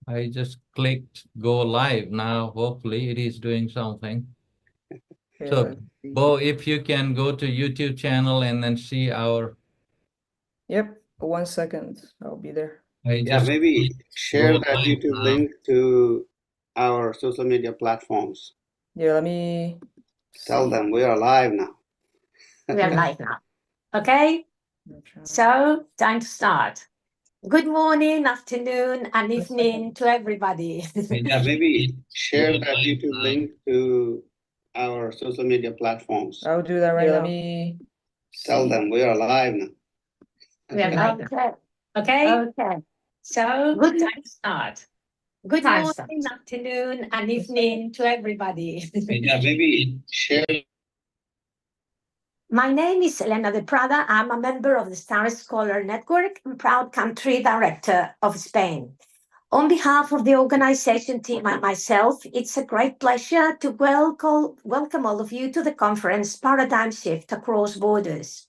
I just clicked go live. Now, hopefully it is doing something. So, let's see. Bo, if you can go to YouTube channel and then see our, Yep, 1 second. I'll be there. I Yeah, just maybe clicked share go that live YouTube now. link to our social media platforms. Yeah, let me Tell see. them we are live now. We are live now. Okay, so time to start. Good morning, afternoon, and evening to everybody. Yeah, maybe share that YouTube link to our social media platforms. I'll do that right now. Let me Tell them we are live now. We are live now. Okay. So good time to start. Good morning, afternoon, and evening to everybody. Yeah, maybe share. My name is Elena de Prada. I'm a member of the Star Scholar Network and proud country director of Spain. On behalf of the organization team and myself, it's a great pleasure to welcome all of you to the conference Paradigm Shift Across Borders.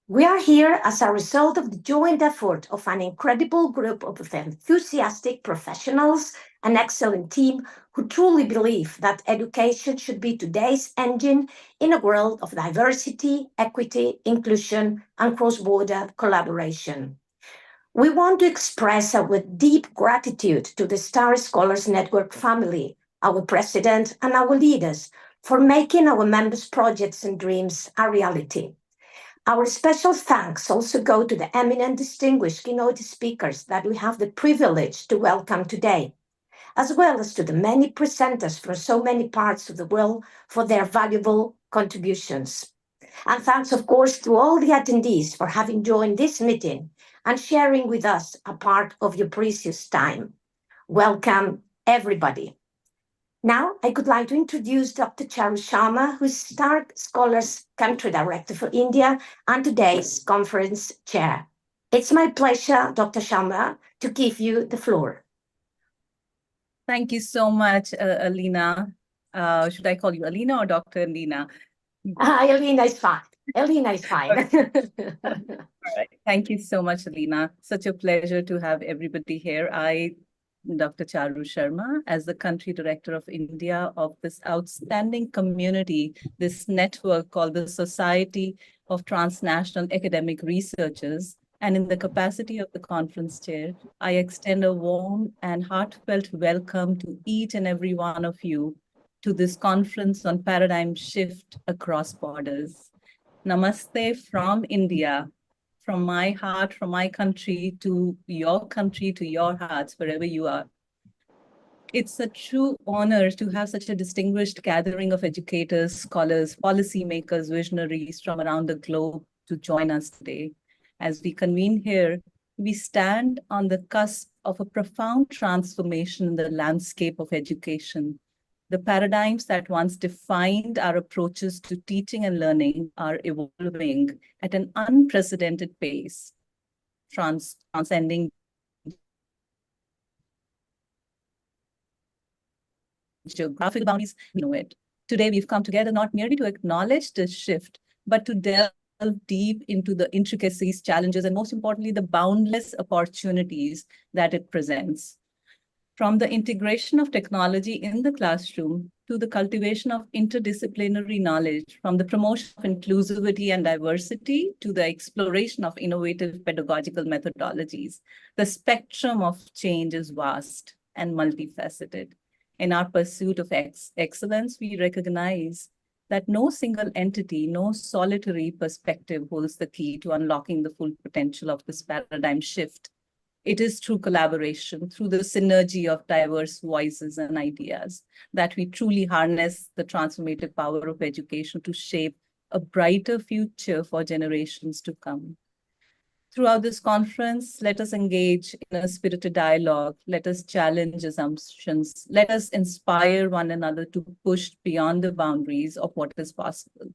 We are here as a result of the joint effort of an incredible group of enthusiastic professionals, an excellent team who truly believe that education should be today's engine in a world of diversity, equity, inclusion, and cross-border collaboration. We want to express our deep gratitude to the Star Scholars Network family, our president, and our leaders for making our members' projects and dreams a reality. Our special thanks also go to the eminent distinguished keynote speakers that we have the privilege to welcome today, as well as to the many presenters from so many parts of the world for their valuable contributions. And thanks, of course, to all the attendees for having joined this meeting and sharing with us a part of your precious time. Welcome, everybody. Now, I would like to introduce Dr. Charu Sharma, who is Star Scholars Country Director for India and today's conference chair. It's my pleasure, Dr. Sharma, to give you the floor. Thank you so much, Alina. Should I call you Alina or Dr. Alina? Alina is fine. Alina is fine. All right. Thank you so much, Alina. Such a pleasure to have everybody here. Dr. Charu Sharma, as the country director of India of this outstanding community, this network called the Society of Transnational Academic Researchers. And in the capacity of the conference chair, I extend a warm and heartfelt welcome to each and every one of you to this conference on paradigm shift across borders. Namaste from India, from my heart, from my country, to your hearts, wherever you are. It's a true honor to have such a distinguished gathering of educators, scholars, policymakers, visionaries from around the globe to join us today. As we convene here, we stand on the cusp of a profound transformation in the landscape of education. The paradigms that once defined our approaches to teaching and learning are evolving at an unprecedented pace, transcending geographical boundaries. We know it. Today, we've come together not merely to acknowledge this shift, but to delve deep into the intricacies, challenges, and most importantly, the boundless opportunities that it presents. From the integration of technology in the classroom to the cultivation of interdisciplinary knowledge, from the promotion of inclusivity and diversity to the exploration of innovative pedagogical methodologies, the spectrum of change is vast and multifaceted. In our pursuit of excellence, we recognize that no single entity, no solitary perspective holds the key to unlocking the full potential of this paradigm shift. It is through collaboration, through the synergy of diverse voices and ideas, that we truly harness the transformative power of education to shape a brighter future for generations to come. Throughout this conference, let us engage in a spirited dialogue. Let us challenge assumptions. Let us inspire one another to push beyond the boundaries of what is possible.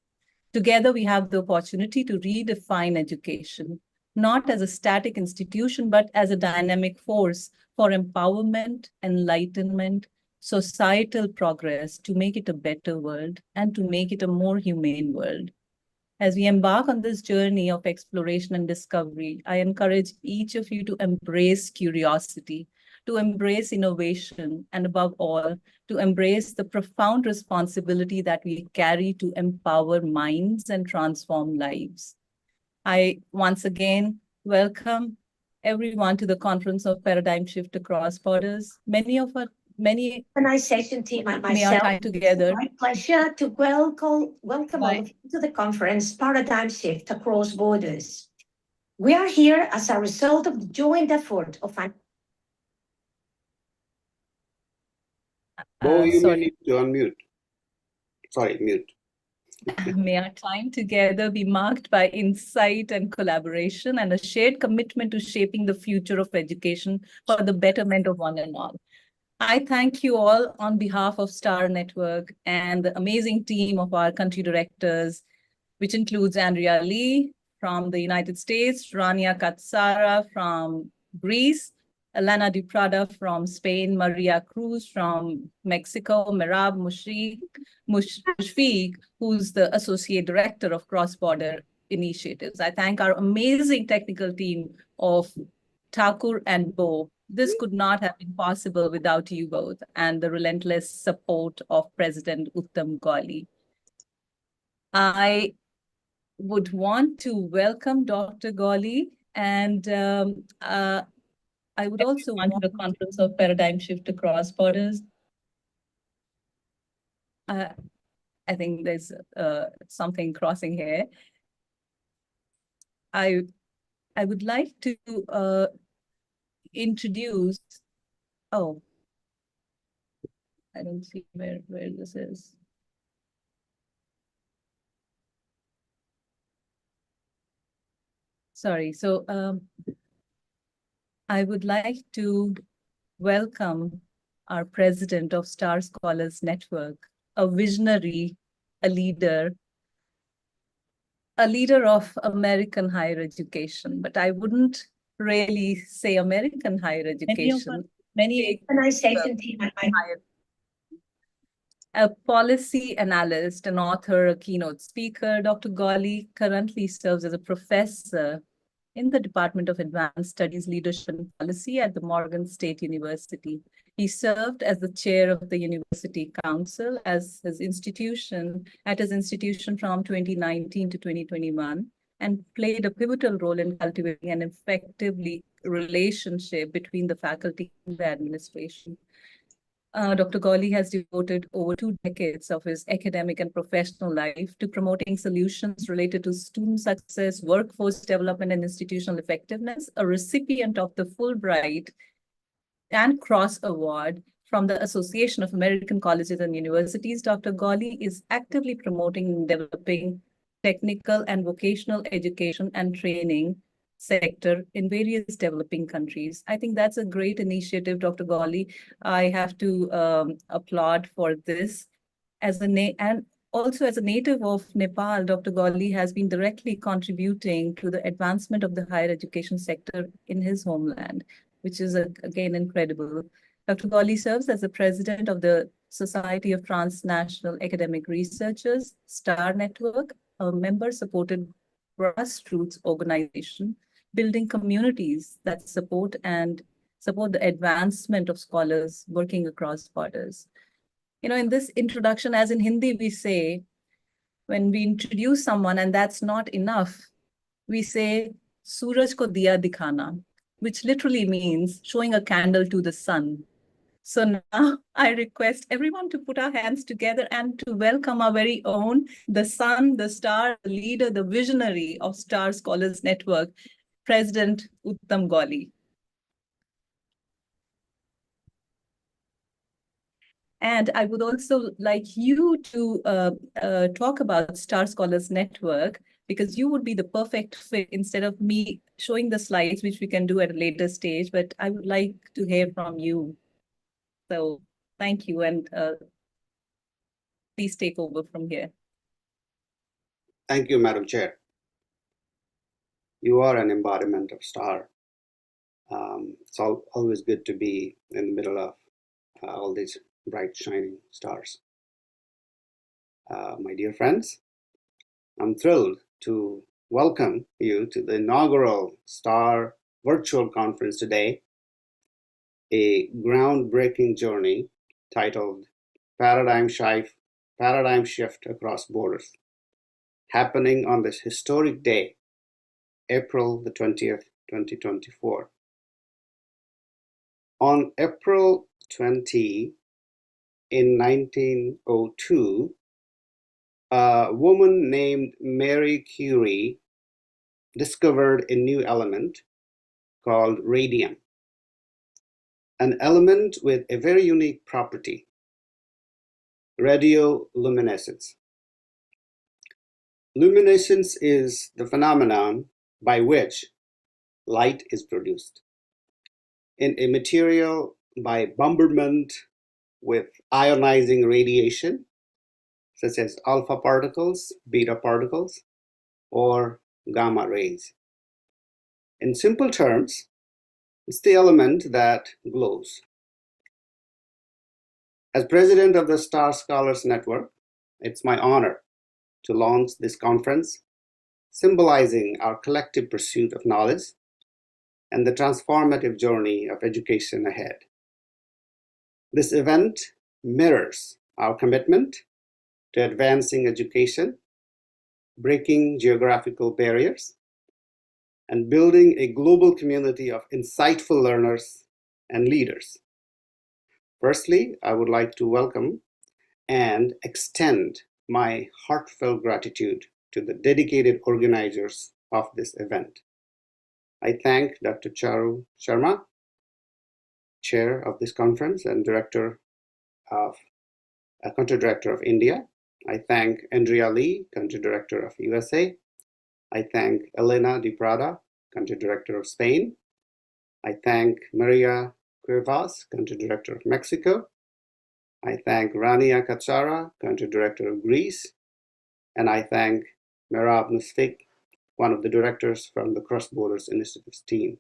Together, we have the opportunity to redefine education, not as a static institution, but as a dynamic force for empowerment, enlightenment, societal progress, to make it a better world and to make it a more humane world. As we embark on this journey of exploration and discovery, I encourage each of you to embrace curiosity, to embrace innovation, and above all, to embrace the profound responsibility that we carry to empower minds and transform lives. I once again welcome everyone to the Conference of Paradigm Shift Across Borders. Many Organization team and may our myself, time together. my pleasure to welcome all Right. of you to the conference Paradigm Shift Across Borders. We are here as a result of the joint effort of Bo, you may sorry. need to unmute. Sorry, mute. May our time together be marked by insight and collaboration and a shared commitment to shaping the future of education for the betterment of one and all. I thank you all on behalf of Star Network and the amazing team of our country directors, which includes Andrea Lee from the United States, Rania Katsara from Greece, Elena Di Prada from Spain, Maria Cruz from Mexico, Merab Mushfiq, who's the Associate Director of Cross-Border Initiatives. I thank our amazing technical team of Thakur and Bo. This could not have been possible without you both and the relentless support of President Uttam Gali. I would want to welcome Dr. Gali, and I would also want the Conference of Paradigm Shift Across Borders. I think there's something crossing here. I would like to introduce, oh, I don't see where this is. Sorry, so I would like to welcome our president of Star Scholars Network, a visionary, a leader of American higher education, but I wouldn't really say American higher education. Many organization team and a policy analyst, an author, a keynote speaker, Dr. Gali currently serves as a professor in the Department of Advanced Studies, Leadership and Policy at the Morgan State University. He served as the chair of the University Council at his institution from 2019 to 2021, and played a pivotal role in cultivating an effective relationship between the faculty and the administration. Dr. Gali has devoted over 2 decades of his academic and professional life to promoting solutions related to student success, workforce development, and institutional effectiveness. A recipient of the Fulbright and Cross Award from the Association of American Colleges and Universities, Dr. Gali is actively promoting and developing technical and vocational education and training sector in various developing countries. I think that's a great initiative, Dr. Gali. I have to applaud for this. And also as a native of Nepal, Dr. Gali has been directly contributing to the advancement of the higher education sector in his homeland, which is again incredible. Dr. Gali serves as the president of the Society of Transnational Academic Researchers, STAR Network, a member-supported grassroots organization building communities that support the advancement of scholars working across borders. You know, in this introduction, as in Hindi, we say, when we introduce someone and that's not enough, we say, Suraj ko diya dikhana, which literally means showing a candle to the sun. So now I request everyone to put our hands together and to welcome our very own, the sun, the star, the leader, the visionary of Star Scholars Network, President Uttam Gali. And I would also like you to talk about Star Scholars Network, because you would be the perfect fit instead of me showing the slides, which we can do at a later stage, but I would like to hear from you. So thank you, and please take over from here. Thank you, Madam Chair. You are an embodiment of STAR. It's always good to be in the middle of all these bright, shining stars. My dear friends, I'm thrilled to welcome you to the inaugural STAR virtual conference today. a groundbreaking journey titled Paradigm Shift Across Borders, happening on this historic day, April the 20th, 2024. On April 20, in 1902, a woman named Marie Curie discovered a new element called radium, an element with a very unique property, radioluminescence. Luminescence is the phenomenon by which light is produced in a material by bombardment with ionizing radiation, such as alpha particles, beta particles, or gamma rays. In simple terms, it's the element that glows. As president of the Star Scholars Network, it's my honor to launch this conference, symbolizing our collective pursuit of knowledge and the transformative journey of education ahead. This event mirrors our commitment to advancing education, breaking geographical barriers, and building a global community of insightful learners and leaders. Firstly, I would like to welcome and extend my heartfelt gratitude to the dedicated organizers of this event. I thank Dr. Charu Sharma, chair of this conference and country director of India. I thank Andrea Lee, country director of USA. I thank Elena Di Prada, country director of Spain. I thank Maria Cuevas, country director of Mexico. I thank Rania Katsara, country director of Greece. And I thank Merab Musfik, one of the directors from the Cross Borders Initiatives team.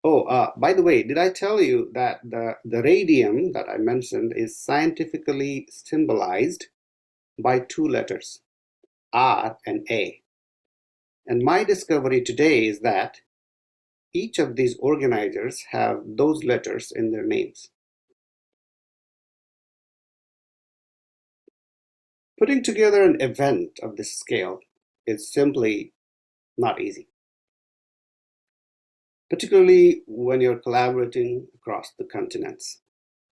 By the way, did I tell you that the radium that I mentioned is scientifically symbolized by two letters, R and A. And my discovery today is that each of these organizers have those letters in their names. Putting together an event of this scale is simply not easy, particularly when you're collaborating across the continents.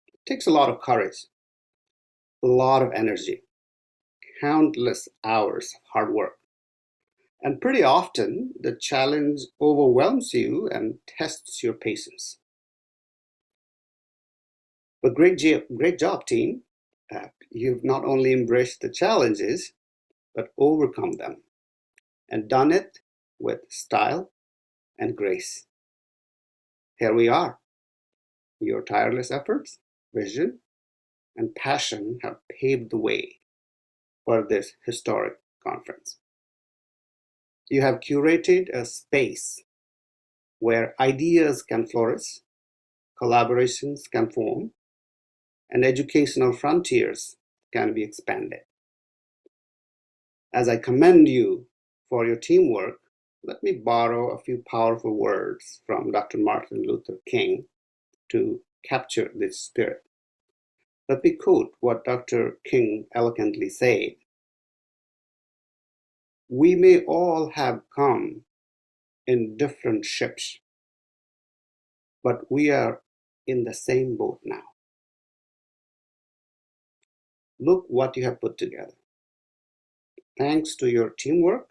It takes a lot of courage, a lot of energy, countless hours of hard work. And pretty often, the challenge overwhelms you and tests your patience. But great job, team. You've not only embraced the challenges, but overcome them and done it with style and grace. Here we are. Your tireless efforts, vision, and passion have paved the way for this historic conference. You have curated a space where ideas can flourish, collaborations can form, and educational frontiers can be expanded. As I commend you for your teamwork, let me borrow a few powerful words from Dr. Martin Luther King to capture this spirit. Let me quote what Dr. King eloquently said. "We may all have come in different ships, but we are in the same boat now. Look what you have put together. Thanks to your teamwork,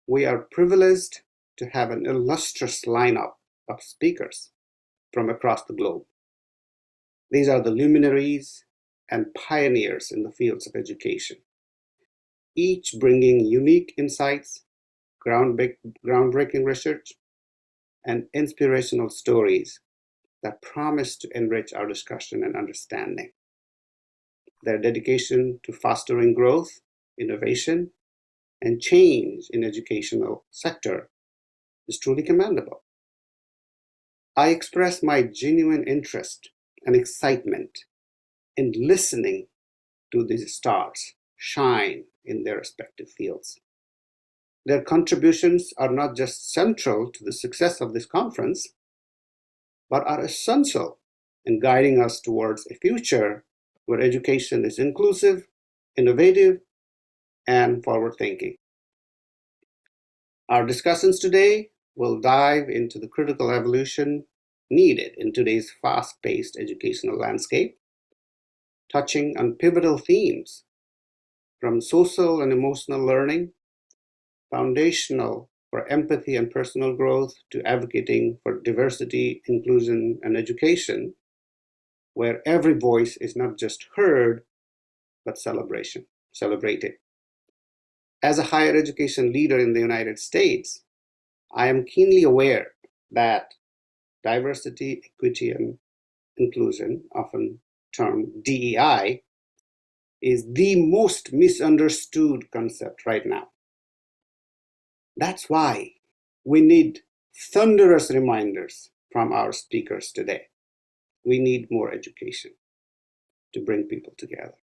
we are privileged to have an illustrious lineup of speakers from across the globe. These are the luminaries and pioneers in the fields of education, each bringing unique insights, groundbreaking research, and inspirational stories that promise to enrich our discussion and understanding. Their dedication to fostering growth, innovation, and change in educational sector is truly commendable. I express my genuine interest and excitement in listening to these stars shine in their respective fields. Their contributions are not just central to the success of this conference, but are essential in guiding us towards a future where education is inclusive, innovative, and forward-thinking. Our discussions today will dive into the critical evolution needed in today's fast-paced educational landscape, touching on pivotal themes from social and emotional learning, foundational for empathy and personal growth, to advocating for diversity, inclusion, and education, where every voice is not just heard, but celebrated. As a higher education leader in the United States, I am keenly aware that diversity, equity, and inclusion, often termed DEI, is the most misunderstood concept right now. That's why we need thunderous reminders from our speakers today. We need more education to bring people together.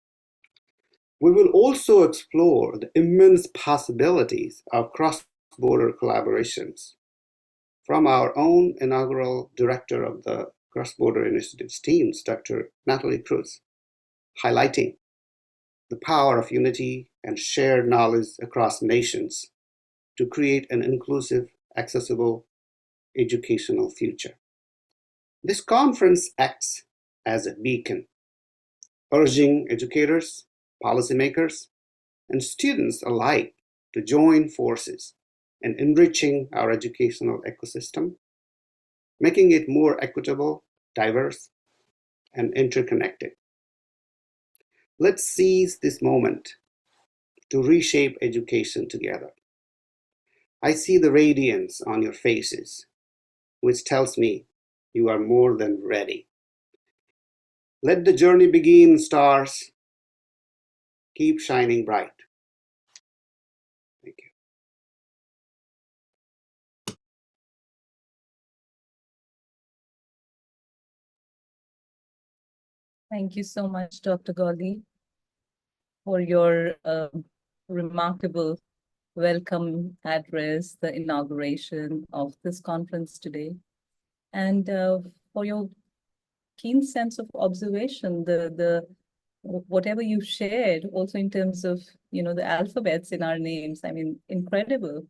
We will also explore the immense possibilities of cross-border collaborations from our own inaugural director of the Cross-Border Initiatives teams, Dr. Natalie Cruz, highlighting the power of unity and shared knowledge across nations to create an inclusive, accessible, educational future. This conference acts as a beacon, urging educators, policymakers, and students alike to join forces in enriching our educational ecosystem, making it more equitable, diverse, and interconnected. Let's seize this moment to reshape education together. I see the radiance on your faces, which tells me you are more than ready. Let the journey begin, stars. Keep shining bright. Thank you. Thank you so much, Dr. Gauli, for your remarkable welcome address, the inauguration of this conference today, and for your keen sense of observation, the whatever you shared, also in terms of the alphabets in our names. I mean, incredible.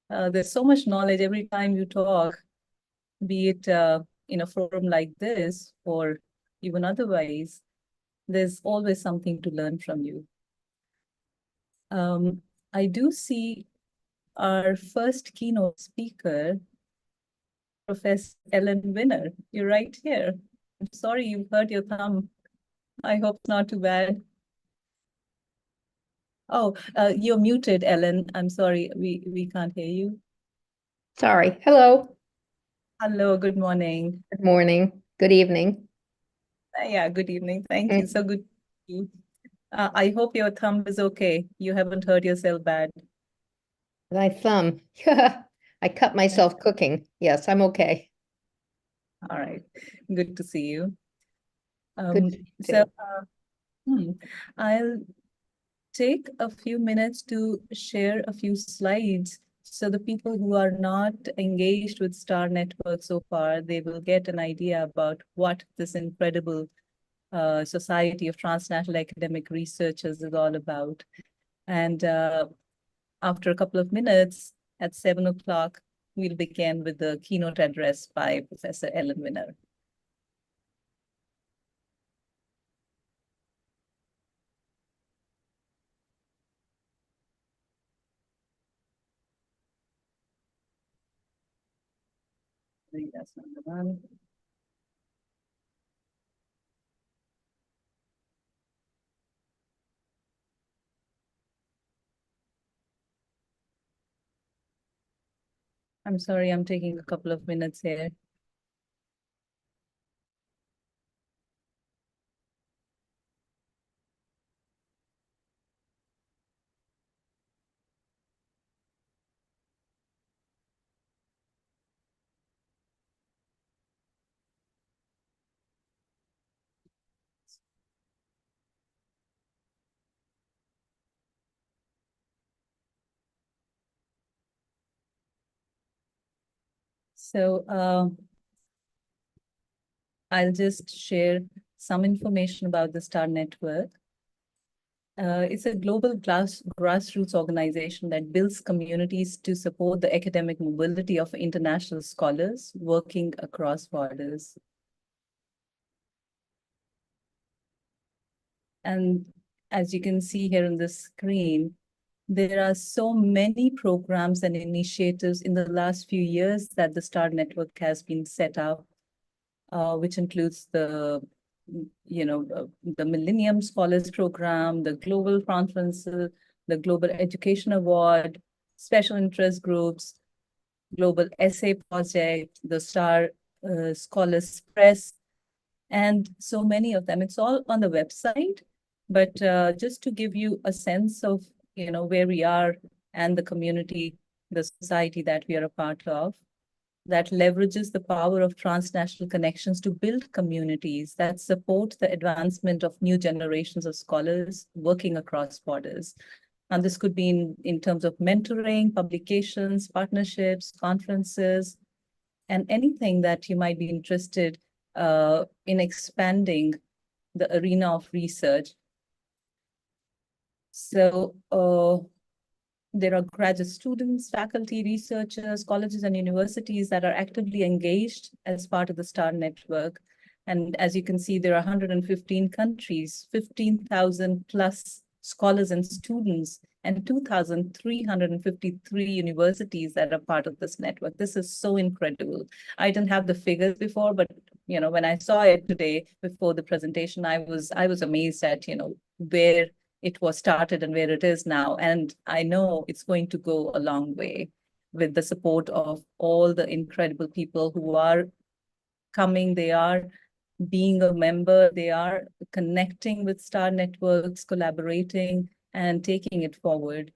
There's so much knowledge every time you talk, be it in a forum like this or even otherwise. There's always something to learn from you. I do see our first keynote speaker, Professor Ellen Winner. You're right here. I'm sorry you've hurt your thumb. I hope it's not too bad. Oh, you're muted, Ellen. I'm sorry, we can't hear you. Sorry. Hello. Hello, good morning. Good morning. Good evening. Yeah, good evening. Thank you. So good to see you. I hope your thumb is okay. You haven't hurt yourself bad. My thumb. I cut myself cooking. Yes, I'm okay. All right. Good to see you. Good to see you So too. I'll take a few minutes to share a few slides so the people who are not engaged with STAR Network so far, they will get an idea about what this incredible Society of Transnational Academic Researchers is all about. And after a couple of minutes, at 7 o'clock, we'll begin with the keynote address by Professor Ellen Winner. I think that's number one. I'm sorry, I'm taking a couple of minutes here. So I'll just share some information about the STAR Network. It's a global grassroots organization that builds communities to support the academic mobility of international scholars working across borders. And as you can see here on the screen, there are so many programs and initiatives in the last few years that the STAR Network has been set up, which includes the Millennium Scholars Program, the Global Conferences, the Global Education Award, special interest groups, Global Essay Project, the STAR Scholars Press, and so many of them. It's all on the website, but just to give you a sense of where we are and the community, the society that we are a part of, that leverages the power of transnational connections to build communities that support the advancement of new generations of scholars working across borders. And this could be in terms of mentoring, publications, partnerships, conferences, and anything that you might be interested in expanding the arena of research. So there are graduate students, faculty, researchers, colleges, and universities that are actively engaged as part of the STAR Network. And as you can see, there are 115 countries, 15,000 plus scholars and students, and 2,353 universities that are part of this network. This is so incredible. I didn't have the figures before, but when I saw it today before the presentation, I was amazed at where it was started and where it is now. And I know it's going to go a long way with the support of all the incredible people who are coming. They are being a member, they are connecting with STAR networks, collaborating, and taking it forward.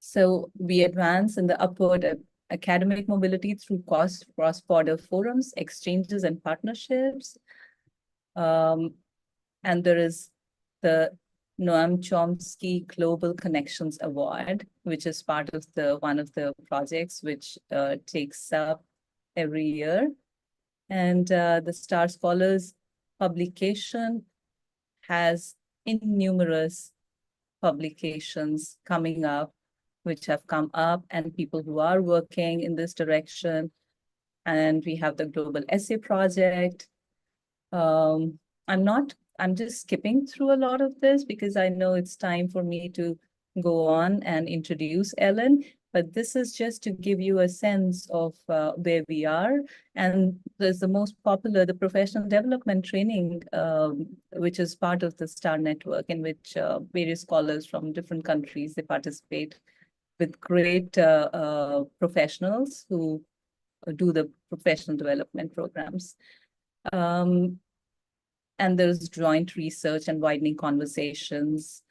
So we advance in the upward academic mobility through cross-border forums, exchanges, and partnerships. And there is the Noam Chomsky Global Connections Award, which is part of one of the projects which takes up every year. And the STAR Scholars publication has innumerous publications coming up, which have come up, and people who are working in this direction. And we have the Global Essay Project. I'm just skipping through a lot of this because I know it's time for me to go on and introduce Ellen, but this is just to give you a sense of where we are. And there's the most popular, the professional development training, which is part of the STAR network, in which various scholars from different countries, they participate with great professionals who do the professional development programs. And there's joint research and widening conversations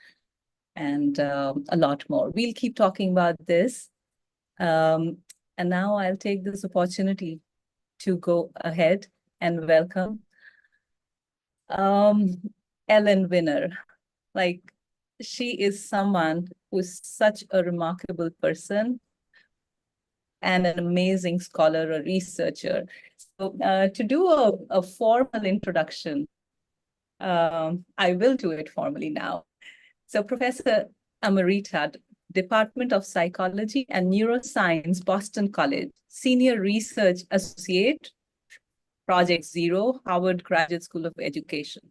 and a lot more. We'll keep talking about this. And now I'll take this opportunity to go ahead and welcome Ellen Winner. Like, she is someone who's such a remarkable person and an amazing scholar, a researcher. So to do a formal introduction, I will do it formally now. So Professor Emerita, Department of Psychology and Neuroscience, Boston College, Senior Research Associate, Project Zero, Harvard Graduate School of Education.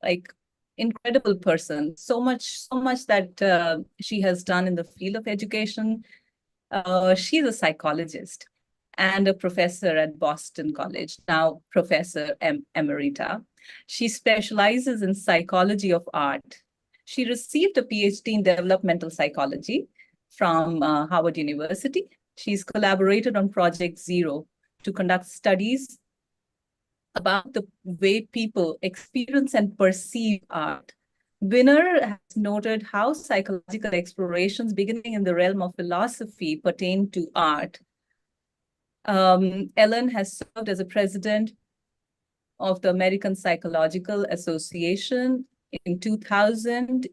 Like, incredible person. So much that she has done in the field of education. She's a psychologist and a professor at Boston College, now Professor Emerita. She specializes in psychology of art. She received a PhD in developmental psychology from Harvard University. She's collaborated on Project Zero to conduct studies about the way people experience and perceive art. Winner has noted how psychological explorations beginning in the realm of philosophy pertain to art. Ellen has served as a president of the American Psychological Association. In 2000,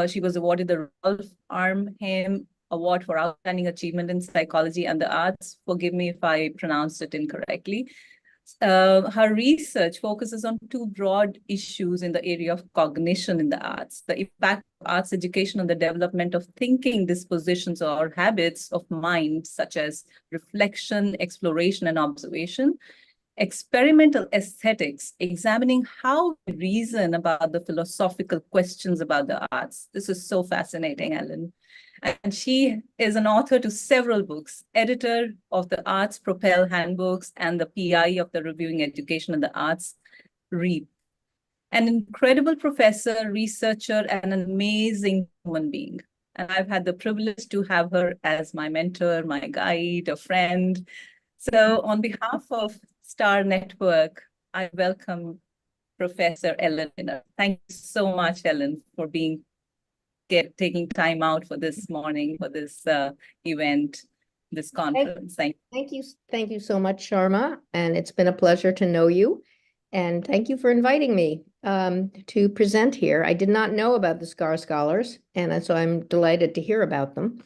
she was awarded the Ralph Arnhem Award for Outstanding Achievement in Psychology and the Arts. Forgive me if I pronounced it incorrectly. Her research focuses on two broad issues in the area of cognition in the arts: the impact of arts education on the development of thinking dispositions or habits of mind, such as reflection, exploration, and observation; experimental aesthetics, examining how we reason about the philosophical questions about the arts. This is so fascinating, Ellen. And she is an author to several books, editor of the Arts Propel Handbooks and the PI of the Reviewing Education in the Arts, REAP. An incredible professor, researcher, and an amazing human being. And I've had the privilege to have her as my mentor, my guide, a friend. So on behalf of STAR Network, I welcome Professor Ellen Wiener. Thank you so much, Ellen, for taking time out for this morning, for this event, this conference. Thank you. Thank you so much, Sharma, and it's been a pleasure to know you. And thank you for inviting me to present here. I did not know about the SCAR Scholars, and so I'm delighted to hear about them.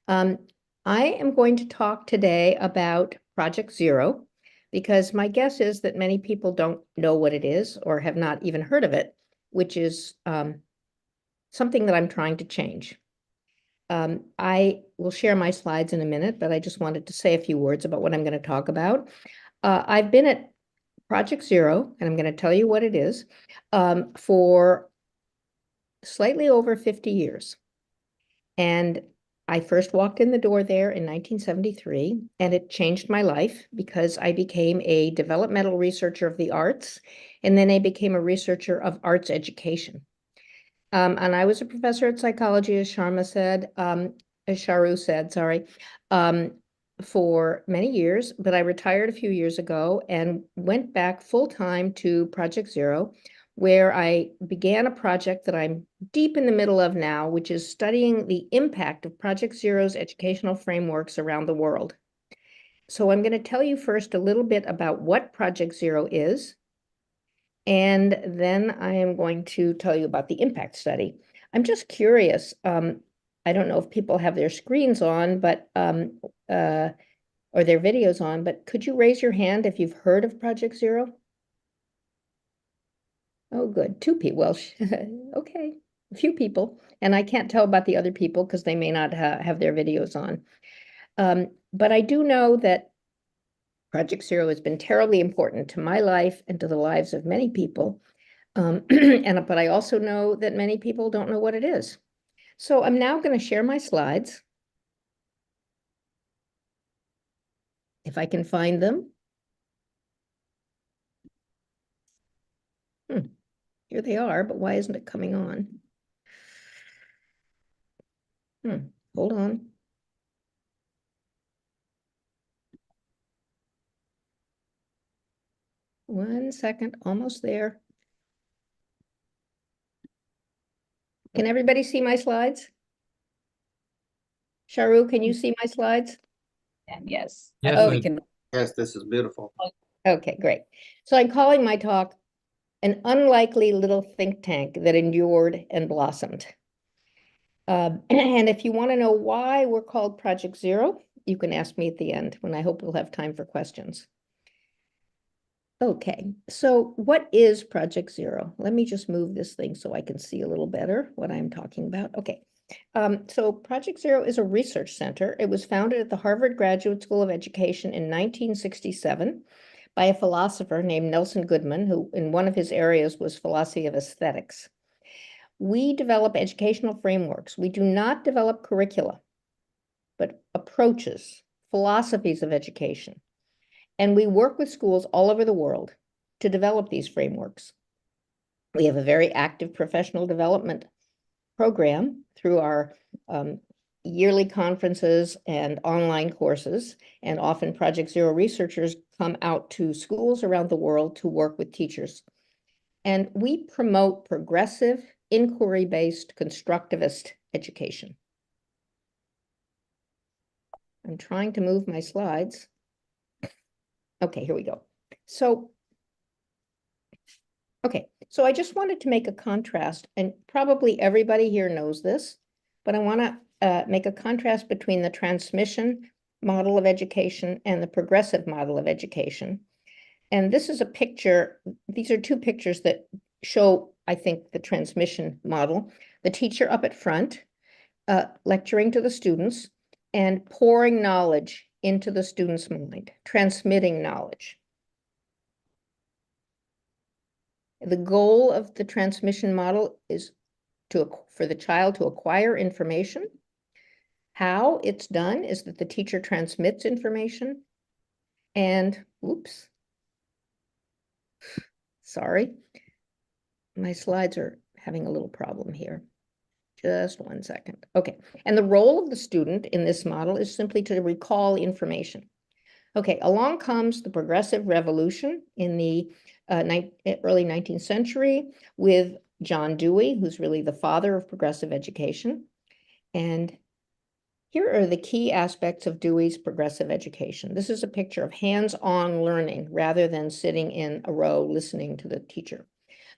I am going to talk today about Project Zero, because my guess is that many people don't know what it is or have not even heard of it, which is something that I'm trying to change. I will share my slides in a minute, but I just wanted to say a few words about what I'm going to talk about. I've been at Project Zero, and I'm going to tell you what it is, for slightly over 50 years. And I first walked in the door there in 1973, and it changed my life because I became a developmental researcher of the arts, and then I became a researcher of arts education. And I was a professor at psychology, as Sharma said, as Charu said, sorry, for many years, but I retired a few years ago and went back full-time to Project Zero, where I began a project that I'm deep in the middle of now, which is studying the impact of Project Zero's educational frameworks around the world. So I'm going to tell you first a little bit about what Project Zero is, and then I am going to tell you about the impact study. I'm just curious, I don't know if people have their screens on, but or their videos on, but could you raise your hand if you've heard of Project Zero? Oh, good. 2 people. Well, okay, a few people. And I can't tell about the other people because they may not have their videos on. But I do know that Project Zero has been terribly important to my life and to the lives of many people. But I also know that many people don't know what it is. So I'm now going to share my slides, if I can find them. Here they are, but why isn't it coming on? Hold on. One second, almost there. Can everybody see my slides? Charu, can you see my slides? And yes. Yes, Oh, we we can. Yes, this is beautiful. Okay, great. So I'm calling my talk An Unlikely Little Think Tank That Endured and Blossomed. And if you want to know why we're called Project Zero, you can ask me at the end when I hope we'll have time for questions. Okay, so what is Project Zero? Let me just move this thing so I can see a little better what I'm talking about. Okay, so Project Zero is a research center. It was founded at the Harvard Graduate School of Education in 1967 by a philosopher named Nelson Goodman, who in one of his areas was philosophy of aesthetics. We develop educational frameworks. We do not develop curricula, but approaches, philosophies of education. And we work with schools all over the world to develop these frameworks. We have a very active professional development program through our yearly conferences and online courses. And often Project Zero researchers come out to schools around the world to work with teachers. And we promote progressive, inquiry-based, constructivist education. I'm trying to move my slides. Okay, here we go. So I just wanted to make a contrast, and probably everybody here knows this, but I want to make a contrast between the transmission model of education and the progressive model of education. And this is a picture, these are two pictures that show, I think, the transmission model. The teacher up at front, lecturing to the students and pouring knowledge into the student's mind, transmitting knowledge. The goal of the transmission model is for the child to acquire information. How it's done is that the teacher transmits information and, oops, sorry, my slides are having a little problem here. Just 1 second. Okay, and the role of the student in this model is simply to recall information. Okay, along comes the progressive revolution in the early 19th century with John Dewey, who's really the father of progressive education. And here are the key aspects of Dewey's progressive education. This is a picture of hands-on learning rather than sitting in a row listening to the teacher.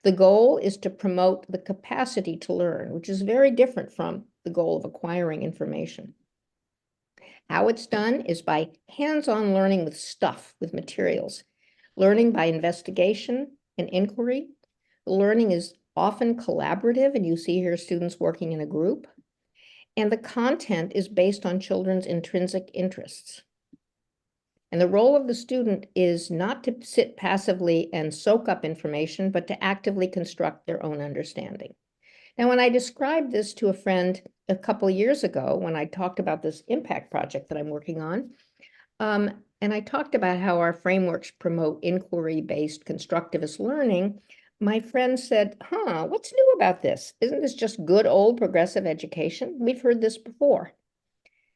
The goal is to promote the capacity to learn, which is very different from the goal of acquiring information. How it's done is by hands-on learning with stuff, with materials. Learning by investigation and inquiry. Learning is often collaborative, and you see here students working in a group. And the content is based on children's intrinsic interests. And the role of the student is not to sit passively and soak up information, but to actively construct their own understanding. Now, when I described this to a friend a couple of years ago, when I talked about this impact project that I'm working on, and I talked about how our frameworks promote inquiry-based constructivist learning, my friend said, what's new about this? Isn't this just good old progressive education? We've heard this before.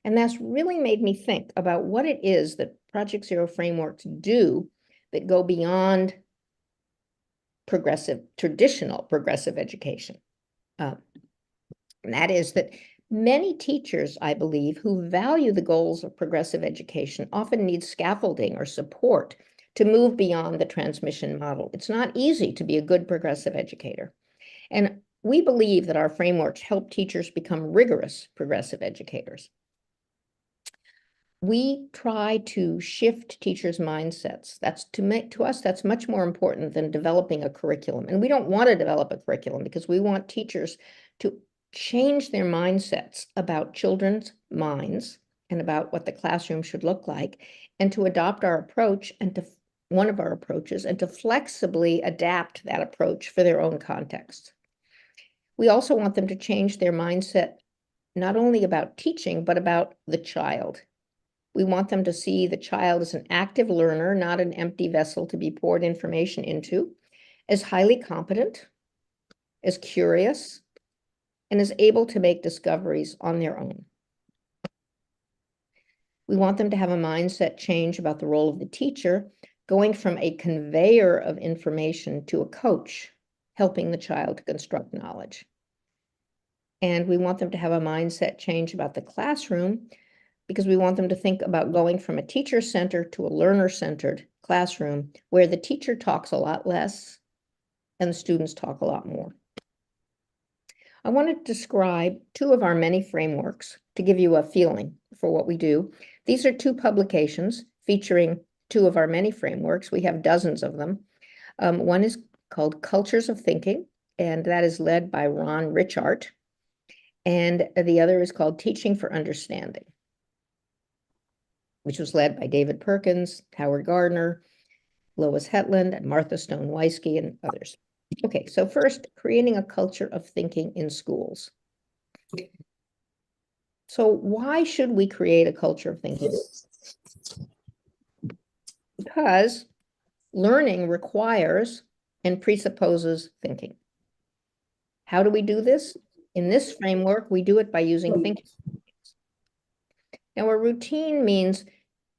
And that's really made me think about what it is that Project Zero frameworks do that go beyond traditional progressive education. And that is that many teachers, I believe, who value the goals of progressive education often need scaffolding or support to move beyond the transmission model. It's not easy to be a good progressive educator. And we believe that our frameworks help teachers become rigorous progressive educators. We try to shift teachers' mindsets. To us, that's much more important than developing a curriculum. And we don't want to develop a curriculum because we want teachers to change their mindsets about children's minds and about what the classroom should look like, and to adopt our approach and one of our approaches, and to flexibly adapt that approach for their own context. We also want them to change their mindset, not only about teaching, but about the child. We want them to see the child as an active learner, not an empty vessel to be poured information into, as highly competent, as curious, and as able to make discoveries on their own. We want them to have a mindset change about the role of the teacher, going from a conveyor of information to a coach, helping the child to construct knowledge. And we want them to have a mindset change about the classroom, because we want them to think about going from a teacher-centered to a learner-centered classroom where the teacher talks a lot less and the students talk a lot more. I want to describe two of our many frameworks to give you a feeling for what we do. These are two publications featuring two of our many frameworks. We have dozens of them. One is called Cultures of Thinking, and that is led by Ron Richart. And the other is called Teaching for Understanding, which was led by David Perkins, Howard Gardner, Lois Hetland, and Martha Stone Weisky, and others. Okay, so first, creating a culture of thinking in schools. So why should we create a culture of thinking? Because learning requires and presupposes thinking. How do we do this? In this framework, we do it by using thinking. Now, a routine means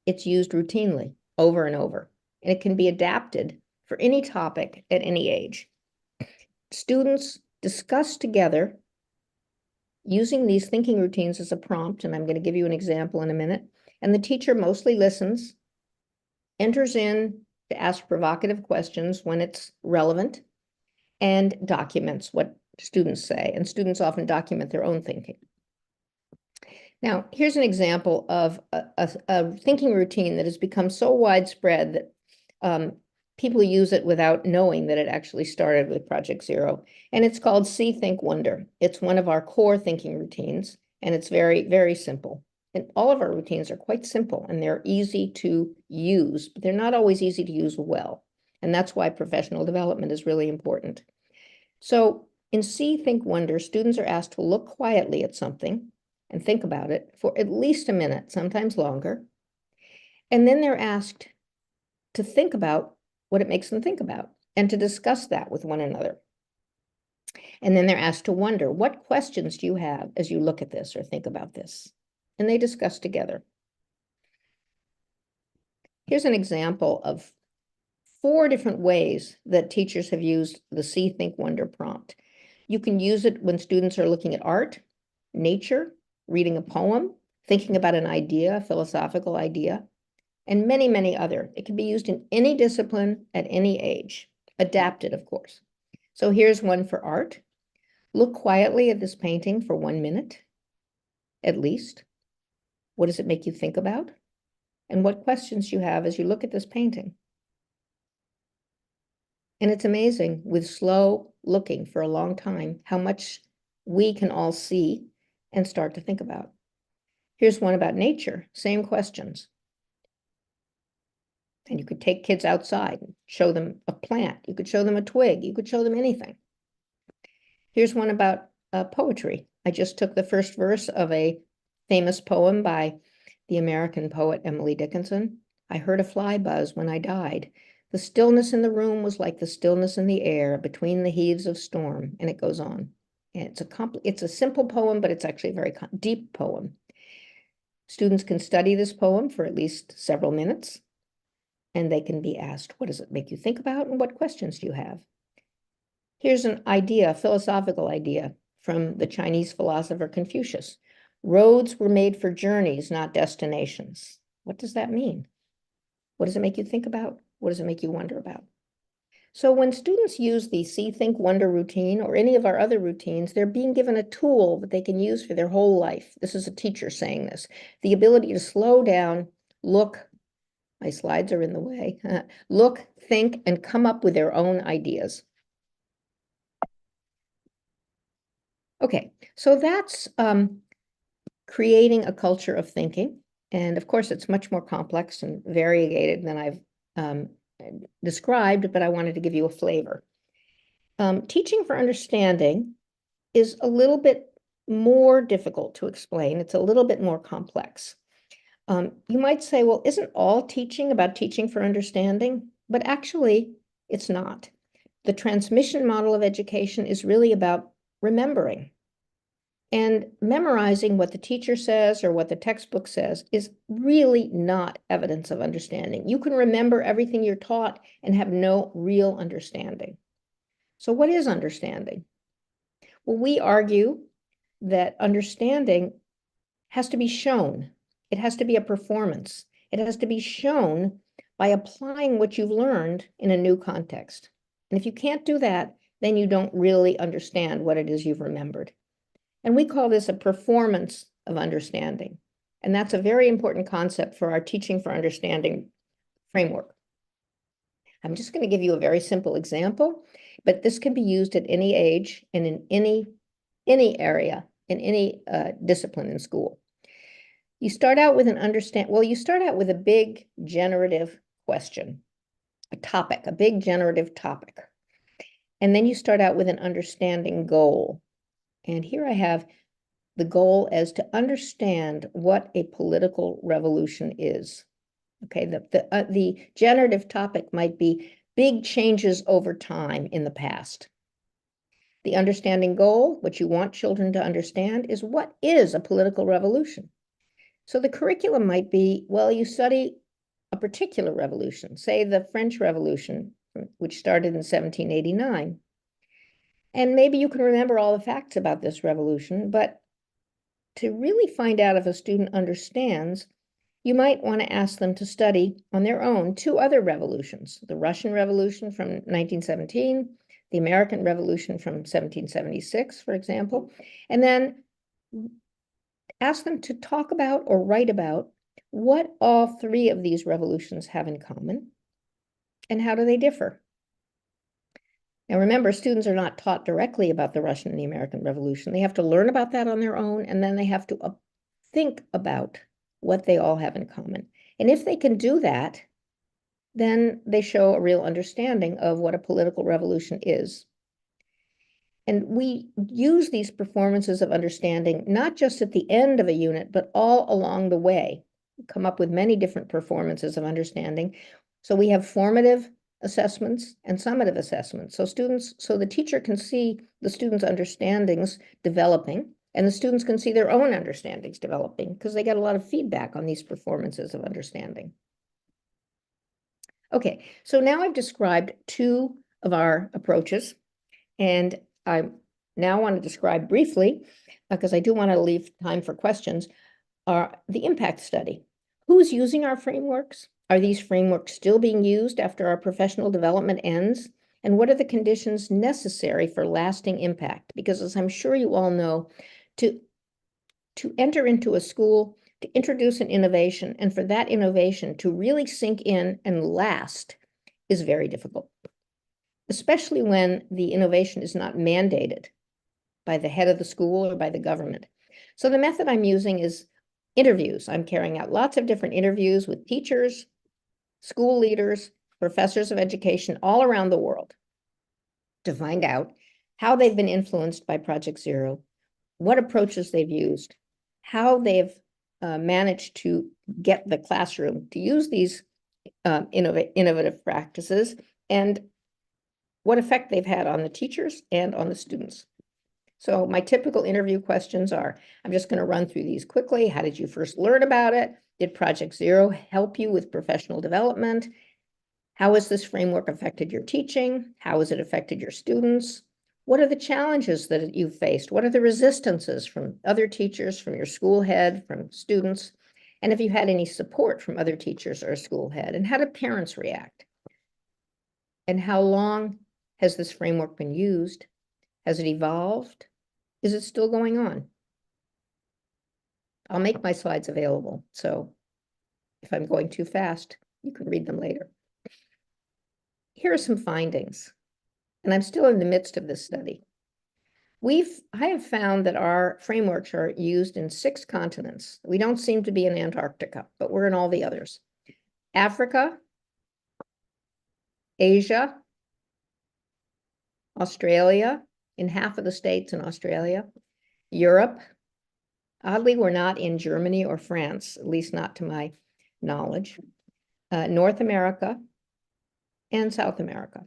it's used routinely over and over, and it can be adapted for any topic at any age. Students discuss together using these thinking routines as a prompt, and I'm going to give you an example in a minute, and the teacher mostly listens, enters in to ask provocative questions when it's relevant, and documents what students say, and students often document their own thinking. Now, here's an example of a thinking routine that has become so widespread that people use it without knowing that it actually started with Project Zero. And it's called See, Think, Wonder. It's one of our core thinking routines, and it's very, very simple. And all of our routines are quite simple and they're easy to use, but they're not always easy to use well. And that's why professional development is really important. So in See, Think, Wonder, students are asked to look quietly at something and think about it for at least a minute, sometimes longer. And then they're asked to think about what it makes them think about and to discuss that with one another. And then they're asked to wonder, what questions do you have as you look at this or think about this? And they discuss together. Here's an example of 4 different ways that teachers have used the See, Think, Wonder prompt. You can use it when students are looking at art, nature, reading a poem, thinking about an idea, a philosophical idea, and many, many other. It can be used in any discipline at any age, adapted, of course. So here's one for art. Look quietly at this painting for 1 minute, at least. What does it make you think about? And what questions do you have as you look at this painting? And it's amazing with slow looking for a long time, how much we can all see and start to think about. Here's one about nature, same questions. And you could take kids outside and show them a plant. You could show them a twig. You could show them anything. Here's one about poetry. I just took the first verse of a famous poem by the American poet Emily Dickinson. I heard a fly buzz when I died. The stillness in the room was like the stillness in the air between the heaves of storm, and it goes on. And it's a simple poem, but it's actually a very deep poem. Students can study this poem for at least several minutes, and they can be asked, what does it make you think about, and what questions do you have? Here's an idea, a philosophical idea from the Chinese philosopher Confucius. Roads were made for journeys, not destinations. What does that mean? What does it make you think about? What does it make you wonder about? So when students use the See, Think, Wonder routine or any of our other routines, they're being given a tool that they can use for their whole life. This is a teacher saying this. The ability to slow down, look, my slides are in the way, look, think, and come up with their own ideas. Okay, so that's creating a culture of thinking. And of course, it's much more complex and variegated than I've described, but I wanted to give you a flavor. Teaching for understanding is a little bit more difficult to explain. It's a little bit more complex. You might say, well, isn't all teaching about teaching for understanding? But actually, it's not. The transmission model of education is really about remembering. And memorizing what the teacher says or what the textbook says is really not evidence of understanding. You can remember everything you're taught and have no real understanding. So what is understanding? Well, we argue that understanding has to be shown. It has to be a performance. It has to be shown by applying what you've learned in a new context. And if you can't do that, then you don't really understand what it is you've remembered. And we call this a performance of understanding. And that's a very important concept for our teaching for understanding framework. I'm just going to give you a very simple example, but this can be used at any age and in any area, in any discipline in school. You start out with you start out with a big generative question, a topic, a big generative topic. And then you start out with an understanding goal. And here I have the goal as to understand what a political revolution is. Okay, the generative topic might be big changes over time in the past. The understanding goal, what you want children to understand, is what is a political revolution? So the curriculum might be, well, you study a particular revolution, say the French Revolution, which started in 1789. And maybe you can remember all the facts about this revolution, but to really find out if a student understands, you might want to ask them to study on their own 2 other revolutions, the Russian Revolution from 1917, the American Revolution from 1776, for example, and then ask them to talk about or write about what all 3 of these revolutions have in common, And how do they differ? Now, remember, students are not taught directly about the Russian and the American Revolution. They have to learn about that on their own, and then they have to think about what they all have in common. And if they can do that, then they show a real understanding of what a political revolution is. And we use these performances of understanding not just at the end of a unit, but all along the way. We come up with many different performances of understanding. So we have formative assessments and summative assessments. So the teacher can see the students' understandings developing, and the students can see their own understandings developing because they get a lot of feedback on these performances of understanding. Okay, so now I've described two of our approaches, and I now want to describe briefly, because I do want to leave time for questions, the impact study. Who's using our frameworks? Are these frameworks still being used after our professional development ends? And what are the conditions necessary for lasting impact? Because as I'm sure you all know, to enter into a school, to introduce an innovation, and for that innovation to really sink in and last is very difficult, especially when the innovation is not mandated by the head of the school or by the government. So the method I'm using is interviews. I'm carrying out lots of different interviews with teachers, school leaders, professors of education all around the world to find out how they've been influenced by Project Zero, what approaches they've used, how they've managed to get the classroom to use these innovative practices, and what effect they've had on the teachers and on the students. So my typical interview questions are, I'm just going to run through these quickly. How did you first learn about it? Did Project Zero help you with professional development? How has this framework affected your teaching? How has it affected your students? What are the challenges that you've faced? What are the resistances from other teachers, from your school head, from students? And if you had any support from other teachers or a school head? And how did parents react? And how long has this framework been used? Has it evolved? Is it still going on? I'll make my slides available, so if I'm going too fast, you can read them later. Here are some findings, and I'm still in the midst of this study. I have found that our frameworks are used in 6 continents. We don't seem to be in Antarctica, but we're in all the others. Africa, Asia, Australia, in half of the states in Australia, Europe. Oddly, we're not in Germany or France, at least not to my knowledge. North America and South America.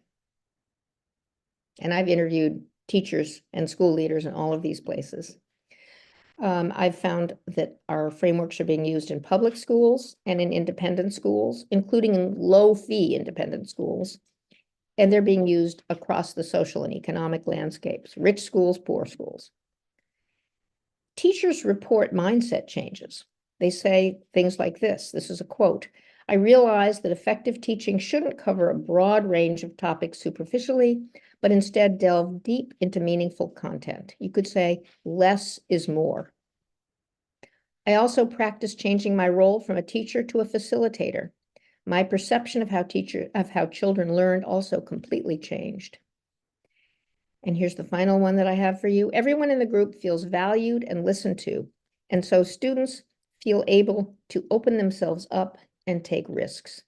And I've interviewed teachers and school leaders in all of these places. I've found that our frameworks are being used in public schools and in independent schools, including in low-fee independent schools. And they're being used across the social and economic landscapes, rich schools, poor schools. Teachers report mindset changes. They say things like this. This is a quote. I realize that effective teaching shouldn't cover a broad range of topics superficially, but instead delve deep into meaningful content. You could say less is more. I also practice changing my role from a teacher to a facilitator. My perception of how children learned also completely changed. And here's the final one that I have for you. Everyone in the group feels valued and listened to, and so students feel able to open themselves up and take risks.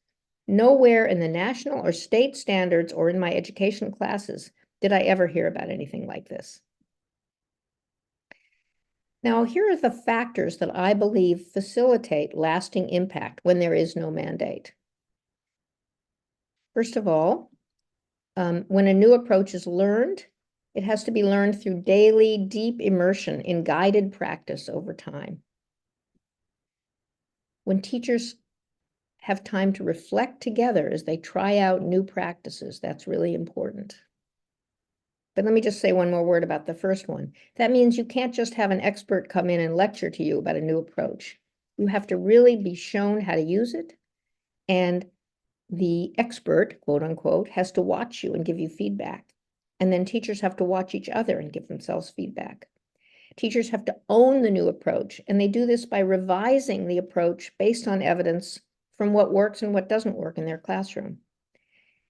Nowhere in the national or state standards or in my education classes did I ever hear about anything like this. Now, here are the factors that I believe facilitate lasting impact when there is no mandate. First of all, when a new approach is learned, it has to be learned through daily, deep immersion in guided practice over time. When teachers have time to reflect together as they try out new practices, that's really important. But let me just say one more word about the first one. That means you can't just have an expert come in and lecture to you about a new approach. You have to really be shown how to use it, and the expert, quote unquote, has to watch you and give you feedback. And then teachers have to watch each other and give themselves feedback. Teachers have to own the new approach, and they do this by revising the approach based on evidence from what works and what doesn't work in their classroom.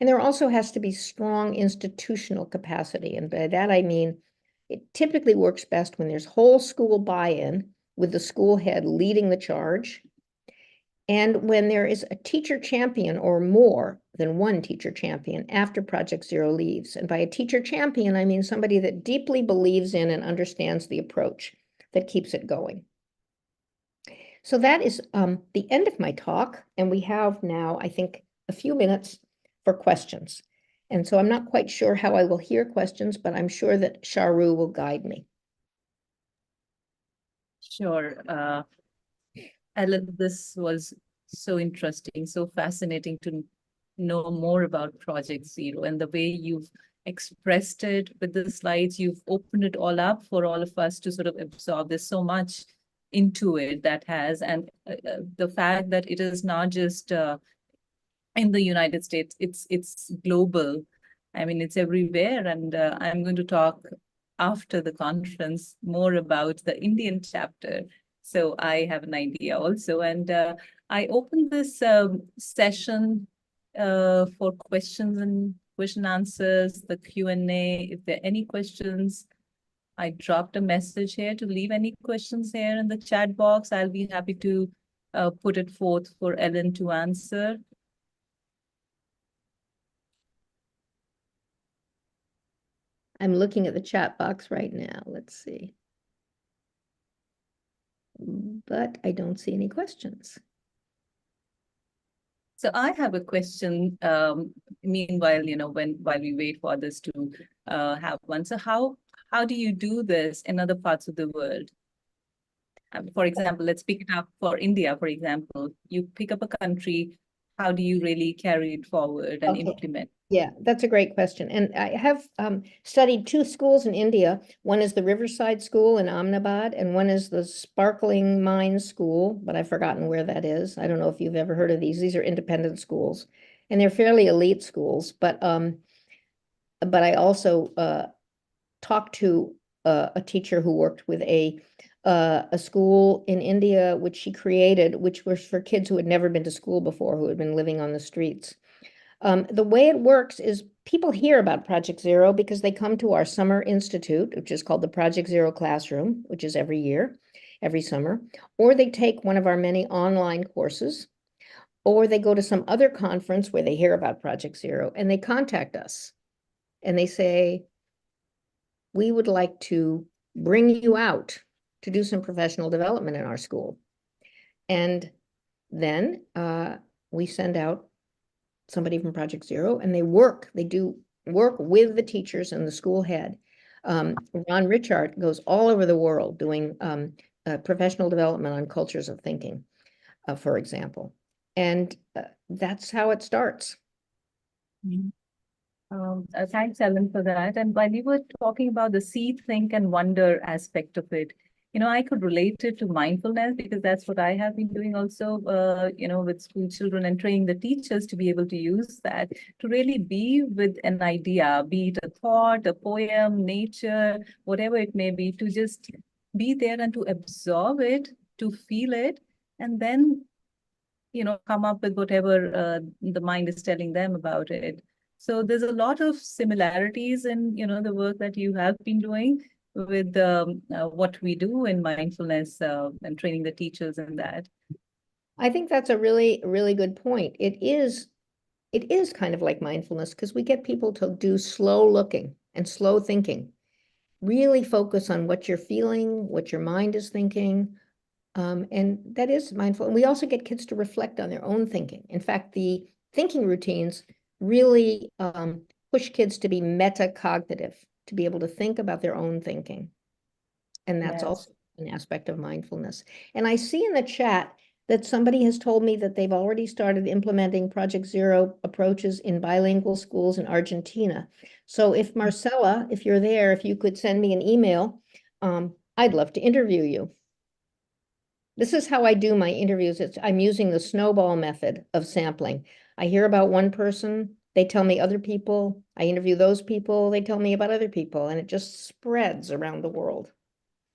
And there also has to be strong institutional capacity. And by that, I mean, it typically works best when there's whole school buy-in with the school head leading the charge. And when there is a teacher champion or more than one teacher champion after Project Zero leaves. And by a teacher champion, I mean somebody that deeply believes in and understands the approach that keeps it going. So that is the end of my talk. And we have now, I think, a few minutes for questions. And so I'm not quite sure how I will hear questions, but I'm sure that Charu will guide me. Sure. Ellen, this was so interesting, so fascinating to know more about Project Zero and the way you've expressed it with the slides. You've opened it all up for all of us to sort of absorb. There's so much into it that has, and the fact that it is not just in the United States, it's global. I mean, it's everywhere. And I'm going to talk after the conference more about the Indian chapter. So I have an idea also. And I opened this session for questions and question answers, the Q&A. If there are any questions, I dropped a message here to leave any questions here in the chat box. I'll be happy to put it forth for Ellen to answer. I'm looking at the chat box right now. Let's see. But I don't see any questions. So I have a question. Meanwhile, while we wait for others to have one. So how do you do this in other parts of the world? For example, let's pick it up for India, for example. You pick up a country, how do you really carry it forward and implement? Yeah, that's a great question. And I have studied 2 schools in India. One is the Riverside School in Ahmedabad, and one is the Sparkling Minds School, but I've forgotten where that is. I don't know if you've ever heard of these. These are independent schools, and they're fairly elite schools. But I also talked to a teacher who worked with a school in India, which she created, which was for kids who had never been to school before, who had been living on the streets. The way it works is people hear about Project Zero because they come to our summer institute, which is called the Project Zero Classroom, which is every year, every summer, or they take one of our many online courses, or they go to some other conference where they hear about Project Zero and they contact us and they say, we would like to bring you out to do some professional development in our school. And then we send out somebody from Project Zero, and they do work with the teachers and the school head. Ron Richard goes all over the world doing professional development on cultures of thinking, for example. And that's how it starts. Mm-hmm. Thanks, Ellen, for that. And while you were talking about the see, think, and wonder aspect of it, I could relate it to mindfulness because that's what I have been doing also, with school children and training the teachers to be able to use that to really be with an idea, be it a thought, a poem, nature, whatever it may be, to just be there and to absorb it, to feel it, and then, come up with whatever the mind is telling them about it. So there's a lot of similarities in, the work that you have been doing with what we do in mindfulness and training the teachers in that. I think that's a really, really good point. It is kind of like mindfulness because we get people to do slow looking and slow thinking. Really focus on what you're feeling, what your mind is thinking. And that is mindful. And we also get kids to reflect on their own thinking. In fact, the thinking routines really push kids to be metacognitive, to be able to think about their own thinking. And that's also an aspect of mindfulness. And I see in the chat that somebody has told me that they've already started implementing Project Zero approaches in bilingual schools in Argentina. So if Marcella, if you're there, if you could send me an email, I'd love to interview you. This is how I do my interviews. I'm using the snowball method of sampling. I hear about one person, they tell me other people, I interview those people, they tell me about other people, and it just spreads around the world.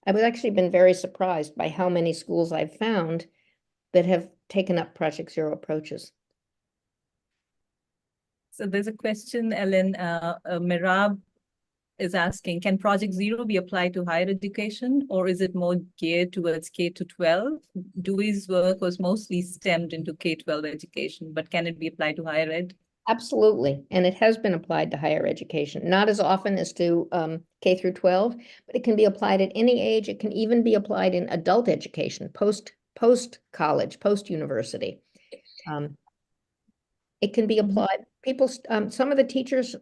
I've actually been very surprised by how many schools I've found that have taken up Project Zero approaches. So there's a question, Ellen, Mirab is asking, can Project Zero be applied to higher education, or is it more geared towards K-12? Dewey's work was mostly stemmed into K-12 education, but can it be applied to higher ed? Absolutely, and it has been applied to higher education, not as often as to K through 12, but it can be applied at any age. It can even be applied in adult education, post-college, post-university. It can be applied, some of the teachers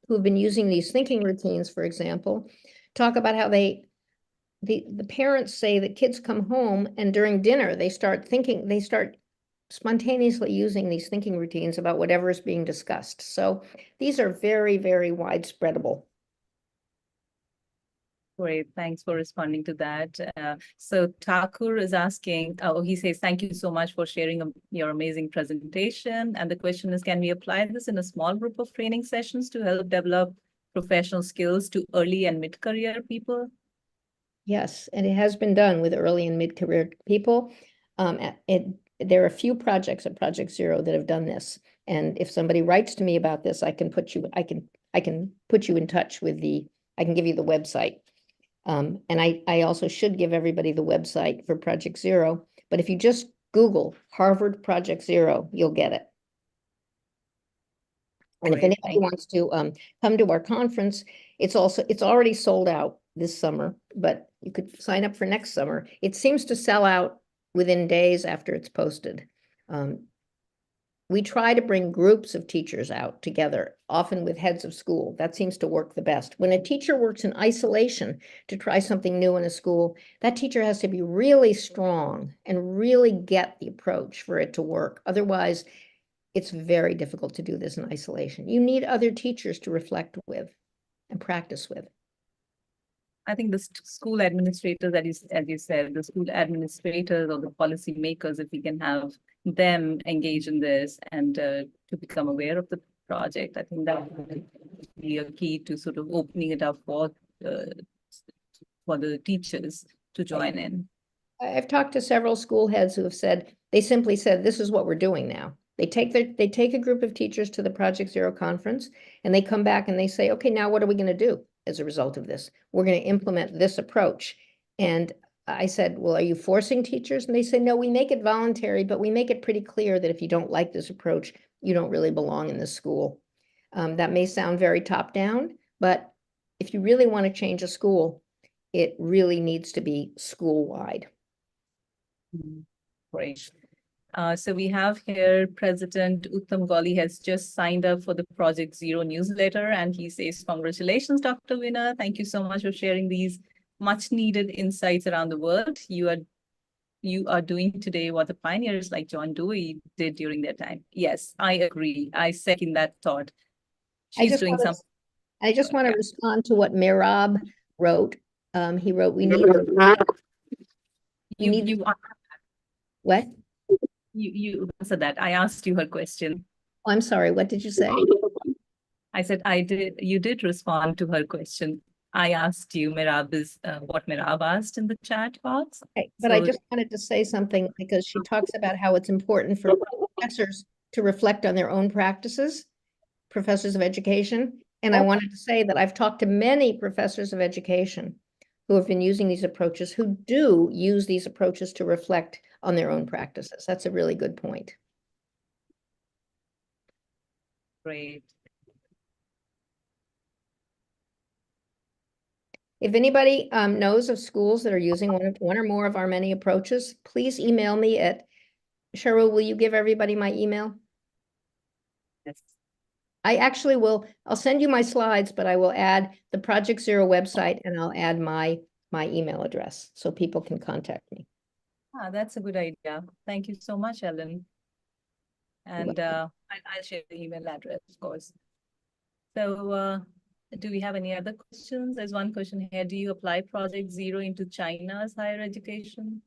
who have been using these thinking routines, for example, talk about how the parents say that kids come home and during dinner, they start spontaneously using these thinking routines about whatever is being discussed. So these are very, very widespreadable. Great, thanks for responding to that. So Thakur is asking, he says, thank you so much for sharing your amazing presentation. And the question is, can we apply this in a small group of training sessions to help develop professional skills to early and mid-career people? Yes, and it has been done with early and mid-career people. There are a few projects at Project Zero that have done this. And if somebody writes to me about this, I can put you in touch with I can give you the website. And I also should give everybody the website for Project Zero, but if you just Google Harvard Project Zero, you'll get it. And if Great, anybody wants to come to our conference, it's already sold out this summer, but you could sign up for next summer. It seems to sell out within days after it's posted. We try to bring groups of teachers out together, often with heads of school. That seems to work the best. When a teacher works in isolation to try something new in a school, that teacher has to be really strong and really get the approach for it to work. Otherwise, it's very difficult to do this in isolation. You need other teachers to reflect with and practice with. I think the school administrators, as you said, the school administrators or the policy makers, if we can have them engage in this and to become aware of the project, I think that would be a key to sort of opening it up for the teachers to join in. I've talked to several school heads who have said, they simply said, this is what we're doing now. They take a group of teachers to the Project Zero conference and they come back and they say, okay, now what are we going to do as a result of this? We're going to implement this approach. And I said, well, are you forcing teachers? And they say, no, we make it voluntary, but we make it pretty clear that if you don't like this approach, you don't really belong in this school. That may sound very top down, but if you really want to change a school, it really needs to be school-wide. Great. So we have here President Uttam Gali has just signed up for the Project Zero newsletter, and he says, congratulations, Dr. Veena. Thank you so much for sharing these much needed insights around the world. You are doing today what the pioneers like John Dewey did during their time. Yes, I agree. I second that thought. She's doing something. I just want to respond to what Mirab wrote. He wrote, we need what? You answered that. I asked you her question. Oh, I'm sorry. What did you say? I said you did respond to her question. I asked you what Mirab asked in the chat box. Okay, but I just wanted to say something because she talks about how it's important for professors to reflect on their own practices, professors of education. And I wanted to say that I've talked to many professors of education who have been using these approaches, who do use these approaches to reflect on their own practices. That's a really good point. Great. If anybody knows of schools that are using one or more of our many approaches, please email me at, Cheryl, will you give everybody my email? Yes. I actually will, I'll send you my slides, but I will add the Project Zero website and I'll add my email address so people can contact me. That's a good idea. Thank you so much, Ellen. And I'll share the email address, of course. So do we have any other questions? There's one question here. Do you apply Project Zero into China's higher education?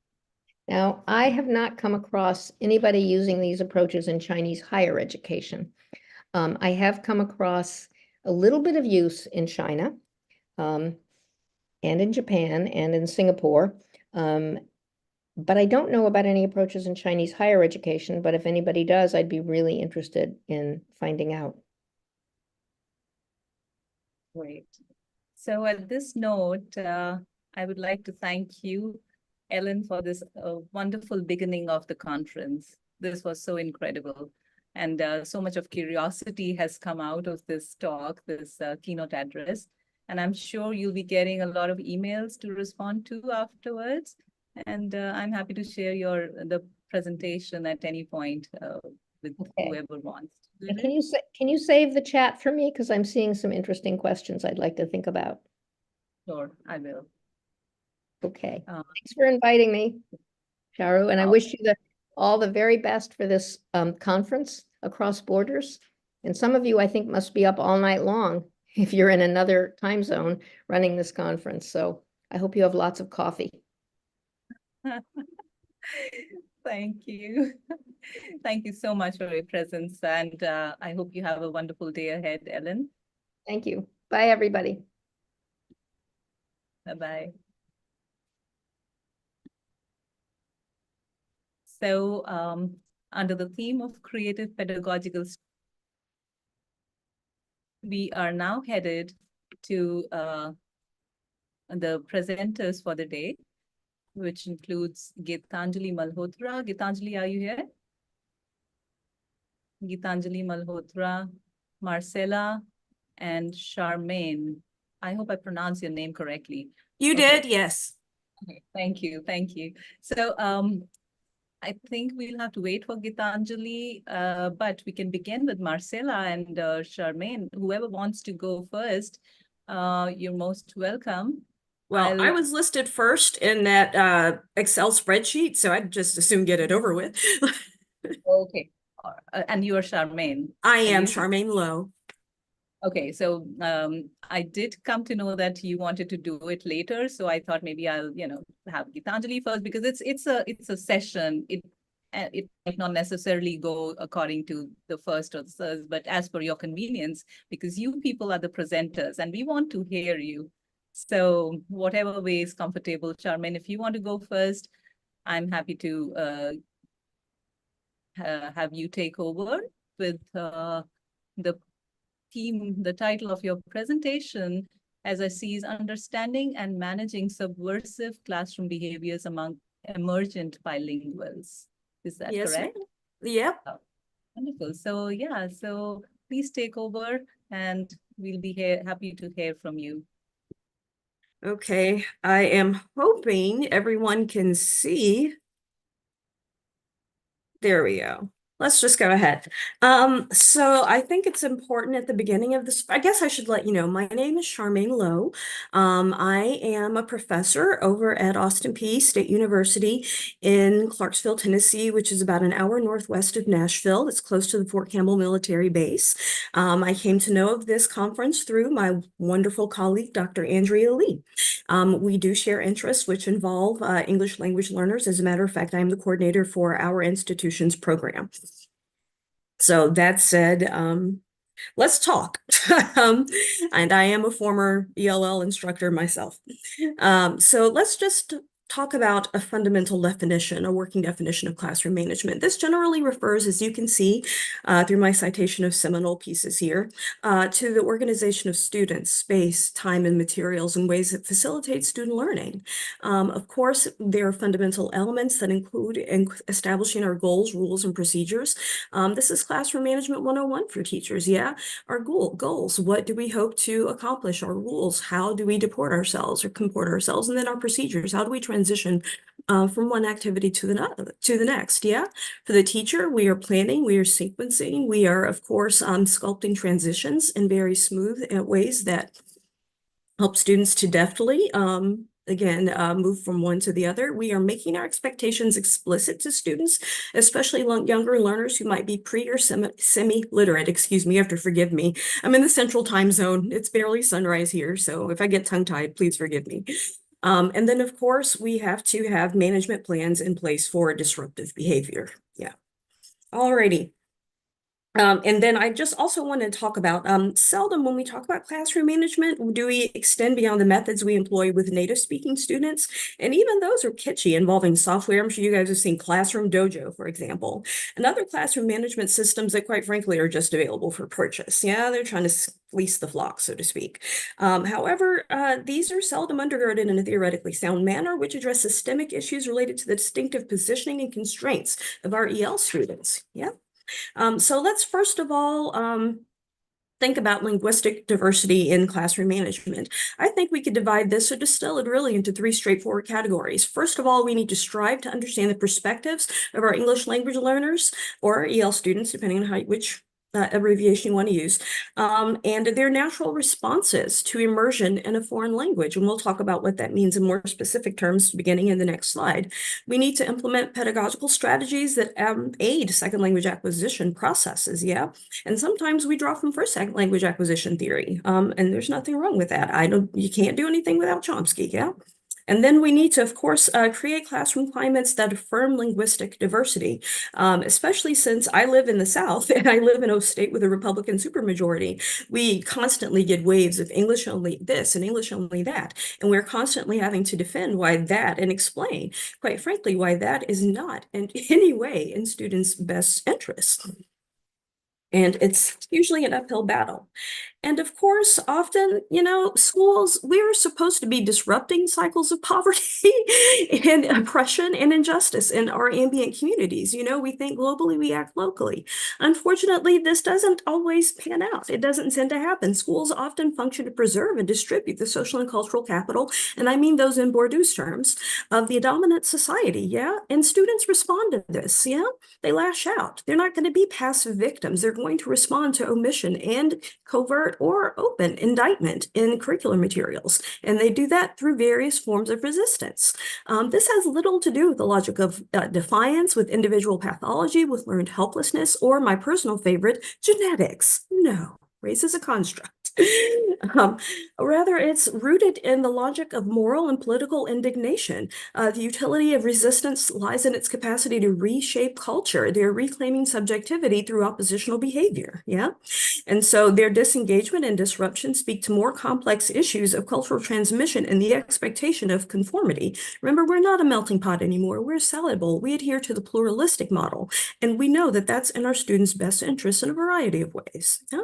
Now, I have not come across anybody using these approaches in Chinese higher education. I have come across a little bit of use in China and in Japan and in Singapore. But I don't know about any approaches in Chinese higher education, but if anybody does, I'd be really interested in finding out. Great. So at this note, I would like to thank you, Ellen, for this wonderful beginning of the conference. This was so incredible. And so much of curiosity has come out of this talk, this keynote address. And I'm sure you'll be getting a lot of emails to respond to afterwards. And I'm happy to share the presentation at any point with Okay. whoever wants. And can you save the chat for me? Because I'm seeing some interesting questions I'd like to think about. Sure, I will. Okay. Uh, Thanks for inviting me, Charu, and I Oh. wish you all the very best for this conference across borders. And some of you, I think, must be up all night long if you're in another time zone running this conference. So I hope you have lots of coffee. Thank you. Thank you so much for your presence. And I hope you have a wonderful day ahead, Ellen. Thank you. Bye, everybody. Bye-bye. So under the theme of creative pedagogical, we are now headed to the presenters for the day, which includes Gitanjali Malhotra. Gitanjali, are you here? Gitanjali Malhotra, Marcella, and Charmaine. I hope I pronounced your name correctly. You Okay. did, yes. Okay, thank you, thank you. So I think we'll have to wait for Gitanjali, but we can begin with Marcella and Charmaine. Whoever wants to go first, you're most welcome. Well, I was listed first in that Excel spreadsheet, so I'd just as soon get it over with. Okay, and you are Charmaine. I And am you? Charmaine Lowe. Okay, so I did come to know that you wanted to do it later, so I thought maybe I'll, have Gitanjali first because it's a session. It might not necessarily go according to the first or the third, but as per your convenience, because you people are the presenters and we want to hear you. So whatever way is comfortable, Charmaine, if you want to go first, I'm happy to have you take over with the theme. The title of your presentation, as I see, is Understanding and Managing Subversive Classroom Behaviors Among Emergent Bilinguals. Is that Yes, correct? ma'am. Yep. Oh, wonderful. So yeah, so please take over and we'll be here, happy to hear from you. Okay, I am hoping everyone can see. There we go. Let's just go ahead. So I think it's important at the beginning of this, I guess I should let you know, my name is Charmaine Lowe. I am a professor over at Austin Peay State University in Clarksville, Tennessee, which is about an hour northwest of Nashville. It's close to the Fort Campbell Military Base. I came to know of this conference through my wonderful colleague, Dr. Andrea Lee. We do share interests which involve English language learners. As a matter of fact, I am the coordinator for our institution's program. So that said, let's talk. And I am a former ELL instructor myself. So let's just talk about a fundamental definition, a working definition of classroom management. This generally refers, as you can see through my citation of seminal pieces here, to the organization of students, space, time, and materials in ways that facilitate student learning. Of course, there are fundamental elements that include establishing our goals, rules, and procedures. This is Classroom Management 101 for teachers, yeah? Our goals, what do we hope to accomplish? Our rules, how do we deport ourselves or comport ourselves? And then our procedures, how do we transition from one activity to the next, yeah? For the teacher, we are planning, we are sequencing, we are, of course, sculpting transitions in very smooth ways that help students to deftly move from one to the other. We are making our expectations explicit to students, especially younger learners who might be pre or semi-literate. Excuse me, you have to forgive me. I'm in the central time zone. It's barely sunrise here, so if I get tongue-tied, please forgive me. And then, of course, we have to have management plans in place for disruptive behavior. Yeah. Alrighty. And then I just also want to talk about, seldom when we talk about classroom management, do we extend beyond the methods we employ with native speaking students. And even those are kitschy, involving software. I'm sure you guys have seen Classroom Dojo, for example, and other classroom management systems that quite frankly are just available for purchase. Yeah, they're trying to fleece the flock, so to speak. However, these are seldom undergirded in a theoretically sound manner, which address systemic issues related to the distinctive positioning and constraints of our EL students. Yeah. So let's first of all think about linguistic diversity in classroom management. I think we could divide this or distill it really into three straightforward categories. First of all, we need to strive to understand the perspectives of our English language learners or our EL students, depending on which abbreviation you want to use, and their natural responses to immersion in a foreign language. And we'll talk about what that means in more specific terms beginning in the next slide. We need to implement pedagogical strategies that aid second language acquisition processes, yeah? And sometimes we draw from second language acquisition theory, and there's nothing wrong with that. You can't do anything without Chomsky, yeah? And then we need to, of course, create classroom climates that affirm linguistic diversity, especially since I live in the South and I live in a state with a Republican supermajority. We constantly get waves of English only this and English only that. And we're constantly having to defend why that and explain, quite frankly, why that is not in any way in students' best interests. And it's usually an uphill battle. And of course, often, schools, we're supposed to be disrupting cycles of poverty and oppression and injustice in our ambient communities. We think globally, we act locally. Unfortunately, this doesn't always pan out. It doesn't tend to happen. Schools often function to preserve and distribute the social and cultural capital, and I mean those in Bourdieu's terms, of the dominant society, yeah? And students respond to this, yeah? They lash out. They're not going to be passive victims. They're going to respond to omission and covert or open indictment in curricular materials. And they do that through various forms of resistance. This has little to do with the logic of defiance, with individual pathology, with learned helplessness, or my personal favorite, genetics. No, race is a construct. Rather, it's rooted in the logic of moral and political indignation. The utility of resistance lies in its capacity to reshape culture. They're reclaiming subjectivity through oppositional behavior, yeah? And so their disengagement and disruption speak to more complex issues of cultural transmission and the expectation of conformity. Remember, we're not a melting pot anymore. We're a salad bowl. We adhere to the pluralistic model, and we know that that's in our students' best interest in a variety of ways, yeah?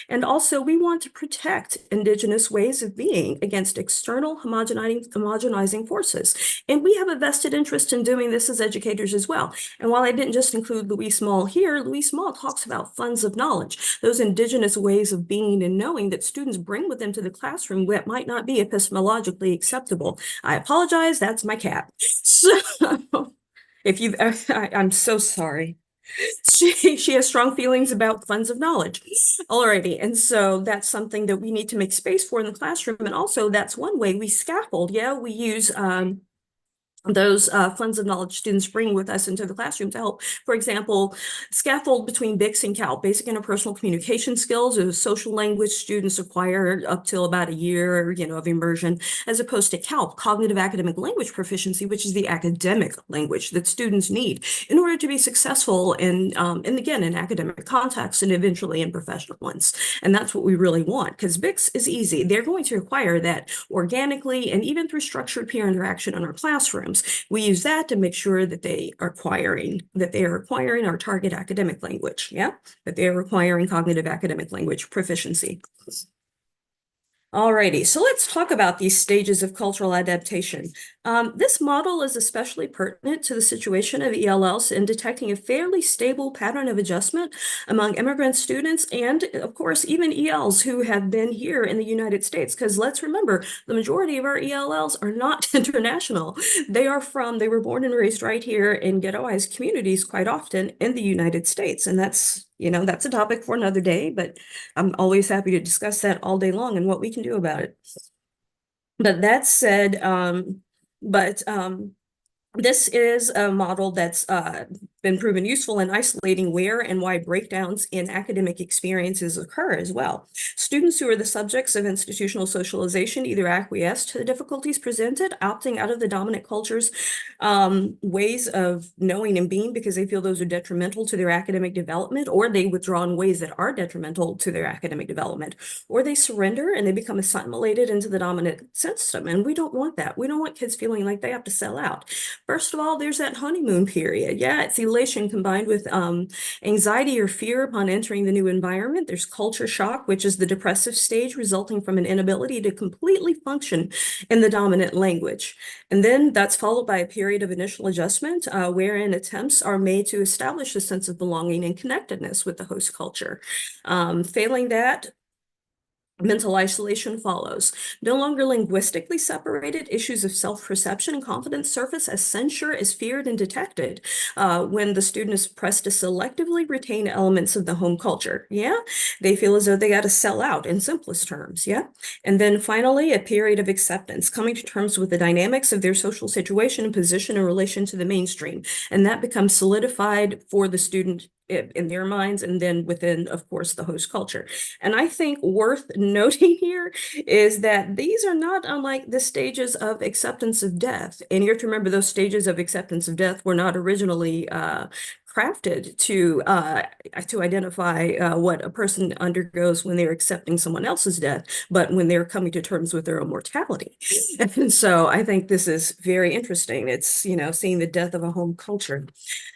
And also, we want to protect Indigenous ways of being against external homogenizing forces. And we have a vested interest in doing this as educators as well. And while I didn't just include Louise Moll here, Louise Moll talks about funds of knowledge, those Indigenous ways of being and knowing that students bring with them to the classroom that might not be epistemologically acceptable. I apologize, that's my cat. So, I'm so sorry. She has strong feelings about funds of knowledge. Alrighty, and so that's something that we need to make space for in the classroom. And also that's one way we scaffold. Yeah, we use those funds of knowledge students bring with us into the classroom to help, for example, scaffold between BICS and CALP, basic interpersonal communication skills, or social language students acquire up till about a year, of immersion, as opposed to CALP, cognitive academic language proficiency, which is the academic language that students need in order to be successful in again, in academic contexts and eventually in professional ones. And that's what we really want, because BICS is easy. They're going to acquire that organically and even through structured peer interaction in our classroom. We use that to make sure that they are acquiring our target academic language, yeah? That they are acquiring cognitive academic language proficiency. Alrighty, so let's talk about these stages of cultural adaptation. This model is especially pertinent to the situation of ELLs in detecting a fairly stable pattern of adjustment among immigrant students and, of course, even ELs who have been here in the United States. Because let's remember, the majority of our ELLs are not international. They were born and raised right here in ghettoized communities quite often in the United States. And that's a topic for another day, but I'm always happy to discuss that all day long and what we can do about it. But that said, this is a model that's been proven useful in isolating where and why breakdowns in academic experiences occur as well. Students who are the subjects of institutional socialization either acquiesce to the difficulties presented, opting out of the dominant culture's ways of knowing and being because they feel those are detrimental to their academic development, or they withdraw in ways that are detrimental to their academic development, or they surrender and they become assimilated into the dominant system. And we don't want that. We don't want kids feeling like they have to sell out. First of all, there's that honeymoon period. Yeah, it's elation combined with anxiety or fear upon entering the new environment. There's culture shock, which is the depressive stage resulting from an inability to completely function in the dominant language. And then that's followed by a period of initial adjustment, wherein attempts are made to establish a sense of belonging and connectedness with the host culture. Failing that, mental isolation follows. No longer linguistically separated, issues of self-perception and confidence surface as censure is feared and detected when the student is pressed to selectively retain elements of the home culture. Yeah, they feel as though they got to sell out in simplest terms. Yeah, and then finally, a period of acceptance, coming to terms with the dynamics of their social situation and position in relation to the mainstream, and that becomes solidified for the student in their minds, and then within, of course, the host culture. And I think worth noting here is that these are not unlike the stages of acceptance of death. And you have to remember those stages of acceptance of death were not originally crafted to identify what a person undergoes when they're accepting someone else's death, but when they're coming to terms with their own mortality. And so I think this is very interesting. It's, you know, seeing the death of a home culture.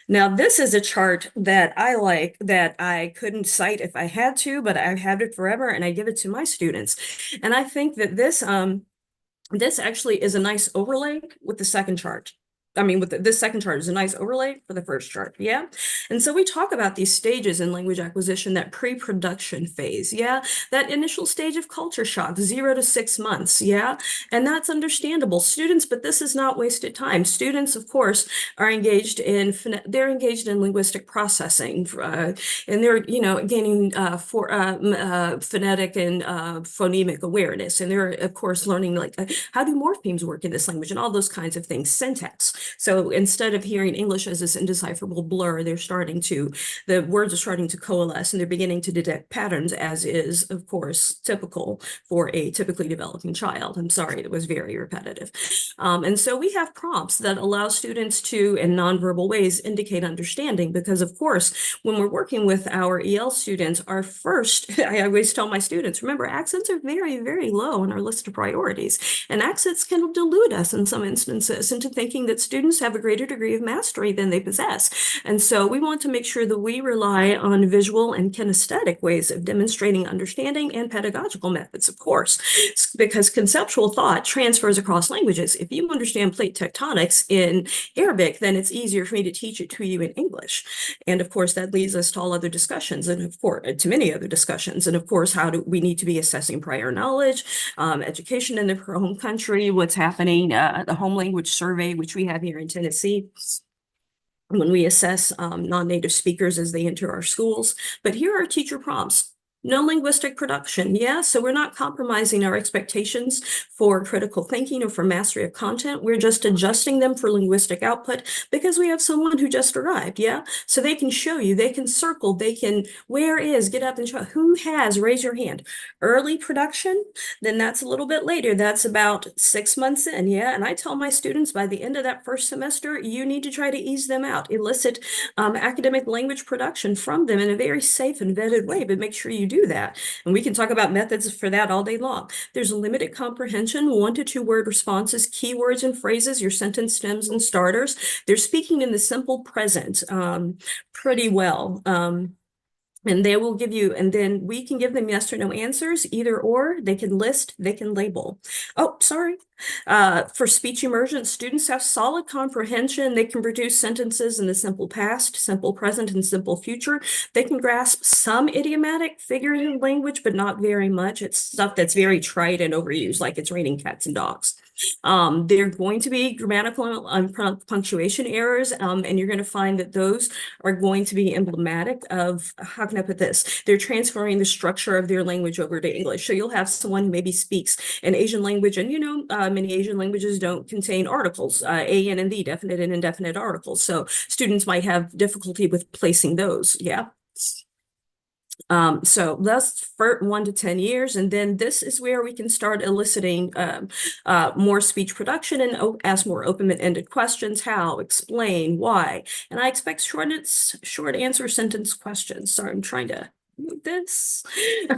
Now, this is a chart that I like that I couldn't cite if I had to, but I've had it forever and I give it to my students. And I think that this actually is a nice overlay with the second chart. I mean, with this second chart is a nice overlay for the first chart. Yeah. And so we talk about these stages in language acquisition, that pre-production phase. Yeah. That initial stage of culture shock, 0 to 6 months. Yeah. And that's understandable. Students, but this is not wasted time. Students, of course, are engaged in, they're engaged in linguistic processing, and they're, you know, gaining phonetic and phonemic awareness. And they're, of course, learning like how do morphemes work in this language and all those kinds of things, syntax. So instead of hearing English as this indecipherable blur, the words are starting to coalesce and they're beginning to detect patterns, as is, of course, typical for a typically developing child. I'm sorry, it was very repetitive. And so we have prompts that allow students to, in nonverbal ways, indicate understanding, because of course, when we're working with our EL students, our first, I always tell my students, remember, accents are very, very low on our list of priorities, and accents can delude us in some instances into thinking that students have a greater degree of mastery than they possess. And so we want to make sure that we rely on visual and kinesthetic ways of demonstrating understanding and pedagogical methods, of course, because conceptual thought transfers across languages. If you understand plate tectonics in Arabic, then it's easier for me to teach it to you in English. And of course, that leads us to all other discussions, and of course, to many other discussions. And of course, how do we need to be assessing prior knowledge, education in the home country, what's happening, the home language survey, which we have here in Tennessee, when we assess non-native speakers as they enter our schools. But here are teacher prompts. No linguistic production, yeah, so we're not compromising our expectations for critical thinking or for mastery of content. We're just adjusting them for linguistic output because we have someone who just arrived, yeah? So they can show you, they can circle, they can, where is, get up and show, who has, raise your hand. Early production, then that's a little bit later. That's about 6 months in, yeah? And I tell my students by the end of that first semester, you need to try to ease them out, elicit academic language production from them in a very safe and vetted way, but make sure you do that. And we can talk about methods for that all day long. There's limited comprehension, 1 to 2 word responses, keywords and phrases, your sentence stems and starters. They're speaking in the simple present pretty well. And they will give you, and then we can give them yes or no answers, either or. They can list, they can label. Oh, sorry. For speech immersion, students have solid comprehension. They can produce sentences in the simple past, simple present, and simple future. They can grasp some idiomatic figurative language, but not very much. It's stuff that's very trite and overused, like it's raining cats and dogs. They're going to be grammatical and punctuation errors, and you're going to find that those are going to be emblematic of, how can I put this? They're transferring the structure of their language over to English. So you'll have someone who maybe speaks an Asian language and, you know, many Asian languages don't contain articles, a, n, and the, definite and indefinite articles. So students might have difficulty with placing those. Yeah. So that's for 1 to 10 years. And then this is where we can start eliciting more speech production and ask more open-ended questions. How, explain, why. And I expect short answer sentence questions. Sorry, I'm trying to move this.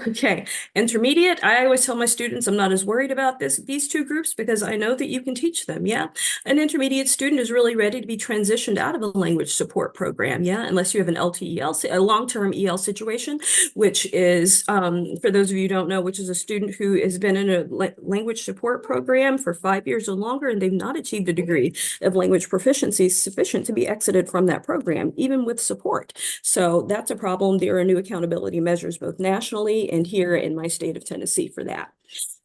Okay, intermediate. I always tell my students I'm not as worried about these two groups because I know that you can teach them. Yeah, an intermediate student is really ready to be transitioned out of a language support program. Yeah, unless you have an LTEL, a long-term EL situation, which is, for those of you who don't know, which is a student who has been in a language support program for 5 years or longer, and they've not achieved a degree of language proficiency sufficient to be exited from that program, even with support. So that's a problem. There are new accountability measures both nationally and here in my state of Tennessee for that.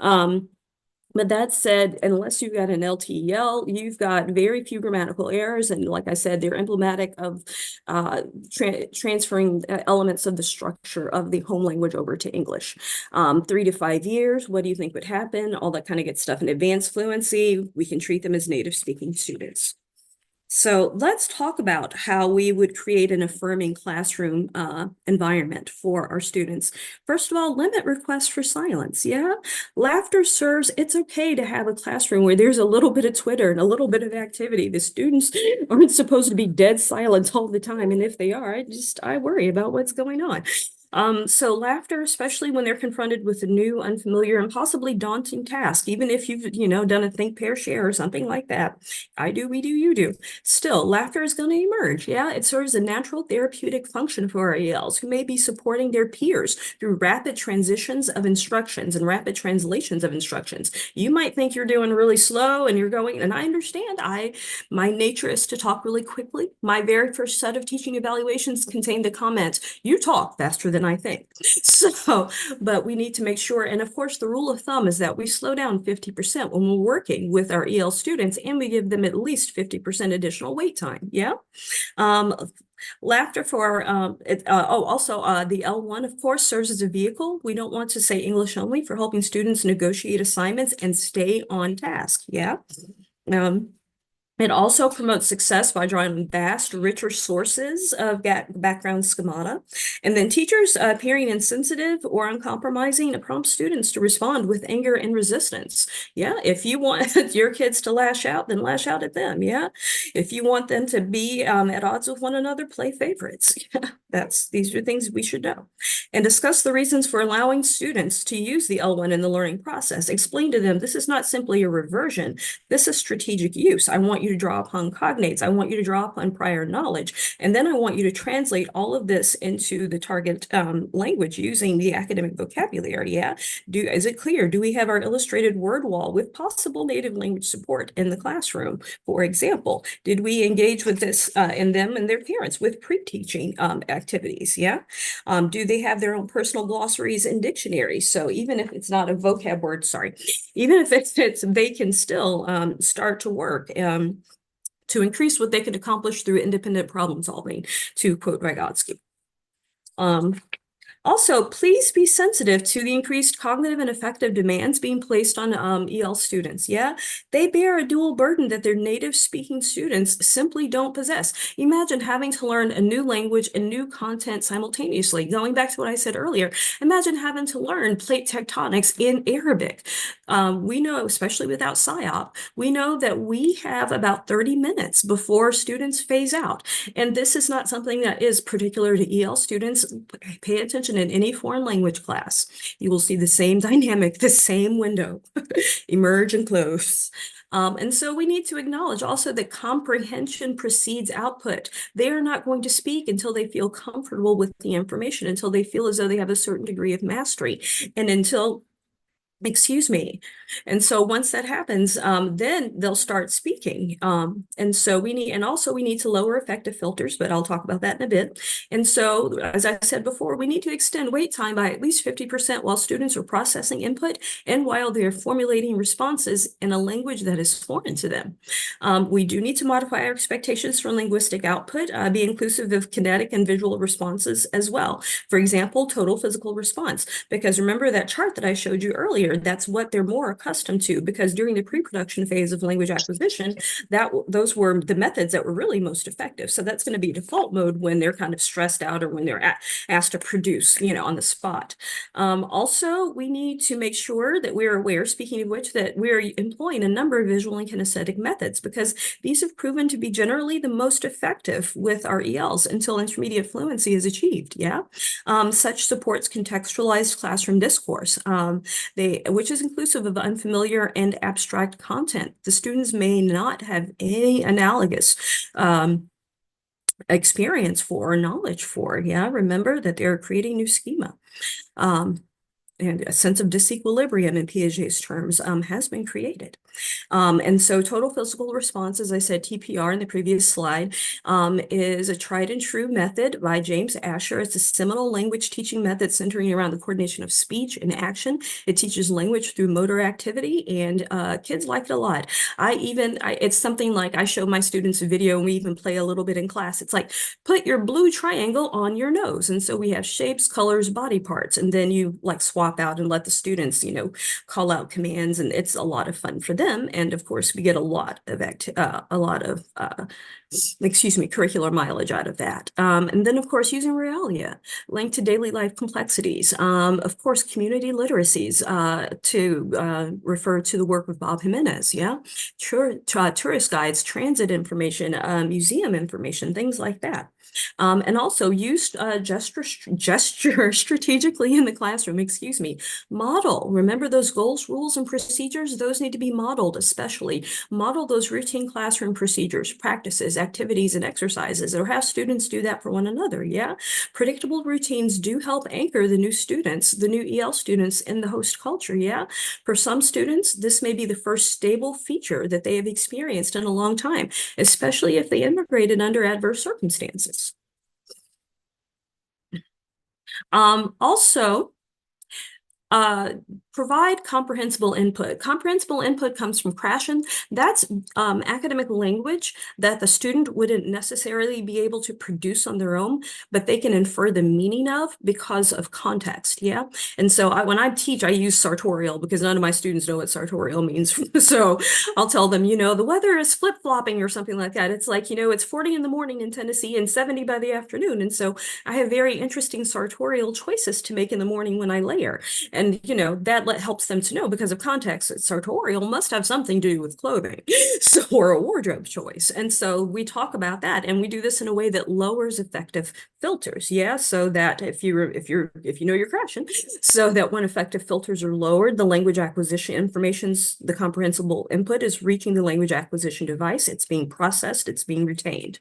But that said, unless you've got an LTEL, you've got very few grammatical errors. And like I said, they're emblematic of transferring elements of the structure of the home language over to English. 3 to 5 years, what do you think would happen? All that kind of good stuff in advanced fluency. We can treat them as native speaking students. So let's talk about how we would create an affirming classroom environment for our students. First of all, limit requests for silence. Yeah, laughter serves, it's okay to have a classroom where there's a little bit of Twitter and a little bit of activity. The students aren't supposed to be dead silent all the time. And if they are, I worry about what's going on. So laughter, especially when they're confronted with a new, unfamiliar, and possibly daunting task, even if you've, done a think, pair, share or something like that. I do, we do, you do. Still, laughter is going to emerge. Yeah, it serves a natural therapeutic function for our ELs who may be supporting their peers through rapid transitions of instructions and rapid translations of instructions. You might think you're doing really slow and you're going, and I understand, my nature is to talk really quickly. My very first set of teaching evaluations contained the comment, you talk faster than I think. So, but we need to make sure, and of course the rule of thumb is that we slow down 50% when we're working with our EL students and we give them at least 50% additional wait time. Yeah. Laughter for, also the L1, of course, serves as a vehicle. We don't want to say English only for helping students negotiate assignments and stay on task. Yeah. It also promotes success by drawing vast, richer sources of background schemata. And then teachers appearing insensitive or uncompromising prompt students to respond with anger and resistance. Yeah, if you want your kids to lash out, then lash out at them. Yeah, if you want them to be at odds with one another, play favorites. These are things we should know. And discuss the reasons for allowing students to use the L1 in the learning process. Explain to them, this is not simply a reversion. This is strategic use. I want you to draw upon cognates. I want you to draw upon prior knowledge. And then I want you to translate all of this into the target language using the academic vocabulary. Yeah. Is it clear? Do we have our illustrated word wall with possible native language support in the classroom? For example, did we engage with this in them and their parents with pre-teaching activities? Yeah. Do they have their own personal glossaries and dictionaries? So even if it's not a vocab word, even if it's they can still start to work to increase what they could accomplish through independent problem solving, to quote Vygotsky. Also, please be sensitive to the increased cognitive and affective demands being placed on EL students. Yeah, they bear a dual burden that their native speaking students simply don't possess. Imagine having to learn a new language and new content simultaneously. Going back to what I said earlier, imagine having to learn plate tectonics in Arabic. We know, especially without PSYOP, we know that we have about 30 minutes before students phase out. And this is not something that is particular to EL students. Pay attention in any foreign language class. You will see the same dynamic, the same window emerge and close. And so we need to acknowledge also that comprehension precedes output. They are not going to speak until they feel comfortable with the information, until they feel as though they have a certain degree of mastery, and until and so once that happens, then they'll start speaking. And so we need to lower effective filters, but I'll talk about that in a bit. And so, as I said before, we need to extend wait time by at least 50% while students are processing input and while they're formulating responses in a language that is foreign to them. We do need to modify our expectations for linguistic output, be inclusive of kinetic and visual responses as well. For example, total physical response, because remember that chart that I showed you earlier, familiar. That's what they're more accustomed to, because during the pre-production phase of language acquisition, those were the methods that were really most effective. So that's going to be default mode when they're kind of stressed out or when they're asked to produce, on the spot. Also, we need to make sure that we're aware, speaking of which, that we're employing a number of visual and kinesthetic methods, because these have proven to be generally the most effective with our ELs until intermediate fluency is achieved. Yeah. Such supports contextualized classroom discourse, which is inclusive of unfamiliar and abstract content. The students may not have any analogous experience for or knowledge for. Yeah, remember that they're creating new schema. And a sense of disequilibrium in Piaget's terms has been created. And so total physical response, as I said, TPR in the previous slide, is a tried and true method by James Asher. It's a seminal language teaching method centering around the coordination of speech and action. It teaches language through motor activity, and kids like it a lot. It's something like I show my students a video, and we even play a little bit in class. It's like, put your blue triangle on your nose. And so we have shapes, colors, body parts, and then you like swap out and let the students, call out commands, and it's a lot of fun for them. And of course, we get a lot of curricular mileage out of that. And then of course, using realia linked to daily life complexities. Of course, community literacies to refer to the work of Bob Jimenez. Yeah, tourist guides, transit information, museum information, things like that. And also used gesture strategically in the classroom, model. Remember those goals, rules, and procedures? Those need to be modeled, especially. Model those routine classroom procedures, practices, activities, and exercises, or have students do that for one another, yeah? Predictable routines do help anchor the new students, the new EL students in the host culture, yeah? For some students, this may be the first stable feature that they have experienced in a long time, especially if they immigrated under adverse circumstances. Also, provide comprehensible input. Comprehensible input comes from Krashen. That's academic language that the student wouldn't necessarily be able to produce on their own, but they can infer the meaning of because of context, yeah? And so when I teach, I use sartorial because none of my students know what sartorial means. So I'll tell them, the weather is flip-flopping or something like that. It's like, it's 40 in the morning in Tennessee and 70 by the afternoon. And so I have very interesting sartorial choices to make in the morning when I layer. And, that helps them to know because of context that sartorial must have something to do with clothing, or a wardrobe choice. And so we talk about that, and we do this in a way that lowers effective filters. Yeah, so that if you know your Krashen, so that when effective filters are lowered, the language acquisition the comprehensible input is reaching the language acquisition device. It's being processed. It's being retained.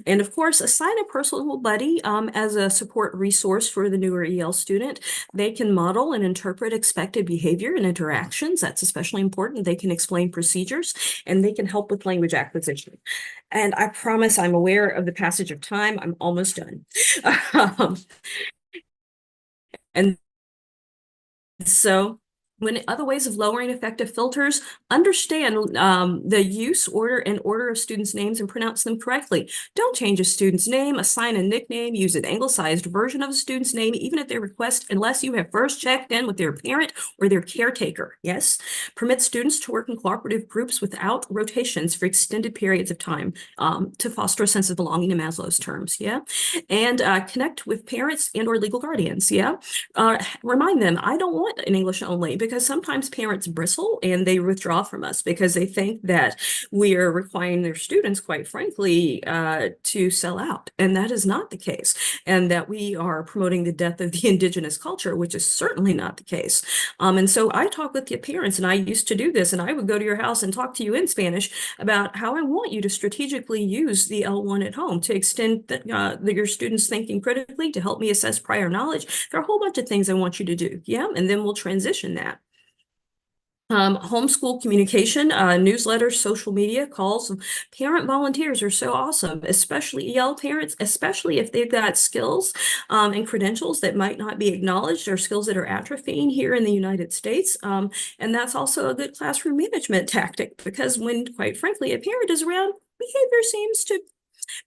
And of course, assign a personal buddy as a support resource for the newer EL student. They can model and interpret expected behavior and interactions. That's especially important. They can explain procedures, and they can help with language acquisition. And I promise I'm aware of the passage of time. I'm almost done. And so when other ways of lowering effective filters, understand the use, order of students' names and pronounce them correctly. Don't change a student's name, assign a nickname, use an anglicized version of a student's name, even at their request, unless you have first checked in with their parent or their caretaker. Yes. Permit students to work in cooperative groups without rotations for extended periods of time to foster a sense of belonging in Maslow's terms. Yeah. And connect with parents and or legal guardians. Yeah. Remind them, I don't want an English only, because sometimes parents bristle and they withdraw from us because they think that we are requiring their students, quite frankly, to sell out. And that is not the case. And that we are promoting the death of the indigenous culture, which is certainly not the case. And so I talk with your parents, and I used to do this, and I would go to your house and talk to you in Spanish about how I want you to strategically use the L1 at home to extend your students' thinking critically, to help me assess prior knowledge. There are a whole bunch of things I want you to do. Yeah. And then we'll transition that. Homeschool communication, newsletters, social media, calls. Parent volunteers are so awesome, especially EL parents, especially if they've got skills and credentials that might not be acknowledged, or skills that are atrophying here in the United States. And that's also a good classroom management tactic, because when, quite frankly, a parent is around, behavior seems to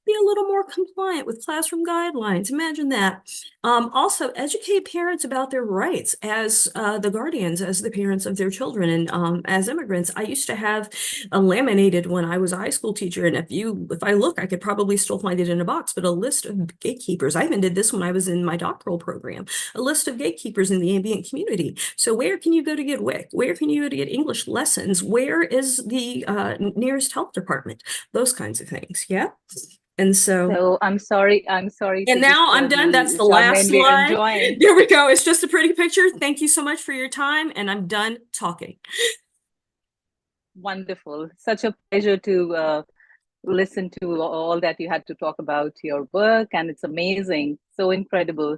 be a little more compliant with classroom guidelines. Imagine that. Also, educate parents about their rights as the guardians, as the parents of their children. And as immigrants, I used to have a laminated when I was a high school teacher. And if I look, I could probably still find it in a box, but a list of gatekeepers. I even did this when I was in my doctoral program, a list of gatekeepers in the ambient community. So where can you go to get WIC? Where can you go to get English lessons? Where is the nearest health department? Those kinds of things. Yeah. And so I'm sorry. and to now I'm disturb done. you, That's the Charmaine. last We are slide. enjoying. There we go. It's just a pretty picture. Thank you so much for your time. And I'm done talking. Wonderful. Such a pleasure to listen to all that you had to talk about your work, and it's amazing, so incredible.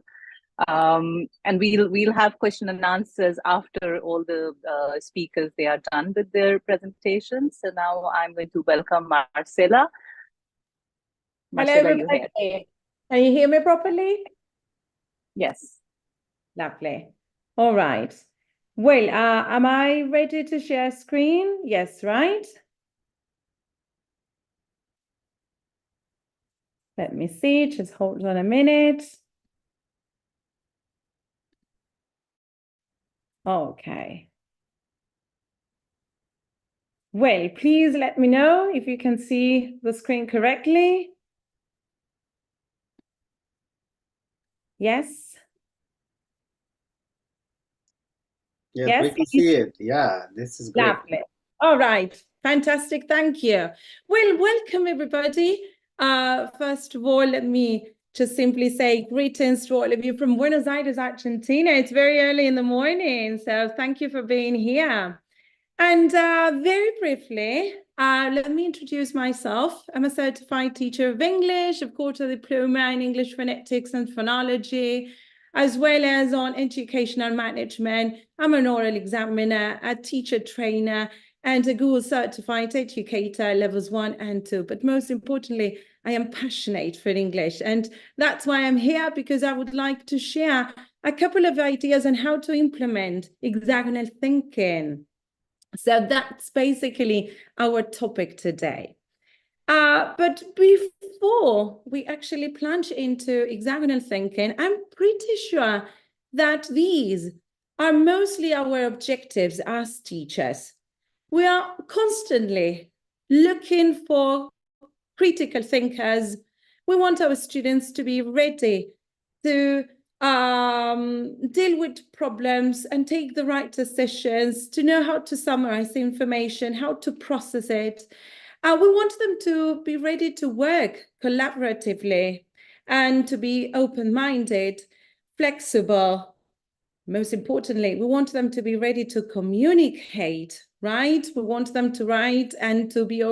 And we'll have question and answers after all the speakers, they are done with their presentations. So now I'm going to welcome Marcela. Hello, Marcela, you here? everybody. Can you hear me properly? Yes. Lovely. All right. Well, am I ready to share screen? Yes, right? Let me see. Just hold on a minute. Okay. Well, please let me know if you can see the screen correctly. Yes? Yes, Yes, we can see it. Yeah, this is great. lovely. All right. Fantastic. Thank you. Well, welcome, everybody. First of all, let me just simply say greetings to all of you from Buenos Aires, Argentina. It's very early in the morning, so thank you for being here. And very briefly, let me introduce myself. I'm a certified teacher of English, of course, a diploma in English phonetics and phonology, as well as on educational management. I'm an oral examiner, a teacher trainer, and a Google certified educator, levels 1 and 2. But most importantly, I am passionate for English. And that's why I'm here, because I would like to share a couple of ideas on how to implement hexagonal thinking. So that's basically our topic today. But before we actually plunge into hexagonal thinking, I'm pretty sure that these are mostly our objectives as teachers. We are constantly looking for critical thinkers. We want our students to be ready to deal with problems and take the right decisions, to know how to summarize the information, how to process it. We want them to be ready to work collaboratively and to be open-minded, flexible. Most importantly, we want them to be ready to communicate, right? We want them to write and to be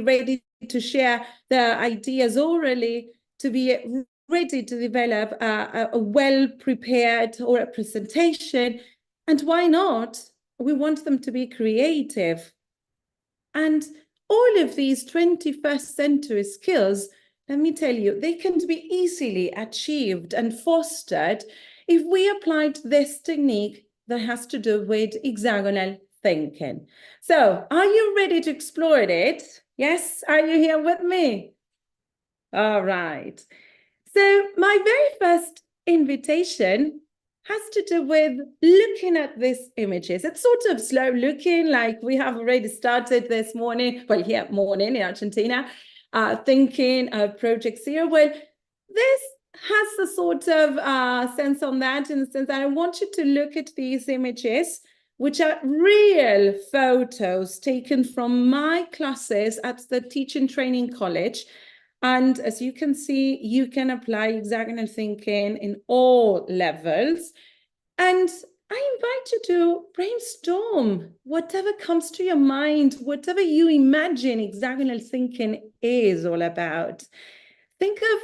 ready to share their ideas orally, to be ready to develop a well-prepared or a presentation. And why not? We want them to be creative. And all of these 21st century skills, let me tell you, they can be easily achieved and fostered if we applied this technique that has to do with hexagonal thinking. So, are you ready to explore it? Yes? Are you here with me? All right. So my very first invitation has to do with looking at these images. It's sort of slow looking, like we have already started this morning, well, here morning in Argentina, thinking of Project Zero. Well, this has the sort of sense on that, in the sense that I want you to look at these images, which are real photos taken from my classes at the Teaching Training College. And as you can see, you can apply hexagonal thinking in all levels. And I invite you to brainstorm whatever comes to your mind, whatever you imagine hexagonal thinking is all about. Think of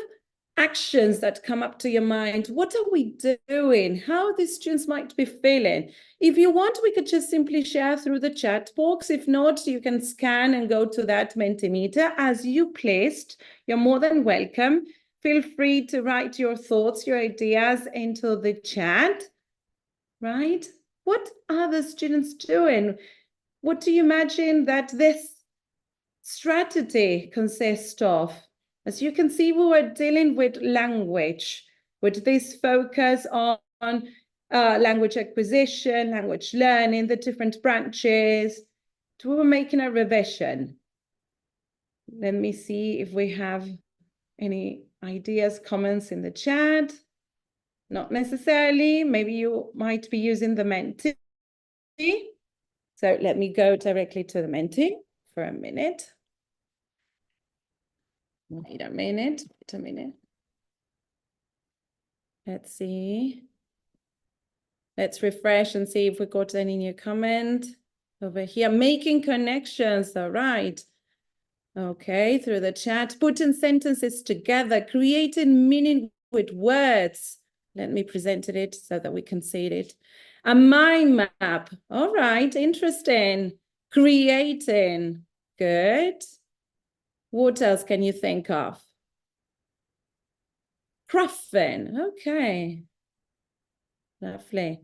actions that come up to your mind. What are we doing? How the students might be feeling? If you want, we could just simply share through the chat box. If not, you can scan and go to that Mentimeter as you placed. You're more than welcome. Feel free to write your thoughts, your ideas into the chat, right? What are the students doing? What do you imagine that this strategy consists of? As you can see, we were dealing with language, with this focus on language acquisition, language learning, the different branches. We were making a revision. Let me see if we have any ideas, comments in the chat. Not necessarily. Maybe you might be using the Menti. So let me go directly to the Menti for a minute. Wait a minute. Let's see. Let's refresh and see if we got any new comment over here. Making connections, all right. Okay, through the chat, putting sentences together, creating meaning with words. Let me present it so that we can see it. A mind map. All right, interesting. Creating. Good. What else can you think of? Proofing. Okay. Lovely.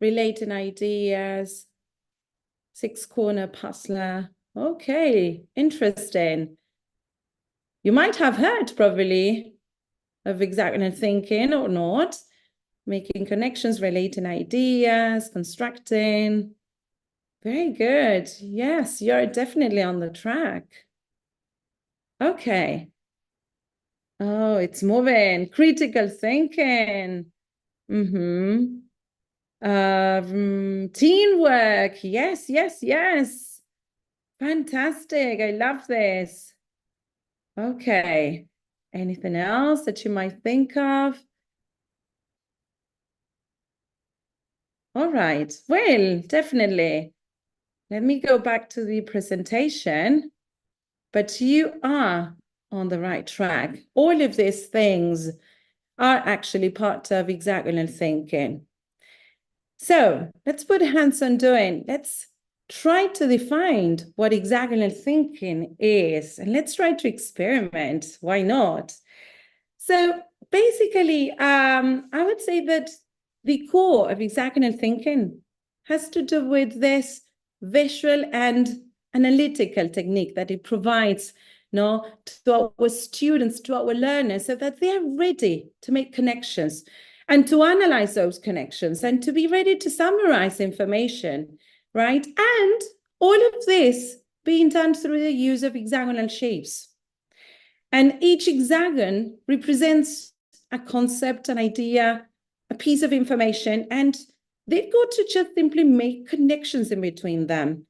Relating ideas. Six-corner puzzler. Okay, interesting. You might have heard probably of hexagonal thinking or not. Making connections, relating ideas, constructing. Very good. Yes, you're definitely on the track. Okay. Oh, it's moving. Critical thinking. Teamwork. Yes, yes, yes. Fantastic. I love this. Okay. Anything else that you might think of? All right. Well, definitely. Let me go back to the presentation. But you are on the right track. All of these things are actually part of hexagonal thinking. So let's put hands on doing. Let's try to define what hexagonal thinking is, and let's try to experiment. Why not? So basically, I would say that the core of hexagonal thinking has to do with this visual and analytical technique that it provides to our students, to our learners, so that they are ready to make connections and to analyze those connections and to be ready to summarize information, right? And all of this being done through the use of hexagonal shapes. And each hexagon represents a concept, an idea, a piece of information, and they've got to just simply make connections in between them,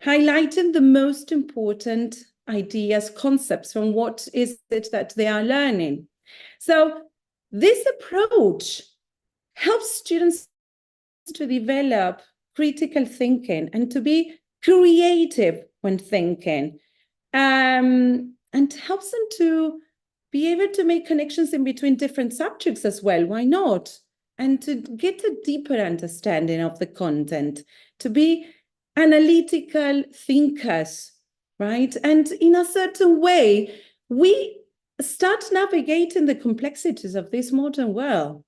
highlighting the most important ideas, concepts from what is it that they are learning. So this approach helps students to develop critical thinking and to be creative when thinking, and helps them to be able to make connections in between different subjects as well. Why not? And to get a deeper understanding of the content, to be analytical thinkers, right? And in a certain way, we start navigating the complexities of this modern world.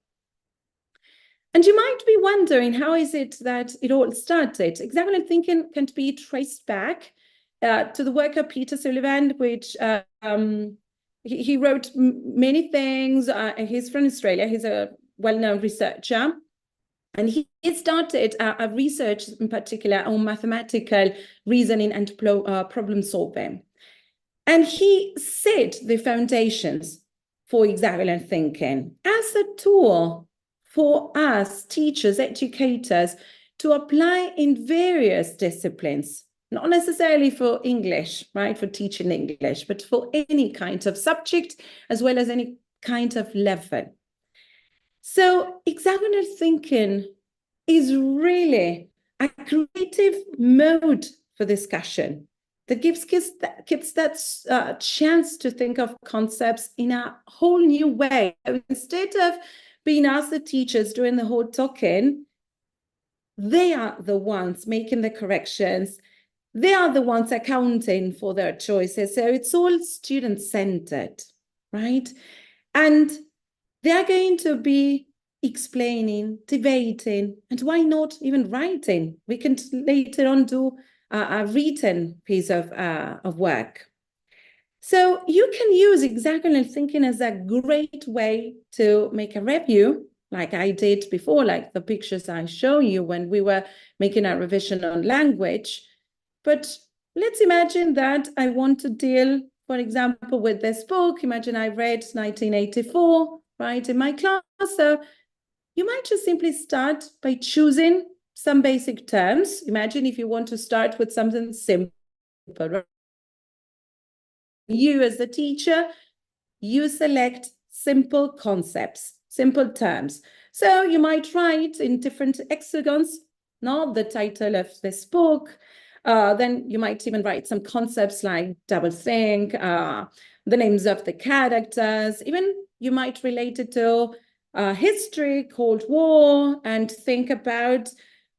And you might be wondering, how is it that it all started? Hexagonal thinking can be traced back to the work of Peter Sullivan, which he wrote many things. He's from Australia. He's a well-known researcher. And he started a research in particular on mathematical reasoning and problem solving. And he set the foundations for hexagonal thinking as a tool for us teachers, educators, to apply in various disciplines, not necessarily for English, right, for teaching English, but for any kind of subject, as well as any kind of level. So hexagonal thinking is really a creative mode for discussion that gives kids that chance to think of concepts in a whole new way. Instead of being asked the teachers doing the whole talking, they are the ones making the corrections. They are the ones accounting for their choices. So it's all student-centered, right? And they are going to be explaining, debating, and why not even writing? We can later on do a written piece of work. So you can use hexagonal thinking as a great way to make a review, like I did before, like the pictures I show you when we were making a revision on language. But let's imagine that I want to deal, for example, with this book. Imagine I read 1984, right, in my class. So you might just simply start by choosing some basic terms. Imagine if you want to start with something simple. You as the teacher, you select simple concepts, simple terms. So you might write in different hexagons, not the title of this book. Then you might even write some concepts like doublethink, the names of the characters. Even you might relate it to history, Cold War, and think about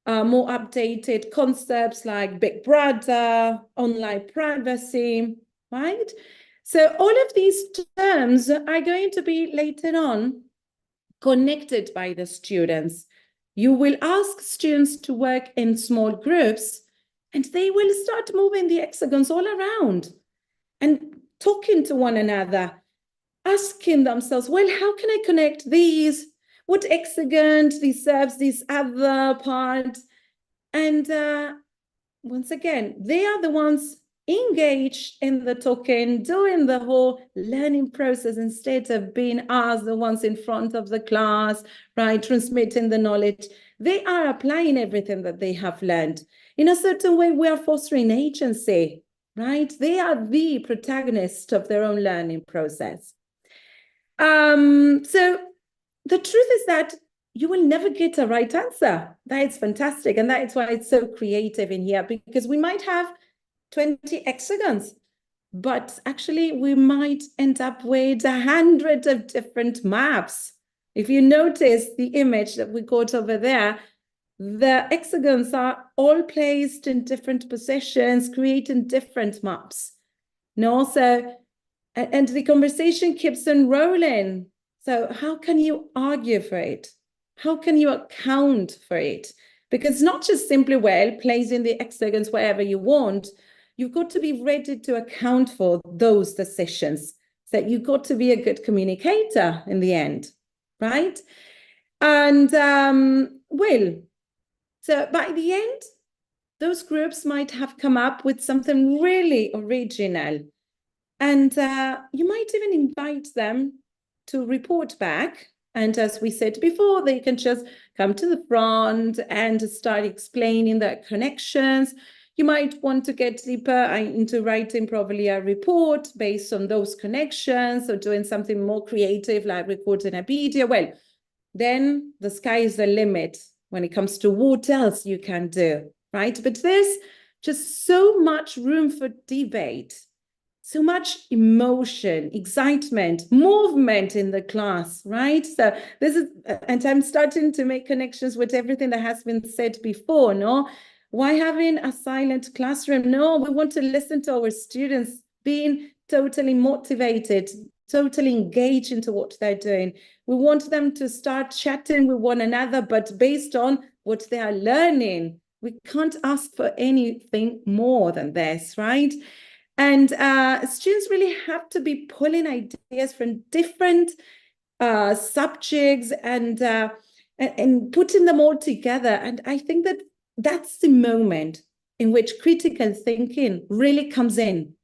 more updated concepts like Big Brother, online privacy, right? So all of these terms are going to be later on connected by the students. You will ask students to work in small groups, and they will start moving the hexagons all around and talking to one another, asking themselves, well, how can I connect these? What hexagon deserves this other part? And once again, they are the ones engaged in the talking, doing the whole learning process instead of being us, the ones in front of the class, right, transmitting the knowledge. They are applying everything that they have learned. In a certain way, we are fostering agency, right? They are the protagonists of their own learning process. So the truth is that you will never get a right answer. That is fantastic. And that is why it's so creative in here, because we might have 20 hexagons, but actually we might end up with 100 of different maps. If you notice the image that we got over there, the hexagons are all placed in different positions, creating different maps. No, so, and the conversation keeps on rolling. So how can you argue for it? How can you account for it? Because it's not just simply, well, placing the hexagons wherever you want. You've got to be ready to account for those decisions. So you've got to be a good communicator in the end, right? And well, so by the end, those groups might have come up with something really original. And you might even invite them to report back. And as we said before, they can just come to the front and start explaining their connections. You might want to get deeper into writing probably a report based on those connections, or doing something more creative like recording a video. Well, then the sky is the limit when it comes to what else you can do, right? But there's just so much room for debate, so much emotion, excitement, movement in the class, right? So this is, and I'm starting to make connections with everything that has been said before, no? Why having a silent classroom? No, we want to listen to our students being totally motivated, totally engaged into what they're doing. We want them to start chatting with one another, but based on what they are learning. We can't ask for anything more than this, right? And students really have to be pulling ideas from different subjects and putting them all together. And I think that that's the moment in which critical thinking really comes in.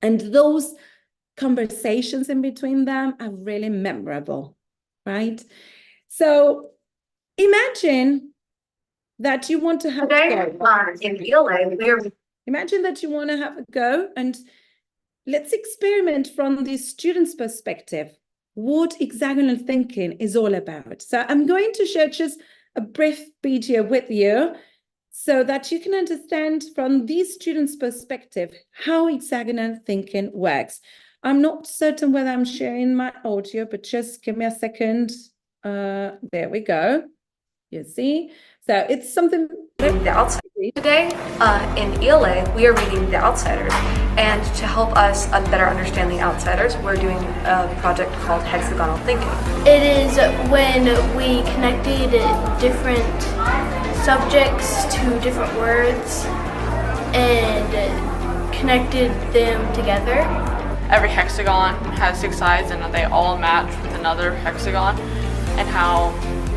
And those conversations in between them are really memorable, right? So imagine that you want to have a go. Imagine that you want to have a go, and let's experiment from the student's perspective what hexagonal thinking is all about. So I'm going to share just a brief video with you so that you can understand from these students' perspective how hexagonal thinking works. I'm not certain whether I'm sharing my audio, but just give me a second. There we go. You see? So it's something... The Outsiders. Today, in ELA, we are reading The Outsiders. And to help us better understand The Outsiders, we're doing a project called Hexagonal Thinking. It is when we connected different subjects to different words and connected them together every hexagon has 6 sides and they all match with another hexagon, and how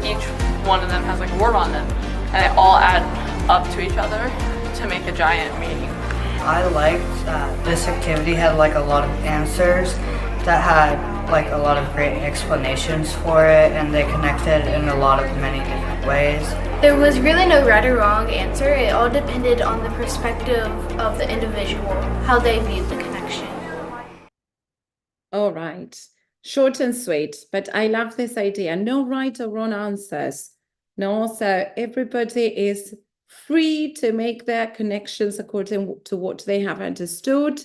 each one of them has like a word on them, and they all add up to each other to make a giant meaning. I liked that this activity had like a lot of answers that had like a lot of great explanations for it, and they connected in a lot of many different ways. There was really no right or wrong answer. It all depended on the perspective of the individual, how they viewed the connection. All right. Short and sweet, but I love this idea. No right or wrong answers. No, so everybody is free to make their connections according to what they have understood.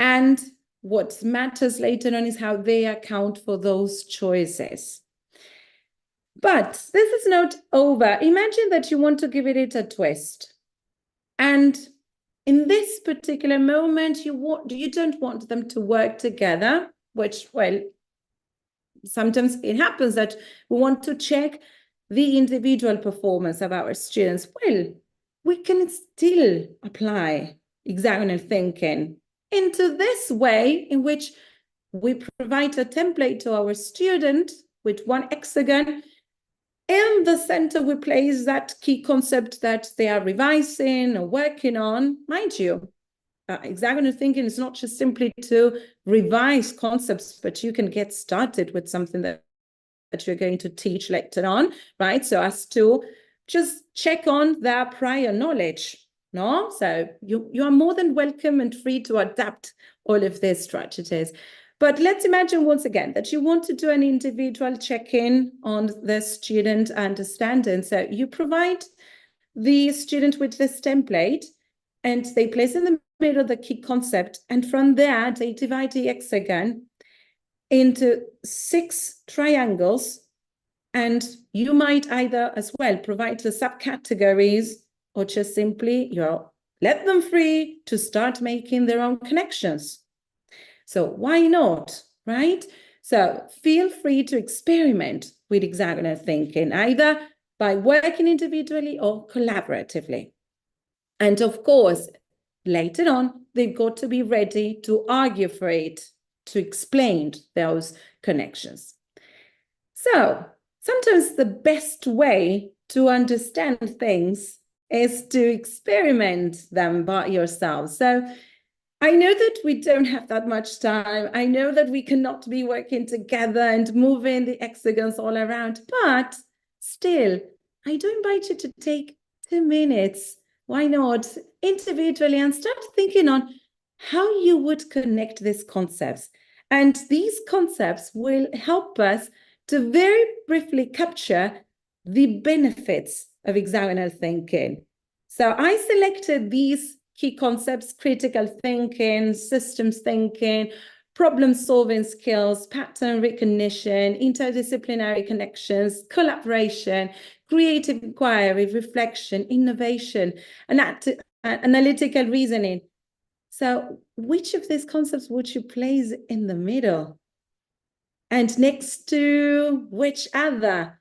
And what matters later on is how they account for those choices. But this is not over. Imagine that you want to give it a twist. And in this particular moment, you don't want them to work together, which, well, sometimes it happens that we want to check the individual performance of our students. Well, we can still apply hexagonal thinking into this way in which we provide a template to our student with one hexagon. In the center, we place that key concept that they are revising or working on. Mind you, hexagonal thinking is not just simply to revise concepts, but you can get started with something that you're going to teach later on, right? So as to just check on their prior knowledge, no? So you are more than welcome and free to adapt all of these strategies. But let's imagine once again that you want to do an individual check-in on the student understanding. So you provide the student with this template and they place in the middle the key concept. And from there, they divide the hexagon into 6 triangles. And you might either as well provide the subcategories or just simply let them free to start making their own connections. So why not, right? So feel free to experiment with hexagonal thinking, either by working individually or collaboratively. And of course, later on, they've got to be ready to argue for it, to explain those connections. So sometimes the best way to understand things is to experiment them by yourself. So I know that we don't have that much time. I know that we cannot be working together and moving the hexagons all around, but still, I do invite you to take 2 minutes, why not, individually, and start thinking on how you would connect these concepts. And these concepts will help us to very briefly capture the benefits of hexagonal thinking. So I selected these key concepts: critical thinking, systems thinking, problem-solving skills, pattern recognition, interdisciplinary connections, collaboration, creative inquiry, reflection, innovation, and analytical reasoning. So which of these concepts would you place in the middle? And next to which other?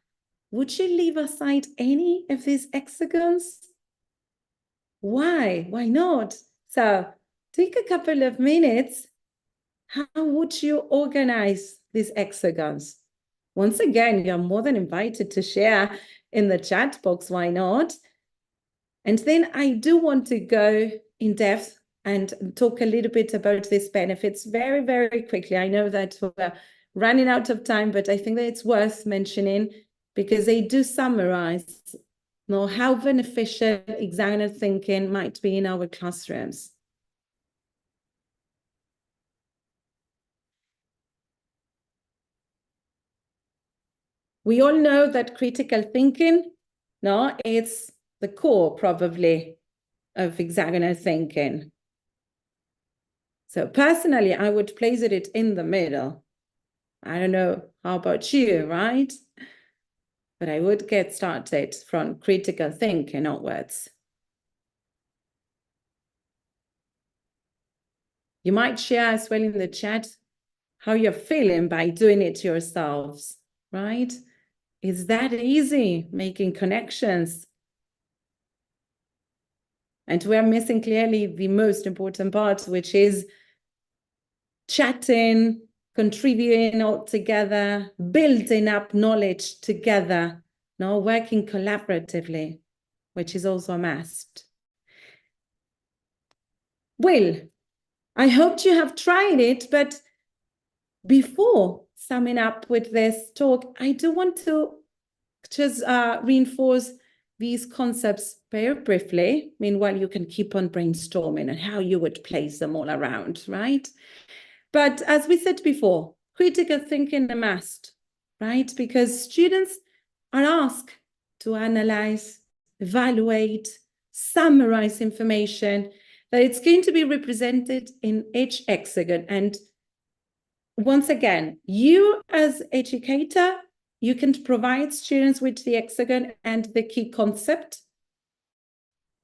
Would you leave aside any of these hexagons? Why? Why not? So take a couple of minutes. How would you organize these hexagons? Once again, you're more than invited to share in the chat box. Why not? And then I do want to go in depth and talk a little bit about these benefits very, very quickly. I know that we're running out of time, but I think that it's worth mentioning because they do summarize how beneficial hexagonal thinking might be in our classrooms. We all know that critical thinking, it's the core probably of hexagonal thinking. So personally, I would place it in the middle. I don't know, how about you, right? But I would get started from critical thinking onwards. You might share as well in the chat how you're feeling by doing it yourselves, right? Is that easy, making connections? And we're missing clearly the most important part, which is chatting, contributing all together, building up knowledge together, working collaboratively, which is also a must. Well, I hope you have tried it, but before summing up with this talk, I do want to just reinforce these concepts very briefly. Meanwhile, you can keep on brainstorming on how you would place them all around, right? But as we said before, critical thinking a must, right? Because students are asked to analyze, evaluate, summarize information, that it's going to be represented in each hexagon. And once again, you as educator, you can provide students with the hexagon and the key concept,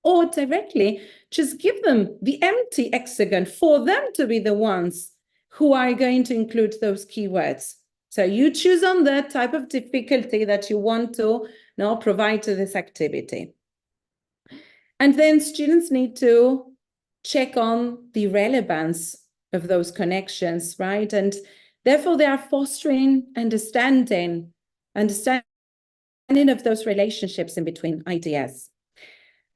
or directly just give them the empty hexagon for them to be the ones who are going to include those keywords. So you choose on the type of difficulty that you want to provide to this activity. And then students need to check on the relevance of those connections, right? And therefore they are fostering understanding of those relationships in between ideas.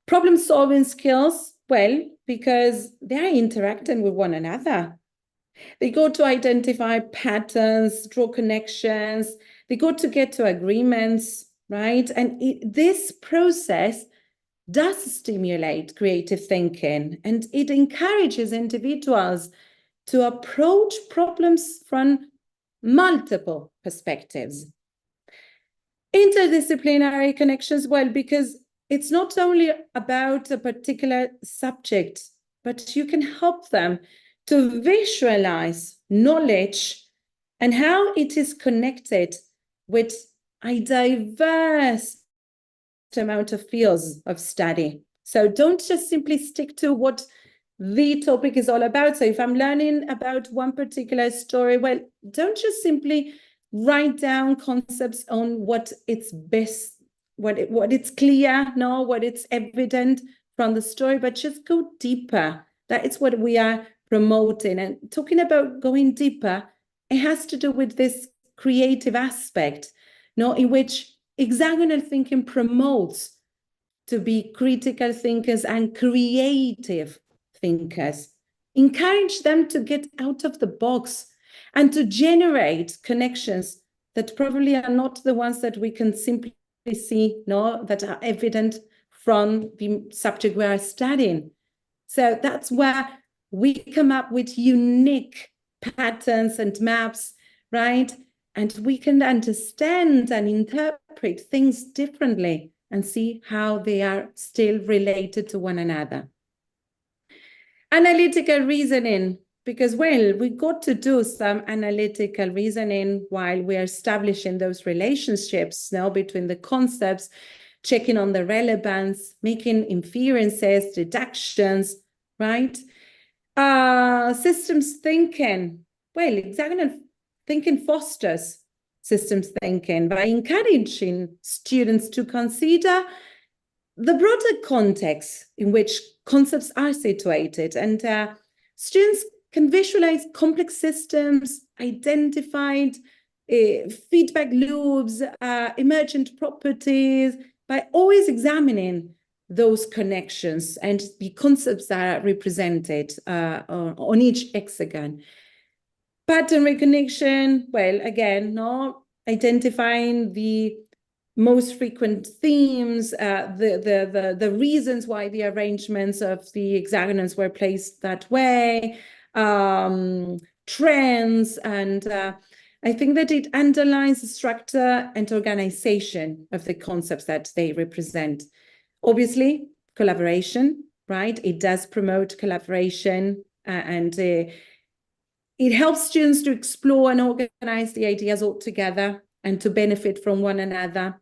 Problem-solving skills, well, because they're interacting with one another. They go to identify patterns, draw connections, they go to get to agreements, right? And this process does stimulate creative thinking, and it encourages individuals to approach problems from multiple perspectives. Interdisciplinary connections, well, because it's not only about a particular subject, but you can help them to visualize knowledge and how it is connected with a diverse amount of fields of study. So don't just simply stick to what the topic is all about. So if I'm learning about one particular story, well, don't just simply write down concepts on what it's best, what it's clear, what it's evident from the story, but just go deeper. That is what we are promoting. And talking about going deeper, it has to do with this creative aspect, in which hexagonal thinking promotes to be critical thinkers and creative thinkers. Encourage them to get out of the box and to generate connections that probably are not the ones that we can simply see, that are evident from the subject we are studying. So that's where we come up with unique patterns and maps, right? And we can understand and interpret things differently and see how they are still related to one another. Analytical reasoning, because, well, we got to do some analytical reasoning while we are establishing those relationships between the concepts, checking on the relevance, making inferences, deductions, right? Systems thinking, well, hexagonal thinking fosters systems thinking by encouraging students to consider the broader context in which concepts are situated. And students can visualize complex systems, identified feedback loops, emergent properties, by always examining those connections and the concepts that are represented on each hexagon. Pattern recognition, well, again, identifying the most frequent themes, the reasons why the arrangements of the hexagons were placed that way, trends, and I think that it underlines the structure and organization of the concepts that they represent. Obviously, collaboration, right? It does promote collaboration and it helps students to explore and organize the ideas all together and to benefit from one another.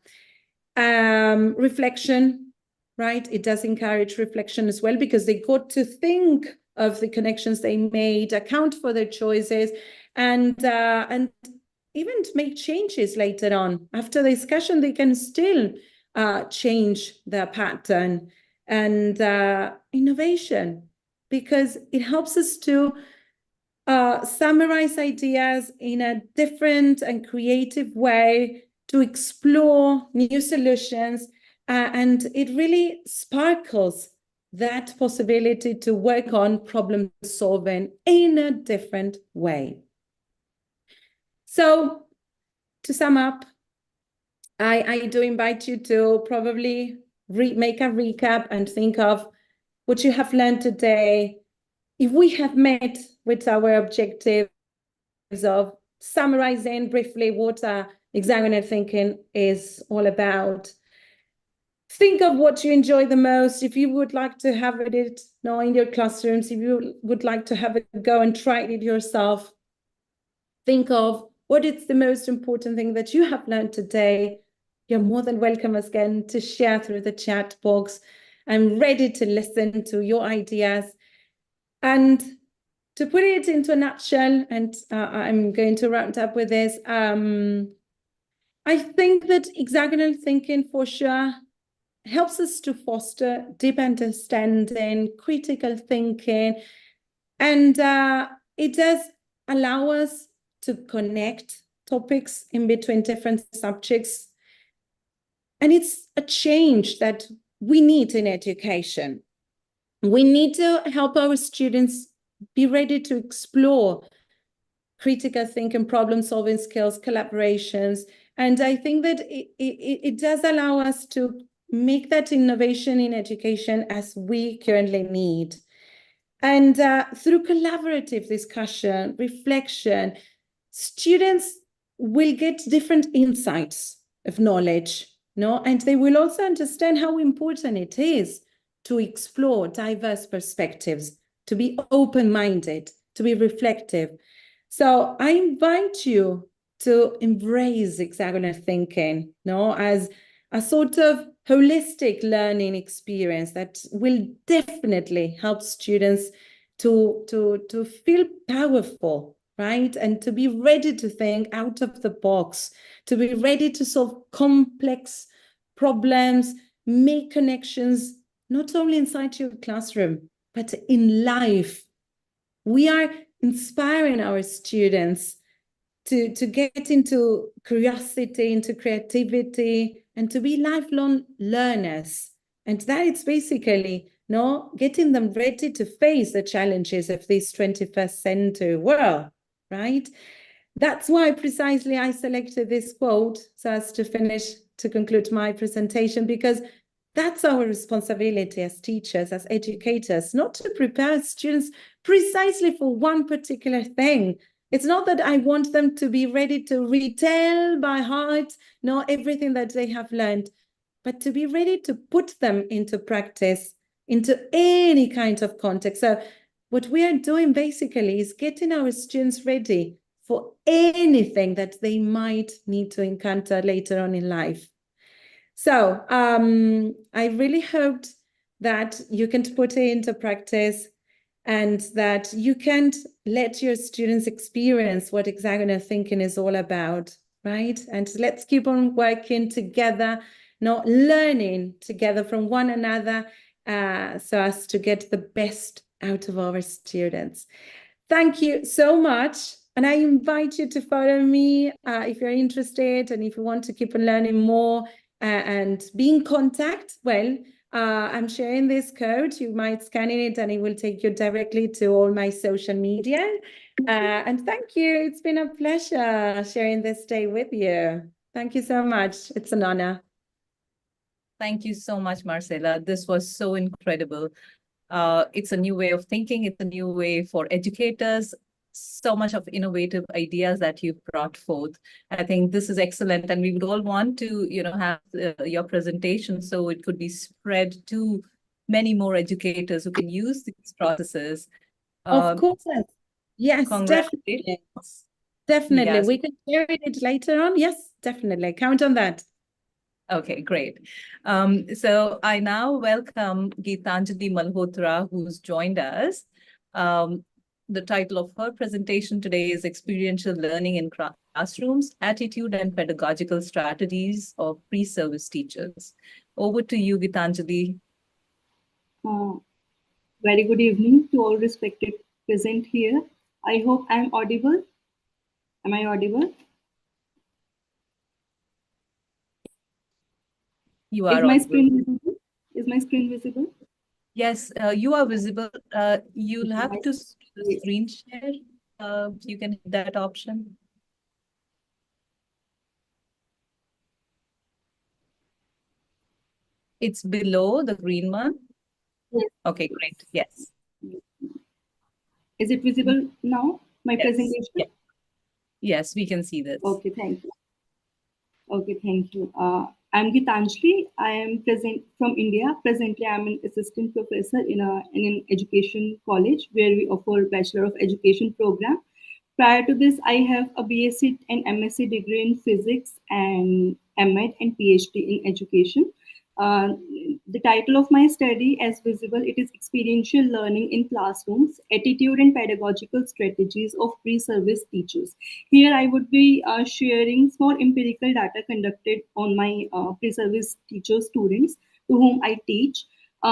Reflection, right? It does encourage reflection as well, because they got to think of the connections they made, account for their choices, and even to make changes later on. After the discussion, they can still change their pattern. And innovation, because it helps us to summarize ideas in a different and creative way to explore new solutions. And it really sparkles that possibility to work on problem solving in a different way. So to sum up, I do invite you to probably make a recap and think of what you have learned today. If we have met with our objectives of summarizing briefly what hexagonal thinking is all about, think of what you enjoy the most. If you would like to have it in your classrooms, if you would like to have it go and try it yourself, think of what is the most important thing that you have learned today. You're more than welcome again to share through the chat box. I'm ready to listen to your ideas. And to put it into a nutshell, and I'm going to round up with this, I think that hexagonal thinking for sure helps us to foster deep understanding, critical thinking, and it does allow us to connect topics in between different subjects. And it's a change that we need in education. We need to help our students be ready to explore critical thinking, problem-solving skills, collaborations. And I think that it does allow us to make that innovation in education as we currently need. And through collaborative discussion, reflection, students will get different insights of knowledge, and they will also understand how important it is to explore diverse perspectives, to be open-minded, to be reflective. So I invite you to embrace hexagonal thinking, as a sort of holistic learning experience that will definitely help students to feel powerful, right? And to be ready to think out of the box, to be ready to solve complex problems, make connections, not only inside your classroom, but in life. We are inspiring our students to get into curiosity, into creativity, and to be lifelong learners. And that is basically getting them ready to face the challenges of this 21st century world, right? That's why precisely I selected this quote so as to conclude my presentation, because that's our responsibility as teachers, as educators, not to prepare students precisely for one particular thing. It's not that I want them to be ready to retell by heart, everything that they have learned, but to be ready to put them into practice, into any kind of context. So what we are doing basically is getting our students ready for anything that they might need to encounter later on in life. So I really hoped that you can put it into practice and that you can let your students experience what hexagonal thinking is all about, right? And let's keep on working together, learning together from one another so as to get the best out of our students. Thank you so much. And I invite you to follow me if you're interested and if you want to keep on learning more and be in contact. Well, I'm sharing this code. You might scan it and it will take you directly to all my social media. And thank you. It's been a pleasure sharing this day with you. Thank you so much. It's an honor. Thank you so much, Marcela. This was so incredible. It's a new way of thinking. It's a new way for educators. So much of innovative ideas that you've brought forth. I think this is excellent. And we would all want to, have your presentation so it could be spread to many more educators who can use these processes. Of course. Yes, definitely. Definitely. Yes. We can share it later on. Yes, definitely. Count on that. Okay, great. So I now welcome Geetanjali Malhotra, who's joined us. The title of her presentation today is Experiential Learning in Classrooms, Attitude and Pedagogical Strategies of Pre-Service Teachers. Over to you, Geetanjali. Very good evening to all respected present here. I hope I'm audible. Am I audible? You Is are my audible. screen visible? Is my screen visible? Yes, you are visible. You'll have to screen share. You can hit that option. It's below the green one. Yes. Okay, great. Yes. Is it visible now? My Yes. presentation? Yeah. Yes, we can see this. Okay, thank you. Okay, thank you. I'm Gitanjali. I am present from India. Presently, I'm an assistant professor in an education college where we offer Bachelor of Education program. Prior to this, I have a BSc and MSc degree in physics and MEd and PhD in education. Uh, the title of my study, as visible, it is Experiential Learning in Classrooms, Attitude and Pedagogical Strategies of Pre-Service Teachers. Here I would be sharing small empirical data conducted on my pre-service teacher students to whom I teach.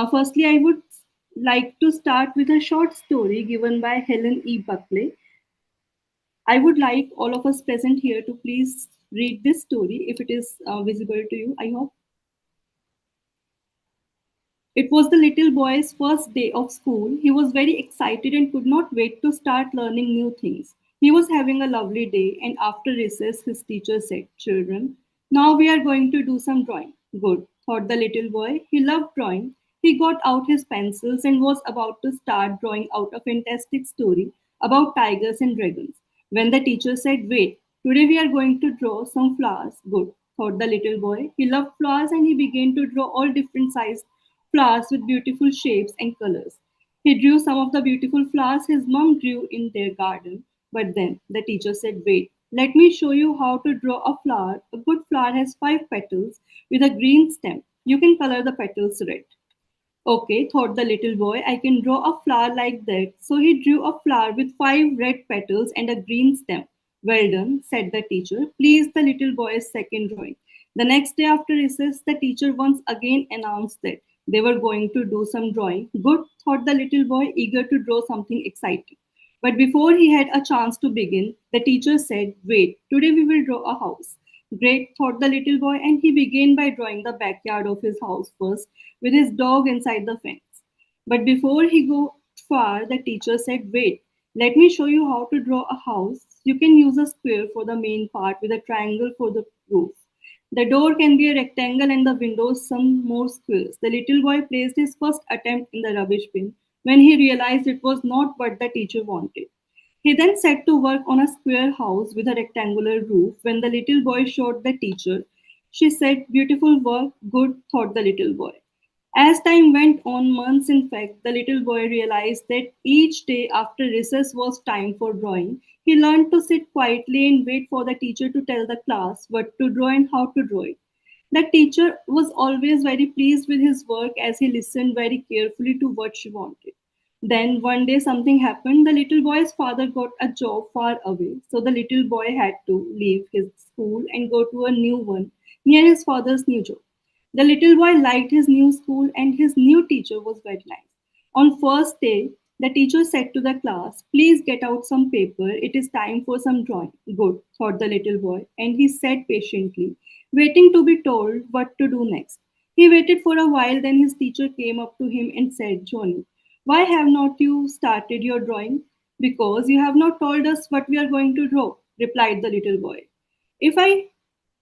Firstly, I would like to start with a short story given by Helen E. Buckley. I would like all of us present here to please read this story if it is visible to you, I hope. It was the little boy's first day of school. He was very excited and could not wait to start learning new things. He was having a lovely day, and after recess, his teacher said, "Children, now we are going to do some drawing." Good, thought the little boy. He loved drawing. He got out his pencils and was about to start drawing out a fantastic story about tigers and dragons. When the teacher said, "Wait, today we are going to draw some flowers." Good, thought the little boy. He loved flowers and he began to draw all different sized flowers with beautiful shapes and colors. He drew some of the beautiful flowers his mom grew in their garden. But then the teacher said, "Wait, let me show you how to draw a flower. A good flower has 5 petals with a green stem. You can color the petals red." Okay, thought the little boy, I can draw a flower like that. So he drew a flower with 5 red petals and a green stem. Well done, said the teacher. Pleased the little boy's second drawing. The next day after recess, the teacher once again announced that they were going to do some drawing. Good, thought the little boy, eager to draw something exciting. But before he had a chance to begin, the teacher said, "Wait, today we will draw a house." Great, thought the little boy, and he began by drawing the backyard of his house first, with his dog inside the fence. But before he got far, the teacher said, "Wait, let me show you how to draw a house. You can use a square for the main part with a triangle for the roof. The door can be a rectangle and the windows some more squares." The little boy placed his first attempt in the rubbish bin when he realized it was not what the teacher wanted. He then set to work on a square house with a rectangular roof. When the little boy showed the teacher, she said, "Beautiful work, good," thought the little boy. As time went on, months in fact, the little boy realized that each day after recess was time for drawing. He learned to sit quietly and wait for the teacher to tell the class what to draw and how to draw it. The teacher was always very pleased with his work as he listened very carefully to what she wanted. Then one day something happened. The little boy's father got a job far away, so the little boy had to leave his school and go to a new one near his father's new job. The little boy liked his new school and his new teacher was very nice. On first day, the teacher said to the class, "Please get out some paper. It is time for some drawing." Good, thought the little boy, and he sat patiently, waiting to be told what to do next. He waited for a while, then his teacher came up to him and said, "Johnny, why have not you started your drawing?" "Because you have not told us what we are going to draw," replied the little boy. "If I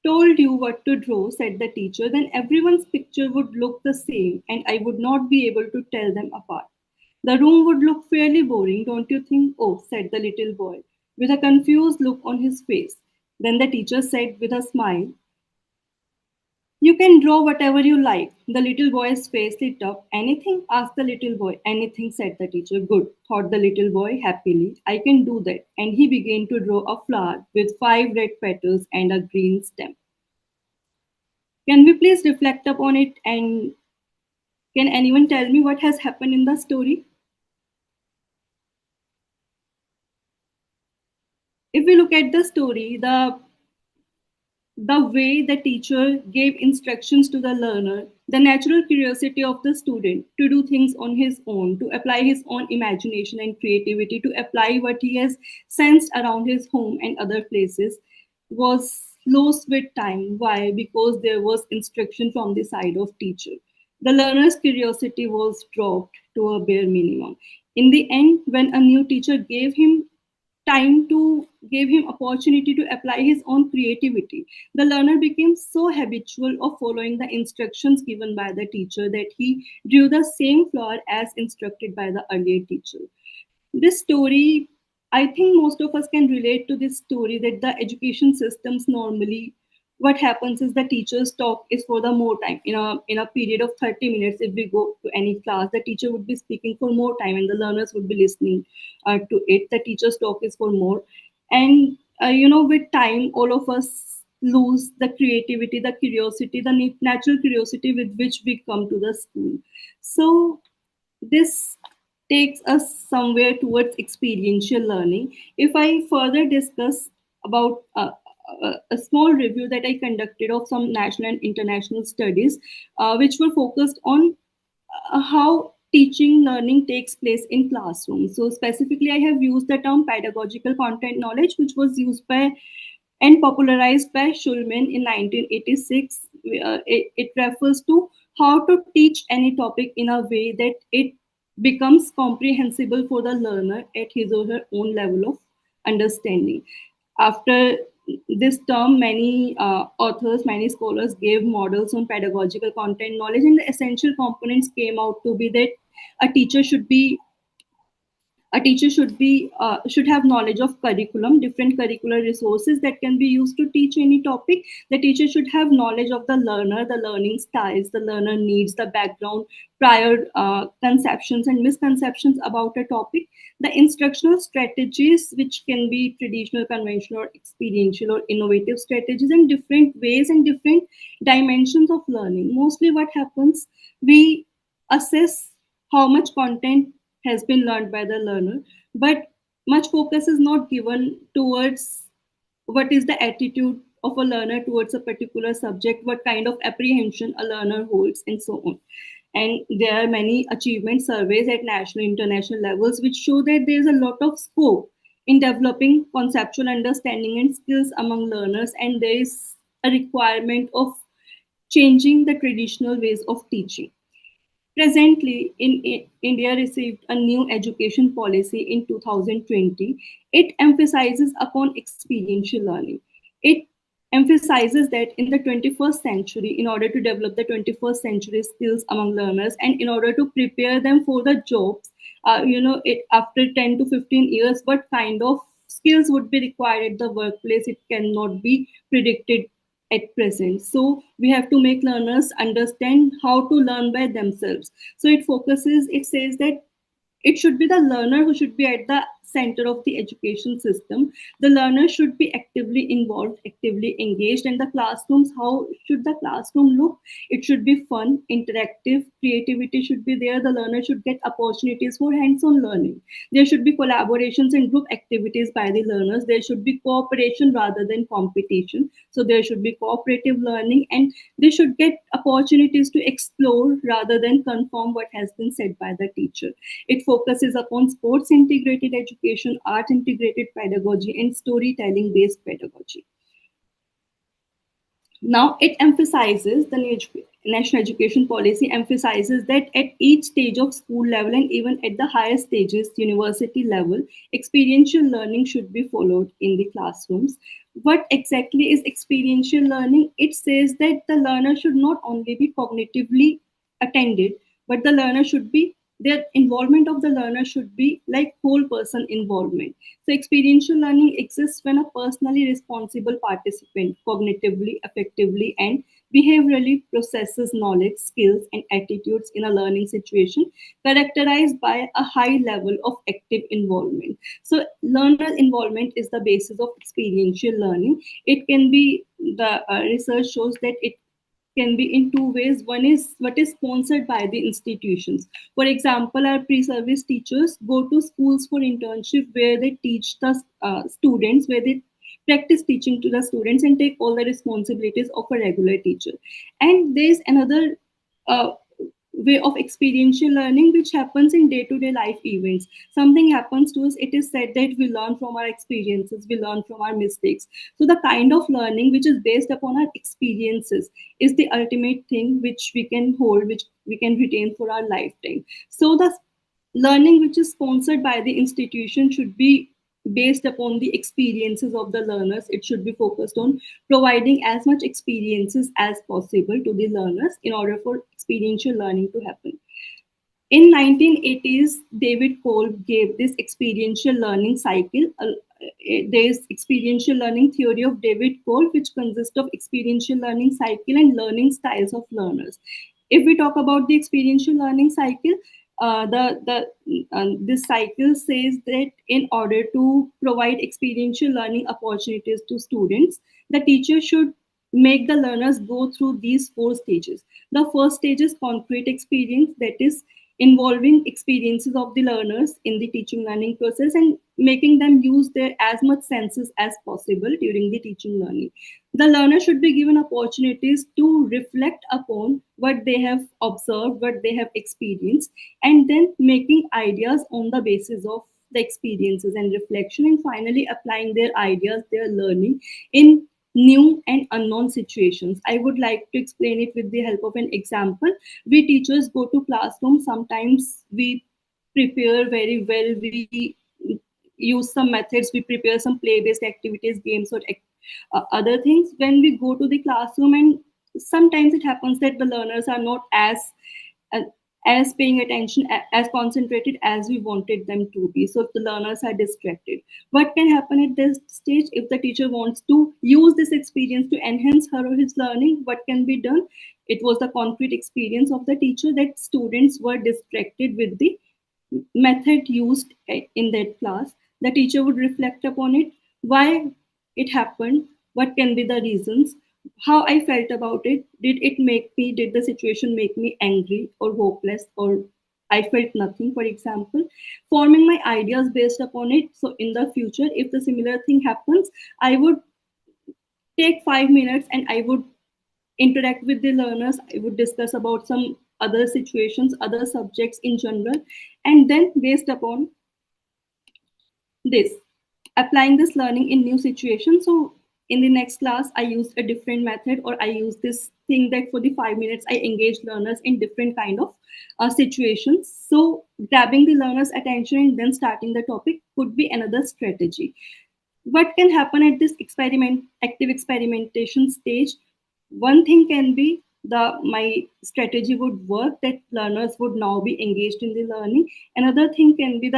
told you what to draw," said the teacher, "then everyone's picture would look the same and I would not be able to tell them apart. The room would look fairly boring, don't you think?" "Oh," said the little boy, with a confused look on his face. Then the teacher said with a smile, "You can draw whatever you like." The little boy's face lit up. "Anything?" asked the little boy. "Anything," said the teacher. "Good," thought the little boy happily. "I can do that." And he began to draw a flower with 5 red petals and a green stem. Can we please reflect upon it, and can anyone tell me what has happened in the story? If we look at the story, the way the teacher gave instructions to the learner, the natural curiosity of the student to do things on his own, to apply his own imagination and creativity, to apply what he has sensed around his home and other places, was lost with time. Why? Because there was instruction from the side of teacher. The learner's curiosity was dropped to a bare minimum. In the end, when a new teacher gave him opportunity to apply his own creativity, the learner became so habitual of following the instructions given by the teacher that he drew the same flower as instructed by the earlier teacher. This story, I think most of us can relate to this story, that the education systems normally, what happens is the teacher's talk is for the more time. In a period of 30 minutes, if we go to any class, the teacher would be speaking for more time and the learners would be listening to it. The teacher's talk is for more. And, with time, all of us lose the creativity, the curiosity, the natural curiosity with which we come to the school. So this takes us somewhere towards experiential learning. If I further discuss about a small review that I conducted of some national and international studies, which were focused on how teaching learning takes place in classrooms. So specifically, I have used the term pedagogical content knowledge, which was used by and popularized by Schulman in 1986. It refers to how to teach any topic in a way that it becomes comprehensible for the learner at his or her own level of understanding. After this term, many authors, many scholars gave models on pedagogical content knowledge, and the essential components came out to be that a teacher should should have knowledge of curriculum, different curricular resources that can be used to teach any topic. The teacher should have knowledge of the learner, the learning styles, the learner needs, the background, prior conceptions and misconceptions about a topic, the instructional strategies, which can be traditional, conventional, or experiential or innovative strategies, and different ways and different dimensions of learning. Mostly what happens, we assess how much content has been learned by the learner, but much focus is not given towards what is the attitude of a learner towards a particular subject, what kind of apprehension a learner holds, and so on. And there are many achievement surveys at national, international levels which show that there's a lot of scope in developing conceptual understanding and skills among learners, and there is a requirement of changing the traditional ways of teaching. Presently, India received a new education policy in 2020. It emphasizes upon experiential learning. It emphasizes that in the 21st century, in order to develop the 21st century skills among learners and in order to prepare them for the jobs, after 10 to 15 years, what kind of skills would be required at the workplace, it cannot be predicted at present. So we have to make learners understand how to learn by themselves. So it says that it should be the learner who should be at the center of the education system. The learner should be actively involved, actively engaged. And the classrooms, how should the classroom look? It should be fun, interactive, creativity should be there. The learner should get opportunities for hands-on learning. There should be collaborations and group activities by the learners. There should be cooperation rather than competition. So there should be cooperative learning, and they should get opportunities to explore rather than conform what has been said by the teacher. It focuses upon sports integrated education, art integrated pedagogy, and storytelling based pedagogy. Now it emphasizes, the National Education Policy emphasizes that at each stage of school level and even at the higher stages, university level, experiential learning should be followed in the classrooms. What exactly is experiential learning? It says that the learner should not only be cognitively attended, but the learner should be, their involvement of the learner should be like whole person involvement. So experiential learning exists when a personally responsible participant cognitively, effectively, and behaviorally processes knowledge, skills, and attitudes in a learning situation characterized by a high level of active involvement. So learner involvement is the basis of experiential learning. It can be, the research shows that it can be in two ways. One is what is sponsored by the institutions. For example, our pre-service teachers go to schools for internship where they teach the students, where they practice teaching to the students and take all the responsibilities of a regular teacher. And there's another way of experiential learning which happens in day-to-day life events. Something happens to us, it is said that we learn from our experiences, we learn from our mistakes. So the kind of learning which is based upon our experiences is the ultimate thing which we can hold, which we can retain for our lifetime. So the learning which is sponsored by the institution should be based upon the experiences of the learners. It should be focused on providing as much experiences as possible to the learners in order for experiential learning to happen. In 1980s, David Kolb gave this experiential learning cycle. There is experiential learning theory of David Kolb, which consists of experiential learning cycle and learning styles of learners. If we talk about the experiential learning cycle, this cycle says that in order to provide experiential learning opportunities to students, the teacher should make the learners go through these 4 stages. The first stage is concrete experience, that is involving experiences of the learners in the teaching learning process and making them use their as much senses as possible during the teaching learning. The learner should be given opportunities to reflect upon what they have observed, what they have experienced, and then making ideas on the basis of the experiences and reflection, and finally applying their ideas, their learning in new and unknown situations. I would like to explain it with the help of an example. We teachers go to classrooms. Sometimes we prepare very well. We use some methods. We prepare some play-based activities, games, or other things. When we go to the classroom, and sometimes it happens that the learners are not as paying attention, as concentrated as we wanted them to be. So if the learners are distracted, what can happen at this stage? If the teacher wants to use this experience to enhance her or his learning, what can be done? It was the concrete experience of the teacher that students were distracted with the method used in that class. The teacher would reflect upon it, why it happened, what can be the reasons, how I felt about it. Did the situation make me angry or hopeless, or I felt nothing, for example, forming my ideas based upon it. So in the future, if the similar thing happens, I would take 5 minutes and I would interact with the learners. I would discuss about some other situations, other subjects in general, and then based upon this, applying this learning in new situations. So in the next class, I used a different method, or I used this thing that for the 5 minutes, I engage learners in different kind of situations. So grabbing the learner's attention and then starting the topic could be another strategy. What can happen at this active experimentation stage? One thing can be my strategy would work, that learners would now be engaged in the learning. Another thing can be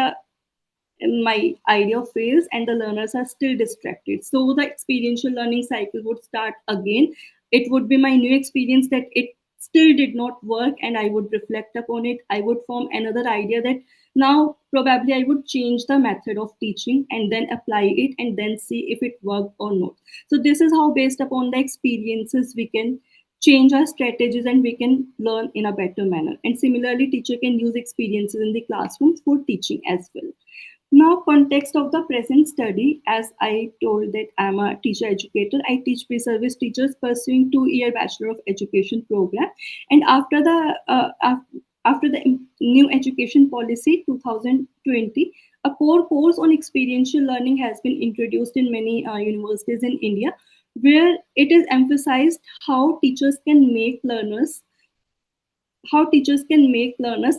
my idea fails and the learners are still distracted. So the experiential learning cycle would start again. It would be my new experience that it still did not work, and I would reflect upon it. I would form another idea that now probably I would change the method of teaching and then apply it and then see if it worked or not. So this is how, based upon the experiences, we can change our strategies and we can learn in a better manner. And similarly, teacher can use experiences in the classrooms for teaching as well. Now, context of the present study, as I told that I'm a teacher educator. I teach pre-service teachers pursuing 2-year Bachelor of Education program. And after the new education policy 2020, a core course on experiential learning has been introduced in many universities in India, where it is emphasized how teachers can make learners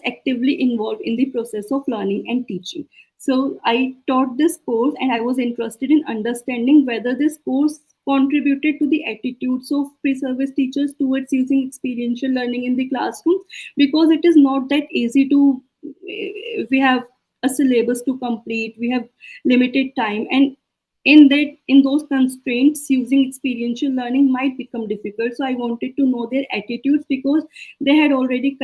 actively involved in the process of learning and teaching. So I taught this course, and I was interested in understanding whether this course contributed to the attitudes of pre-service teachers towards using experiential learning in the classroom, because it is not that easy to, we have a syllabus to complete, we have limited time, and in those constraints, using experiential learning might become difficult. So I wanted to know their attitudes, because they had already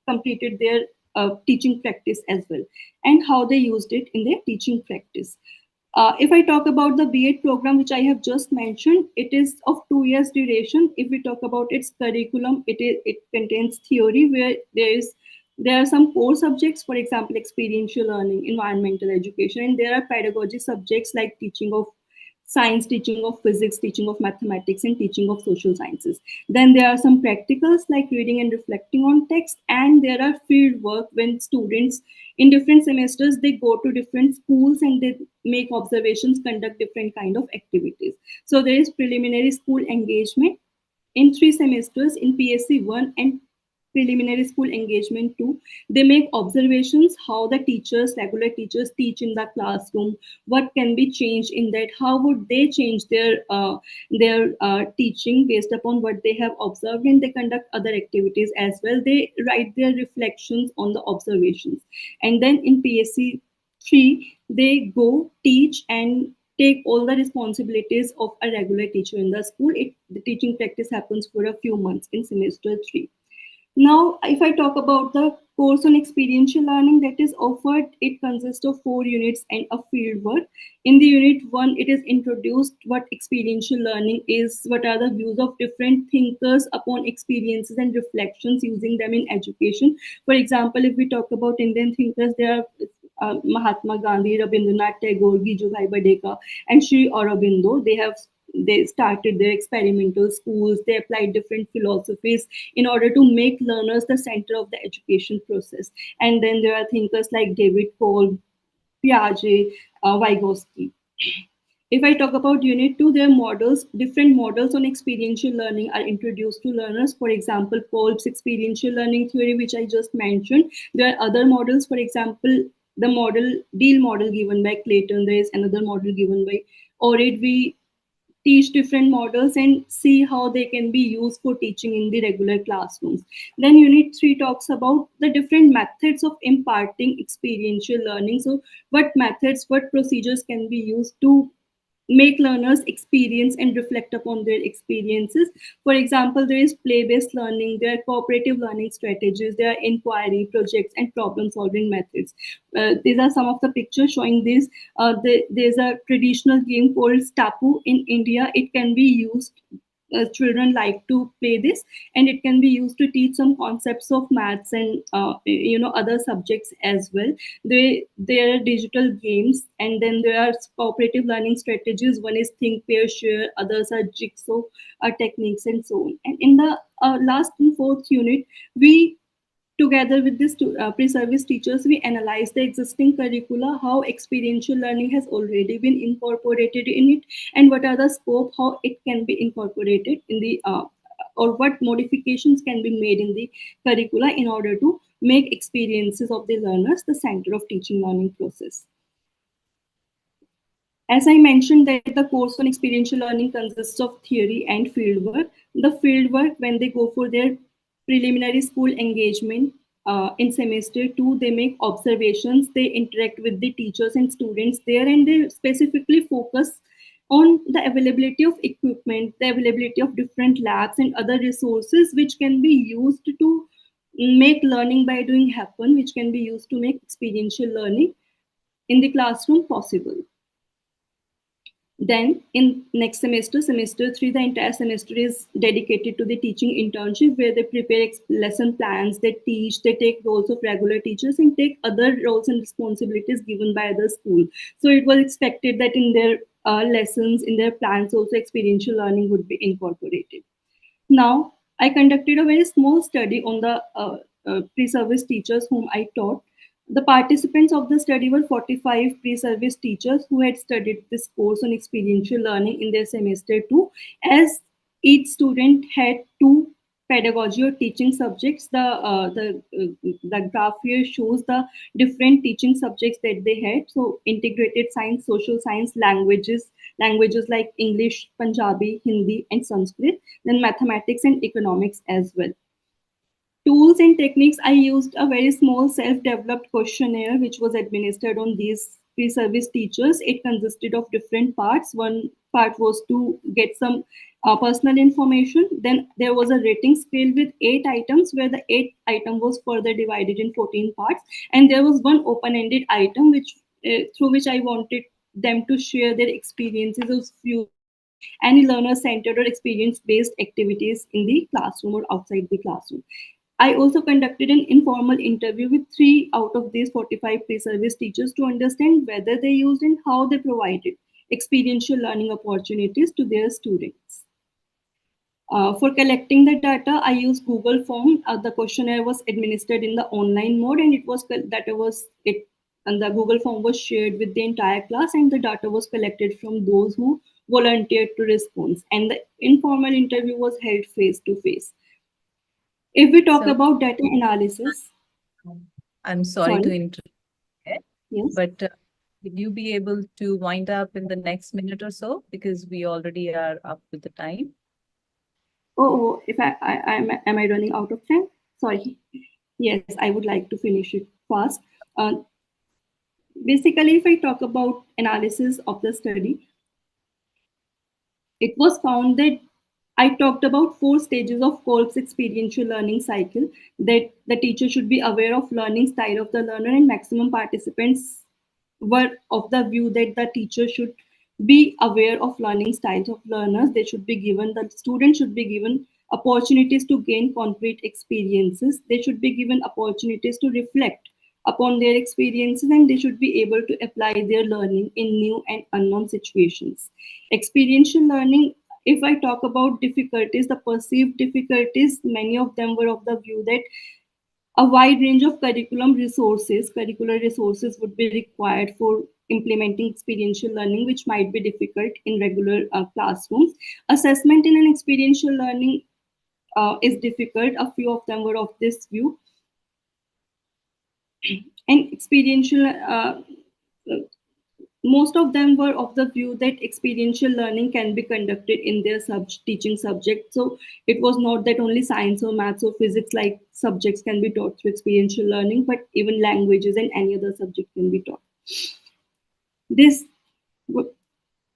completed their teaching practice as well, and how they used it in their teaching practice. If I talk about the B.Ed program, which I have just mentioned, it is of 2 years duration. If we talk about its curriculum, it contains theory, where there are some core subjects, for example, experiential learning, environmental education, and there are pedagogy subjects like teaching of science, teaching of physics, teaching of mathematics, and teaching of social sciences. Then there are some practicals like reading and reflecting on text, and there are field work when students in different semesters, they go to different schools and they make observations, conduct different kind of activities. So there is preliminary school engagement in 3 semesters in PSC 1 and preliminary school engagement 2. They make observations how the teachers, regular teachers, teach in the classroom, what can be changed in that, how would they change their teaching based upon what they have observed, and they conduct other activities as well. They write their reflections on the observations. And then in PSC 3, they go teach and take all the responsibilities of a regular teacher in the school. The teaching practice happens for a few months in semester 3. Now, if I talk about the course on experiential learning that is offered, it consists of 4 units and a field work. In the unit 1, it is introduced what experiential learning is, what are the views of different thinkers upon experiences and reflections using them in education. For example, if we talk about Indian thinkers, there are Mahatma Gandhi, Rabindranath Tagore, Gijubhai Badeka, and Sri Aurobindo. They started their experimental schools. They applied different philosophies in order to make learners the center of the education process. And then there are thinkers like David Cole, Piaget, Vygotsky. If I talk about Unit 2, there are models, different models on experiential learning are introduced to learners. For example, Kolb's experiential learning theory, which I just mentioned. There are other models, for example, the Deal model given by Clayton. There is another model given by Orid. We teach different models and see how they can be used for teaching in the regular classrooms. Then Unit 3 talks about the different methods of imparting experiential learning. So what methods, what procedures can be used to make learners experience and reflect upon their experiences. For example, there is play-based learning, there are cooperative learning strategies, there are inquiry, projects, and problem-solving methods. These are some of the pictures showing this. There's a traditional game called Stapu in India. It can be used. Children like to play this, and it can be used to teach some concepts of maths and other subjects as well. There are digital games, and then there are cooperative learning strategies. One is think, pair, share. Others are jigsaw techniques, and so on. And in the last and 4th unit, we together with this pre-service teachers, we analyze the existing curricula, how experiential learning has already been incorporated in it, and what are the scope, how it can be incorporated in the, or what modifications can be made in the curricula in order to make experiences of the learners the center of teaching learning process. As I mentioned that the course on experiential learning consists of theory and fieldwork. The fieldwork, when they go for their preliminary school engagement in semester 2, they make observations, they interact with the teachers and students there, and they specifically focus on the availability of equipment, the availability of different labs and other resources which can be used to make learning by doing happen, which can be used to make experiential learning in the classroom possible. Then in next semester, semester 3, the entire semester is dedicated to the teaching internship, where they prepare lesson plans, they teach, they take roles of regular teachers and take other roles and responsibilities given by the school. So it was expected that in their lessons, in their plans, also experiential learning would be incorporated. Now, I conducted a very small study on the pre-service teachers whom I taught. The participants of the study were 45 pre-service teachers who had studied this course on experiential learning in their semester 2. As each student had 2 pedagogy or teaching subjects, the graph here shows the different teaching subjects that they had. So integrated science, social science, languages like English, Punjabi, Hindi, and Sanskrit, then mathematics and economics as well. Tools and techniques, I used a very small self-developed questionnaire which was administered on these pre-service teachers. It consisted of different parts. One part was to get some personal information. Then there was a rating scale with 8 items, where the 8th item was further divided in 14 parts. And there was one open-ended item which through which I wanted them to share their experiences of any learner-centered or experience-based activities in the classroom or outside the classroom. I also conducted an informal interview with 3 out of these 45 pre-service teachers to understand whether they used and how they provided experiential learning opportunities to their students. For collecting the data, I used Google Form. The questionnaire was administered in the online mode, and and the Google Form was shared with the entire class, and the data was collected from those who volunteered to respond. And the informal interview was held face to face. If we talk So- about data analysis, I'm sorry to Sorry. interrupt, yes. but will you be able to wind up in the next minute or so? Because we already are up with the time. Oh, if am I running out of time? Sorry. Yes, I would like to finish it fast. Basically, if I talk about analysis of the study, it was found that I talked about 4 stages of Kolb's experiential learning cycle, that the teacher should be aware of learning style of the learner, and maximum participants were of the view that the teacher should be aware of learning styles of learners. The student should be given opportunities to gain concrete experiences. They should be given opportunities to reflect upon their experiences, and they should be able to apply their learning in new and unknown situations. Experiential learning, if I talk about difficulties, the perceived difficulties, many of them were of the view that a wide range of curricular resources would be required for implementing experiential learning, which might be difficult in regular classrooms. Assessment in an experiential learning is difficult. A few of them were of this view. And most of them were of the view that experiential learning can be conducted in their teaching subject. So it was not that only science or maths or physics like subjects can be taught through experiential learning, but even languages and any other subject can be taught.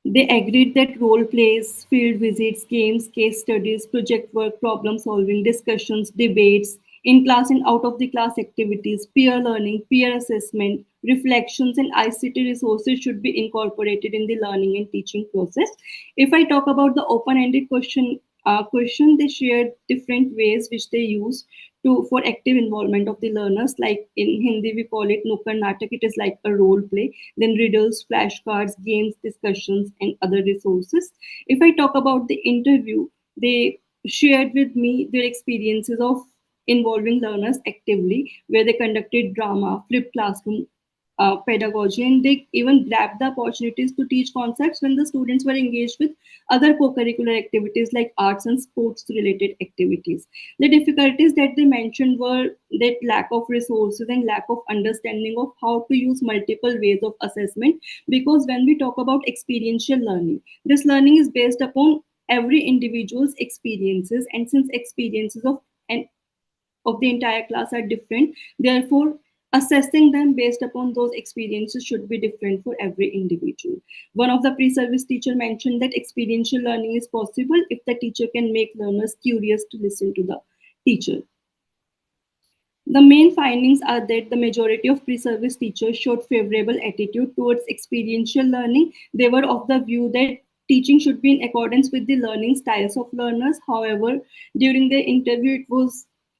They agreed that role plays, field visits, games, case studies, project work, problem solving, discussions, debates, in-class and out-of-the-class activities, peer learning, peer assessment, reflections, and ICT resources should be incorporated in the learning and teaching process. If I talk about the open-ended question, they shared different ways which they use for active involvement of the learners. Like in Hindi, we call it Nukkad Natak. It is like a role play. Then riddles, flashcards, games, discussions, and other resources. If I talk about the interview, they shared with me their experiences of involving learners actively, where they conducted drama, flipped classroom pedagogy, and they even grabbed the opportunities to teach concepts when the students were engaged with other co-curricular activities like arts and sports related activities. The difficulties that they mentioned were that lack of resources and lack of understanding of how to use multiple ways of assessment, because when we talk about experiential learning, this learning is based upon every individual's experiences, and since experiences of the entire class are different, therefore assessing them based upon those experiences should be different for every individual. One of the pre-service teacher mentioned that experiential learning is possible if the teacher can make learners curious to listen to the teacher. The main findings are that the majority of pre-service teachers showed favorable attitude towards experiential learning. They were of the view that teaching should be in accordance with the learning styles of learners. However, during the interview,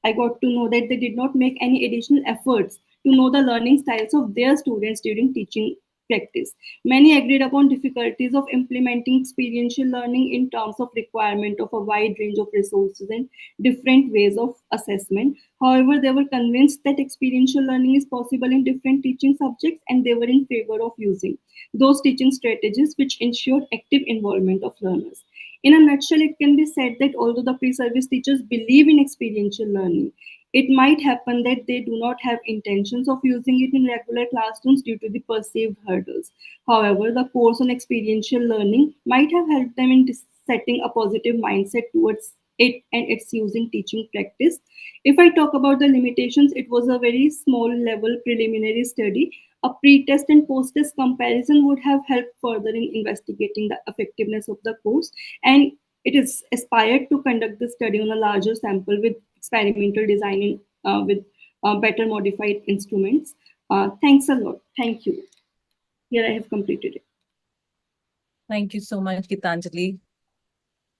I got to know that they did not make any additional efforts to know the learning styles of their students during teaching practice. Many agreed upon difficulties of implementing experiential learning in terms of requirement of a wide range of resources and different ways of assessment. However, they were convinced that experiential learning is possible in different teaching subjects, and they were in favor of using those teaching strategies which ensured active involvement of learners. In a nutshell, it can be said that although the pre-service teachers believe in experiential learning, it might happen that they do not have intentions of using it in regular classrooms due to the perceived hurdles. However, the course on experiential learning might have helped them in setting a positive mindset towards it and its use in teaching practice. If I talk about the limitations, it was a very small level preliminary study. A pre-test and post-test comparison would have helped further in investigating the effectiveness of the course, and it is aspired to conduct the study on a larger sample with experimental design with better modified instruments. Thanks a lot. Thank you. Here I have completed it. Thank you so much, Gitanjali.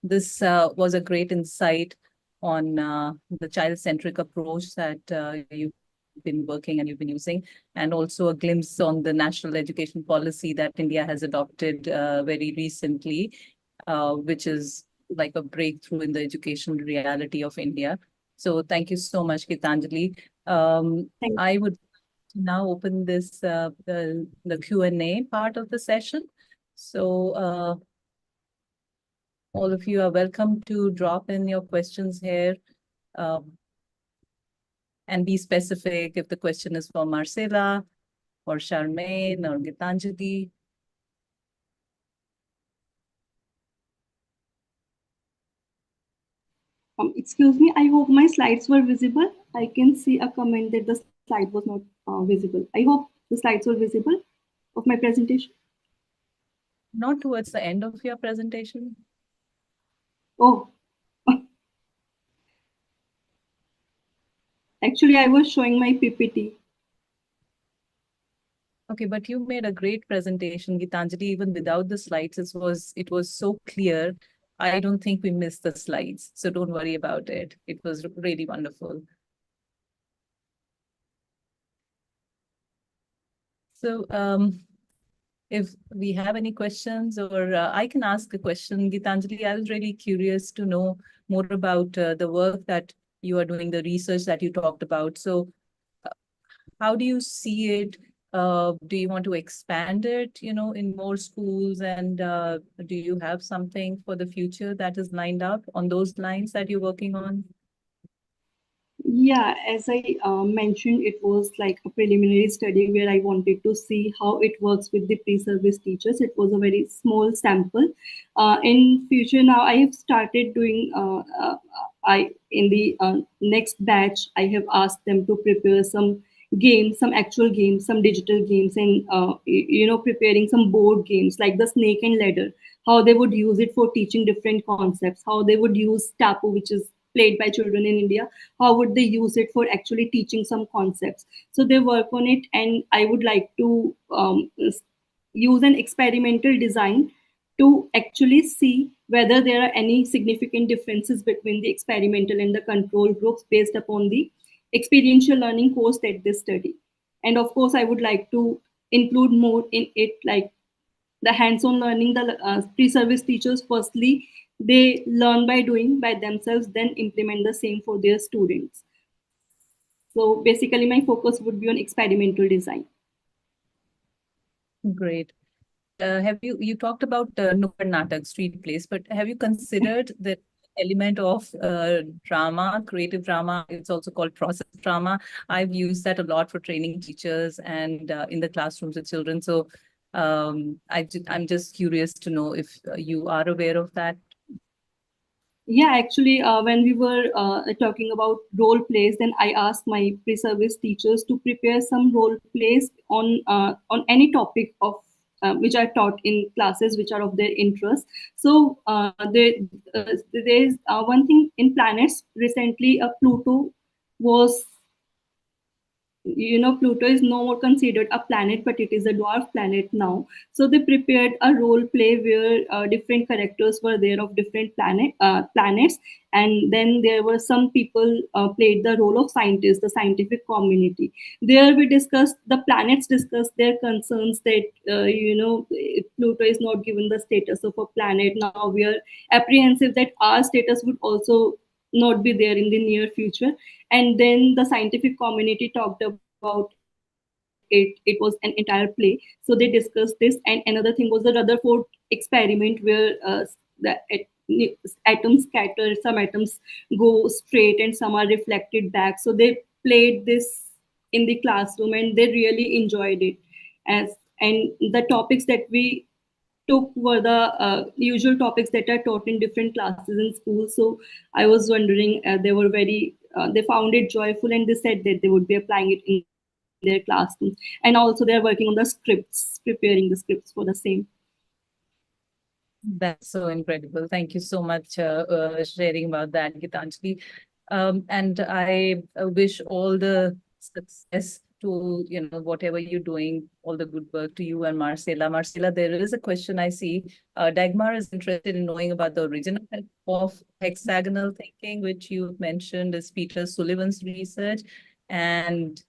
This was a great insight on the child-centric approach that you been working and you've been using, and also a glimpse on the national education policy that India has adopted very recently, which is like a breakthrough in the education reality of India. So thank you so much, Gitanjali. I would now open this the Q&A part of the session. So all of you are welcome to drop in your questions here. And be specific if the question is for Marcela or Charmaine or Gitanjali. Excuse me, I hope my slides were visible. I can see a comment that the slide was not visible. I hope the slides were visible of my presentation. Not towards the end of your presentation. Oh. Actually, I was showing my PPT. Okay, but you made a great presentation, Gitanjali, even without the slides. It was so clear. I don't think we missed the slides, so don't worry about it. It was really wonderful. So if we have any questions, or I can ask a question, Gitanjali, I was really curious to know more about the work that you are doing, the research that you talked about. So how do you see it? Do you want to expand it, in more schools? And do you have something for the future that is lined up on those lines that you're working on? Yeah, as I mentioned, it was like a preliminary study where I wanted to see how it works with the pre-service teachers. It was a very small sample. In future now, I have started doing, in the next batch, I have asked them to prepare some games, some actual games, some digital games, and preparing some board games like the snake and ladder, how they would use it for teaching different concepts, how they would use tapu, which is played by children in India, how would they use it for actually teaching some concepts. So they work on it, and I would like to use an experimental design to actually see whether there are any significant differences between the experimental and the control groups based upon the experiential learning course that they study. And of course, I would like to include more in it, like the hands-on learning. The pre-service teachers, firstly, they learn by doing by themselves, then implement the same for their students. So basically, my focus would be on experimental design. Great. Have you talked about Nukkad Natak, street plays, but have you considered the element of drama, creative drama? It's also called process drama. I've used that a lot for training teachers and in the classrooms with children. So I'm just curious to know if you are aware of that. Yeah, actually, when we were talking about role plays, then I asked my pre-service teachers to prepare some role plays on any topic of which are taught in classes which are of their interest. So there's one thing in planets. Recently, Pluto was, Pluto is no more considered a planet, but it is a dwarf planet now. So they prepared a role play where different characters were there of different planets, and then there were some people played the role of scientists, the scientific community. There we discussed, the planets discussed their concerns that Pluto is not given the status of a planet. Now we are apprehensive that our status would also not be there in the near future. And then the scientific community talked about it. It was an entire play. So they discussed this. And another thing was the Rutherford experiment, where the atoms scatter, some atoms go straight and some are reflected back. So they played this in the classroom and they really enjoyed it. And the topics that we took were the usual topics that are taught in different classes in school. So I was wondering, they were very, they found it joyful, and they said that they would be applying it in their classrooms. And also they're working on the scripts, preparing the scripts for the same. That's so incredible. Thank you so much sharing about that, Gitanjali. And I wish all the success to whatever you're doing, all the good work to you and Marcela. Marcela, there is a question I see. Dagmar is interested in knowing about the origin of hexagonal thinking, which you mentioned is Peter Sullivan's research. And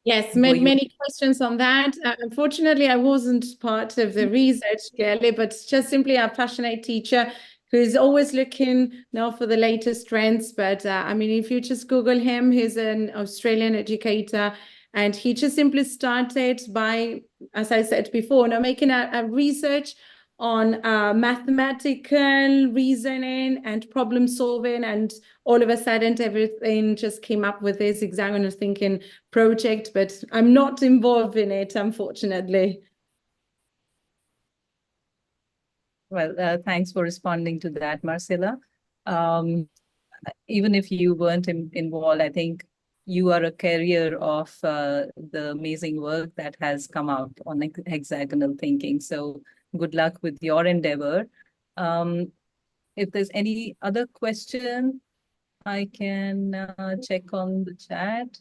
Yes, Were you- many questions on that. Unfortunately, I wasn't part of the research clearly, but just simply a passionate teacher who is always looking now for the latest trends. But I mean, if you just Google him, he's an Australian educator, and he just simply started by, as I said before, making a research on mathematical reasoning and problem solving, and all of a sudden everything just came up with this hexagonal thinking project, but I'm not involved in it, unfortunately. Well, thanks for responding to that, Marcella. Even if you weren't involved, I think you are a carrier of the amazing work that has come out on hexagonal thinking. So good luck with your endeavor. If there's any other question, I can check on the chat.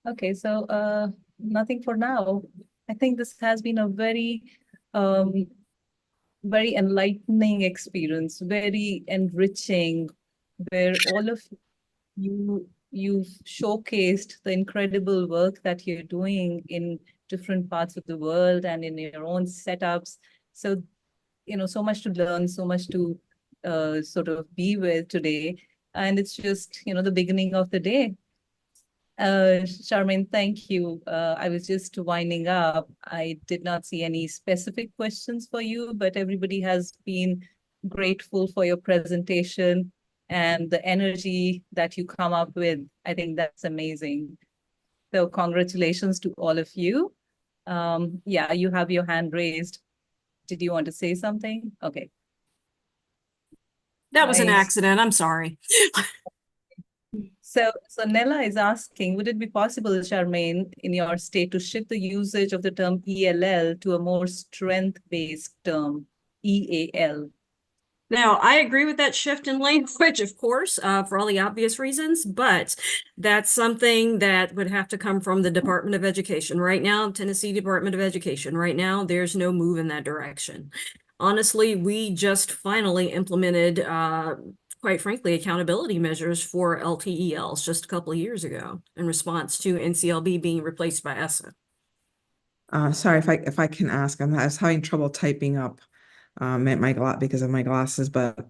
Okay, so nothing for now. I think this has been a very very enlightening experience, very enriching, where all of you've showcased the incredible work that you're doing in different parts of the world and in your own setups. So, so much to learn, so much to sort of be with today. And it's just, the beginning of the day. Charmaine, thank you. I was just winding up. I did not see any specific questions for you, but everybody has been grateful for your presentation and the energy that you come up with. I think that's amazing. So congratulations to all of you. Yeah, you have your hand raised. Did you want to say something? Okay. That was an Nice. accident. I'm sorry. So Nella is asking, would it be possible, Charmaine, in your state to shift the usage of the term ELL to a more strength-based term, EAL? Now, I agree with that shift in language, of course, for all the obvious reasons, but that's something that would have to come from the Department of Education. Right now, Tennessee Department of Education, right now, there's no move in that direction. Honestly, we just finally implemented, quite frankly, accountability measures for LTELs just a couple of years ago in response to NCLB being replaced by ESSA. Sorry, if I can ask, I was having trouble typing up because of my glasses, but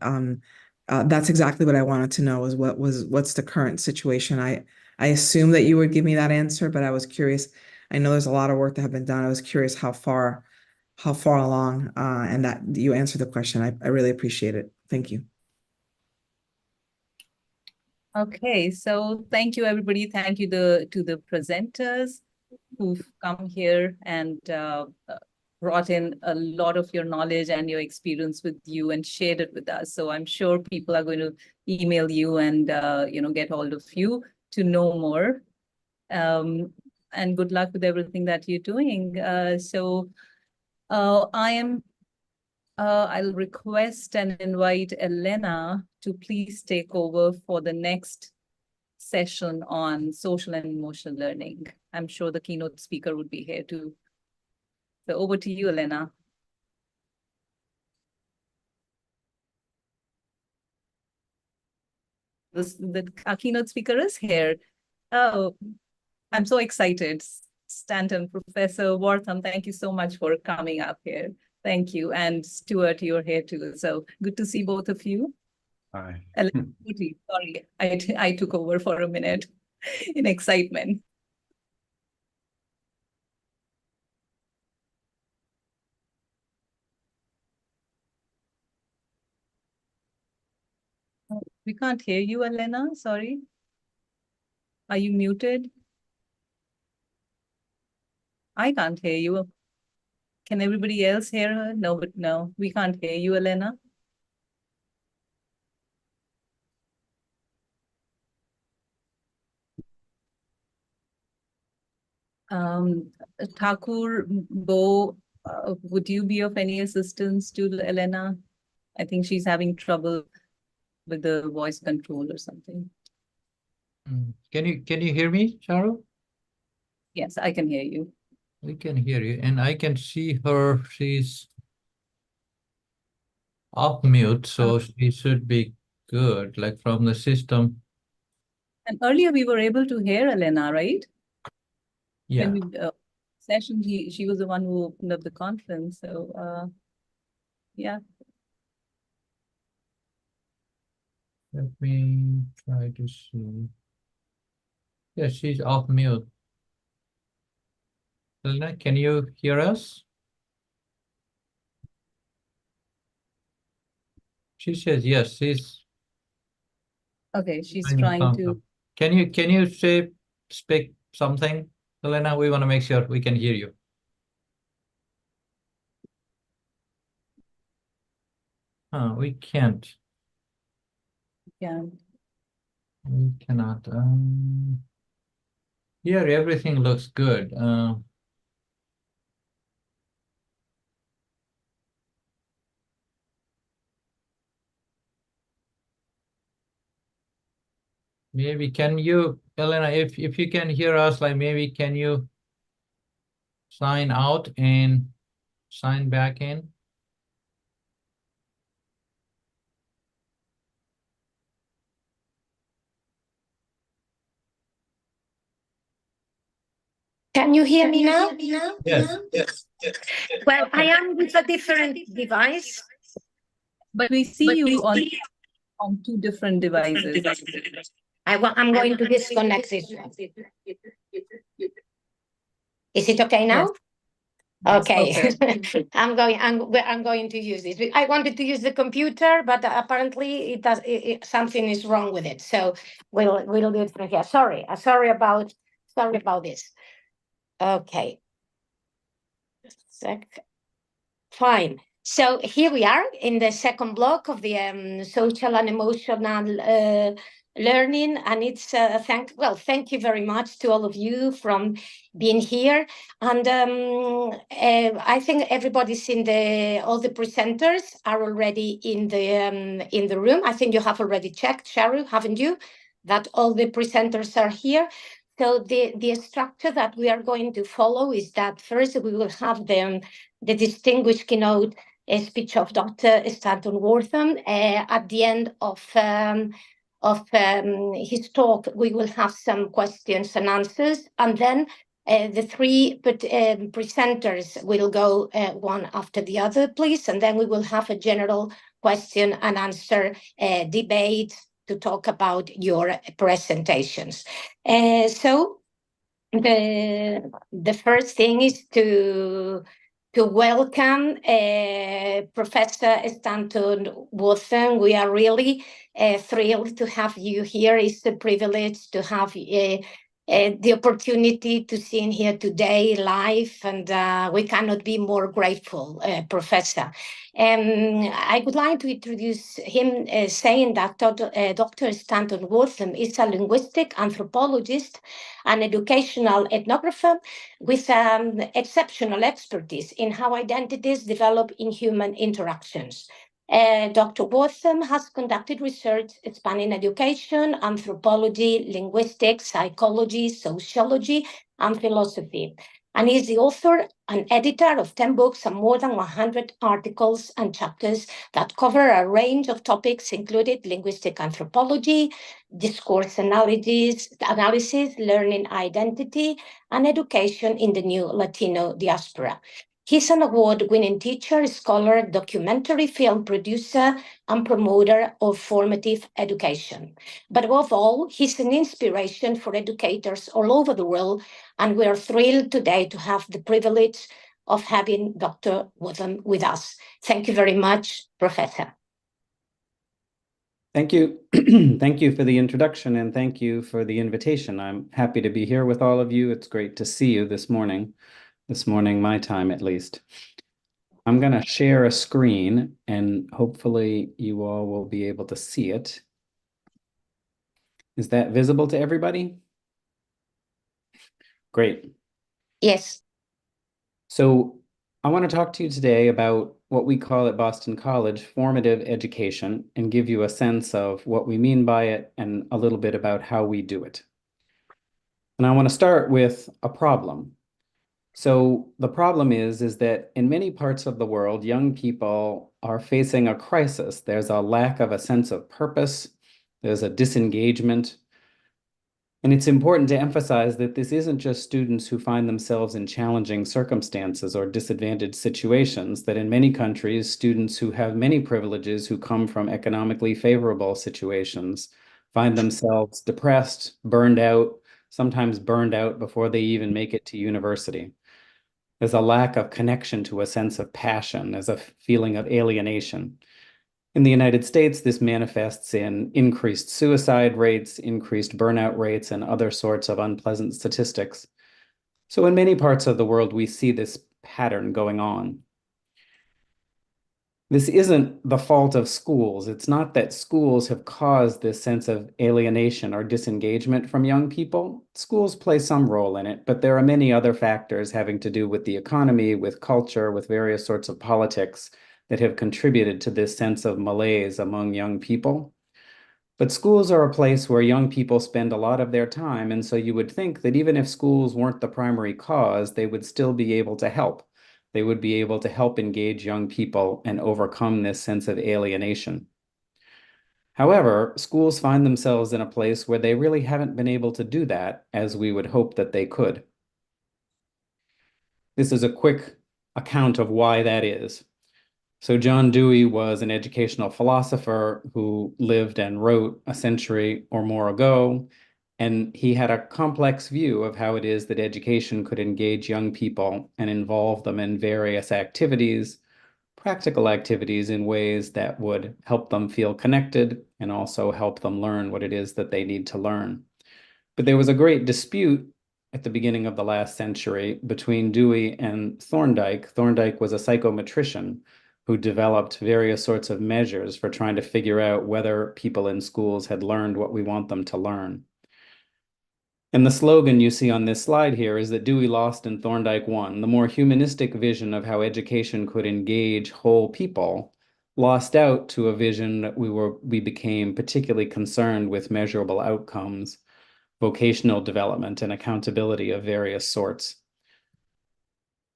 that's exactly what I wanted to know is what's the current situation. I assume that you would give me that answer, but I was curious. I know there's a lot of work that have been done. I was curious how far along, and that you answered the question. I really appreciate it. Thank you. Okay, so thank you, everybody. Thank you to the presenters who've come here and brought in a lot of your knowledge and your experience with you and shared it with us. So I'm sure people are going to email you and get hold of you to know more. And good luck with everything that you're doing. I'll request and invite Elena to please take over for the next session on social and emotional learning. I'm sure the keynote speaker would be here too. So over to you, Elena. Our keynote speaker is here. Oh, I'm so excited. Stanton, Professor Wortham, thank you so much for coming up here. Thank you. And Stuart, you're here too. So good to see both of you. Hi. Sorry, I took over for a minute in excitement. We can't hear you, Elena. Sorry. Are you muted? I can't hear you. Can everybody else hear her? No, but no, we can't hear you, Elena. Thakur, Bo, would you be of any assistance to Elena? I think she's having trouble with the voice control or something. Can you hear me, Charo? Yes, I can hear you. We can hear you, and I can see her. She's off mute, so she should be good, like from the system. And earlier we were able to hear Elena, right? Yeah. when we session, she was the one who opened up the conference. So yeah. Let me try to see. Yeah, she's off mute. Elena, can you hear us? She says yes, she's Okay, she's trying trying come to. up. Can you speak something? Elena, we want to make sure we can hear you. We can't. Yeah. We cannot. Here everything looks good. Maybe can you, Elena, if you can hear us, like maybe can you sign out and sign back in? Can you hear me now? Yes. Well, I am with a different device. But we see you on two different devices. I'm going to disconnect this one. Is it okay now? Yes. Okay. I'm going to use this. I wanted to use the computer, but apparently it does. Something is wrong with it. So we'll do it from here. Sorry about this. Okay. Fine. So here we are in the second block of the social and emotional learning, and it's thank you very much to all of you from being here. And I think everybody's all the presenters are already in the room. I think you have already checked, Sharu, haven't you? That all the presenters are here. So the structure that we are going to follow is that first we will have the distinguished keynote speech of Dr. Stanton Wortham. At the end of his talk, we will have some questions and answers, and then the three presenters will go one after the other, please, and then we will have a general question and answer debate to talk about your presentations. So the first thing is to welcome Professor Stanton Wortham. We are really thrilled to have you here. It's a privilege to have the opportunity to see him here today live, and we cannot be more grateful, Professor. I would like to introduce him saying that Dr. Stanton Wortham is a linguistic anthropologist, an educational ethnographer with exceptional expertise in how identities develop in human interactions. Dr. Wortham has conducted research spanning education, anthropology, linguistics, psychology, sociology, and philosophy. And is the author and editor of 10 books and more than 100 articles and chapters that cover a range of topics, including linguistic anthropology, discourse analysis, learning identity, and education in the new Latino diaspora. He's an award-winning teacher, scholar, documentary film producer, and promoter of formative education. But above all, he's an inspiration for educators all over the world, and we are thrilled today to have the privilege of having Dr. Wortham with us. Thank you very much, Professor. Thank you. Thank you for the introduction, and thank you for the invitation. I'm happy to be here with all of you. It's great to see you this morning, my time at least. I'm going to share a screen, and hopefully you all will be able to see it. Is that visible to everybody? Great. Yes. So I want to talk to you today about what we call at Boston College formative education, and give you a sense of what we mean by it and a little bit about how we do it. And I want to start with a problem. So the problem is that in many parts of the world, young people are facing a crisis. There's a lack of a sense of purpose. There's a disengagement. And it's important to emphasize that this isn't just students who find themselves in challenging circumstances or disadvantaged situations, that in many countries, students who have many privileges who come from economically favorable situations find themselves depressed, burned out, sometimes burned out before they even make it to university. There's a lack of connection to a sense of passion, there's a feeling of alienation. In the United States, this manifests in increased suicide rates, increased burnout rates, and other sorts of unpleasant statistics. So in many parts of the world, we see this pattern going on. This isn't the fault of schools. It's not that schools have caused this sense of alienation or disengagement from young people. Schools play some role in it, but there are many other factors having to do with the economy, with culture, with various sorts of politics that have contributed to this sense of malaise among young people. But schools are a place where young people spend a lot of their time, and so you would think that even if schools weren't the primary cause, they would still be able to help. They would be able to help engage young people and overcome this sense of alienation. However, schools find themselves in a place where they really haven't been able to do that as we would hope that they could. This is a quick account of why that is. So John Dewey was an educational philosopher who lived and wrote a century or more ago, and he had a complex view of how it is that education could engage young people and involve them in various activities, practical activities in ways that would help them feel connected and also help them learn what it is that they need to learn. But there was a great dispute at the beginning of the last century between Dewey and Thorndike. Thorndike was a psychometrician who developed various sorts of measures for trying to figure out whether people in schools had learned what we want them to learn. And the slogan you see on this slide here is that Dewey lost and Thorndike won. The more humanistic vision of how education could engage whole people lost out to a vision that we became particularly concerned with measurable outcomes, vocational development, and accountability of various sorts.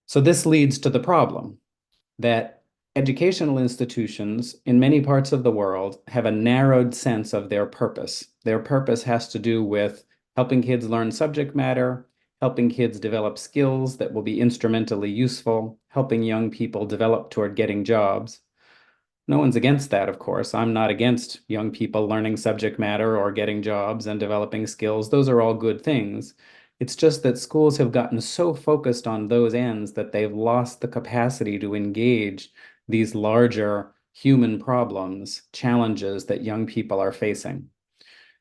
So this leads to the problem that educational institutions in many parts of the world have a narrowed sense of their purpose. Their purpose has to do with helping kids learn subject matter, helping kids develop skills that will be instrumentally useful, helping young people develop toward getting jobs. No one's against that, of course. I'm not against young people learning subject matter or getting jobs and developing skills. Those are all good things. It's just that schools have gotten so focused on those ends that they've lost the capacity to engage these larger human problems, challenges that young people are facing.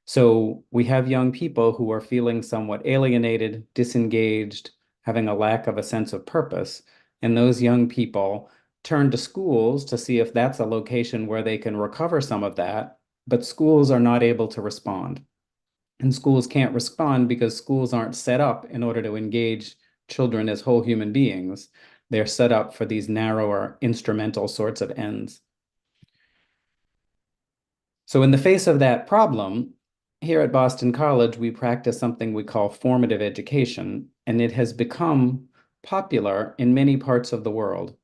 So we have young people who are feeling somewhat alienated, disengaged, having a lack of a sense of purpose. And those young people turn to schools to see if that's a location where they can recover some of that, but schools are not able to respond. And schools can't respond because schools aren't set up in order to engage children as whole human beings. They're set up for these narrower, instrumental sorts of ends. So in the face of that problem, here at Boston College, we practice something we call formative education, and it has become popular in many parts of the world.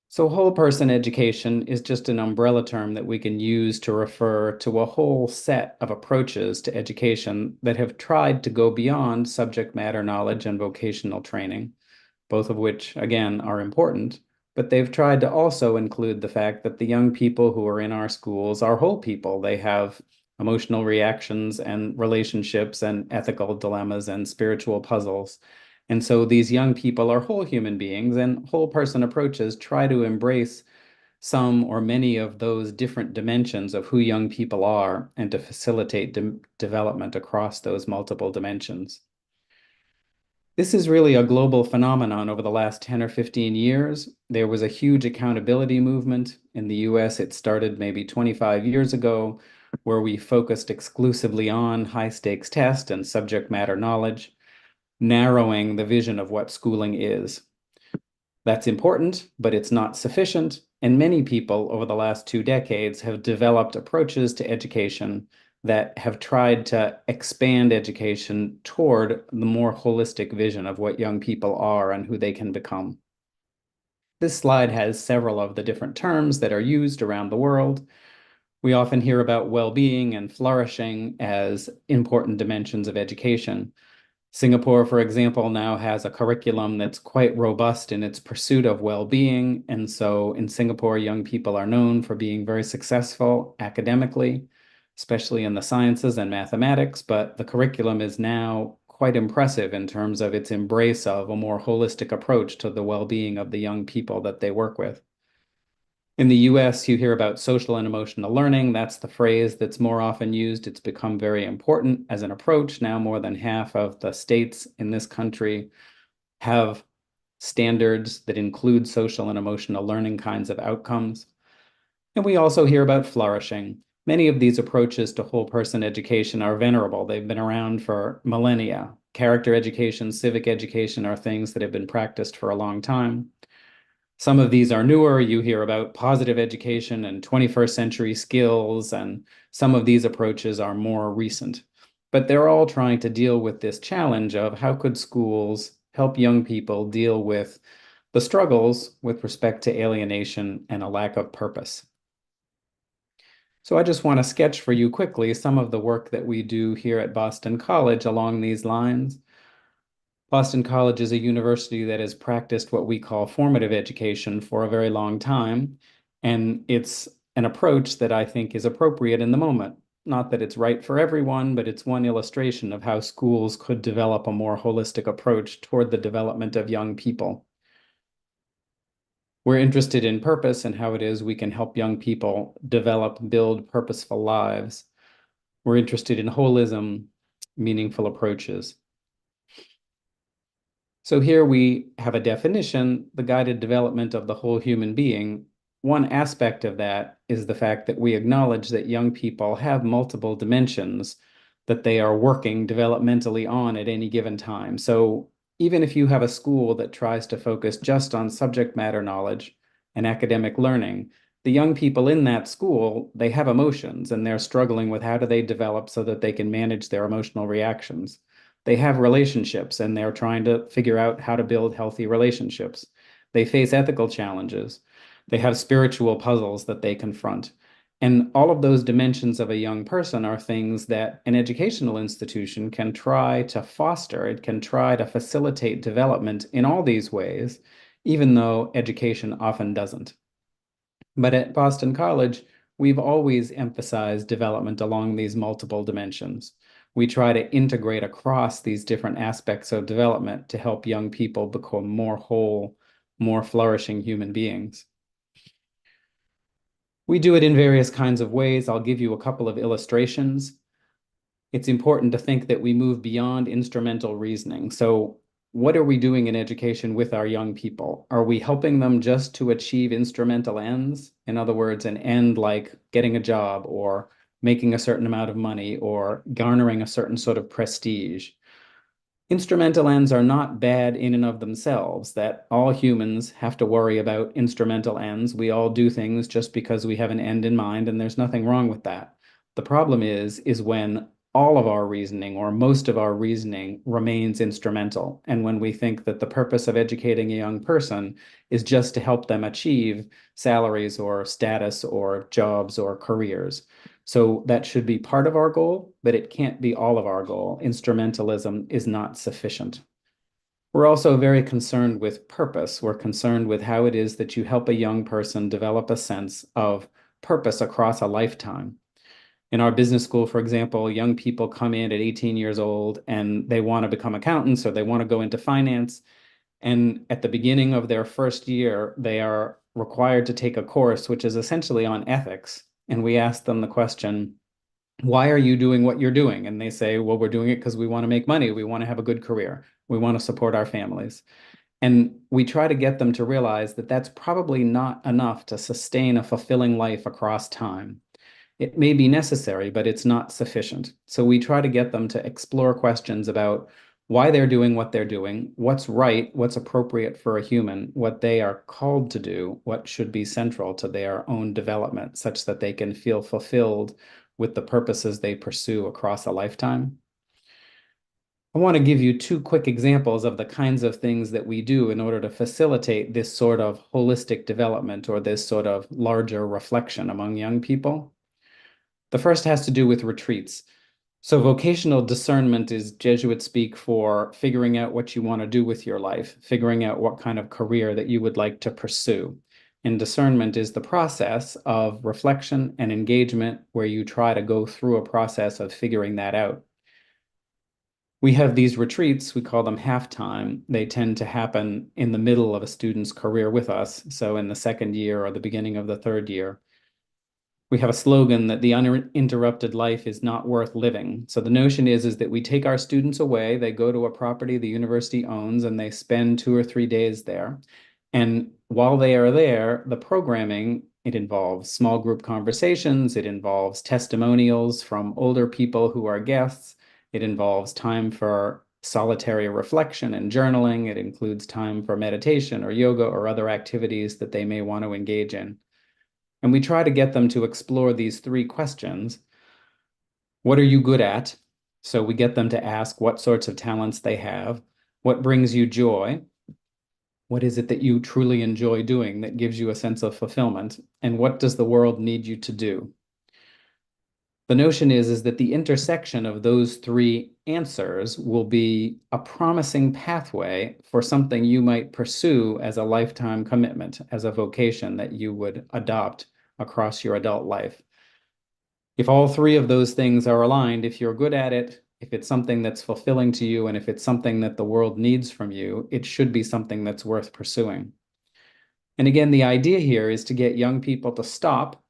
So whole person education is just an umbrella term that we can use to refer to a whole set of approaches to education that have tried to go beyond subject matter knowledge and vocational training, both of which, again, are important, but they've tried to also include the fact that the young people who are in our schools are whole people. They have emotional reactions and relationships and ethical dilemmas and spiritual puzzles. And so these young people are whole human beings, and whole person approaches try to embrace some or many of those different dimensions of who young people are and to facilitate development across those multiple dimensions. This is really a global phenomenon over the last 10 or 15 years. There was a huge accountability movement. In the US, it started maybe 25 years ago, where we focused exclusively on high-stakes tests and subject matter knowledge, narrowing the vision of what schooling is. That's important, but it's not sufficient, and many people over the last 2 decades have developed approaches to education that have tried to expand education toward the more holistic vision of what young people are and who they can become. This slide has several of the different terms that are used around the world. We often hear about well-being and flourishing as important dimensions of education. Singapore, for example, now has a curriculum that's quite robust in its pursuit of well-being. And so in Singapore, young people are known for being very successful academically, especially in the sciences and mathematics, but the curriculum is now quite impressive in terms of its embrace of a more holistic approach to the well-being of the young people that they work with. In the US, you hear about social and emotional learning. That's the phrase that's more often used. It's become very important as an approach. Now more than half of the states in this country have standards that include social and emotional learning kinds of outcomes. And we also hear about flourishing. Many of these approaches to whole person education are venerable. They've been around for millennia. Character education, civic education are things that have been practiced for a long time. Some of these are newer. You hear about positive education and 21st century skills, and some of these approaches are more recent. But they're all trying to deal with this challenge of how could schools help young people deal with the struggles with respect to alienation and a lack of purpose. So I just want to sketch for you quickly some of the work that we do here at Boston College along these lines. Boston College is a university that has practiced what we call formative education for a very long time, and it's an approach that I think is appropriate in the moment. Not that it's right for everyone, but it's one illustration of how schools could develop a more holistic approach toward the development of young people. We're interested in purpose and how it is we can help young people develop, build purposeful lives. We're interested in holism, meaningful approaches. So here we have a definition, the guided development of the whole human being. One aspect of that is the fact that we acknowledge that young people have multiple dimensions that they are working developmentally on at any given time. So even if you have a school that tries to focus just on subject matter knowledge and academic learning, the young people in that school, they have emotions and they're struggling with how do they develop so that they can manage their emotional reactions. They have relationships and they're trying to figure out how to build healthy relationships. They face ethical challenges. They have spiritual puzzles that they confront. And all of those dimensions of a young person are things that an educational institution can try to foster. It can try to facilitate development in all these ways, even though education often doesn't. But at Boston College, we've always emphasized development along these multiple dimensions. We try to integrate across these different aspects of development to help young people become more whole, more flourishing human beings. We do it in various kinds of ways. I'll give you a couple of illustrations. It's important to think that we move beyond instrumental reasoning. So what are we doing in education with our young people? Are we helping them just to achieve instrumental ends? In other words, an end like getting a job or making a certain amount of money or garnering a certain sort of prestige? Instrumental ends are not bad in and of themselves, that all humans have to worry about instrumental ends. We all do things just because we have an end in mind, and there's nothing wrong with that. The problem is when all of our reasoning or most of our reasoning remains instrumental, and when we think that the purpose of educating a young person is just to help them achieve salaries or status or jobs or careers. So that should be part of our goal, but it can't be all of our goal. Instrumentalism is not sufficient. We're also very concerned with purpose. We're concerned with how it is that you help a young person develop a sense of purpose across a lifetime. In our business school, for example, young people come in at 18 years old and they want to become accountants or they want to go into finance. And at the beginning of their first year, they are required to take a course which is essentially on ethics. And we ask them the question, why are you doing what you're doing? And they say, well, we're doing it because we want to make money. We want to have a good career. We want to support our families. And we try to get them to realize that that's probably not enough to sustain a fulfilling life across time. It may be necessary, but it's not sufficient. So we try to get them to explore questions about why they're doing what they're doing, what's right, what's appropriate for a human, what they are called to do, what should be central to their own development, such that they can feel fulfilled with the purposes they pursue across a lifetime. I want to give you two quick examples of the kinds of things that we do in order to facilitate this sort of holistic development or this sort of larger reflection among young people. The first has to do with retreats. So vocational discernment is Jesuit speak for figuring out what you want to do with your life, figuring out what kind of career that you would like to pursue. And discernment is the process of reflection and engagement where you try to go through a process of figuring that out. We have these retreats, we call them halftime. They tend to happen in the middle of a student's career with us, so in the second year or the beginning of the third year. We have a slogan that the uninterrupted life is not worth living. So the notion is that we take our students away, they go to a property the university owns, and they spend 2 or 3 days there. And while they are there, the programming, it involves small group conversations, it involves testimonials from older people who are guests, it involves time for solitary reflection and journaling, it includes time for meditation or yoga or other activities that they may want to engage in. And we try to get them to explore these 3 questions. What are you good at? So we get them to ask what sorts of talents they have. What brings you joy? What is it that you truly enjoy doing that gives you a sense of fulfillment? And what does the world need you to do? The notion is that the intersection of those 3 answers will be a promising pathway for something you might pursue as a lifetime commitment, as a vocation that you would adopt across your adult life. If all 3 of those things are aligned, if you're good at it, if it's something that's fulfilling to you, and if it's something that the world needs from you, it should be something that's worth pursuing. And again, the idea here is to get young people to stop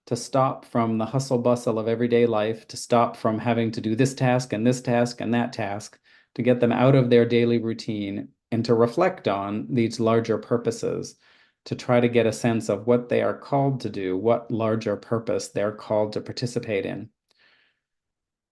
from the hustle bustle of everyday life, to stop from having to do this task and that task, to get them out of their daily routine and to reflect on these larger purposes, to try to get a sense of what they are called to do, what larger purpose they're called to participate in.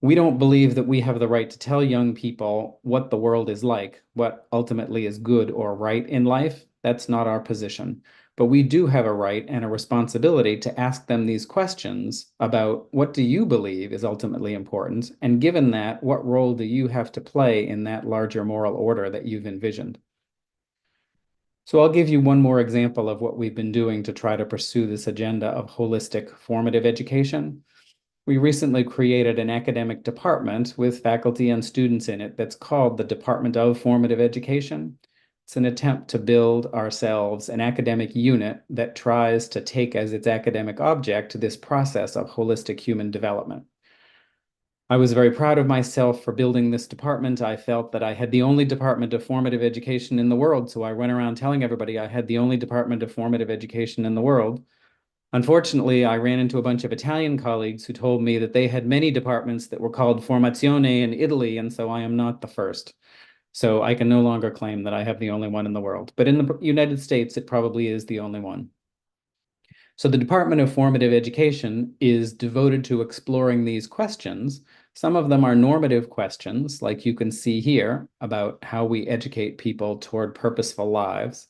We don't believe that we have the right to tell young people what the world is like, what ultimately is good or right in life. That's not our position. But we do have a right and a responsibility to ask them these questions about what do you believe is ultimately important? And given that, what role do you have to play in that larger moral order that you've envisioned? So I'll give you one more example of what we've been doing to try to pursue this agenda of holistic formative education. We recently created an academic department with faculty and students in it that's called the Department of Formative Education. It's an attempt to build ourselves an academic unit that tries to take as its academic object this process of holistic human development. I was very proud of myself for building this department. I felt that I had the only department of formative education in the world, so I went around telling everybody I had the only department of formative education in the world. Unfortunately, I ran into a bunch of Italian colleagues who told me that they had many departments that were called Formazione in Italy, and so I am not the first. So I can no longer claim that I have the only one in the world. But in the United States, it probably is the only one. So the Department of Formative Education is devoted to exploring these questions. Some of them are normative questions, like you can see here, about how we educate people toward purposeful lives.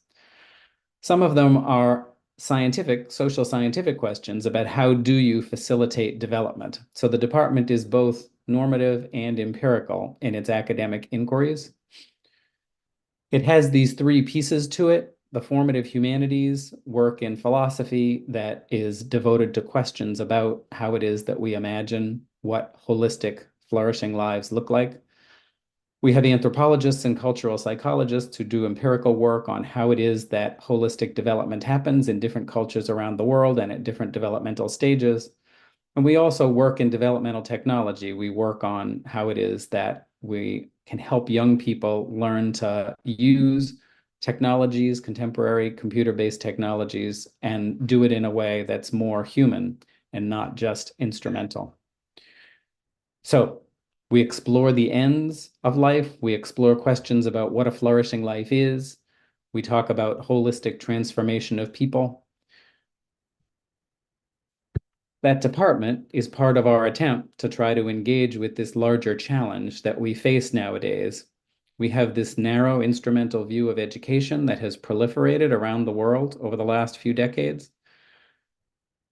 Some of them are scientific, social scientific questions about how do you facilitate development. So the department is both normative and empirical in its academic inquiries. It has these 3 pieces to it: the formative humanities, work in philosophy that is devoted to questions about how it is that we imagine what holistic, flourishing lives look like. We have anthropologists and cultural psychologists who do empirical work on how it is that holistic development happens in different cultures around the world and at different developmental stages. And we also work in developmental technology. We work on how it is that we can help young people learn to use technologies, contemporary computer-based technologies, and do it in a way that's more human and not just instrumental. So we explore the ends of life. We explore questions about what a flourishing life is. We talk about holistic transformation of people. That department is part of our attempt to try to engage with this larger challenge that we face nowadays. We have this narrow instrumental view of education that has proliferated around the world over the last few decades.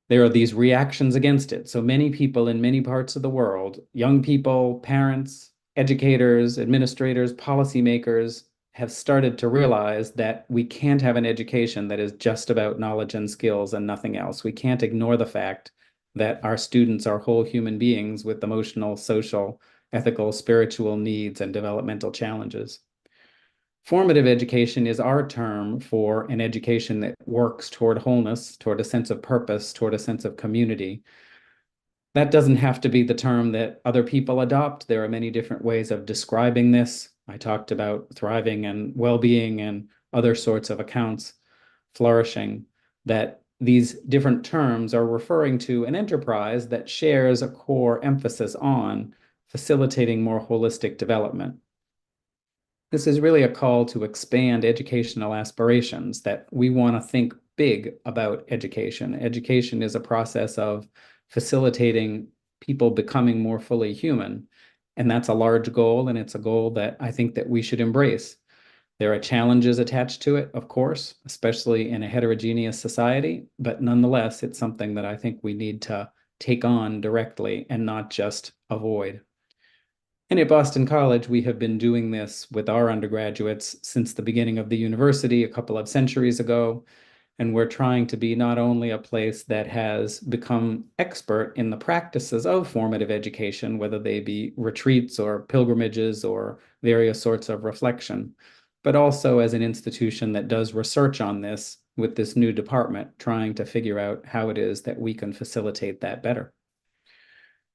There are these reactions against it. So many people in many parts of the world, young people, parents, educators, administrators, policymakers, have started to realize that we can't have an education that is just about knowledge and skills and nothing else. We can't ignore the fact that our students are whole human beings with emotional, social, ethical, spiritual needs and developmental challenges. Formative education is our term for an education that works toward wholeness, toward a sense of purpose, toward a sense of community. That doesn't have to be the term that other people adopt. There are many different ways of describing this. I talked about thriving and well-being and other sorts of accounts, flourishing, that these different terms are referring to an enterprise that shares a core emphasis on facilitating more holistic development. This is really a call to expand educational aspirations, that we want to think big about education. Education is a process of facilitating people becoming more fully human. And that's a large goal, and it's a goal that I think that we should embrace. There are challenges attached to it, of course, especially in a heterogeneous society, but nonetheless, it's something that I think we need to take on directly and not just avoid. And at Boston College, we have been doing this with our undergraduates since the beginning of the university a couple of centuries ago. And we're trying to be not only a place that has become expert in the practices of formative education, whether they be retreats or pilgrimages or various sorts of reflection, but also as an institution that does research on this with this new department, trying to figure out how it is that we can facilitate that better.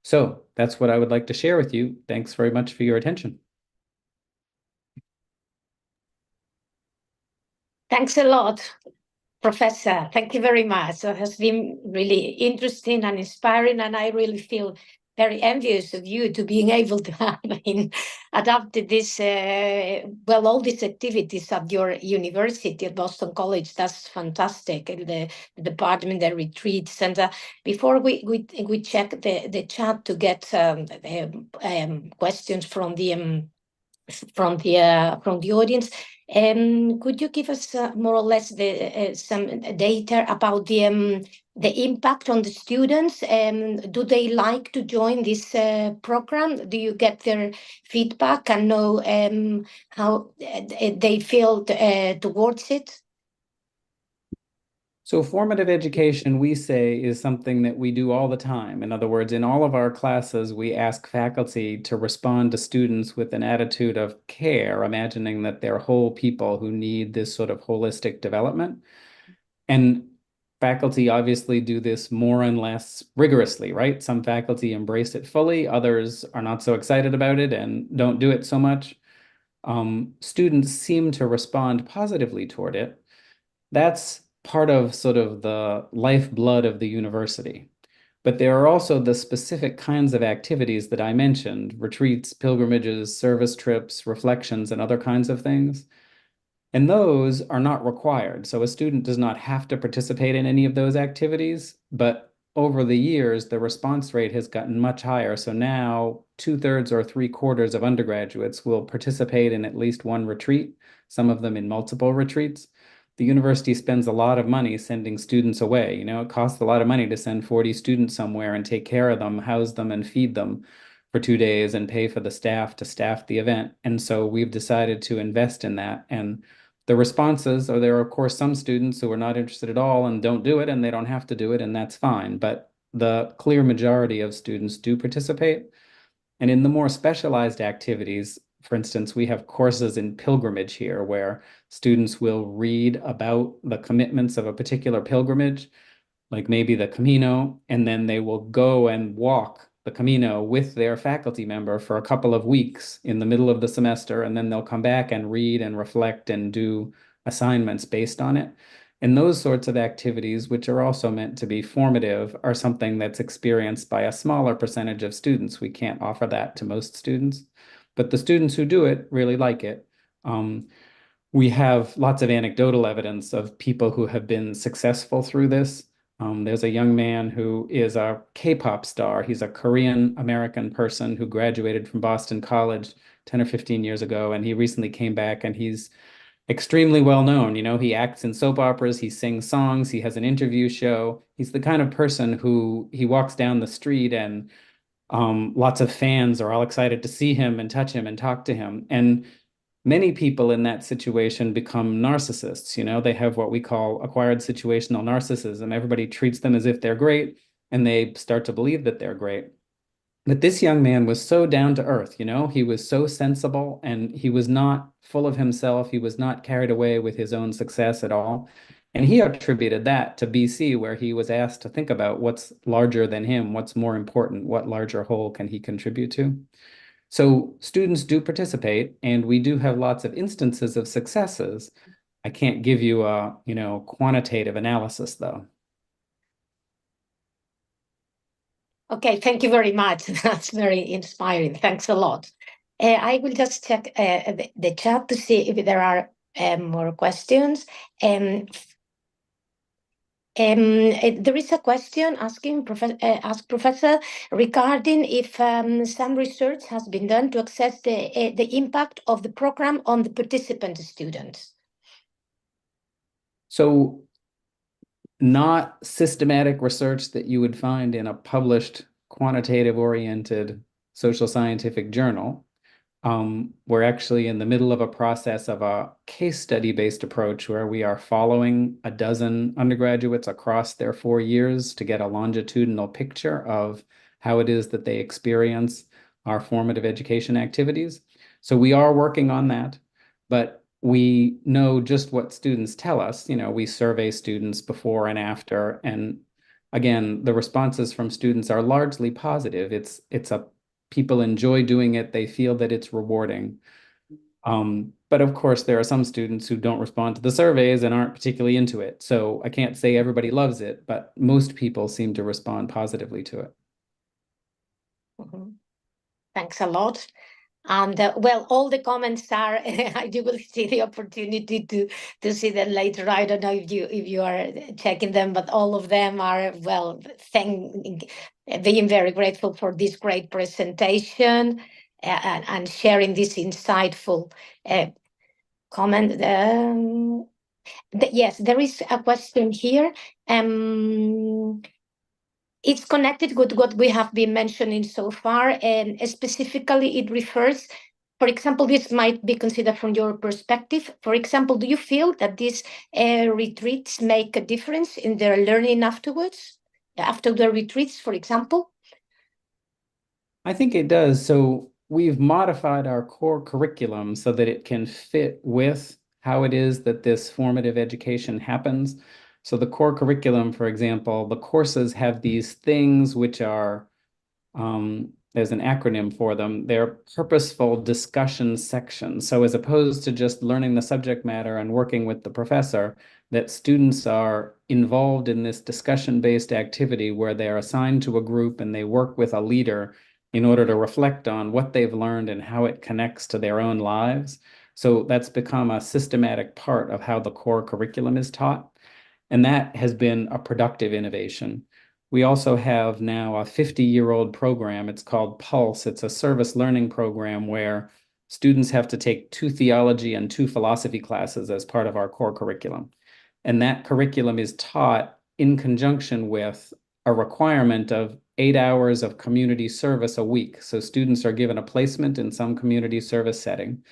So that's what I would like to share with you. Thanks very much for your attention. Thanks a lot, Professor. Thank you very much. It has been really interesting and inspiring, and I really feel very envious of you to being able to have adapted this, well, all these activities at your university at Boston College. That's fantastic. And the department, the retreats. And before we check the chat to get questions from the audience, could you give us more or less some data about the impact on the students? Do they like to join this program? Do you get their feedback and know how they feel towards it? So formative education, we say, is something that we do all the time. In other words, in all of our classes, we ask faculty to respond to students with an attitude of care, imagining that they're whole people who need this sort of holistic development. And faculty obviously do this more and less rigorously, right? Some faculty embrace it fully, others are not so excited about it and don't do it so much. Students seem to respond positively toward it. That's part of sort of the lifeblood of the university. But there are also the specific kinds of activities that I mentioned: retreats, pilgrimages, service trips, reflections, and other kinds of things. And those are not required. So a student does not have to participate in any of those activities, but over the years, the response rate has gotten much higher. So now 2/3 or 3/4 of undergraduates will participate in at least one retreat, some of them in multiple retreats. The university spends a lot of money sending students away. You know, it costs a lot of money to send 40 students somewhere and take care of them, house them, and feed them for 2 days and pay for the staff to staff the event. And so we've decided to invest in that. And the responses are, there are, of course, some students who are not interested at all and don't do it, and they don't have to do it, and that's fine. But the clear majority of students do participate. And in the more specialized activities, for instance, we have courses in pilgrimage here where students will read about the commitments of a particular pilgrimage, like maybe the Camino, and then they will go and walk the Camino with their faculty member for a couple of weeks in the middle of the semester, and then they'll come back and read and reflect and do assignments based on it. And those sorts of activities, which are also meant to be formative, are something that's experienced by a smaller percentage of students. We can't offer that to most students, but the students who do it really like it. We have lots of anecdotal evidence of people who have been successful through this. There's a young man who is a K-pop star. He's a Korean American person who graduated from Boston College 10 or 15 years ago, and he recently came back, and he's extremely well known. You know, he acts in soap operas, he sings songs, he has an interview show. He's the kind of person who he walks down the street and lots of fans are all excited to see him and touch him and talk to him. And many people in that situation become narcissists. You know, they have what we call acquired situational narcissism. Everybody treats them as if they're great. and they start to believe that they're great. But this young man was so down to earth, you know, he was so sensible, and he was not full of himself. He was not carried away with his own success at all. And he attributed that to BC, where he was asked to think about what's larger than him, what's more important, what larger whole can he contribute to. So students do participate, and we do have lots of instances of successes. I can't give you a, you know, quantitative analysis though. Okay, thank you very much. That's very inspiring. Thanks a lot. I will just check the chat to see if there are more questions. There is a question asking Professor regarding if some research has been done to assess the impact of the program on the participant students. So not systematic research that you would find in a published quantitative-oriented social scientific journal. We're actually in the middle of a process of a case study-based approach where we are following a dozen undergraduates across their 4 years to get a longitudinal picture of how it is that they experience our formative education activities. So we are working on that, but we know just what students tell us. You know, we survey students before and after, and again, the responses from students are largely positive. People enjoy doing it. They feel that it's rewarding. But of course, there are some students who don't respond to the surveys and aren't particularly into it. So I can't say everybody loves it, but most people seem to respond positively to it. Mm-hmm. Thanks a lot. And well, all the comments are, you will see the opportunity to see them later. I don't know if you are checking them, but all of them are, well, being very grateful for this great presentation and sharing this insightful comment. Yes, there is a question here. It's connected with what we have been mentioning so far, and specifically it refers, for example, this might be considered from your perspective. For example, do you feel that these retreats make a difference in their learning afterwards, after the retreats, for example? I think it does. So we've modified our core curriculum so that it can fit with how it is that this formative education happens. So the core curriculum, for example, the courses have these things which are, there's an acronym for them. They're purposeful discussion sections. So as opposed to just learning the subject matter and working with the professor, that students are involved in this discussion-based activity where they're assigned to a group and they work with a leader in order to reflect on what they've learned and how it connects to their own lives. So that's become a systematic part of how the core curriculum is taught. And that has been a productive innovation. We also have now a 50-year-old program. It's called Pulse. It's a service learning program where students have to take 2 theology and 2 philosophy classes as part of our core curriculum. And that curriculum is taught in conjunction with a requirement of 8 hours of community service a week. So students are given a placement in some community service setting.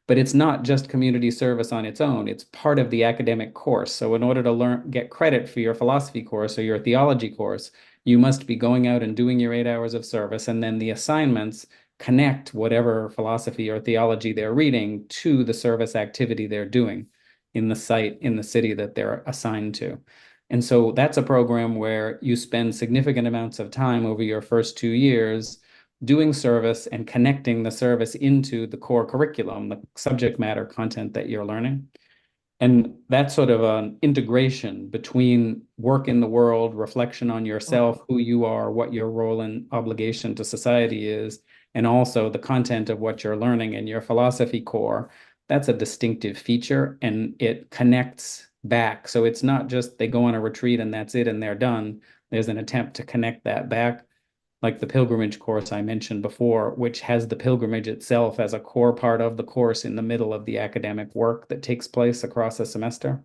But it's not just community service on its own. It's part of the academic course. So in order to get credit for your philosophy course or your theology course, you must be going out and doing your 8 hours of service. And then the assignments connect whatever philosophy or theology they're reading to the service activity they're doing in the site, in the city that they're assigned to. And so that's a program where you spend significant amounts of time over your first 2 years doing service and connecting the service into the core curriculum, the subject matter content that you're learning. And that's sort of an integration between work in the world, reflection on yourself, who you are, what your role and obligation to society is, and also the content of what you're learning in your philosophy core. That's a distinctive feature, and it connects back. So it's not just they go on a retreat and that's it and they're done. There's an attempt to connect that back, like the pilgrimage course I mentioned before, which has the pilgrimage itself as a core part of the course in the middle of the academic work that takes place across a semester.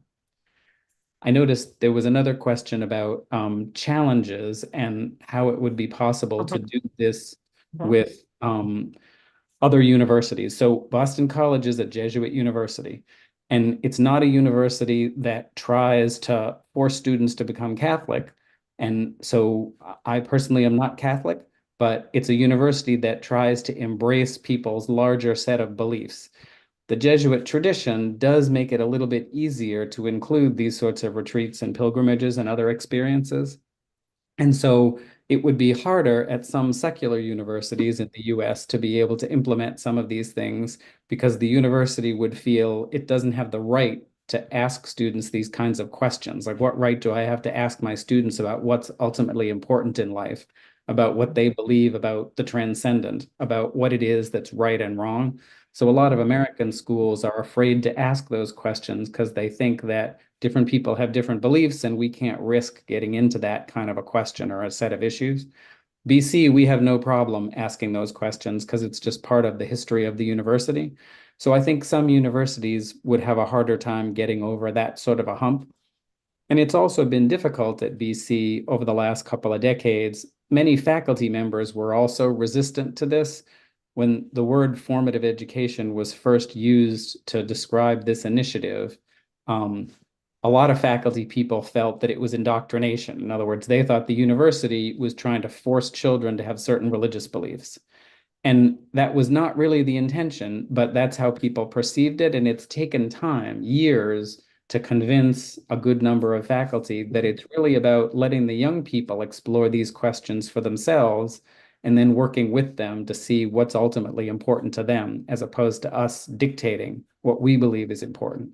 I noticed there was another question about challenges and how it would be possible to do this with other universities. So Boston College is a Jesuit university, and it's not a university that tries to force students to become Catholic. And so I personally am not Catholic, but it's a university that tries to embrace people's larger set of beliefs. The Jesuit tradition does make it a little bit easier to include these sorts of retreats and pilgrimages and other experiences. And so it would be harder at some secular universities in the US to be able to implement some of these things because the university would feel it doesn't have the right to ask students these kinds of questions. Like, what right do I have to ask my students about what's ultimately important in life, about what they believe about the transcendent, about what it is that's right and wrong? So a lot of American schools are afraid to ask those questions because they think that different people have different beliefs and we can't risk getting into that kind of a question or a set of issues. BC, we have no problem asking those questions because it's just part of the history of the university. So I think some universities would have a harder time getting over that sort of a hump. And it's also been difficult at BC over the last couple of decades. Many faculty members were also resistant to this. When the word formative education was first used to describe this initiative, a lot of faculty people felt that it was indoctrination. In other words, they thought the university was trying to force children to have certain religious beliefs. And that was not really the intention, but that's how people perceived it. And it's taken time, years, to convince a good number of faculty that it's really about letting the young people explore these questions for themselves and then working with them to see what's ultimately important to them, as opposed to us dictating what we believe is important.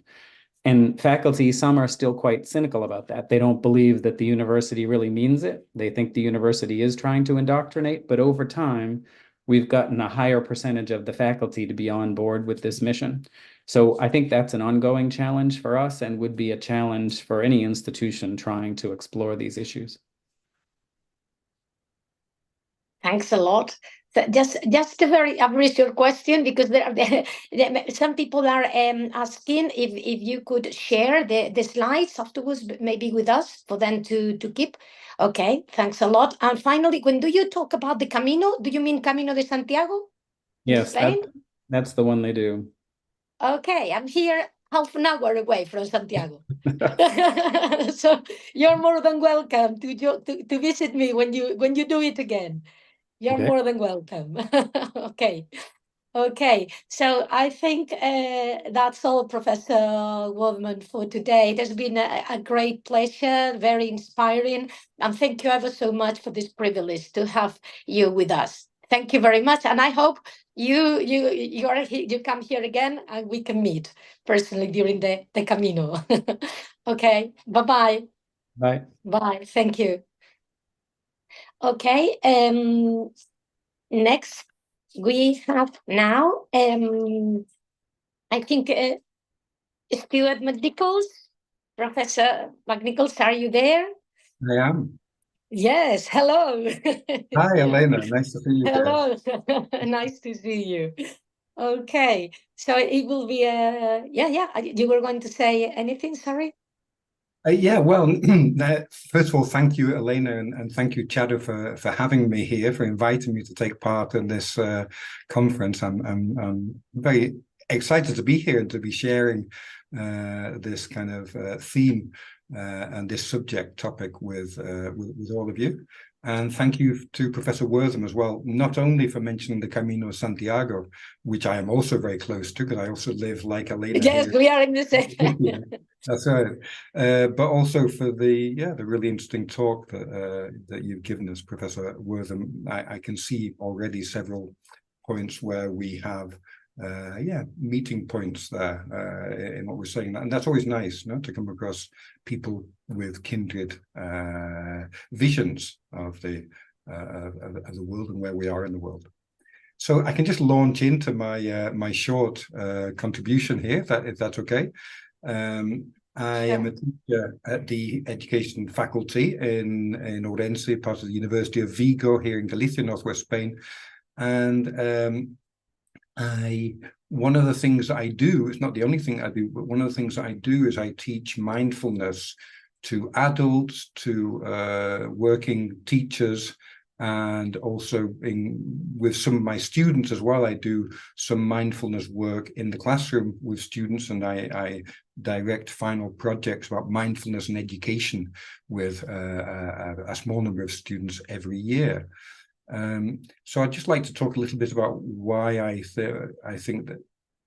And faculty, some are still quite cynical about that. They don't believe that the university really means it. They think the university is trying to indoctrinate, but over time, we've gotten a higher percentage of the faculty to be on board with this mission. So I think that's an ongoing challenge for us and would be a challenge for any institution trying to explore these issues. Thanks a lot. So just a very brief your question, because some people are asking if you could share the slides afterwards, maybe with us, for them to keep. Okay, thanks a lot. And finally, when do you talk about the Camino, do you mean Camino de Santiago? Yes, that's the one they do. Okay, I'm here half an hour away from Santiago. So you're more than welcome to visit me when you do it again. You're Okay. more than welcome. Okay. So I think that's all, Professor Waldman, for today. It has been a great pleasure, very inspiring, and thank you ever so much for this privilege to have you with us. Thank you very much, and I hope you come here again and we can meet personally during the Camino. Okay. Bye-bye. Bye. Bye. Thank you. Okay, next we have now, I think, Stuart McNichols. Professor McNichols, are you there? I am. Yes, hello. Hi, Elena. Nice to see you. Hello, nice to see you. Okay, so it will be, you were going to say anything, sorry? Yeah, well, first of all, thank you, Elena, and thank you, Chado, for having me here, for inviting me to take part in this conference. I'm very excited to be here and to be sharing this kind of theme and this subject topic with all of you. And thank you to Professor Wortham as well, not only for mentioning the Camino de Santiago, which I am also very close to, because I also live like Elena. Yes, here. we are in the same. That's right. But also for the really interesting talk that you've given us, Professor Wortham. I can see already several points where we have meeting points there in what we're saying, and that's always nice, to come across people with kindred visions of the world and where we are in the world. So I can just launch into my my short contribution here, if that's okay. I am a teacher at the education faculty in Orense, part of the University of Vigo here in Galicia, northwest Spain, and one of the things I do, it's not the only thing I do, but one of the things I do is I teach mindfulness to adults, to working teachers, and also with some of my students as well. I do some mindfulness work in the classroom with students, and I direct final projects about mindfulness and education with a small number of students every year. So I'd just like to talk a little bit about why I think that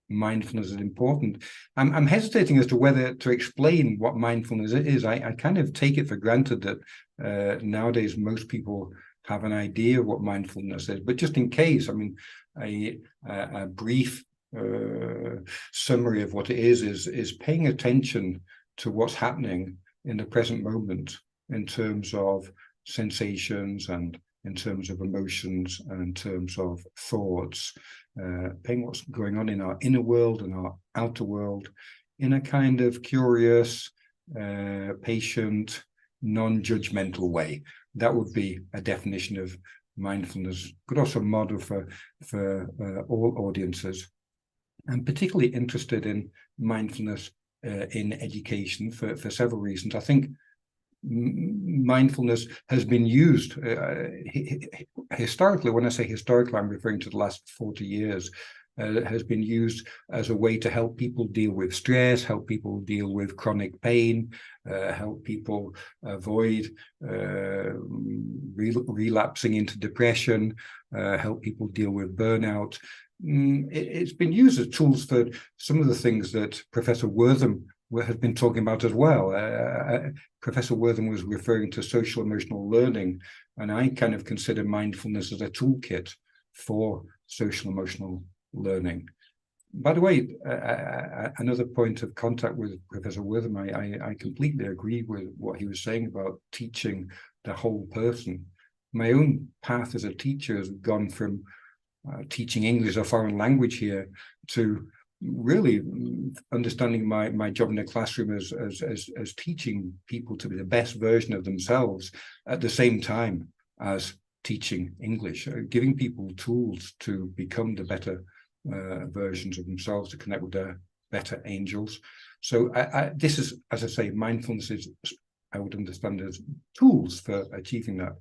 mindfulness is important. I'm hesitating as to whether to explain what mindfulness is. I kind of take it for granted that nowadays most people have an idea of what mindfulness is, but just in case, I mean, a brief summary of what it is paying attention to what's happening in the present moment in terms of sensations and in terms of emotions and in terms of thoughts, paying what's going on in our inner world and our outer world in a kind of curious, patient, non-judgmental way. That would be a definition of mindfulness, but also a model for all audiences. I'm particularly interested in mindfulness in education for several reasons. I think mindfulness has been used historically. When I say historically, I'm referring to the last 40 years. Has been used as a way to help people deal with stress, help people deal with chronic pain, help people avoid relapsing into depression, help people deal with burnout. It's been used as tools for some of the things that Professor Wortham has been talking about as well. Professor Wortham was referring to social emotional learning, and I kind of consider mindfulness as a toolkit for social emotional learning. By the way, another point of contact with Professor Wortham, I completely agree with what he was saying about teaching the whole person. My own path as a teacher has gone from teaching English, a foreign language here, to really understanding my job in the classroom as teaching people to be the best version of themselves at the same time as teaching English, giving people tools to become the better versions of themselves, to connect with their better angels. So this is, as I say, mindfulness is, I would understand, as tools for achieving that.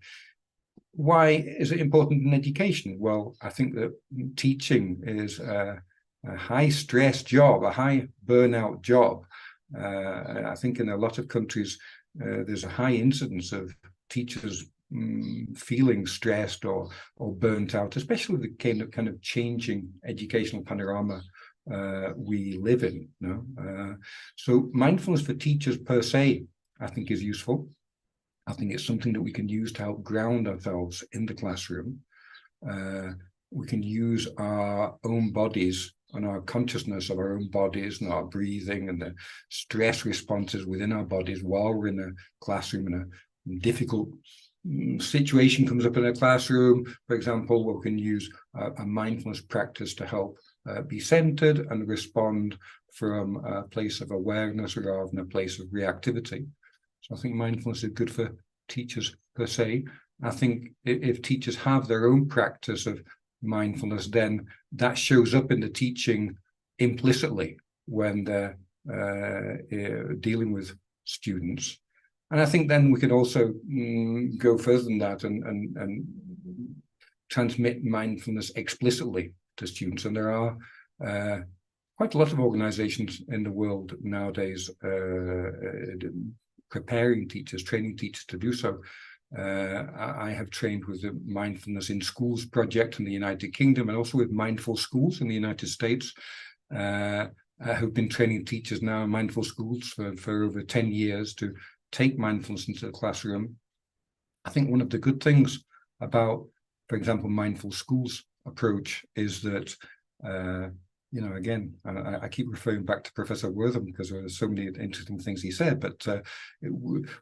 Why is it important in education? Well, I think that teaching is a high stress job, a high burnout job. I think in a lot of countries, there's a high incidence of teachers feeling stressed or burnt out, especially the kind of changing educational panorama we live in. So mindfulness for teachers per se, I think, is useful. I think it's something that we can use to help ground ourselves in the classroom. We can use our own bodies and our consciousness of our own bodies and our breathing and the stress responses within our bodies while we're in a classroom and a difficult situation comes up in a classroom. For example, we can use a mindfulness practice to help be centered and respond from a place of awareness rather than a place of reactivity. So I think mindfulness is good for teachers per se. I think if teachers have their own practice of mindfulness, then that shows up in the teaching implicitly when they're dealing with students. And I think then we can also go further than that and transmit mindfulness explicitly to students. And there are quite a lot of organizations in the world nowadays preparing teachers, training teachers to do so. I have trained with the Mindfulness in Schools project in the United Kingdom and also with Mindful Schools in the United States. Who've been training teachers now in Mindful Schools for over 10 years to take mindfulness into the classroom. I think one of the good things about, for example, Mindful Schools approach is that again, I keep referring back to Professor Wortham because there are so many interesting things he said, but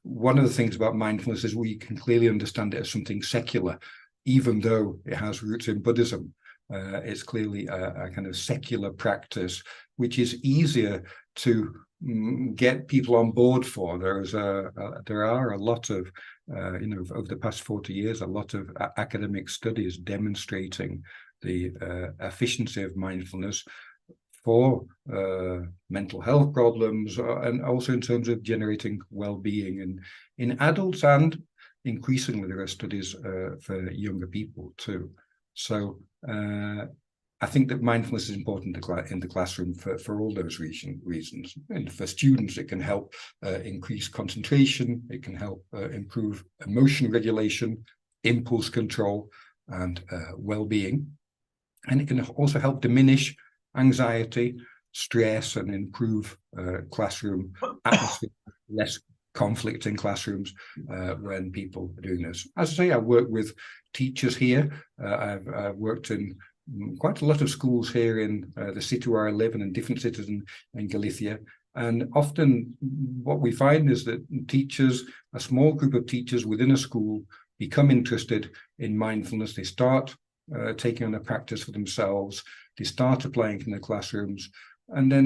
one of the things about mindfulness is we can clearly understand it as something secular, even though it has roots in Buddhism. It's clearly a kind of secular practice, which is easier to get people on board for. There are a lot of, over the past 40 years, a lot of academic studies demonstrating the efficiency of mindfulness for mental health problems and also in terms of generating well-being in adults, and increasingly there are studies for younger people too. So I think that mindfulness is important in the classroom for all those reasons. And for students, it can help increase concentration, it can help improve emotion regulation, impulse control, and well-being. And it can also help diminish anxiety, stress, and improve classroom atmosphere, less conflict in classrooms when people are doing this. As I say, I work with teachers here. I've worked in quite a lot of schools here in the city where I live and in different cities in Galicia. And often what we find is that teachers, a small group of teachers within a school, become interested in mindfulness. They start taking on a practice for themselves. They start applying it in their classrooms. And then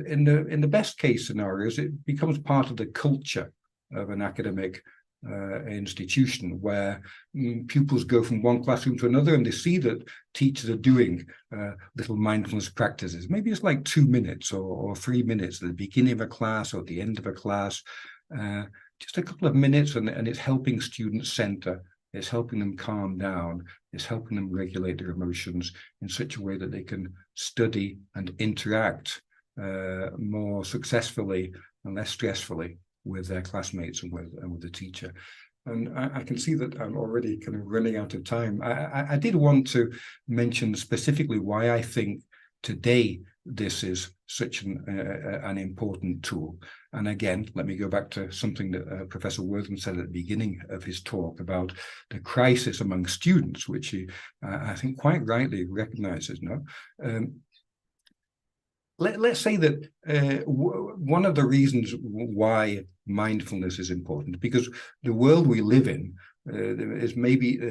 in the best case scenarios, it becomes part of the culture of an academic institution where pupils go from one classroom to another and they see that teachers are doing little mindfulness practices. Maybe it's like 2 minutes or 3 minutes at the beginning of a class or at the end of a class, just a couple of minutes, and it's helping students center. It's helping them calm down. It's helping them regulate their emotions in such a way that they can study and interact more successfully and less stressfully with their classmates and with the teacher. And I can see that I'm already kind of running out of time. I did want to mention specifically why I think today this is such an important tool. And again, let me go back to something that Professor Wortham said at the beginning of his talk about the crisis among students, which he, I think, quite rightly recognizes. Let's say that one of the reasons why mindfulness is important, because the world we live in is maybe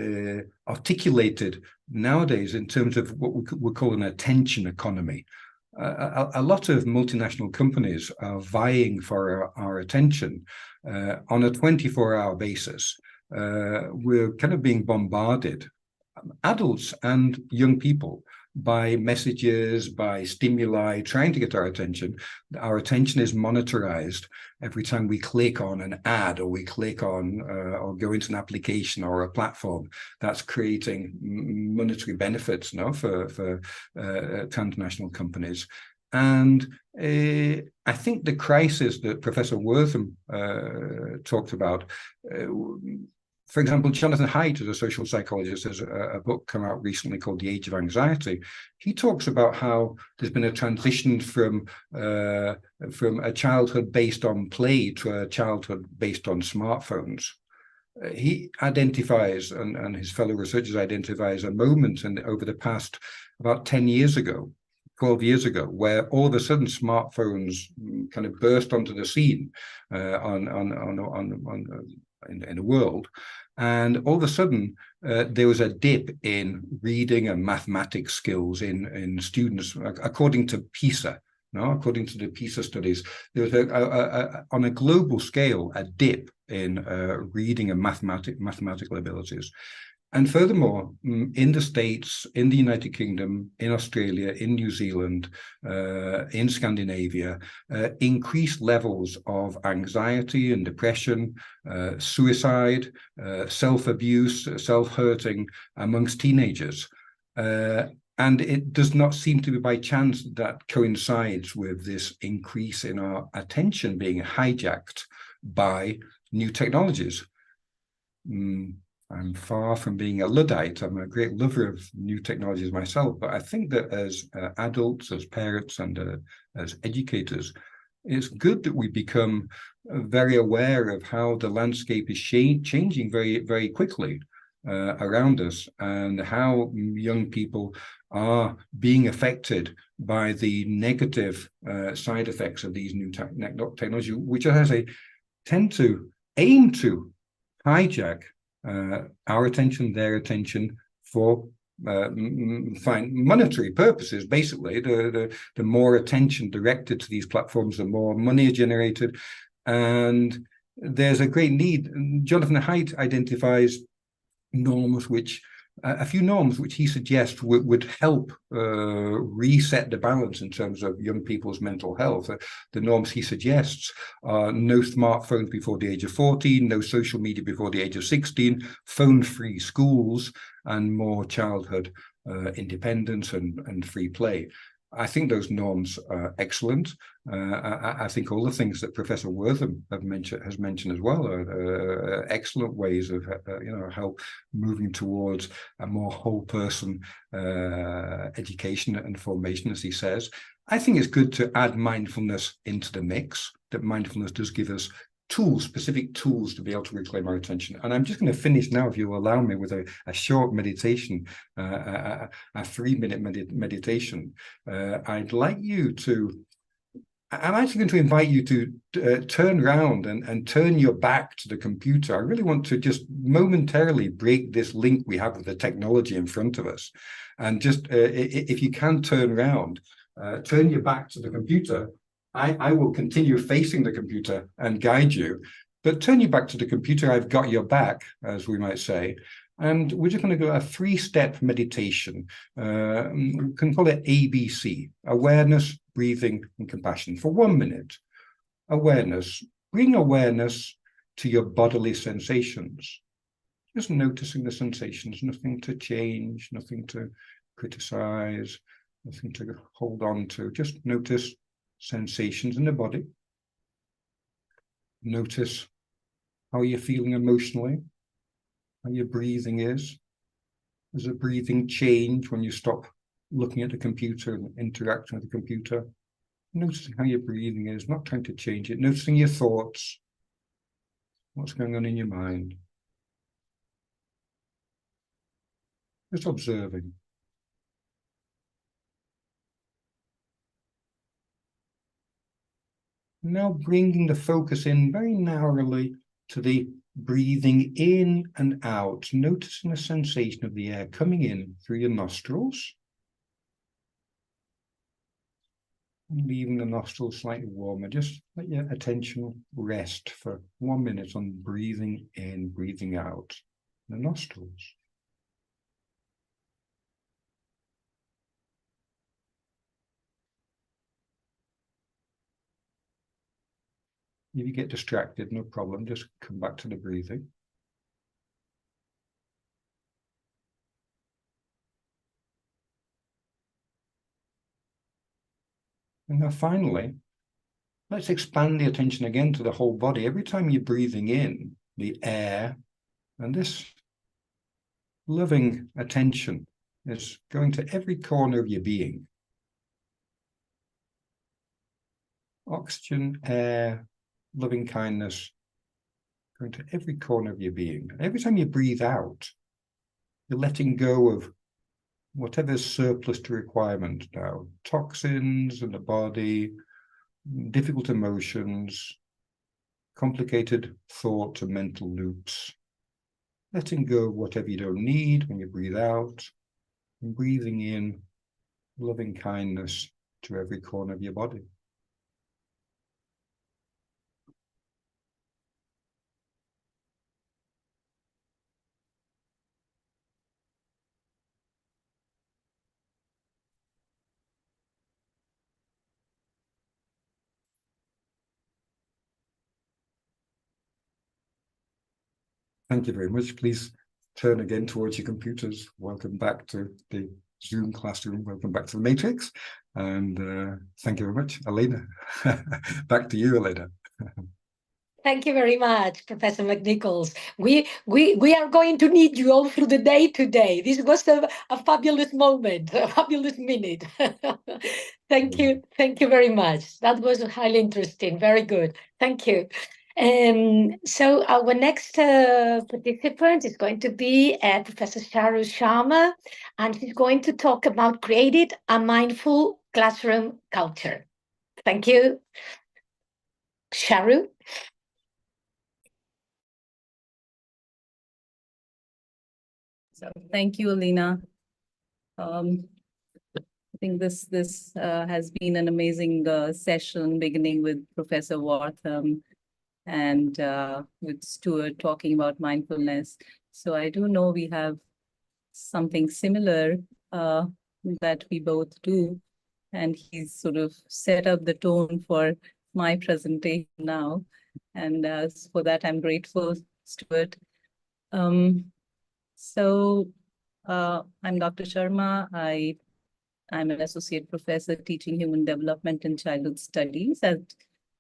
articulated nowadays in terms of what we call an attention economy. A lot of multinational companies are vying for our attention on a 24-hour basis. We're kind of being bombarded, adults and young people, by messages, by stimuli, trying to get our attention. Our attention is monitorized every time we click on an ad or we click on or go into an application or a platform. That's creating monetary benefits for transnational companies. And I think the crisis that Professor Wortham talked about, for example, Jonathan Haidt, as a social psychologist, has a book come out recently called The Age of Anxiety. He talks about how there's been a transition from a childhood based on play to a childhood based on smartphones. He identifies, and his fellow researchers identifies, a moment over the past about 10 years ago, 12 years ago, where all of a sudden smartphones kind of burst onto the scene in the world. And all of a sudden, there was a dip in reading and mathematics skills in students, according to PISA. According to the PISA studies, there was on a global scale a dip in reading and mathematical abilities. And furthermore, in the States, in the United Kingdom, in Australia, in New Zealand, in Scandinavia, increased levels of anxiety and depression, suicide, self-abuse, self-hurting amongst teenagers. And it does not seem to be by chance that coincides with this increase in our attention being hijacked by new technologies. I'm far from being a Luddite. I'm a great lover of new technologies myself, but I think that as adults, as parents, and as educators, it's good that we become very aware of how the landscape is changing very, very quickly around us, and how young people are being affected by the negative side effects of these new technology, which, as I say, tend to aim to hijack our attention, their attention, for monetary purposes. Basically, the more attention directed to these platforms, the more money is generated, and there's a great need. Jonathan Haidt identifies a few norms which he suggests would help reset the balance in terms of young people's mental health. The norms he suggests are no smartphones before the age of 14, no social media before the age of 16, phone-free schools, and more childhood independence and free play. I think those norms are excellent. I think all the things that Professor Wortham has mentioned as well are excellent ways of help moving towards a more whole person education and formation, as he says. I think it's good to add mindfulness into the mix. That mindfulness does give us tools, specific tools to be able to reclaim our attention. And I'm just going to finish now, if you will allow me, with a short meditation, a 3-minute meditation. I'd like you to, I'm actually going to invite you to turn around and turn your back to the computer. I really want to just momentarily break this link we have with the technology in front of us. And just, if you can turn around, turn your back to the computer. I will continue facing the computer and guide you, but turn you back to the computer. I've got your back, as we might say. And we're just going to go a 3-step meditation. We can call it ABC, awareness, breathing, and compassion, for 1 minute. Awareness, bring awareness to your bodily sensations. Just noticing the sensations, nothing to change, nothing to criticize, nothing to hold on to. Just notice sensations in the body. Notice how you're feeling emotionally, how your breathing is. Does the breathing change when you stop looking at the computer and interacting with the computer? Noticing how your breathing is, not trying to change it. Noticing your thoughts, what's going on in your mind. Just observing. Now bringing the focus in very narrowly to the breathing in and out, noticing the sensation of the air coming in through your nostrils, and leaving the nostrils slightly warmer. Just let your attention rest for 1 minute on breathing in, breathing out, the nostrils. If you get distracted, no problem, just come back to the breathing. And now finally, let's expand the attention again to the whole body. Every time you're breathing in the air, and this loving attention is going to every corner of your being. Oxygen, air, loving kindness, going to every corner of your being. And every time you breathe out, you're letting go of whatever's surplus to requirement now. Toxins in the body, difficult emotions, complicated thought and mental loops. Letting go of whatever you don't need when you breathe out, and breathing in loving kindness to every corner of your body. Thank you very much. Please turn again towards your computers. Welcome back to the Zoom classroom. Welcome back to the Matrix. And thank you very much, Elena. Back to you, Elena. Thank you very much, Professor McNichols. We are going to need you all through the day today. This was a fabulous moment, a fabulous minute. Thank you very much. That was highly interesting. Very good. Thank you. So our next participant is going to be Professor Charu Sharma, and she's going to talk about creating a mindful classroom culture. Thank you, Charu. So thank you, Alina. I think this has been an amazing session, beginning with Professor Wortham and with Stuart talking about mindfulness. So I do know we have something similar that we both do, and he's sort of set up the tone for my presentation now. And for that, I'm grateful, Stuart. So I'm Dr. Sharma. I'm an associate professor teaching human development and childhood studies at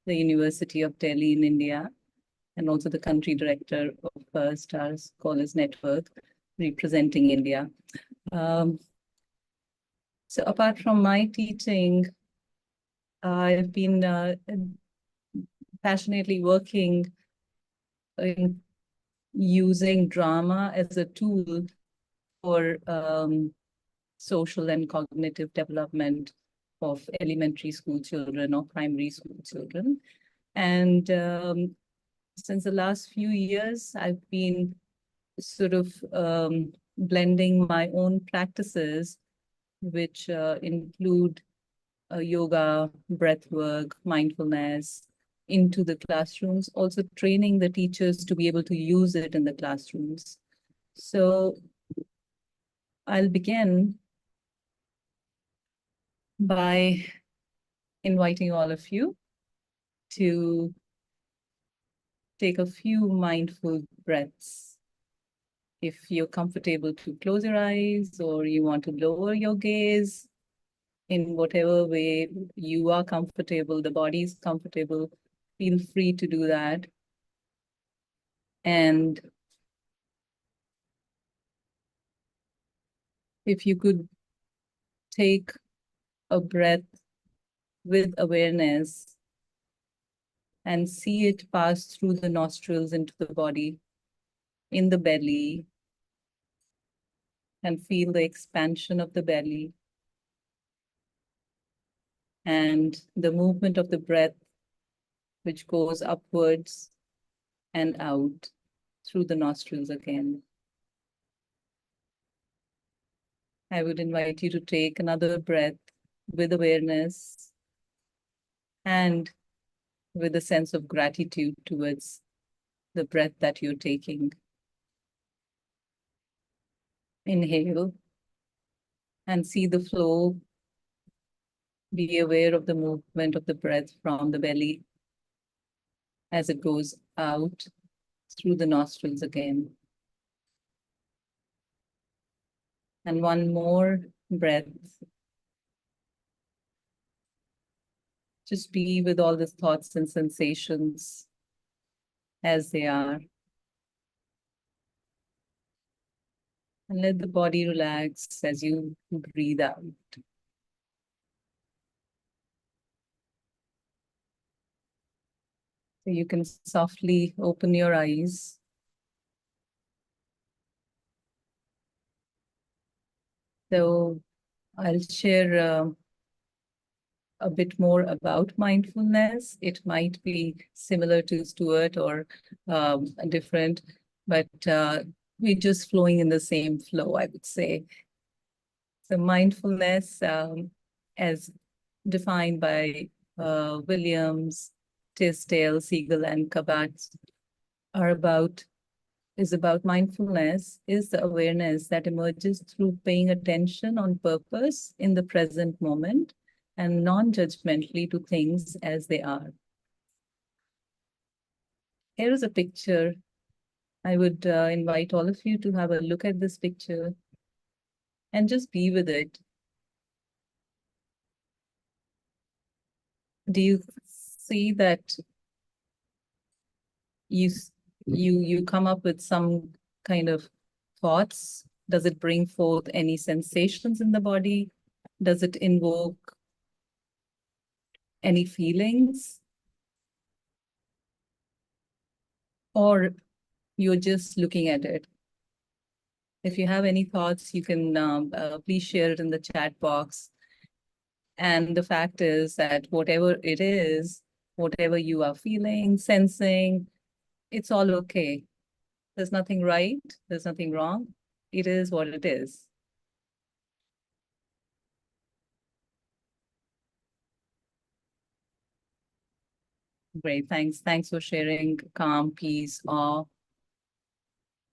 the University of Delhi in India, and also the country director of Star Scholars Network, representing India. So apart from my teaching, I've been passionately working in using drama as a tool for social and cognitive development of elementary school children or primary school children. And since the last few years, I've been sort of blending my own practices, which include yoga, breath work, mindfulness, into the classrooms, also training the teachers to be able to use it in the classrooms. So I'll begin by inviting all of you to take a few mindful breaths. If you're comfortable to close your eyes or you want to lower your gaze, in whatever way you are comfortable, the body is comfortable, feel free to do that. And if you could take a breath with awareness and see it pass through the nostrils into the body, in the belly, and feel the expansion of the belly and the movement of the breath, which goes upwards and out through the nostrils again. I would invite you to take another breath with awareness and with a sense of gratitude towards the breath that you're taking. Inhale and see the flow. Be aware of the movement of the breath from the belly as it goes out through the nostrils again. And one more breath. Just be with all the thoughts and sensations as they are. And let the body relax as you breathe out. So you can softly open your eyes. So I'll share a bit more about mindfulness. It might be similar to Stuart or different, but we're just flowing in the same flow, I would say. So mindfulness, as defined by Williams, Tisdale, Siegel, and Kabat, is about mindfulness is the awareness that emerges through paying attention on purpose in the present moment and non-judgmentally to things as they are. Here is a picture. I would invite all of you to have a look at this picture and just be with it. Do you see that you come up with some kind of thoughts? Does it bring forth any sensations in the body? Does it invoke any feelings? Or you're just looking at it? If you have any thoughts, you can please share it in the chat box. And the fact is that whatever it is, whatever you are feeling, sensing, it's all okay. There's nothing right, there's nothing wrong. It is what it is. Great, thanks. Thanks for sharing calm, peace, awe,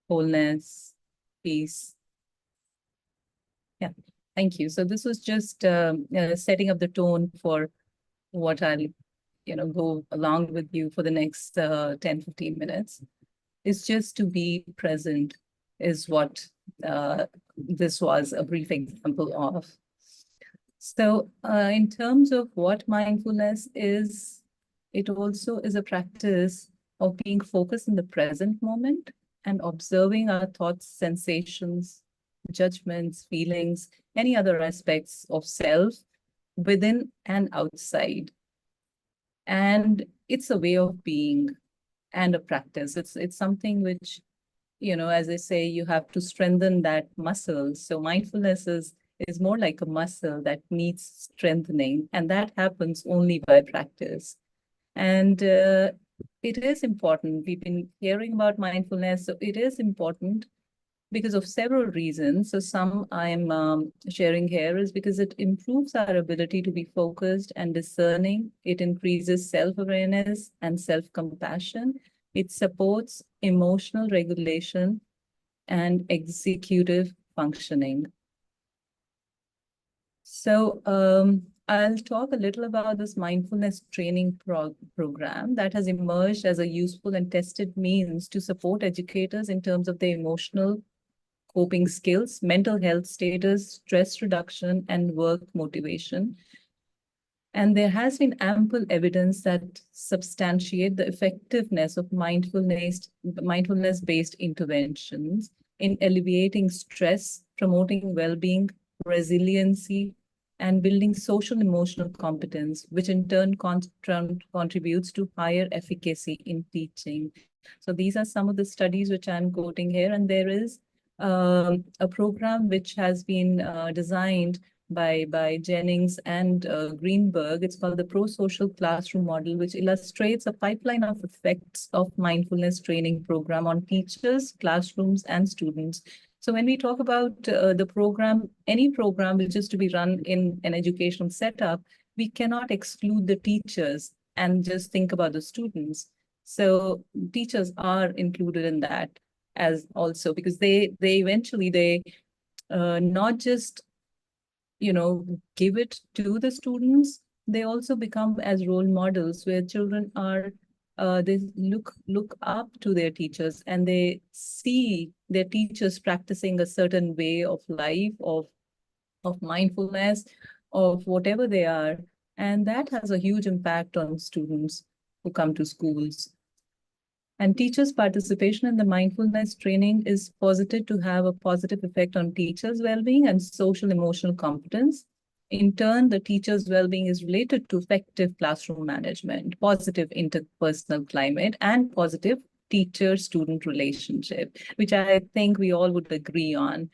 wholeness, peace. Yeah, thank you. So this was just setting up the tone for what I'll go along with you for the next 10, 15 minutes. It's just to be present is what this was a brief example of. So in terms of what mindfulness is, it also is a practice of being focused in the present moment and observing our thoughts, sensations, judgments, feelings, any other aspects of self within and outside. And it's a way of being and a practice. It's something which, you know, as I say, you have to strengthen that muscle. So mindfulness is more like a muscle that needs strengthening, and that happens only by practice. And it is important. We've been hearing about mindfulness, so it is important because of several reasons. So some I'm sharing here is because it improves our ability to be focused and discerning. It increases self-awareness and self-compassion. It supports emotional regulation and executive functioning. So I'll talk a little about this mindfulness training program that has emerged as a useful and tested means to support educators in terms of their emotional coping skills, mental health status, stress reduction, and work motivation. And there has been ample evidence that substantiate the effectiveness of mindfulness-based interventions in alleviating stress, promoting well-being, resiliency, and building social emotional competence, which in turn contributes to higher efficacy in teaching. So these are some of the studies which I'm quoting here, and there is a program which has been designed by Jennings and Greenberg. It's called the Pro-Social Classroom Model, which illustrates a pipeline of effects of mindfulness training program on teachers, classrooms, and students. So when we talk about the program, any program which is to be run in an educational setup, we cannot exclude the teachers and just think about the students. So teachers are included in that as also, because they eventually not just, you know, give it to the students, they also become as role models where children are they look up to their teachers and they see their teachers practicing a certain way of life, of mindfulness, of whatever they are. And that has a huge impact on students who come to schools. And teachers' participation in the mindfulness training is posited to have a positive effect on teachers' well-being and social emotional competence. In turn, the teacher's well-being is related to effective classroom management, positive interpersonal climate, and positive teacher-student relationship, which I think we all would agree on.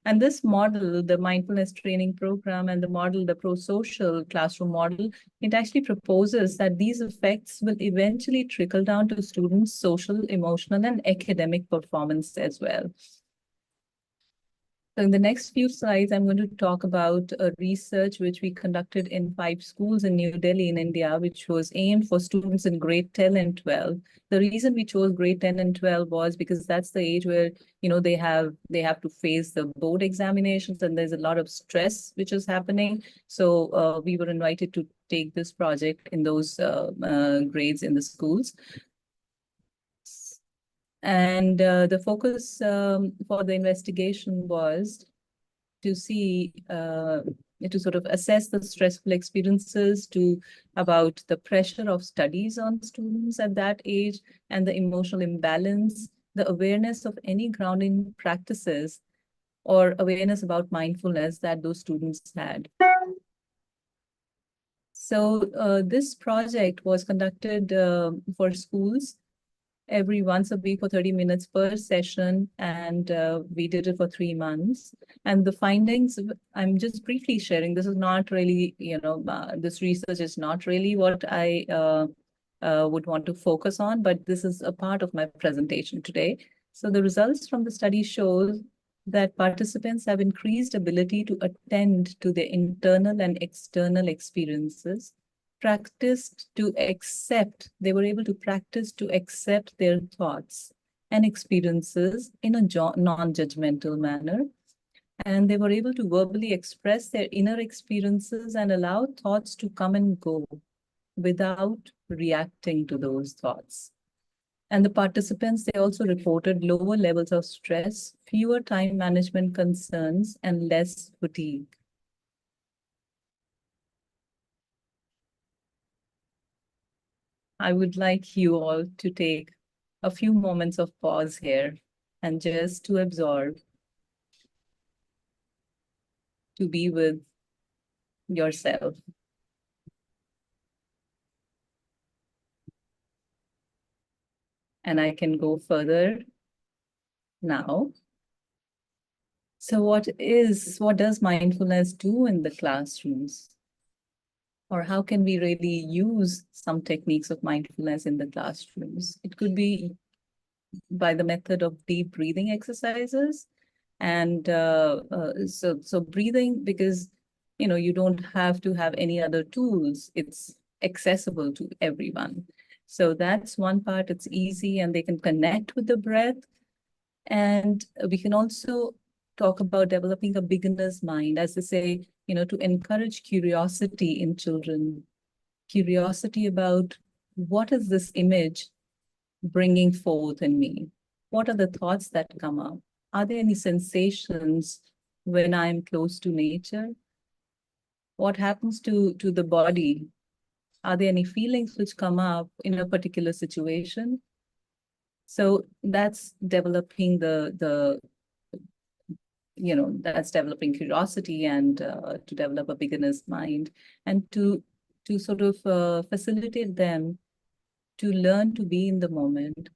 And this model, the mindfulness training program and the model, the pro-social classroom model, it actually proposes that these effects will eventually trickle down to students' social, emotional, and academic performance as well. So in the next few slides, I'm going to talk about a research which we conducted in 5 schools in New Delhi in India, which was aimed for students in grade 10 and 12. The reason we chose grade 10 and 12 was because that's the age where, you know, they have to face the board examinations and there's a lot of stress which is happening. So we were invited to take this project in those grades in the schools. And the focus for the investigation was to see, to sort of assess the stressful experiences, about the pressure of studies on students at that age and the emotional imbalance, the awareness of any grounding practices or awareness about mindfulness that those students had. So this project was conducted for schools once a week for 30 minutes per session, and we did it for 3 months. And the findings, I'm just briefly sharing. This is not really, you know, this research is not really what I would want to focus on, but this is a part of my presentation today. So the results from the study show that participants have increased ability to attend to their internal and external experiences, they were able to practice to accept their thoughts and experiences in a non-judgmental manner. And they were able to verbally express their inner experiences and allow thoughts to come and go without reacting to those thoughts. And the participants, they also reported lower levels of stress, fewer time management concerns, and less fatigue. I would like you all to take a few moments of pause here and just to absorb, to be with yourself. And I can go further now. So what does mindfulness do in the classrooms? Or how can we really use some techniques of mindfulness in the classrooms? It could be by the method of deep breathing exercises. And so breathing, because you don't have to have any other tools. It's accessible to everyone. So that's one part. It's easy and they can connect with the breath. And we can also talk about developing a beginner's mind, as they say, to encourage curiosity in children, curiosity about what is this image bringing forth in me? What are the thoughts that come up? Are there any sensations when I'm close to nature? What happens to the body? Are there any feelings which come up in a particular situation? So that's developing that's developing curiosity and to develop a beginner's mind, and to sort of facilitate them to learn to be in the moment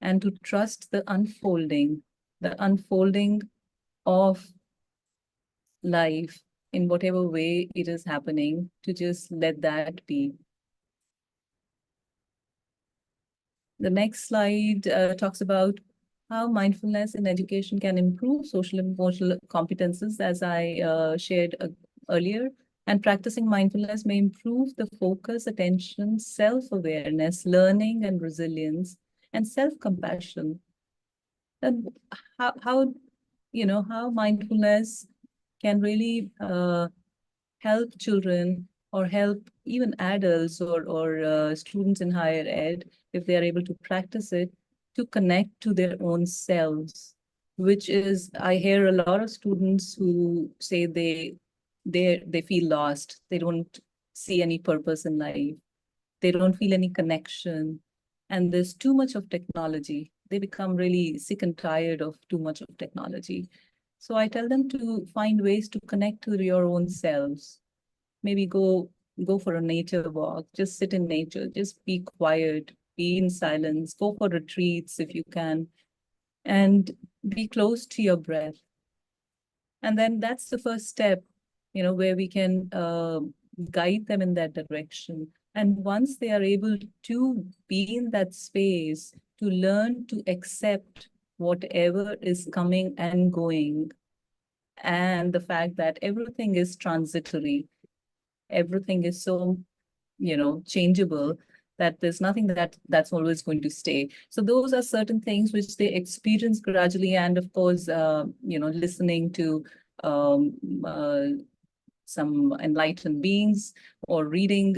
and to trust the unfolding of life in whatever way it is happening, to just let that be. The next slide talks about how mindfulness in education can improve social and emotional competences, as I shared earlier. And practicing mindfulness may improve the focus, attention, self-awareness, learning and resilience, and self-compassion. And how mindfulness can really help children or help even adults or students in higher ed, if they are able to practice it, to connect to their own selves, which is, I hear a lot of students who say they feel lost. They don't see any purpose in life. They don't feel any connection. And there's too much of technology. They become really sick and tired of too much of technology. So I tell them to find ways to connect to your own selves. Maybe go for a nature walk, just sit in nature, just be quiet, be in silence, go for retreats if you can, and be close to your breath. And then that's the first step, where we can guide them in that direction. And once they are able to be in that space, to learn to accept whatever is coming and going, and the fact that everything is transitory, everything is so, changeable, that there's nothing that's always going to stay. So those are certain things which they experience gradually. And of course, listening to some enlightened beings or reading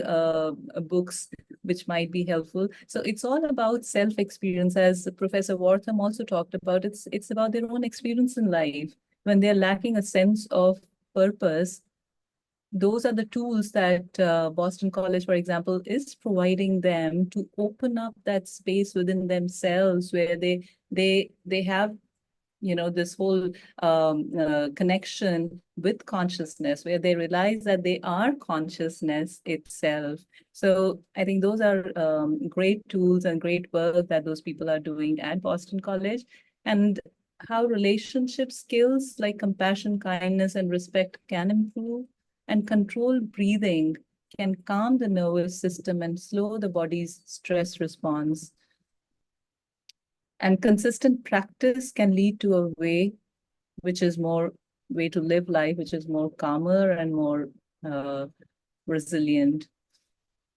books which might be helpful. So it's all about self-experience, as Professor Wortham also talked about. It's about their own experience in life. When they're lacking a sense of purpose, those are the tools that Boston College, for example, is providing them to open up that space within themselves where they have, this whole connection with consciousness, where they realize that they are consciousness itself. So I think those are great tools and great work that those people are doing at Boston College. And how relationship skills like compassion, kindness, and respect can improve. And controlled breathing can calm the nervous system and slow the body's stress response. And consistent practice can lead to a way to live life, which is more calmer and more resilient.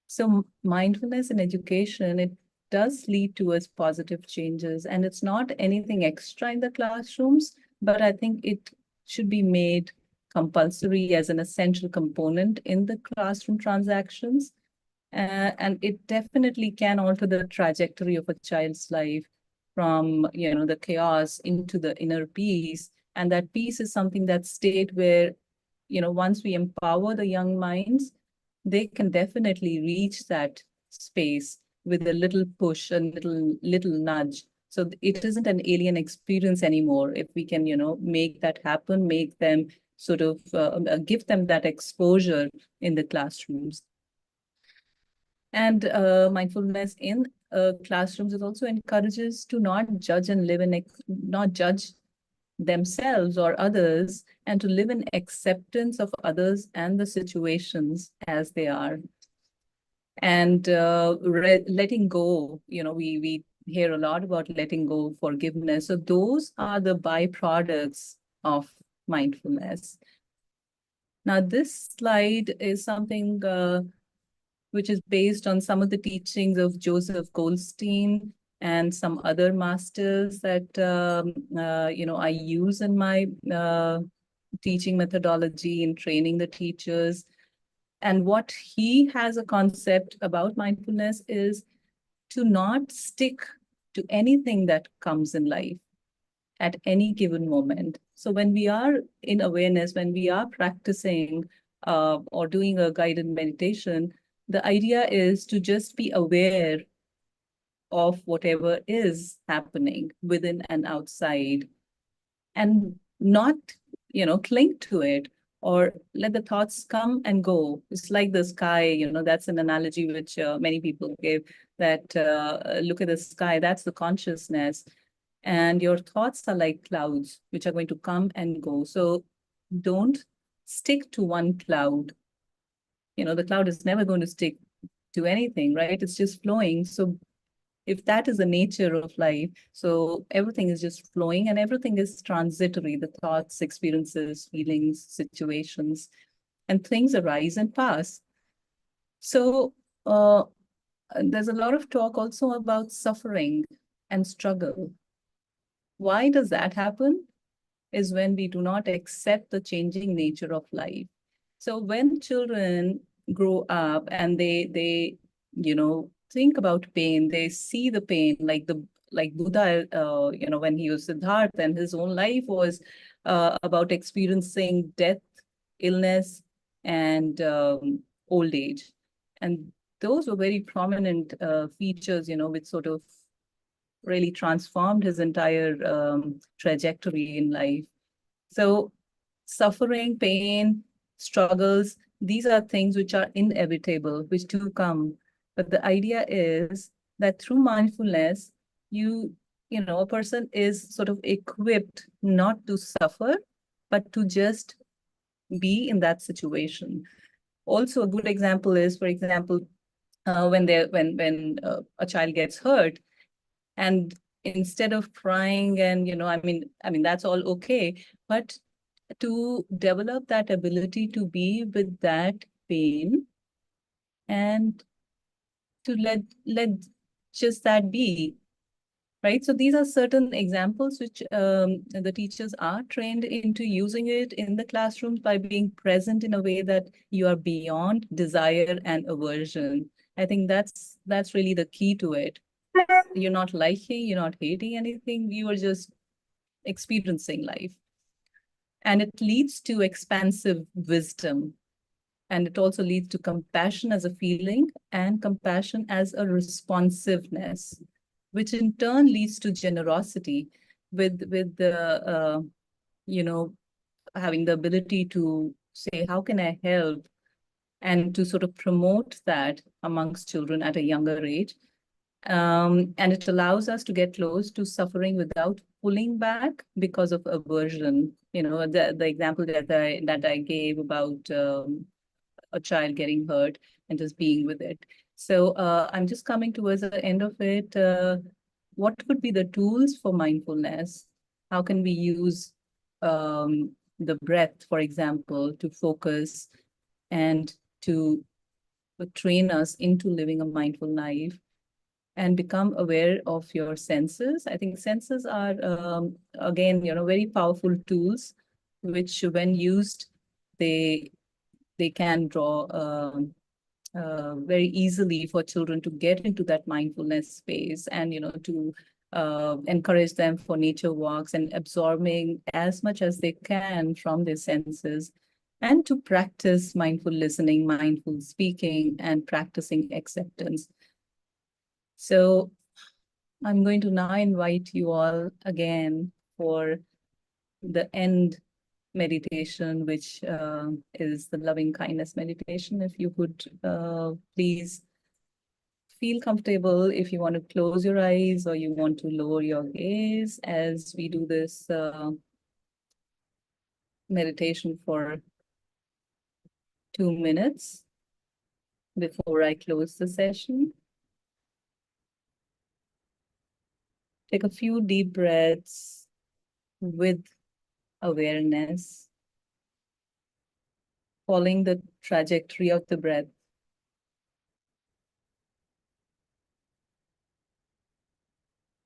So mindfulness in education, it does lead towards positive changes, and it's not anything extra in the classrooms, but I think it should be made compulsory as an essential component in the classroom transactions. And it definitely can alter the trajectory of a child's life from, the chaos into the inner peace. And that peace is something, that state where, once we empower the young minds, they can definitely reach that space with a little push, a little nudge. So it isn't an alien experience anymore. If we can, make that happen, make them sort of give them that exposure in the classrooms. And mindfulness in classrooms, it also encourages to not judge and live in, not judge themselves or others, and to live in acceptance of others and the situations as they are. And letting go, we hear a lot about letting go, forgiveness. So those are the byproducts of mindfulness. Now, this slide is something which is based on some of the teachings of Joseph Goldstein and some other masters that I use in my teaching methodology in training the teachers. And what he has a concept about mindfulness is to not stick to anything that comes in life at any given moment. So when we are in awareness, when we are practicing or doing a guided meditation, the idea is to just be aware of whatever is happening within and outside, and not, cling to it or let the thoughts come and go. It's like the sky, that's an analogy which many people give, that look at the sky, that's the consciousness. And your thoughts are like clouds, which are going to come and go. So don't stick to one cloud. The cloud is never going to stick to anything, right? It's just flowing. So if that is the nature of life, so everything is just flowing and everything is transitory, the thoughts, experiences, feelings, situations, and things arise and pass. So there's a lot of talk also about suffering and struggle. Why does that happen? Is when we do not accept the changing nature of life. So when children grow up and they think about pain, they see the pain, like Buddha, when he was Siddhartha, and his own life was about experiencing death, illness, and old age. And those were very prominent features, which sort of really transformed his entire trajectory in life. So suffering, pain, struggles, these are things which are inevitable, which do come. But the idea is that through mindfulness, a person is sort of equipped not to suffer, but to just be in that situation. Also, a good example is, for example, when a child gets hurt, and instead of crying and, I mean, that's all okay, but to develop that ability to be with that pain and to let just that be, right? So these are certain examples which the teachers are trained into using it in the classrooms by being present in a way that you are beyond desire and aversion. I think that's really the key to it. You're not liking, you're not hating anything, you are just experiencing life. And it leads to expansive wisdom. And it also leads to compassion as a feeling and compassion as a responsiveness, which in turn leads to generosity with the, having the ability to say, how can I help? And to sort of promote that amongst children at a younger age. And it allows us to get close to suffering without pulling back because of aversion. The example that I gave about a child getting hurt and just being with it. So I'm just coming towards the end of it. What could be the tools for mindfulness? How can we use the breath, for example, to focus and to train us into living a mindful life and become aware of your senses? I think senses are, again, very powerful tools, which when used, they can draw very easily for children to get into that mindfulness space, and to encourage them for nature walks and absorbing as much as they can from their senses, and to practice mindful listening, mindful speaking, and practicing acceptance. So I'm going to now invite you all again for the end meditation, which is the loving kindness meditation. If you could please feel comfortable, if you want to close your eyes or you want to lower your gaze as we do this meditation for 2 minutes before I close the session. Take a few deep breaths with awareness, following the trajectory of the breath.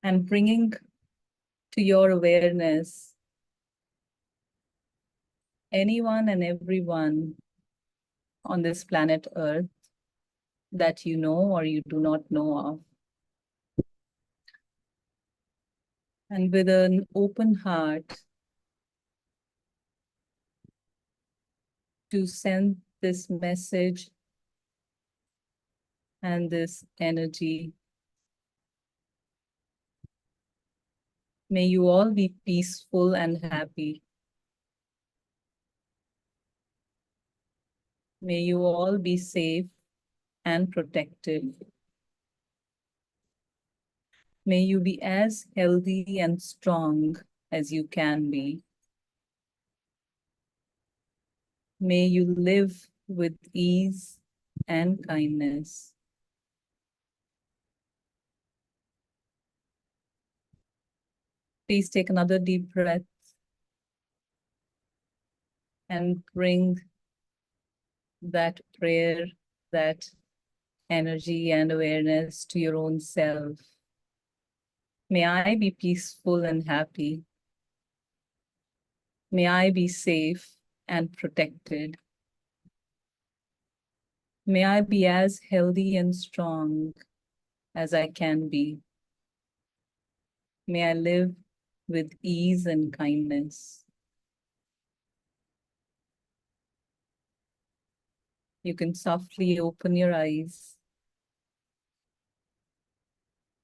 And bringing to your awareness anyone and everyone on this planet Earth that you know or you do not know of. And with an open heart, to send this message and this energy. May you all be peaceful and happy. May you all be safe and protected. May you be as healthy and strong as you can be. May you live with ease and kindness. Please take another deep breath and bring that prayer, that energy and awareness to your own self. May I be peaceful and happy. May I be safe and protected. May I be as healthy and strong as I can be. May I live with ease and kindness. You can softly open your eyes.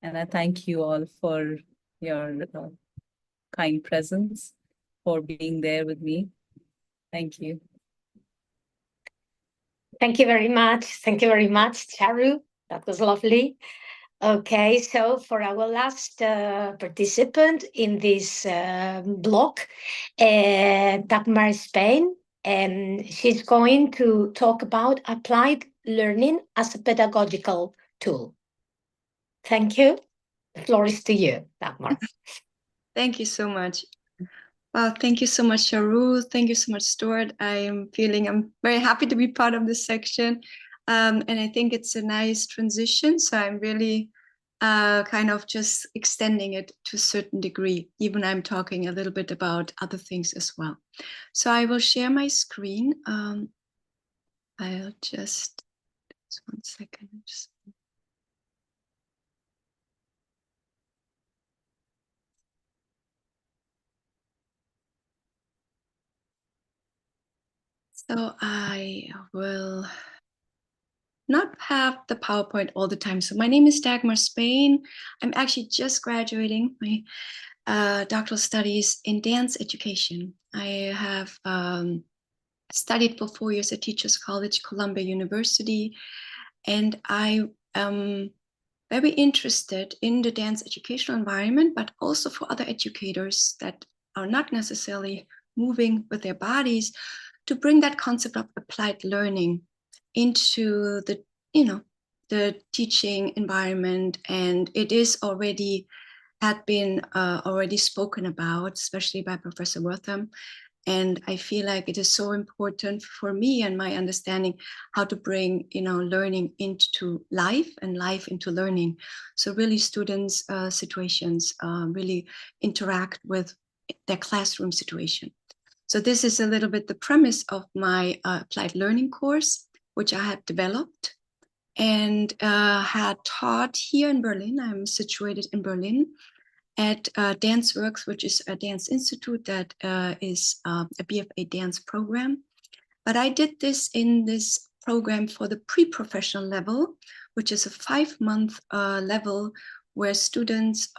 And I thank you all for your kind presence, for being there with me. Thank you. Thank you very much. Thank you very much, Charu. That was lovely. Okay, so for our last participant in this block, Dagmar Spain, she's going to talk about applied learning as a pedagogical tool. Thank you. The floor is to you, Dagmar. Thank you so much. Well, thank you so much, Charu. Thank you so much, Stuart. I'm very happy to be part of this section. And I think it's a nice transition. So I'm really kind of just extending it to a certain degree, even I'm talking a little bit about other things as well. So I will share my screen. I'll just 1 second. So I will not have the PowerPoint all the time. So my name is Dagmar Spain. I'm actually just graduating my doctoral studies in dance education. I have studied for 4 years at Teachers College, Columbia University, and I am very interested in the dance educational environment, but also for other educators that are not necessarily moving with their bodies, to bring that concept of applied learning into the, the teaching environment. And it is had been already spoken about, especially by Professor Wortham. And I feel like it is so important for me and my understanding how to bring, learning into life and life into learning. So really students' situations really interact with their classroom situation. So this is a little bit the premise of my applied learning course, which I have developed. and had taught here in Berlin. I'm situated in Berlin at DanceWorks, which is a dance institute that is a BFA dance program. But I did this in this program for the pre-professional level, which is a 5-month level where students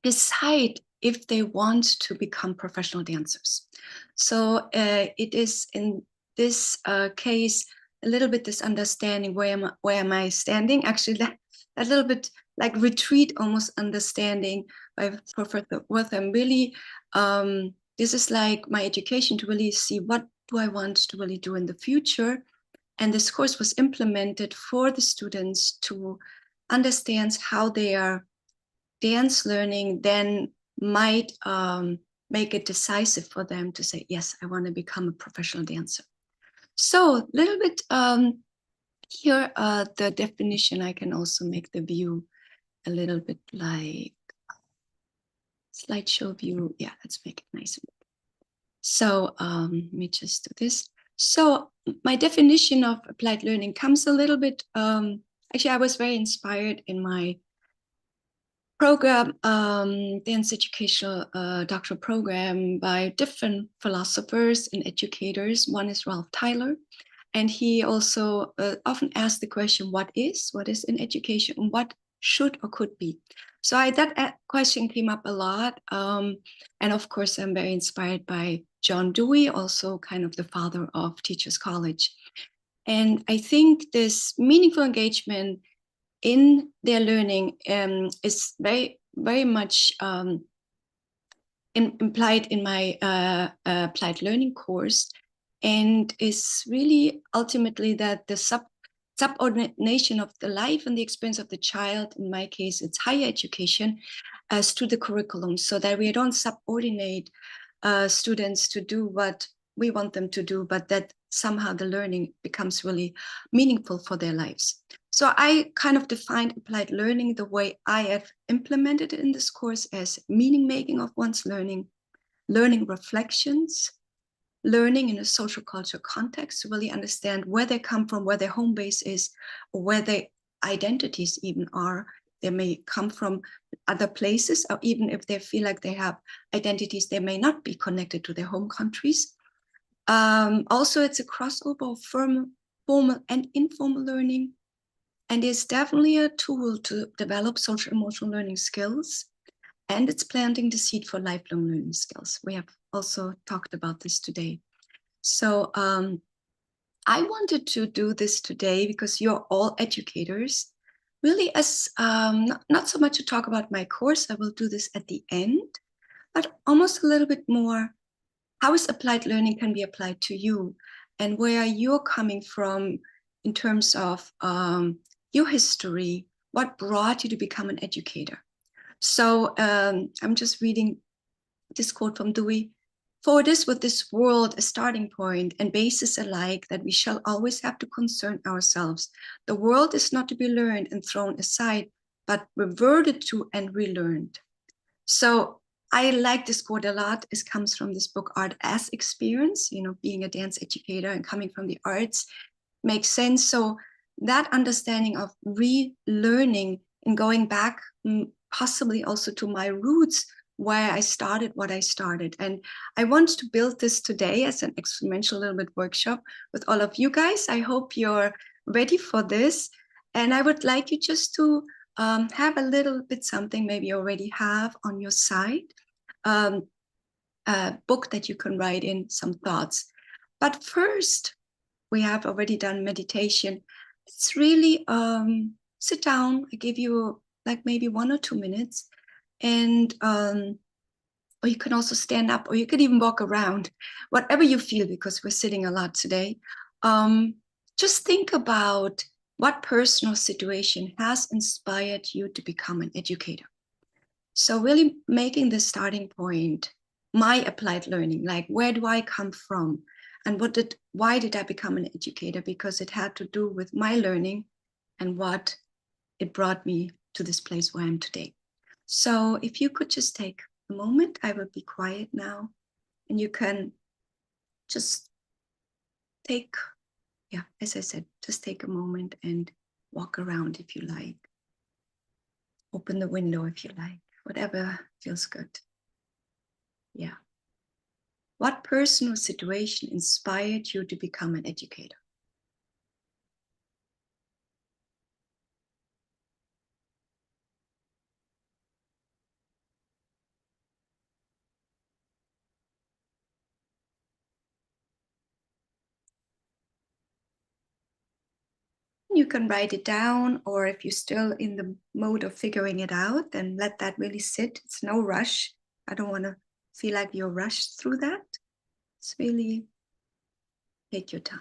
decide if they want to become professional dancers. So it is in this case a little bit this understanding, where am I standing? Actually, that a little bit like retreat, almost understanding by Professor Wortham. Really, this is like my education to really see what do I want to really do in the future. And this course was implemented for the students to understand how their dance learning then might make it decisive for them to say, yes, I want to become a professional dancer. So a little bit here, the definition, I can also make the view a little bit like slideshow view. Yeah, let's make it nice. So let me just do this. So my definition of applied learning comes a little bit, actually I was very inspired in my program, dance educational doctoral program by different philosophers and educators. One is Ralph Tyler, and he also often asks the question, what is in education, and what should or could be? So that question came up a lot. And of course, I'm very inspired by John Dewey, also kind of the father of Teachers College. And I think this meaningful engagement in their learning is very, very much implied in my applied learning course, and is really ultimately that the subordination of the life and the experience of the child, in my case, it's higher education, as to the curriculum, so that we don't subordinate students to do what we want them to do, but that somehow the learning becomes really meaningful for their lives. So I kind of defined applied learning the way I have implemented it in this course as meaning making of one's learning, learning reflections, learning in a social cultural context to really understand where they come from, where their home base is, or where their identities even are. They may come from other places, or even if they feel like they have identities, they may not be connected to their home countries. Also, it's a crossover of formal and informal learning, and is definitely a tool to develop social emotional learning skills, and it's planting the seed for lifelong learning skills. We have also talked about this today. So I wanted to do this today because you're all educators, really, as not so much to talk about my course. I will do this at the end, but almost a little bit more how is applied learning can be applied to you, and where you're coming from in terms of your history, what brought you to become an educator. So I'm just reading this quote from Dewey. For it is with this world a starting point and basis alike that we shall always have to concern ourselves. The world is not to be learned and thrown aside, but reverted to and relearned. So I like this quote a lot. It comes from this book, Art as Experience. You know, being a dance educator and coming from the arts makes sense. So that understanding of relearning and going back possibly also to my roots, where I started what I started. And I want to build this today as an experiential little bit workshop with all of you guys. I hope you're ready for this. And I would like you just to have a little bit something maybe you already have on your side, a book that you can write in some thoughts. But first, we have already done meditation. It's really sit down. I give you like maybe 1 or 2 minutes, and or you can also stand up, or you could even walk around, whatever you feel, because we're sitting a lot today. Just think about what personal situation has inspired you to become an educator. So really making the starting point, my applied learning, like where do I come from? And why did I become an educator? Because it had to do with my learning and what it brought me to this place where I am today. So if you could just take a moment, I will be quiet now, and you can just take yeah, as I said, just take a moment and walk around if you like. Open the window if you like, whatever feels good. Yeah. What person or situation inspired you to become an educator? You can write it down, or if you're still in the mode of figuring it out, then let that really sit. It's no rush. I don't want to feel like you're rushed through that. It's really take your time.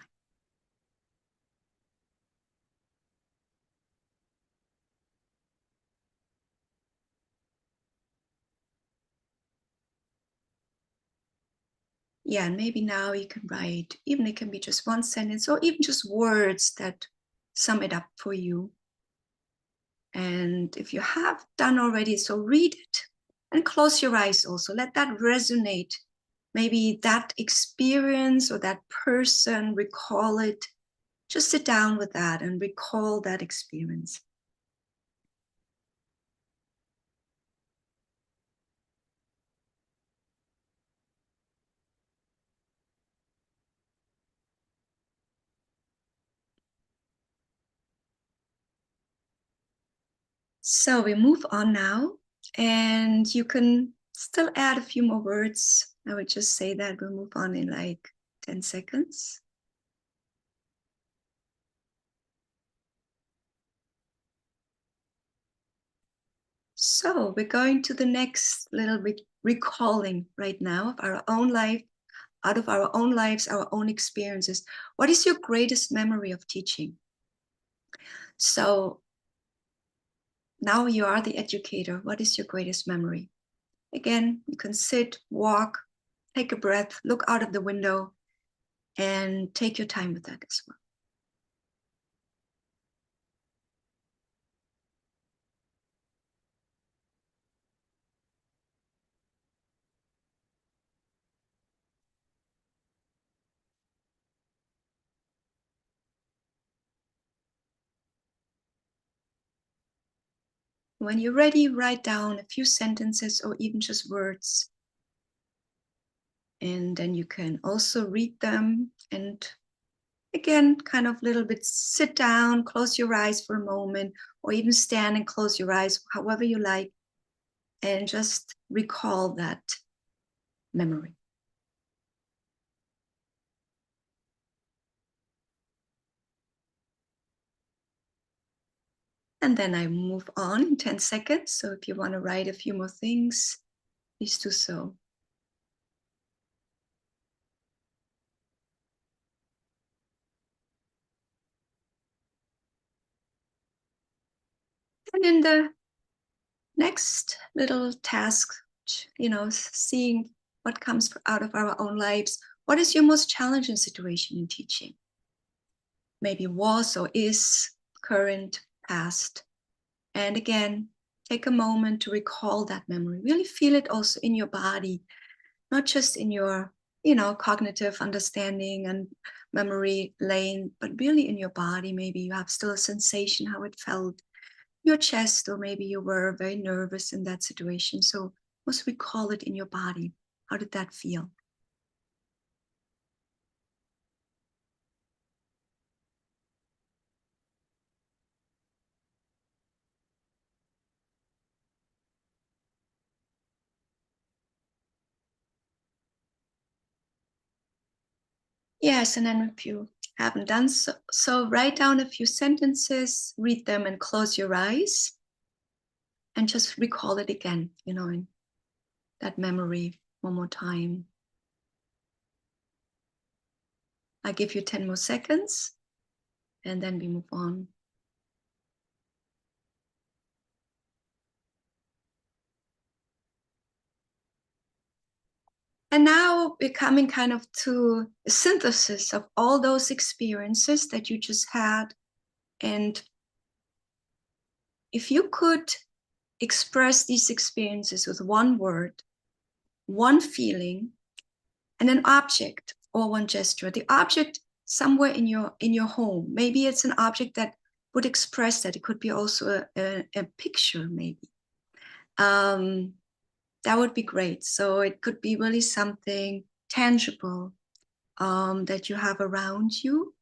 Yeah, and maybe now you can write, even it can be just one sentence or even just words that sum it up for you. And if you have done already, so read it and close your eyes also. Let that resonate. Maybe that experience or that person, recall it. Just sit down with that and recall that experience. So we move on now, and you can still add a few more words. I would just say that we'll move on in like 10 seconds. So we're going to the next little recalling right now of our own life, out of our own lives, our own experiences. What is your greatest memory of teaching? So now you are the educator. What is your greatest memory? Again, you can sit, walk, take a breath, look out of the window, and take your time with that as well. When you're ready, write down a few sentences or even just words. And then you can also read them and again, kind of a little bit sit down, close your eyes for a moment, or even stand and close your eyes, however you like, and just recall that memory. And then I move on in 10 seconds. So if you want to write a few more things, please do so. And in the next little task, seeing what comes out of our own lives, what is your most challenging situation in teaching? Maybe was or is, current, past. And again, take a moment to recall that memory. Really feel it also in your body, not just in your, cognitive understanding and memory lane, but really in your body. Maybe you have still a sensation how it felt in your chest, or maybe you were very nervous in that situation. So just recall it in your body. How did that feel? Yes, and then if you haven't done so write down a few sentences, read them, and close your eyes. And just recall it again, in that memory one more time. I give you 10 more seconds, and then we move on. And now we're coming kind of to a synthesis of all those experiences that you just had. And if you could express these experiences with one word, one feeling, and an object or one gesture. The object somewhere in your home. Maybe it's an object that would express that. It could be also a picture, maybe. That would be great. So it could be really something tangible that you have around you,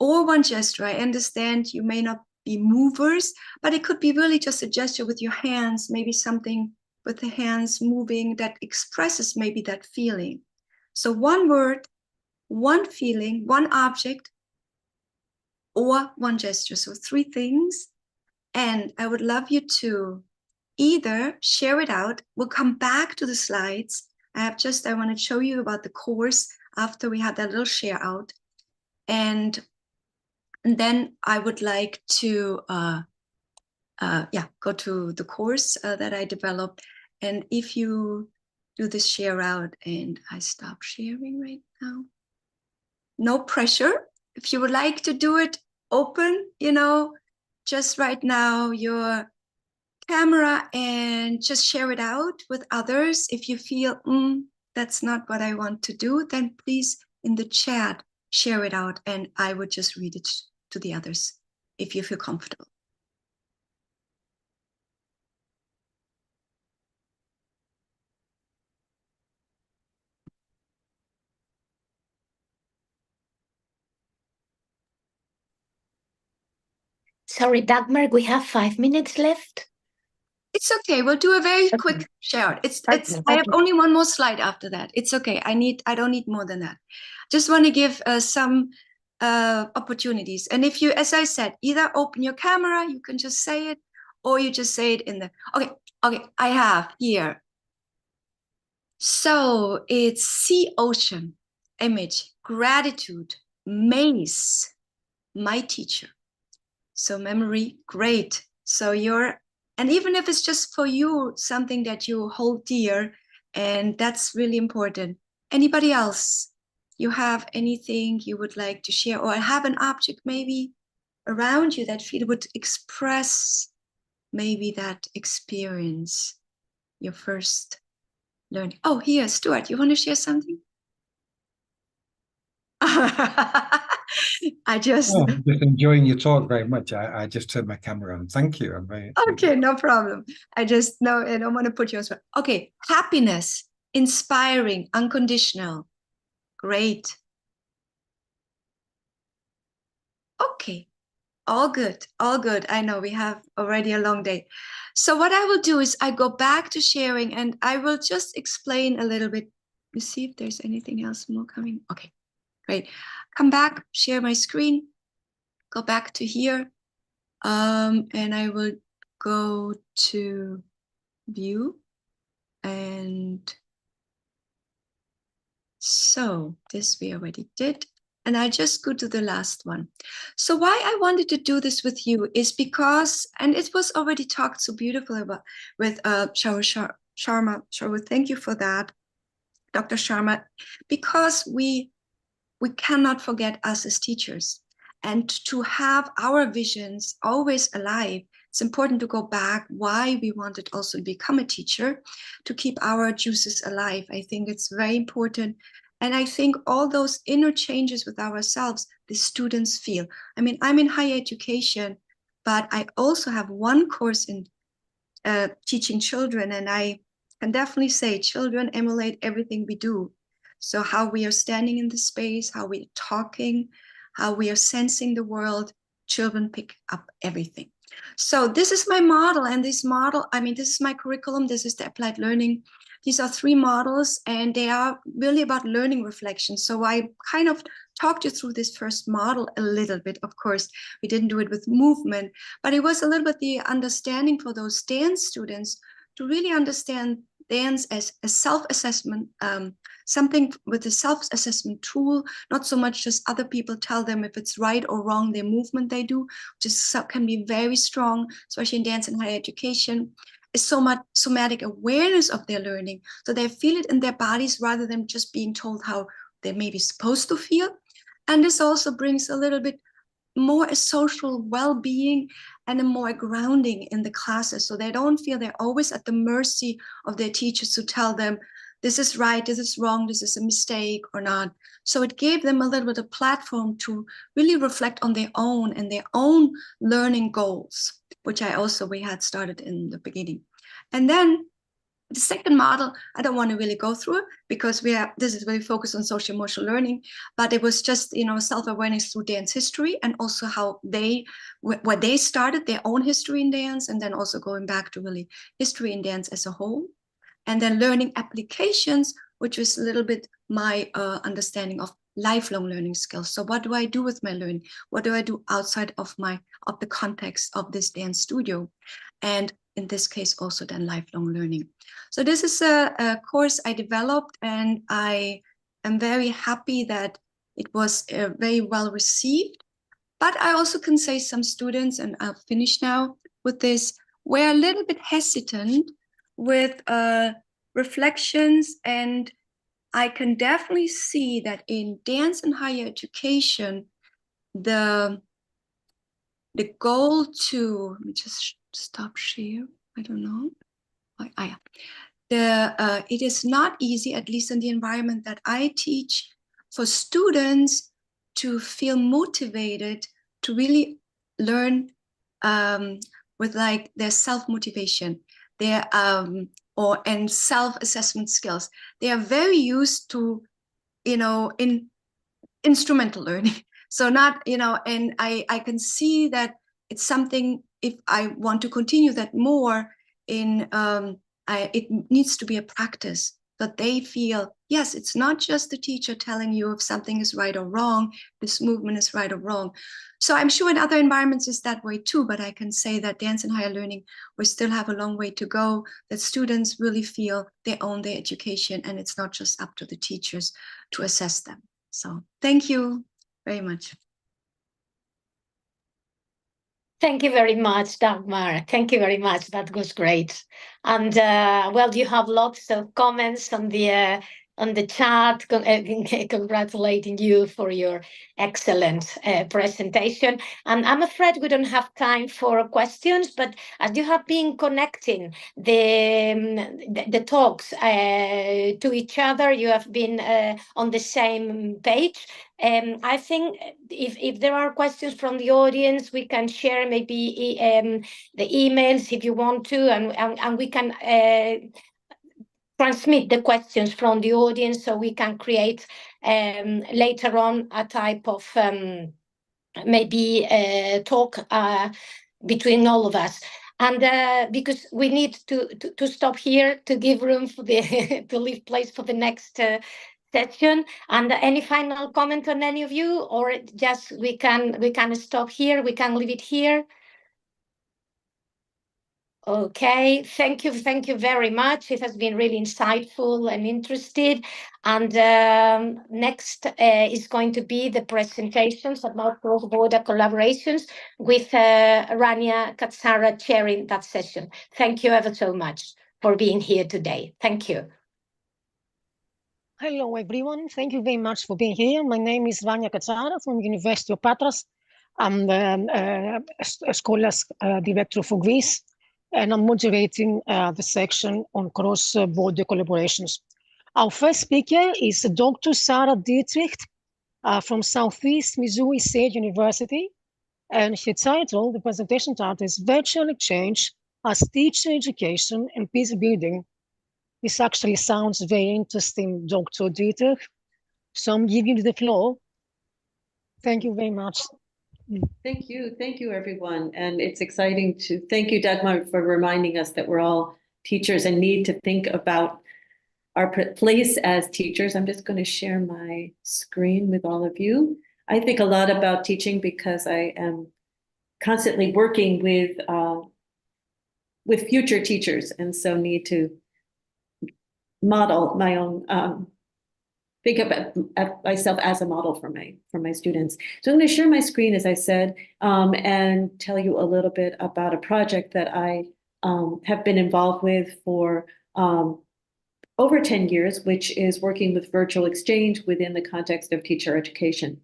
or one gesture. I understand you may not be movers, but it could be really just a gesture with your hands, maybe something with the hands moving that expresses maybe that feeling. So one word, one feeling, one object, or one gesture. So 3 things. And I would love you to either share it out. We'll come back to the slides. I want to show you about the course after we had that little share out. And then I would like to go to the course that I developed. And if you do this share out, and I stop sharing right now, no pressure. If you would like to do it, open, just right now your camera and just share it out with others. If you feel, that's not what I want to do, then please in the chat, share it out, and I would just read it to the others if you feel comfortable. Sorry, Dagmar, we have 5 minutes left. It's okay. We'll do a very quick share out. I have only one more slide after that. It's okay. I don't need more than that. Just want to give some opportunities. And if you, as I said, either open your camera, you can just say it, or you just say it in the, okay, I have here. So it's sea, ocean, image, gratitude, maze, my teacher. So memory, great. So and even if it's just for you, something that you hold dear, and that's really important. Anybody else? You have anything you would like to share, or have an object maybe around you that would express maybe that experience, your first learning. Oh, here, Stuart, you want to share something? I'm just enjoying your talk very much. I just turned my camera on. Thank you. I'm very okay, no problem. I don't want to put you on spot. Okay, happiness, inspiring, unconditional. Great. Okay, all good, all good. I know we have already a long day. So what I will do is I go back to sharing, and I will just explain a little bit. You see if there's anything else more coming. Okay, great. Come back, share my screen, go back to here, and I will go to view. And so this we already did. And I just go to the last one. So why I wanted to do this with you is because, and it was already talked so beautifully about with Sharma. Sharma, thank you for that, Dr. Sharma, because we cannot forget us as teachers, and to have our visions always alive. It's important to go back why we wanted also to become a teacher, to keep our juices alive. I think it's very important. And I think all those inner changes with ourselves, the students feel. I mean, I'm in higher education, but I also have one course in teaching children, and I can definitely say children emulate everything we do. So how we are standing in the space, how we're talking, how we are sensing the world, children pick up everything. So this is my model, and this model, this is my curriculum, this is the applied learning. These are 3 models, and they are really about learning reflection. So I kind of talked you through this first model a little bit. Of course, we didn't do it with movement, but it was a little bit the understanding for those dance students to really understand dance as a self-assessment, something with a self-assessment tool, not so much just other people tell them if it's right or wrong, their movement they do, which can be very strong, especially in dance and higher education, is so much somatic awareness of their learning. So they feel it in their bodies rather than just being told how they may be supposed to feel. And this also brings a little bit more a social well-being and a more grounding in the classes. So they don't feel they're always at the mercy of their teachers to tell them this is right, this is wrong, this is a mistake or not. So it gave them a little bit of platform to really reflect on their own and their own learning goals, which we had started in the beginning. And then the second model, I don't want to really go through it because this is really focused on social emotional learning, but it was just, self-awareness through dance history, and also how where they started their own history in dance, and then also going back to really history in dance as a whole. And then learning applications, which is a little bit my understanding of lifelong learning skills. So what do I do with my learning? What do I do outside of the context of this dance studio? And in this case, also then lifelong learning. So this is a course I developed, and I am very happy that it was very well received. But I also can say some students, and I'll finish now with this, were a little bit hesitant with reflections, and I can definitely see that in dance and higher education, the goal to, let me just stop share, I don't know. It is not easy, at least in the environment that I teach, for students to feel motivated to really learn with their self-motivation, their and self-assessment skills. They are very used to, in instrumental learning. So not, and I can see that it's something, if I want to continue that more in, it needs to be a practice that they feel, yes, it's not just the teacher telling you if something is right or wrong, this movement is right or wrong. So I'm sure in other environments it's that way too, but I can say that dance and higher learning, we still have a long way to go, that students really feel they own their education, and it's not just up to the teachers to assess them. So thank you very much. Thank you very much, Dagmar. Thank you very much. That was great. And well, you have lots of comments on the chat, congratulating you for your excellent presentation. And I'm afraid we don't have time for questions, but as you have been connecting the talks to each other, you have been on the same page. I think if there are questions from the audience, we can share maybe the emails if you want to, and we can transmit the questions from the audience, so we can create later on a type of maybe talk between all of us. And because we need to stop here to give room for the to leave place for the next session. And any final comment on any of you, or just we can stop here, we can leave it here? Okay, thank you very much. It has been really insightful and interesting. And next is going to be the presentations about cross-border collaborations with Rania Katsara chairing that session. Thank you ever so much for being here today. Thank you. Hello, everyone. Thank you very much for being here. My name is Rania Katsara from University of Patras. I'm the Scholars Director for Greece, and I'm moderating the section on cross-border collaborations. Our first speaker is Dr. Sarah Dietrich from Southeast Missouri State University, and her title, the presentation title, is Virtual Exchange as Teacher Education and Peace Building. This actually sounds very interesting, Dr. Dietrich. So I'm giving you the floor. Thank you very much. Thank you, everyone. And it's exciting to thank you, Dagmar, for reminding us that we're all teachers and need to think about our place as teachers. I'm just going to share my screen with all of you. I think a lot about teaching because I am constantly working with future teachers, and so need to model my own think about myself as a model for my students. So I'm going to share my screen, as I said, and tell you a little bit about a project that I have been involved with for over 10 years, which is working with virtual exchange within the context of teacher education.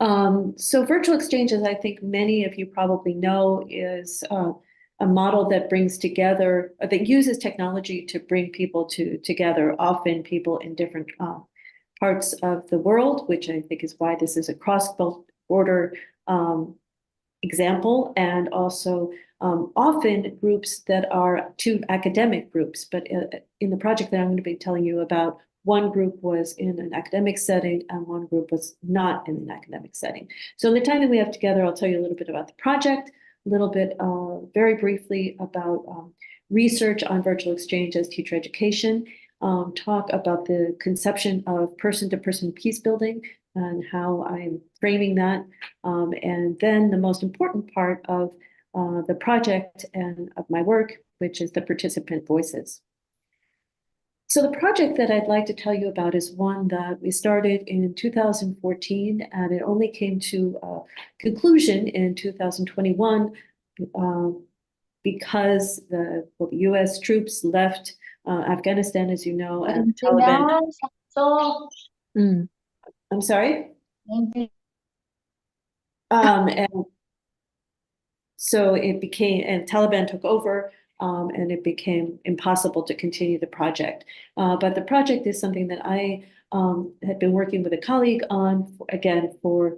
So virtual exchange, as I think many of you probably know, is a model that brings together, that uses technology to bring people together, often people in different parts of the world, which I think is why this is a cross-border example, and also often groups that are two academic groups. But in the project that I'm going to be telling you about, one group was in an academic setting and one group was not in an academic setting. So in the time that we have together, I'll tell you a little bit about the project, a little bit very briefly about research on virtual exchange as teacher education, talk about the conception of person-to-person peace building and how I'm framing that, and then the most important part of the project and of my work, which is the participant voices. So the project that I'd like to tell you about is one that we started in 2014, and it only came to a conclusion in 2021 because the U.S. troops left Afghanistan, as you know, and the Taliban. I'm sorry? And so it became, and Taliban took over, and it became impossible to continue the project. But the project is something that I had been working with a colleague on, again, for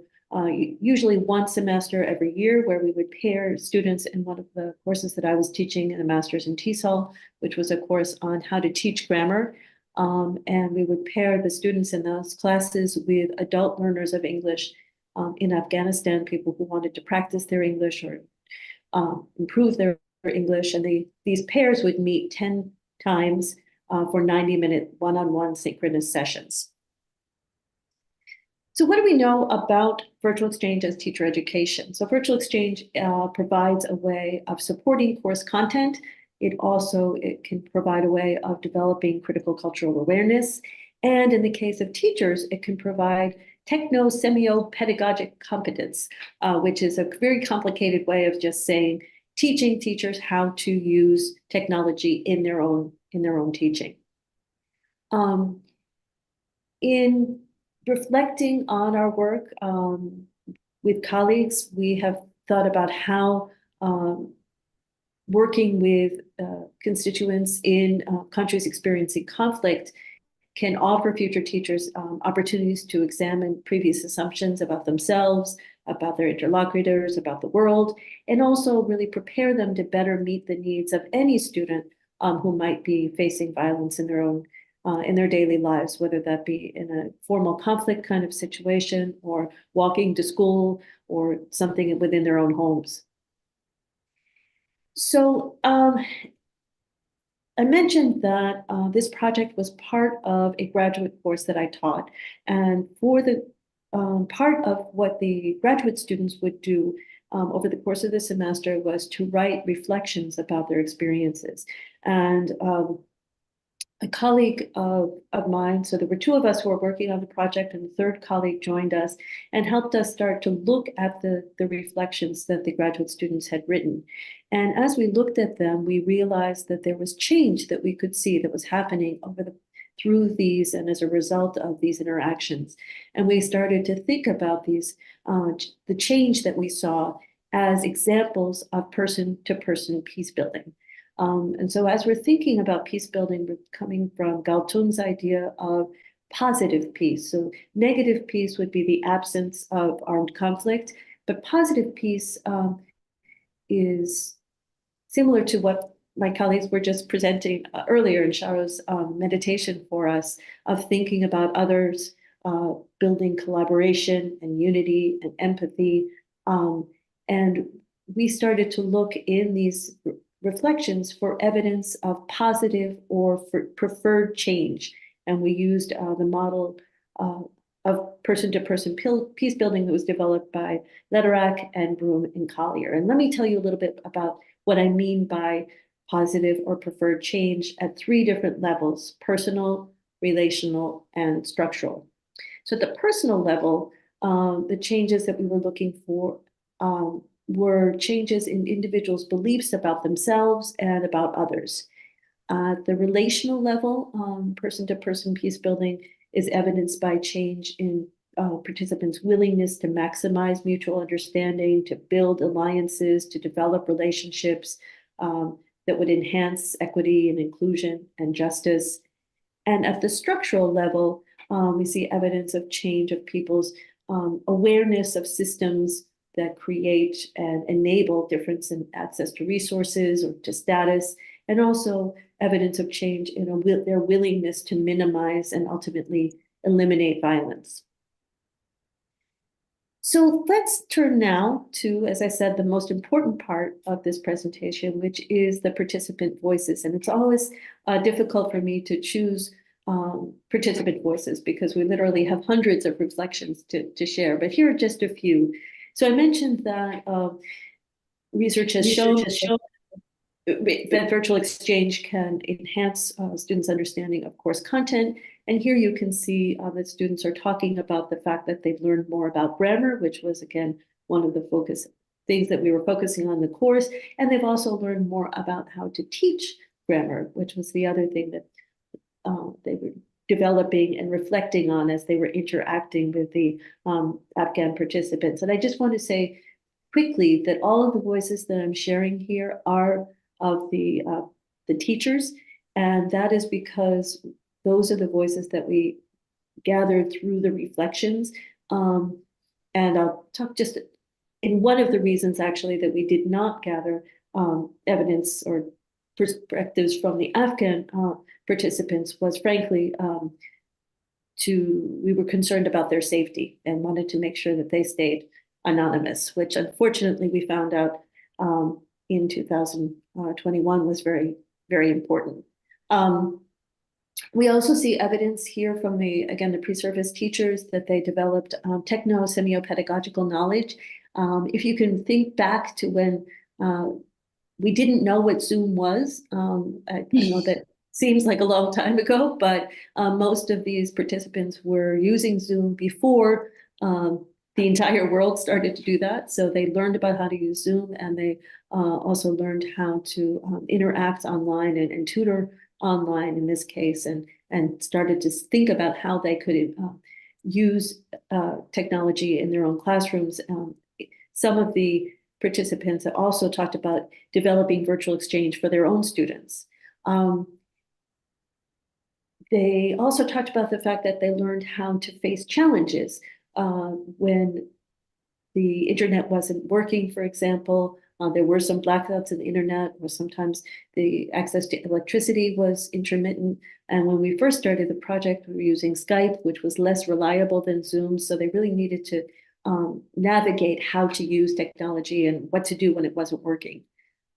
usually one semester every year, where we would pair students in one of the courses that I was teaching in a master's in TESOL, which was a course on how to teach grammar. And we would pair the students in those classes with adult learners of English in Afghanistan, people who wanted to practice their English or improve their English. And these pairs would meet 10 times for 90-minute one-on-one synchronous sessions. So what do we know about virtual exchange as teacher education? So virtual exchange provides a way of supporting course content. It can provide a way of developing critical cultural awareness. And in the case of teachers, it can provide techno-semio-pedagogic competence, which is a very complicated way of just saying teaching teachers how to use technology in their own teaching. In reflecting on our work with colleagues, we have thought about how working with constituents in countries experiencing conflict can offer future teachers opportunities to examine previous assumptions about themselves, about their interlocutors, about the world, and also really prepare them to better meet the needs of any student who might be facing violence in their daily lives, whether that be in a formal conflict kind of situation or walking to school or something within their own homes. So I mentioned that this project was part of a graduate course that I taught. And for the part of what the graduate students would do over the course of the semester was to write reflections about their experiences. And a colleague of mine, so there were two of us who were working on the project, and the third colleague joined us and helped us start to look at the reflections that the graduate students had written. And as we looked at them, we realized that there was change that we could see that was happening through these and as a result of these interactions. And we started to think about these, the change that we saw as examples of person-to-person peace building. And so as we're thinking about peace building, we're coming from Galton's idea of positive peace. So negative peace would be the absence of armed conflict, but positive peace is similar to what my colleagues were just presenting earlier in Sharo's meditation for us, of thinking about others, building collaboration and unity and empathy. And we started to look in these reflections for evidence of positive or preferred change. And we used the model of person-to-person peace building that was developed by Lederach and Broom and Collier. And let me tell you a little bit about what I mean by positive or preferred change at three different levels: personal, relational, and structural. So at the personal level, the changes that we were looking for were changes in individuals' beliefs about themselves and about others. At the relational level, person-to-person peace building is evidenced by change in participants' willingness to maximize mutual understanding, to build alliances, to develop relationships that would enhance equity and inclusion and justice. And at the structural level, we see evidence of change of people's awareness of systems that create and enable difference in access to resources or to status, and also evidence of change in their willingness to minimize and ultimately eliminate violence. So let's turn now to, as I said, the most important part of this presentation, which is the participant voices. And it's always difficult for me to choose participant voices because we literally have hundreds of reflections to share, but here are just a few. So I mentioned that research has shown that virtual exchange can enhance students' understanding of course content. And here you can see that students are talking about the fact that they've learned more about grammar, which was, again, one of the focus things that we were focusing on in the course. And they've also learned more about how to teach grammar, which was the other thing that they were developing and reflecting on as they were interacting with the Afghan participants. And I just want to say quickly that all of the voices that I'm sharing here are of the teachers, and that is because those are the voices that we gathered through the reflections. And I'll talk just in one of the reasons actually that we did not gather evidence or perspectives from the Afghan participants was frankly we were concerned about their safety and wanted to make sure that they stayed anonymous, which unfortunately we found out in 2021 was very, very important. We also see evidence here from the pre-service teachers that they developed techno-semiopedagogical knowledge. If you can think back to when we didn't know what Zoom was, I know that seems like a long time ago, but most of these participants were using Zoom before the entire world started to do that. So they learned about how to use Zoom, and they also learned how to interact online and tutor online in this case, and started to think about how they could use technology in their own classrooms. Some of the participants have also talked about developing virtual exchange for their own students. They also talked about the fact that they learned how to face challenges when the internet wasn't working, for example. There were some blackouts in the internet, or sometimes the access to electricity was intermittent. And when we first started the project, we were using Skype, which was less reliable than Zoom. So they really needed to navigate how to use technology and what to do when it wasn't working.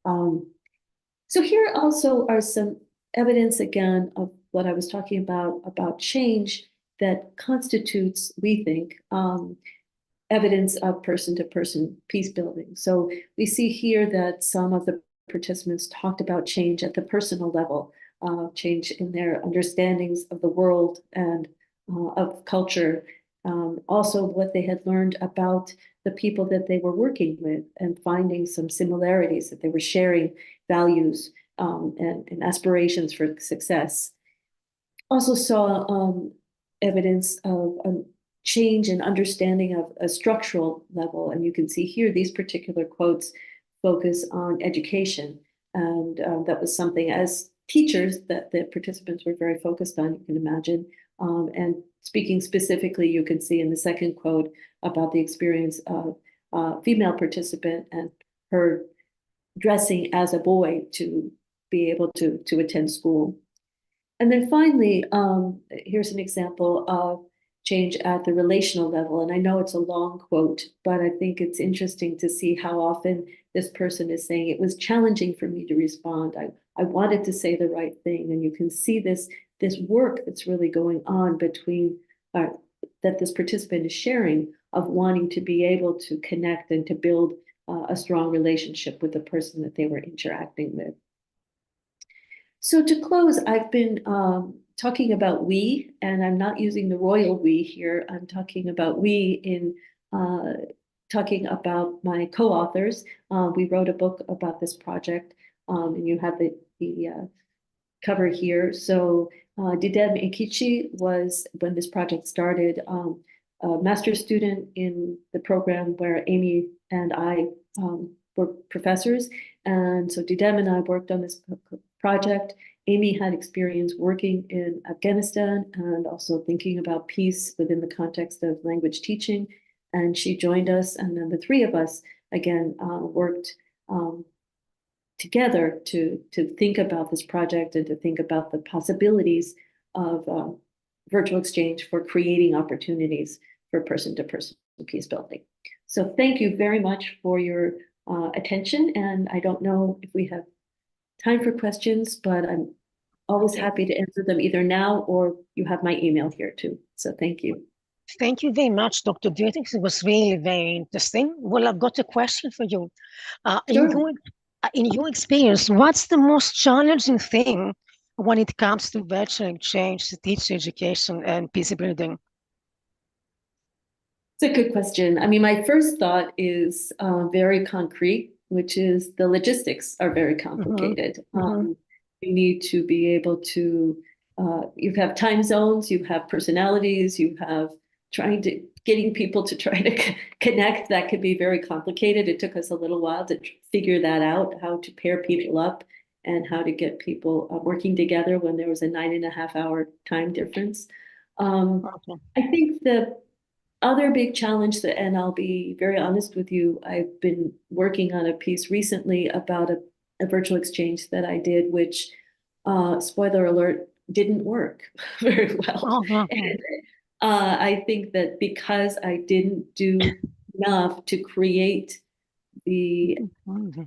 So here also are some evidence, again, of what I was talking about change that constitutes, we think, evidence of person-to-person peace building. So we see here that some of the participants talked about change at the personal level, change in their understandings of the world and of culture. Also what they had learned about the people that they were working with, and finding some similarities, that they were sharing values and aspirations for success. Also saw evidence of change in understanding of a structural level. And you can see here, these particular quotes focus on education. And that was something as teachers that the participants were very focused on, you can imagine. And speaking specifically, you can see in the second quote about the experience of a female participant and her dressing as a boy to be able to attend school. And then finally, here's an example of change at the relational level. And I know it's a long quote, but I think it's interesting to see how often this person is saying it was challenging for me to respond. I wanted to say the right thing. And you can see this work that's really going on between that this participant is sharing, of wanting to be able to connect and to build a strong relationship with the person that they were interacting with. So to close, I've been talking about we, and I'm not using the royal we here. I'm talking about we in talking about my co-authors. We wrote a book about this project, and you have the cover here. So Didem Ekichi was, when this project started, a master's student in the program where Amy and I were professors. And so Didem and I worked on this project. Amy had experience working in Afghanistan and also thinking about peace within the context of language teaching. And she joined us, and then the three of us, again, worked together to think about this project and to think about the possibilities of virtual exchange for creating opportunities for person-to-person peace building. So thank you very much for your attention. And I don't know if we have time for questions, but I'm always happy to answer them either now or you have my email here too. So thank you. Thank you very much, Dr. Dietrich. It was really very interesting. Well, I've got a question for you. In your experience, what's the most challenging thing when it comes to virtual exchange, teacher education, and peace building? It's a good question. I mean, my first thought is very concrete, which is the logistics are very complicated. You need to be able to, you have time zones, you have personalities, you have getting people to try to connect. That could be very complicated. It took us a little while to figure that out, how to pair people up and how to get people working together when there was a 9.5-hour time difference. I think the other big challenge that, and I'll be very honest with you, I've been working on a piece recently about a virtual exchange that I did, which, spoiler alert, didn't work very well. And, I think that because I didn't do enough to create the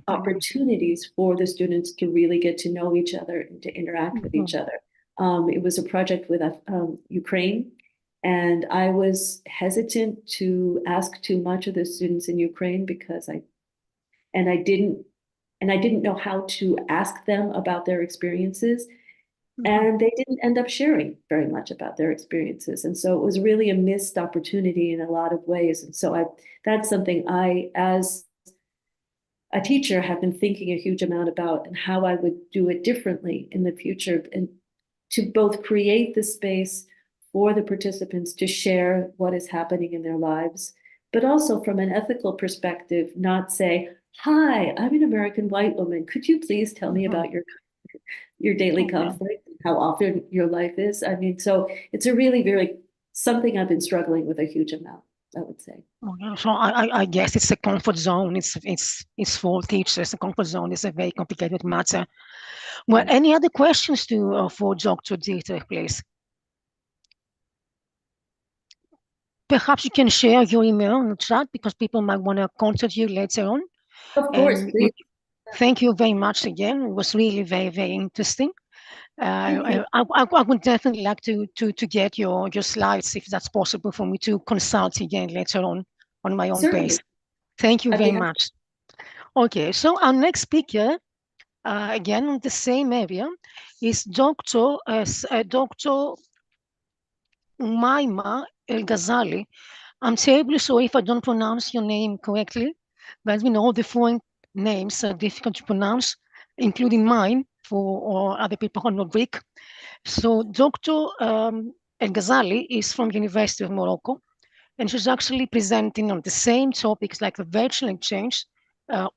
opportunities for the students to really get to know each other and to interact with each other. It was a project with Ukraine, and I was hesitant to ask too much of the students in Ukraine because I didn't know how to ask them about their experiences. And they didn't end up sharing very much about their experiences. And so it was really a missed opportunity in a lot of ways. And so that's something I, as a teacher, have been thinking a huge amount about and how I would do it differently in the future, and to both create the space for the participants to share what is happening in their lives, but also from an ethical perspective, not say, "Hi, I'm an American white woman. Could you please tell me about your daily conflict, how often your life is?" I mean, so it's a really very something I've been struggling with a huge amount, I would say. So I guess it's a comfort zone. It's for teachers. The comfort zone is a very complicated matter. Well, any other questions for Dr. Dietrich, please? Perhaps you can share your email in the chat because people might want to contact you later on. Of course, please. Thank you very much again. It was really very, very interesting. I would definitely like to get your slides, if that's possible for me to consult again later on my own pace. Thank you very much. Okay, so our next speaker, again on the same area, is Dr. Umayma El-Ghazali. I'm terribly sorry if I don't pronounce your name correctly, but we know the foreign names are difficult to pronounce, including mine for other people who are not Greek. So Dr. El-Ghazali is from University of Morocco, and she's actually presenting on the same topics like the virtual exchange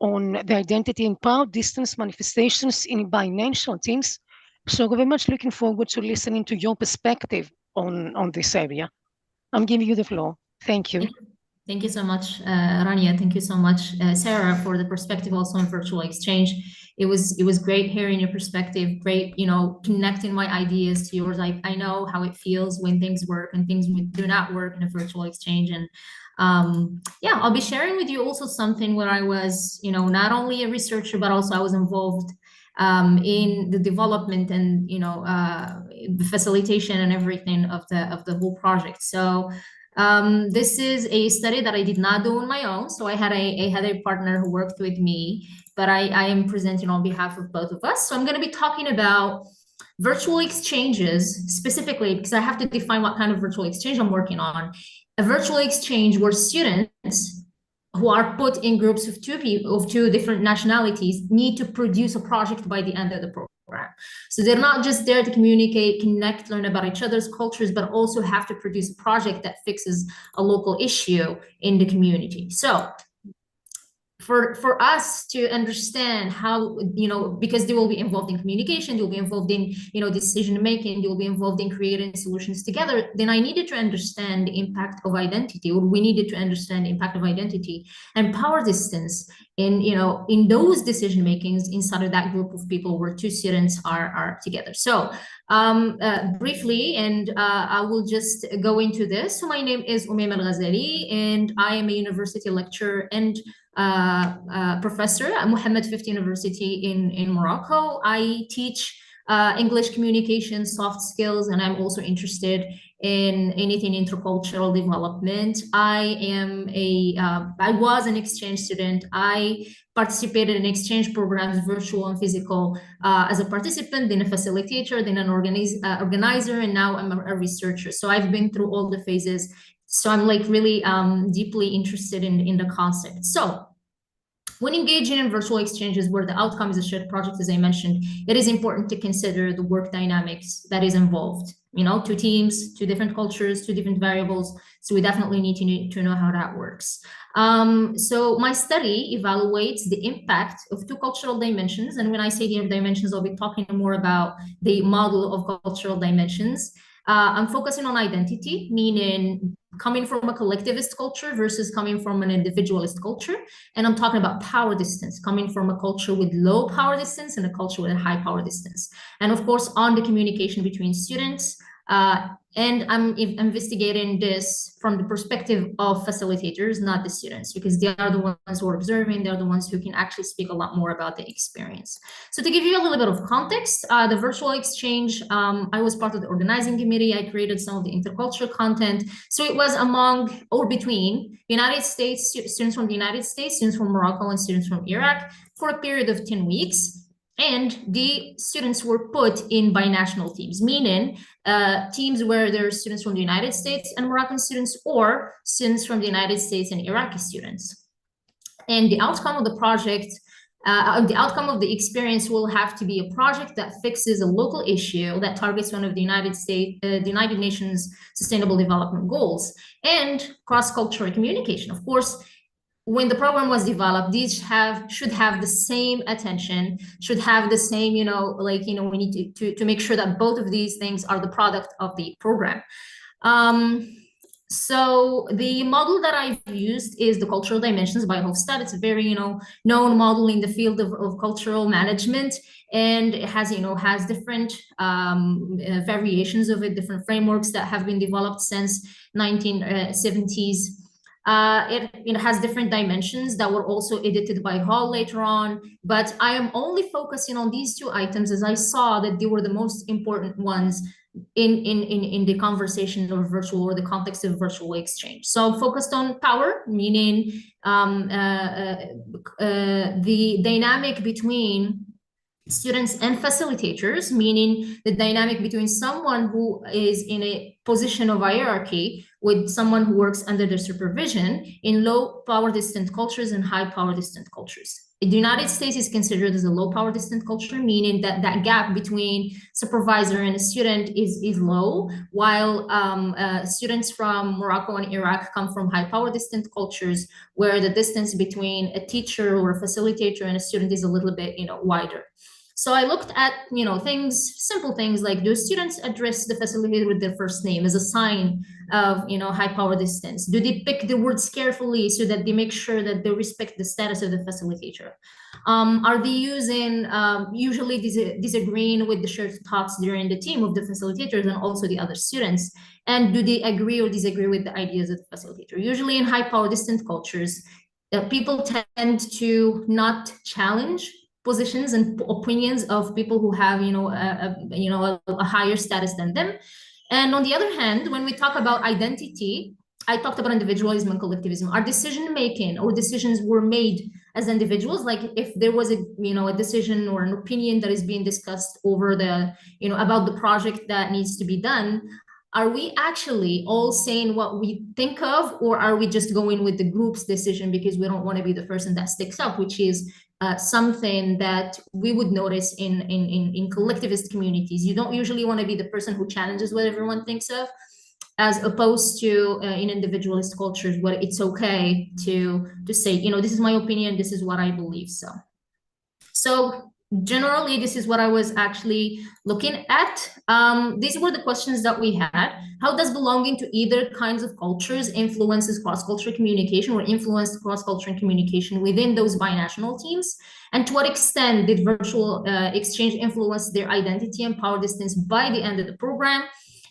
on the identity and power distance manifestations in binational teams. So we're very much looking forward to listening to your perspective on this area. I'm giving you the floor. Thank you. Thank you so much, Rania. Thank you so much, Sarah, for the perspective also on virtual exchange. It was great hearing your perspective, great, connecting my ideas to yours. I know how it feels when things work and things do not work in a virtual exchange. And yeah, I'll be sharing with you also something where I was, not only a researcher, but also I was involved in the development and, the facilitation and everything of the whole project. So this is a study that I did not do on my own. So I had a partner who worked with me, but I am presenting on behalf of both of us. So I'm going to be talking about virtual exchanges specifically because I have to define what kind of virtual exchange I'm working on. A virtual exchange where students who are put in groups of two different nationalities need to produce a project by the end of the program. So they're not just there to communicate, connect, learn about each other's cultures, but also have to produce a project that fixes a local issue in the community. So for us to understand how, because they will be involved in communication, they'll be involved in, decision making, they'll be involved in creating solutions together, then I needed to understand the impact of identity, or we needed to understand the impact of identity and power distance in those decision makings inside of that group of people where two students are together. So briefly, and I will just go into this. So my name is Umaima Al-Ghazali, and I am a university lecturer and professor at Mohammed V University in Morocco. I teach English communication, soft skills, and I'm also interested in anything intercultural development. I was an exchange student. I participated in exchange programs, virtual and physical, as a participant, then a facilitator, then an organizer, and now I'm a researcher. So I've been through all the phases. So I'm like really deeply interested in the concept. So when engaging in virtual exchanges where the outcome is a shared project, as I mentioned, it is important to consider the work dynamics that is involved. Two teams, two different cultures, two different variables. So we definitely need to know how that works. So my study evaluates the impact of two cultural dimensions. And when I say the dimensions, I'll be talking more about the model of cultural dimensions. I'm focusing on identity, meaning coming from a collectivist culture versus coming from an individualist culture. And I'm talking about power distance, coming from a culture with low power distance and a culture with a high power distance. And of course, on the communication between students. And I'm investigating this from the perspective of facilitators, not the students, because they are the ones who are observing, they're the ones who can actually speak a lot more about the experience. So to give you a little bit of context, the virtual exchange, I was part of the organizing committee. I created some of the intercultural content. So it was among or between United States, students from the United States, students from Morocco, and students from Iraq for a period of 10 weeks. And the students were put in binational teams, meaning teams where there are students from the United States and Moroccan students, or students from the United States and Iraqi students. And the outcome of the project, the outcome of the experience will have to be a project that fixes a local issue that targets one of the United Nations Sustainable Development Goals, and cross-cultural communication. Of course, when the program was developed, these should have the same attention, should have the same, we need to make sure that both of these things are the product of the program. So the model that I've used is the cultural dimensions by Hofstede. It's a very, known model in the field of cultural management, and it has, has different variations of it, different frameworks that have been developed since 1970s. It has different dimensions that were also edited by Hall later on, but I am only focusing on these two items as I saw that they were the most important ones in the conversation of virtual, or the context of virtual exchange. So focused on power, meaning the dynamic between students and facilitators, meaning the dynamic between someone who is in a position of hierarchy with someone who works under their supervision in low power distant cultures and high power distant cultures. The United States is considered as a low power distant culture, meaning that that gap between supervisor and a student is low, while students from Morocco and Iraq come from high power distant cultures where the distance between a teacher or a facilitator and a student is a little bit, wider. So I looked at, simple things like, do students address the facilitator with their first name as a sign of, high power distance? Do they pick the words carefully so that they make sure that they respect the status of the facilitator? Are they using, usually disagreeing with the shared thoughts during the team of the facilitators and also the other students? And do they agree or disagree with the ideas of the facilitator? Usually in high power distant cultures, people tend to not challenge positions and opinions of people who have, a higher status than them. And on the other hand, when we talk about identity, I talked about individualism and collectivism. Our decision-making or decisions were made as individuals. Like if there was a decision or an opinion that is being discussed over the, about the project that needs to be done, are we actually all saying what we think of, or are we just going with the group's decision because we don't want to be the person that sticks up, which is something that we would notice in collectivist communities. You don't usually want to be the person who challenges what everyone thinks of. as opposed to in individualist cultures where it's okay to say, you know, this is my opinion, this is what I believe. So generally, this is what I was actually looking at. These were the questions that we had. How does belonging to either kinds of cultures influences cross-cultural communication or influence cross-cultural communication within those binational teams? And to what extent did virtual exchange influence their identity and power distance by the end of the program?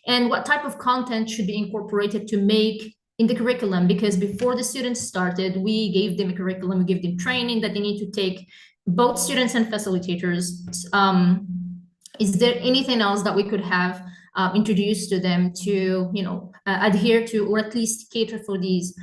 And what type of content should be incorporated to make in the curriculum? Because before the students started, we gave them a curriculum, we gave them training that they need to take, both students and facilitators. Is there anything else that we could have introduced to them to, you know, adhere to, or at least cater for these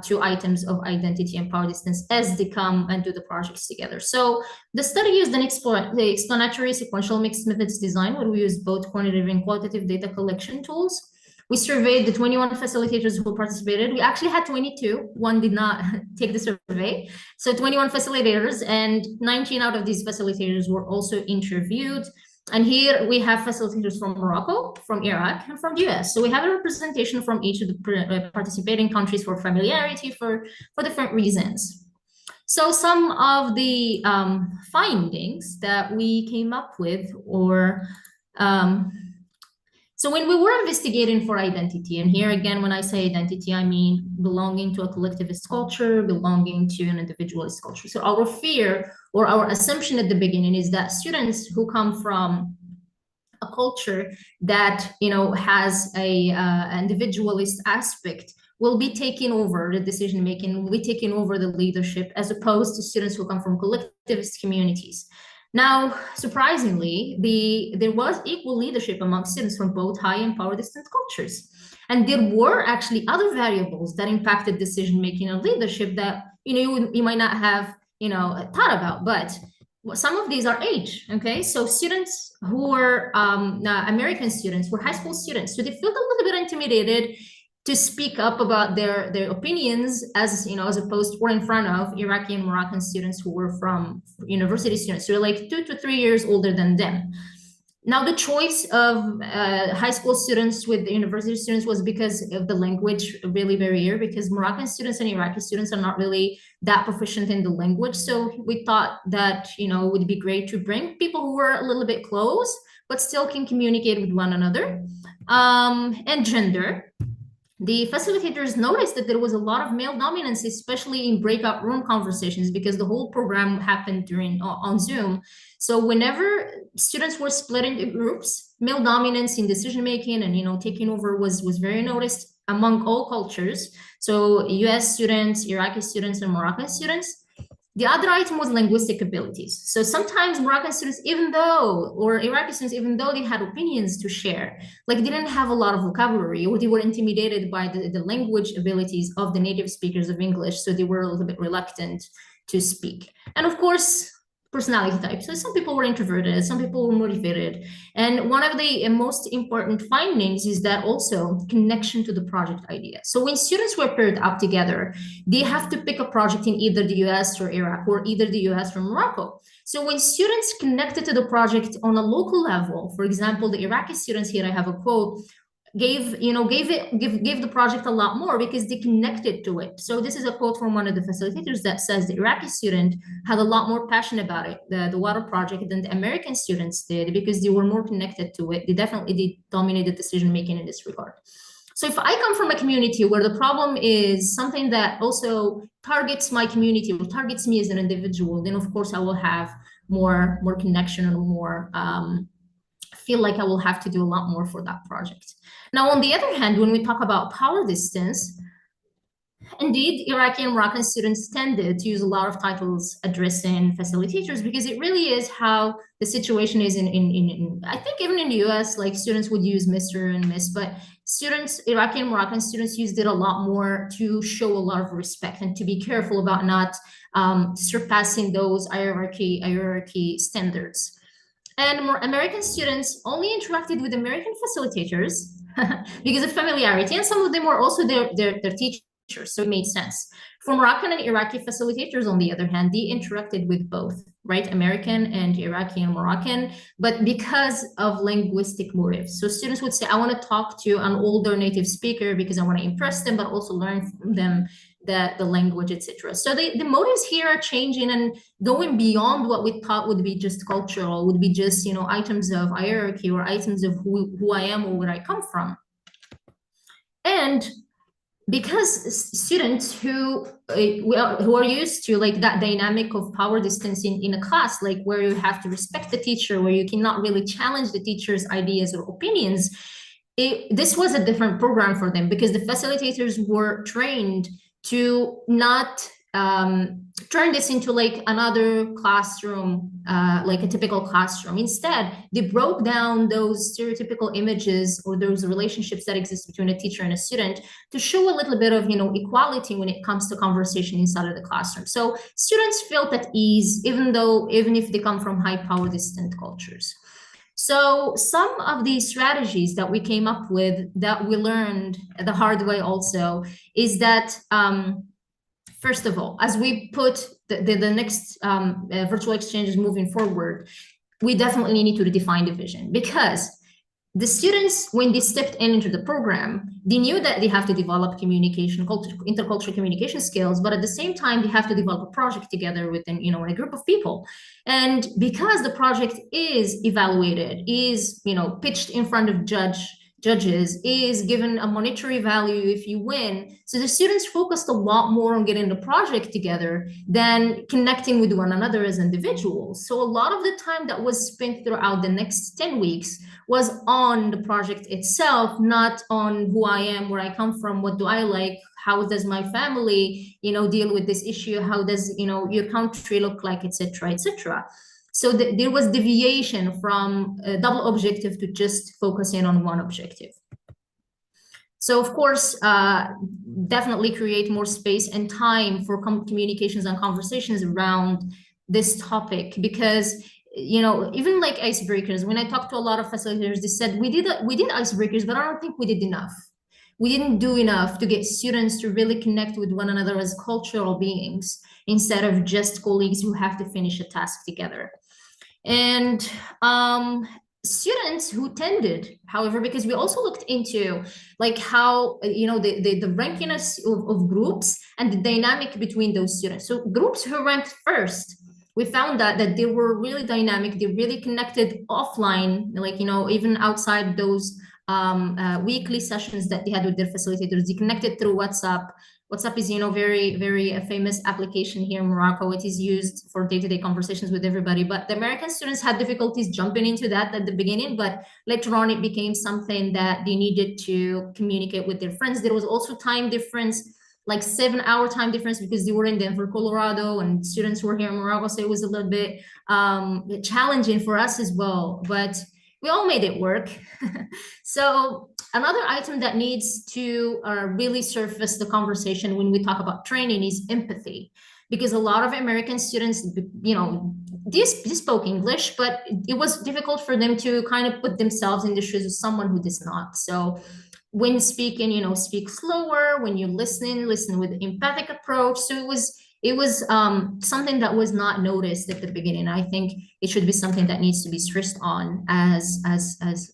two items of identity and power distance as they come and do the projects together? So the study used the explanatory sequential mixed methods design, where we used both quantitative and qualitative data collection tools. We surveyed the 21 facilitators who participated. We actually had 22. One did not take the survey. So 21 facilitators, and 19 out of these facilitators were also interviewed. And here we have facilitators from Morocco, from Iraq, and from the US. So we have a representation from each of the participating countries for familiarity, for different reasons. So some of the findings that we came up with, or so when we were investigating for identity, and here again, when I say identity, I mean belonging to a collectivist culture, belonging to an individualist culture. So our fear or our assumption at the beginning is that students who come from a culture that, you know, has a individualist aspect will be taking over the decision making, will be taking over the leadership, as opposed to students who come from collectivist communities. Now, surprisingly, there was equal leadership among students from both high and power distant cultures. And there were actually other variables that impacted decision-making and leadership that, you know, you might not have, you know, thought about, but some of these are age, okay? So students who were American students, were high school students, so they felt a little bit intimidated to speak up about their opinions, as you know, as opposed, or in front of Iraqi and Moroccan students who were from university students, so like 2 to 3 years older than them. Now, the choice of high school students with the university students was because of the language really barrier, because Moroccan students and Iraqi students are not really that proficient in the language. So we thought that, you know, it would be great to bring people who were a little bit close, but still can communicate with one another. And gender. The facilitators noticed that there was a lot of male dominance, especially in breakout room conversations, because the whole program happened on Zoom. So whenever students were split into groups, male dominance in decision-making and, you know, taking over was very noticed among all cultures. So US students, Iraqi students, and Moroccan students. The other item was linguistic abilities. So sometimes Moroccan students, even though, or Iraqi students, even though they had opinions to share, like they didn't have a lot of vocabulary, or they were intimidated by the language abilities of the native speakers of English. So they were a little bit reluctant to speak. And of course, personality types. So some people were introverted, some people were motivated. And one of the most important findings is that also connection to the project idea. So when students were paired up together, they have to pick a project in either the US or Iraq, or either the US or Morocco. So when students connected to the project on a local level, for example, the Iraqi students here, I have a quote, gave the project a lot more because they connected to it. So this is a quote from one of the facilitators that says the Iraqi student had a lot more passion about it, the water project, than the American students did, because they were more connected to it. They dominated decision making in this regard. So if I come from a community where the problem is something that also targets my community or targets me as an individual, then of course I will have more connection and more feel like I will have to do a lot more for that project. Now, on the other hand, when we talk about power distance, indeed, Iraqi and Moroccan students tended to use a lot of titles addressing facilitators, because it really is how the situation is in I think even in the US, like students would use Mr. and Miss, but students, Iraqi and Moroccan students, used it a lot more to show a lot of respect and to be careful about not surpassing those hierarchy standards. And American students only interacted with American facilitators because of familiarity, and some of them were also their teachers so it made sense. For Moroccan and Iraqi facilitators, on the other hand, they interacted with both, right? American and Iraqi and Moroccan, but because of linguistic motives. So students would say, I want to talk to an older native speaker because I want to impress them, but also learn from them the language, etc. So the motives here are changing and going beyond what we thought would be just cultural, would be just, items of hierarchy or items of who I am or where I come from. And because students who are used to like that dynamic of power distance in a class, like where you have to respect the teacher, where you cannot really challenge the teacher's ideas or opinions, this was a different program for them because the facilitators were trained to not turn this into like another classroom, like a typical classroom. Instead, they broke down those stereotypical images or those relationships that exist between a teacher and a student to show a little bit of, equality when it comes to conversation inside of the classroom. So students felt at ease, even if they come from high power distant cultures. So some of these strategies that we came up with that we learned the hard way also is that, first of all, as we put the next virtual exchanges moving forward, we definitely need to redefine the vision because the students, when they stepped into the program, they knew that they have to develop communication, intercultural communication skills, but at the same time, they have to develop a project together within, a group of people. And because the project is evaluated, is, pitched in front of judges, is given a monetary value if you win. So the students focused a lot more on getting the project together than connecting with one another as individuals. So a lot of the time that was spent throughout the next 10 weeks was on the project itself, not on who I am, where I come from, what do I like, how does my family, deal with this issue, how does, your country look like, etc., etc. So there was deviation from a double objective to just focusing on one objective. So of course, definitely create more space and time for communications and conversations around this topic because, even like icebreakers, when I talked to a lot of facilitators, they said, we did icebreakers, but I don't think we did enough. We didn't do enough to get students to really connect with one another as cultural beings instead of just colleagues who have to finish a task together. And students who tended, however, because we also looked into like how, the ranking of groups and the dynamic between those students. So groups who ranked first, we found that they were really dynamic, they really connected offline, like, even outside those weekly sessions that they had with their facilitators, they connected through WhatsApp. WhatsApp is, very, very famous application here in Morocco. It is used for day-to-day conversations with everybody. But the American students had difficulties jumping into that at the beginning, but later on it became something that they needed to communicate with their friends. There was also time difference, like 7-hour time difference because they were in Denver, Colorado, and students were here in Morocco. So it was a little bit challenging for us as well, but we all made it work. So another item that needs to really surface the conversation when we talk about training is empathy, because a lot of American students, they spoke English, but it was difficult for them to kind of put themselves in the shoes of someone who does not. So when speaking, speak slower. When you listen with an empathic approach. So it was something that was not noticed at the beginning. I think it should be something that needs to be stressed on as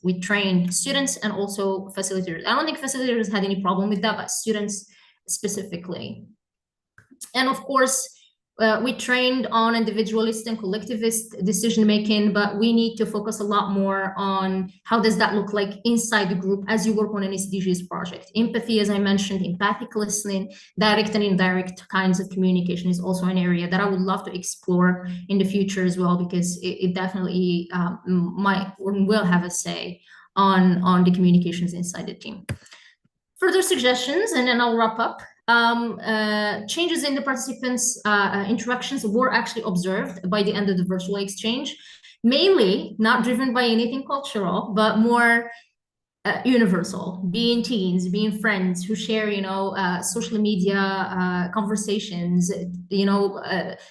we trained students and also facilitators. I don't think facilitators had any problem with that, but students specifically. And of course, we trained on individualist and collectivist decision-making, but we need to focus a lot more on how does that look like inside the group as you work on an SDGs project. Empathy, as I mentioned, empathic listening, direct and indirect kinds of communication is also an area that I would love to explore in the future as well, because it definitely might or will have a say on the communications inside the team. Further suggestions, and then I'll wrap up. Changes in the participants' interactions were actually observed by the end of the virtual exchange, mainly not driven by anything cultural, but more universal, being teens, being friends who share, social media conversations,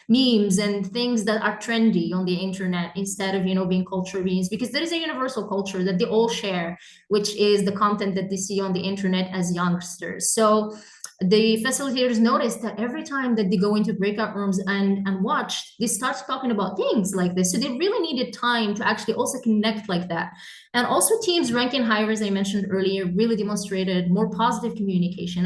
memes and things that are trendy on the internet instead of, being culture beings, because there is a universal culture that they all share, which is the content that they see on the internet as youngsters. So the facilitators noticed that every time that they go into breakout rooms and watch, they start talking about things like this. So they really needed time to actually also connect like that. And also teams ranking higher, as I mentioned earlier, really demonstrated more positive communication.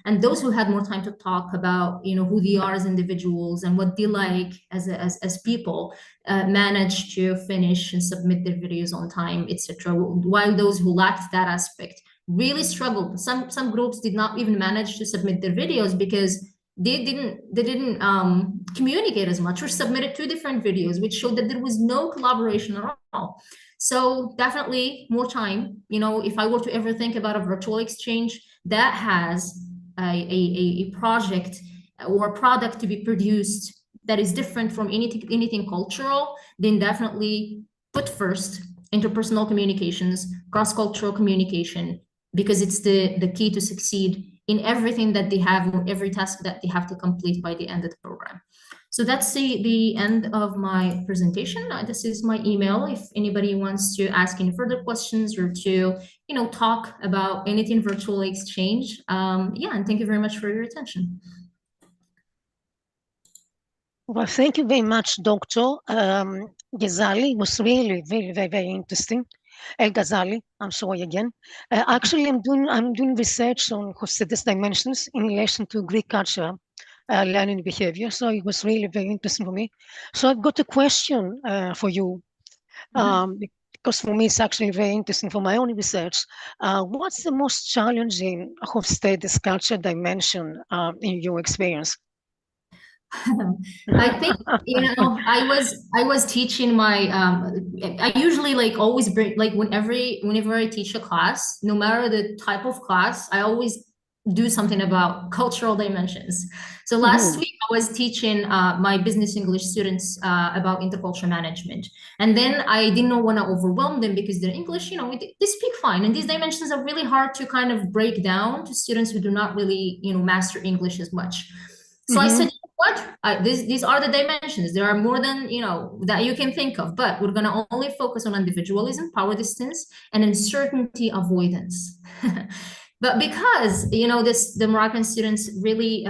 And those who had more time to talk about, you know, who they are as individuals and what they like as people, managed to finish and submit their videos on time, etc. While those who lacked that aspect really struggled. Some groups did not even manage to submit their videos because they didn't communicate as much, or submitted 2 different videos, which showed that there was no collaboration at all. So definitely more time. You know, if I were to ever think about a virtual exchange that has a project or a product to be produced that is different from anything cultural, then definitely put first interpersonal communications, cross-cultural communication, because it's the key to succeed in everything that they have, every task that they have to complete by the end of the program. So that's the end of my presentation. This is my email if anybody wants to ask any further questions or to, you know, talk about anything virtual exchange. Yeah, and thank you very much for your attention. Well, thank you very much, Dr. Ghazali. It was really very interesting. El Ghazali, I'm sorry again. Actually, I'm doing research on Hofstede's dimensions in relation to Greek culture, learning behavior. So it was really very interesting for me. So I've got a question for you, because for me it's actually very interesting for my own research. What's the most challenging Hofstede's culture dimension in your experience? I think, you know, I was teaching my I usually like always bring, like whenever I teach a class, no matter the type of class, I always do something about cultural dimensions. So last week I was teaching my business English students about intercultural management, and then I didn't want to overwhelm them because their English, you know, they speak fine, and these dimensions are really hard to kind of break down to students who do not really, you know, master English as much. So I said, what? These are the dimensions. There are more than, you know, that you can think of, but we're going to only focus on individualism, power distance, and uncertainty avoidance. But because, you know, the Moroccan students really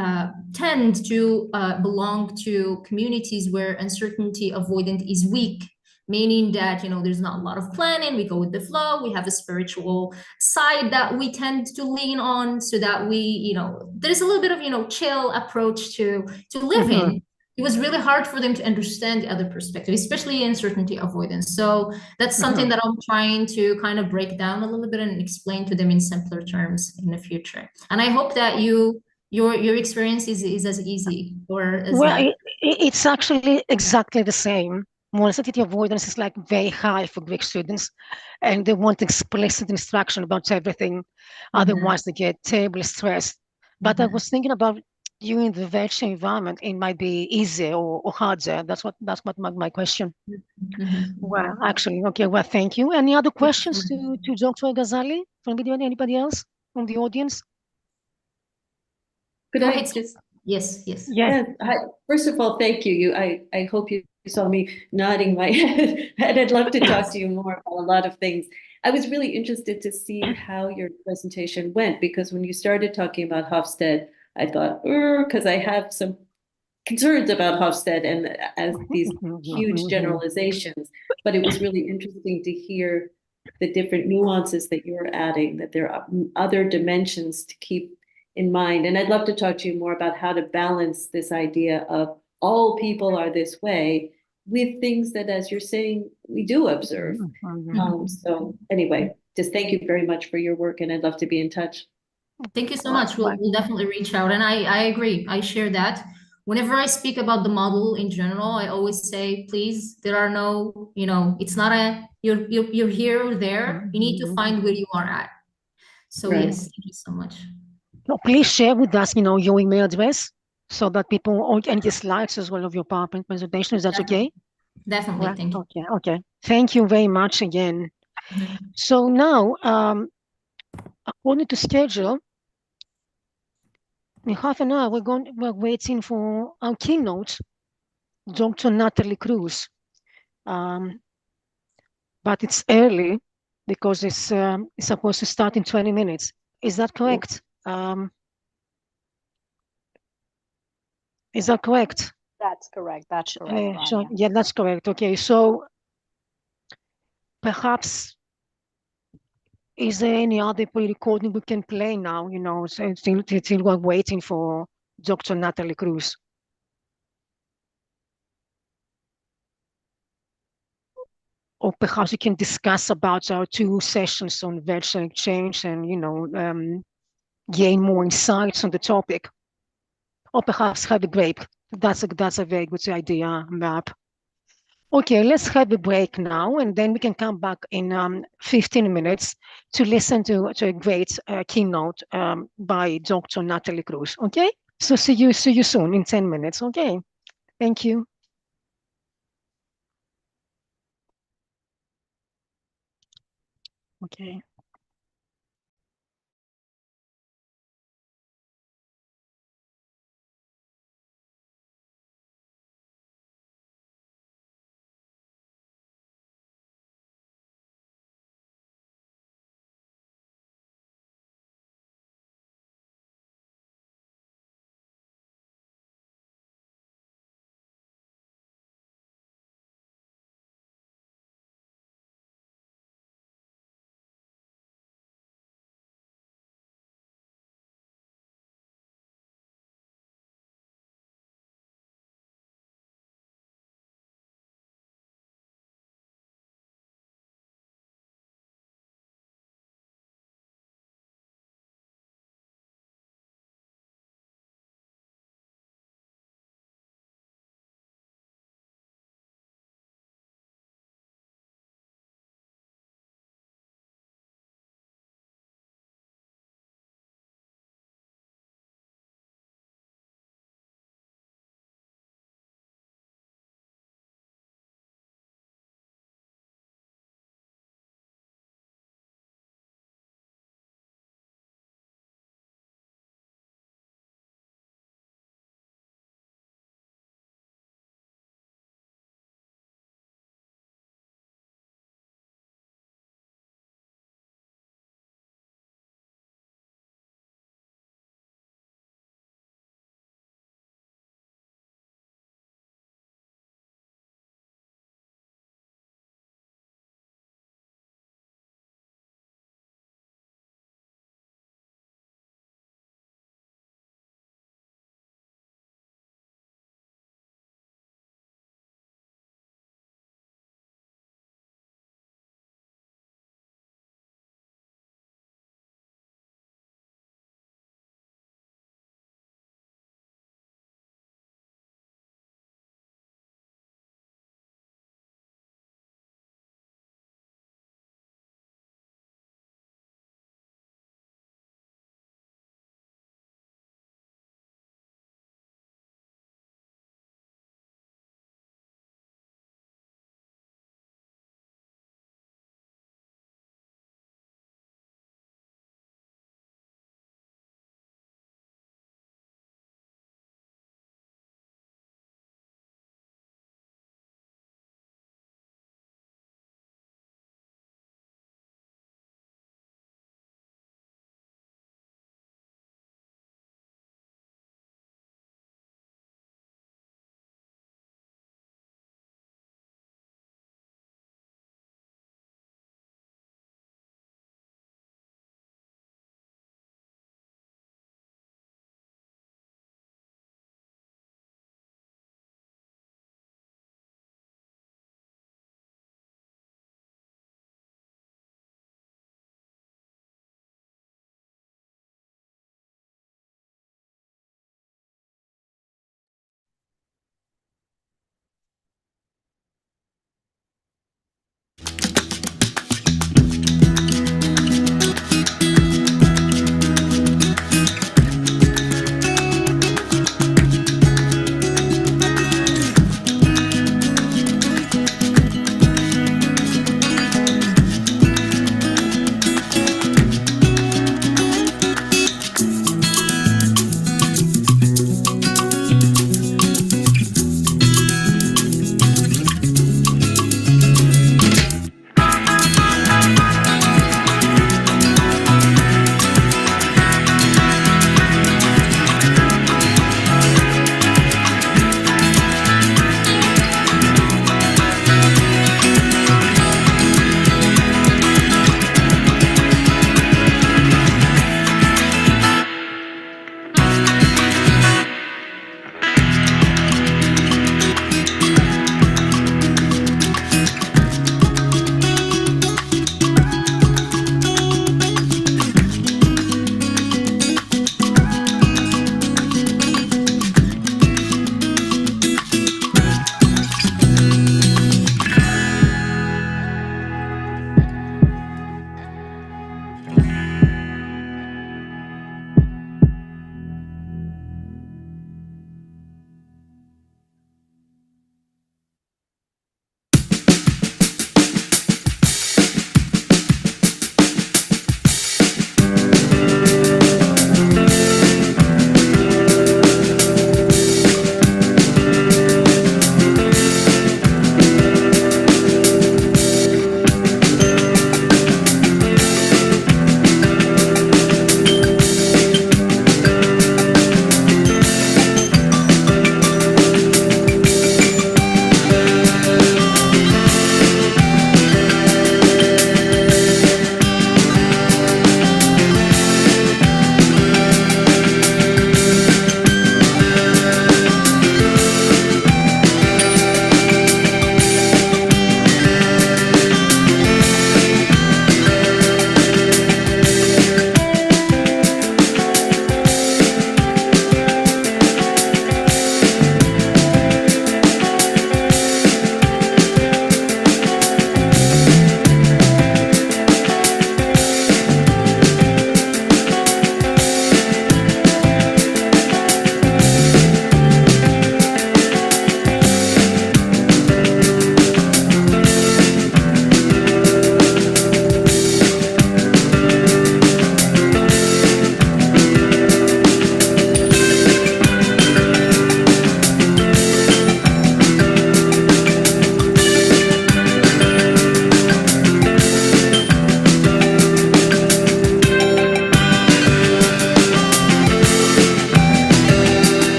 tend to belong to communities where uncertainty avoidant is weak, meaning that, you know, there's not a lot of planning, we go with the flow, we have a spiritual side that we tend to lean on, so that we, you know, there's a little bit of, you know, chill approach to living. It was really hard for them to understand the other perspective, especially uncertainty avoidance. So that's something that I'm trying to kind of break down a little bit and explain to them in simpler terms in the future. And I hope that your experience is as easy or as well. It's actually exactly the same. Uncertainty avoidance is like very high for Greek students, and they want explicit instruction about everything. Otherwise, they get terribly stressed. But I was thinking about you in the virtual environment, it might be easier or harder. That's what my question. Well, actually, okay. Well, thank you. Any other questions to Dr. Ghazali from anybody else from the audience? Could I just? Yes. Yeah. First of all, thank you. I hope you saw me nodding my head, and I'd love to talk to you more about a lot of things. I was really interested to see how your presentation went, because when you started talking about Hofstede, I thought, because I have some concerns about Hofstede and as these huge generalizations, but it was really interesting to hear the different nuances that you're adding, that there are other dimensions to keep in mind. And I'd love to talk to you more about how to balance this idea of all people are this way with things that, as you're saying, we do observe. So anyway, just thank you very much for your work, and I'd love to be in touch. Thank you so much. We'll definitely reach out. And I agree. I share that. Whenever I speak about the model in general, I always say, please, there are no, you know, it's not a, you're here or there. You need to find where you are at. So yes, thank you so much. No, please share with us, you know, your email address so that people, and the slides as well of your PowerPoint presentation. Is that okay? Definitely. Well, thank you. Okay. Thank you very much again. So now, according to schedule, in half an hour, we're waiting for our keynote, Dr. Natalie Cruz. But it's early because it's supposed to start in 20 minutes. Is that correct? Is that correct? That's correct. That's correct, Sure. Rania. Yeah, that's correct. Okay, so perhaps is there any other pre-recording we can play now? You know, so still we're waiting for Dr. Natalie Cruz. Or perhaps we can discuss about our 2 sessions on virtual exchange and, you know, gain more insights on the topic. Or perhaps have a break. That's a very good idea, Map. Okay, let's have a break now, and then we can come back in 15 minutes to listen to a great keynote by Dr. Natalie Cruz. Okay, so see you soon in 10 minutes. Okay, thank you. Okay.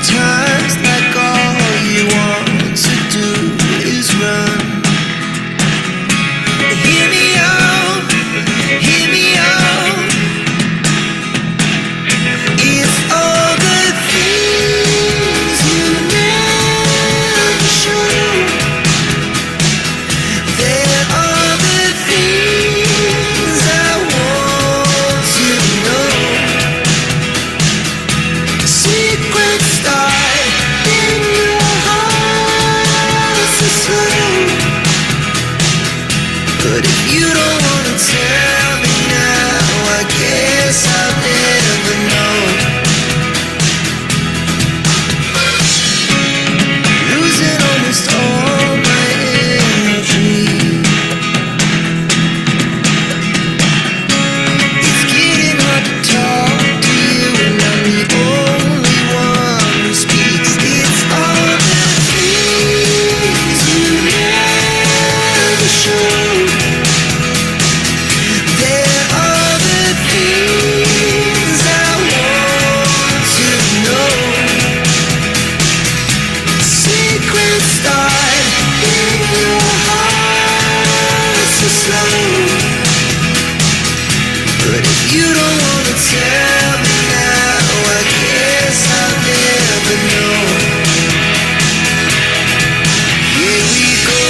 Sometimes like all you want to do is run. Hear me out, hear me out. It's all the things you never show. There are the things I want to know. Secret start in your heart so slow. But if you don't wanna tell me now, I guess I'll never know. Losing almost all my energy. It's getting hard to talk to you, and I'm the only one who speaks. It's all the things you never show. There are the things I want to know. Secret start in your heart so slow. But if you don't wanna tell me now, I guess I'll never know. Here we go,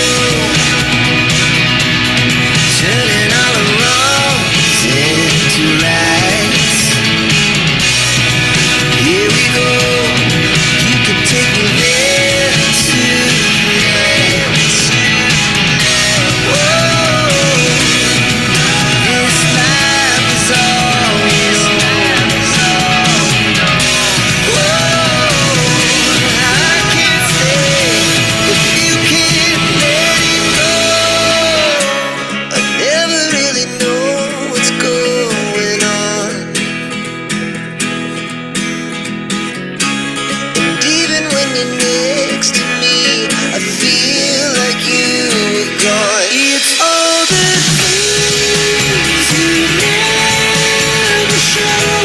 turning all the wrongs into lights. Here we go, you can take me there tonight. Whoa, this life is all we know. Whoa, I can't stay if you can't let it go. I never really know what's going on. And even when you're next to me, I feel like you were gone. It's all the things you never show.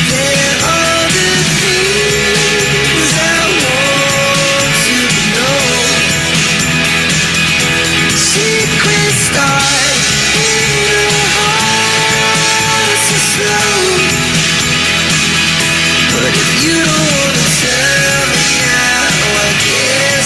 There are the things I want to know. Secret start in your heart so slow. But if you don't wanna tell me now, I guess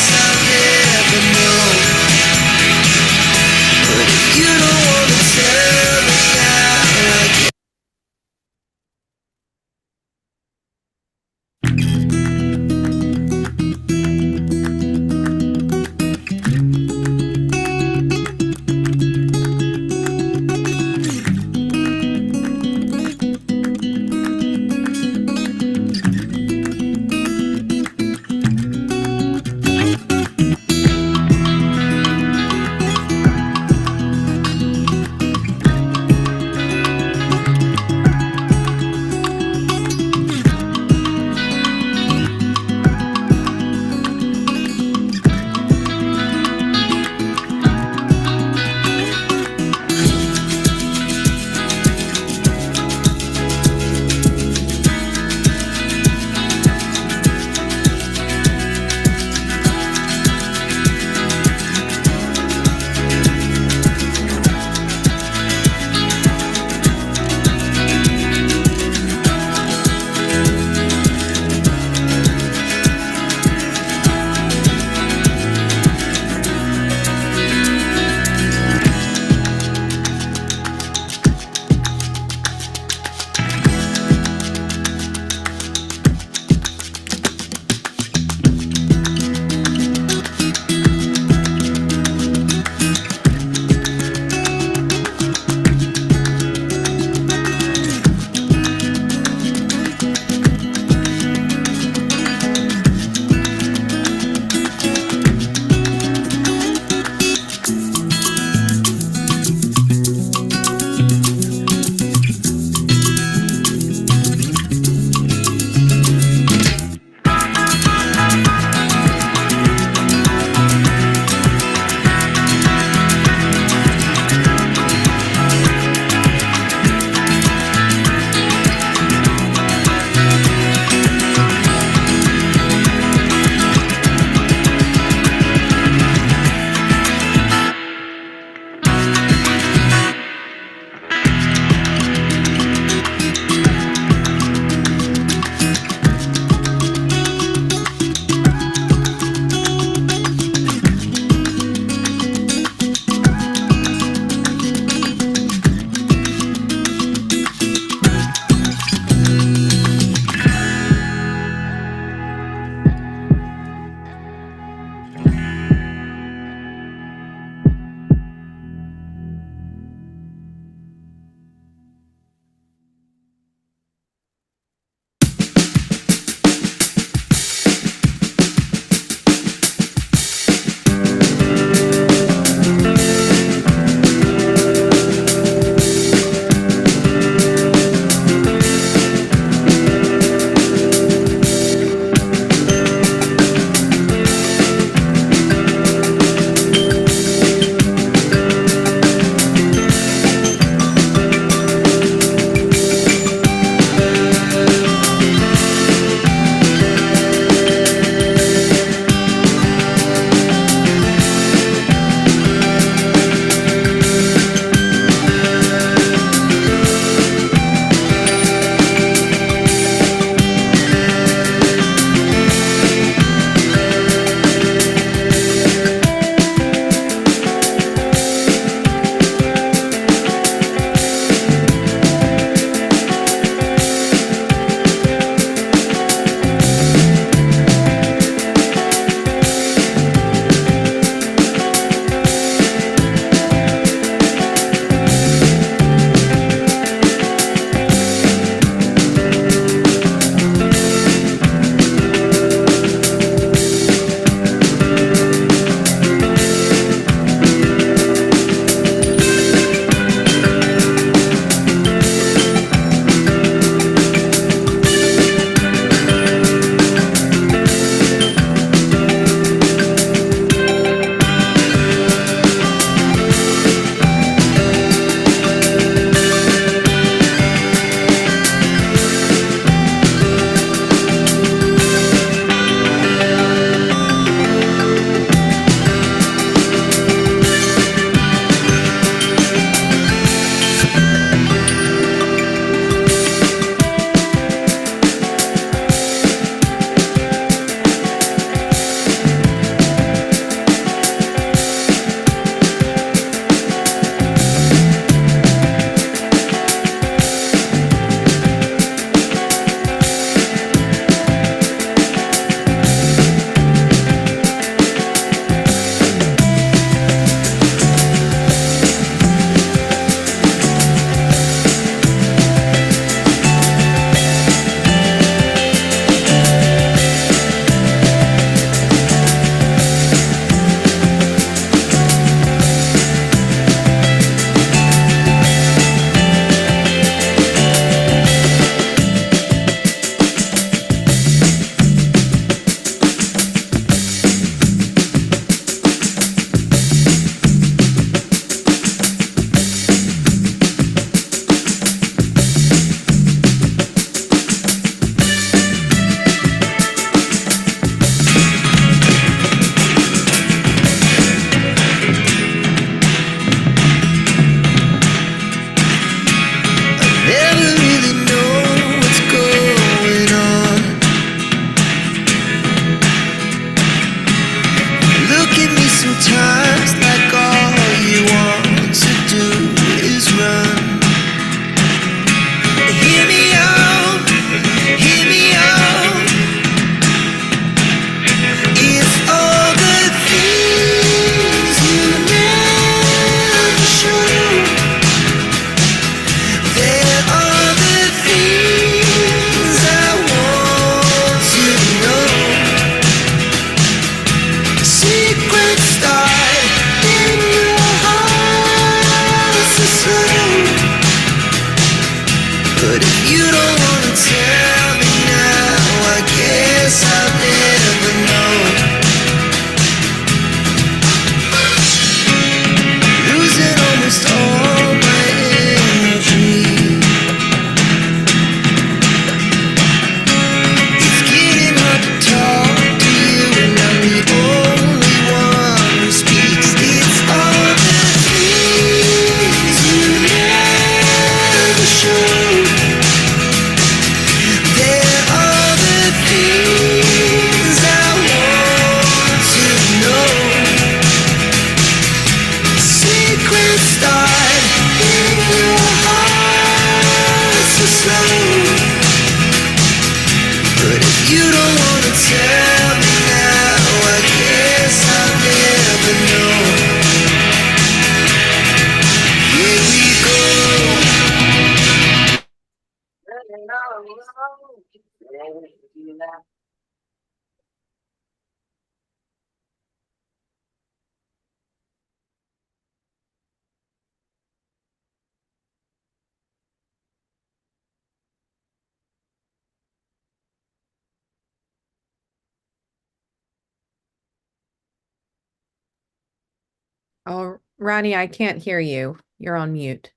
Oh, Ronnie, I can't hear you. You're on mute.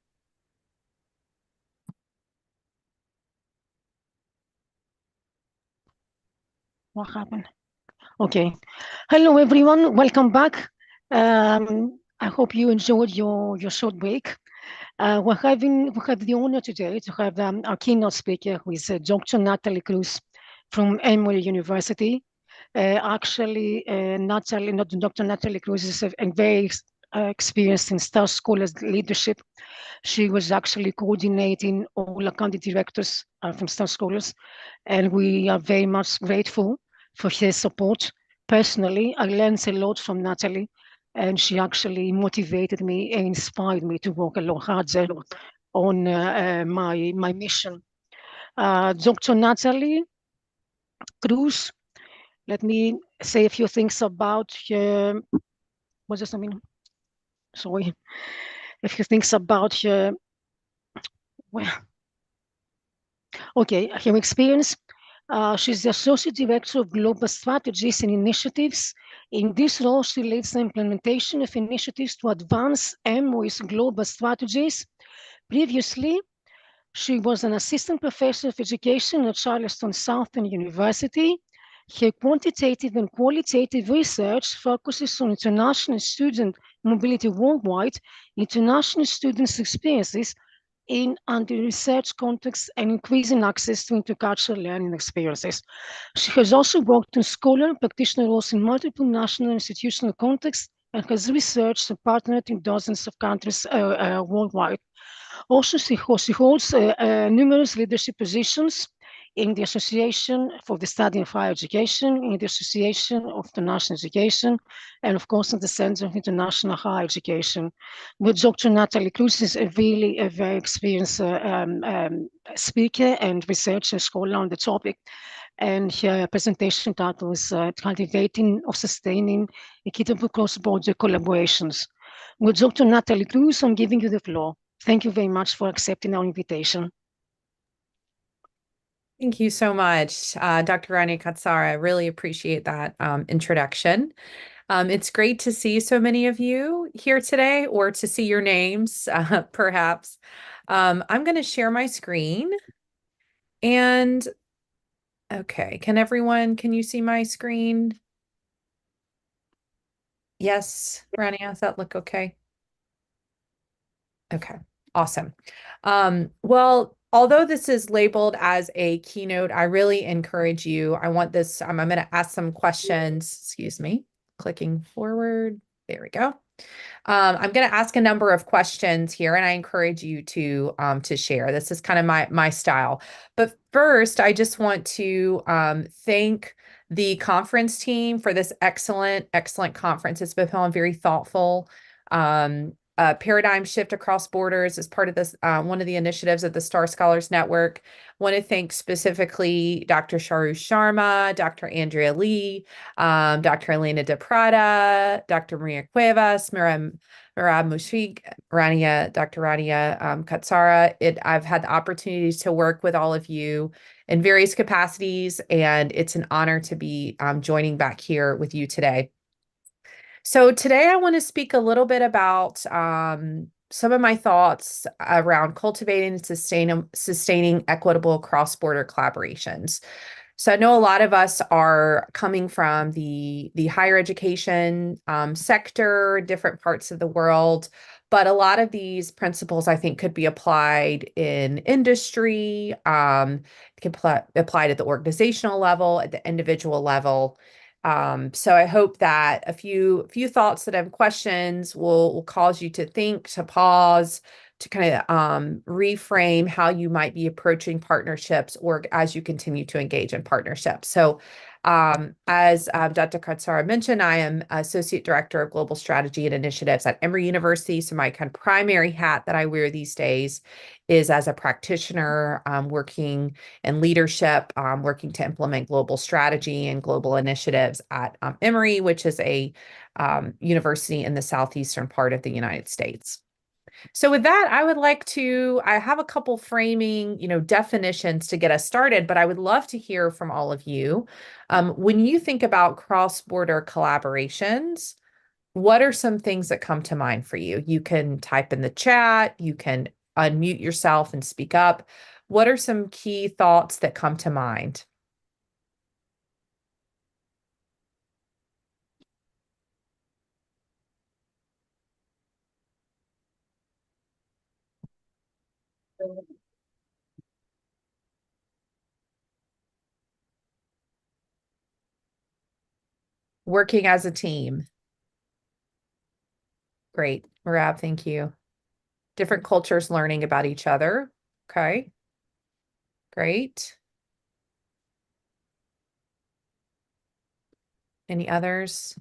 What happened? Okay. Hello, everyone. Welcome back. I hope you enjoyed your short break. We have the honor today to have our keynote speaker, who is Dr. Natalie Cruz from Emory University. Dr. Natalie Cruz is a very experienced in Star Scholars leadership. She was actually coordinating all accounting directors from Star Scholars, and we are very much grateful for her support. Personally, I learned a lot from Natalie, and she actually motivated me and inspired me to work a lot harder on my mission. Dr. Natalie Cruz, let me say a few things about her. What does that mean? Sorry. A few things about her. Well, okay, her experience. She's the Associate Director of Global Strategies and Initiatives. In this role, she leads the implementation of initiatives to advance Emory's global strategies. Previously, she was an Assistant Professor of Education at Charleston Southern University. Her quantitative and qualitative research focuses on international student mobility worldwide, international students' experiences in under-research contexts, and increasing access to intercultural learning experiences. She has also worked in scholar and practitioner roles in multiple national and institutional contexts and has researched and partnered in dozens of countries worldwide. Also, she holds numerous leadership positions in the Association for the Study of Higher Education, in the Association of International Education, and of course in the Center of International Higher Education. With Dr. Natalie Cruz is a very experienced speaker and researcher scholar on the topic. And her presentation title is Cultivating or Sustaining Equitable Cross-Border Collaborations. With Dr. Natalie Cruz, I'm giving you the floor. Thank you very much for accepting our invitation. Thank you so much, Dr. Rania Katsara. I really appreciate that introduction. It's great to see so many of you here today, or to see your names, perhaps. I'm going to share my screen. And, okay, can you see my screen? Yes, Rania, does that look okay? Okay, awesome. Well, although this is labeled as a keynote, I really encourage you. I'm going to ask some questions. Excuse me, clicking forward. There we go. I'm going to ask a number of questions here, and I encourage you to share. This is kind of my style. But first, I just want to thank the conference team for this excellent conference. It's been very thoughtful. Paradigm shift across borders as part of this, one of the initiatives of the Star Scholars Network. Want to thank specifically Dr. Sharu Sharma, Dr. Andrea Lee, Dr. Elena de Prada, Dr. Maria Cuevas, Mirab Mushfiq, Dr. Rania Katsara. I've had the opportunities to work with all of you in various capacities, and it's an honor to be joining back here with you today. So today I want to speak a little bit about some of my thoughts around cultivating and sustaining equitable cross-border collaborations. So I know a lot of us are coming from the higher education sector, different parts of the world, but a lot of these principles I think could be applied in industry, can be applied at the organizational level, at the individual level. So I hope that a few thoughts that have questions will cause you to think, to pause, to kind of reframe how you might be approaching partnerships or as you continue to engage in partnerships. So as Dr. Katsara mentioned, I am Associate Director of Global Strategy and Initiatives at Emory University. So my kind of primary hat that I wear these days is as a practitioner working in leadership, working to implement global strategy and global initiatives at Emory, which is a university in the southeastern part of the United States. So with that, I have a couple framing, definitions to get us started, but I would love to hear from all of you. When you think about cross-border collaborations, what are some things that come to mind for you? You can type in the chat, you can unmute yourself and speak up. What are some key thoughts that come to mind? Working as a team. Great. Merab, thank you. Different cultures learning about each other. Okay. Great. Any others?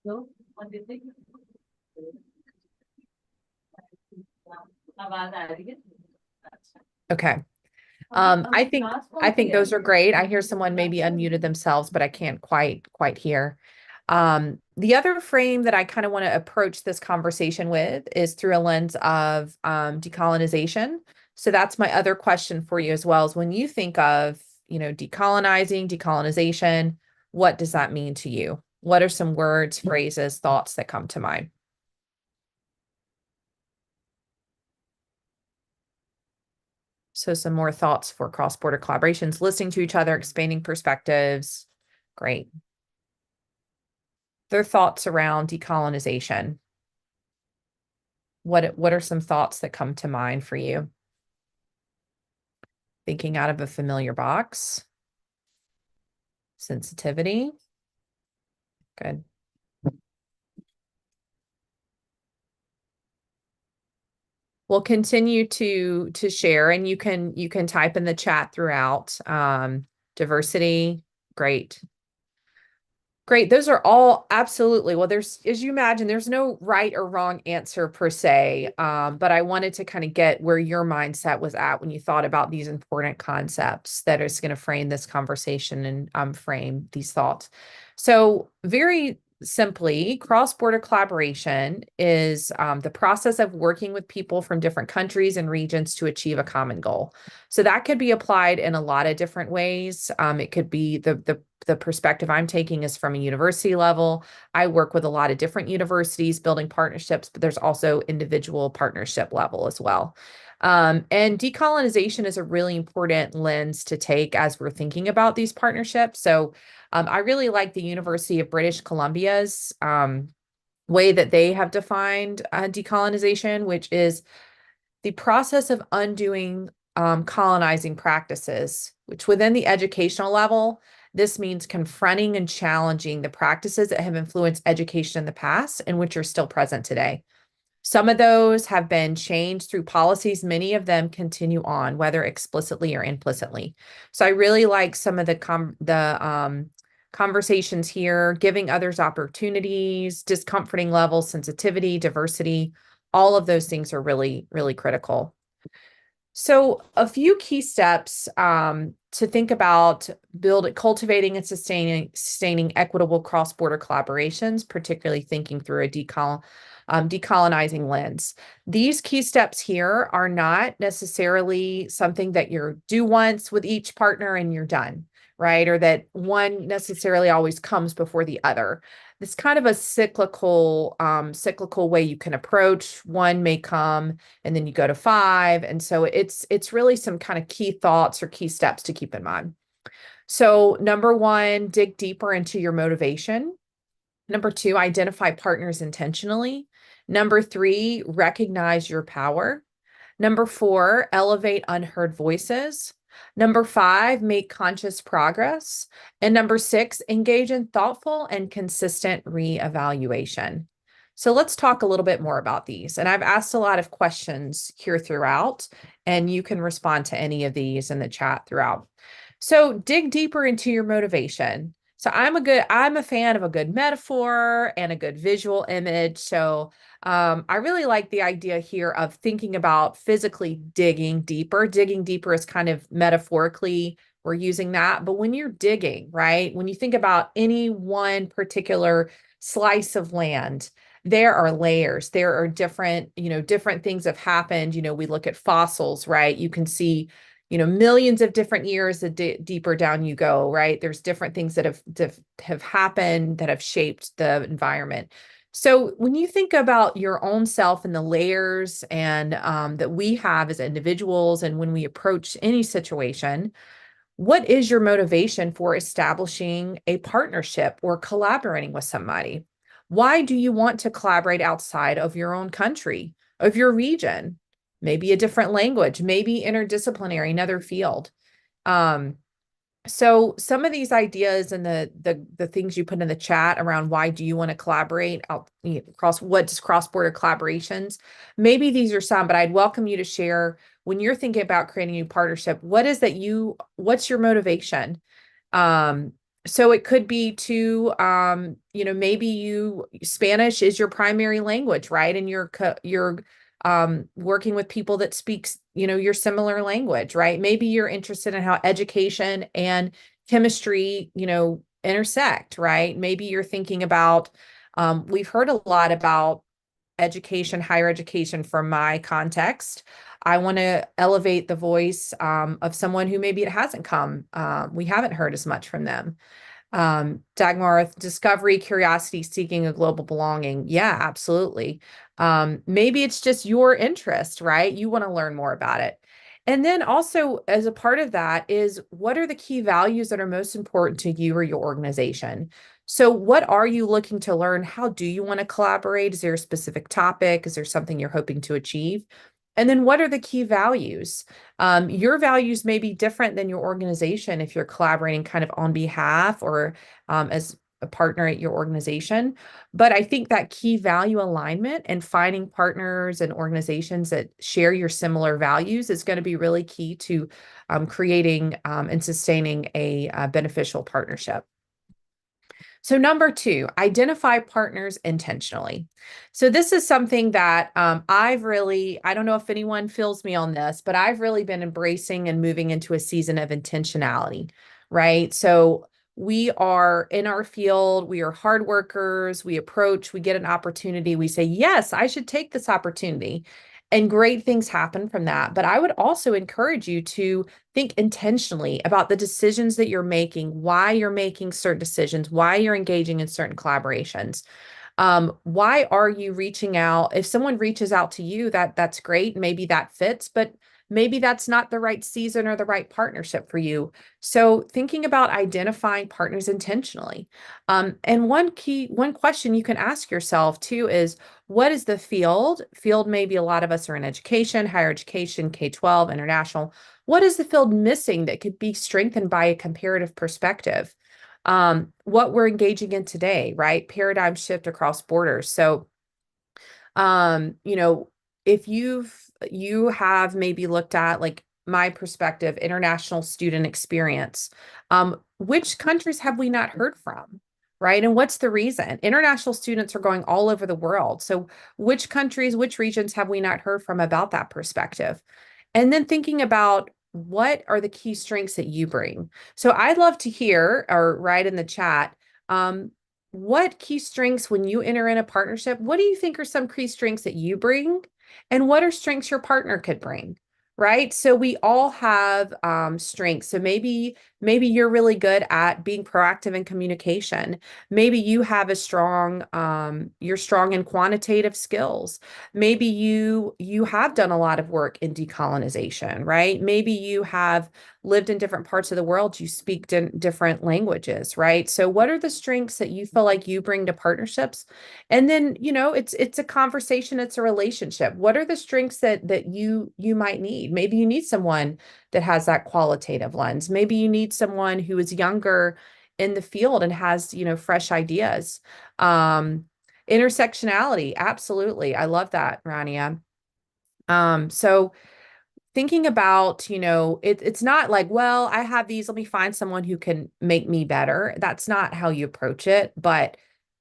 No. Okay. I think those are great. I hear someone maybe unmuted themselves, but I can't quite hear. The other frame that I kind of want to approach this conversation with is through a lens of decolonization. So that's my other question for you as well, is when you think of, decolonization, what does that mean to you? What are some words, phrases, thoughts that come to mind? So some more thoughts for cross-border collaborations, listening to each other, expanding perspectives. Great. Their thoughts around decolonization. What are some thoughts that come to mind for you? Thinking out of a familiar box. Sensitivity. Good. We'll continue to share, and you can type in the chat throughout. Diversity, great. Great. Those are all absolutely. Well, as you imagine, there's no right or wrong answer per se. But I wanted to kind of get where your mindset was at when you thought about these important concepts that is going to frame this conversation and frame these thoughts. So very simply, cross-border collaboration is the process of working with people from different countries and regions to achieve a common goal. So that could be applied in a lot of different ways. It could be the perspective I'm taking is from a university level. I work with a lot of different universities building partnerships, but there's also individual partnership level as well. And decolonization is a really important lens to take as we're thinking about these partnerships. So I really like the University of British Columbia's way that they have defined decolonization, which is the process of undoing colonizing practices, which within the educational level, this means confronting and challenging the practices that have influenced education in the past and which are still present today. Some of those have been changed through policies. Many of them continue on, whether explicitly or implicitly. So I really like some of the conversations here, giving others opportunities, discomforting levels, sensitivity, diversity. All of those things are really, really critical. So a few key steps to think about cultivating and sustaining equitable cross-border collaborations, particularly thinking through a decolonizing lens. These key steps here are not necessarily something that you do once with each partner and you're done, right? Or that one necessarily always comes before the other. It's kind of a cyclical way you can approach. One may come and then you go to 5. And so it's really some kind of key thoughts or key steps to keep in mind. So number 1, dig deeper into your motivation. Number 2, identify partners intentionally. Number 3, recognize your power. Number 4, elevate unheard voices. Number 5, make conscious progress. And number 6, engage in thoughtful and consistent reevaluation. So let's talk a little bit more about these. And I've asked a lot of questions here throughout, and you can respond to any of these in the chat throughout. So dig deeper into your motivation. So I'm a fan of a good metaphor and a good visual image. So I really like the idea here of thinking about physically digging deeper. Digging deeper is kind of metaphorically, we're using that. But when you're digging, right, when you think about any one particular slice of land, there are layers. There are different things have happened. We look at fossils, right? You can see, millions of different years the deeper down you go, right? There's different things that have happened that have shaped the environment. So when you think about your own self and the layers and that we have as individuals, and when we approach any situation, what is your motivation for establishing a partnership or collaborating with somebody? Why do you want to collaborate outside of your own country, of your region? Maybe a different language, maybe interdisciplinary, another field. So some of these ideas and the things you put in the chat around why do you want to collaborate what does cross-border collaborations, maybe these are some, but I'd welcome you to share when you're thinking about creating a new partnership, what's your motivation? So it could be to, maybe Spanish is your primary language, right? And you're working with people that speaks, your similar language, right? Maybe you're interested in how education and chemistry, intersect, right? Maybe you're thinking about, we've heard a lot about education, higher education from my context. I want to elevate the voice of someone who maybe it hasn't come. We haven't heard as much from them. Dagmar, discovery, curiosity, seeking a global belonging. Yeah, absolutely. Maybe it's just your interest, right? You want to learn more about it. And then also as a part of that is, what are the key values that are most important to you or your organization? So what are you looking to learn? How do you want to collaborate? Is there a specific topic? Is there something you're hoping to achieve? And then what are the key values? Your values may be different than your organization if you're collaborating kind of on behalf or as a partner at your organization. But I think that key value alignment and finding partners and organizations that share your similar values is going to be really key to creating and sustaining a beneficial partnership. So number 2, identify partners intentionally. So this is something that I don't know if anyone feels me on this, but I've really been embracing and moving into a season of intentionality, right? So we are in our field, we are hard workers, we get an opportunity, we say, yes, I should take this opportunity. And great things happen from that. But I would also encourage you to think intentionally about the decisions that you're making, why you're making certain decisions, why you're engaging in certain collaborations. Why are you reaching out? If someone reaches out to you, that's great. Maybe that fits, but maybe that's not the right season or the right partnership for you. So thinking about identifying partners intentionally. And one question you can ask yourself too is, what is the field? Field, maybe a lot of us are in education, higher education, K-12, international. What is the field missing that could be strengthened by a comparative perspective? What we're engaging in today, right? Paradigm shift across borders. So, if you have maybe looked at, like my perspective, international student experience, which countries have we not heard from? Right? And what's the reason? International students are going all over the world. So which countries, which regions have we not heard from about that perspective? And then thinking about, what are the key strengths that you bring? So I'd love to hear, or write in the chat, what key strengths when you enter in a partnership, what do you think are some key strengths that you bring? And what are strengths your partner could bring? Right? So we all have strengths. So maybe you're really good at being proactive in communication. Maybe you have you're strong in quantitative skills. Maybe you have done a lot of work in decolonization, right? Maybe you have lived in different parts of the world. You speak different languages, right? So what are the strengths that you feel like you bring to partnerships? And then, it's a conversation, it's a relationship. What are the strengths that you might need? Maybe you need someone that has that qualitative lens. Maybe you need someone who is younger in the field and has, fresh ideas. Intersectionality, absolutely. I love that, Rania. So thinking about, it's not like, well, I have these, let me find someone who can make me better. That's not how you approach it, but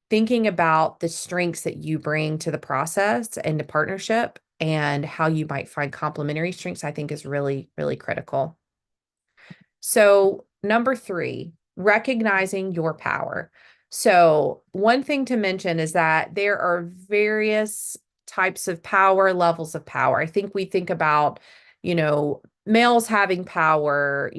thinking about the strengths that you bring to the process and the partnership and how you might find complementary strengths, I think is really, really critical. So number 3, recognizing your power. So one thing to mention is that there are various types of power, levels of power. I think we think about, males having power,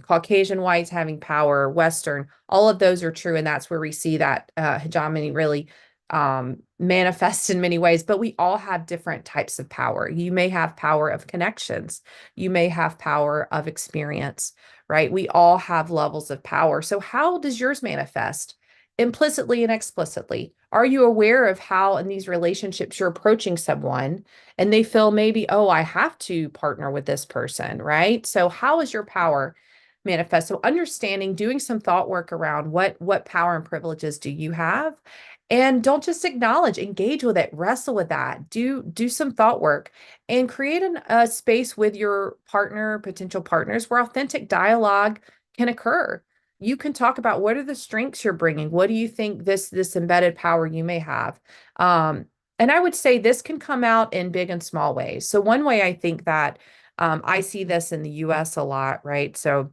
Caucasian whites having power, Western, all of those are true. And that's where we see that hegemony really manifest in many ways, but we all have different types of power. You may have power of connections. You may have power of experience, right? We all have levels of power. So how does yours manifest? Implicitly and explicitly. Are you aware of how in these relationships you're approaching someone and they feel maybe, oh, I have to partner with this person, right? So how is your power manifest? So understanding, doing some thought work around what power and privileges do you have? And don't just acknowledge, engage with it, wrestle with that, do some thought work and create a space with your partner, potential partners where authentic dialogue can occur. You can talk about what are the strengths you're bringing? What do you think this embedded power you may have? And I would say this can come out in big and small ways. So one way I think that I see this in the US a lot, right? So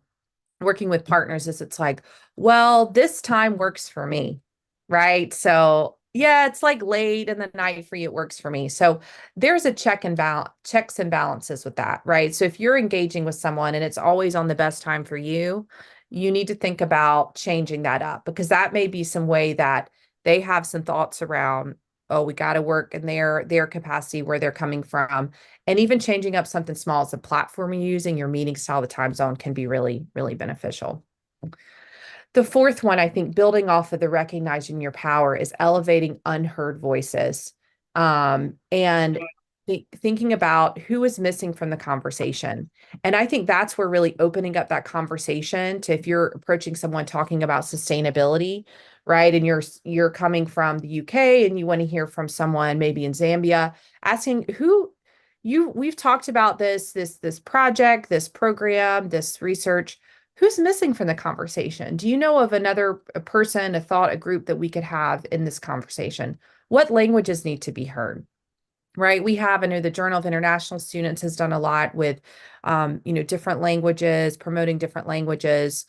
working with partners is it's like, well, this time works for me, right? So yeah, it's like late in the night for you, it works for me. So there's a checks and balances with that, right? So if you're engaging with someone and it's always on the best time for you, you need to think about changing that up because that may be some way that they have some thoughts around, oh, we got to work in their capacity where they're coming from. And even changing up something small as a platform you're using, your meeting style, the time zone can be really, really beneficial. The 4th one, I think, building off of the recognizing your power is elevating unheard voices. And thinking about who is missing from the conversation. And I think that's where really opening up that conversation to if you're approaching someone talking about sustainability, right? And you're coming from the UK and you want to hear from someone maybe in Zambia, asking we've talked about this project, this program, this research. Who's missing from the conversation? Do you know of a person, a thought, a group that we could have in this conversation? What languages need to be heard? Right. I know the Journal of International Students has done a lot with, different languages, promoting different languages,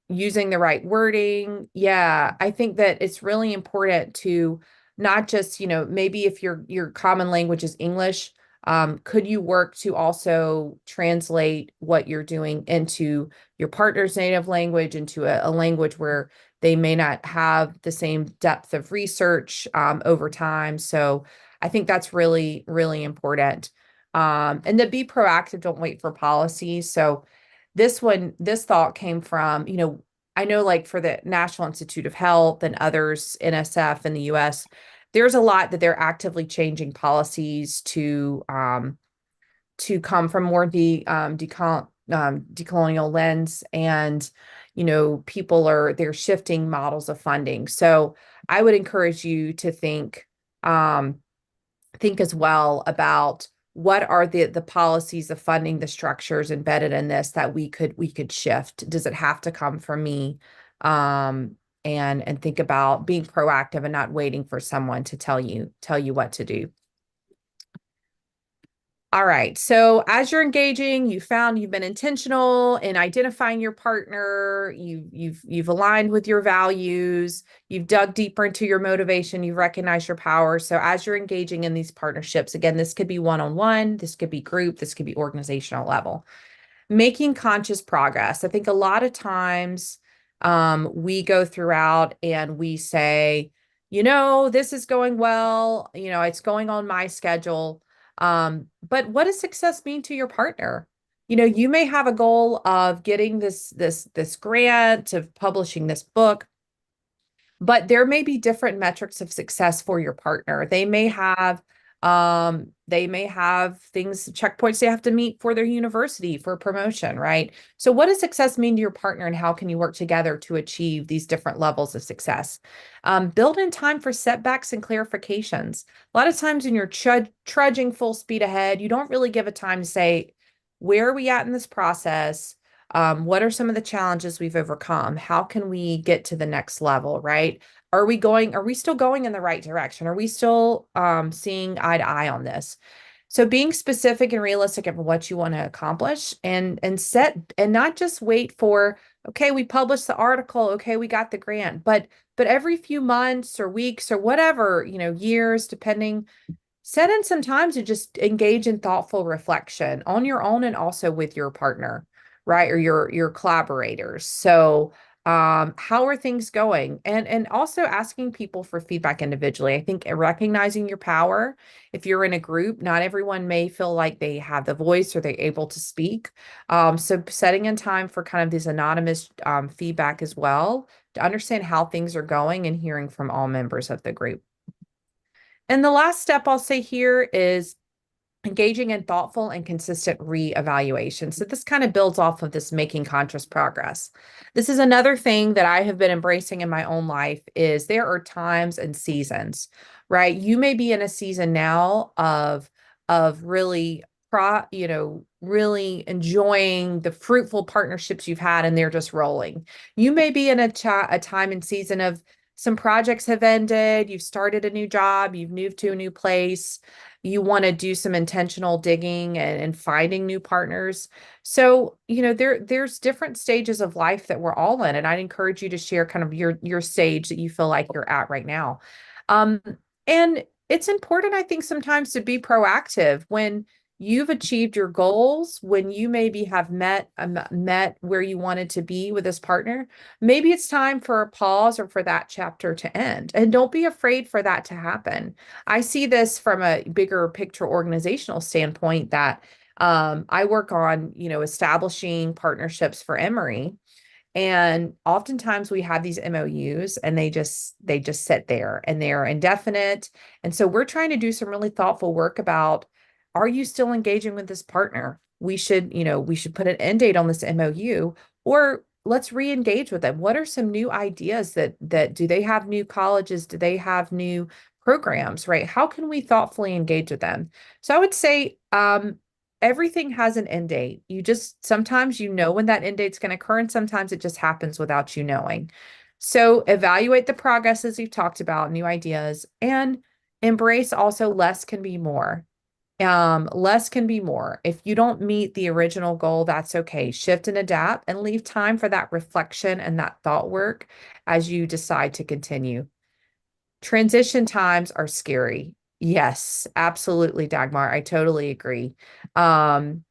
using the right wording. Yeah, I think that it's really important to not just, maybe if your common language is English, could you work to also translate what you're doing into your partner's native language, into a language where they may not have the same depth of research over time. So I think that's really, really important. And to be proactive, don't wait for policies. So this thought came from, I know like for the National Institute of Health and others, NSF in the US, there's a lot that they're actively changing policies to come from more decolonial lens, and they're shifting models of funding. So I would encourage you to think as well about what are the policies of funding, the structures embedded in this that we could shift. Does it have to come from me? And think about being proactive and not waiting for someone to tell you what to do. All right. So as you're engaging, you've been intentional in identifying your partner. You've aligned with your values. You've dug deeper into your motivation. You've recognized your power. So as you're engaging in these partnerships, again, this could be one-on-one, this could be group, this could be organizational level. Making conscious progress. I think a lot of times we go throughout and we say, this is going well, it's going on my schedule. But what does success mean to your partner? You may have a goal of getting this grant, of publishing this book, but there may be different metrics of success for your partner. They may have They may have things, checkpoints they have to meet for their university for promotion, right? So what does success mean to your partner, and how can you work together to achieve these different levels of success? Build in time for setbacks and clarifications. A lot of times when you're trudging full speed ahead, you don't really give a time to say, where are we at in this process? What are some of the challenges we've overcome? How can we get to the next level, right? Are we still going in the right direction? Are we still seeing eye to eye on this? So being specific and realistic of what you want to accomplish, and not just wait for, okay, we published the article, okay, we got the grant, but every few months or weeks or whatever, years, depending, set in some time to just engage in thoughtful reflection on your own and also with your partner, right? Or your collaborators. So how are things going? And also asking people for feedback individually. I think recognizing your power. If you're in a group, not everyone may feel like they have the voice or they're able to speak. So setting in time for kind of this anonymous feedback as well, to understand how things are going and hearing from all members of the group. And the last step I'll say here is engaging in thoughtful and consistent reevaluation. So this kind of builds off of this making conscious progress. This is another thing that I have been embracing in my own life, is there are times and seasons, right? You may be in a season now of really really enjoying the fruitful partnerships you've had, and they're just rolling. You may be in a time and season of some projects have ended, you've started a new job, you've moved to a new place, you want to do some intentional digging and finding new partners. So, there's different stages of life that we're all in, and I'd encourage you to share kind of your stage that you feel like you're at right now. And it's important, I think, sometimes to be proactive when you've achieved your goals, when you maybe have met where you wanted to be with this partner. Maybe it's time for a pause or for that chapter to end. And don't be afraid for that to happen. I see this from a bigger picture organizational standpoint, that I work on, establishing partnerships for Emory. And oftentimes we have these MOUs and they just sit there and they're indefinite. And so we're trying to do some really thoughtful work about, are you still engaging with this partner? We should put an end date on this MOU, or let's re-engage with them. What are some new ideas that do they have new colleges? Do they have new programs, right? How can we thoughtfully engage with them? So I would say, everything has an end date. Sometimes when that end date's going to occur, and sometimes it just happens without you knowing. So evaluate the progress as we've talked about, new ideas, and embrace also less can be more. Less can be more. If you don't meet the original goal, that's okay. Shift and adapt, and leave time for that reflection and that thought work as you decide to continue. Transition times are scary. Yes, absolutely, Dagmar. I totally agree. It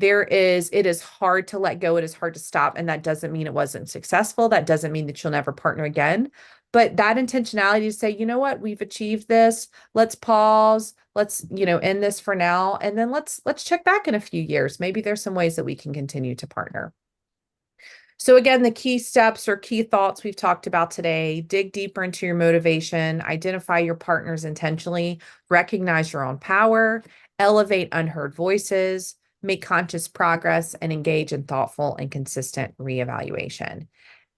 is hard to let go. It is hard to stop. And that doesn't mean it wasn't successful. That doesn't mean that you'll never partner again. But that intentionality to say, you know what, we've achieved this. Let's pause. Let's, end this for now. And then let's check back in a few years. Maybe there's some ways that we can continue to partner. So again, the key steps or key thoughts we've talked about today: dig deeper into your motivation, identify your partners intentionally, recognize your own power, elevate unheard voices, make conscious progress, and engage in thoughtful and consistent reevaluation.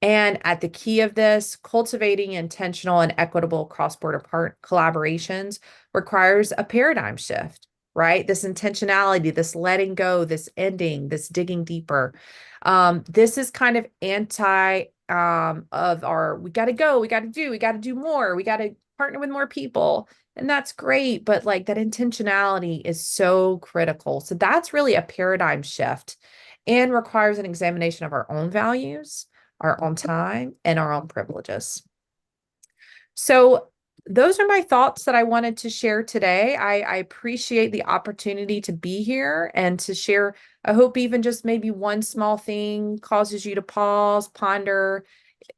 And at the key of this, cultivating intentional and equitable cross-border collaborations requires a paradigm shift, right? This intentionality, this letting go, this ending, this digging deeper. This is kind of anti of our, we got to go, we got to do more, we got to partner with more people. And that's great, but like that intentionality is so critical. So that's really a paradigm shift and requires an examination of our own values, our own time, and our own privileges. So those are my thoughts that I wanted to share today. I appreciate the opportunity to be here and to share. I hope even just maybe one small thing causes you to pause, ponder.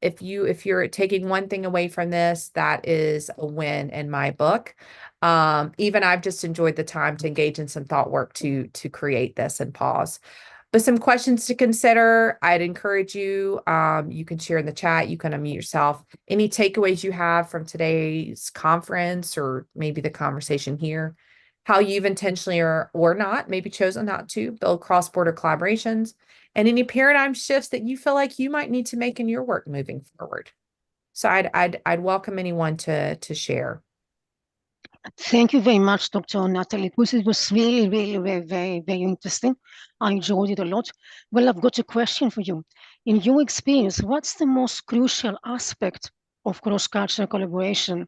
If you're taking one thing away from this, that is a win in my book. Even I've just enjoyed the time to engage in some thought work to create this and pause. But some questions to consider, I'd encourage you, you can share in the chat, you can unmute yourself. Any takeaways you have from today's conference or maybe the conversation here, how you've intentionally or not, maybe chosen not to build cross-border collaborations, and any paradigm shifts that you feel like you might need to make in your work moving forward. So I'd welcome anyone to share. Thank you very much, Dr. Natalie. It was really, really very interesting. I enjoyed it a lot. Well, I've got a question for you. In your experience, what's the most crucial aspect of cross-cultural collaboration?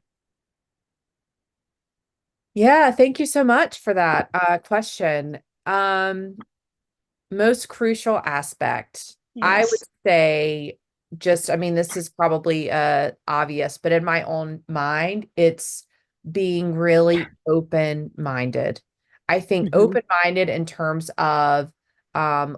Yeah, thank you so much for that question. Most crucial aspect, I would Yes. say I mean, this is probably obvious, but in my own mind, it's being really open-minded. I think Mhm. open-minded in terms of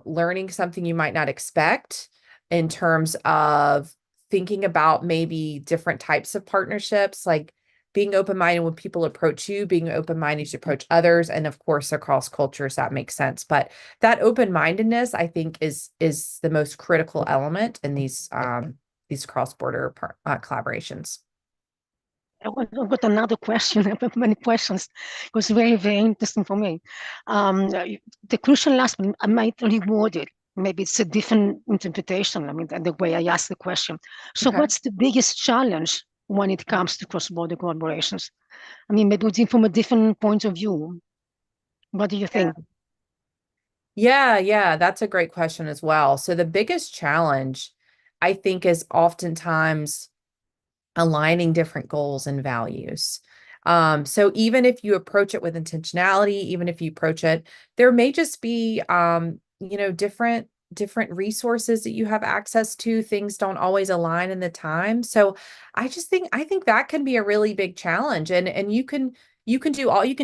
learning something you might not expect, in terms of thinking about maybe different types of partnerships, like being open-minded when people approach you, being open-minded to approach others, and of course, across cultures, that makes sense. But that open-mindedness, I think, is the most critical element in these cross-border collaborations. I've got another question. I have many questions. It was very interesting for me. The crucial aspect, I might reword it. Maybe it's a different interpretation. I mean, the way I asked the question. So, Okay. what's the biggest challenge when it comes to cross-border collaborations? I mean, maybe from a different point of view. What do you think? Yeah, that's a great question as well. So the biggest challenge, I think, is oftentimes aligning different goals and values. So even if you approach it with intentionality, even if you approach it, there may just be, different resources that you have access to. Things don't always align in the time. So I think that can be a really big challenge. And you can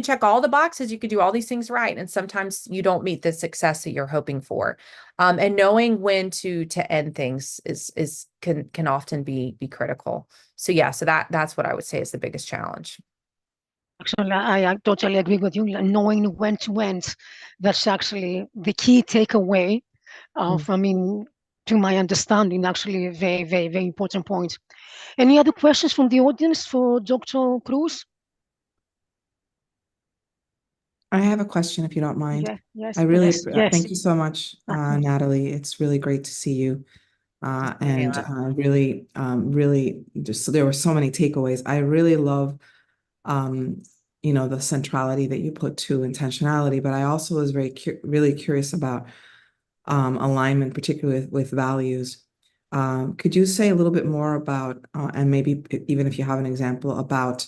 check all the boxes, you can do all these things right. And sometimes you don't meet the success that you're hoping for. And knowing when to end things can often be critical. So yeah, so that's what I would say is the biggest challenge. Actually, I totally agree with you. Knowing when to end, that's actually the key takeaway to my understanding, actually a very important point. Any other questions from the audience for Dr. Cruz? I have a question, if you don't mind. Yeah, yes, I really yes. thank you so much, Natalie. It's really great to see you. And really just there were so many takeaways. I really love the centrality that you put to intentionality, but I also was really curious about alignment, particularly with values. Could you say a little bit more about, and maybe even if you have an example about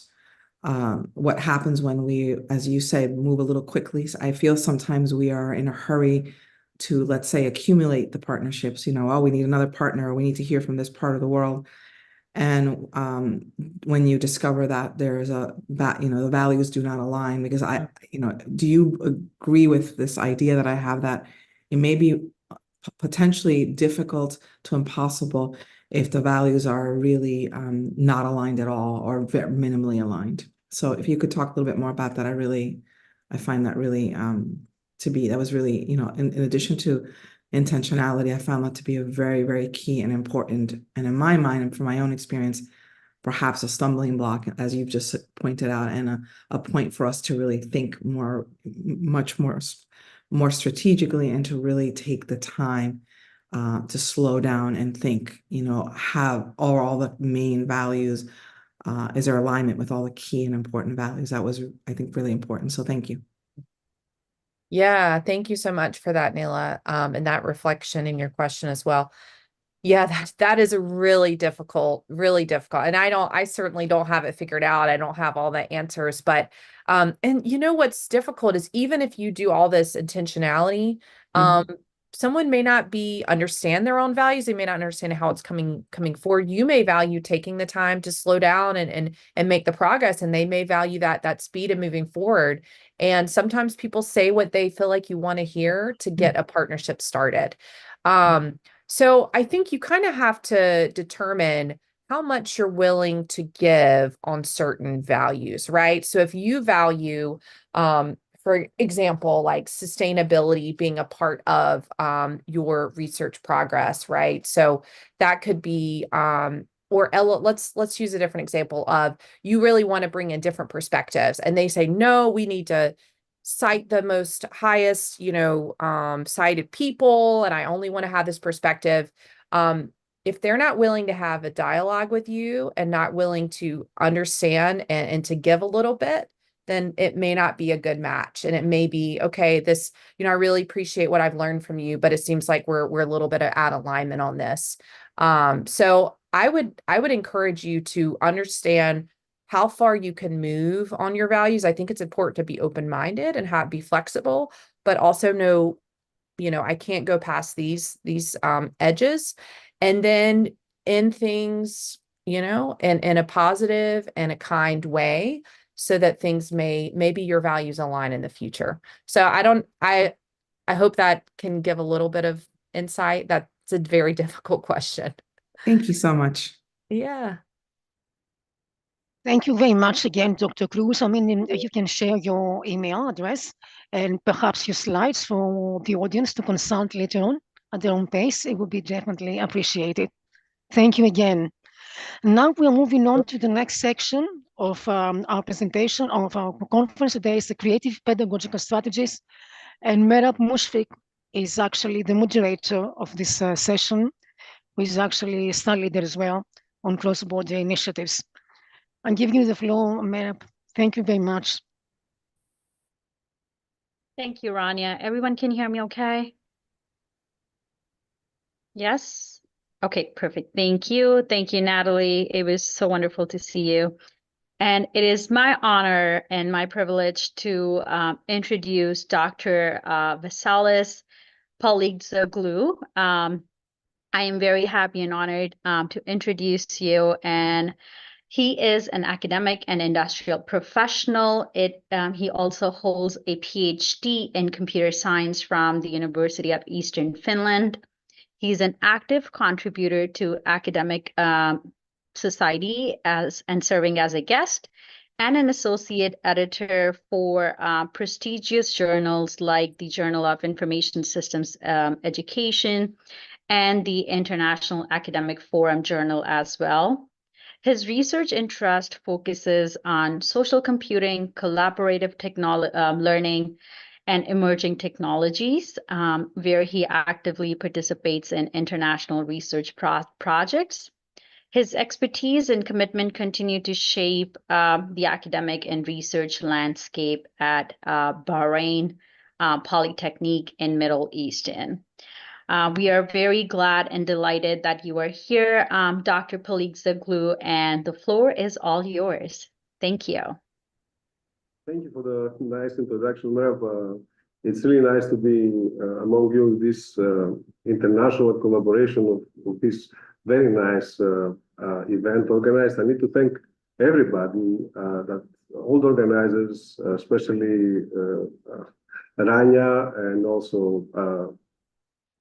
what happens when we, as you say, move a little quickly? So I feel sometimes we are in a hurry to, let's say, accumulate the partnerships. Oh, we need another partner, or we need to hear from this part of the world. And when you discover that there's the values do not align, because do you agree with this idea that I have, that it may be potentially difficult to impossible if the values are really not aligned at all, or very minimally aligned? So if you could talk a little bit more about that, I find that really that was really, in addition to intentionality, I found that to be a very key and important, and in my mind and from my own experience, perhaps a stumbling block, as you've just pointed out, and a point for us to really think much more strategically, and to really take the time to slow down and think, have all the main values. Is there alignment with all the key and important values? That was, I think, really important. So thank you. Yeah, thank you so much for that, Neela, and that reflection in your question as well. Yeah, that is a really difficult. And I certainly don't have it figured out. I don't have all the answers, but and what's difficult is, even if you do all this intentionality, someone may not understand their own values. They may not understand how it's coming forward. You may value taking the time to slow down and make the progress, and they may value that speed of moving forward. And sometimes people say what they feel like you want to hear to get a partnership started. So I think you kind of have to determine how much you're willing to give on certain values, right? So if you value, for example, like sustainability being a part of your research progress, right? So that could be, let's use a different example of, you really want to bring in different perspectives, and they say, no, we need to cite the most highest, cited people, and I only want to have this perspective. If they're not willing to have a dialogue with you and not willing to understand and to give a little bit, then it may not be a good match. And it may be, okay, this, I really appreciate what I've learned from you, but it seems like we're a little bit out of alignment on this. So I would encourage you to understand how far you can move on your values. I think it's important to be open-minded and be flexible, but also know, I can't go past these edges. And then in things, in a positive and a kind way, so that things maybe your values align in the future. So I hope that can give a little bit of insight. That's a very difficult question. Thank you so much. Yeah. Thank you very much again, Dr. Cruz. I mean, you can share your email address and perhaps your slides for the audience to consult later on at their own pace. It would be definitely appreciated. Thank you again. Now we are moving on to the next section of our presentation of our conference today is the Creative Pedagogical Strategies. And Merab Mushfiq is actually the moderator of this session, who is actually a study leader as well on cross-border initiatives. I'm giving you the floor, Merab. Thank you very much. Thank you, Rania. Everyone can hear me okay? Yes? Okay, perfect. Thank you. Thank you, Natalie. It was so wonderful to see you. And it is my honor and my privilege to introduce Dr. Vasilis Polyxoglou. I am very happy and honored to introduce you. And he is an academic and industrial professional. He also holds a PhD in computer science from the University of Eastern Finland. He's an active contributor to academic society and serving as a guest, and an associate editor for prestigious journals like the Journal of Information Systems Education and the International Academic Forum Journal as well. His research interest focuses on social computing, collaborative learning, and emerging technologies, where he actively participates in international research projects. His expertise and commitment continue to shape the academic and research landscape at Bahrain Polytechnique in Middle Eastern. We are very glad and delighted that you are here, Dr. Polyxoglou, and the floor is all yours. Thank you. Thank you for the nice introduction, Merab. It's really nice to be among you in this international collaboration of this very nice event organized. I need to thank everybody, all the organizers, especially Rania and also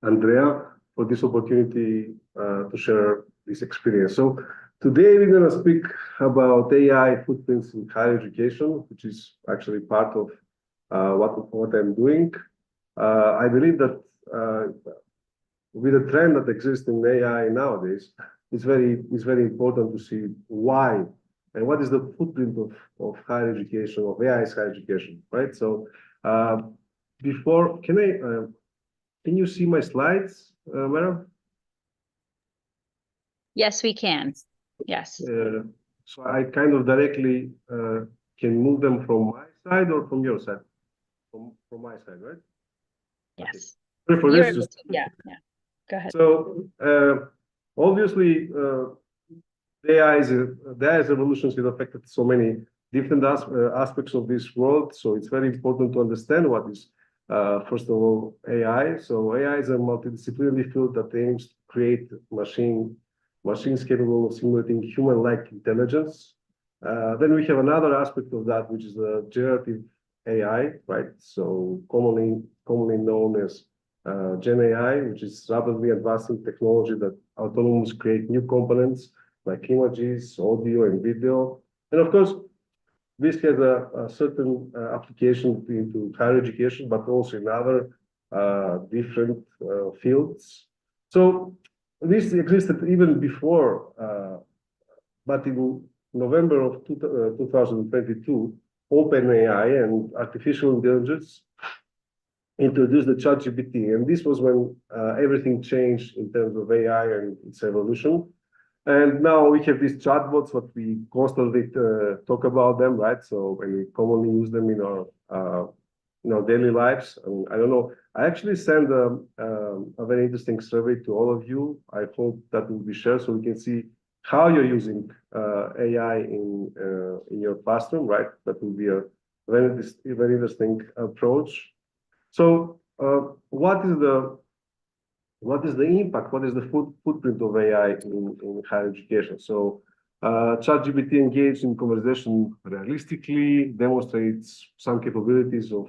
Andrea, for this opportunity to share this experience. So today we're going to speak about AI footprints in higher education, which is actually part of what I'm doing. I believe that with the trend that exists in AI nowadays, it's very important to see why and what is the footprint of higher education, of AI's higher education, right? So before, can you see my slides, Merab? Yes, we can. Yes. So I kind of directly can move them from my side or from your side? From my side, right? Yes. Okay. For this, yeah. Go ahead. So obviously, AI's evolution has affected so many different aspects of this world. So it's very important to understand what is, first of all, AI. So AI is a multidisciplinary field that aims to create machines capable of simulating human-like intelligence. Then we have another aspect of that, which is the generative AI, right? So commonly known as Gen AI, which is rapidly advancing technology that autonomously create new components like images, audio, and video. And of course, this has a certain application into higher education, but also in other different fields. So this existed even before, but in November of 2022, OpenAI and artificial intelligence introduced the ChatGPT, and this was when everything changed in terms of AI and its evolution. And now we have these chatbots, what we constantly talk about them, right? So when we commonly use them in our daily lives. And I don't know. I actually sent a very interesting survey to all of you. I hope that will be shared so we can see how you're using AI in your classroom, right? That will be a very interesting approach. So what is the impact? What is the footprint of AI in higher education? So ChatGPT engaged in conversation realistically, demonstrates some capabilities of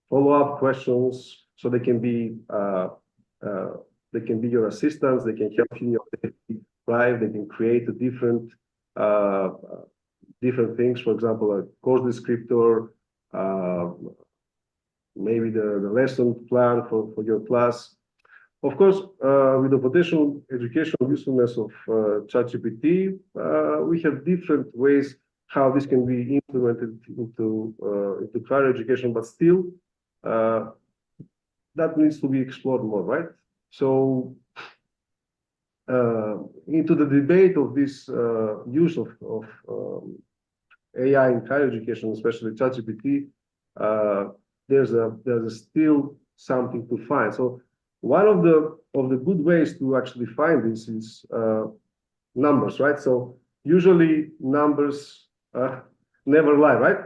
follow-up questions, so they can be your assistants. They can help you in your daily life. They can create a different things. For example, a course descriptor, maybe the lesson plan for your class. Of course, with the potential educational usefulness of ChatGPT, we have different ways how this can be implemented into higher education, but still that needs to be explored more, right? So into the debate of this use of AI in higher education, especially ChatGPT, there's still something to find. So one of the good ways to actually find this is numbers, right? So usually numbers never lie, right?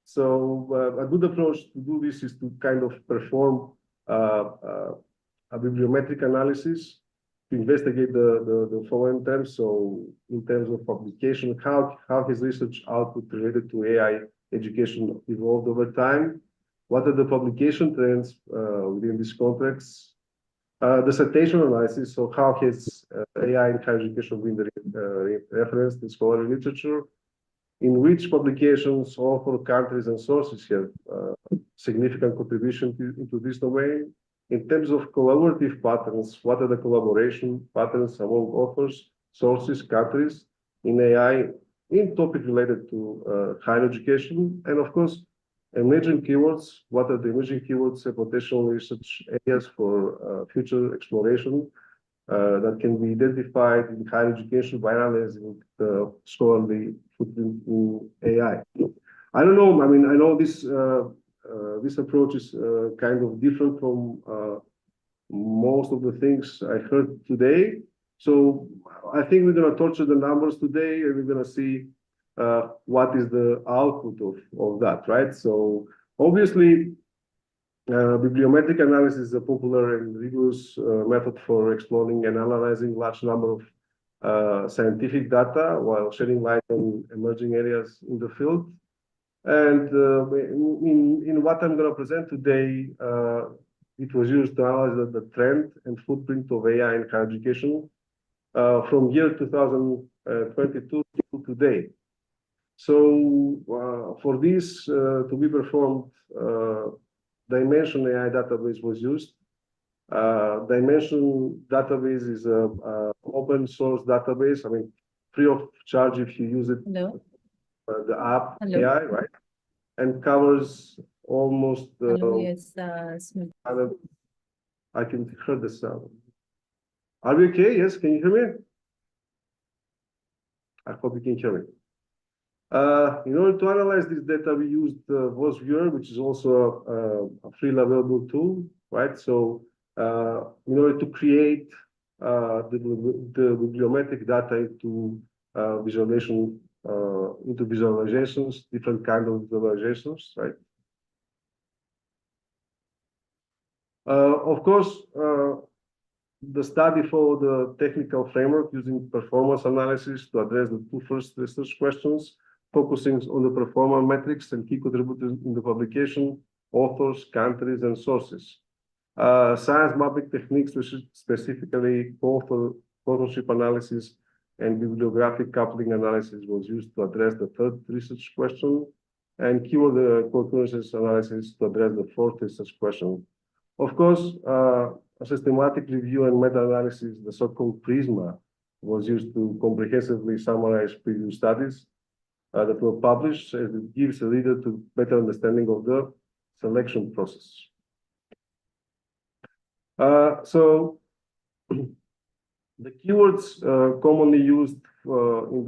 So a good approach to do this is to kind of perform a bibliometric analysis to investigate the following terms. So in terms of publication, how has research output related to AI education evolved over time? What are the publication trends within this context? The citation analysis, so how has AI in higher education been referenced in scholarly literature? In which publications, author, countries, and sources have significant contribution into this domain? In terms of collaborative patterns, what are the collaboration patterns among authors, sources, countries in AI in topic related to higher education? And of course, emerging keywords, what are the emerging keywords and potential research areas for future exploration that can be identified in higher education by analyzing the scholarly footprint in AI? I don't know. I mean, I know this approach is kind of different from most of the things I heard today. So I think we're going to torture the numbers today, and we're going to see what is the output of that, right? So obviously, bibliometric analysis is a popular and rigorous method for exploring and analyzing large number of scientific data while shedding light on emerging areas in the field. And in what I'm going to present today, it was used to analyze the trend and footprint of AI in higher education from year 2022 to today. So for this to be performed, Dimension AI database was used. Dimension database is an open source database. I mean, free of charge if you use it. Hello. The app Hello. AI, right? And covers almost. Hello, yes, Smith. I can hear the sound. Are we okay? Yes, can you hear me? I hope you can hear me. In order to analyze this data, we used VozViewer, which is also a freely available tool, right? So in order to create the bibliometric data into visualizations, different kind of visualizations, right? Of course, the study followed the technical framework using performance analysis to address the two first research questions, focusing on the performance metrics and key contributors in the publication, authors, countries, and sources. Science mapping techniques, which is specifically authorship analysis and bibliographic coupling analysis, was used to address the third research question, and keyword concurrences analysis to address the fourth research question. Of course, a systematic review and meta-analysis, the so-called PRISMA, was used to comprehensively summarize previous studies. that were published, and it gives a reader to better understanding of the selection process. So the keywords commonly used in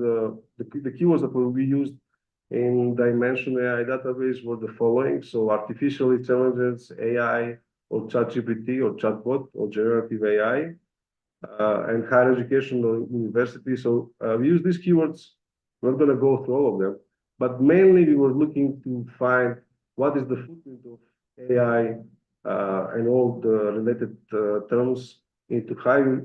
the keywords that will be used in Dimension AI database were the following. So artificial intelligence, AI, or ChatGPT, or chatbot, or generative AI, and higher education or university. So we use these keywords. We're not going to go through all of them, but mainly we were looking to find what is the footprint of AI and all the related terms into higher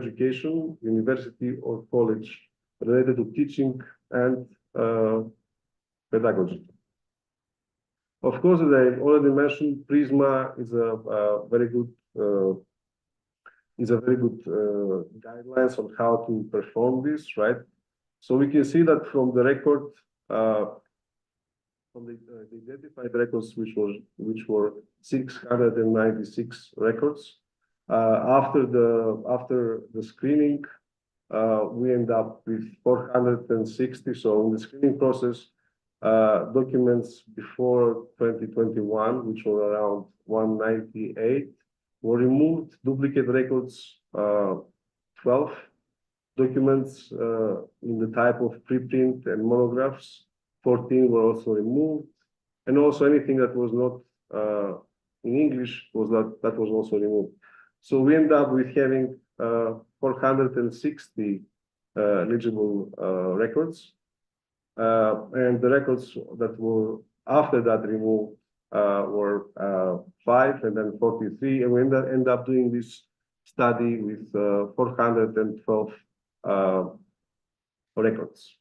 education, university, or college related to teaching and pedagogy. Of course, as I already mentioned, Prisma is a very good guidelines on how to perform this, right? So we can see that from the record, from the identified records, which were 696 records. After the screening, we end up with 460. So in the screening process, documents before 2021, which were around 198, were removed. Duplicate records, 12. Documents in the type of preprint and monographs, 14 were also removed. And also anything that was not in English that was also removed. So we end up with having 460 legible records. And the records that were after that removed were 5 and then 43. And we end up doing this study with 412 records.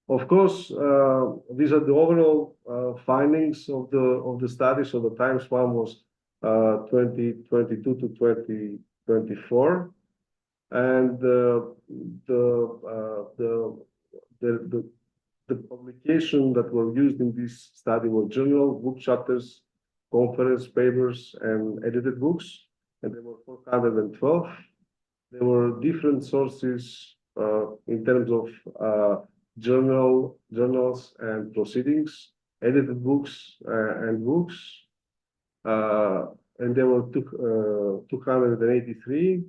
Of course, these are the overall findings of the study. So the time span was 2022 to 2024, and the publication that were used in this study were journal, book chapters, conference papers, and edited books, and there were 412. There were different sources in terms of journals and proceedings, edited books and books, and there were 283.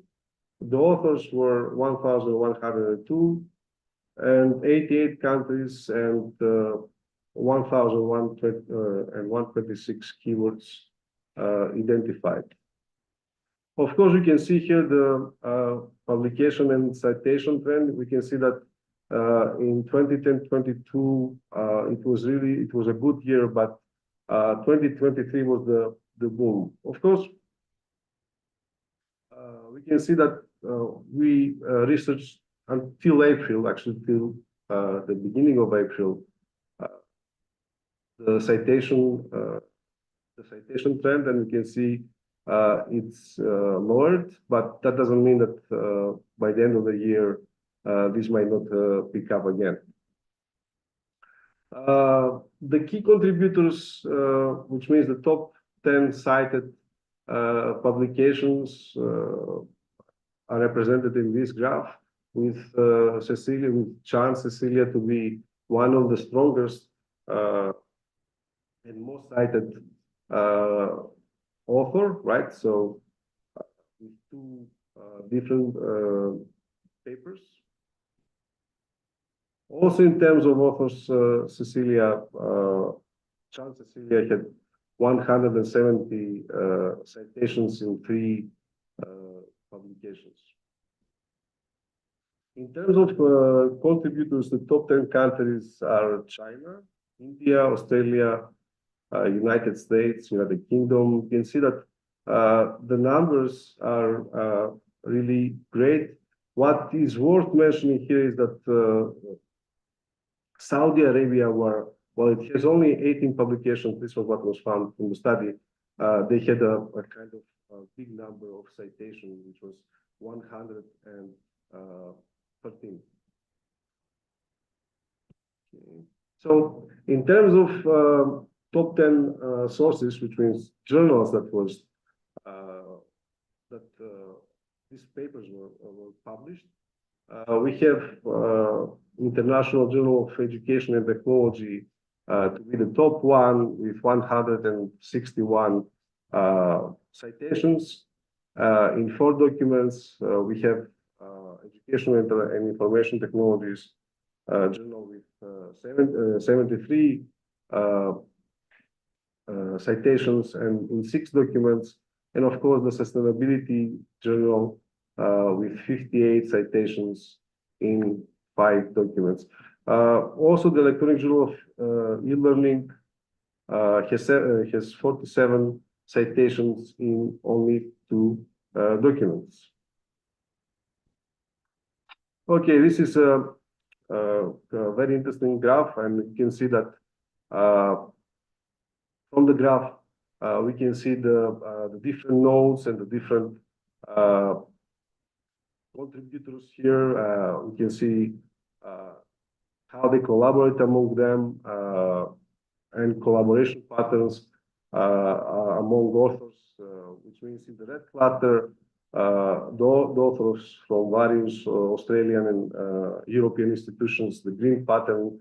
The authors were 1,102, and 88 countries and 1,126 keywords identified. Of course, we can see here the publication and citation trend. We can see that in 2010-22, it was a good year, but 2023 was the boom. Of course, we can see that we researched until April, actually till the beginning of April, the citation trend, and we can see it's lowered, but that doesn't mean that by the end of the year this might not pick up again. The key contributors, which means the top 10 cited publications, are represented in this graph, with Chance Cecilia to be one of the strongest and most cited author, right? So with two different papers. Also, in terms of authors, Chance Cecilia had 170 citations in 3 publications. In terms of contributors, the top 10 countries are China, India, Australia, United States, United Kingdom. You can see that the numbers are really great. What is worth mentioning here is that Saudi Arabia, while it has only 18 publications, this was what was found from the study, they had a kind of big number of citations, which was 113. Okay. So in terms of top 10 sources, which means journals that these papers were published, We have International Journal of Education and Technology to be the top one with 161 citations. In 4 documents, we have Educational and Information Technologies journal with 73 citations, and in 6 documents, and of course the Sustainability Journal with 58 citations in 5 documents. Also, the Electronic Journal of E-Learning has 47 citations in only 2 documents. Okay, this is a very interesting graph, and you can see that from the graph we can see the different nodes and the different contributors here. We can see how they collaborate among them and collaboration patterns among authors, which means in the red cluster, the authors from various Australian and European institutions, the green pattern,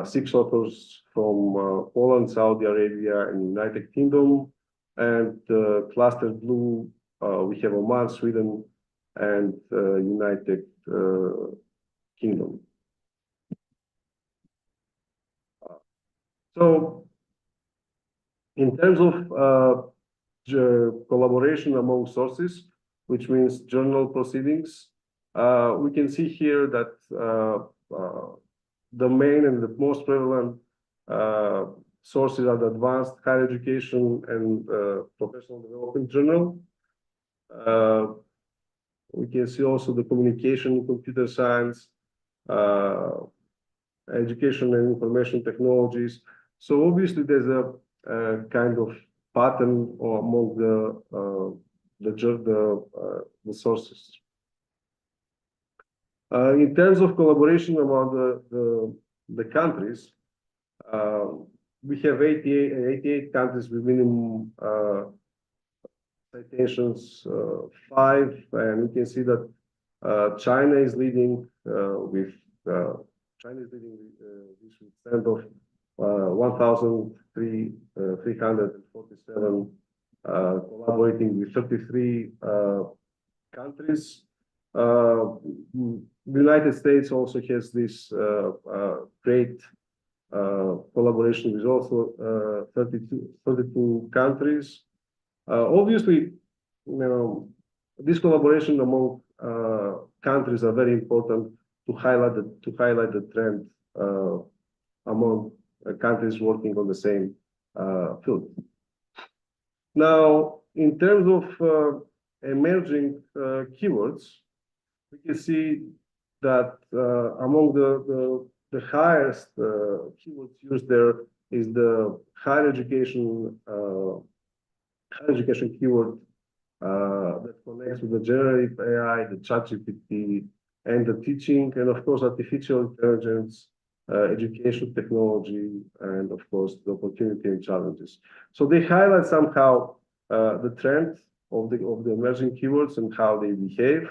6 authors from Poland, Saudi Arabia, and United Kingdom, and cluster blue, we have Oman, Sweden, and United Kingdom. So, in terms of collaboration among sources, which means journal proceedings, we can see here that the main and the most prevalent sources are the Advanced Higher Education and Professional Development Journal. We can see also the Communication, Computer Science, Education and Information Technologies. So obviously there's a kind of pattern among the sources. In terms of collaboration among the countries, we have 88 countries with minimum citations, 5, and we can see that China is leading with this percent of 1,347 collaborating with 33 countries. The United States also has this great collaboration with also 32 countries. Obviously, this collaboration among countries are very important to highlight the trend among countries working on the same field. Now, in terms of emerging keywords, we can see that among the highest keywords used there is the higher education keyword that connects with the generative AI, the ChatGPT, and the teaching, and of course artificial intelligence, education technology, and of course the opportunity and challenges. So they highlight somehow the trend of the emerging keywords and how they behave.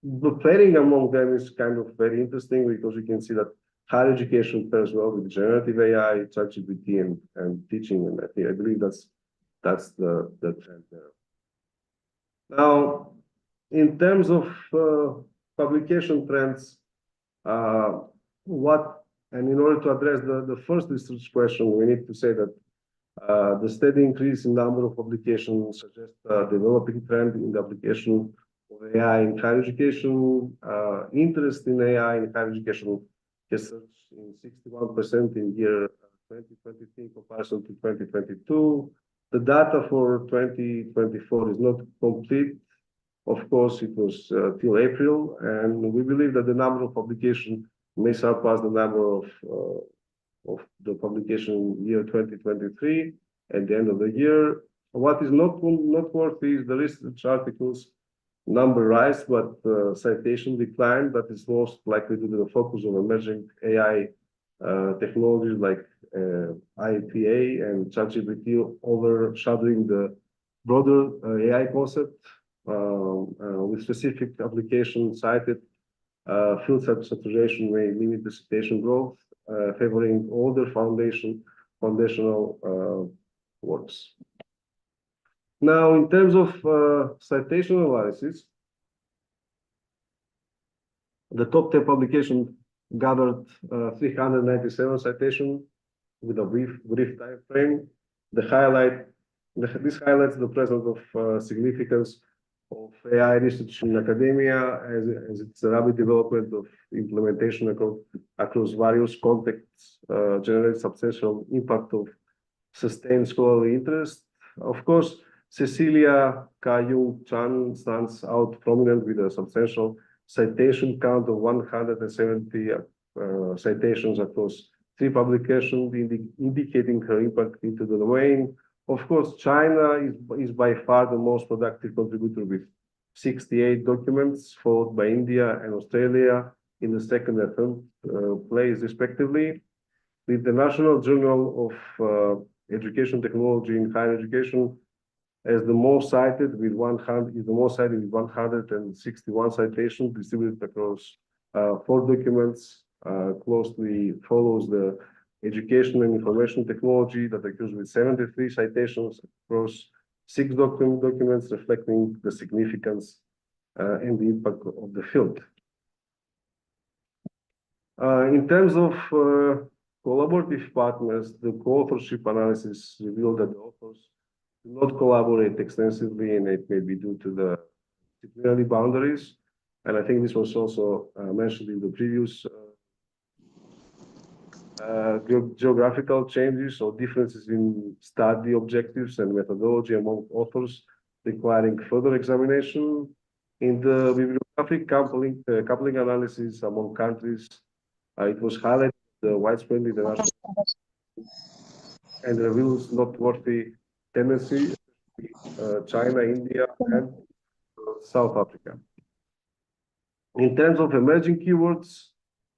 The pairing among them is kind of very interesting because you can see that higher education pairs well with generative AI, ChatGPT, and teaching, and I believe that's the trend there. Now, in terms of publication trends, and in order to address the first research question, we need to say that the steady increase in number of publications suggests a developing trend in the application of AI in higher education. Interest in AI in higher education has surged in 61% in year 2023 in comparison to 2022. The data for 2024 is not complete. Of course, it was till April, and we believe that the number of publications may surpass the number of the publication year 2023 at the end of the year. What is not noteworthy is the research articles number rise, but citation decline. That is most likely due to the focus on emerging AI technologies like IPA and ChatGPT overshadowing the broader AI concept. with specific application cited, field saturation may limit the citation growth, favoring older foundational works. Now, in terms of citation analysis, the top 10 publication gathered 397 citations with a brief time frame. This highlights the presence of significance of AI research in academia as its rapid development of implementation across various contexts generates substantial impact of sustained scholarly interest. Of course, Cecilia Ka-Yung Chan stands out prominent with a substantial citation count of 170 citations across 3 publications, indicating her impact into the domain. Of course, China is by far the most productive contributor with 68 documents, followed by India and Australia in the second and third place, respectively. With the National Journal of Education Technology in Higher Education as the most cited with 161 citations distributed across 4 documents, closely follows the Education and Information Technology that occurs with 73 citations across 6 documents, reflecting the significance and the impact of the field. In terms of collaborative partners, the co-authorship analysis revealed that the authors do not collaborate extensively, and it may be due to the disciplinary boundaries. And I think this was also mentioned in the previous geographical changes or differences in study objectives and methodology among authors, requiring further examination. In the bibliographic coupling analysis among countries, it was highlighted the widespread international and reveals noteworthy tendency, China, India, and South Africa. In terms of emerging keywords,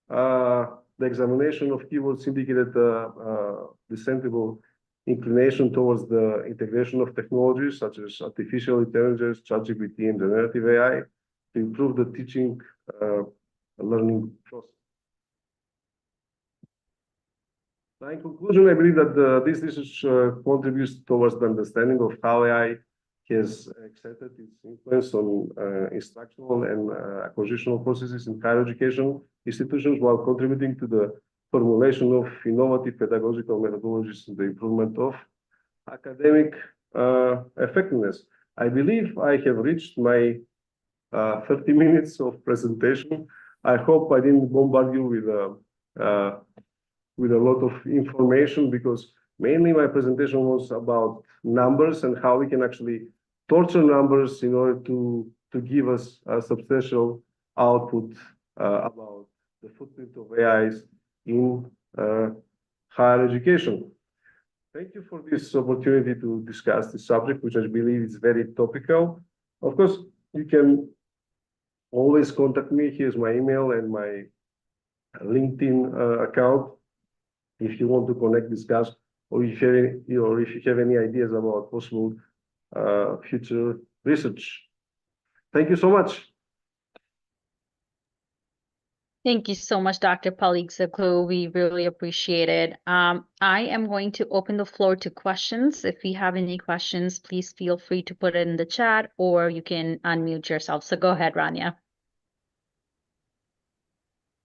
the examination of keywords indicated the discernible inclination towards the integration of technologies such as artificial intelligence, ChatGPT, and generative AI to improve the teaching learning process. Now, in conclusion, I believe that this research contributes towards the understanding of how AI has exerted its influence on instructional and acquisitional processes in higher education institutions while contributing to the formulation of innovative pedagogical methodologies and the improvement of academic effectiveness. I believe I have reached my 30 minutes of presentation. I hope I didn't bombard you with a lot of information, because mainly my presentation was about numbers and how we can actually torture numbers in order to give us a substantial output about the footprint of AIs in higher education. Thank you for this opportunity to discuss this subject, which I believe is very topical. Of course, you can always contact me. Here's my email and my LinkedIn account if you want to connect, discuss, or if you have any ideas about possible future research. Thank you so much. Thank you so much, Dr. Paliczoglu. We really appreciate it. I am going to open the floor to questions. If you have any questions, please feel free to put it in the chat, or you can unmute yourself. So go ahead, Rania.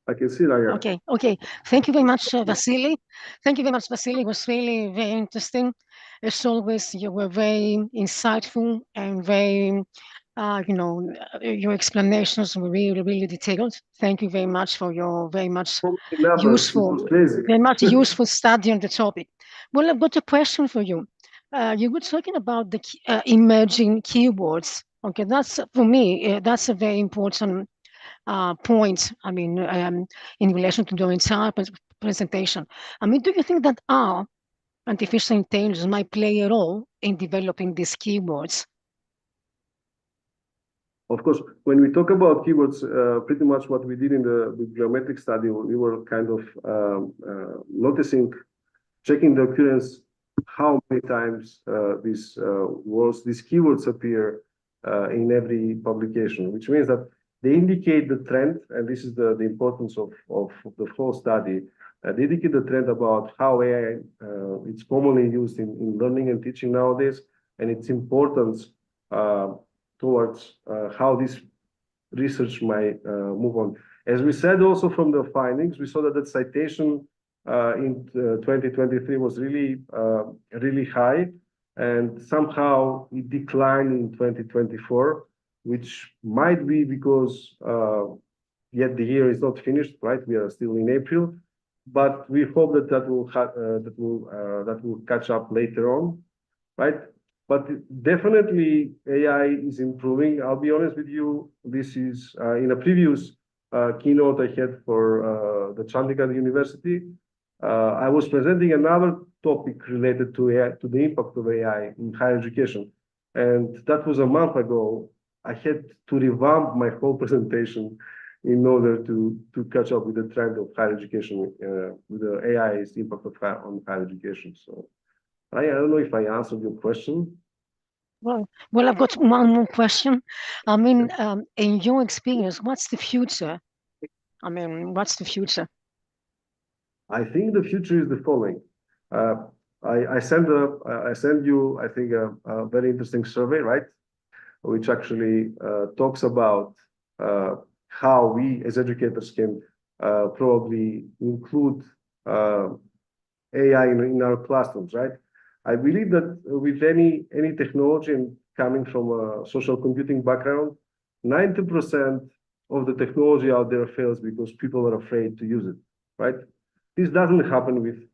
I can see that. Okay. Thank you very much, Vasily. Thank you very much, Vasily. It was really very interesting. As always, you were very insightful and very, your explanations were really, really detailed. Thank you very much for your very much useful study on the topic. Well, I've got a question for you. You were talking about the emerging keywords. Okay, that's for me, that's a very important point, I mean, in relation to the entire presentation. I mean, do you think that our artificial intelligence might play a role in developing these keywords? Of course, when we talk about keywords, pretty much what we did in the bibliometric study, we were kind of noticing, checking the occurrence, how many times these keywords appear in every publication, which means that they indicate the trend, and this is the importance of the whole study. They indicate the trend about how AI it's commonly used in learning and teaching nowadays, and its importance towards how this research might move on. As we said also from the findings, we saw that the citation in 2023 was really high, and somehow it declined in 2024, which might be because yet the year is not finished, right? We are still in April, but we hope that will catch up later on, right? But definitely AI is improving. I'll be honest with you, this is in a previous keynote I had for the Chandigarh University. I was presenting another topic related to AI, to the impact of AI in higher education. And that was a month ago. I had to revamp my whole presentation in order to catch up with the trend of higher education, with the AI's impact on higher education. So I don't know if I answered your question. Well, I've got one more question. I mean, in your experience, what's the future? I mean, what's the future? I think the future is the following. I send you, I think, a very interesting survey, right? Which actually talks about how we as educators can probably include AI in our classrooms, right? I believe that with any technology, and coming from a social computing background, 90% of the technology out there fails because people are afraid to use it, right? This didn't happen with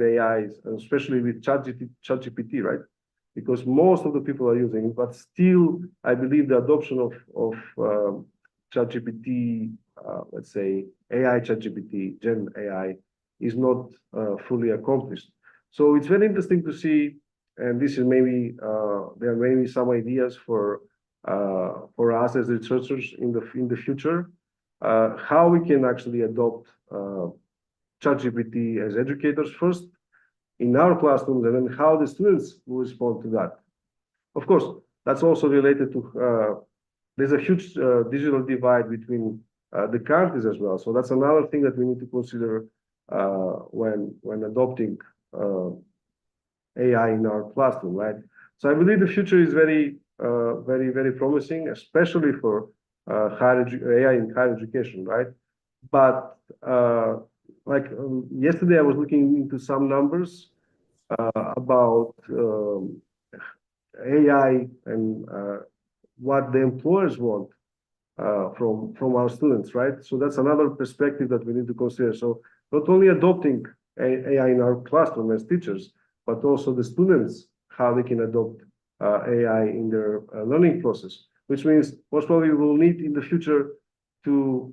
AIs, especially with ChatGPT, right? Because most of the people are using it, but still, I believe the adoption of ChatGPT, let's say AI ChatGPT, Gen AI, is not fully accomplished. So it's very interesting to see, and this is maybe there are maybe some ideas for us as researchers in the future, how we can actually adopt ChatGPT as educators first in our classrooms, and then how the students will respond to that. Of course, that's also related to there's a huge digital divide between the countries as well. So that's another thing that we need to consider when adopting AI in our classroom, right? So I believe the future is very promising, especially for AI in higher education, right? But yesterday, I was looking into some numbers about AI and what the employers want from our students, right? So that's another perspective that we need to consider. So not only adopting AI in our classroom as teachers, but also the students, how they can adopt AI in their learning process, which means most probably we will need in the future to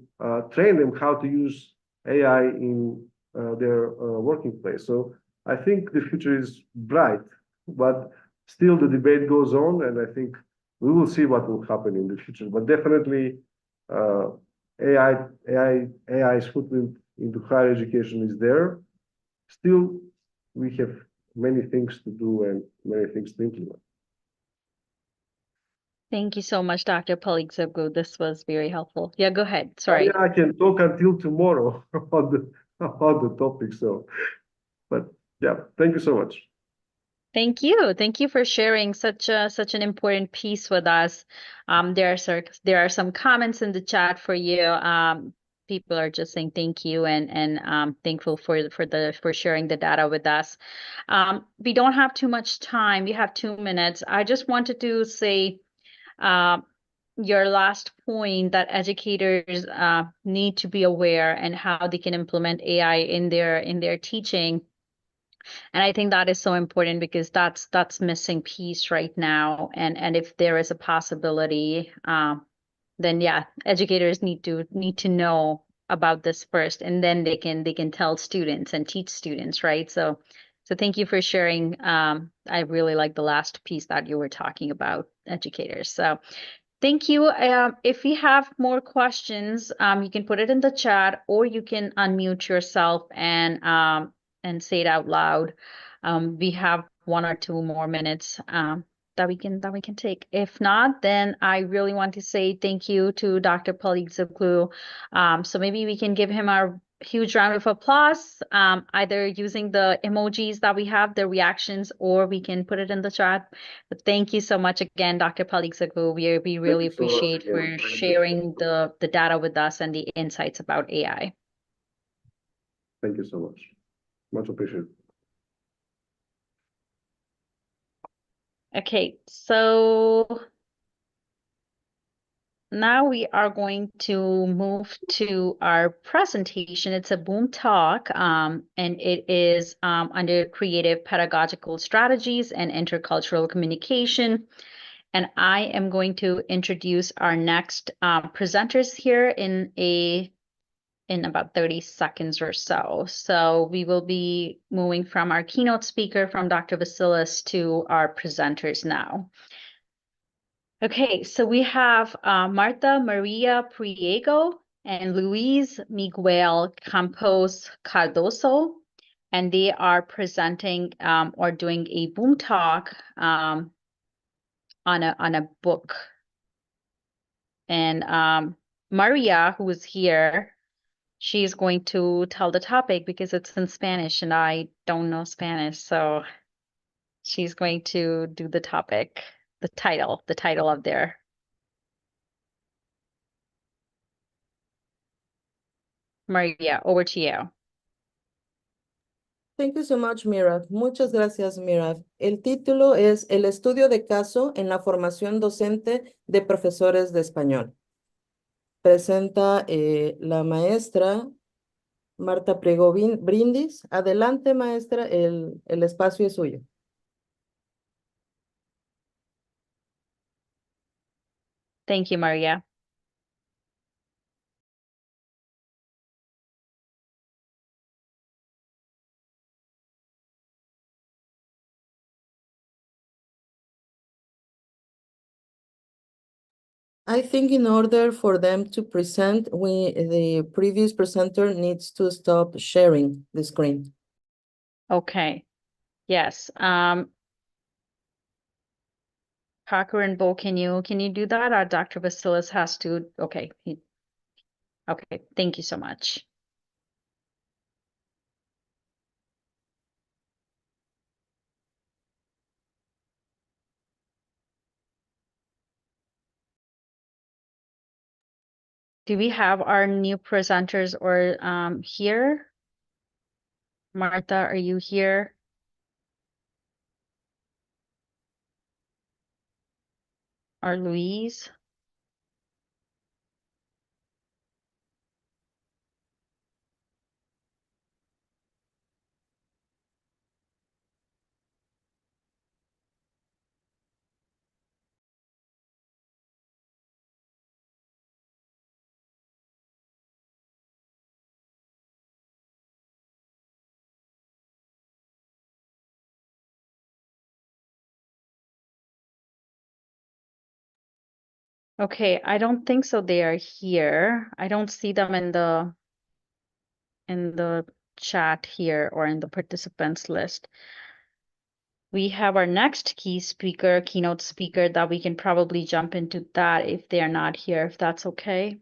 train them how to use AI in their working place. So I think the future is bright, but still the debate goes on, and I think we will see what will happen in the future. But definitely AI's footprint into higher education is there. Still, we have many things to do and many things to implement. Thank you so much, Dr. Polyxoglou. This was very helpful. Yeah, go ahead. Sorry. Yeah, I can talk until tomorrow about the topic. So, but yeah, thank you so much. Thank you. Thank you for sharing such an important piece with us. There are some comments in the chat for you. People are just saying thank you and thankful for sharing the data with us. We don't have too much time. We have 2 minutes. I just wanted to say your last point that educators need to be aware and how they can implement AI in their teaching. And I think that is so important because that's missing piece right now. And if there is a possibility, then yeah, educators need to know about this first, and then they can tell students and teach students, right? So thank you for sharing. I really like the last piece that you were talking about, educators. So thank you. If we have more questions, you can put it in the chat, or you can unmute yourself and say it out loud. We have 1 or 2 more minutes. that we can take. If not, then I really want to say thank you to Dr. Poligzoglu. So maybe we can give him a huge round of applause, either using the emojis that we have, the reactions, or we can put it in the chat. But thank you so much again, Dr. Poligzoglu. We really you so much appreciate again. for Thank you. sharing the data with us and the insights about AI. Thank you so much. Much appreciated. Okay, so now we are going to move to our presentation. It's a Boom Talk, and it is under Creative Pedagogical Strategies and Intercultural Communication. And I am going to introduce our next presenters here in about 30 seconds or so. So we will be moving from our keynote speaker, from Dr. Vasilis, to our presenters now. Okay, so we have Marta Maria Priego and Luis Miguel Campos Cardoso, and they are presenting or doing a Boom Talk on a book. And Maria, who is here, she's going to tell the topic because it's in Spanish and I don't know Spanish. So she's going to do the topic, the title of their. Maria, over to you. Thank you so much, Mirav. Muchas gracias, Mirav. El título es El estudio de caso en la formación docente de profesores de español. Presenta la maestra Marta Priego Brindis. Adelante, maestra, el espacio es suyo. Thank you, Maria. I think in order for them to present, the previous presenter needs to stop sharing the screen. Okay. Yes. Parker and Bo, can you do that? Or Dr. Vasilis has to. Okay. Okay. Thank you so much. Do we have our new presenters or here? Martha, are you here? Or Louise? Okay, I don't think so. They are here. I don't see them in the chat here or in the participants list. We have our next keynote speaker that we can probably jump into that if they're not here, if that's okay.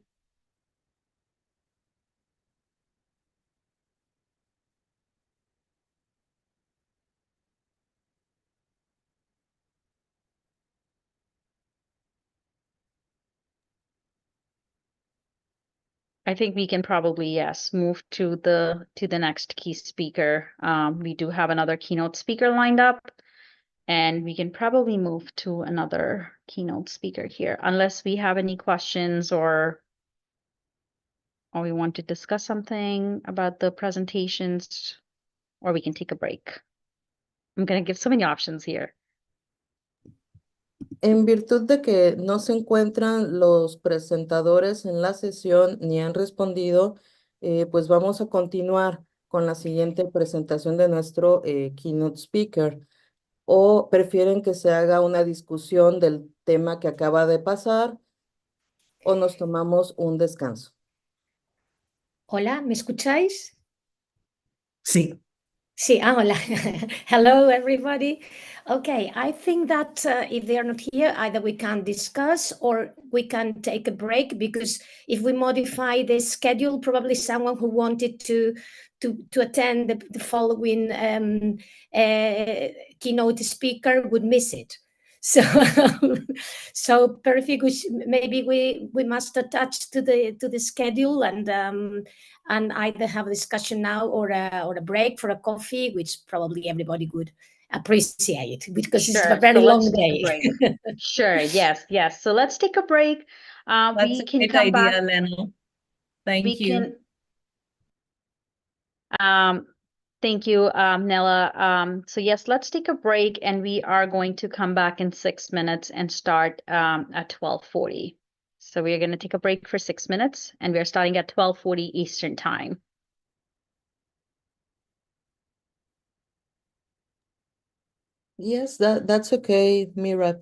I think we can probably, yes, move to the next key speaker. We do have another keynote speaker lined up, and we can probably move to another keynote speaker here, unless we have any questions or we want to discuss something about the presentations, or we can take a break. I'm going to give so many options here. En virtud de que no se encuentran los presentadores en la sesión ni han respondido, pues vamos a continuar con la siguiente presentación de nuestro keynote speaker. ¿O prefieren que se haga una discusión del tema que acaba de pasar o nos tomamos un descanso? Hola, ¿me escucháis? Sí. Sí, hola. Hello, everybody. Okay, I think that if they are not here, either we can discuss or we can take a break, because if we modify the schedule, probably someone who wanted to attend the following keynote speaker would miss it. So, so perfect. Maybe we must attach to the schedule and either have a discussion now or a break for a coffee, which probably everybody would appreciate because it's a Sure. very So long let's take a day. break. Sure. Yes. Yes. So let's take a break. That's We a can great come idea, back. Lena. Thank We you. can. Thank you, Nella. So yes, let's take a break, and we are going to come back in 6 minutes and start at 12:40. So we are going to take a break for 6 minutes, and we are starting at 12:40 Eastern time. Yes, that's okay, Mira.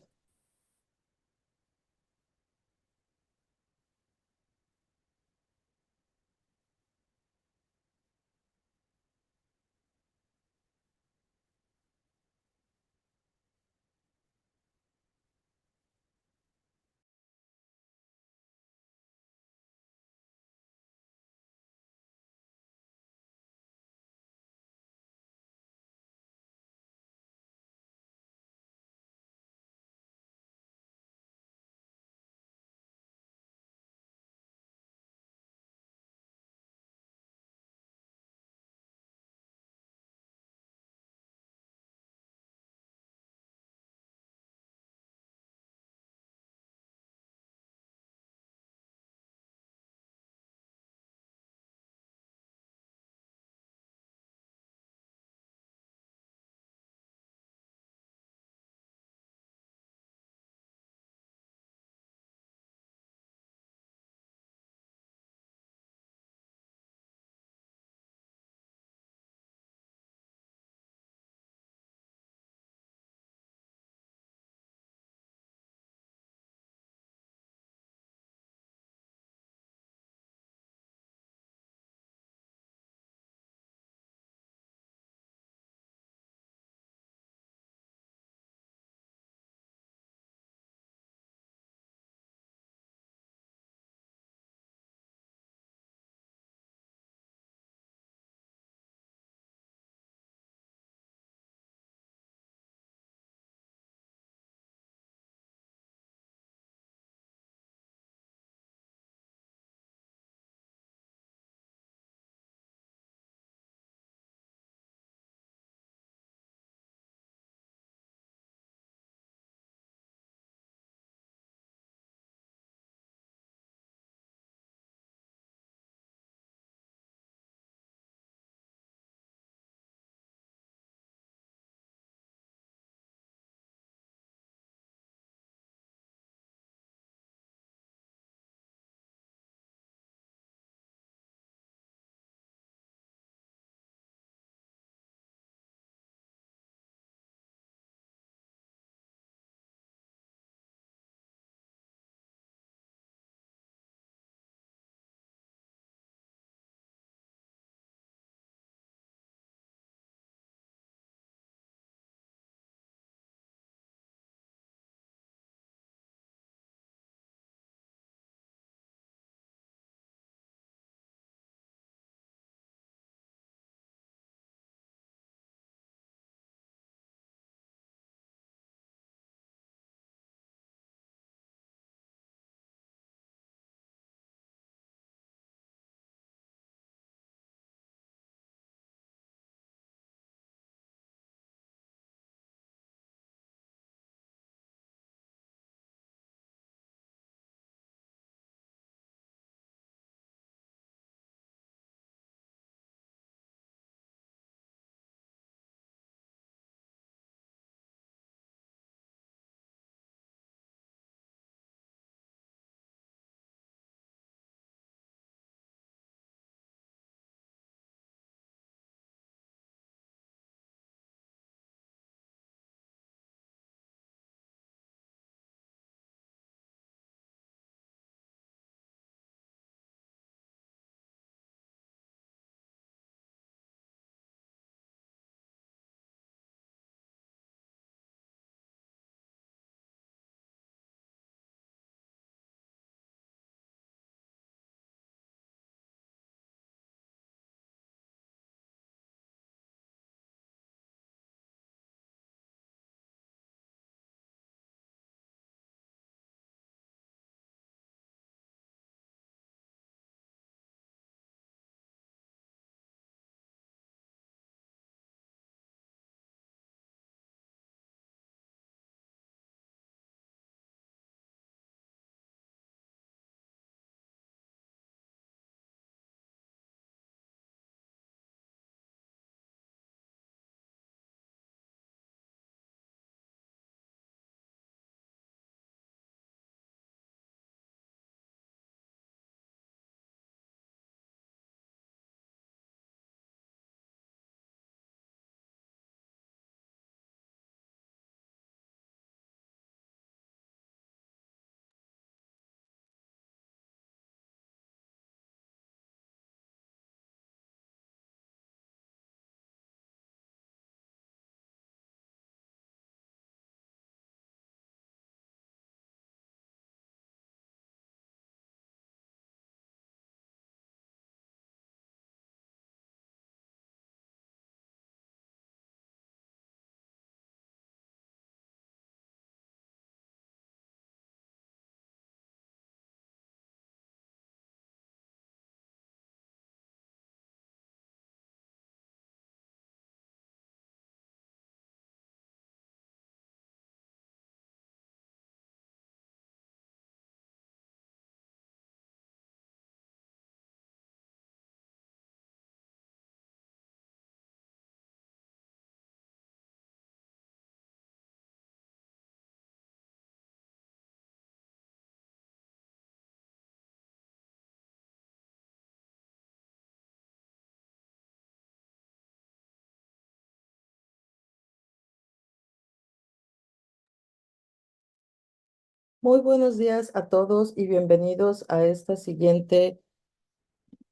Muy buenos días a todos y bienvenidos a esta siguiente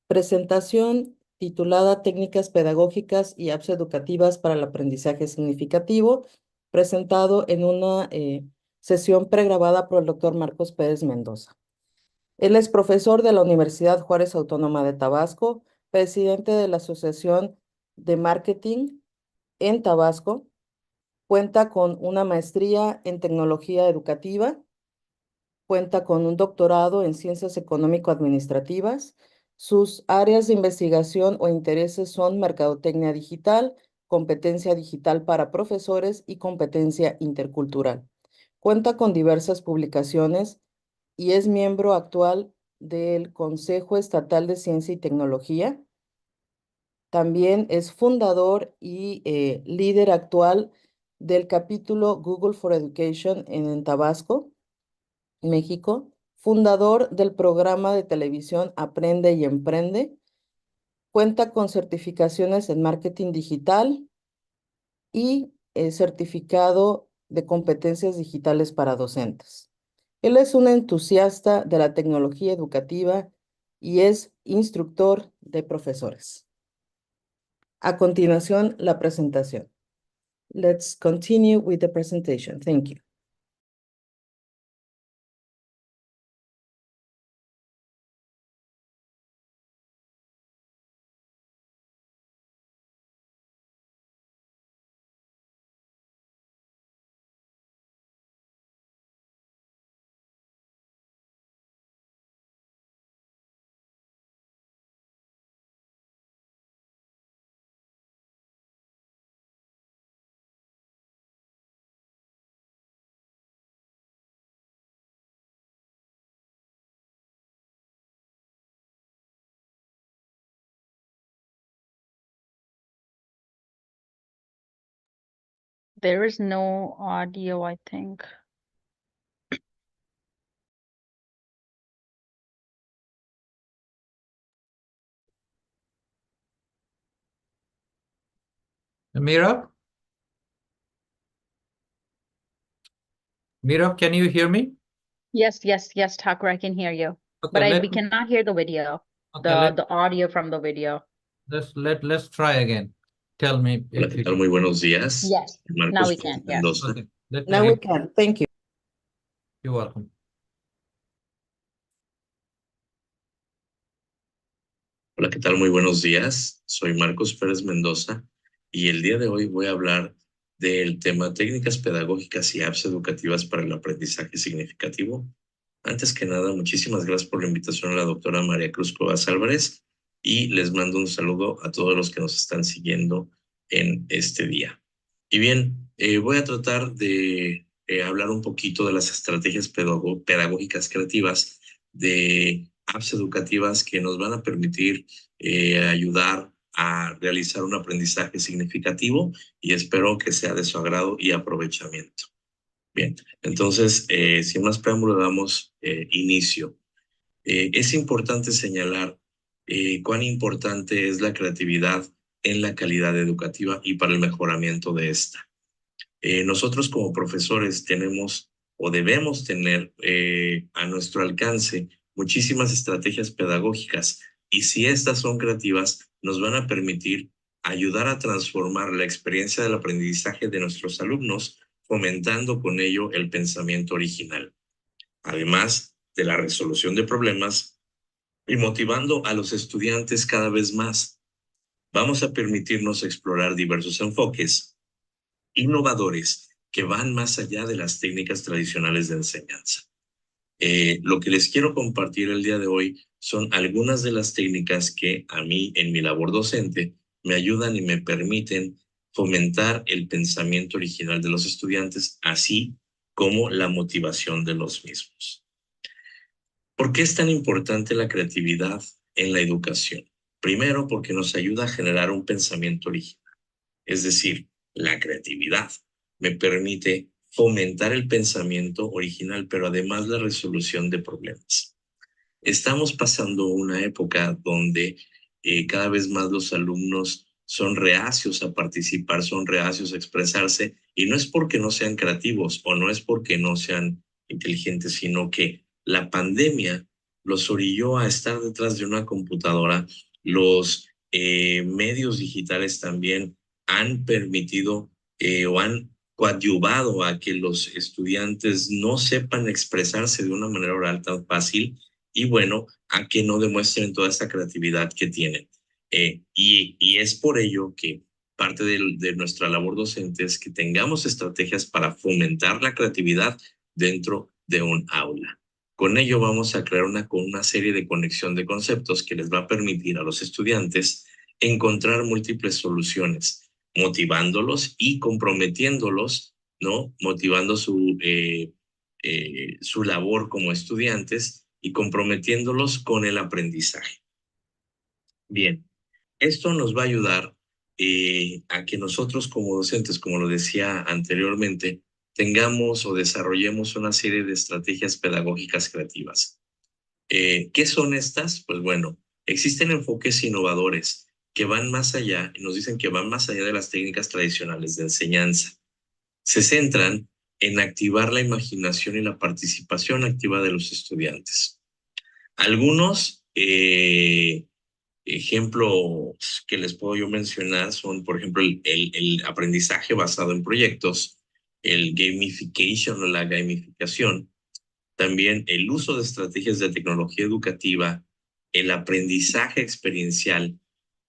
presentación titulada Técnicas Pedagógicas y Apps Educativas para el Aprendizaje Significativo, presentado en una sesión pregrabada por el doctor Marcos Pérez Mendoza. Él es profesor de la Universidad Juárez Autónoma de Tabasco, presidente de la Asociación de Marketing en Tabasco, cuenta con una maestría en tecnología educativa, cuenta con un doctorado en ciencias económico-administrativas. Sus áreas de investigación o intereses son mercadotecnia digital, competencia digital para profesores y competencia intercultural. Cuenta con diversas publicaciones y es miembro actual del Consejo Estatal de Ciencia y Tecnología. También es fundador y líder actual del capítulo Google for Education en Tabasco, México, fundador del programa de televisión Aprende y Emprende. Cuenta con certificaciones en marketing digital y certificado de competencias digitales para docentes. Él es un entusiasta de la tecnología educativa y es instructor de profesores. A continuación, la presentación. Let's continue with the presentation. Thank you. There is no audio, I think. Mira? Mira, can you hear me? Yes, Thakur, I can hear you. Okay, But we cannot hear the video, okay, the audio from the video. let's try again. Tell me Hola, if ¿qué you tal? Muy buenos días. Yes, now Marcos we can, yes. Mendoza. Okay, let me Now we repeat. can. Thank you. You're welcome. Hola, ¿qué tal? Muy buenos días. Soy Marcos Pérez Mendoza y el día de hoy voy a hablar del tema técnicas pedagógicas y apps educativas para el aprendizaje significativo. Antes que nada, muchísimas gracias por la invitación a la doctora María Cruz Cuevas Álvarez y les mando un saludo a todos los que nos están siguiendo en este día. Y bien, voy a tratar de hablar un poquito de las estrategias pedagógicas creativas de apps educativas que nos van a permitir ayudar a realizar un aprendizaje significativo y espero que sea de su agrado y aprovechamiento. Bien, entonces, sin más preámbulo, damos inicio. Es importante señalar cuán importante es la creatividad en la calidad educativa y para el mejoramiento de esta. Nosotros como profesores tenemos o debemos tener a nuestro alcance muchísimas estrategias pedagógicas y si estas son creativas nos van a permitir ayudar a transformar la experiencia del aprendizaje de nuestros alumnos, fomentando con ello el pensamiento original, además de la resolución de problemas y motivando a los estudiantes cada vez más. Vamos a permitirnos explorar diversos enfoques innovadores que van más allá de las técnicas tradicionales de enseñanza. Lo que les quiero compartir el día de hoy son algunas de las técnicas que a mí en mi labor docente me ayudan y me permiten fomentar el pensamiento original de los estudiantes, así como la motivación de los mismos. ¿Por qué es tan importante la creatividad en la educación? Primero, porque nos ayuda a generar un pensamiento original, es decir, la creatividad me permite fomentar el pensamiento original, pero además la resolución de problemas. Estamos pasando una época donde cada vez más los alumnos son reacios a participar, son reacios a expresarse, y no es porque no sean creativos o no es porque no sean inteligente, sino que la pandemia los orilló a estar detrás de una computadora. Los medios digitales también han permitido o han coadyuvado a que los estudiantes no sepan expresarse de una manera oral tan fácil y bueno, a que no demuestren toda esa creatividad que tienen. Y es por ello que parte de nuestra labor docente es que tengamos estrategias para fomentar la creatividad dentro de un aula. Con ello vamos a crear una serie de conexión de conceptos que les va a permitir a los estudiantes encontrar múltiples soluciones, motivándolos y comprometiéndolos, ¿no? Motivando su labor como estudiantes y comprometiéndolos con el aprendizaje. Bien, esto nos va a ayudar a que nosotros como docentes, como lo decía anteriormente, tengamos o desarrollemos una serie de estrategias pedagógicas creativas. ¿Qué son estas? Pues bueno, existen enfoques innovadores que van más allá, y nos dicen que van más allá de las técnicas tradicionales de enseñanza. Se centran en activar la imaginación y la participación activa de los estudiantes. Algunos ejemplos que les puedo yo mencionar son, por ejemplo, el aprendizaje basado en proyectos, el gamification o la gamificación, también el uso de estrategias de tecnología educativa, el aprendizaje experiencial,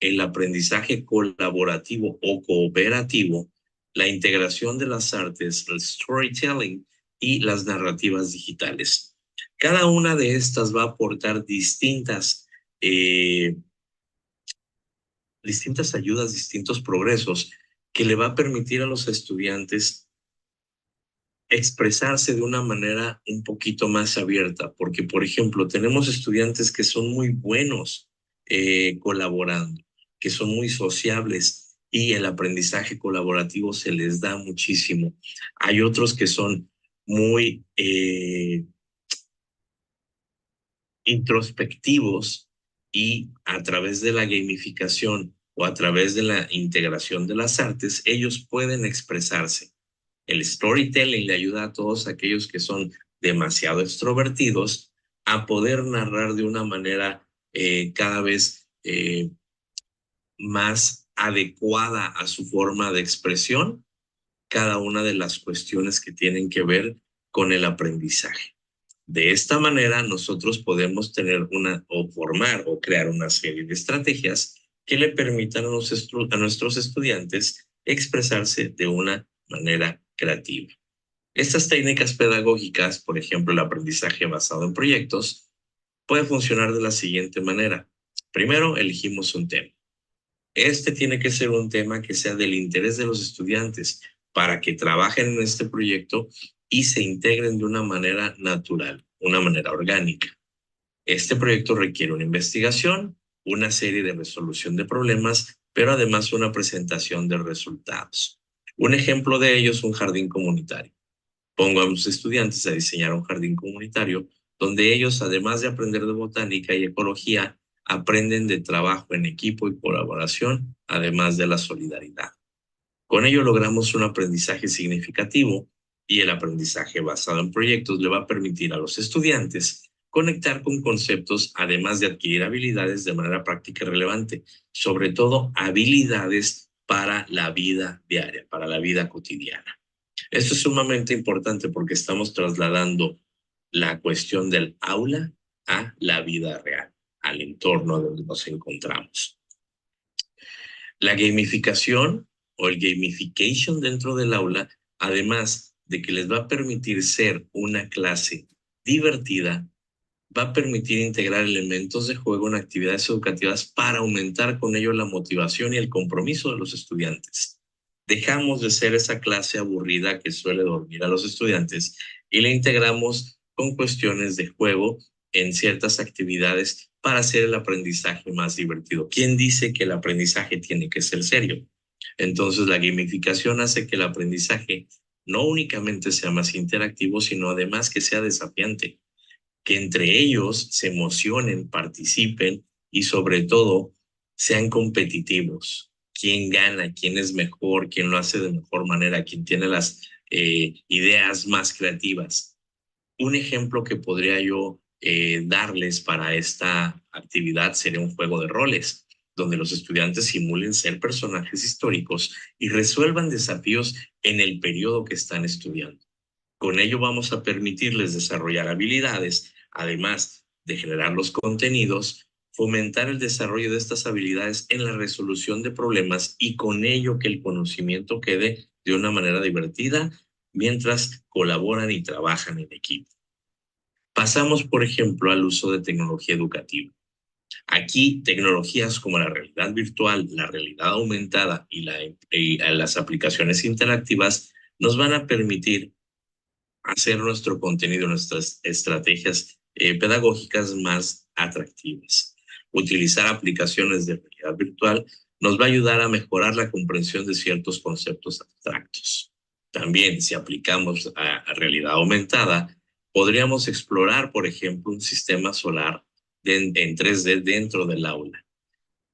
el aprendizaje colaborativo o cooperativo, la integración de las artes, el storytelling y las narrativas digitales. Cada una de estas va a aportar distintas ayudas, distintos progresos que le va a permitir a los estudiantes expresarse de una manera un poquito más abierta, porque, por ejemplo, tenemos estudiantes que son muy buenos colaborando, que son muy sociables y el aprendizaje colaborativo se les da muchísimo. Hay otros que son muy introspectivos y a través de la gamificación o a través de la integración de las artes, ellos pueden expresarse. El storytelling le ayuda a todos aquellos que son demasiado extrovertidos a poder narrar de una manera cada vez más adecuada a su forma de expresión cada una de las cuestiones que tienen que ver con el aprendizaje. De esta manera nosotros podemos tener formar o crear una serie de estrategias que le permitan a nuestros estudiantes expresarse de una manera creativa. Estas técnicas pedagógicas, por ejemplo, el aprendizaje basado en proyectos, puede funcionar de la siguiente manera. Primero, elegimos un tema. Este tiene que ser un tema que sea del interés de los estudiantes para que trabajen en este proyecto y se integren de una manera natural, una manera orgánica. Este proyecto requiere una investigación, una serie de resolución de problemas, pero además una presentación de resultados. Un ejemplo de ello es un jardín comunitario. Pongo a los estudiantes a diseñar un jardín comunitario donde ellos, además de aprender de botánica y ecología, aprenden de trabajo en equipo y colaboración, además de la solidaridad. Con ello logramos un aprendizaje significativo y el aprendizaje basado en proyectos le va a permitir a los estudiantes conectar con conceptos, además de adquirir habilidades de manera práctica y relevante, sobre todo habilidades para la vida diaria, para la vida cotidiana. Esto es sumamente importante porque estamos trasladando la cuestión del aula a la vida real, al entorno donde nos encontramos. La gamificación o el gamification dentro del aula, además de que les va a permitir ser una clase divertida, va a permitir integrar elementos de juego en actividades educativas para aumentar con ello la motivación y el compromiso de los estudiantes. Dejamos de ser esa clase aburrida que suele dormir a los estudiantes y la integramos con cuestiones de juego en ciertas actividades para hacer el aprendizaje más divertido. ¿Quién dice que el aprendizaje tiene que ser serio? Entonces la gamificación hace que el aprendizaje no únicamente sea más interactivo, sino además que sea desafiante, que entre ellos se emocionen, participen y sobre todo sean competitivos. ¿Quién gana? ¿Quién es mejor? ¿Quién lo hace de mejor manera? ¿Quién tiene las ideas más creativas? Un ejemplo que podría yo darles para esta actividad sería un juego de roles, donde los estudiantes simulen ser personajes históricos y resuelvan desafíos en el periodo que están estudiando. Con ello vamos a permitirles desarrollar habilidades, además de generar los contenidos, fomentar el desarrollo de estas habilidades en la resolución de problemas y con ello que el conocimiento quede de una manera divertida mientras colaboran y trabajan en equipo. Pasamos, por ejemplo, al uso de tecnología educativa. Aquí, tecnologías como la realidad virtual, la realidad aumentada y las aplicaciones interactivas nos van a permitir hacer nuestro contenido, nuestras estrategias pedagógicas más atractivas. Utilizar aplicaciones de realidad virtual nos va a ayudar a mejorar la comprensión de ciertos conceptos abstractos. También, si aplicamos a realidad aumentada, podríamos explorar, por ejemplo, un sistema solar en 3D dentro del aula.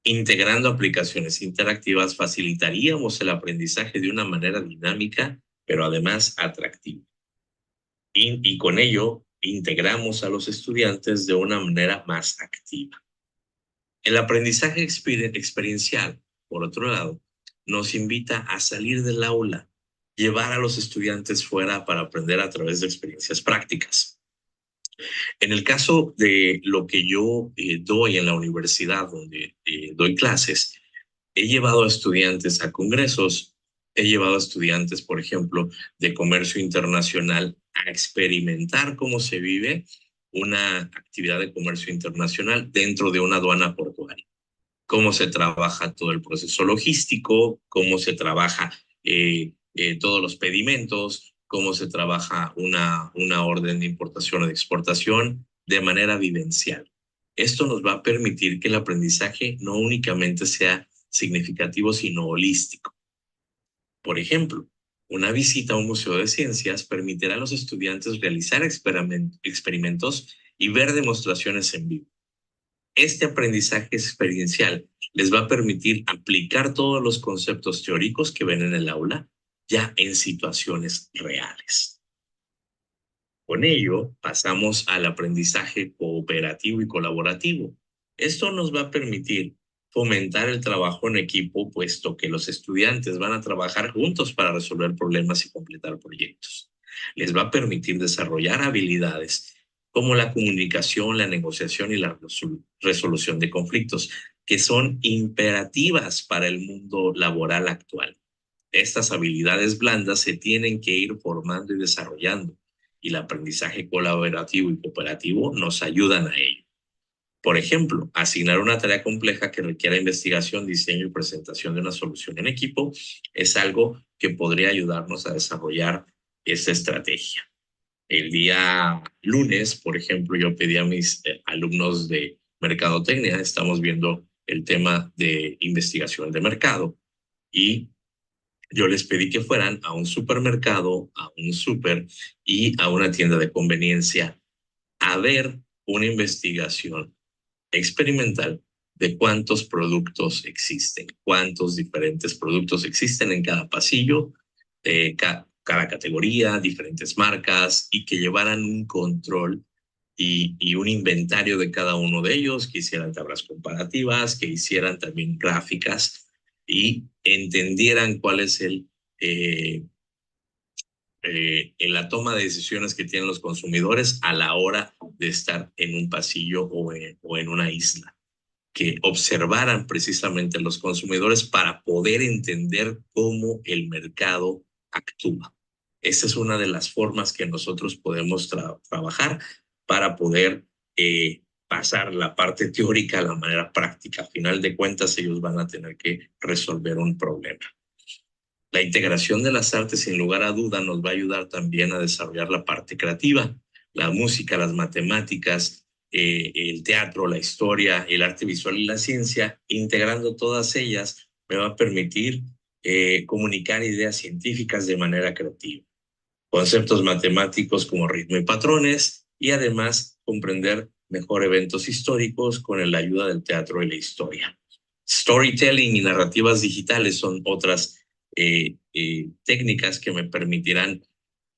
Integrando aplicaciones interactivas, facilitaríamos el aprendizaje de una manera dinámica, pero además atractiva. Y con ello, integramos a los estudiantes de una manera más activa. El aprendizaje experiencial, por otro lado, nos invita a salir del aula, llevar a los estudiantes fuera para aprender a través de experiencias prácticas. En el caso de lo que yo doy en la universidad donde doy clases, he llevado a estudiantes a congresos, he llevado a estudiantes, por ejemplo, de comercio internacional a experimentar cómo se vive una actividad de comercio internacional dentro de una aduana portuaria. Cómo se trabaja todo el proceso logístico, cómo se trabaja todos los pedimentos, cómo se trabaja una orden de importación o de exportación de manera vivencial. Esto nos va a permitir que el aprendizaje no únicamente sea significativo, sino holístico. Por ejemplo, una visita a un museo de ciencias permitirá a los estudiantes realizar experimentos y ver demostraciones en vivo. Este aprendizaje experiencial les va a permitir aplicar todos los conceptos teóricos que ven en el aula ya en situaciones reales. Con ello, pasamos al aprendizaje cooperativo y colaborativo. Esto nos va a permitir fomentar el trabajo en equipo, puesto que los estudiantes van a trabajar juntos para resolver problemas y completar proyectos. Les va a permitir desarrollar habilidades como la comunicación, la negociación y la resolución de conflictos, que son imperativas para el mundo laboral actual. Estas habilidades blandas se tienen que ir formando y desarrollando, y el aprendizaje colaborativo y cooperativo nos ayudan a ello. Por ejemplo, asignar una tarea compleja que requiera investigación, diseño y presentación de una solución en equipo es algo que podría ayudarnos a desarrollar esta estrategia. El día lunes, por ejemplo, yo pedí a mis alumnos de mercadotecnia, estamos viendo el tema de investigación de mercado, y yo les pedí que fueran a un supermercado, a un súper y a una tienda de conveniencia a ver una investigación experimental de cuántos productos existen, cuántos diferentes productos existen en cada pasillo, cada categoría, diferentes marcas, y que llevaran un control y un inventario de cada uno de ellos, que hicieran tablas comparativas, que hicieran también gráficas y entendieran cuál es en la toma de decisiones que tienen los consumidores a la hora de estar en un pasillo o en una isla, que observaran precisamente los consumidores para poder entender cómo el mercado actúa. Esa es una de las formas que nosotros podemos trabajar para poder pasar la parte teórica a la manera práctica. A final de cuentas, ellos van a tener que resolver un problema. La integración de las artes, sin lugar a duda, nos va a ayudar también a desarrollar la parte creativa, la música, las matemáticas, el teatro, la historia, el arte visual y la ciencia. Integrando todas ellas me va a permitir comunicar ideas científicas de manera creativa, conceptos matemáticos como ritmo y patrones, y además comprender mejor eventos históricos con la ayuda del teatro y la historia. Storytelling y narrativas digitales son otras técnicas que me permitirán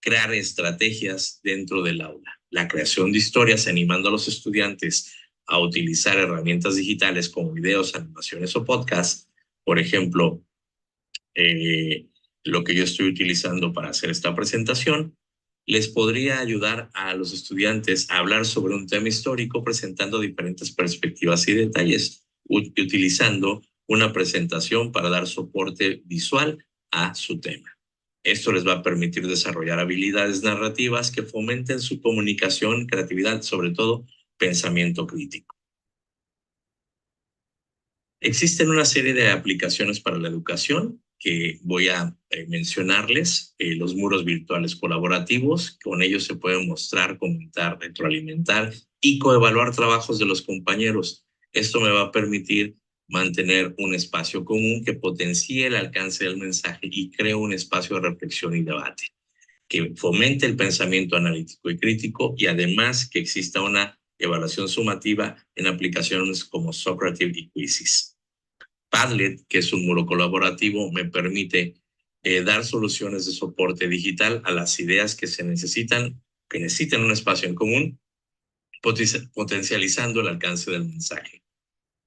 crear estrategias dentro del aula. la creación de historias, animando a los estudiantes a utilizar herramientas digitales como videos, animaciones o podcasts. Por ejemplo, lo que yo estoy utilizando para hacer esta presentación, les podría ayudar a los estudiantes a hablar sobre un tema histórico presentando diferentes perspectivas y detalles, utilizando una presentación para dar soporte visual a su tema. Esto les va a permitir desarrollar habilidades narrativas que fomenten su comunicación, creatividad, sobre todo pensamiento crítico. Existen una serie de aplicaciones para la educación que voy a mencionarles, los muros virtuales colaborativos. Con ellos se pueden mostrar, comentar, retroalimentar y coevaluar trabajos de los compañeros. Esto me va a permitir mantener un espacio común que potencie el alcance del mensaje y cree un espacio de reflexión y debate, que fomente el pensamiento analítico y crítico y además que exista una evaluación sumativa en aplicaciones como Socrative y Quizzes. Padlet, que es un muro colaborativo, me permite dar soluciones de soporte digital a las ideas que necesitan un espacio en común, potencializando el alcance del mensaje.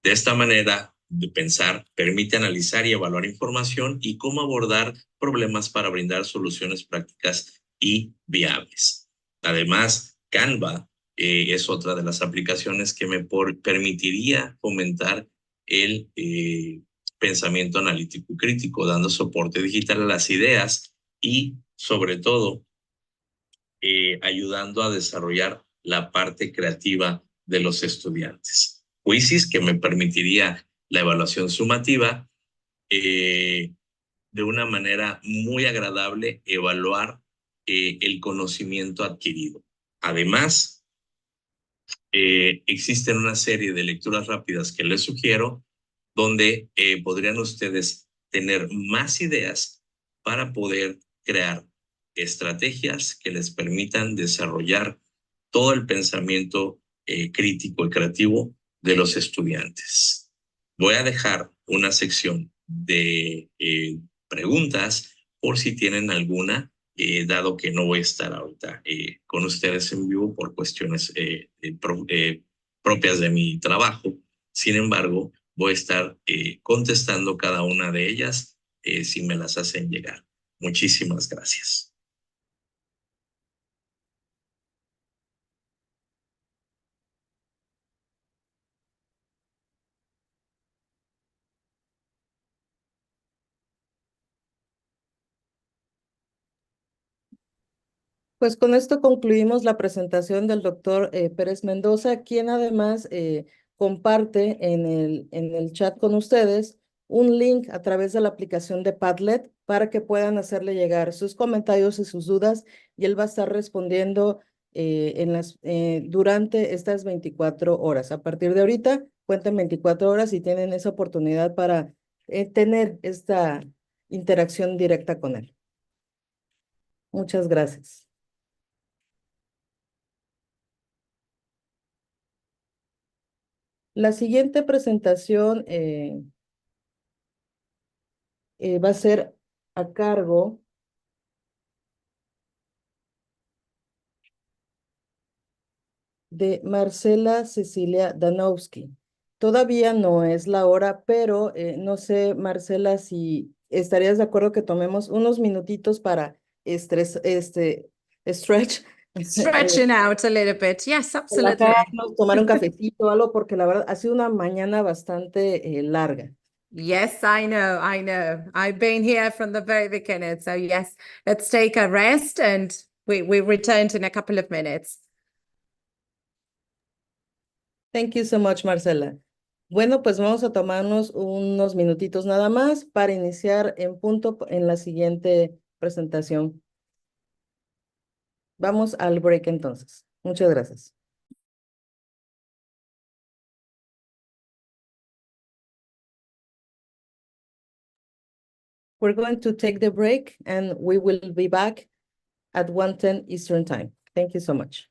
De esta manera de pensar permite analizar y evaluar información y cómo abordar problemas para brindar soluciones prácticas y viables. Además, Canva es otra de las aplicaciones que me permitiría fomentar el pensamiento analítico y crítico, dando soporte digital a las ideas y, sobre todo, ayudando a desarrollar la parte creativa de los estudiantes. Quizzes, que me permitiría la evaluación sumativa, de una manera muy agradable, evaluar el conocimiento adquirido. Además, existen una serie de lecturas rápidas que les sugiero, donde podrían ustedes tener más ideas para poder crear estrategias que les permitan desarrollar todo el pensamiento crítico y creativo de los estudiantes. Voy a dejar una sección de preguntas por si tienen alguna, dado que no voy a estar ahorita con ustedes en vivo por cuestiones propias de mi trabajo. Sin embargo, voy a estar contestando cada una de ellas si me las hacen llegar. Muchísimas gracias. Pues con esto concluimos la presentación del doctor Pérez Mendoza, quien además comparte en el chat con ustedes un link a través de la aplicación de Padlet para que puedan hacerle llegar sus comentarios y sus dudas, y él va a estar respondiendo durante estas 24 horas. A partir de ahorita, cuenten 24 horas y tienen esa oportunidad para tener esta interacción directa con él. Muchas gracias. La siguiente presentación va a ser a cargo de Marcela Cecilia Danowski. Todavía no es la hora, pero no sé, Marcela, si estarías de acuerdo que tomemos unos minutitos para stretch. Stretching out a little bit. Yes, absolutely. Relajarnos, tomar un cafecito o algo, porque la verdad ha sido una mañana bastante larga. Yes, I know. I've been here from the very beginning. So yes, let's take a rest and we return in a couple of minutes. Thank you so much, Marcela. Bueno, pues vamos a tomarnos unos minutitos nada más para iniciar en punto en la siguiente presentación. Vamos al break entonces. Muchas gracias. We're going to take the break and we will be back at 1:10 Eastern Time. Thank you so much.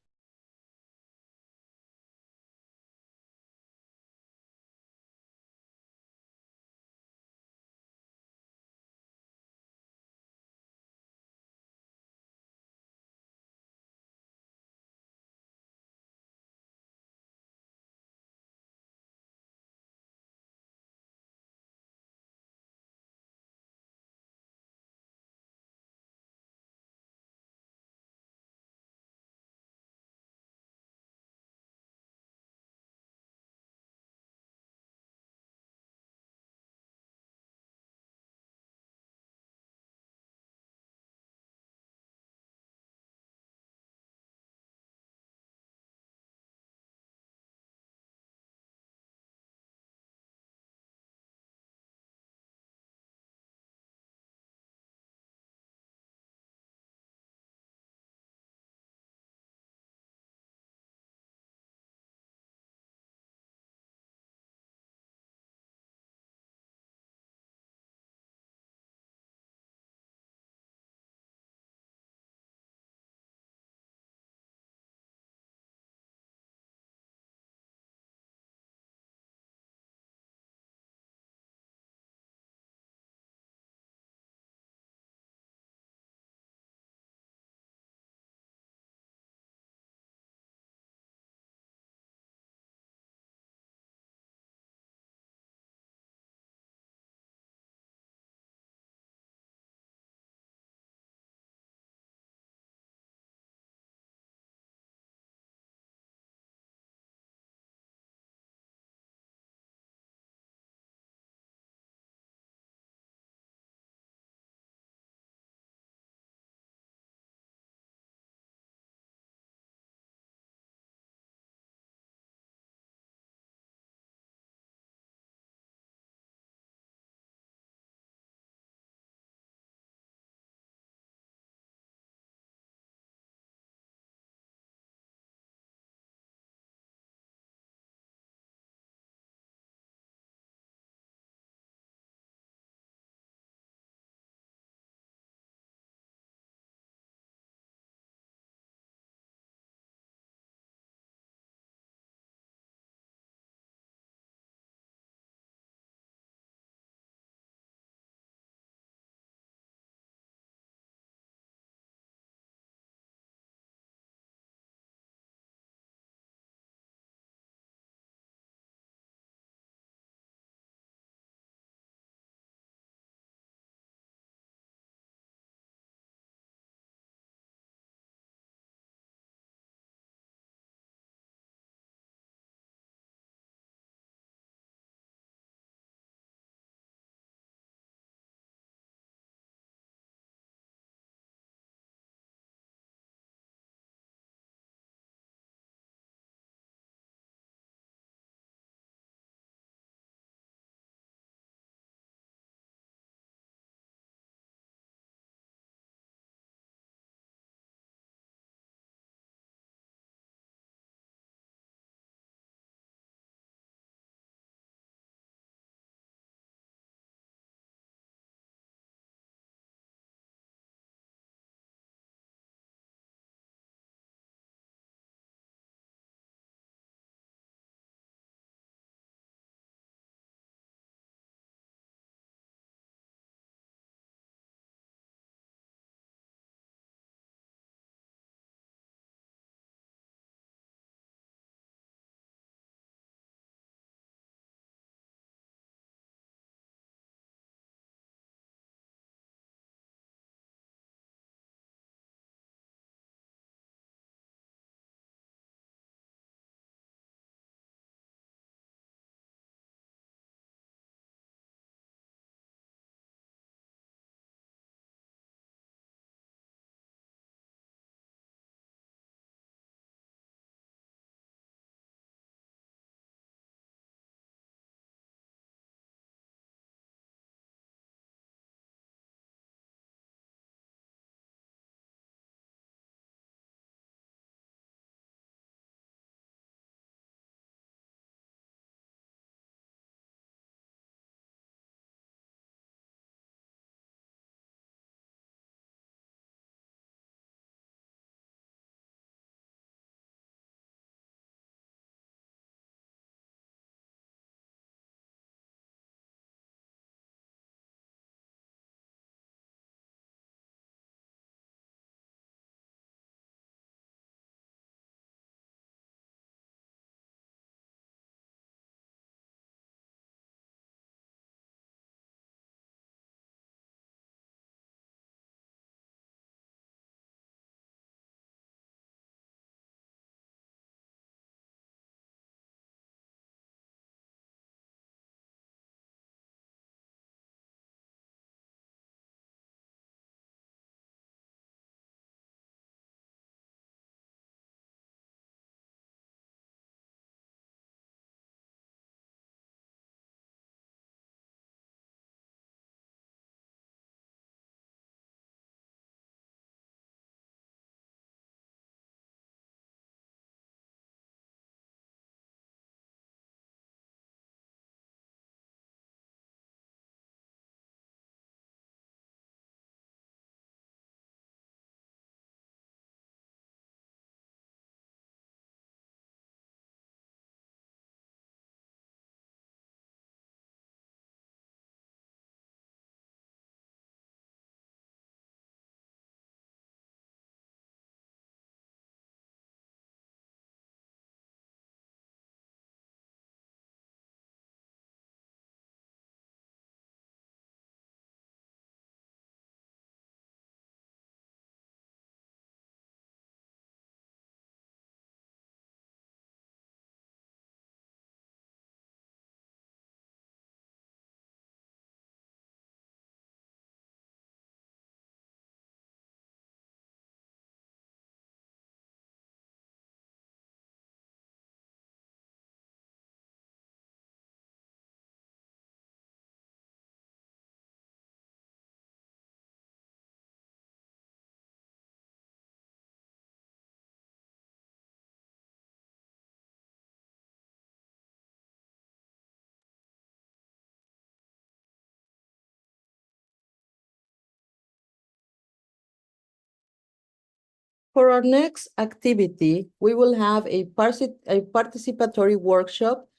For our next activity, we will have a participatory workshop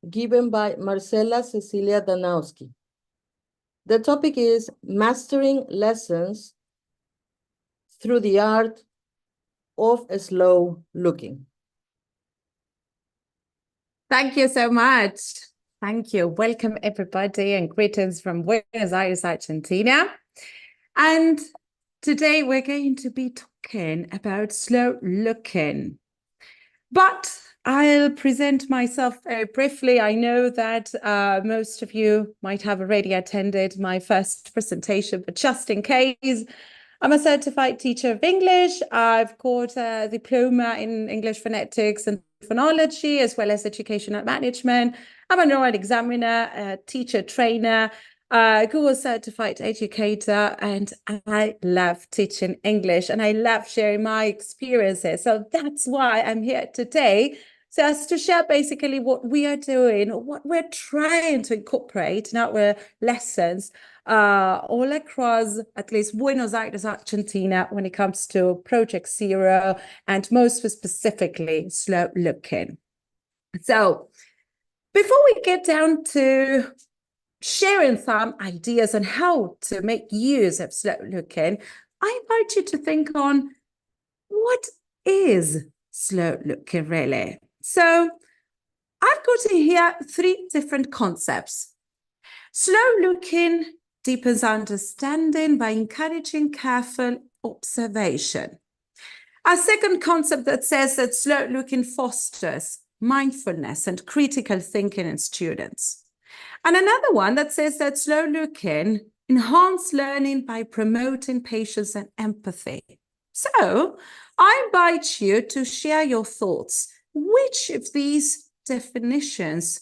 given by Marcela Cecilia Danowski. The topic is Mastering Lessons through the Art of Slow Looking. Thank you so much. Thank you. Welcome, everybody, and greetings from Buenos Aires, Argentina. And today we're going to be talking about slow looking. But I'll present myself very briefly. I know that most of you might have already attended my first presentation, but just in case, I'm a certified teacher of English. I've got a diploma in English phonetics and phonology, as well as educational management. I'm an oral examiner, a teacher trainer, Google certified educator, and I love teaching English and I love sharing my experiences. So that's why I'm here today. So as to share basically what we are doing, what we're trying to incorporate in our lessons all across at least Buenos Aires, Argentina, when it comes to Project Zero and most specifically slow looking. So before we get down to sharing some ideas on how to make use of slow looking, I invite you to think on what is slow looking really. So I've got in here 3 different concepts. Slow looking deepens understanding by encouraging careful observation. A second concept that says that slow looking fosters mindfulness and critical thinking in students. And another one that says that slow looking enhances learning by promoting patience and empathy. So I invite you to share your thoughts. Which of these definitions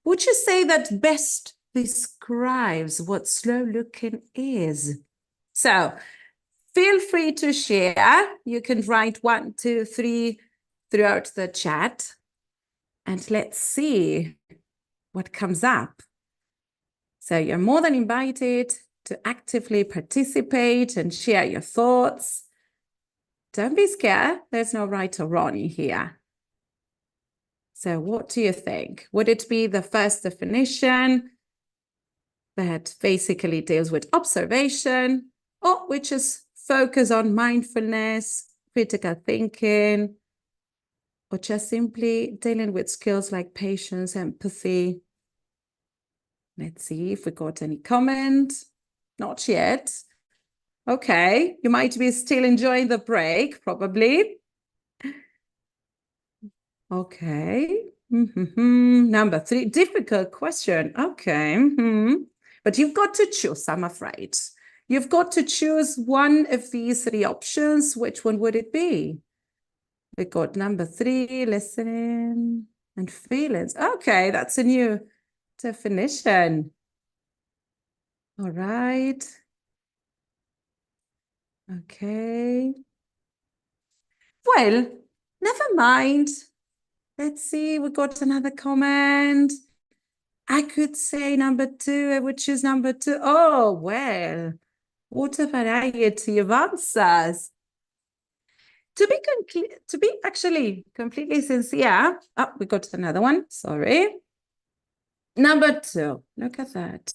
would you say that best describes what slow looking is? So feel free to share. You can write 1, 2, 3 throughout the chat. And let's see what comes up. So you're more than invited to actively participate and share your thoughts. Don't be scared. There's no right or wrong here. So what do you think? Would it be the first definition that basically deals with observation, or which is focus on mindfulness, critical thinking, or just simply dealing with skills like patience, empathy? Let's see if we got any comment. Not yet. Okay, you might be still enjoying the break, probably. Okay. Number 3, difficult question. Okay. But you've got to choose, I'm afraid. You've got to choose one of these 3 options. Which one would it be? We got number 3, listening and feelings. Okay, that's a new definition. All right. Okay. Well, never mind. Let's see, we got another comment. I could say number 2, I would choose number 2. Oh, well, what a variety of answers. To be actually completely sincere, oh, we got another one, sorry. Number 2, look at that.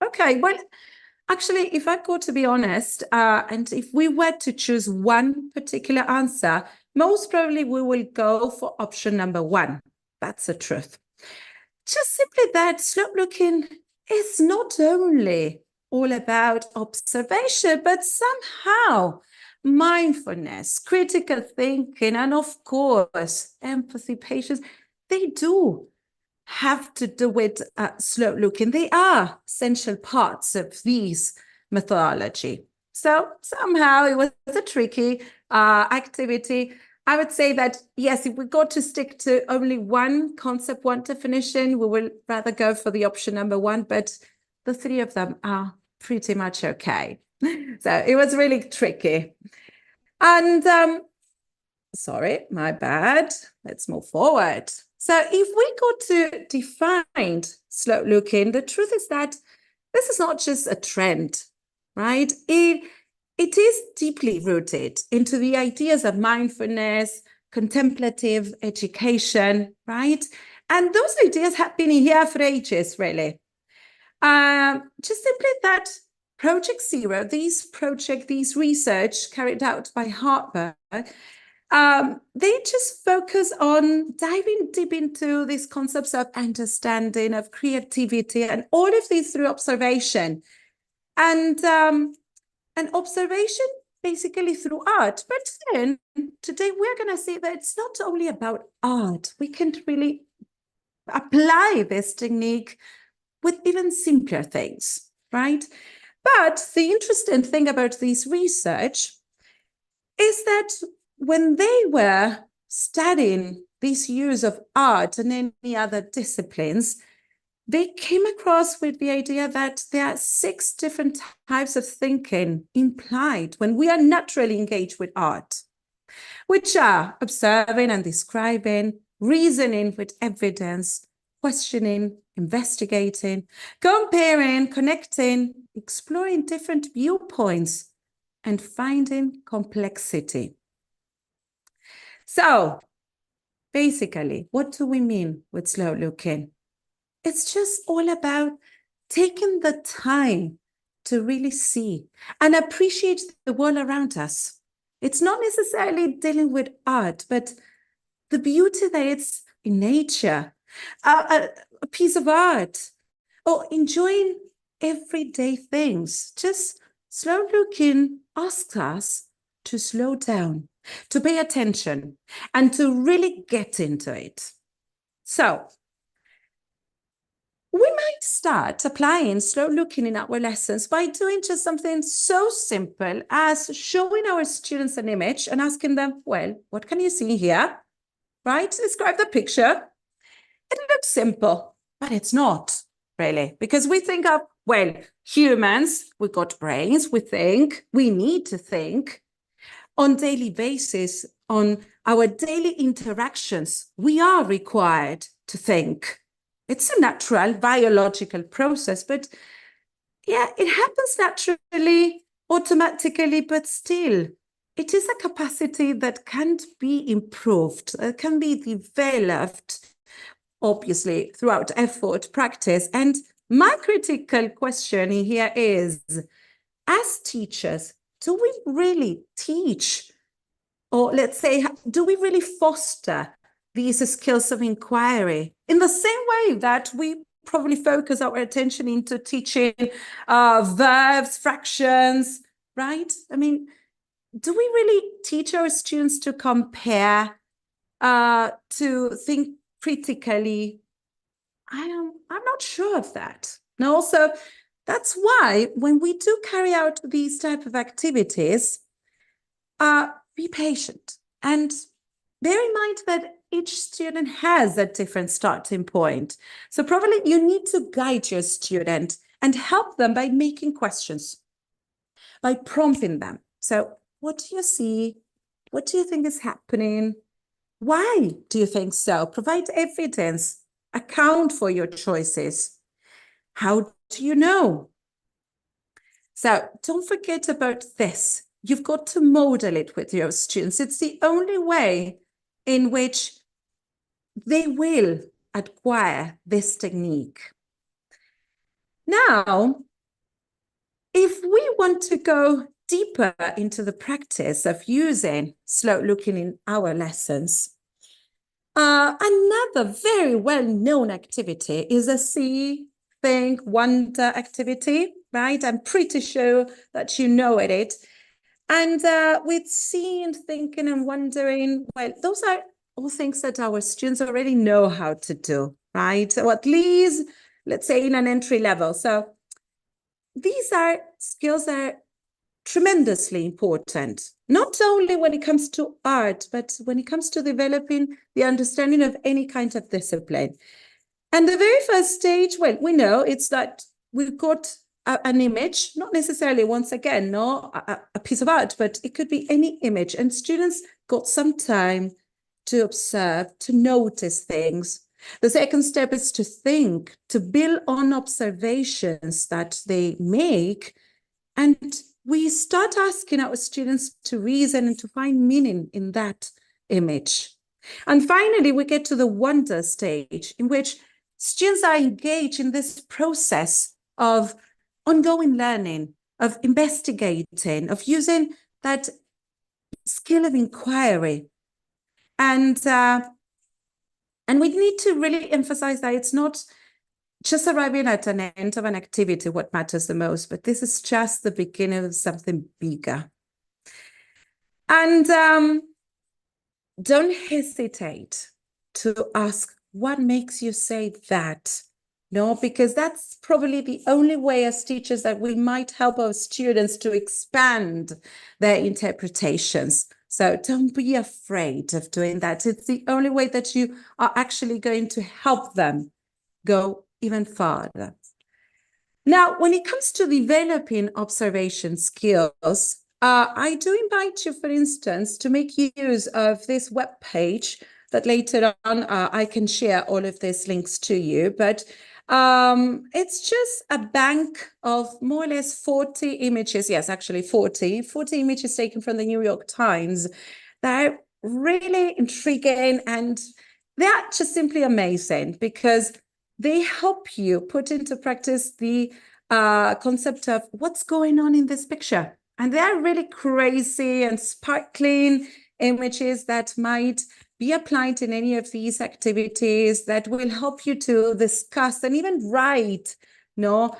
Okay, well, actually, if I got to be honest, and if we were to choose one particular answer, most probably we will go for option number 1. That's the truth. Just simply that slow looking is not only all about observation, but somehow mindfulness, critical thinking, and of course, empathy, patience, they do have to do with slow looking. They are essential parts of these methodology. So somehow it was a tricky activity. I would say that, yes, if we got to stick to only one concept, one definition, we will rather go for the option number 1, but the 3 of them are pretty much okay. So it was really tricky. And sorry, my bad. Let's move forward. So if we go to define slow looking, the truth is that this is not just a trend, right? It it is deeply rooted into the ideas of mindfulness, contemplative education, right? And those ideas have been here for ages, really. Just simply that Project Zero, these research carried out by Harvard, they just focus on diving deep into these concepts of understanding, of creativity, and all of these through observation. And observation basically through art. But then today we're going to see that it's not only about art. We can really apply this technique with even simpler things, right? But the interesting thing about this research is that when they were studying this use of art and any other disciplines, they came across with the idea that there are 6 different types of thinking implied when we are naturally engaged with art, which are observing and describing, reasoning with evidence, questioning, investigating, comparing, connecting, exploring different viewpoints, and finding complexity. So basically, what do we mean with slow looking? It's just all about taking the time to really see and appreciate the world around us. It's not necessarily dealing with art, but the beauty that it's in nature, a piece of art, or enjoying everyday things. Just slow looking asks us to slow down, to pay attention, and to really get into it. So, we might start applying slow looking in our lessons by doing just something so simple as showing our students an image and asking them, well, what can you see here? Right? Describe the picture. It looks simple, but it's not really, because we think of, well, humans, we've got brains, we think, we need to think on daily basis, on our daily interactions, we are required to think. It's a natural biological process, but yeah, it happens naturally, automatically, but still, it is a capacity that can't be improved, can be developed, obviously, throughout effort, practice. And my critical question here is, as teachers, do we really teach, or let's say, do we really foster these skills of inquiry in the same way that we probably focus our attention into teaching verbs, fractions, right? I mean, do we really teach our students to compare, to think critically? I'm not sure of that. And also, that's why when we do carry out these type of activities, be patient and bear in mind that each student has a different starting point. So probably you need to guide your student and help them by making questions, by prompting them. So what do you see? What do you think is happening? Why do you think so? Provide evidence, account for your choices. How do you know? So don't forget about this. You've got to model it with your students. It's the only way in which they will acquire this technique. Now, if we want to go deeper into the practice of using slow looking in our lessons, another very well-known activity is a see, think, wonder activity, right? I'm pretty sure that you know it. And with seeing, thinking, and wondering, well, those are all things that our students already know how to do, right? Or at least, let's say, in an entry level. So these are skills that are tremendously important, not only when it comes to art, but when it comes to developing the understanding of any kind of discipline. And the very first stage, well, we know it's that we've got an image, not necessarily, once again, a piece of art, but it could be any image. And students got some time to observe, to notice things. The second step is to think, to build on observations that they make, and we start asking our students to reason and to find meaning in that image. And finally, we get to the wonder stage, in which students are engaged in this process of ongoing learning, of investigating, of using that skill of inquiry. And we need to really emphasize that it's not just arriving at an end of an activity what matters the most, but this is just the beginning of something bigger. And don't hesitate to ask, what makes you say that? No, because that's probably the only way as teachers that we might help our students to expand their interpretations. So don't be afraid of doing that. It's the only way that you are actually going to help them go even farther. Now, when it comes to developing observation skills, I do invite you, for instance, to make use of this web page that later on I can share all of these links to you. But it's just a bank of more or less 40 images. Yes, actually 40 images taken from the New York Times that are really intriguing, and they're just simply amazing because they help you put into practice the concept of what's going on in this picture. And they're really crazy and sparkling images that might be applied in any of these activities that will help you to discuss and even write, what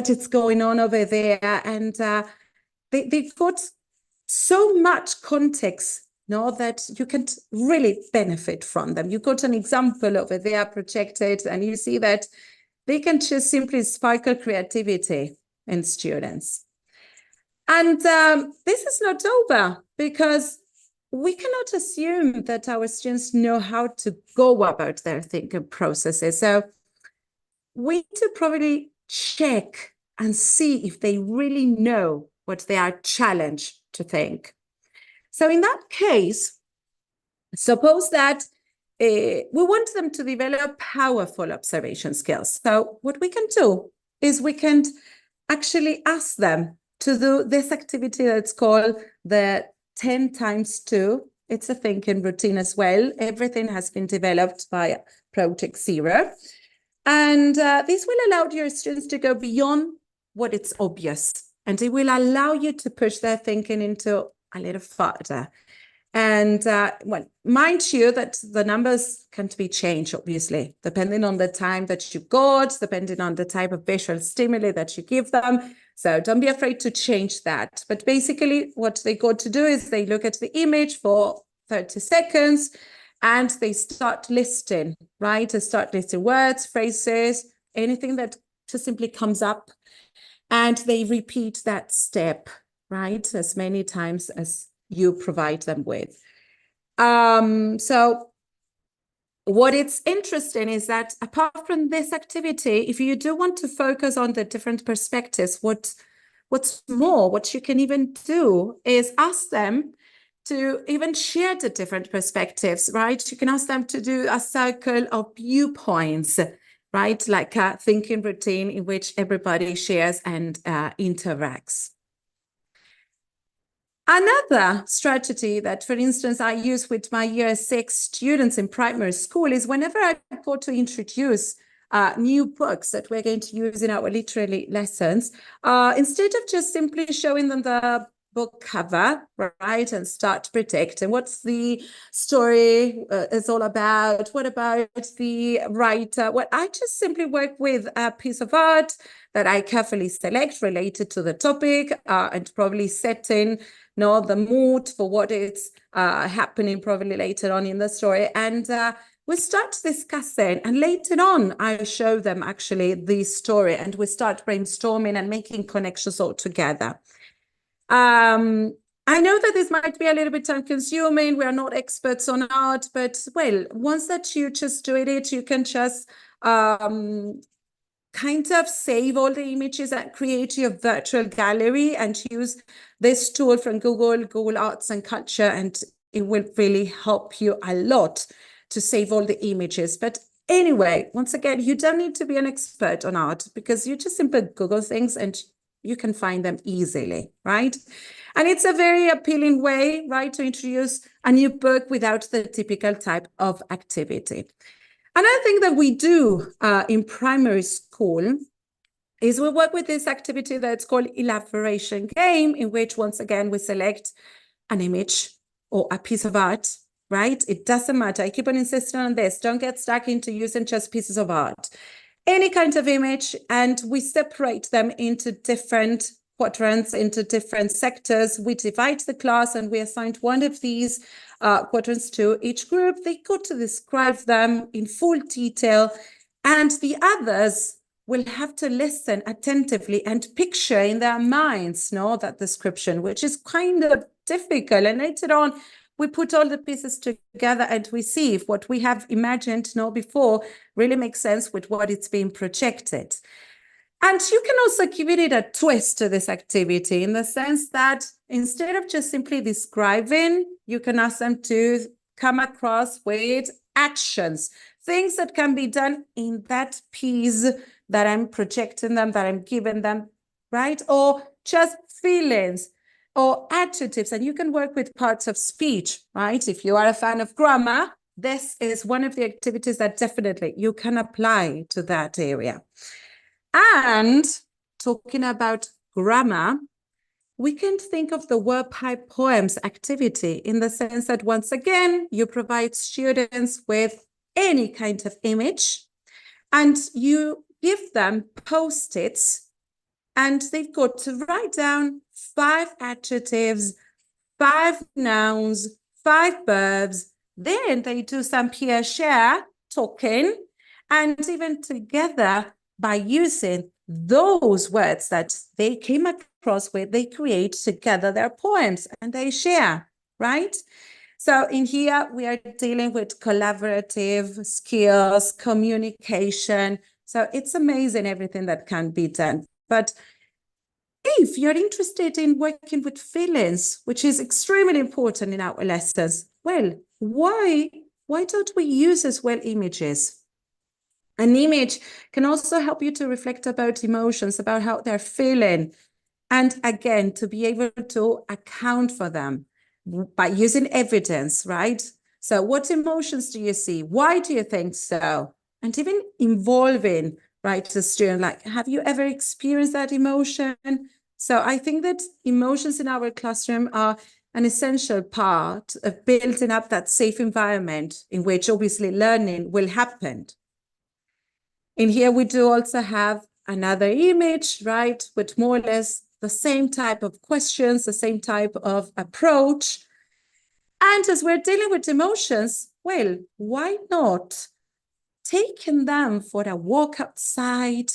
is going on over there. And they've got so much context, that you can really benefit from them. You got an example over there projected, and you see that they can just simply sparkle creativity in students. And this is not over, because we cannot assume that our students know how to go about their thinking processes. So we need to probably check and see if they really know what they are challenged to think. So in that case, suppose that we want them to develop powerful observation skills. So what we can do is we can actually ask them to do this activity that's called the 10 times 2. It's a thinking routine as well. Everything has been developed by Project Zero. And this will allow your students to go beyond what is obvious. And it will allow you to push their thinking into a little further. And well, mind you that the numbers can be changed, obviously, depending on the time that you got, depending on the type of visual stimuli that you give them. So don't be afraid to change that. But basically what they got to do is they look at the image for 30 seconds and they start listing, right? They start listing words, phrases, anything that just simply comes up. And they repeat that step, right? As many times as you provide them with. So what is interesting is that apart from this activity, if you do want to focus on the different perspectives, what's more, what you can even do is ask them to even share the different perspectives, right? You can ask them to do a circle of viewpoints, right? Like a thinking routine in which everybody shares and interacts. Another strategy that, for instance, I use with my year 6 students in primary school is whenever I go to introduce new books that we're going to use in our literary lessons, instead of just simply showing them the book cover, right, and start predicting what's the story is all about, what about the writer, what I just simply work with a piece of art that I carefully select related to the topic and probably set in the mood for what is happening probably later on in the story. And we start discussing, and later on, I show them actually the story, and we start brainstorming and making connections all together. I know that this might be a little bit time consuming. We are not experts on art, but well, once that you just do it, you can just kind of save all the images and create your virtual gallery and use this tool from Google Arts and Culture, and it will really help you a lot to save all the images. But anyway, once again, you don't need to be an expert on art because you just simply Google things and you can find them easily, right? And it's a very appealing way, right, to introduce a new book without the typical type of activity. Another thing that we do in primary school is we work with this activity that's called elaboration game, in which, once again, we select an image or a piece of art, right? It doesn't matter. I keep on insisting on this. Don't get stuck into using just pieces of art. Any kind of image, and we separate them into different quadrants, into different sectors. We divide the class and we assign one of these quadrants to each group. They got to describe them in full detail, and the others will have to listen attentively and picture in their minds, that description, which is kind of difficult. And later on, we put all the pieces together and we see if what we have imagined before really makes sense with what it's being projected. And you can also give it a twist to this activity in the sense that instead of just simply describing, you can ask them to come across with actions, things that can be done in that piece that I'm projecting them, that I'm giving them, right? Or just feelings or adjectives. And you can work with parts of speech, right? If you are a fan of grammar, this is one of the activities that definitely you can apply to that area. And talking about grammar, we can think of the word pipe poems activity in the sense that, once again, you provide students with any kind of image and you give them Post-its, and they've got to write down 5 adjectives, 5 nouns, 5 verbs. Then they do some peer share talking, and even together, by using those words that they came across with, they create together their poems and they share, right? So in here, we are dealing with collaborative skills, communication. So it's amazing everything that can be done. But if you're interested in working with feelings, which is extremely important in our lessons, well, why don't we use as well images? An image can also help you to reflect about emotions, about how they're feeling, and again, to be able to account for them by using evidence, right? So what emotions do you see? Why do you think so? And even involving, right, the student, like, have you ever experienced that emotion? So I think that emotions in our classroom are an essential part of building up that safe environment in which obviously learning will happen. In here, we do also have another image, right, with more or less the same type of questions, the same type of approach. And as we're dealing with emotions, well, why not taking them for a walk outside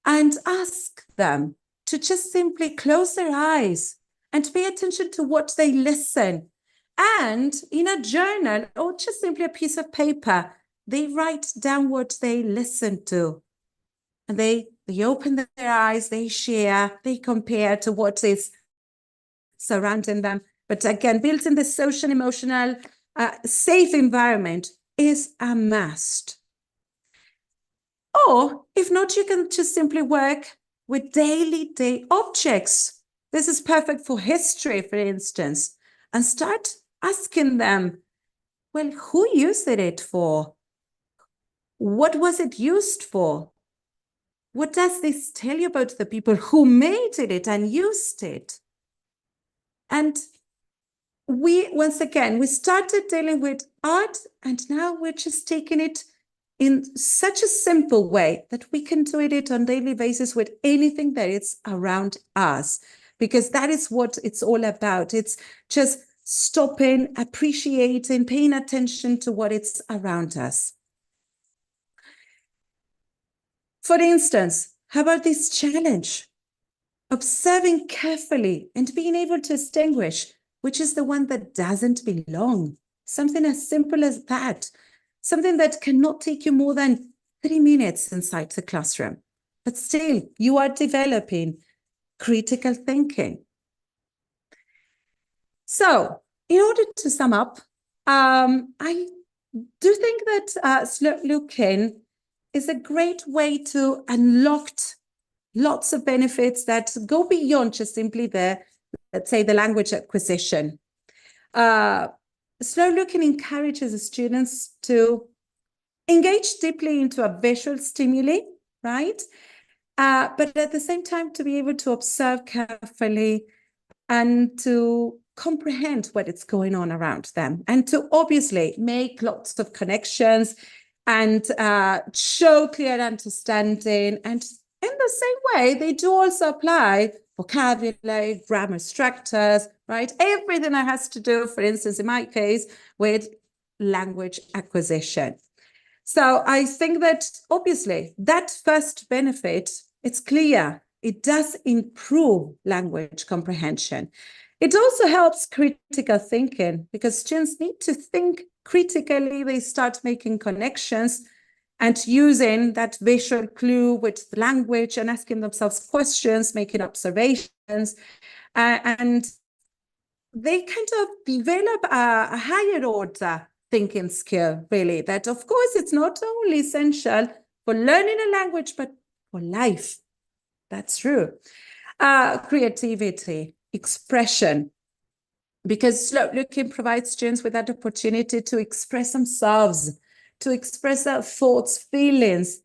and ask them to just simply close their eyes and pay attention to what they listen. And in a journal or just simply a piece of paper, they write down what they listen to. And they open their eyes, they share, they compare to what is surrounding them. But again, building the social, emotional, safe environment is a must. Or if not, you can just simply work with daily objects. This is perfect for history, for instance, and start asking them, well, who used it for? What was it used for? What does this tell you about the people who made it and used it? And once again, we started dealing with art, and now we're just taking it in such a simple way that we can do it on a daily basis with anything that is around us, because that is what it's all about. It's just stopping, appreciating, paying attention to what is around us. For instance, how about this challenge? Observing carefully and being able to distinguish which is the one that doesn't belong. Something as simple as that. Something that cannot take you more than 3 minutes inside the classroom. But still, you are developing critical thinking. So, in order to sum up, I do think that slow looking is a great way to unlock lots of benefits that go beyond just simply the, let's say, the language acquisition. Slow looking encourages the students to engage deeply into a visual stimuli, right? But at the same time, to be able to observe carefully and to comprehend what is going on around them, and to obviously make lots of connections and show clear understanding. And in the same way, they do also apply vocabulary, grammar structures, right? Everything that has to do, for instance, in my case, with language acquisition. So I think that obviously that first benefit, it's clear, it does improve language comprehension. It also helps critical thinking because students need to think critically. They start making connections and using that visual clue with language and asking themselves questions, making observations, and they kind of develop a higher order thinking skill, really, that of course it's not only essential for learning a language, but for life. That's true. Creativity, expression, because slow looking provides students with that opportunity to express themselves, to express their thoughts, feelings,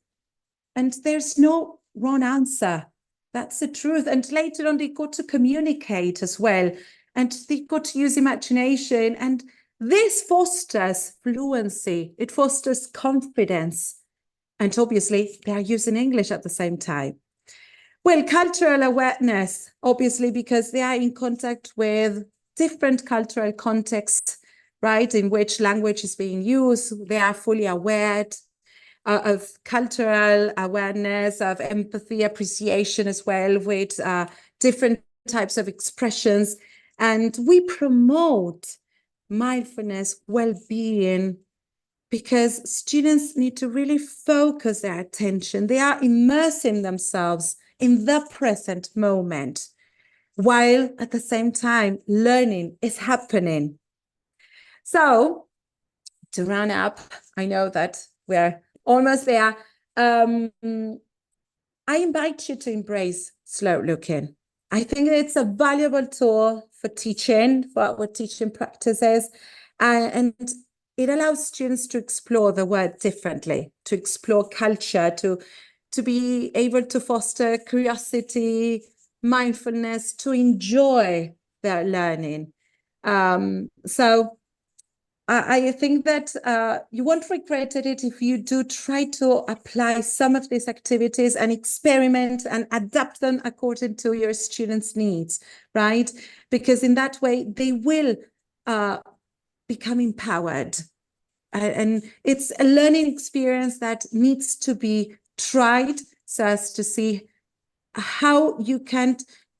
and there's no wrong answer. That's the truth. And later on, they got to communicate as well, and they got to use imagination, and this fosters fluency, it fosters confidence, and obviously they are using English at the same time. Well, cultural awareness, obviously, because they are in contact with different cultural contexts, right, in which language is being used. They are fully aware of cultural awareness, of empathy, appreciation as well, with different types of expressions. And we promote mindfulness, well-being, because students need to really focus their attention. They are immersing themselves in the present moment, while at the same time learning is happening. So to round up, I know that we're almost there. I invite you to embrace slow looking. I think it's a valuable tool for teaching, for our teaching practices, and it allows students to explore the world differently, to explore culture, to be able to foster curiosity, mindfulness, to enjoy their learning. So I think that you won't regret it if you do try to apply some of these activities and experiment and adapt them according to your students' needs, right? Because in that way, they will become empowered. And it's a learning experience that needs to be tried so as to see how you can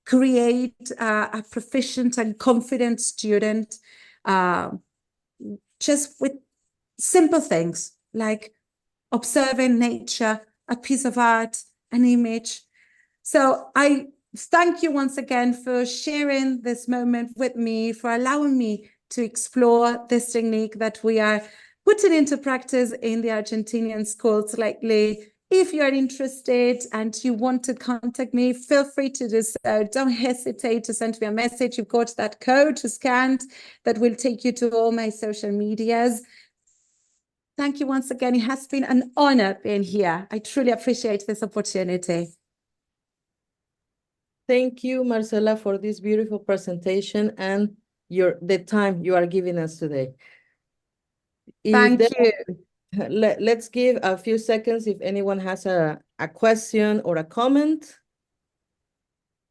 create a proficient and confident student just with simple things like observing nature, a piece of art, an image. So I thank you once again for sharing this moment with me, for allowing me to explore this technique that we are putting into practice in the Argentinian schools lately. If you're interested and you want to contact me, feel free to do so. Don't hesitate to send me a message. You've got that code to scan that will take you to all my social medias. Thank you once again. It has been an honor being here. I truly appreciate this opportunity. Thank you, Marcela, for this beautiful presentation and the time you are giving us today. Thank you. Let's give a few seconds if anyone has a question or a comment.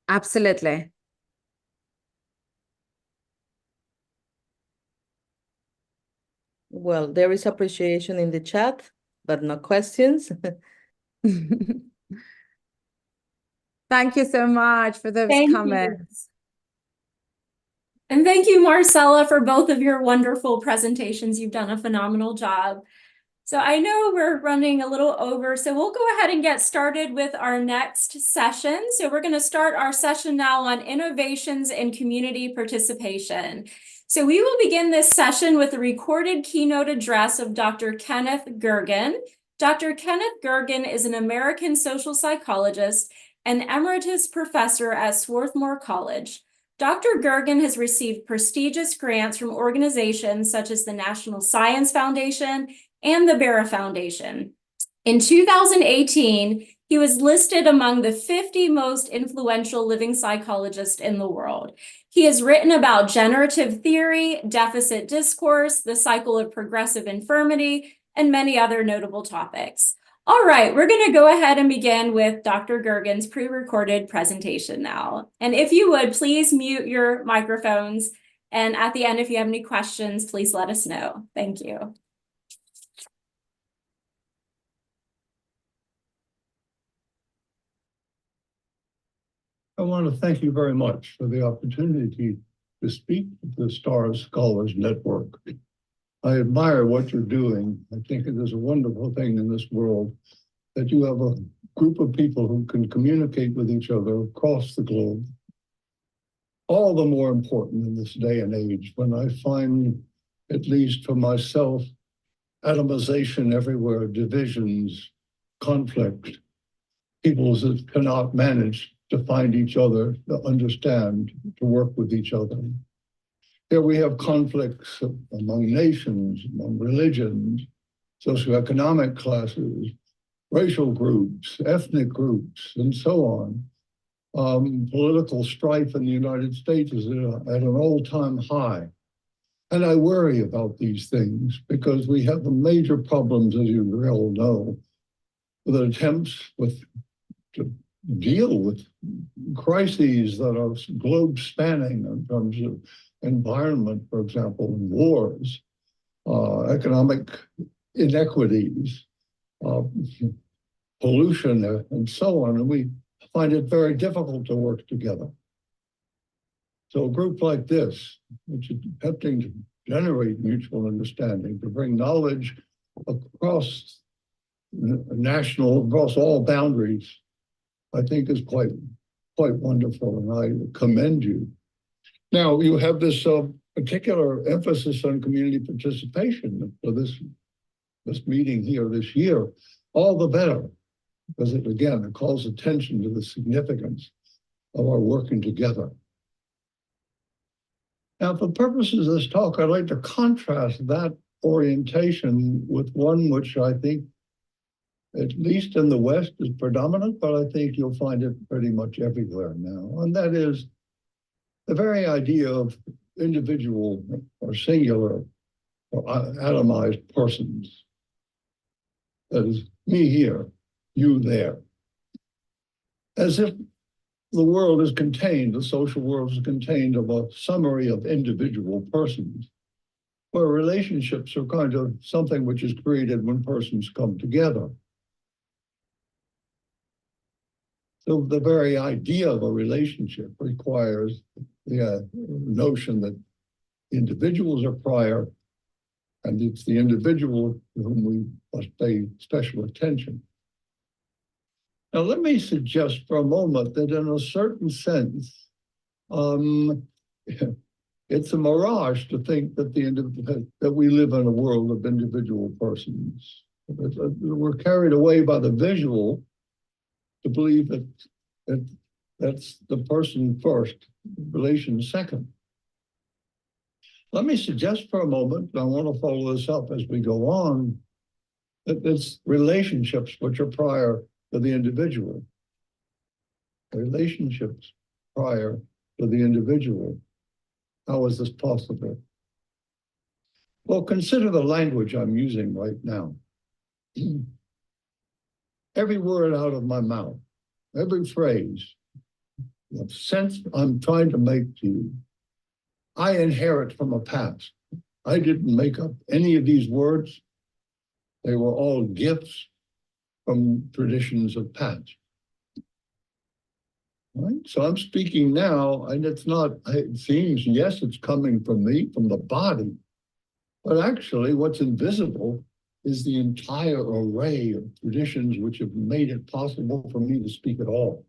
Absolutely. Well, there is appreciation in the chat, but no questions. Thank you so much for those comments. And thank you, Marcela, for both of your wonderful presentations. You've done a phenomenal job. So I know we're running a little over, so we'll go ahead and get started with our next session. So we're going to start our session now on innovations in community participation. So we will begin this session with a recorded keynote address of Dr. Kenneth Gergen. Dr. Kenneth Gergen is an American social psychologist and Emeritus Professor at Swarthmore College. Dr. Gergen has received prestigious grants from organizations such as the National Science Foundation and the Barra Foundation. In 2018, he was listed among the 50 most influential living psychologists in the world. He has written about generative theory, deficit discourse, the cycle of progressive infirmity, and many other notable topics. All right, we're going to go ahead and begin with Dr. Gergen's pre-recorded presentation now. And if you would, please mute your microphones. And at the end, if you have any questions, please let us know. Thank you. I want to thank you very much for the opportunity to speak to the STAR Scholars Network. I admire what you're doing. I think it is a wonderful thing in this world that you have a group of people who can communicate with each other across the globe. All the more important in this day and age when I find, at least for myself, atomization everywhere, divisions, conflict, peoples that cannot manage to find each other, to understand, to work with each other. Here we have conflicts among nations, among religions, socioeconomic classes, racial groups, ethnic groups, and so on. Political strife in the United States is at an all-time high. And I worry about these things because we have major problems, as you well know, with attempts to deal with crises that are globe-spanning in terms of environment, for example, wars, economic inequities, pollution, and so on. And we find it very difficult to work together. So a group like this, which is attempting to generate mutual understanding, to bring knowledge across across all boundaries, I think is quite wonderful, and I commend you. Now, you have this particular emphasis on community participation for this meeting here this year. All the better, because it calls attention to the significance of our working together. Now, for purposes of this talk, I'd like to contrast that orientation with one which I think, at least in the West, is predominant, but I think you'll find it pretty much everywhere now. And that is the very idea of individual or singular or atomized persons. That is, me here, you there. As if the world is contained, the social world is contained of a summary of individual persons, where relationships are kind of something which is created when persons come together. So the very idea of a relationship requires the notion that individuals are prior, and it's the individual to whom we must pay special attention. Now, let me suggest for a moment that in a certain sense, it's a mirage to think that that we live in a world of individual persons. We're carried away by the visual to believe that that's the person first, relation second. Let me suggest for a moment, and I want to follow this up as we go on, that it's relationships which are prior to the individual. Relationships prior to the individual. How is this possible? Well, consider the language I'm using right now. Every word out of my mouth, every phrase, the sense I'm trying to make to you, I inherit from a past. I didn't make up any of these words. They were all gifts from traditions of past. Right? So I'm speaking now, and it's not, it seems, yes, it's coming from me, from the body, but actually what's invisible is the entire array of traditions which have made it possible for me to speak at all.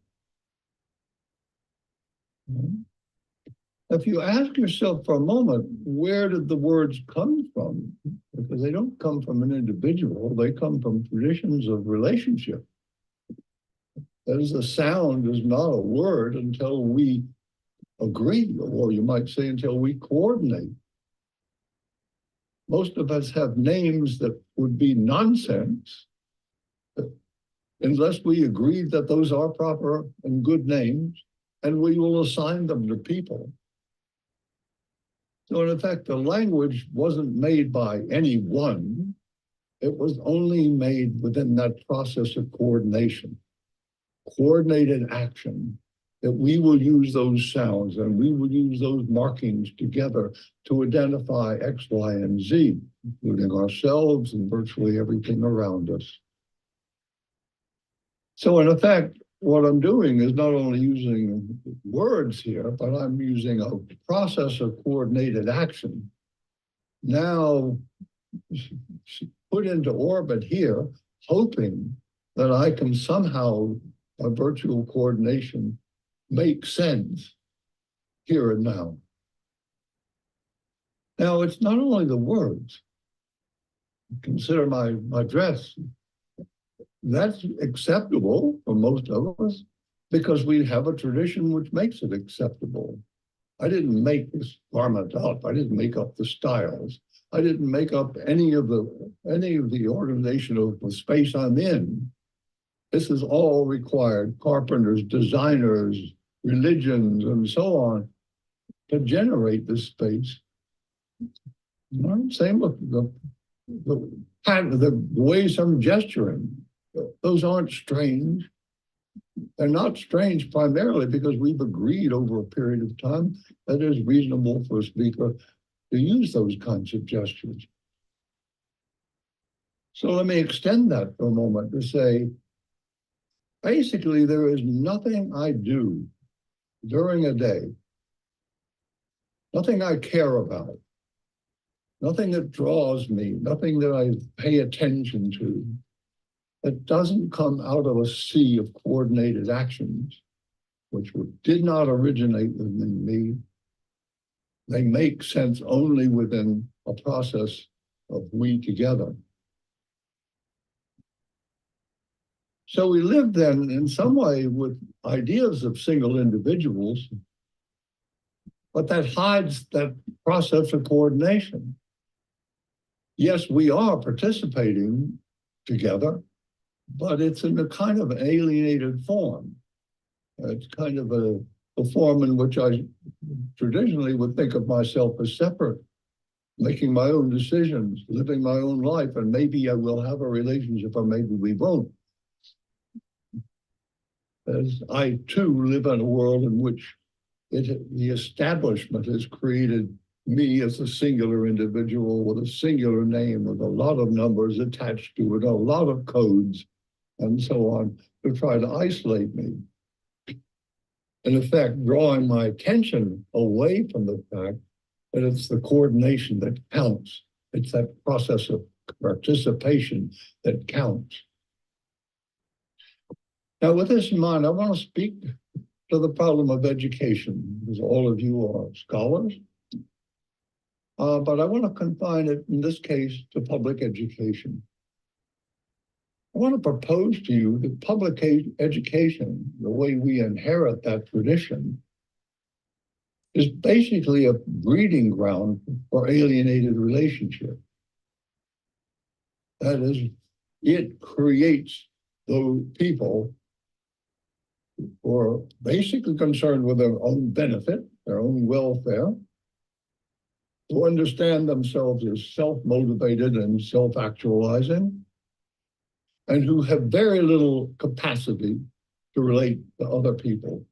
If you ask yourself for a moment, where did the words come from? Because they don't come from an individual, they come from traditions of relationship. That is, a sound is not a word until we agree, or you might say until we coordinate. Most of us have names that would be nonsense unless we agree that those are proper and good names, and we will assign them to people. So in effect, the language wasn't made by anyone. It was only made within that process of coordination, coordinated action, that we will use those sounds and we will use those markings together to identify X, Y, and Z, including ourselves and virtually everything around us. So in effect, what I'm doing is not only using words here, but I'm using a process of coordinated action. Now put into orbit here, hoping that I can somehow, by virtual coordination, make sense here and now. Now, it's not only the words. Consider my dress. That's acceptable for most of us because we have a tradition which makes it acceptable. I didn't make this garment up. I didn't make up the styles. I didn't make up any of the organization of the space I'm in. This is all required, carpenters, designers, religions, and so on, to generate this space. Same with the ways I'm gesturing. Those aren't strange. They're not strange primarily because we've agreed over a period of time that it is reasonable for a speaker to use those kinds of gestures. So let me extend that for a moment to say, basically, there is nothing I do during a day, nothing I care about, nothing that draws me, nothing that I pay attention to, that doesn't come out of a sea of coordinated actions, which did not originate within me. They make sense only within a process of we together. So we live then in some way with ideas of single individuals, but that hides that process of coordination. Yes, we are participating together, but it's in a kind of alienated form. It's kind of a form in which I traditionally would think of myself as separate, making my own decisions, living my own life, and maybe I will have a relationship or maybe we won't. As I too live in a world in which the establishment has created me as a singular individual with a singular name with a lot of numbers attached to it, a lot of codes, and so on, to try to isolate me. In effect, drawing my attention away from the fact that it's the coordination that counts. It's that process of participation that counts. Now, with this in mind, I want to speak to the problem of education, because all of you are scholars. But I want to confine it, in this case, to public education. I want to propose to you that public education, the way we inherit that tradition, is basically a breeding ground for alienated relationship. That is, it creates those people who are basically concerned with their own benefit, their own welfare, who understand themselves as self-motivated and self-actualizing, and who have very little capacity to relate to other people,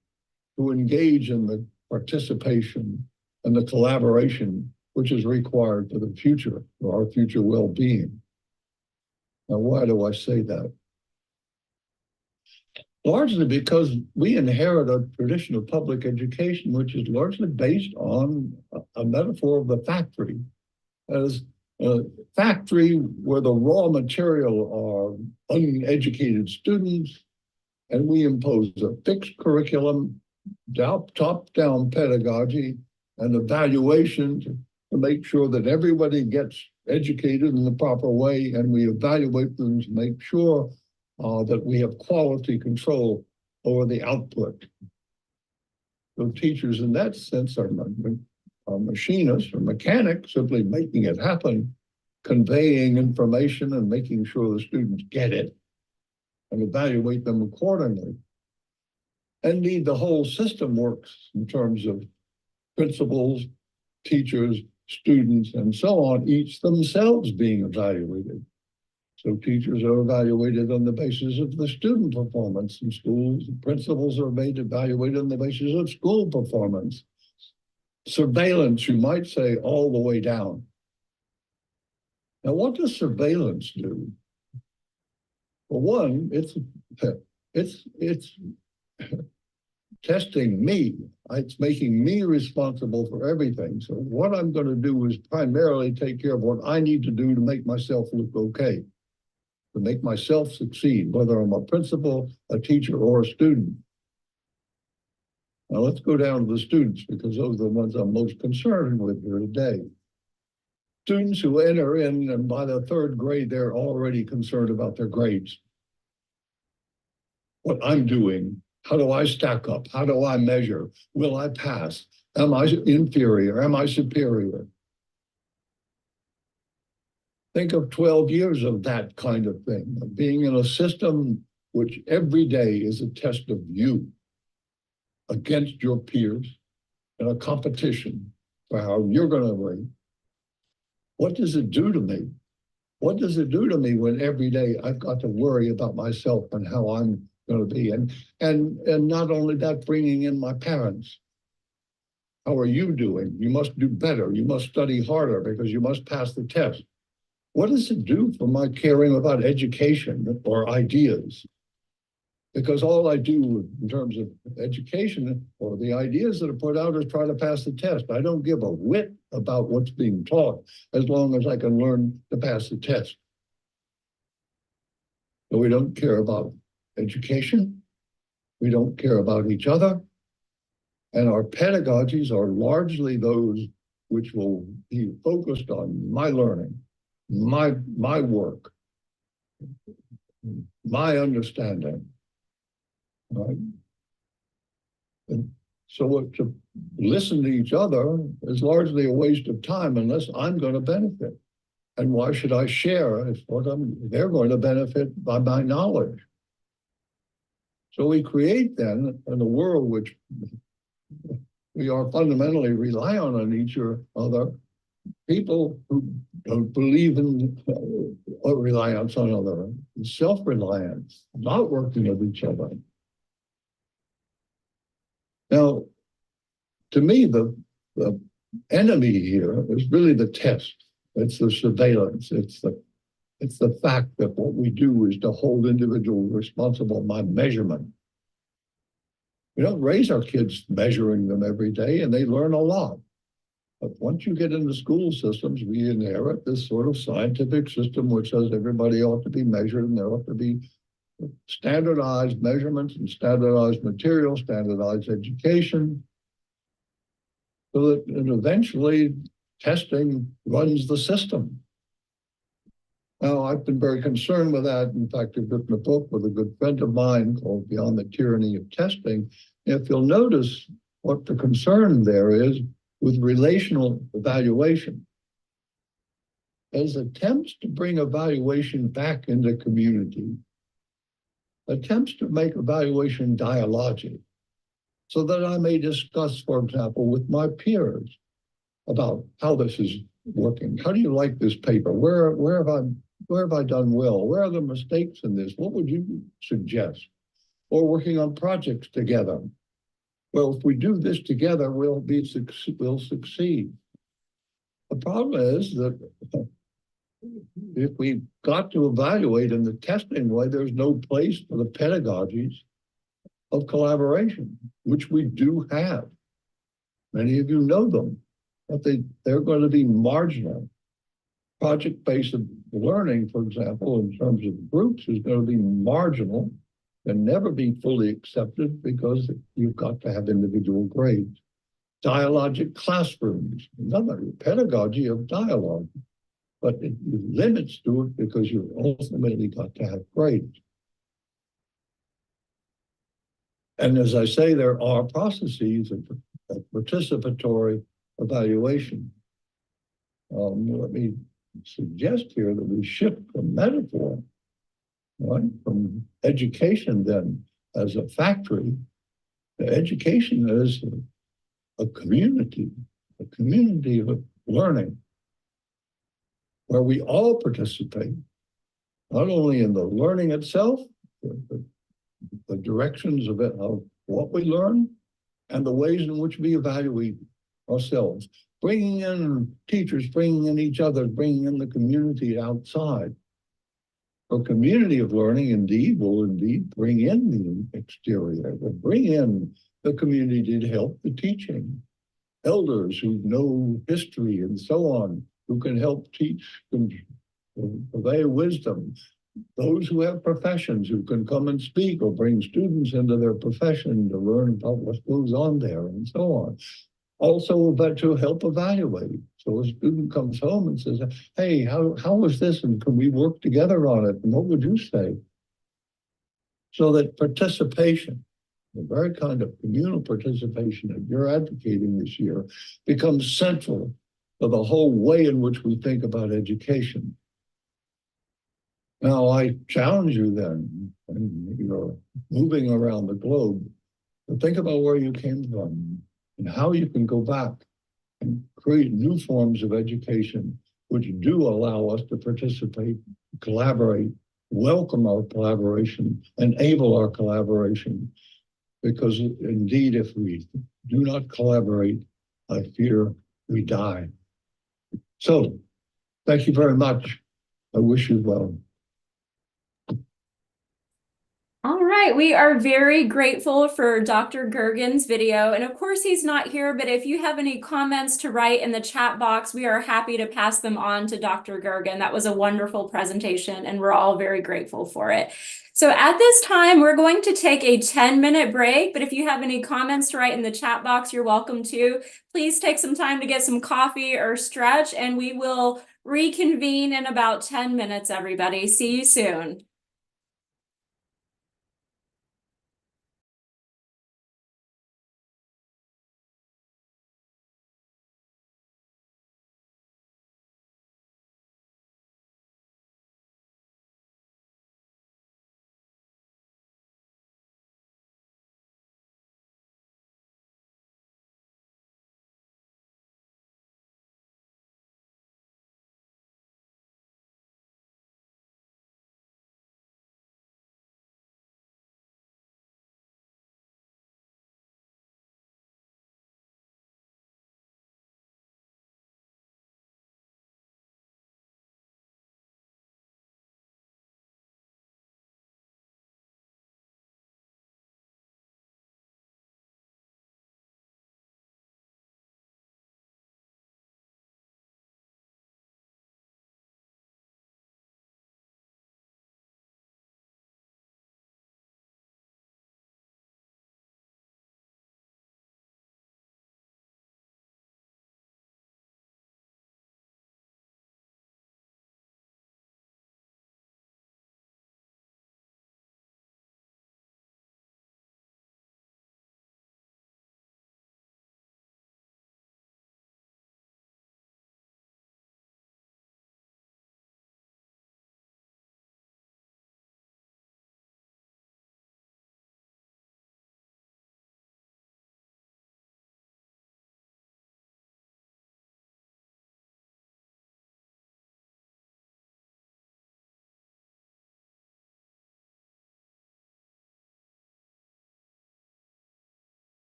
to engage in the participation and the collaboration which is required for the future, for our future well-being. Now, why do I say that? Largely because we inherit a tradition of public education, which is largely based on a metaphor of the factory. As a factory where the raw material are uneducated students, and we impose a fixed curriculum, top-down pedagogy, and evaluation to make sure that everybody gets educated in the proper way, and we evaluate them to make sure that we have quality control over the output. So teachers in that sense are machinists or mechanics, simply making it happen, conveying information and making sure the students get it and evaluate them accordingly. And indeed, the whole system works in terms of principals, teachers, students, and so on, each themselves being evaluated. So teachers are evaluated on the basis of the student performance in schools. Principals are evaluated on the basis of school performance. Surveillance, you might say, all the way down. Now, what does surveillance do? For one, it's testing me. It's making me responsible for everything. So what I'm going to do is primarily take care of what I need to do to make myself look okay, to make myself succeed, whether I'm a principal, a teacher, or a student. Now let's go down to the students, because those are the ones I'm most concerned with here today. Students who enter in, and by the third grade, they're already concerned about their grades. What I'm doing, how do I stack up? How do I measure? Will I pass? Am I inferior? Am I superior? Think of 12 years of that kind of thing, of being in a system which every day is a test of you against your peers in a competition for how you're going to rate. What does it do to me? What does it do to me when every day I've got to worry about myself and how I'm going to be? And not only that, bringing in my parents. How are you doing? You must do better. You must study harder because you must pass the test. What does it do for my caring about education or ideas? Because all I do in terms of education or the ideas that are put out is try to pass the test. I don't give a whit about what's being taught as long as I can learn to pass the test. So we don't care about education. We don't care about each other. And our pedagogies are largely those which will be focused on my learning, my work, my understanding. Right? And so to listen to each other is largely a waste of time unless I'm going to benefit. And why should I share if they're going to benefit by my knowledge? So we create then in a world which we are fundamentally reliant on each other, people who don't believe in reliance on others, self-reliance, not working with each other. Now, to me, the enemy here is really the test. It's the surveillance. It's the fact that what we do is to hold individuals responsible by measurement. We don't raise our kids measuring them every day, and they learn a lot. But once you get into school systems, we inherit this sort of scientific system which says everybody ought to be measured and there ought to be standardized measurements and standardized material, standardized education, so that eventually testing runs the system. Now, I've been very concerned with that. In fact, I've written a book with a good friend of mine called Beyond the Tyranny of Testing. If you'll notice what the concern there is with relational evaluation, as attempts to bring evaluation back into community, attempts to make evaluation dialogic, so that I may discuss, for example, with my peers about how this is working. How do you like this paper? Where have I done well? Where are the mistakes in this? What would you suggest? Or working on projects together. Well, if we do this together, we'll succeed. The problem is that if we got to evaluate in the testing way, there's no place for the pedagogies of collaboration, which we do have. Many of you know them, but they're going to be marginal. Project-based learning, for example, in terms of groups, is going to be marginal and never be fully accepted because you've got to have individual grades. Dialogic classrooms, another pedagogy of dialogue, but it limits to it because you've ultimately got to have grades. And as I say, there are processes of participatory evaluation. Let me suggest here that we shift from metaphor, right, from education then as a factory to education as a community of learning, where we all participate, not only in the learning itself, but the directions of it, of what we learn, and the ways in which we evaluate ourselves, bringing in teachers, bringing in each other, bringing in the community outside. A community of learning indeed will bring in the exterior, will bring in the community to help the teaching. Elders who know history and so on, who can help teach and purvey wisdom. Those who have professions who can come and speak or bring students into their profession to learn about what goes on there and so on. Also, but to help evaluate. So a student comes home and says, hey, how was this? And can we work together on it? And what would you say? So that participation, the very kind of communal participation that you're advocating this year, becomes central to the whole way in which we think about education. Now, I challenge you then, and you're moving around the globe, to think about where you came from and how you can go back and create new forms of education which do allow us to participate, collaborate, welcome our collaboration, enable our collaboration. Because indeed, if we do not collaborate, I fear we die. So, thank you very much. I wish you well. All right, we are very grateful for Dr. Gergen's video. And of course, he's not here, but if you have any comments to write in the chat box, we are happy to pass them on to Dr. Gergen. That was a wonderful presentation, and we're all very grateful for it. So at this time, we're going to take a 10-minute break, but if you have any comments to write in the chat box, you're welcome to. Please take some time to get some coffee or stretch, and we will reconvene in about 10 minutes, everybody. See you soon.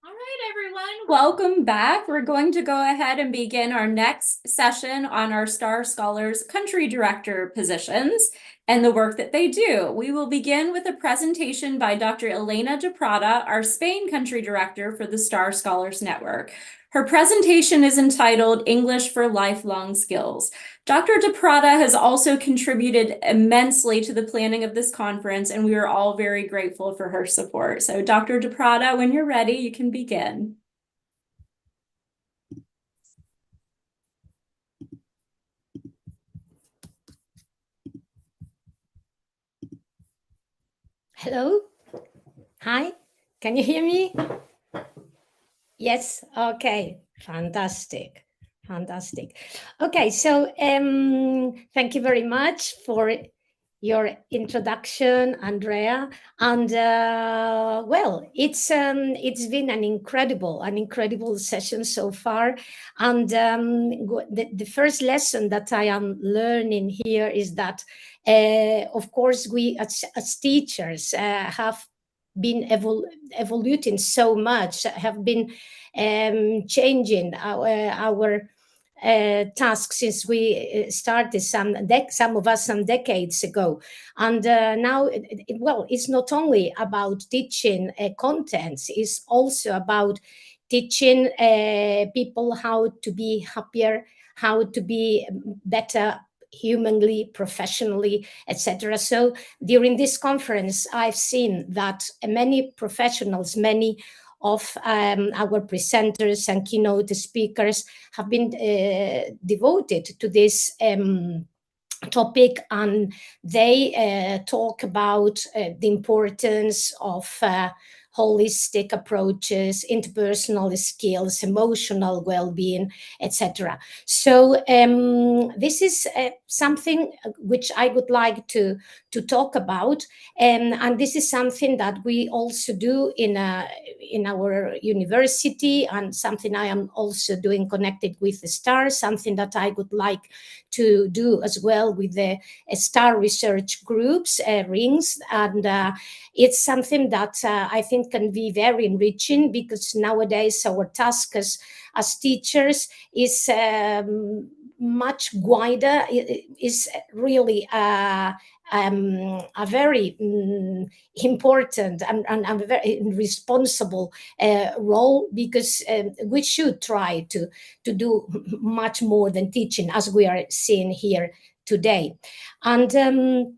All right, everyone, welcome back. We're going to go ahead and begin our next session on our Star Scholars Country Director positions and the work that they do. We will begin with a presentation by Dr. Elena de Prada, our Spain Country Director for the Star Scholars Network. Her presentation is entitled English for Lifelong Skills. Dr. de Prada has also contributed immensely to the planning of this conference, and we are all very grateful for her support. So Dr. de Prada, when you're ready, you can begin. Hello? Hi, can you hear me? Yes, okay, fantastic, fantastic. Okay, so thank you very much for your introduction, Andrea. And well, it's been an incredible session so far. And the first lesson that I am learning here is that, of course, we as teachers have been evolving so much, have been changing our tasks since we started some of us some decades ago. And now, well, it's not only about teaching contents, it's also about teaching people how to be happier, how to be better humanly, professionally, etc. So during this conference, I've seen that many professionals, many of our presenters and keynote speakers have been devoted to this topic, and they talk about the importance of holistic approaches, interpersonal skills, emotional well-being, etc. So this is something which I would like to talk about, and this is something that we also do in our university, and something I am also doing connected with the STAR, something that I would like to do as well with the STAR research groups, rings, and it's something that I think can be very enriching, because nowadays our task as teachers is much wider, is really a very important and very responsible role, because we should try to do much more than teaching, as we are seeing here today. And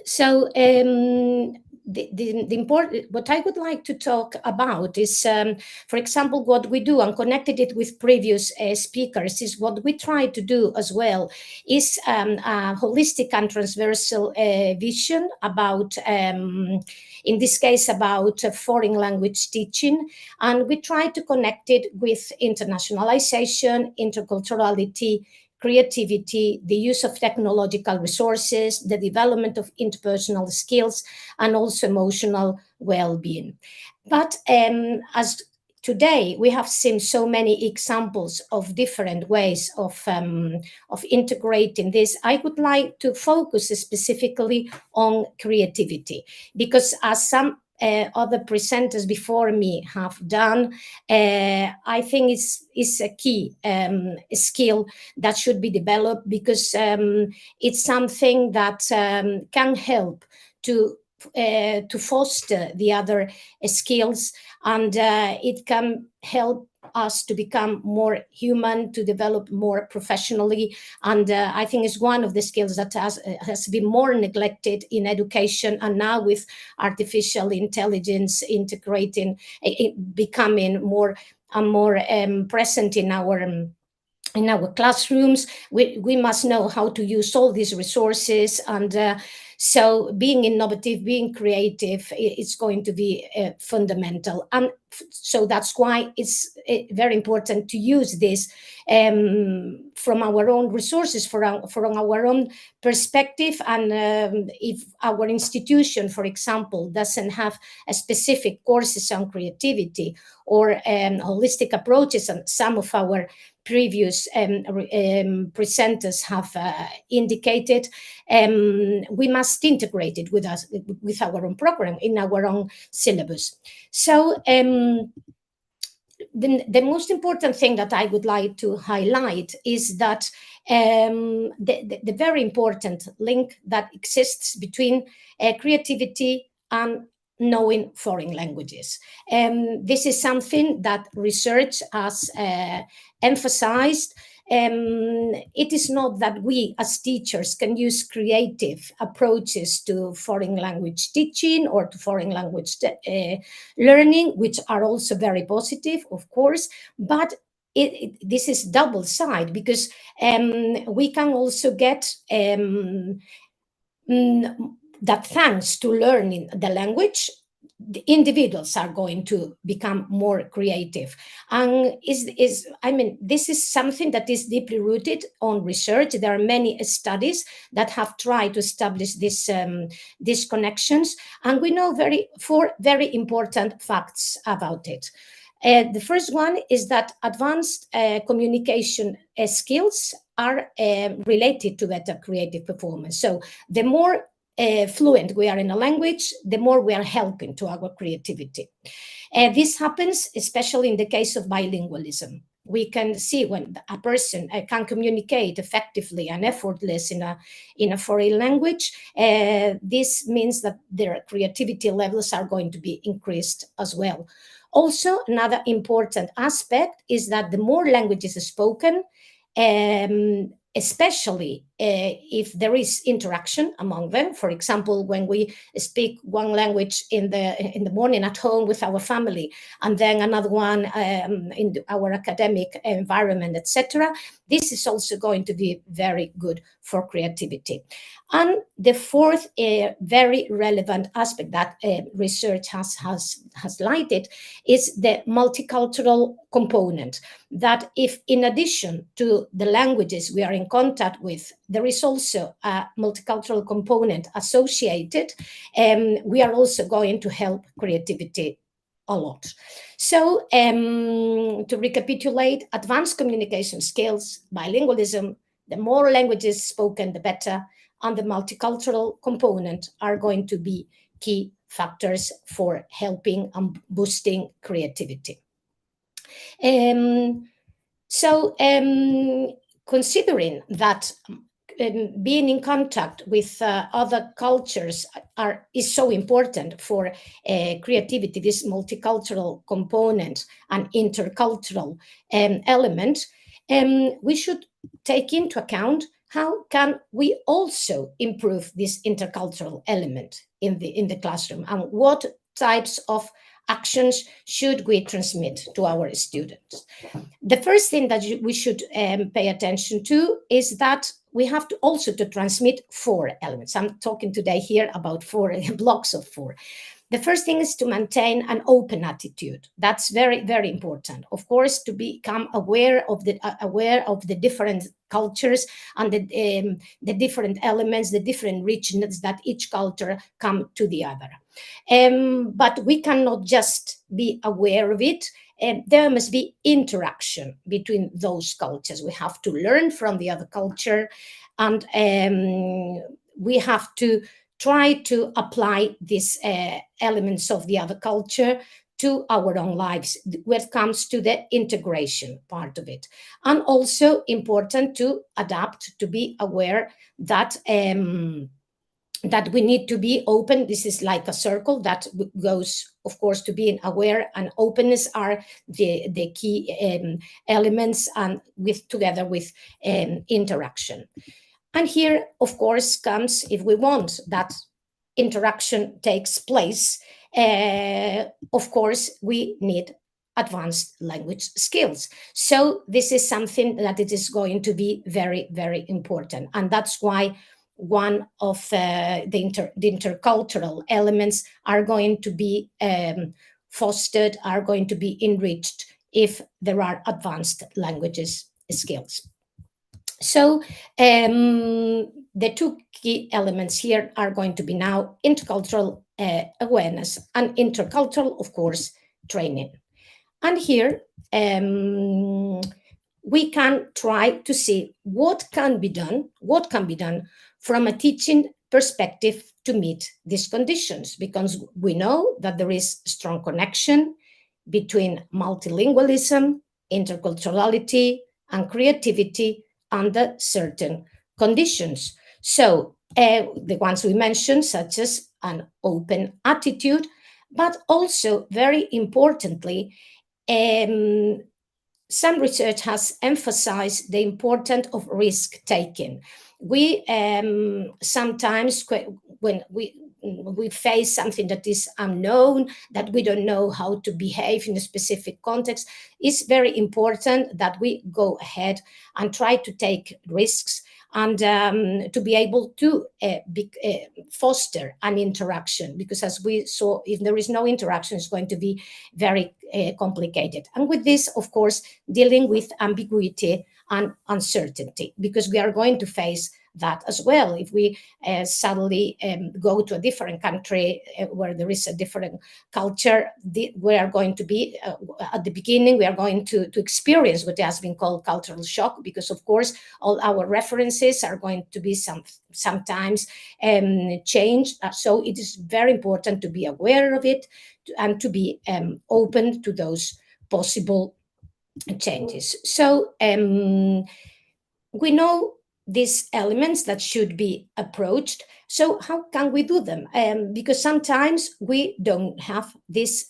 so the important, what I would like to talk about is, for example, what we do, and connected it with previous speakers, is what we try to do as well is a holistic and transversal vision about, in this case, about foreign language teaching. And we try to connect it with internationalization, interculturality, creativity, the use of technological resources, the development of interpersonal skills, and also emotional well-being. But as today we have seen so many examples of different ways of integrating this, I would like to focus specifically on creativity, because as some other presenters before me have done, I think it's a key skill that should be developed, because it's something that can help to foster the other skills, and it can help us to become more human, to develop more professionally. And I think it's one of the skills that has been more neglected in education, and now with artificial intelligence integrating, becoming more and more present in our classrooms, we must know how to use all these resources. And so being innovative, being creative, it's going to be fundamental. And so that's why it's very important to use this from our own resources, from our own perspective. And if our institution, for example, doesn't have a specific courses on creativity or holistic approaches, and some of our previous presenters have indicated, we must integrate it with us, with our own program, in our own syllabus. So the most important thing that I would like to highlight is that the very important link that exists between creativity and knowing foreign languages. This is something that research has emphasized. It is not that we as teachers can use creative approaches to foreign language teaching or to foreign language learning, which are also very positive, of course, but this is double side, because we can also get that thanks to learning the language, the individuals are going to become more creative. And this is something that is deeply rooted on research. There are many studies that have tried to establish these connections, and we know four very important facts about it. The first one is that advanced communication skills are related to better creative performance. So the more fluent we are in a language, the more we are helping to our creativity. This happens especially in the case of bilingualism. We can see when a person can communicate effectively and effortless in a foreign language, this means that their creativity levels are going to be increased as well. Also, another important aspect is that the more languages are spoken, especially if there is interaction among them. For example, when we speak one language in the morning at home with our family, and then another one in our academic environment, etc., this is also going to be very good for creativity. And the fourth very relevant aspect that research has highlighted is the multicultural component, that if in addition to the languages we are in contact with, there is also a multicultural component associated, we are also going to help creativity a lot. So to recapitulate, advanced communication skills, bilingualism, the more languages spoken, the better, and the multicultural component are going to be key factors for helping and boosting creativity. Considering that being in contact with other cultures is so important for creativity, this multicultural component and intercultural element, we should take into account how can we also improve this intercultural element in the classroom, and what types of actions should we transmit to our students. The first thing that we should pay attention to is that we have to also transmit 4 elements. I'm talking today here about 4 blocks of 4. The first thing is to maintain an open attitude. That's very, very important. Of course, to become aware of the different cultures and the different elements, the different richness that each culture come to the other. But we cannot just be aware of it. There must be interaction between those cultures. We have to learn from the other culture, and we have to try to apply these elements of the other culture to our own lives when it comes to the integration part of it. And also important to adapt, to be aware that that we need to be open. This is like a circle that goes, of course, to being aware and openness are the key elements, and together with interaction. And here, of course, comes, if we want that interaction takes place, of course, we need advanced language skills. So this is something that it is going to be very, very important. And that's why one of the intercultural elements are going to be fostered, are going to be enriched if there are advanced languages skills. So the 2 key elements here are going to be now intercultural awareness and intercultural, of course, training. And here we can try to see what can be done from a teaching perspective to meet these conditions, because we know that there is strong connection between multilingualism, interculturality, and creativity under certain conditions. So the ones we mentioned, such as an open attitude, but also very importantly, some research has emphasized the importance of risk taking. We sometimes, when we face something that is unknown, that we don't know how to behave in a specific context, it's very important that we go ahead and try to take risks and to be able to foster an interaction, because as we saw, if there is no interaction, it's going to be very complicated. And with this, of course, dealing with ambiguity and uncertainty, because we are going to face that as well. If we suddenly go to a different country where there is a different culture, we are going to be, at the beginning, we are going to experience what has been called cultural shock, because of course, all our references are going to be sometimes changed. So it is very important to be aware of it and to be open to those possible changes. So we know these elements that should be approached. So how can we do them? Because sometimes we don't have these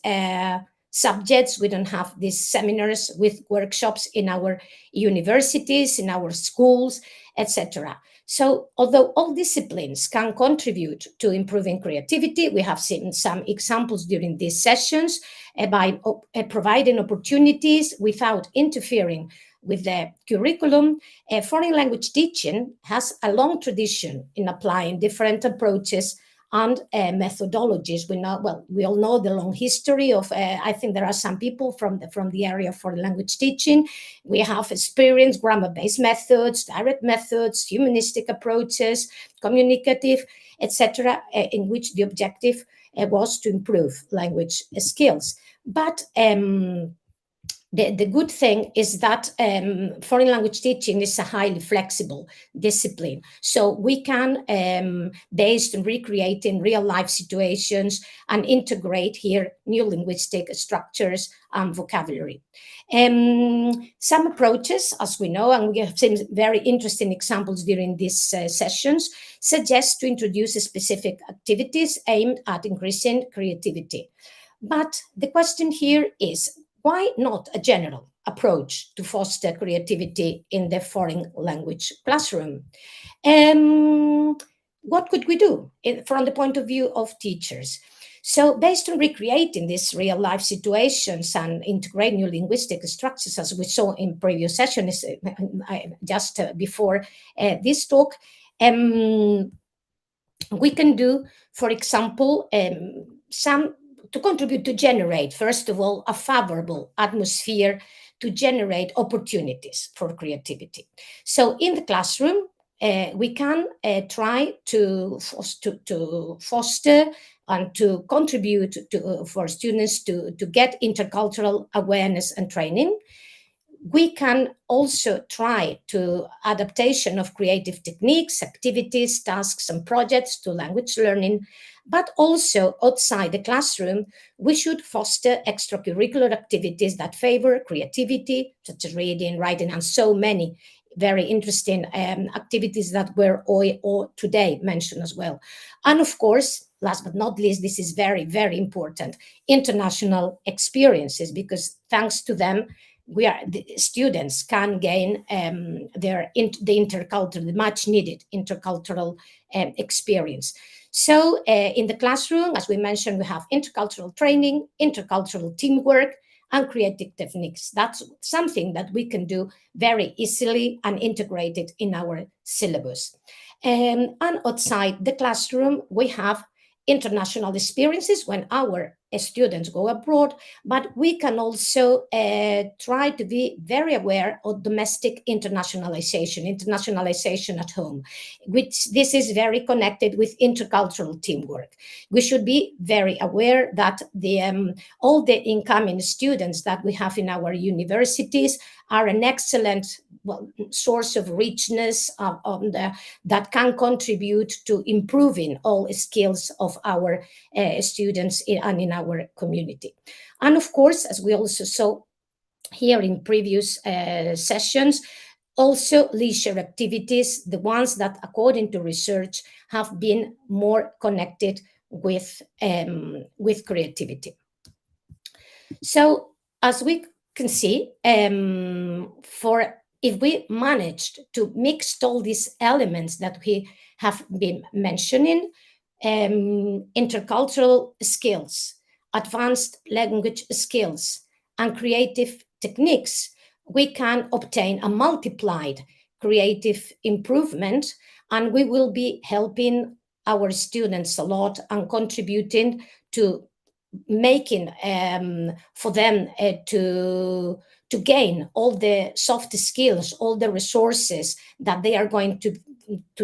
subjects, we don't have these seminars with workshops in our universities, in our schools, etc. So although all disciplines can contribute to improving creativity, we have seen some examples during these sessions by providing opportunities without interfering with the curriculum. Foreign language teaching has a long tradition in applying different approaches and methodologies. We all know the long history of, I think there are some people from the area of foreign language teaching. We have experienced grammar-based methods, direct methods, humanistic approaches, communicative, etc., in which the objective was to improve language skills. But the good thing is that foreign language teaching is a highly flexible discipline. So we can, based on recreating real life situations, and integrate here new linguistic structures and vocabulary. Some approaches, as we know, and we have seen very interesting examples during these sessions, suggest to introduce specific activities aimed at increasing creativity. But the question here is, why not a general approach to foster creativity in the foreign language classroom? What could we do from the point of view of teachers? So based on recreating these real life situations and integrate new linguistic structures, as we saw in previous sessions, just before this talk, we can do, for example, to contribute to generate, first of all, a favorable atmosphere to generate opportunities for creativity. So in the classroom, we can try to foster and to contribute for students to get intercultural awareness and training. We can also try to adaptation of creative techniques, activities, tasks, and projects to language learning. But also outside the classroom, we should foster extracurricular activities that favor creativity, such as reading, writing, and so many very interesting activities that were all today mentioned as well. And of course, last but not least, this is very, very important, international experiences, because thanks to them, the students can gain the much needed intercultural experience. So in the classroom, as we mentioned, we have intercultural training, intercultural teamwork, and creative techniques. That's something that we can do very easily and integrate it in our syllabus. And outside the classroom, we have international experiences when our students go abroad, but we can also try to be very aware of domestic internationalization at home, which this is very connected with intercultural teamwork. We should be very aware that all the incoming students that we have in our universities are an excellent source of richness that can contribute to improving all skills of our students and in our community. And of course, as we also saw here in previous sessions, also leisure activities, the ones that, according to research, have been more connected with creativity. So as we can see, if we managed to mix all these elements that we have been mentioning, intercultural skills, advanced language skills, and creative techniques, we can obtain a multiplied creative improvement, and we will be helping our students a lot and contributing to making for them to gain all the soft skills, all the resources that they are going to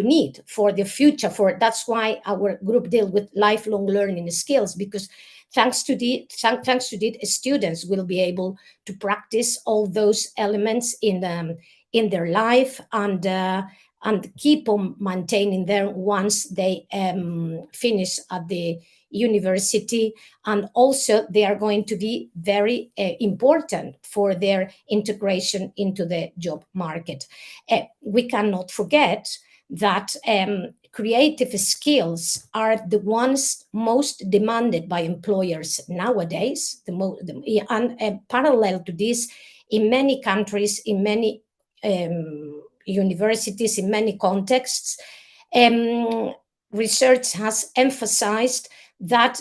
need for the future. That's why our group deals with lifelong learning skills, because thanks to it, students will be able to practice all those elements in their life and keep on maintaining them once they finish at the university. And also they are going to be very important for their integration into the job market. We cannot forget that creative skills are the ones most demanded by employers nowadays. And parallel to this, in many countries, in many universities, in many contexts, research has emphasized that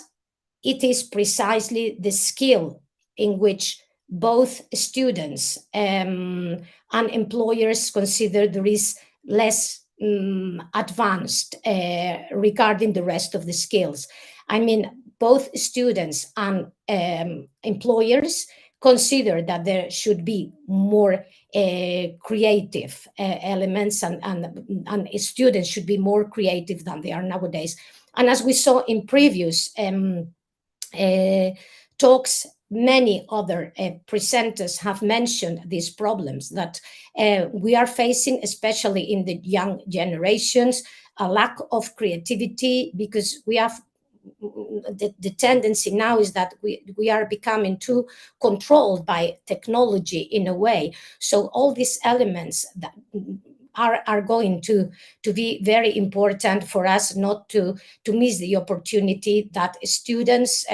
it is precisely the skill in which both students and employers consider there is less advanced regarding the rest of the skills. I mean, both students and employers consider that there should be more creative elements, and students should be more creative than they are nowadays. And as we saw in previous talks, many other presenters have mentioned these problems that we are facing, especially in the young generations, a lack of creativity, because we have the tendency now is that we are becoming too controlled by technology in a way. So all these elements that are going to be very important for us not to miss the opportunity that students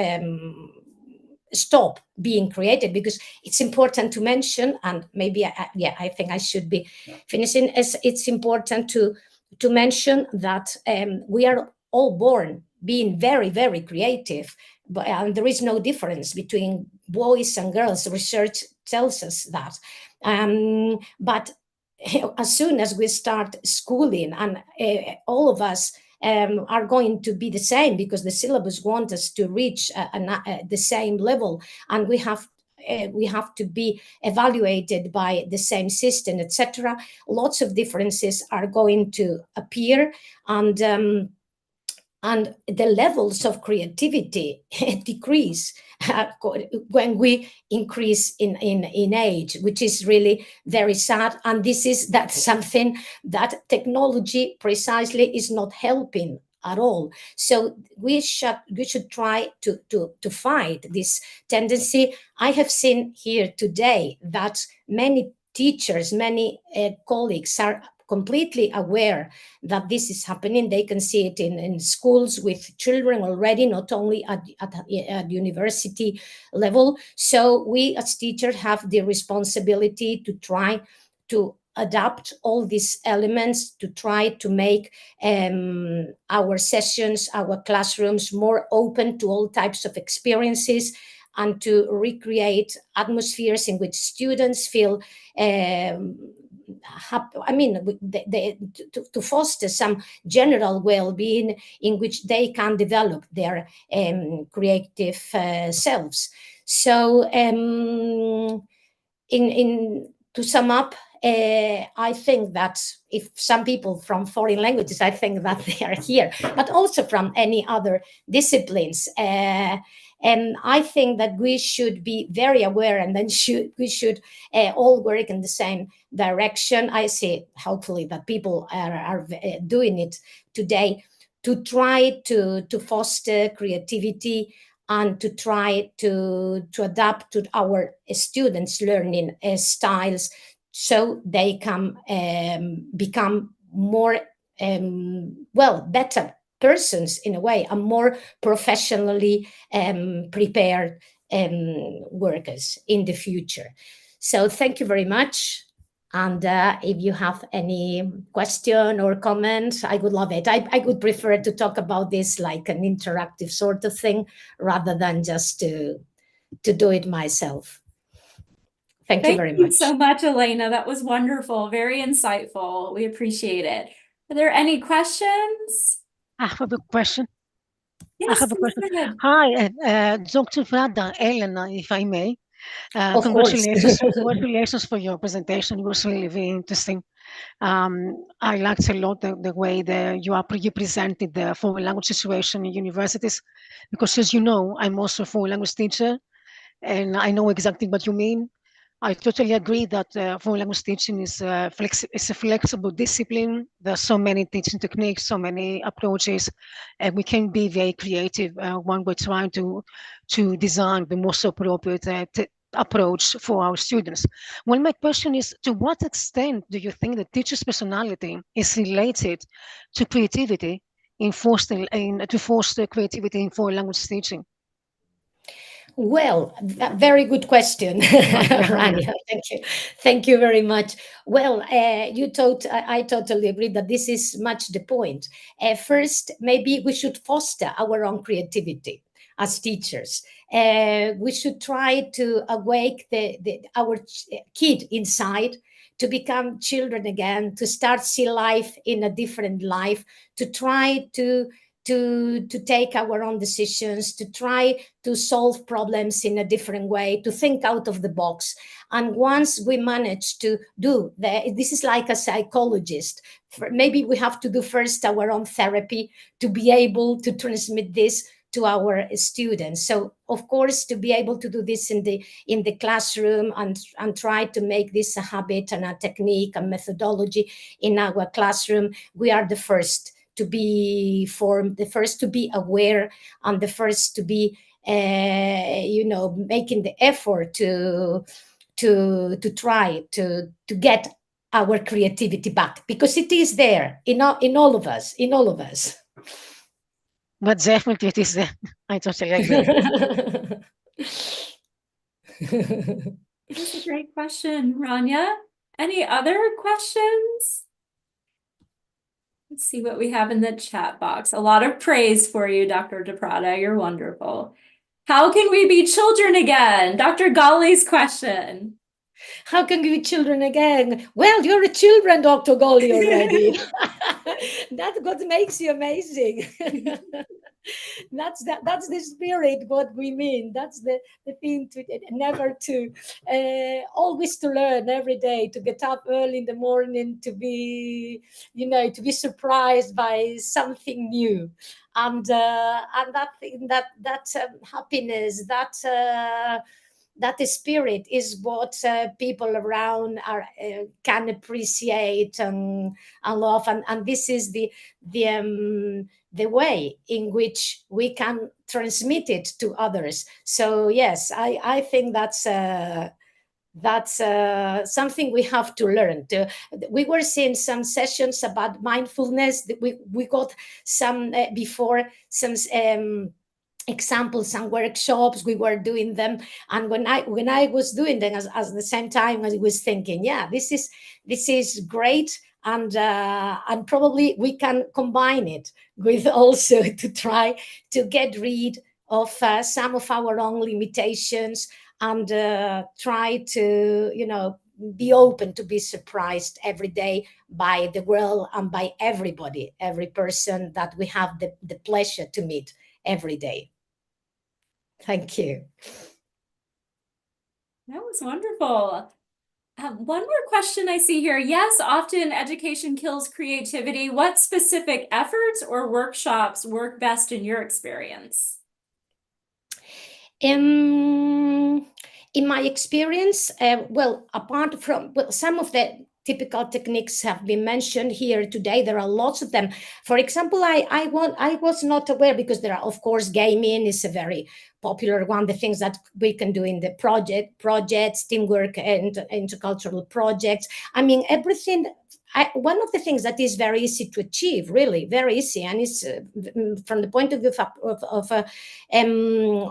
stop being creative, because it's important to mention, and maybe I think I should be finishing, as it's important to mention that we are all born being very, very creative, and there is no difference between boys and girls. Research tells us that. But as soon as we start schooling, and all of us are going to be the same, because the syllabus wants us to reach the same level, and we have to be evaluated by the same system, etc. Lots of differences are going to appear, and the levels of creativity decrease when we increase in age, which is really very sad. And that's something that technology precisely is not helping at all. So we should try to fight this tendency. I have seen here today that many teachers, many colleagues are completely aware that this is happening. They can see it in schools with children already, not only at university level. So we as teachers have the responsibility to try to adapt all these elements, to try to make our sessions, our classrooms more open to all types of experiences, and to recreate atmospheres in which students feel to foster some general well-being in which they can develop their creative selves. So to sum up, I think that if some people from foreign languages, I think that they are here, but also from any other disciplines. And I think that we should be very aware, and then we should all work in the same direction. I see, hopefully, that people are doing it today, to try to foster creativity and to try to adapt to our students' learning styles, so they can become more, better persons in a way, and more professionally prepared workers in the future. So thank you very much. And if you have any question or comment, I would love it. I would prefer to talk about this like an interactive sort of thing, rather than just to do it myself. Thank you very much. Thank you so much, Elena. That was wonderful, very insightful. We appreciate it. Are there any questions? I have a question. Yes, I have a please question. go ahead. Hi, Dr. Prada, Elena, if I may. Of course. Congratulations for your presentation. It was really very interesting. I liked a lot the way that you presented the foreign language situation in universities, because as you know, I'm also a foreign language teacher, and I know exactly what you mean. I totally agree that foreign language teaching is a flexible discipline. There are so many teaching techniques, so many approaches, and we can be very creative when we're trying to design the most appropriate approach for our students. Well, my question is, to what extent do you think the teacher's personality is related to creativity to foster creativity in foreign language teaching? Well, very good question, Rania. Thank you. Thank you very much. Well, I totally agree that this is much the point. First, maybe we should foster our own creativity as teachers. We should try to awake our kid inside, to become children again, to start see life in a different life, to try to take our own decisions, to try to solve problems in a different way, to think out of the box. And once we manage to do that, this is like a psychologist. Maybe we have to do first our own therapy to be able to transmit this to our students. So of course, to be able to do this in the classroom and try to make this a habit and a technique and methodology in our classroom, we are the first to be formed, the first to be aware, and the first to be, making the effort to try to get our creativity back, because it is there in all of us. But definitely it is there. I totally agree. That's a great question, Rania. Any other questions? Let's see what we have in the chat box. A lot of praise for you, Dr. De Prada. You're wonderful. How can we be children again? Dr. Ghali's question. How can we be children again? Well, you're a children, Dr. Ghali, already. That's what makes you amazing. That's the spirit, what we mean. That's the thing, to never to always to learn every day, to get up early in the morning, to be surprised by something new, and that thing, that happiness, that spirit is what people around can appreciate and love, and this is the way in which we can transmit it to others. So yes, I think that's something we have to learn. We were seeing some sessions about mindfulness. We got some before, some examples and workshops. We were doing them, and when I was doing them, as the same time, I was thinking, yeah, this is great, and probably we can combine it with also to try to get rid of some of our own limitations, and try to be open to be surprised every day by the world and by everybody, every person that we have the pleasure to meet every day. Thank you. That was wonderful. One more question I see here. Yes, often education kills creativity. What specific efforts or workshops work best in your experience? In my experience, well, apart from some of the typical techniques have been mentioned here today, there are lots of them. For example, I was not aware, because there are, of course, gaming is a very popular one. The things that we can do in the projects, teamwork, and intercultural projects. I mean, everything. One of the things that is very easy to achieve, really very easy, and is from the point of view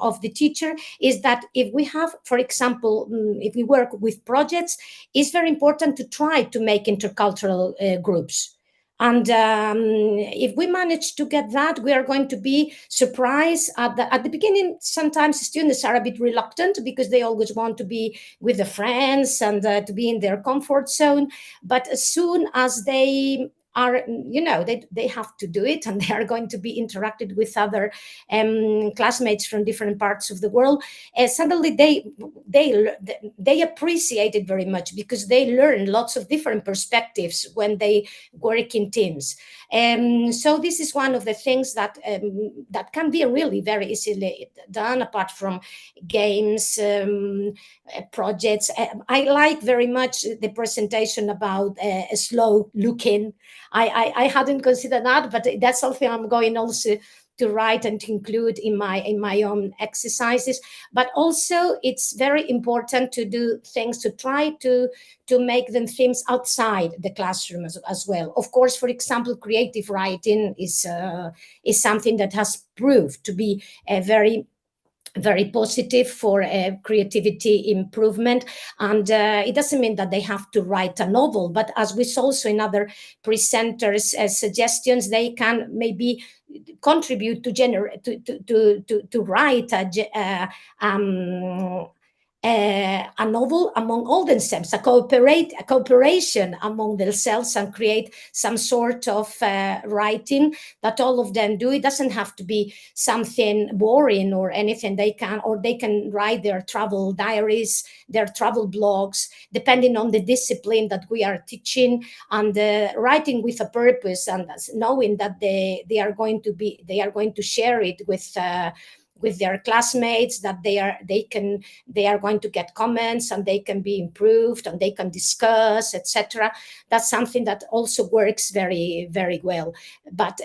of the teacher, is that if we have, for example, if we work with projects, it's very important to try to make intercultural groups. And if we manage to get that, we are going to be surprised. At the beginning, sometimes students are a bit reluctant because they always want to be with the friends and to be in their comfort zone. But as soon as they are, they have to do it, and they are going to be interacted with other classmates from different parts of the world. Suddenly they appreciate it very much, because they learn lots of different perspectives when they work in teams. So this is one of the things that can be really very easily done, apart from games, projects. I like very much the presentation about slow looking. I hadn't considered that, but that's something I'm going also to write and to include in my own exercises. But also, it's very important to do things to try to make them themes outside the classroom as well. Of course, for example, creative writing is something that has proved to be a very positive for creativity improvement. And it doesn't mean that they have to write a novel, but as we saw also in other presenters' suggestions, they can maybe contribute to generate to write a novel among all themselves, a cooperation among themselves, and create some sort of writing that all of them do. It doesn't have to be something boring or anything. They can write their travel diaries, their travel blogs, depending on the discipline that we are teaching, and writing with a purpose, and knowing that they are going to share it with their classmates, that they are going to get comments, and they can be improved, and they can discuss, etc. That's something that also works very, very well. But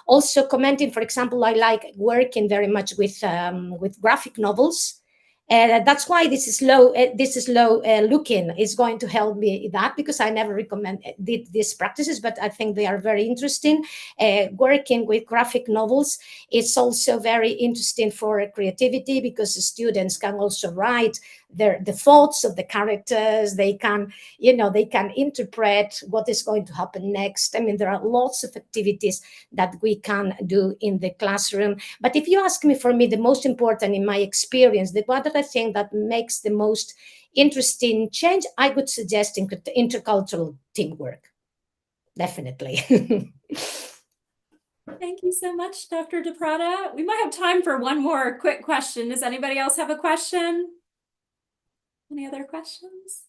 also commenting, for example, I like working very much with graphic novels. That's why this is low looking is going to help me that, because I never did these practices, but I think they are very interesting. Working with graphic novels is also very interesting for creativity, because the students can also write the thoughts of the characters. They can interpret what is going to happen next. I mean, there are lots of activities that we can do in the classroom. But if you ask me, for me, the most important in my experience, what I think that makes the most interesting change, I would suggest intercultural teamwork. Definitely. Thank you so much, Dr. De Prada. We might have time for one more quick question. Does anybody else have a question? Any other questions?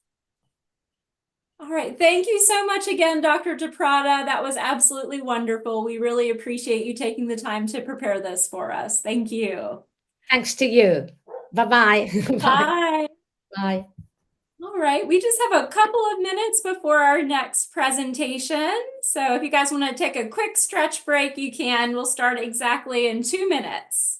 All right. Thank you so much again, Dr. De Prada. That was absolutely wonderful. We really appreciate you taking the time to prepare this for us. Thank you. Thanks to you. Bye-bye. Bye. Bye. All right, we just have a couple of minutes before our next presentation. So if you guys want to take a quick stretch break, you can. We'll start exactly in 2 minutes.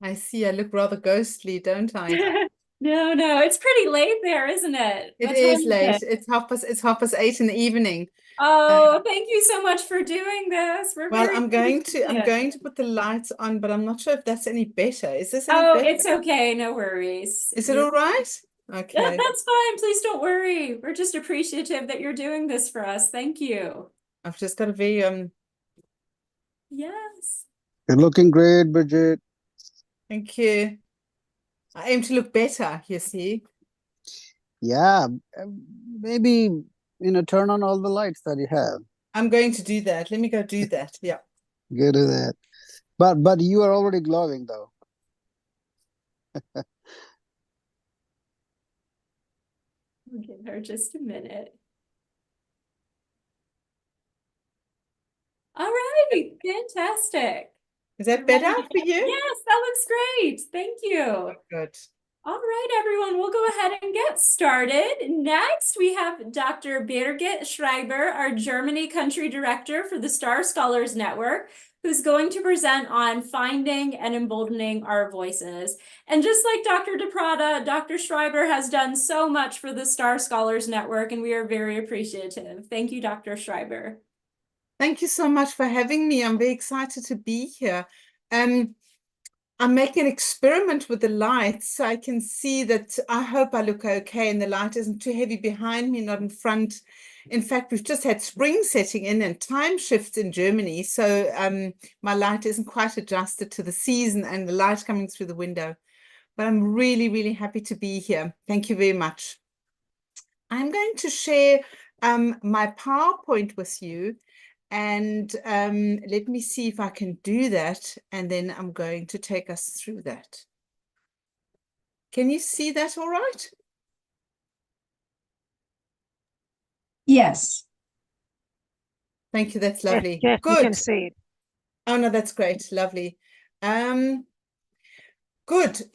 I see I look rather ghostly, don't I? No, no, it's pretty late there, isn't it? It What is time late. it? It's 8:30 in the evening. Oh, thank you so much for doing this. We're Well, very I'm going to appreciative. put the lights on, but I'm not sure if that's any better. Is this any Oh, better? it's okay. No worries. Is it all right? Okay. That's fine. Please don't worry. We're just appreciative that you're doing this for us. Thank you. I've just got to be Yes. You're looking great, Bridget. Thank you. I aim to look better, you see. Yeah, maybe, turn on all the lights that you have. I'm going to do that. Let me go do that. Yeah. Go do that. But you are already glowing though. We'll give her just a minute. All right, fantastic. Is that better for you? Yes, that looks great. Thank you. Good. All right, everyone, we'll go ahead and get started. Next, we have Dr. Birgit Schreiber, our Germany country director for the Star Scholars Network, who's going to present on finding and emboldening our voices. And just like Dr. DePrada, Dr. Schreiber has done so much for the Star Scholars Network, and we are very appreciative. Thank you, Dr. Schreiber. Thank you so much for having me. I'm very excited to be here. I'm making an experiment with the lights so I can see that I hope I look okay and the light isn't too heavy behind me, not in front. In fact, we've just had spring setting in and time shifts in Germany. So my light isn't quite adjusted to the season and the light coming through the window. But I'm really, really happy to be here. Thank you very much. I'm going to share my PowerPoint with you. And let me see if I can do that. And then I'm going to take us through that. Can you see that all right? Yes. Thank you. That's lovely. Yes, Good. we can see it. Oh, no, that's great. Lovely. Good.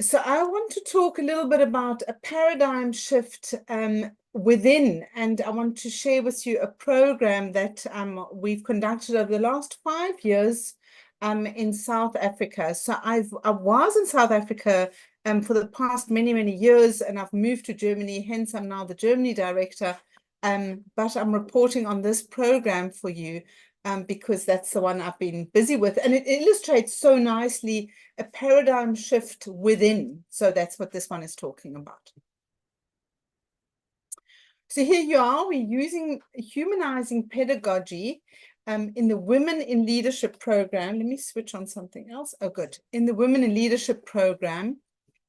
So I want to talk a little bit about a paradigm shift within, and I want to share with you a program that we've conducted over the last 5 years in South Africa. So I was in South Africa for the past many, many years, and I've moved to Germany, hence I'm now the Germany director, but I'm reporting on this program for you because that's the one I've been busy with, and it illustrates so nicely a paradigm shift within. So that's what this one is talking about. So here you are, we're using humanizing pedagogy in the Women in Leadership program. Let me switch on something else. Oh, good. In the Women in Leadership program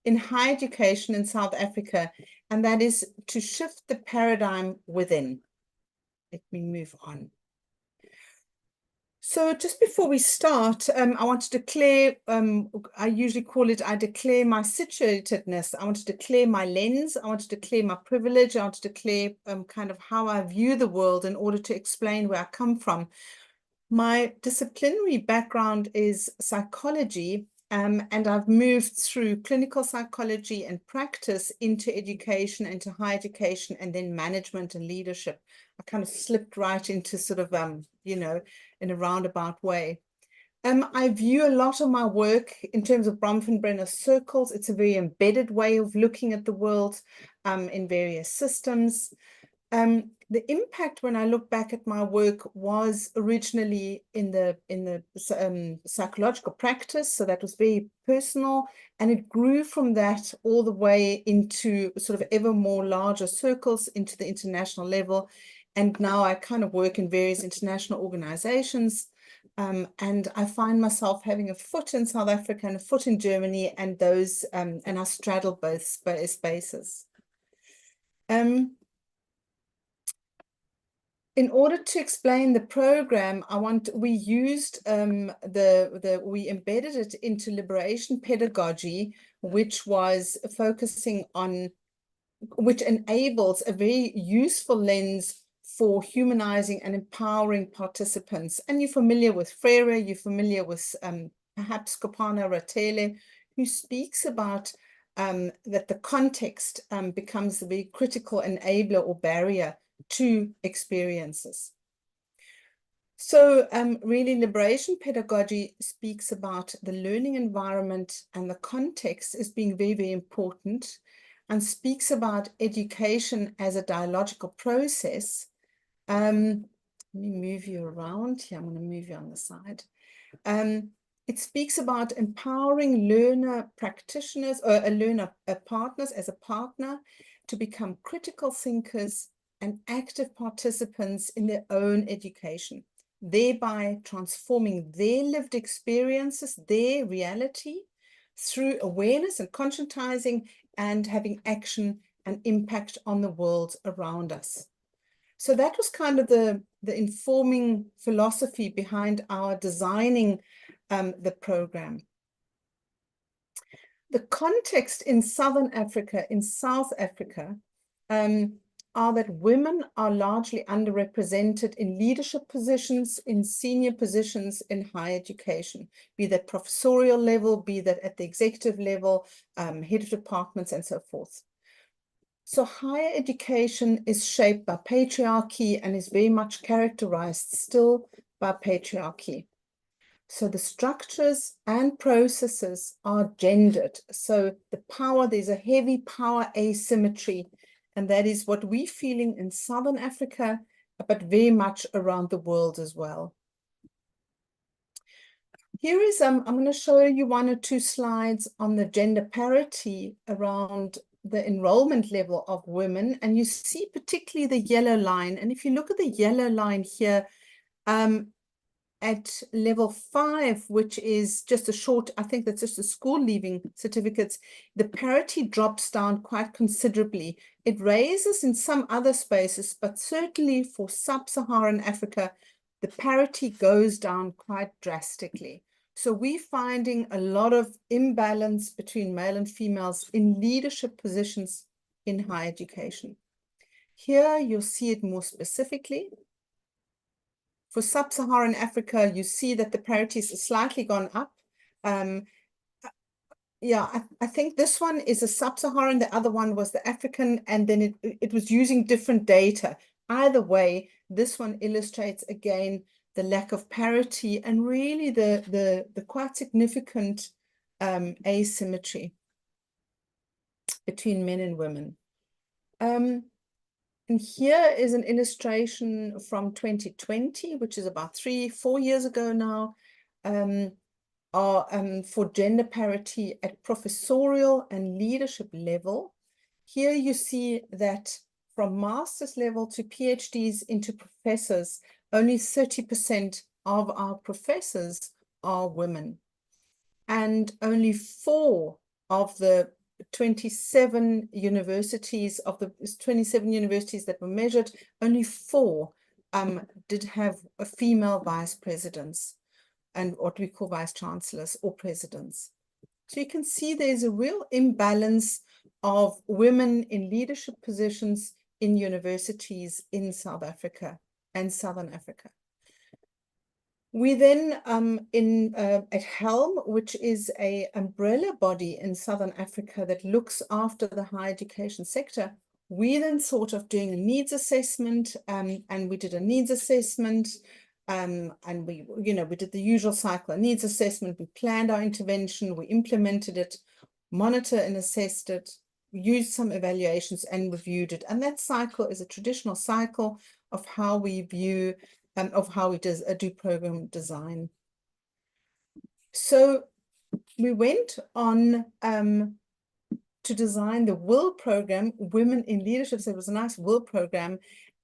in higher education in South Africa, and that is to shift the paradigm within. Let me move on. So just before we start, I want to declare, I usually call it, I declare my situatedness. I want to declare my lens. I want to declare my privilege. I want to declare kind of how I view the world in order to explain where I come from. My disciplinary background is psychology, and I've moved through clinical psychology and practice into education, into higher education, and then management and leadership. I kind of slipped right into sort of, in a roundabout way. I view a lot of my work in terms of Bronfenbrenner circles. It's a very embedded way of looking at the world in various systems. The impact when I look back at my work was originally in the psychological practice, so that was very personal, and it grew from that all the way into sort of ever more larger circles into the international level. And now I kind of work in various international organizations, and I find myself having a foot in South Africa and a foot in Germany, and those and I straddle both spaces. In order to explain the program, we used we embedded it into liberation pedagogy, which was focusing on, which enables a very useful lens for humanizing and empowering participants. And you're familiar with Freire, you're familiar with perhaps Kopana Ratele, who speaks about that the context becomes the very critical enabler or barrier to experiences. So really liberation pedagogy speaks about the learning environment and the context as being very, very important. and speaks about education as a dialogical process. Let me move you around here. I'm going to move you on the side. It speaks about empowering learner practitioners or learner partners as a partner to become critical thinkers and active participants in their own education, thereby transforming their lived experiences, their reality, through awareness and conscientizing and having action and impact on the world around us. So that was kind of the informing philosophy behind our designing the program. The context in Southern Africa, in South Africa, are that women are largely underrepresented in leadership positions, in senior positions in higher education, be that professorial level, be that at the executive level, head of departments and so forth. So higher education is shaped by patriarchy and is very much characterized still by patriarchy. So the structures and processes are gendered. So the power, there's a heavy power asymmetry, and that is what we're feeling in Southern Africa, but very much around the world as well. Here is, I'm going to show you 1 or 2 slides on the gender parity around the enrollment level of women, and you see particularly the yellow line. And if you look at the yellow line here, at level 5, which is just a short, I think that's just a school leaving certificates, the parity drops down quite considerably. It raises in some other spaces, but certainly for sub-Saharan Africa, the parity goes down quite drastically. So we're finding a lot of imbalance between male and females in leadership positions in higher education. Here you'll see it more specifically. For sub-Saharan Africa, you see that the parities have slightly gone up. Yeah, I think this one is a sub-Saharan, the other one was the African, and then it was using different data. Either way, this one illustrates again the lack of parity and really the quite significant asymmetry between men and women. And here is an illustration from 2020, which is about 3-4 years ago now, for gender parity at professorial and leadership level. Here you see that from master's level to PhDs into professors, only 30% of our professors are women. And only 4 of the 27 universities, of the 27 universities that were measured, only 4 did have a female vice presidents and what we call vice chancellors or presidents. So you can see there's a real imbalance of women in leadership positions in universities in South Africa and Southern Africa. We then, at HELM, which is an umbrella body in Southern Africa that looks after the higher education sector, we then thought of doing a needs assessment, and we did a needs assessment, and we did the usual cycle, a needs assessment, we planned our intervention, we implemented it, monitored and assessed it, used some evaluations and reviewed it. And that cycle is a traditional cycle of how we view of how we do program design. So we went on to design the WIL program, Women in Leadership. So it was a nice WIL program.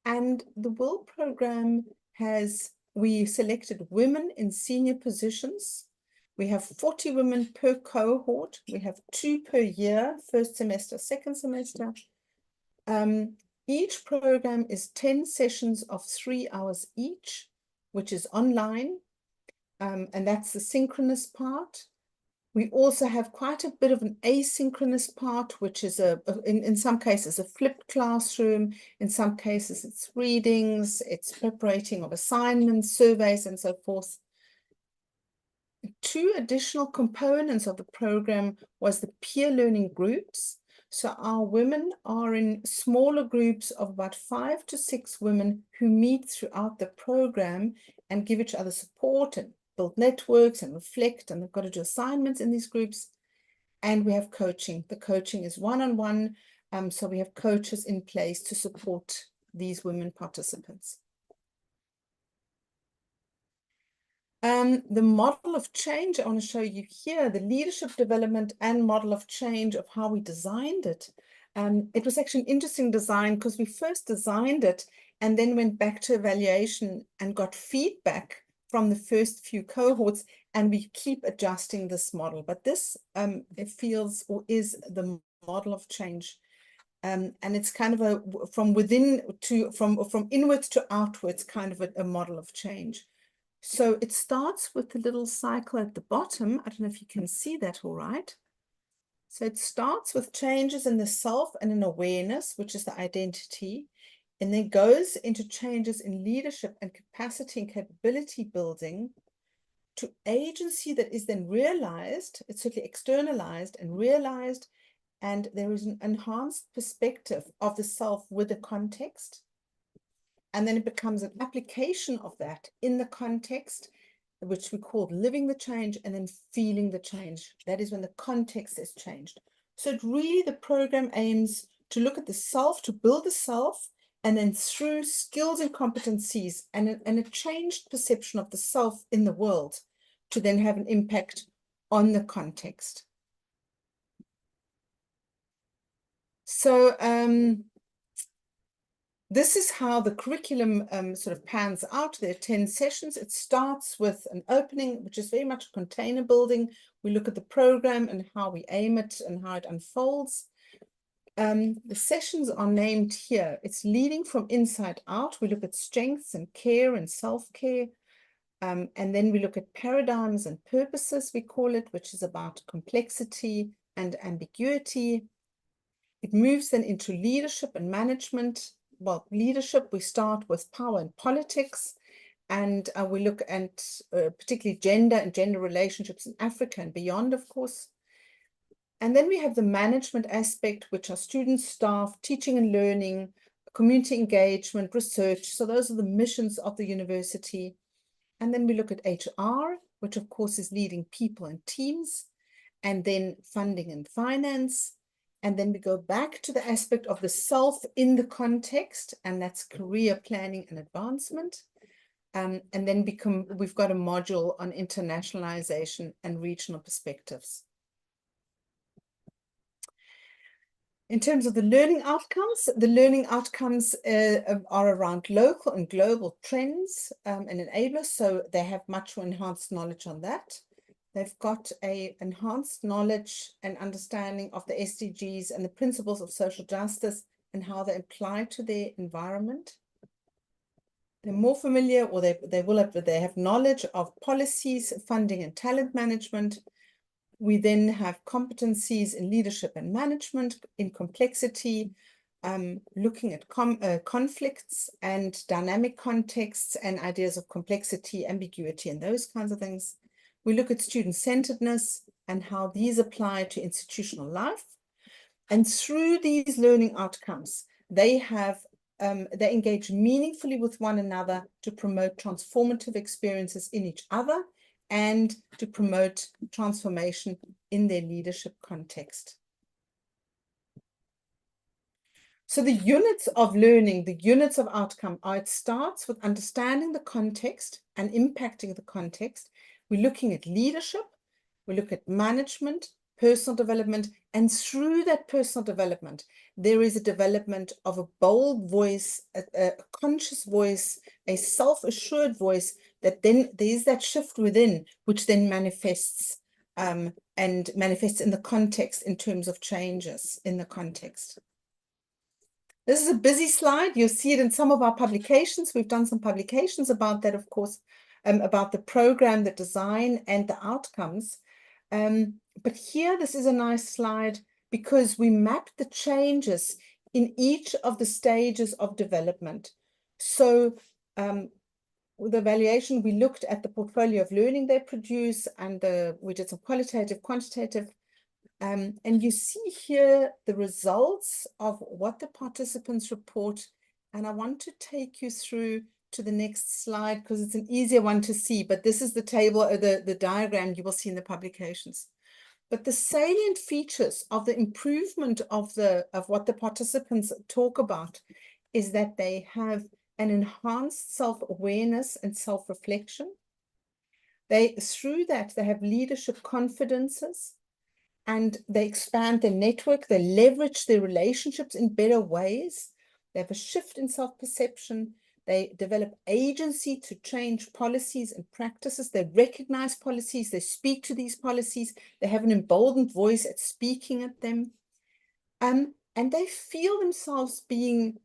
And the WIL program we selected women in senior positions. We have 40 women per cohort. We have 2 per year, first semester, second semester. Each program is 10 sessions of 3 hours each, which is online, and that's the synchronous part. We also have quite a bit of an asynchronous part, which is in some cases a flipped classroom, in some cases it's readings, it's preparating of assignments, surveys, and so forth. 2 additional components of the program was the peer learning groups. So our women are in smaller groups of about 5 to 6 women who meet throughout the program and give each other support and build networks and reflect, and they've got to do assignments in these groups. And we have coaching. The coaching is one-on-one So we have coaches in place to support these women participants. The model of change, I want to show you here, the leadership development and model of change of how we designed it. It was actually an interesting design because we first designed it and then went back to evaluation and got feedback from the first few cohorts, and we keep adjusting this model. But this it feels or is the model of change. And it's kind of a from within to from inwards to outwards kind of a model of change. So it starts with the little cycle at the bottom. I don't know if you can see that all right. So it starts with changes in the self and in awareness, which is the identity, and then goes into changes in leadership and capacity and capability building to agency that is then realized. It's certainly externalized and realized, and there is an enhanced perspective of the self with the context. And then it becomes an application of that in the context, which we call living the change and then feeling the change. That is when the context is changed. So it really, the program aims to look at the self, to build the self, and then through skills and competencies and a changed perception of the self in the world to then have an impact on the context. So this is how the curriculum sort of pans out. There are 10 sessions. It starts with an opening, which is very much a container building. We look at the program and how we aim it and how it unfolds. The sessions are named here. It's leading from inside out. We look at strengths and care and self-care. And then we look at paradigms and purposes, we call it, which is about complexity and ambiguity. It moves then into leadership and management. Well, leadership, we start with power and politics, and we look at particularly gender and gender relationships in Africa and beyond, of course. And then we have the management aspect, which are students, staff, teaching and learning, community engagement, research. So those are the missions of the university. And then we look at HR, which of course is leading people and teams, and then funding and finance. And then we go back to the aspect of the self in the context, and that's career planning and advancement. And then we've got a module on internationalization and regional perspectives. In terms of the learning outcomes are around local and global trends and enablers, so they have much more enhanced knowledge on that. They've got an enhanced knowledge and understanding of the SDGs and the principles of social justice and how they apply to their environment. They're more familiar, or they have knowledge of policies, funding, and talent management. We then have competencies in leadership and management, in complexity, looking at conflicts and dynamic contexts and ideas of complexity, ambiguity, and those kinds of things. We look at student-centeredness and how these apply to institutional life. And through these learning outcomes, they engage meaningfully with one another to promote transformative experiences in each other and to promote transformation in their leadership context. So the units of learning, the units of outcome, it starts with understanding the context and impacting the context. We're looking at leadership, we look at management, personal development, and through that personal development, there is a development of a bold voice, a conscious voice, a self-assured voice, that then there's that shift within, which then manifests in the context in terms of changes in the context. This is a busy slide. You'll see it in some of our publications. We've done some publications about that, of course, about the program, the design, and the outcomes. But here, this is a nice slide because we map the changes in each of the stages of development. So with the evaluation, we looked at the portfolio of learning they produce, and we did some qualitative, quantitative. And you see here the results of what the participants report. And I want to take you through to the next slide because it's an easier one to see, but this is the table or the diagram you will see in the publications. But the salient features of the improvement of what the participants talk about is that they have an enhanced self-awareness and self-reflection. Through that, they have leadership confidences, and they expand their network, they leverage their relationships in better ways. They have a shift in self-perception. They develop agency to change policies and practices. They recognize policies. They speak to these policies. They have an emboldened voice at speaking at them. And they feel themselves being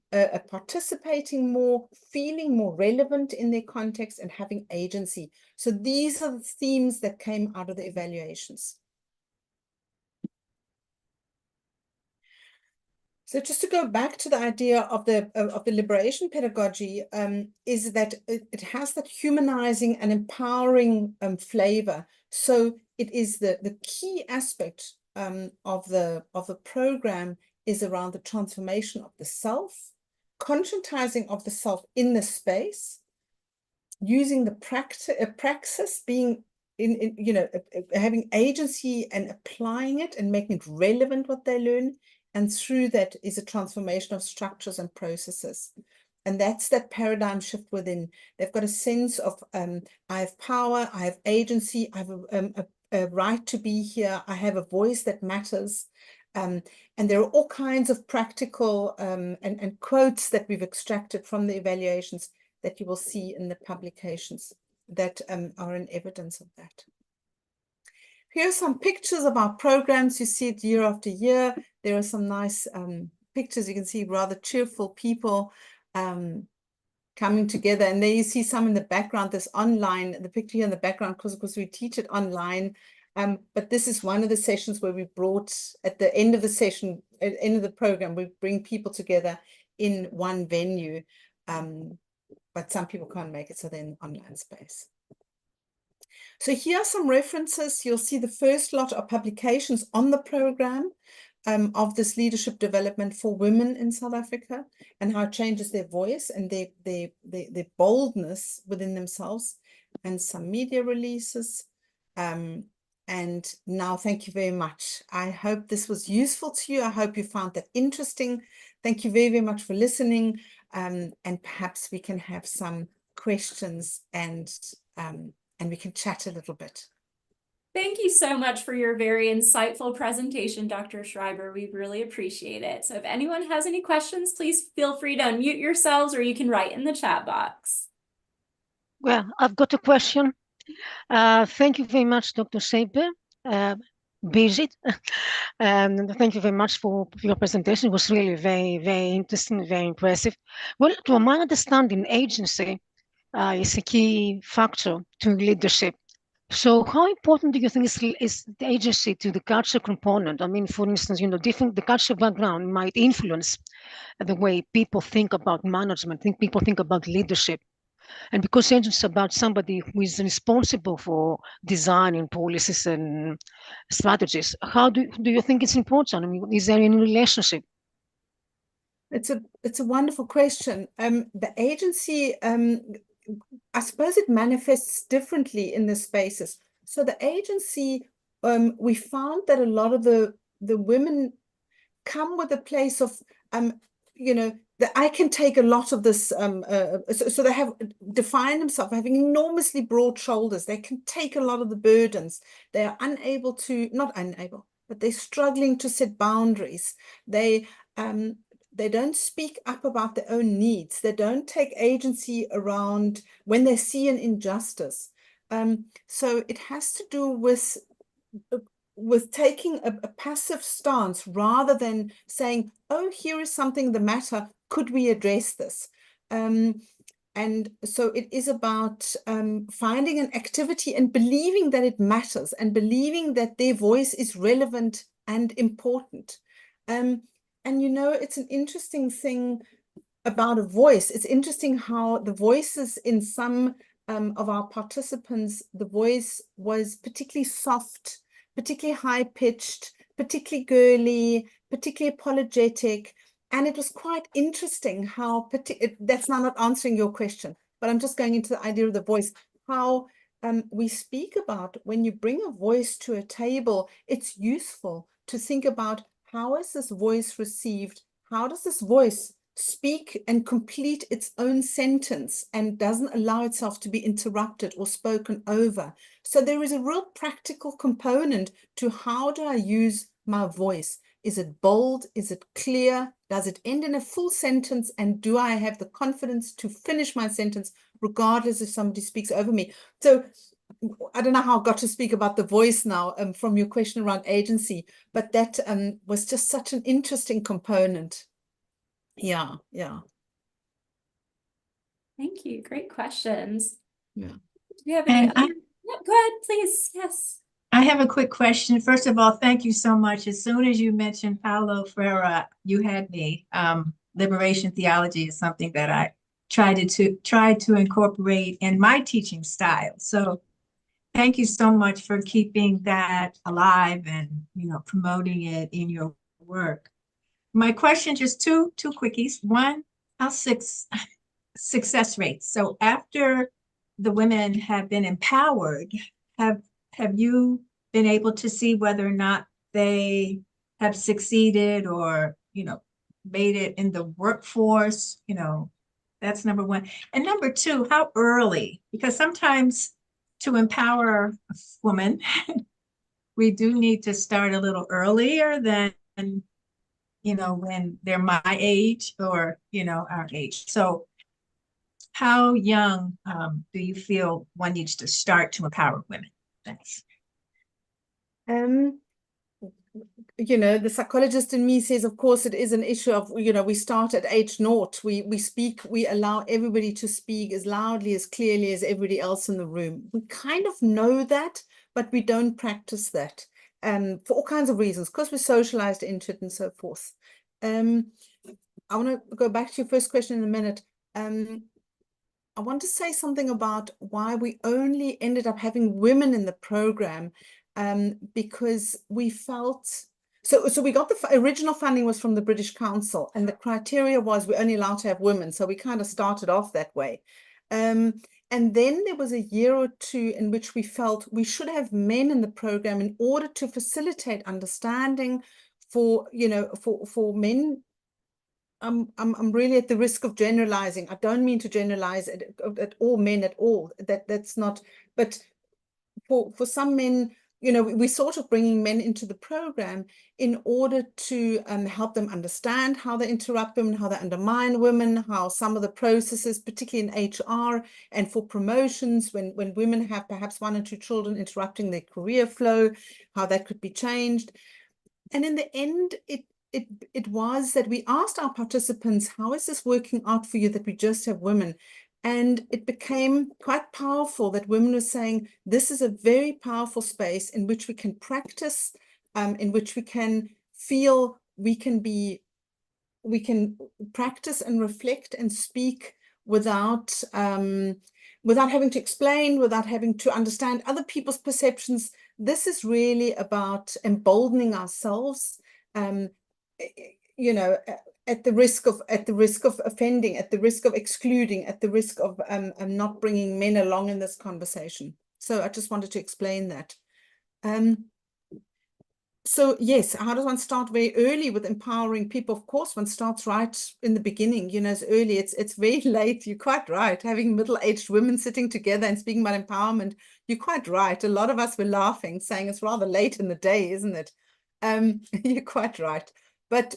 participating more, feeling more relevant in their context and having agency. So these are the themes that came out of the evaluations. So just to go back to the idea of the liberation pedagogy, is that it has that humanizing and empowering flavor. So it is the key aspect of the program is around the transformation of the self, conscientizing of the self in the space, using the praxis, being having agency and applying it and making it relevant what they learn. And through that is a transformation of structures and processes. And that's that paradigm shift within. They've got a sense of, I have power, I have agency, I have a right to be here, I have a voice that matters. And there are all kinds of practical and quotes that we've extracted from the evaluations that you will see in the publications that are in evidence of that. Here are some pictures of our programs. You see it year after year. There are some nice pictures. You can see rather cheerful people coming together. And there you see some in the background, this online, the picture here in the background, because we teach it online. But this is one of the sessions where we brought, at the end of the session, at the end of the program, we bring people together in one venue. But some people can't make it, so they're in online space. So here are some references. You'll see the first lot of publications on the program of this leadership development for women in South Africa and how it changes their voice and their boldness within themselves, and some media releases. And now, thank you very much. I hope this was useful to you. I hope you found that interesting. Thank you very, very much for listening. And perhaps we can have some questions and we can chat a little bit. Thank you so much for your very insightful presentation, Dr. Schreiber. We really appreciate it. So if anyone has any questions, please feel free to unmute yourselves, or you can write in the chat box. Well, I've got a question. Thank you very much, Dr. Schreiber. Birgit, thank you very much for your presentation. It was really very, very interesting, very impressive. Well, to my understanding, agency is a key factor to leadership. So how important do you think is the agency to the culture component? I mean, for instance, the culture background might influence the way people think about management, people think about leadership. And because agency is about somebody who is responsible for designing policies and strategies, how do you think it's important? I mean, is there any relationship? It's a wonderful question. The agency, I suppose it manifests differently in the spaces. So the agency, we found that a lot of the women come with a place of, that I can take a lot of this, so they have defined themselves having enormously broad shoulders. They can take a lot of the burdens. They are unable to, not unable, but they're struggling to set boundaries. They don't speak up about their own needs. They don't take agency around when they see an injustice. So it has to do with taking a passive stance rather than saying, oh, here is something the matter, could we address this? And so it is about finding an activity and believing that it matters and believing that their voice is relevant and important. And it's an interesting thing about a voice. It's interesting how the voices in some of our participants, the voice was particularly soft, particularly high-pitched, particularly girly, particularly apologetic. And it was quite interesting how, that's now not answering your question, but I'm just going into the idea of the voice, how we speak about when you bring a voice to a table, it's useful to think about how is this voice received? How does this voice speak and complete its own sentence and doesn't allow itself to be interrupted or spoken over? So there is a real practical component to how do I use my voice? Is it bold? Is it clear? Does it end in a full sentence? And do I have the confidence to finish my sentence regardless if somebody speaks over me? So I don't know how I got to speak about the voice now from your question around agency, but that was just such an interesting component. Yeah. Thank you. Great questions. Yeah. Do you have any And other? Yeah, go ahead, please. Yes. I have a quick question. First of all, thank you so much. As soon as you mentioned Paulo Freire, you had me. Liberation theology is something that I tried to incorporate in my teaching style. So thank you so much for keeping that alive and promoting it in your work. My question, just two quickies. One, how success rates. So after the women have been empowered, have you been able to see whether or not they have succeeded or made it in the workforce? That's number one. And number two, how early? Because sometimes to empower a woman, we do need to start a little earlier than when they're my age or our age. So how young do you feel one needs to start to empower women? Thanks. The psychologist in me says, of course, it is an issue of, we start at age 0. We speak, we allow everybody to speak as loudly, as clearly as everybody else in the room. We kind of know that, but we don't practice that for all kinds of reasons, because we're socialized into it and so forth. I want to go back to your first question in a minute. I want to say something about why we only ended up having women in the program, because we felt, so we got the original funding was from the British Council, and the criteria was we're only allowed to have women. So we kind of started off that way. And then there was a year or two in which we felt we should have men in the program in order to facilitate understanding for men. I'm really at the risk of generalizing. I don't mean to generalize at all men at all. That's not, but for some men, we're sort of bringing men into the program in order to help them understand how they interrupt women, how they undermine women, how some of the processes, particularly in HR and for promotions, when women have perhaps 1 or 2 children interrupting their career flow, how that could be changed. And in the end, it was that we asked our participants, how is this working out for you that we just have women? And it became quite powerful that women were saying, this is a very powerful space in which we can practice, in which we can feel we can practice and reflect and speak without having to explain, without having to understand other people's perceptions. This is really about emboldening ourselves, at the risk of offending, at the risk of excluding, at the risk of not bringing men along in this conversation. So I just wanted to explain that. So yes, how does one start very early with empowering people? Of course, one starts right in the beginning, as early. It's very late. You're quite right. Having middle-aged women sitting together and speaking about empowerment, you're quite right. A lot of us were laughing, saying it's rather late in the day, isn't it? You're quite right. But,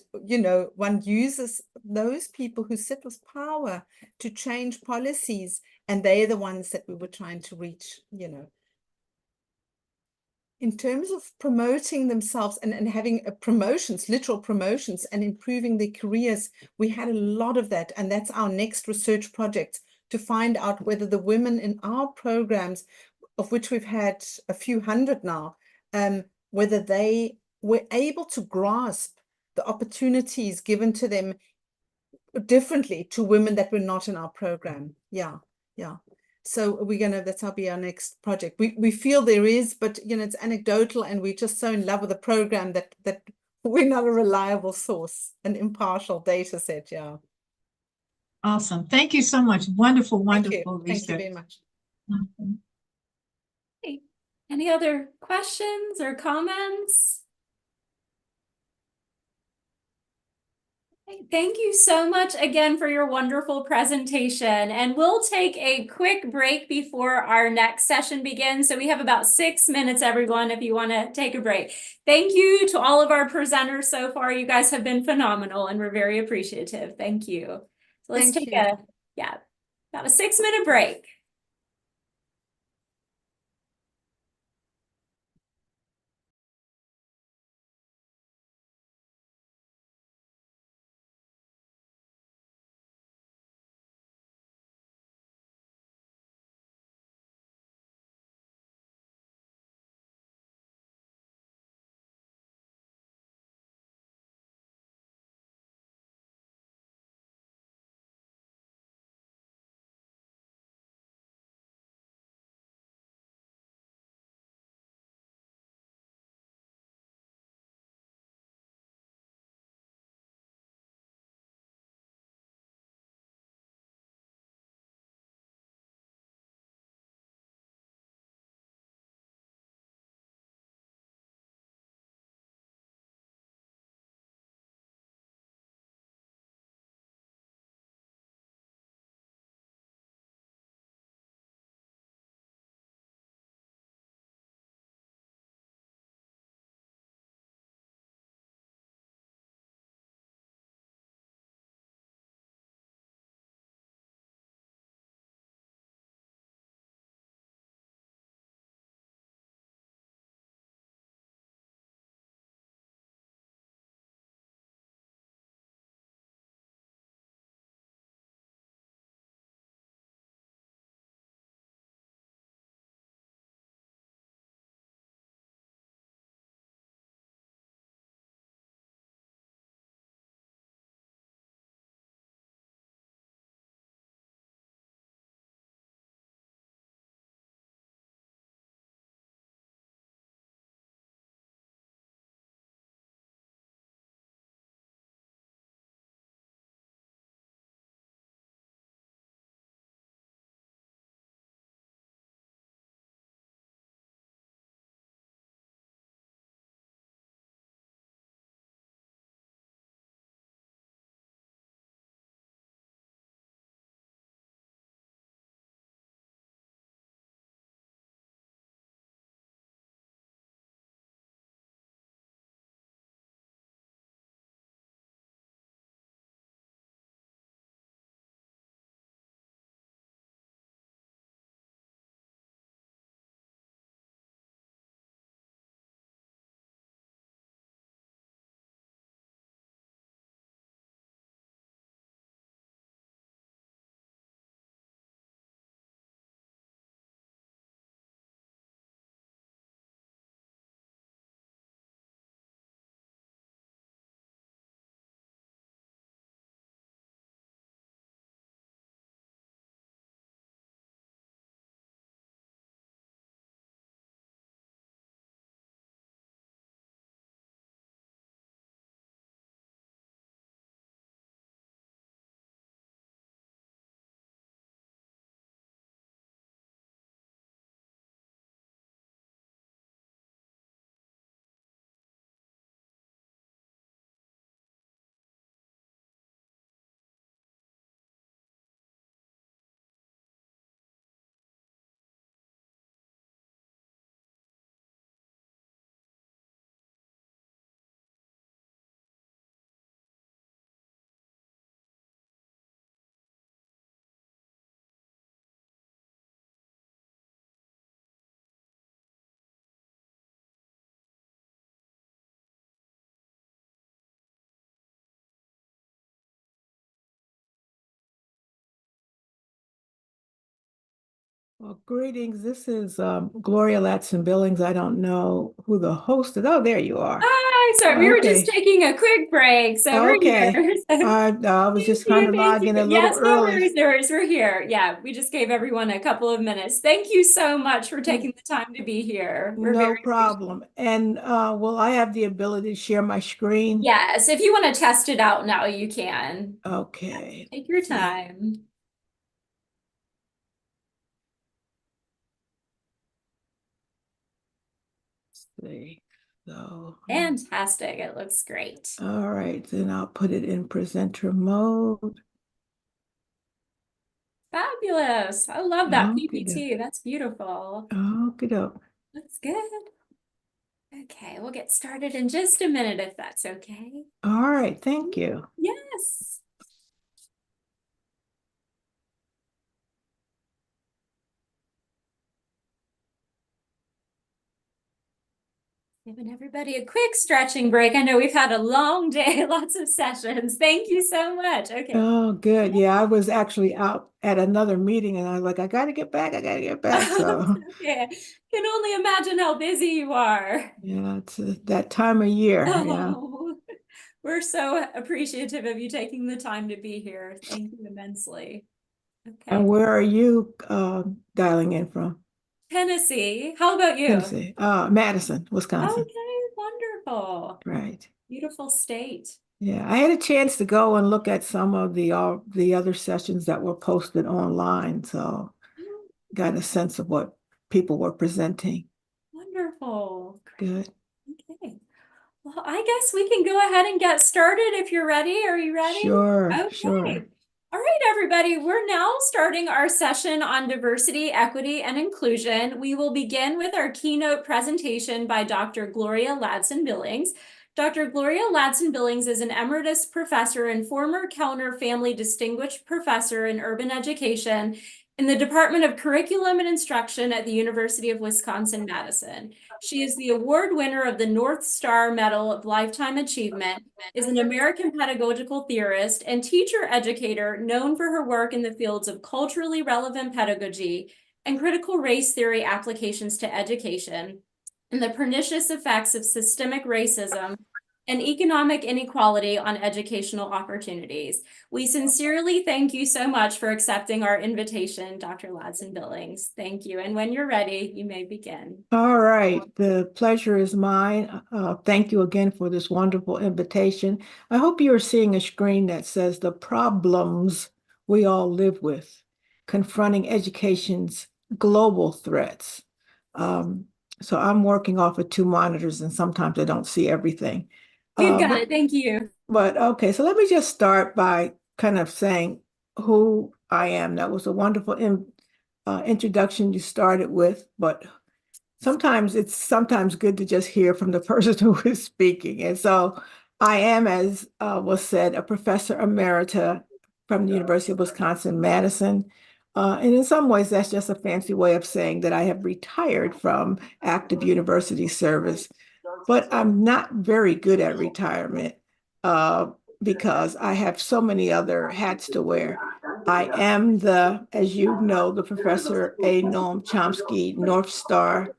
one uses those people who sit with power to change policies, and they're the ones that we were trying to reach, In terms of promoting themselves and having promotions, literal promotions, and improving their careers, we had a lot of that. And that's our next research project, to find out whether the women in our programs, of which we've had a few hundred now, whether they were able to grasp the opportunities given to them differently to women that were not in our program. Yeah. So that'll be our next project. We feel there is, but it's anecdotal, and we're just so in love with the program that we're not a reliable source, an impartial data set. Yeah. Awesome. Thank you so much. Wonderful research. Thank you very much. Any other questions or comments? Thank you so much again for your wonderful presentation. And we'll take a quick break before our next session begins. So we have about 6 minutes, everyone, if you want to take a break. Thank you to all of our presenters so far. You guys have been phenomenal and we're very appreciative. Thank you. So let's Thank take you. about a 6-minute break. Well, greetings. This is Gloria Latson Billings. I don't know who the host is. Oh, there you are. Hi, sorry, we were just Okay. taking a quick break, so we're Okay. here. I was just trying to log in a little Yes, no early. worries, no worries. We're here. Yeah, we just gave everyone a couple of minutes. Thank you so much for taking the time to be here. We're No very problem. And will I have the ability to share my screen? Yes, if you want to test it out now, you can. Okay. Take your time. see. So, Fantastic. It looks great. all right, then I'll put it in presenter mode. Fabulous. I love that Okey-doke. PPT. That's beautiful. Okey-doke. That's good. Okay, we'll get started in just a minute if that's okay. All right, thank you. Yes. Giving everybody a quick stretching break. I know we've had a long day, lots of sessions. Thank you so much. Okay. Oh, good. Yeah, I was actually out at another meeting and I was like, I gotta get back. I gotta get back. So Okay. Can only imagine how busy you are. yeah, it's that time of year. Yeah. Oh, we're so appreciative of you taking the time to be here. Thank you immensely. Okay. And where are you dialing in from? Tennessee. How about you? Tennessee. Madison, Wisconsin. Okay, wonderful. Right. Beautiful state. Yeah, I had a chance to go and look at some of the other sessions that were posted online, so got a sense of what people were presenting. Wonderful. Good. Okay. Well, I guess we can go ahead and get started if you're ready. Are you ready? Sure, Okay. sure. All right, everybody, we're now starting our session on diversity, equity, and inclusion. We will begin with our keynote presentation by Dr. Gloria Ladson-Billings. Dr. Gloria Ladson-Billings is an emeritus professor and former Kellner Family Distinguished Professor in Urban Education in the Department of Curriculum and Instruction at the University of Wisconsin-Madison. She is the award winner of the North Star Medal of Lifetime Achievement, is an American pedagogical theorist and teacher educator known for her work in the fields of culturally relevant pedagogy and critical race theory applications to education, and the pernicious effects of systemic racism and economic inequality on educational opportunities. We sincerely thank you so much for accepting our invitation, Dr. Ladson-Billings. Thank you. And when you're ready, you may begin. All right, the pleasure is mine. Thank you again for this wonderful invitation. I hope you are seeing a screen that says the problems we all live with, confronting education's global threats. So I'm working off of 2 monitors and sometimes I don't see everything. We've got it. Thank you. But okay, so let me just start by kind of saying who I am. That was a wonderful introduction you started with, but sometimes it's good to just hear from the person who is speaking. And so I am, as was said, a professor emerita from the University of Wisconsin-Madison. And in some ways, that's just a fancy way of saying that I have retired from active university service. But I'm not very good at retirement because I have so many other hats to wear. I am as you know, the Professor A. Noam Chomsky North Star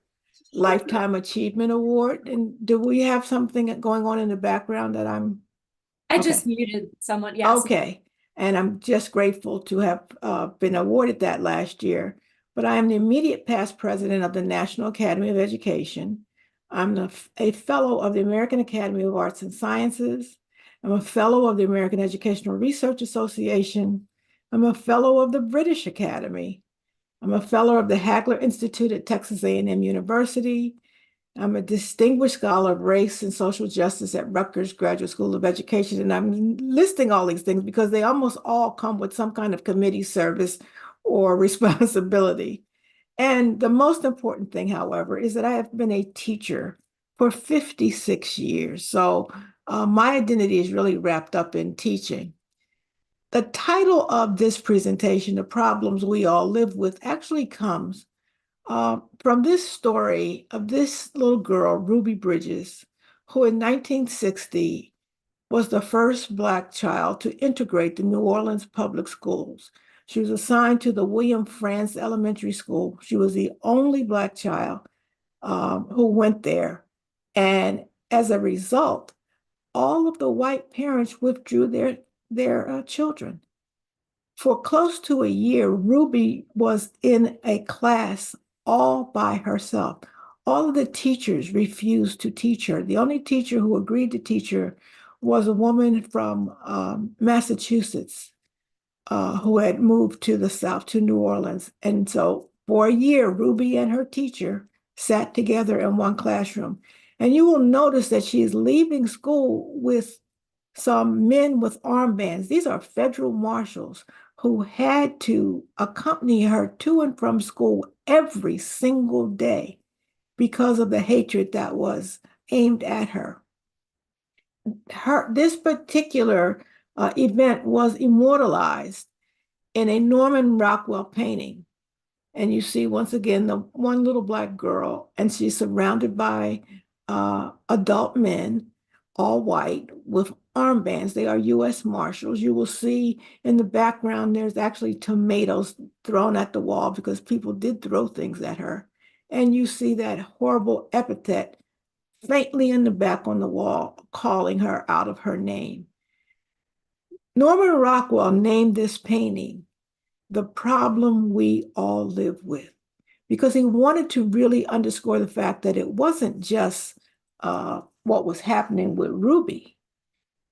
Lifetime Achievement Award. And do we have something going on in the background that I just muted someone. Yes. Okay. And I'm just grateful to have been awarded that last year. But I am the immediate past president of the National Academy of Education. I'm a fellow of the American Academy of Arts and Sciences. I'm a fellow of the American Educational Research Association. I'm a fellow of the British Academy. I'm a fellow of the Hagler Institute at Texas A&M University. I'm a distinguished scholar of race and social justice at Rutgers Graduate School of Education. And I'm listing all these things because they almost all come with some kind of committee service or responsibility. And the most important thing, however, is that I have been a teacher for 56 years. So my identity is really wrapped up in teaching. The title of this presentation, The Problems We All Live With, actually comes from this story of this little girl, Ruby Bridges, who in 1960 was the first Black child to integrate the New Orleans public schools. She was assigned to the William Frantz Elementary School. She was the only Black child who went there. And as a result, all of the white parents withdrew their children. For close to a year, Ruby was in a class all by herself. All of the teachers refused to teach her. The only teacher who agreed to teach her was a woman from Massachusetts who had moved to the South, to New Orleans. And so for a year, Ruby and her teacher sat together in one classroom. And you will notice that she is leaving school with some men with armbands. These are federal marshals who had to accompany her to and from school every single day because of the hatred that was aimed at her. This particular event was immortalized in a Norman Rockwell painting. And you see, once again, the one little Black girl, and she's surrounded by adult men, all white, with armbands. They are U.S. Marshals. You will see in the background, there's actually tomatoes thrown at the wall because people did throw things at her. And you see that horrible epithet faintly in the back on the wall, calling her out of her name. Norman Rockwell named this painting "The Problem We All Live With," because he wanted to really underscore the fact that it wasn't just what was happening with Ruby.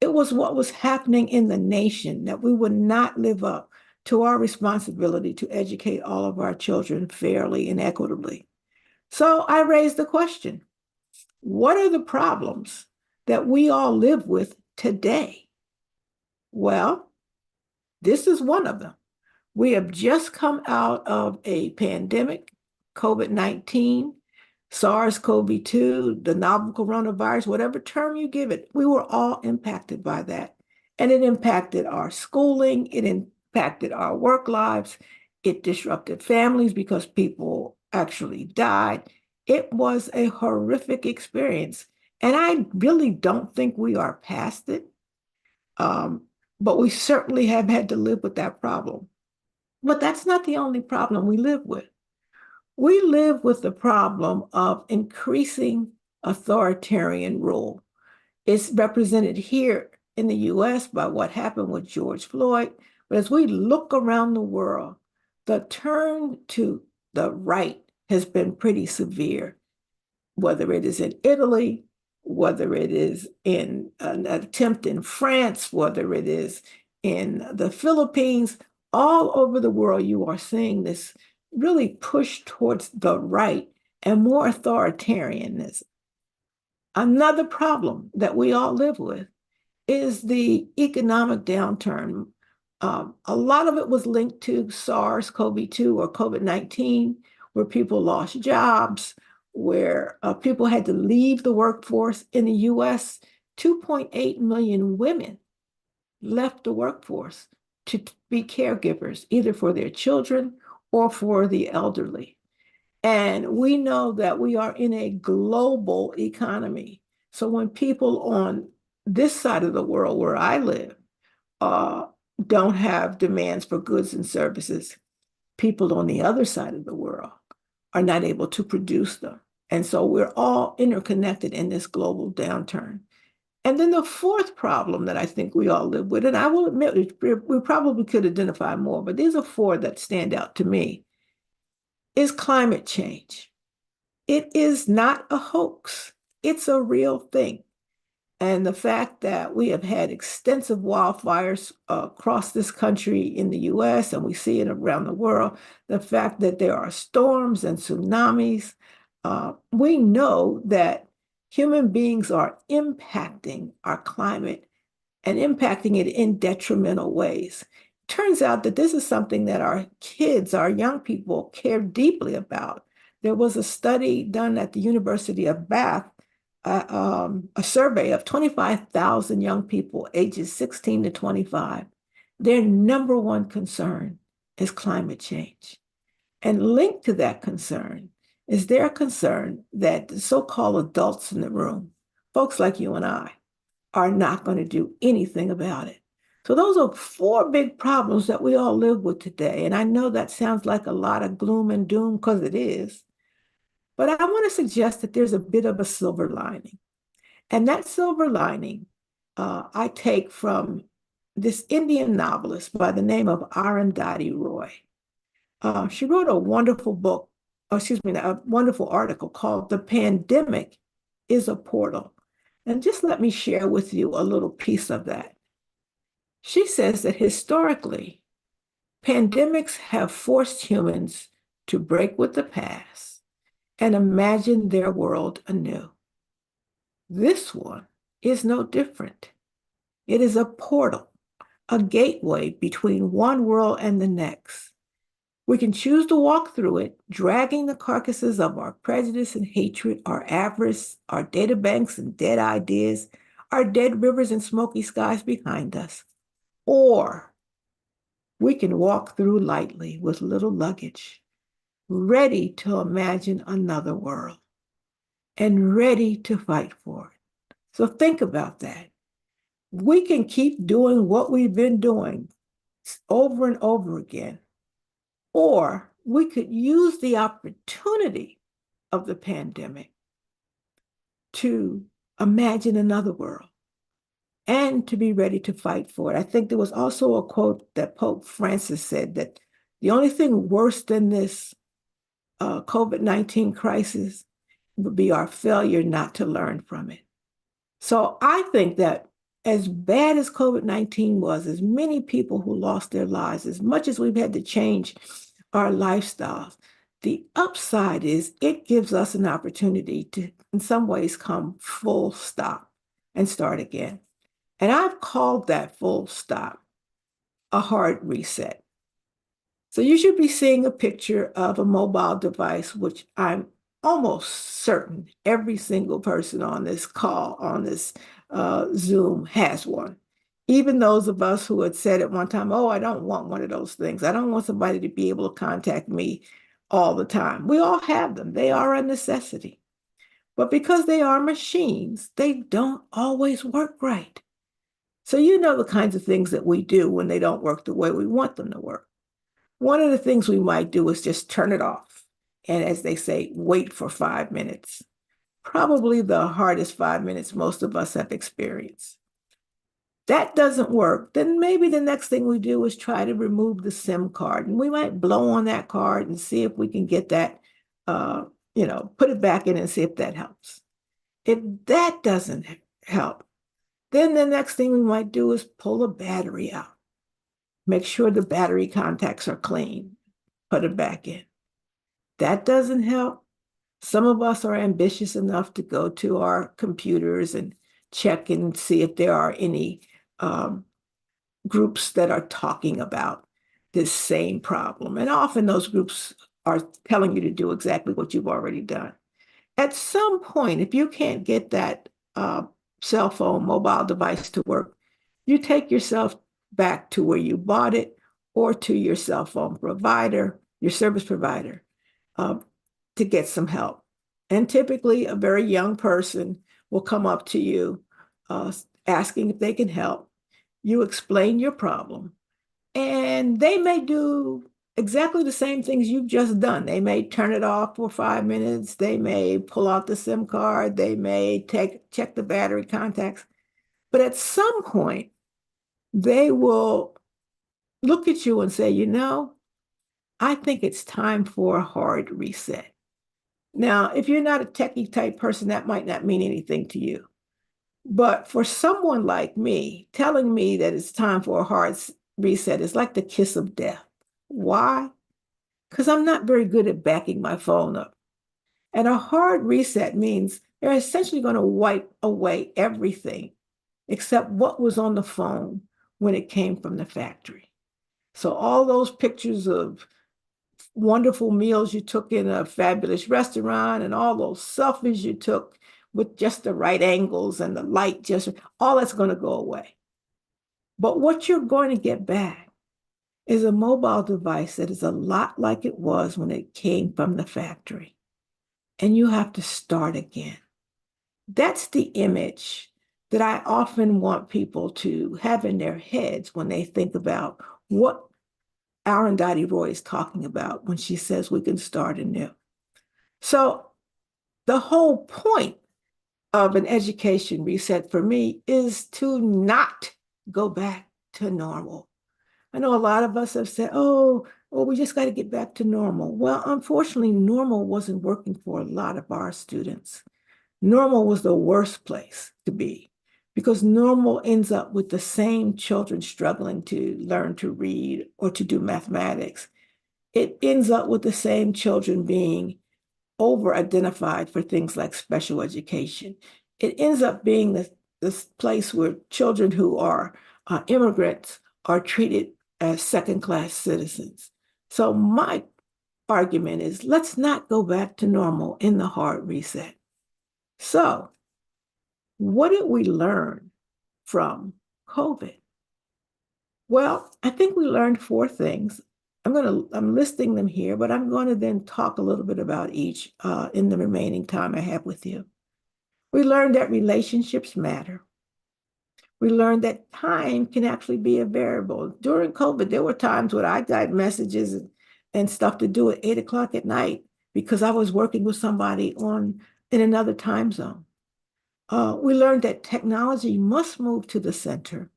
It was what was happening in the nation, that we would not live up to our responsibility to educate all of our children fairly and equitably. So I raised the question, what are the problems that we all live with today? Well, this is one of them. We have just come out of a pandemic, COVID-19, SARS-CoV-2, the novel coronavirus, whatever term you give it, we were all impacted by that. And it impacted our schooling, it impacted our work lives, it disrupted families because people actually died. It was a horrific experience. And I really don't think we are past it. But we certainly have had to live with that problem. But that's not the only problem we live with. We live with the problem of increasing authoritarian rule. It's represented here in the US by what happened with George Floyd. But as we look around the world, the turn to the right has been pretty severe, whether it is in Italy, whether it is in an attempt in France, whether it is in the Philippines, all over the world, you are seeing this really push towards the right and more authoritarianism. Another problem that we all live with is the economic downturn. A lot of it was linked to SARS-CoV-2 or COVID-19, where people lost jobs, where people had to leave the workforce. In the US, 2.8 million women left the workforce to be caregivers, either for their children or for the elderly. And we know that we are in a global economy. So when people on this side of the world where I live don't have demands for goods and services, people on the other side of the world are not able to produce them. And so we're all interconnected in this global downturn. And then the fourth problem that I think we all live with, and I will admit, we probably could identify more, but these are four that stand out to me, is climate change. It is not a hoax. It's a real thing. And the fact that we have had extensive wildfires across this country in the US, and we see it around the world, the fact that there are storms and tsunamis, we know that human beings are impacting our climate and impacting it in detrimental ways. Turns out that this is something that our kids, our young people, care deeply about. There was a study done at the University of Bath, a survey of 25,000 young people ages 16 to 25. Their number one concern is climate change. And linked to that concern is their concern that the so-called adults in the room, folks like you and I, are not going to do anything about it. So those are four big problems that we all live with today. And I know that sounds like a lot of gloom and doom, because it is. But I want to suggest that there's a bit of a silver lining. And that silver lining I take from this Indian novelist by the name of Arundhati Roy. She wrote a wonderful book, a wonderful article called "The Pandemic is a Portal." And just let me share with you a little piece of that. She says that historically, pandemics have forced humans to break with the past and imagine their world anew. This one is no different. It is a portal, a gateway between one world and the next. We can choose to walk through it, dragging the carcasses of our prejudice and hatred, our avarice, our data banks and dead ideas, our dead rivers and smoky skies behind us. Or we can walk through lightly with little luggage, ready to imagine another world and ready to fight for it. So think about that. We can keep doing what we've been doing over and over again. Or we could use the opportunity of the pandemic to imagine another world and to be ready to fight for it. I think there was also a quote that Pope Francis said that the only thing worse than this COVID-19 crisis would be our failure not to learn from it. So I think that as bad as COVID-19 was, as many people who lost their lives, as much as we've had to change our lifestyles, the upside is it gives us an opportunity to, in some ways, come full stop and start again. And I've called that full stop a hard reset. So you should be seeing a picture of a mobile device, which I'm almost certain every single person on this call, on this Zoom has one. Even those of us who had said at one time, oh, I don't want one of those things. I don't want somebody to be able to contact me all the time. We all have them. They are a necessity. But because they are machines, they don't always work right. So you know the kinds of things that we do when they don't work the way we want them to work. One of the things we might do is just turn it off. And as they say, wait for 5 minutes. Probably the hardest 5 minutes most of us have experienced. That doesn't work, then maybe the next thing we do is try to remove the SIM card. And we might blow on that card and see if we can get that, put it back in and see if that helps. If that doesn't help, then the next thing we might do is pull a battery out. Make sure the battery contacts are clean, put it back in. That doesn't help. Some of us are ambitious enough to go to our computers and check and see if there are any groups that are talking about this same problem. And often those groups are telling you to do exactly what you've already done. At some point, if you can't get that cell phone, mobile device to work, you take yourself back to where you bought it or to your cell phone provider, your service provider, to get some help. And typically a very young person will come up to you asking if they can help. You explain your problem, and they may do exactly the same things you've just done. They may turn it off for 5 minutes. They may pull out the SIM card. They may check the battery contacts. But at some point, they will look at you and say, I think it's time for a hard reset. Now, if you're not a techie type person, that might not mean anything to you. But for someone like me, telling me that it's time for a hard reset is like the kiss of death. Why? Because I'm not very good at backing my phone up. And a hard reset means they're essentially going to wipe away everything except what was on the phone when it came from the factory. So all those pictures of wonderful meals you took in a fabulous restaurant and all those selfies you took with just the right angles and the light, all that's going to go away. But what you're going to get back is a mobile device that is a lot like it was when it came from the factory. And you have to start again. That's the image that I often want people to have in their heads when they think about what Arundhati Roy is talking about when she says we can start anew. So the whole point of an education reset for me is to not go back to normal. I know a lot of us have said, oh, we just got to get back to normal. Well, unfortunately, normal wasn't working for a lot of our students. Normal was the worst place to be because normal ends up with the same children struggling to learn to read or to do mathematics. It ends up with the same children being over-identified for things like special education. It ends up being this place where children who are immigrants are treated as second-class citizens. So my argument is, let's not go back to normal in the hard reset. So what did we learn from COVID? Well, I think we learned 4 things. I'm listing them here, but I'm going to then talk a little bit about each in the remaining time I have with you. We learned that relationships matter. We learned that time can actually be a variable. During COVID, there were times when I got messages and stuff to do at 8 o'clock at night because I was working with somebody in another time zone. We learned that technology must move to the center.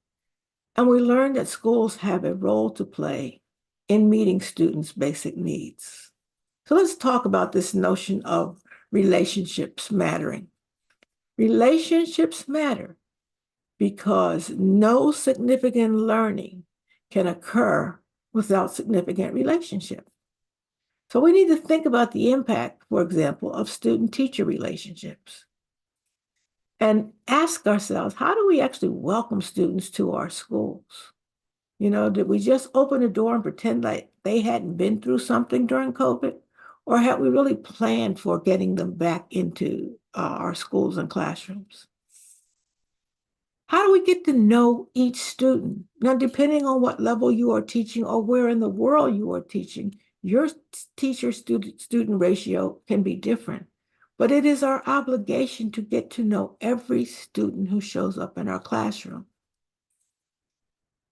And we learned that schools have a role to play in meeting students' basic needs. So let's talk about this notion of relationships mattering. Relationships matter because no significant learning can occur without significant relationship. So we need to think about the impact, for example, of student-teacher relationships. And ask ourselves, how do we actually welcome students to our schools? You know, did we just open the door and pretend like they hadn't been through something during COVID? Or had we really planned for getting them back into our schools and classrooms? How do we get to know each student? Now, depending on what level you are teaching or where in the world you are teaching, your teacher-student ratio can be different. But it is our obligation to get to know every student who shows up in our classroom.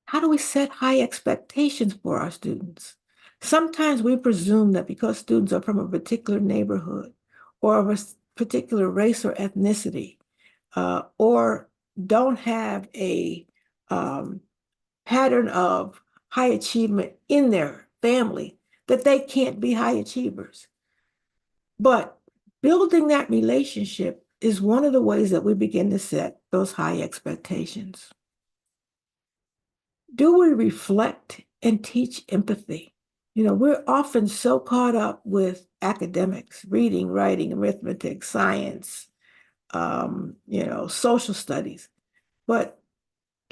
How do we set high expectations for our students? Sometimes we presume that because students are from a particular neighborhood or of a particular race or ethnicity, or don't have a pattern of high achievement in their family, that they can't be high achievers. But building that relationship is one of the ways that we begin to set those high expectations. Do we reflect and teach empathy? You know, we're often so caught up with academics, reading, writing, arithmetic, science, social studies. But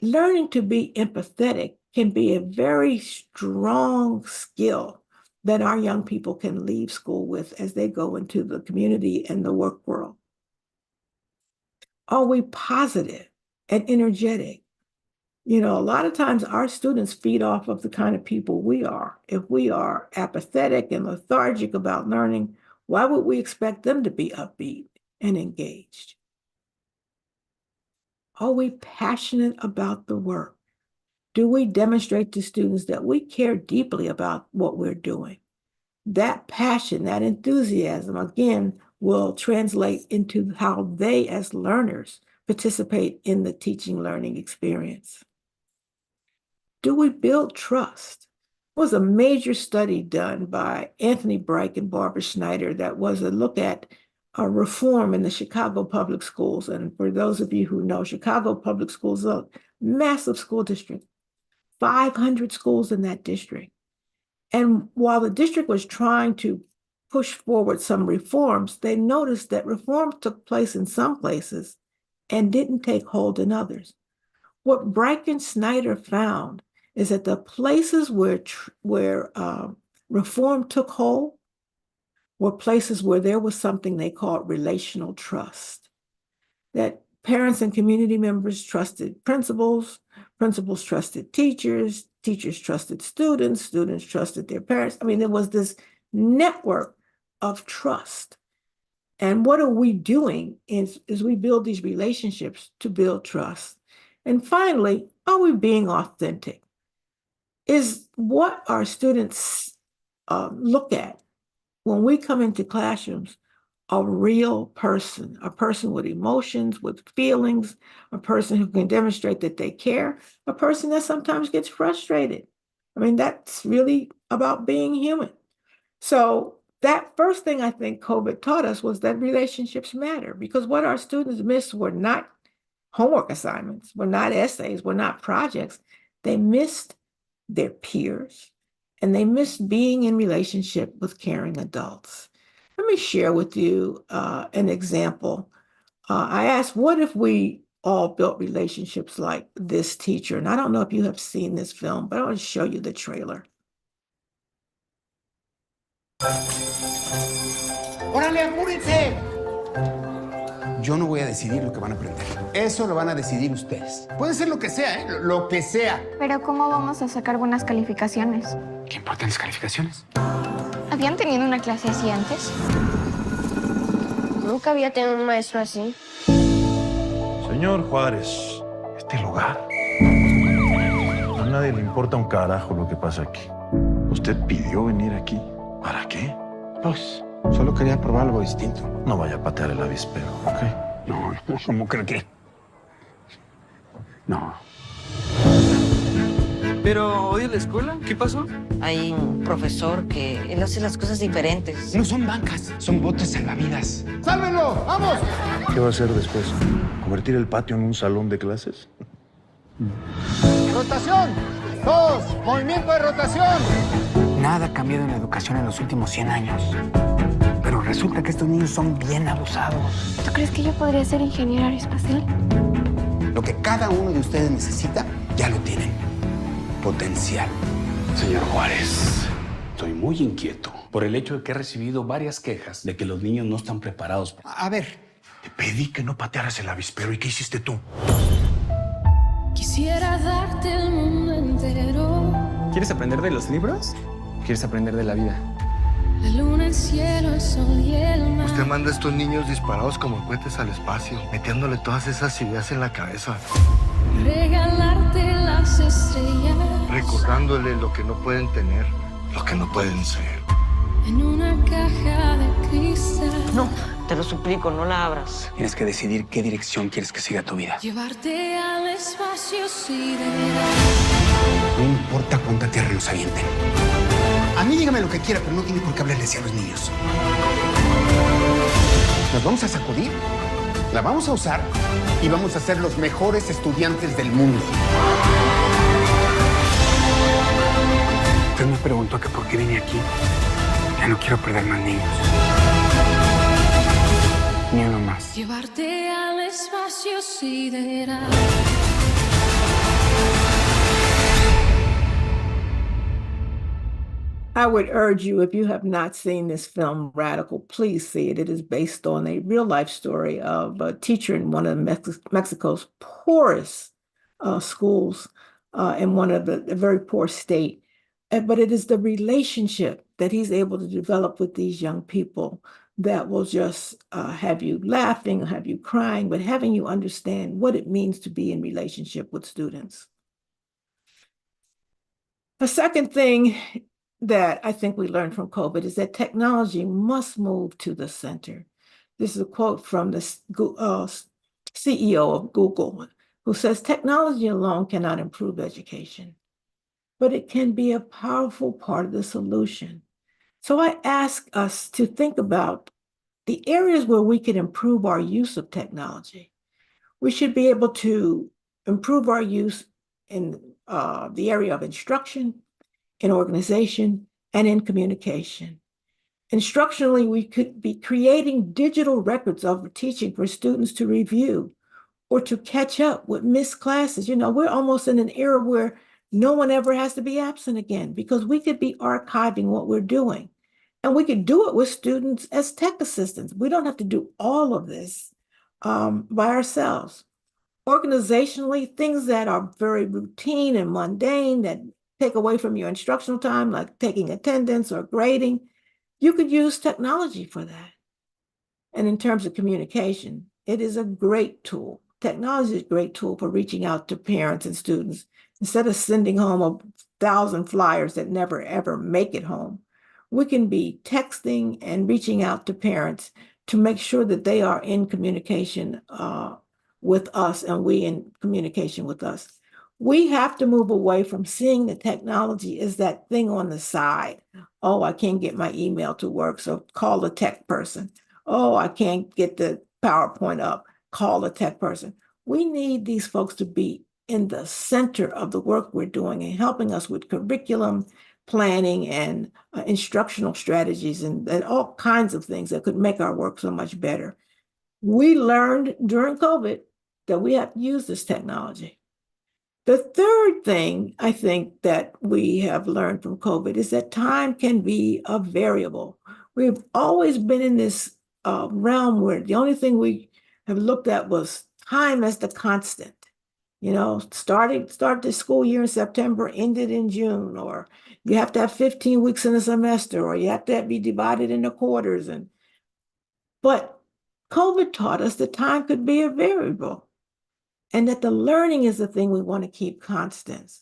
learning to be empathetic can be a very strong skill that our young people can leave school with as they go into the community and the work world. Are we positive and energetic? You know, a lot of times our students feed off of the kind of people we are. If we are apathetic and lethargic about learning, why would we expect them to be upbeat and engaged? Are we passionate about the work? Do we demonstrate to students that we care deeply about what we're doing? That passion, that enthusiasm, again, will translate into how they as learners participate in the teaching learning experience. Do we build trust? There was a major study done by Anthony Breich and Barbara Schneider that was a look at reform in the Chicago public schools. And for those of you who know, Chicago public schools is a massive school district, 500 schools in that district. And while the district was trying to push forward some reforms, they noticed that reform took place in some places and didn't take hold in others. What Breich and Schneider found is that the places where reform took hold were places where there was something they called relational trust, that parents and community members trusted principals, principals trusted teachers, teachers trusted students, students trusted their parents. I mean, there was this network of trust. And what are we doing is we build these relationships to build trust. And finally, are we being authentic? Is what our students look at when we come into classrooms a real person, a person with emotions, with feelings, a person who can demonstrate that they care, a person that sometimes gets frustrated. I mean, that's really about being human. So that first thing I think COVID taught us was that relationships matter, because what our students missed were not homework assignments, were not essays, were not projects. They missed their peers, and they missed being in relationship with caring adults. Let me share with you an example. I asked, what if we all built relationships like this teacher? And I don't know if you have seen this film, but I want to show you the trailer. ¡Órale, apúrense! Yo no voy a decidir lo que van a aprender. Eso lo van a decidir ustedes. Puede ser lo que sea, ¿eh? Lo que sea. Pero ¿cómo vamos a sacar buenas calificaciones? ¿Qué importan las calificaciones? ¿Habían tenido una clase así antes? Nunca había tenido un maestro así. Señor Juárez, este lugar. A nadie le importa un carajo lo que pasa aquí. Usted pidió venir aquí. ¿Para qué? Pues, solo quería probar algo distinto. No vaya a patear el avispero, ¿ok? No, ¿cómo creo que? No. Pero hoy en la escuela, ¿qué pasó? Hay un profesor que él hace las cosas diferentes. No son bancas, son botes salvavidas. ¡Sálvenlo! ¡Vamos! ¿Qué va a hacer después? ¿Convertir el patio en un salón de clases? ¡Rotación! ¡Todos! ¡Movimiento de rotación! Nada ha cambiado en la educación en los últimos 100 años. Pero resulta que estos niños son bien abusados. ¿Tú crees que yo podría ser ingeniero aeroespacial? Lo que cada uno de ustedes necesita, ya lo tienen. Potencial. Señor Juárez, estoy muy inquieto por el hecho de que he recibido varias quejas de que los niños no están preparados. A ver. Te pedí que no patearas el avispero. ¿Y qué hiciste tú? Quisiera darte el mundo entero. ¿Quieres aprender de los libros? ¿Quieres aprender de la vida? La luna, el cielo, el sol y el mar. Usted manda a estos niños disparados como cohetes al espacio, metiéndole todas esas ideas en la cabeza. Regalarte las estrellas. Recordándole lo que no pueden tener, lo que no pueden ser. En una caja de cristal. No, te lo suplico, no la abras. Tienes que decidir qué dirección quieres que siga tu vida. Llevarte al espacio sideral. No importa cuánta tierra nos avienten. A mí dígame lo que quiera, pero no tiene por qué hablarle así a los niños. Nos vamos a sacudir, la vamos a usar y vamos a ser los mejores estudiantes del mundo. Usted me preguntó que por qué vine aquí. Ya no quiero perder más niños. Ni uno más. Llevarte al espacio sideral. I would urge you, if you have not seen this film, Radical, please see it. It is based on a real-life story of a teacher in one of Mexico's poorest schools in one of the very poor state. But it is the relationship that he's able to develop with these young people that will just have you laughing, have you crying, but having you understand what it means to be in relationship with students. The second thing that I think we learned from COVID is that technology must move to the center. This is a quote from the CEO of Google, who says, technology alone cannot improve education, but it can be a powerful part of the solution. So I ask us to think about the areas where we can improve our use of technology. We should be able to improve our use in the area of instruction, in organization, and in communication. Instructionally, we could be creating digital records of teaching for students to review or to catch up with missed classes. You know, we're almost in an era where no one ever has to be absent again because we could be archiving what we're doing. And we could do it with students as tech assistants. We don't have to do all of this by ourselves. Organizationally, things that are very routine and mundane that take away from your instructional time, like taking attendance or grading, you could use technology for that. And in terms of communication, it is a great tool. Technology is a great tool for reaching out to parents and students. Instead of sending home 1,000 flyers that never, ever make it home, we can be texting and reaching out to parents to make sure that they are in communication with us and we in communication with us. We have to move away from seeing the technology as that thing on the side. Oh, I can't get my email to work, so call the tech person. Oh, I can't get the PowerPoint up, call the tech person. We need these folks to be in the center of the work we're doing and helping us with curriculum, planning and instructional strategies and all kinds of things that could make our work so much better. We learned during COVID that we have to use this technology. The third thing I think that we have learned from COVID is that time can be a variable. We've always been in this realm where the only thing we have looked at was time as the constant. You know, start the school year in September, ended in June, or you have to have 15 weeks in a semester, or you have to be divided into quarters. But COVID taught us that time could be a variable and that the learning is the thing we want to keep constant.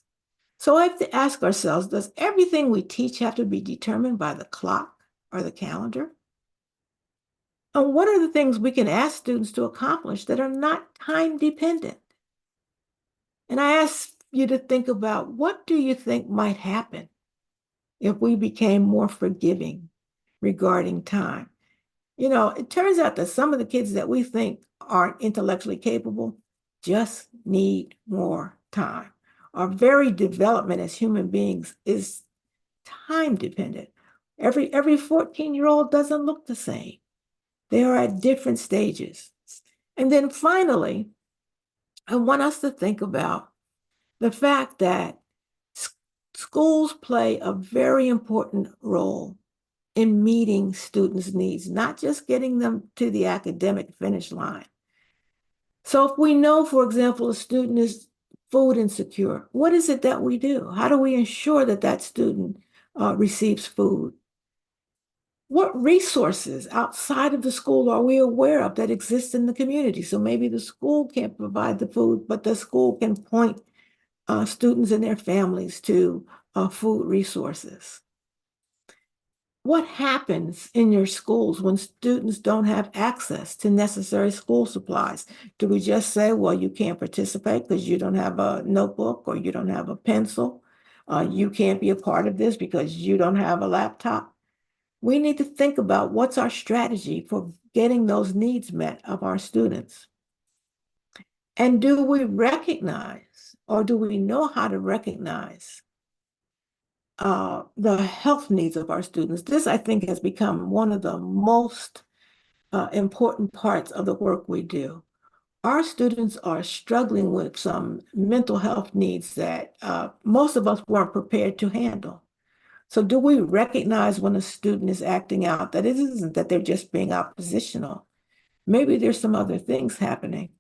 So I have to ask ourselves, does everything we teach have to be determined by the clock or the calendar? And what are the things we can ask students to accomplish that are not time dependent? And I ask you to think about, what do you think might happen if we became more forgiving regarding time? You know, it turns out that some of the kids that we think aren't intellectually capable just need more time. Our very development as human beings is time dependent. Every 14-year-old doesn't look the same. They are at different stages. And then finally, I want us to think about the fact that schools play a very important role in meeting students' needs, not just getting them to the academic finish line. So if we know, for example, a student is food insecure, what is it that we do? How do we ensure that that student receives food? What resources outside of the school are we aware of that exist in the community? So maybe the school can't provide the food, but the school can point students and their families to food resources. What happens in your schools when students don't have access to necessary school supplies? Do we just say, well, you can't participate because you don't have a notebook or you don't have a pencil? You can't be a part of this because you don't have a laptop? We need to think about what's our strategy for getting those needs met of our students. And do we recognize, or do we know how to recognize the health needs of our students? This, I think, has become one of the most important parts of the work we do. Our students are struggling with some mental health needs that most of us weren't prepared to handle. So do we recognize when a student is acting out that it isn't that they're just being oppositional? Maybe there's some other things happening.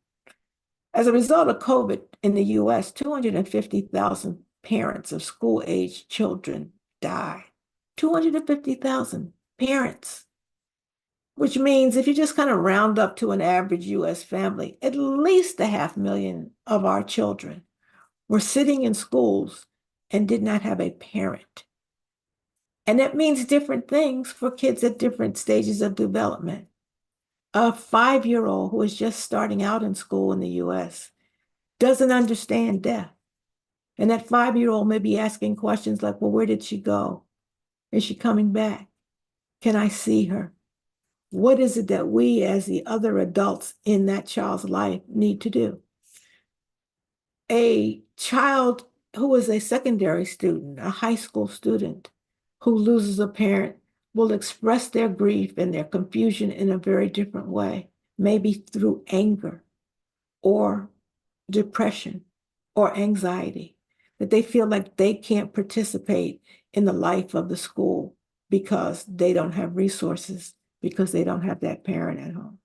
As a result of COVID in the US, 250,000 parents of school-aged children died. 250,000 parents, which means if you just kind of round up to an average US family, at least 500,000 of our children were sitting in schools and did not have a parent. And that means different things for kids at different stages of development. A 5-year-old who is just starting out in school in the US doesn't understand death. And that 5-year-old may be asking questions like, well, where did she go? Is she coming back? Can I see her? What is it that we as the other adults in that child's life need to do? A child who is a secondary student, a high school student who loses a parent will express their grief and their confusion in a very different way, maybe through anger or depression or anxiety, that they feel like they can't participate in the life of the school because they don't have resources, because they don't have that parent at home.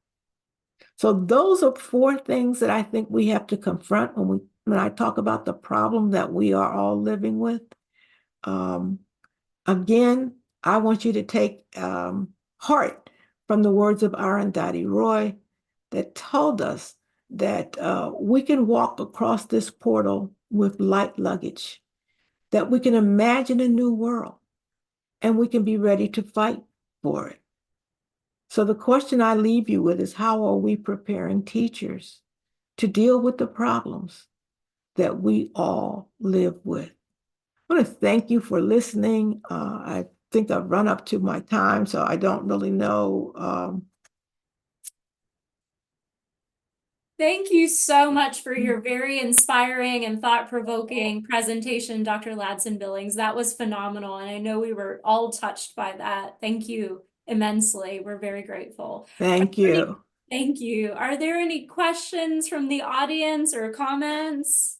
So those are 4 things that I think we have to confront when I talk about the problem that we are all living with. Again, I want you to take heart from the words of Arundhati Roy that told us that we can walk across this portal with light luggage, that we can imagine a new world, and we can be ready to fight for it. So the question I leave you with is, how are we preparing teachers to deal with the problems that we all live with? I want to thank you for listening. I think I've run up to my time, so I don't really know. Thank you so much for your very inspiring and thought-provoking presentation, Dr. Ladson Billings. That was phenomenal, and I know we were all touched by that. Thank you immensely. We're very grateful. Thank you. Thank you. Are there any questions from the audience or comments?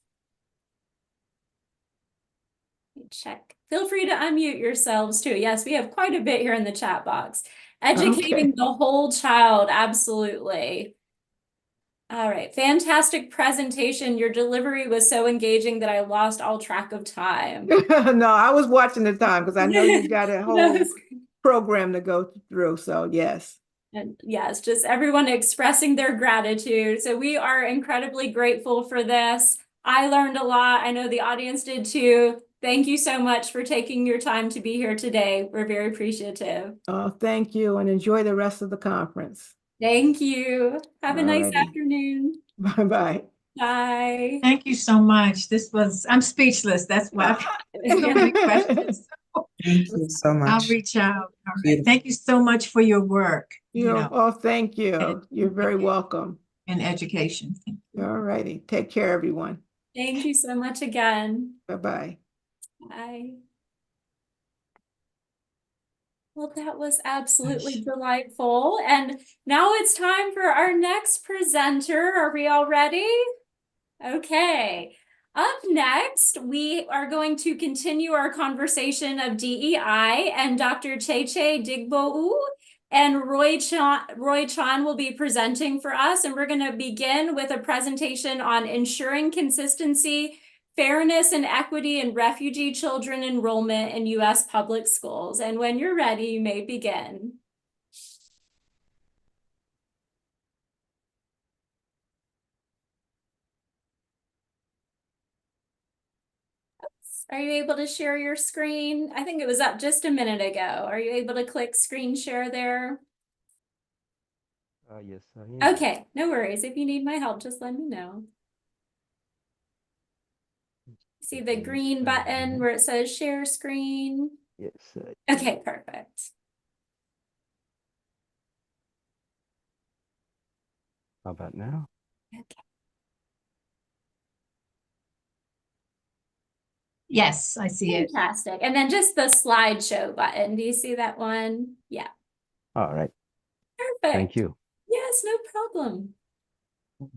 Let me check. Feel free to unmute yourselves too. Yes, we have quite a bit here in the chat box. Educating the whole child, absolutely. All right, fantastic presentation. Your delivery was so engaging that I lost all track of time. No, I was watching the time because I know you got a whole program to go through. So yes. And yes, just everyone expressing their gratitude. So we are incredibly grateful for this. I learned a lot. I know the audience did too. Thank you so much for taking your time to be here today. We're very appreciative. Oh, thank you, and enjoy the rest of the conference. Thank you. Have a nice Alrighty. afternoon. Bye-bye. Bye. Thank you so much. I'm speechless. That's why I've got so many questions. Thank you so much. I'll reach out. All right. Thank you so much for your work. Oh, thank you. You're very welcome. In education. All righty. Take care, everyone. Thank you so much again. Bye-bye. Bye. Well, that was absolutely delightful. And now it's time for our next presenter. Are we all ready? Okay. Up next, we are going to continue our conversation of DEI, and Dr. Cheche Digboe and Roy Chan will be presenting for us. And we're going to begin with a presentation on ensuring consistency, fairness, and equity in refugee children enrollment in U.S. public schools. And when you're ready, you may begin. Are you able to share your screen? I think it was up just a minute ago. Are you able to click screen share there? Yes, I am. Okay, no worries. If you need my help, just let me know. See the green button where it says share screen? Yes. Okay, perfect. How about now? Okay. Yes, I see it. Fantastic. And then just the slideshow button. Do you see that one? Yeah. All right. Perfect. Thank you. Yes, no problem.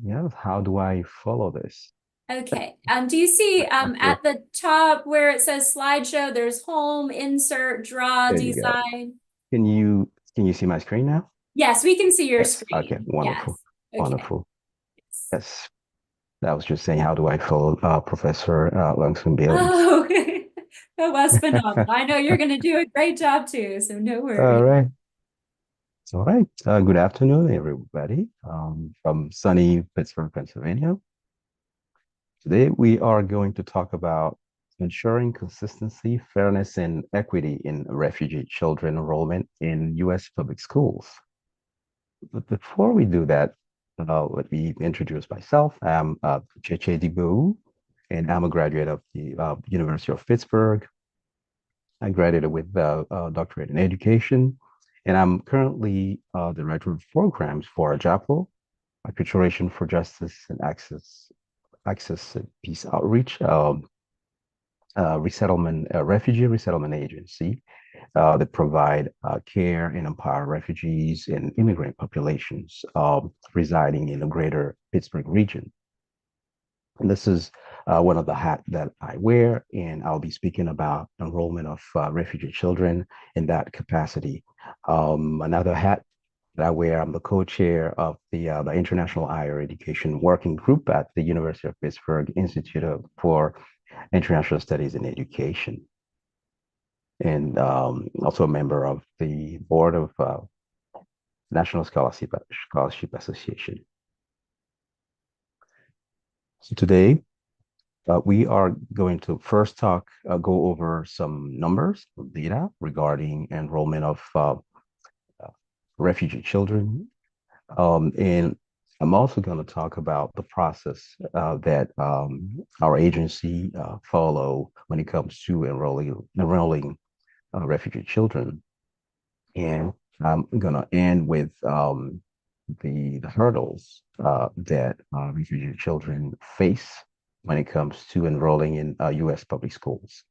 Yeah, how do I follow this? Okay. Do you see at the top where it says slideshow, there's home, insert, draw, There you go. design. Can you see my screen now? Yes, we can see your Yes. screen. Okay, wonderful. Yes. Okay. Wonderful. Yes. I was just saying, how do I follow Professor Langston Billings? Oh, that was phenomenal. I know you're going to do a great job too, so no worries. All right. All right. Good afternoon, everybody, from sunny Pittsburgh, Pennsylvania. Today, we are going to talk about ensuring consistency, fairness, and equity in refugee children enrollment in U.S. public schools. But before we do that, let me introduce myself. I'm Cheche Digboe, and I'm a graduate of the University of Pittsburgh. I graduated with a doctorate in education, and I'm currently Director of Programs for JAPO, Acculturation for Justice and Access and Peace Outreach, refugee resettlement agency that provide care and empower refugees and immigrant populations residing in the greater Pittsburgh region. And this is one of the hats that I wear, and I'll be speaking about enrollment of refugee children in that capacity. Another hat that I wear, I'm the co-chair of the International Higher Education Working Group at the University of Pittsburgh Institute for International Studies in Education, and also a member of the board of National Scholarship Association. So today, we are going to first go over some numbers, data regarding enrollment of refugee children. And I'm also going to talk about the process that our agency follow when it comes to enrolling refugee children. And I'm going to end with the hurdles that refugee children face when it comes to enrolling in U.S. public schools.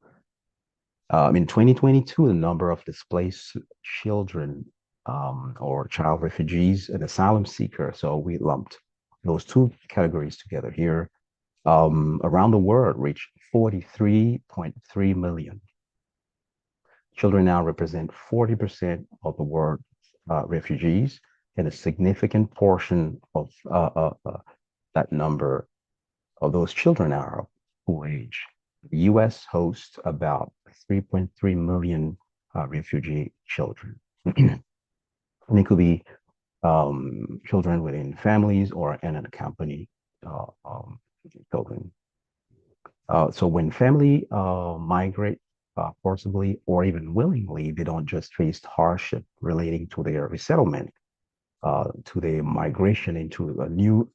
In 2022, the number of displaced children or child refugees and asylum seekers, so we lumped those two categories together here, around the world reached 43.3 million. Children now represent 40% of the world's refugees, and a significant portion of that number of those children are of school age. The U.S. hosts about 3.3 million refugee children. And it could be children within families or unaccompanied children. So when family migrate forcibly or even willingly, they don't just face hardship relating to their resettlement, to their migration into a new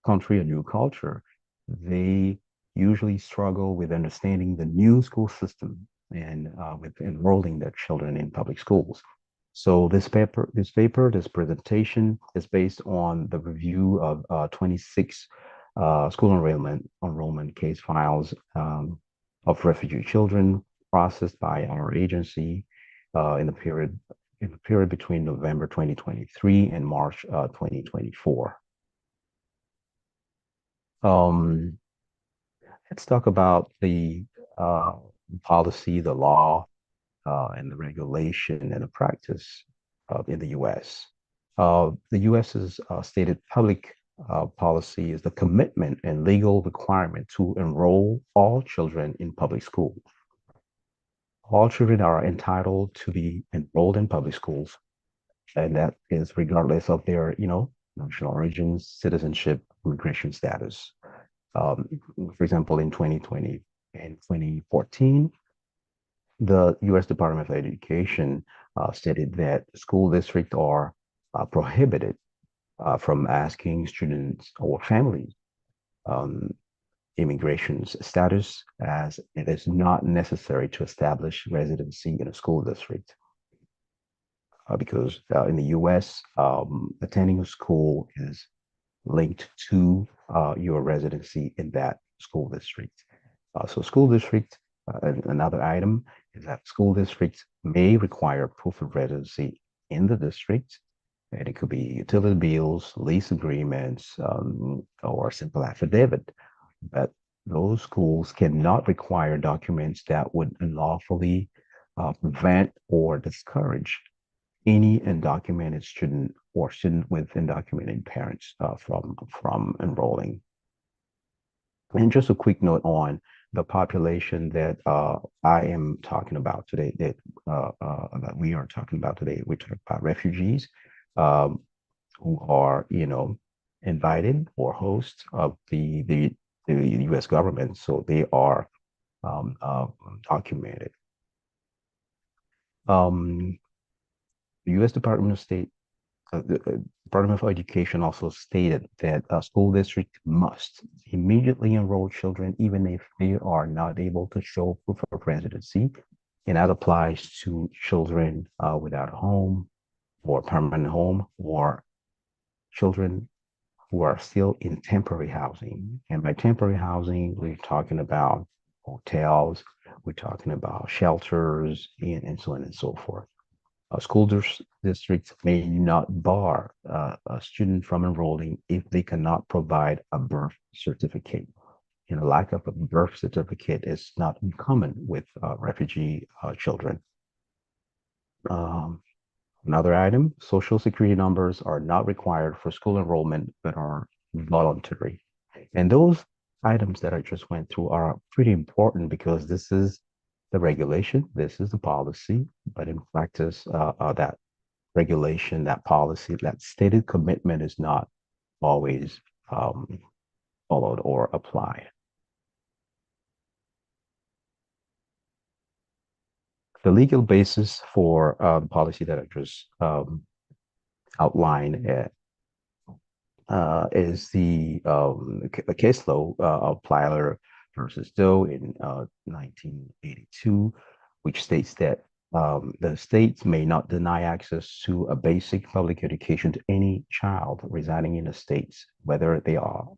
country, a new culture. They usually struggle with understanding the new school system and with enrolling their children in public schools. So this presentation is based on the review of 26 school enrollment case files of refugee children processed by our agency in the period between November 2023 and March 2024. Let's talk about the policy, the law, and the regulation and the practice in the U.S. The U.S.'s stated public policy is the commitment and legal requirement to enroll all children in public schools. All children are entitled to be enrolled in public schools, and that is regardless of their, national origins, citizenship, immigration status. For example, in 2020 and 2014, the U.S. Department of Education stated that school districts are prohibited from asking students or families immigration status, as it is not necessary to establish residency in a school district. Because in the U.S., attending a school is linked to your residency in that school district. So school district, another item is that school districts may require proof of residency in the district, and it could be utility bills, lease agreements, or simple affidavit. But those schools cannot require documents that would unlawfully prevent or discourage any undocumented student or student with undocumented parents from enrolling. And just a quick note on the population that I am talking about today, that we are talking about today. We talk about refugees who are, invited or hosts of the U.S. government, so they are documented. The U.S. Department of State, the Department of Education also stated that a school district must immediately enroll children, even if they are not able to show proof of residency, and that applies to children without a home or permanent home, or children who are still in temporary housing. And by temporary housing, we're talking about hotels, we're talking about shelters, and so on and so forth. School districts may not bar a student from enrolling if they cannot provide a birth certificate. And a lack of a birth certificate is not uncommon with refugee children. Another item, Social Security numbers are not required for school enrollment, but are voluntary. And those items that I just went through are pretty important because this is the regulation, this is the policy, but in practice, that regulation, that policy, that stated commitment is not always followed or applied. The legal basis for the policy that I just outlined is the case law of Plyler versus Doe in 1982, which states that The states may not deny access to a basic public education to any child residing in the states, whether they are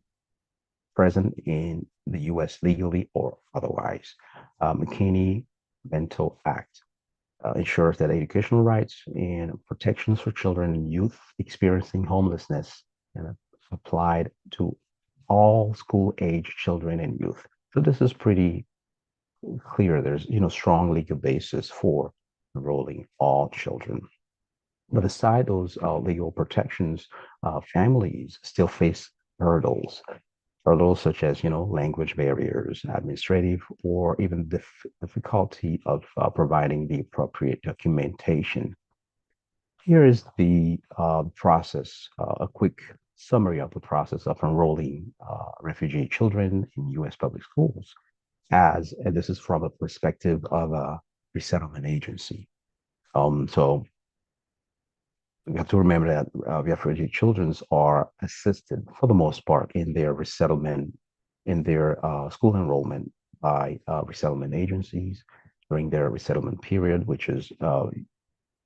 present in the U.S. legally or otherwise. McKinney-Vento Act ensures that educational rights and protections for children and youth experiencing homelessness are applied to all school-age children and youth. So this is pretty clear. There's strong legal basis for enrolling all children. But aside those legal protections, families still face hurdles such as language barriers, administrative, or even difficulty of providing the appropriate documentation. Here is the process, a quick summary of the process of enrolling refugee children in U.S. public schools, and this is from a perspective of a resettlement agency. So we have to remember that refugee children are assisted for the most part in their resettlement, in their school enrollment by resettlement agencies during their resettlement period, which is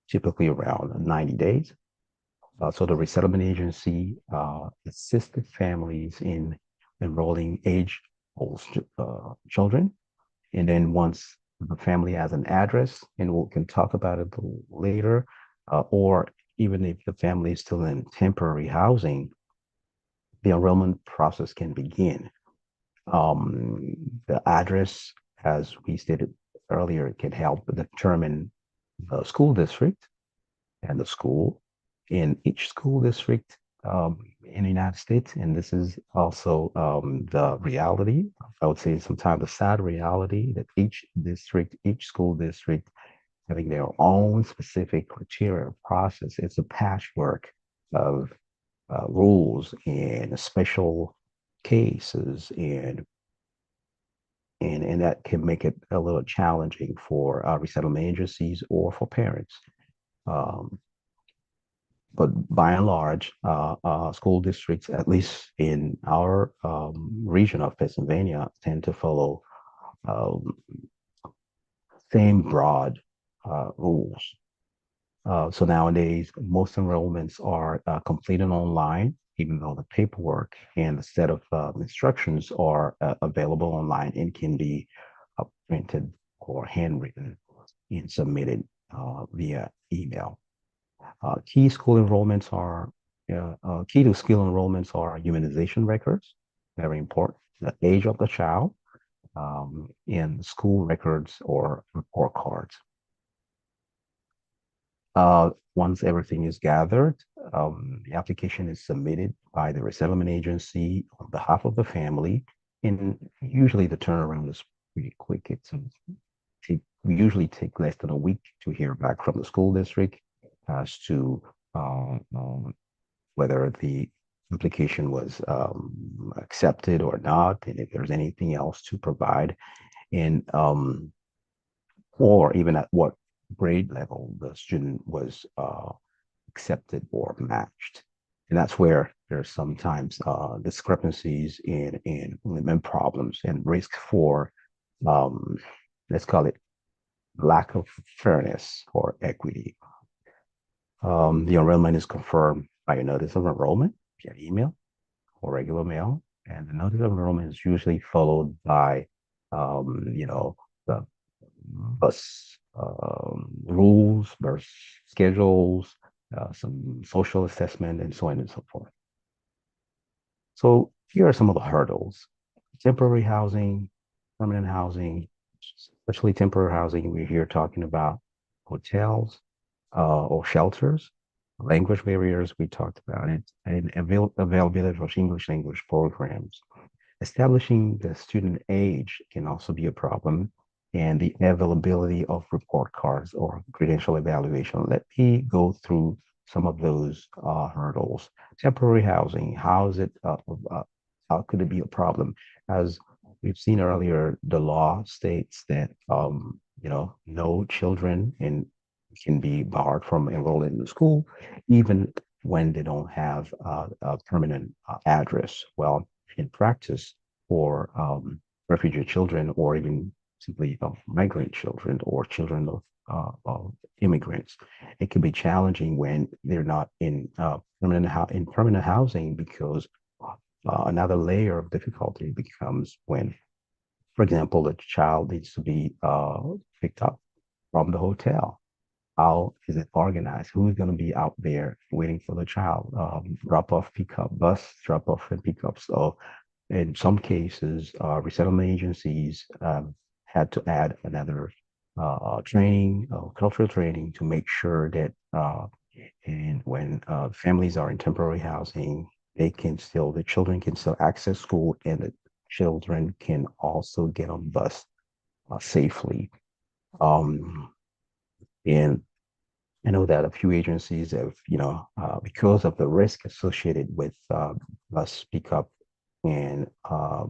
typically around 90 days. So the resettlement agency assisted families in enrolling age-old children. And then once the family has an address, and we can talk about it later, or even if the family is still in temporary housing, the enrollment process can begin. The address, as we stated earlier, can help determine the school district and the school in each school district in the United States. And this is also the reality, I would say sometimes the sad reality, that each school district having their own specific criteria process. It's a patchwork of rules and special cases, and that can make it a little challenging for resettlement agencies or for parents. But by and large, school districts, at least in our region of Pennsylvania, tend to follow same broad rules. So nowadays, most enrollments are completed online, even though the paperwork and the set of instructions are available online and can be printed or handwritten and submitted via email. Key to skill enrollments are immunization records, very important, the age of the child, and school records or report cards. Once everything is gathered, the application is submitted by the resettlement agency on behalf of the family, and usually the turnaround is pretty quick. We usually take less than a week to hear back from the school district as to whether the application was accepted or not, and if there's anything else to provide, and or even at what grade level the student was accepted or matched. And that's where there's sometimes discrepancies and problems and risk for, let's call it, lack of fairness or equity. The enrollment is confirmed by a notice of enrollment via email or regular mail, and the notice of enrollment is usually followed by, the bus rules, bus schedules, some social assessment, and so on and so forth. So here are some of the hurdles: temporary housing, permanent housing, especially temporary housing. We're here talking about hotels or shelters, language barriers, we talked about it, and availability of English language programs. Establishing the student age can also be a problem, and the availability of report cards or credential evaluation. Let me go through some of those hurdles. Temporary housing, how could it be a problem? As we've seen earlier, the law states that no children can be barred from enrolling in the school, even when they don't have a permanent address. Well, in practice, for refugee children, or even simply migrant children or children of immigrants. It can be challenging when they're not in permanent housing because another layer of difficulty becomes when, for example, the child needs to be picked up from the hotel. How is it organized? Who's going to be out there waiting for the child? Drop off, pick up, bus drop off and pick up. So in some cases, resettlement agencies had to add another training, cultural training to make sure that and when families are in temporary housing, the children can still access school and the children can also get on bus safely. And I know that a few agencies have, because of the risk associated with bus pickup and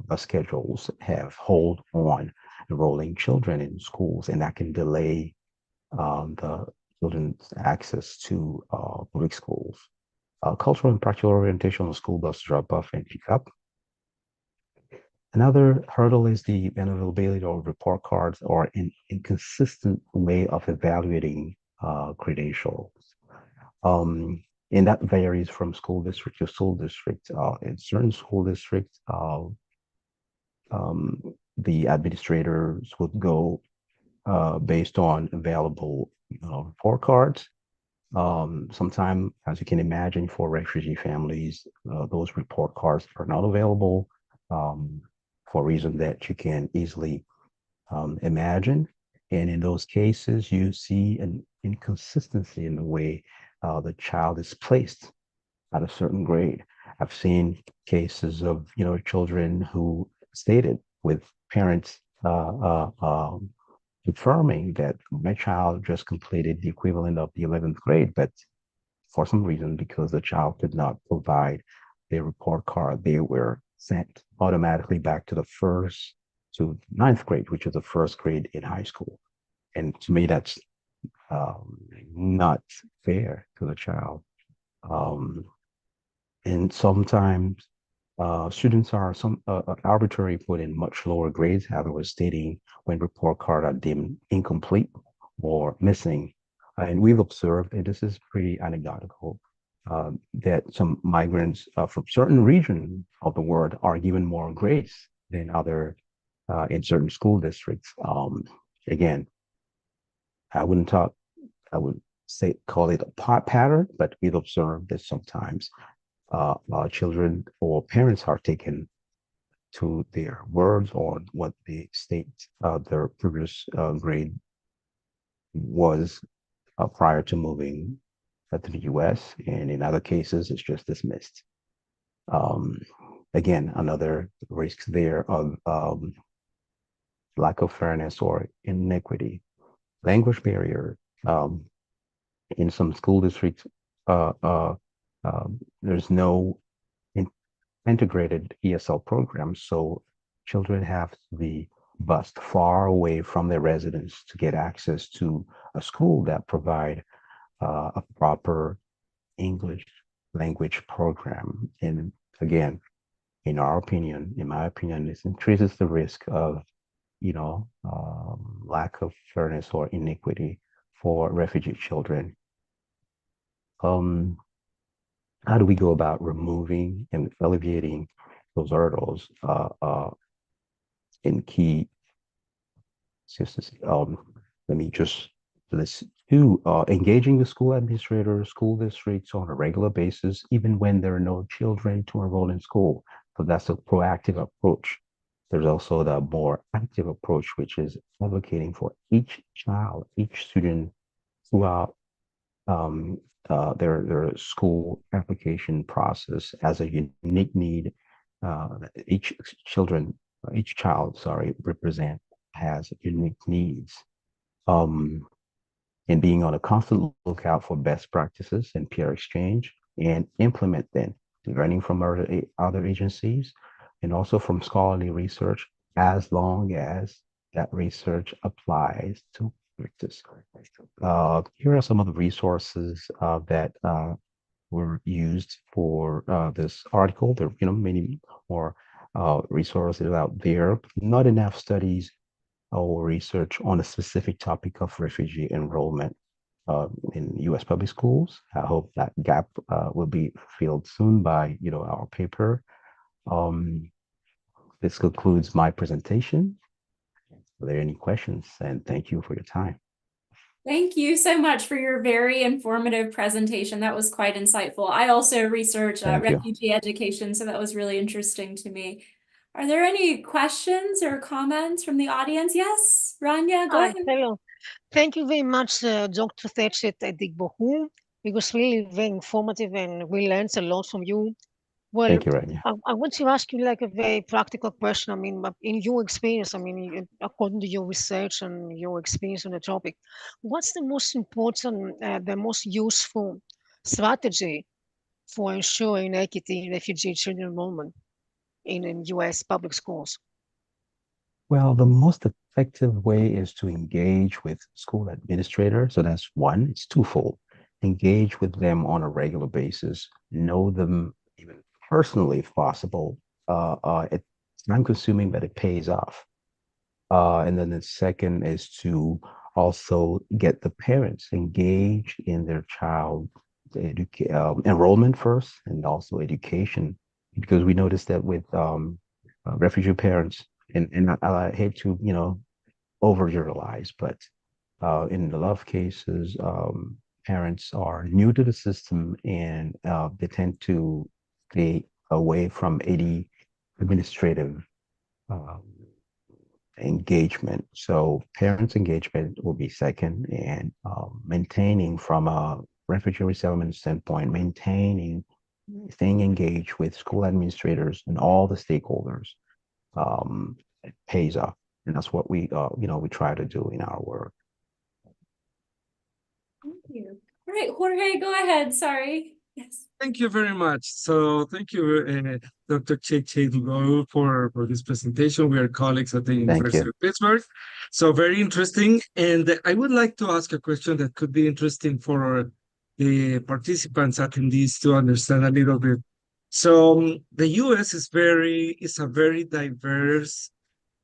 bus schedules, have hold on enrolling children in schools, and that can delay the children's access to public schools. Cultural and practical orientation on school bus drop off and pick up. Another hurdle is the unavailability of report cards or an inconsistent way of evaluating credentials. And that varies from school district to school district. In certain school districts, the administrators would go based on available report cards. Sometimes, as you can imagine, for refugee families, those report cards are not available for a reason that you can easily imagine. And in those cases, you see an inconsistency in the way the child is placed at a certain grade. I've seen cases of children who stated with parents confirming that my child just completed the equivalent of the 11th grade, but for some reason, because the child could not provide their report card, they were sent automatically back to the 1st to 9th grade, which is the 1st grade in high school. And to me, that's not fair to the child. And sometimes students are arbitrarily put in much lower grades, as I was stating, when report cards are deemed incomplete or missing. And we've observed, and this is pretty anecdotal, that some migrants from certain regions of the world are given more grades than other in certain school districts. Again, I would call it a pattern, but we've observed that sometimes children or parents are taken to their words or what they state their previous grade was prior to moving to the US, and in other cases, it's just dismissed. Again, another risk there of lack of fairness or inequity. Language barrier. In some school districts, there's no integrated ESL program, so children have to be bused far away from their residence to get access to a school that provide a proper English language program. And again, in my opinion, this increases the risk of lack of fairness or inequity for refugee children. How do we go about removing and alleviating those hurdles in key consistency? Let me just list two. Engaging the school administrators, school districts on a regular basis, even when there are no children to enroll in school. So that's a proactive approach. There's also the more active approach, which is advocating for each child, each student throughout their school application process as a unique need. Each child, represent has unique needs. And being on a constant lookout for best practices and peer exchange and implement them, learning from other agencies and also from scholarly research, as long as that research applies to practice. Here are some of the resources that were used for this article. There are many more resources out there. Not enough studies or research on a specific topic of refugee enrollment in U.S. public schools. I hope that gap will be filled soon by, our paper. This concludes my presentation. Are there any questions? And thank you for your time. Thank you so much for your very informative presentation. That was quite insightful. I also research refugee education, so that was really interesting to me. Are there any questions or comments from the audience? Yes, Rania, go ahead. Hello. Thank you very much, Dr. Thatchet Edigbohu. It was really very informative and we learned a lot from you. Well, thank you, Rania. I want to ask you like a very practical question. I mean, in your experience, according to your research and your experience on the topic, what's the most important, the most useful strategy for ensuring equity in refugee children enrollment in U.S. public schools? Well, the most effective way is to engage with school administrators. So that's one. It's twofold. Engage with them on a regular basis. Know them even personally, if possible. It's time-consuming, but it pays off. And then the second is to also get the parents engaged in their child enrollment first, and also education, because we noticed that with refugee parents, and I hate to, overgeneralize, but in a lot of cases, parents are new to the system and they tend to stay away from any administrative engagement. So parents' engagement will be second, and maintaining from a refugee resettlement standpoint, staying engaged with school administrators and all the stakeholders. It pays off, and that's what we try to do in our work. Thank you. All right, Jorge, go ahead. Sorry. Yes. Thank you very much. So thank you, Dr. Cheche Dugo, for this presentation. We are colleagues at the University of Pittsburgh. So very interesting. And I would like to ask a question that could be interesting for the participants, attendees, to understand a little bit. So the U.S. is a very diverse,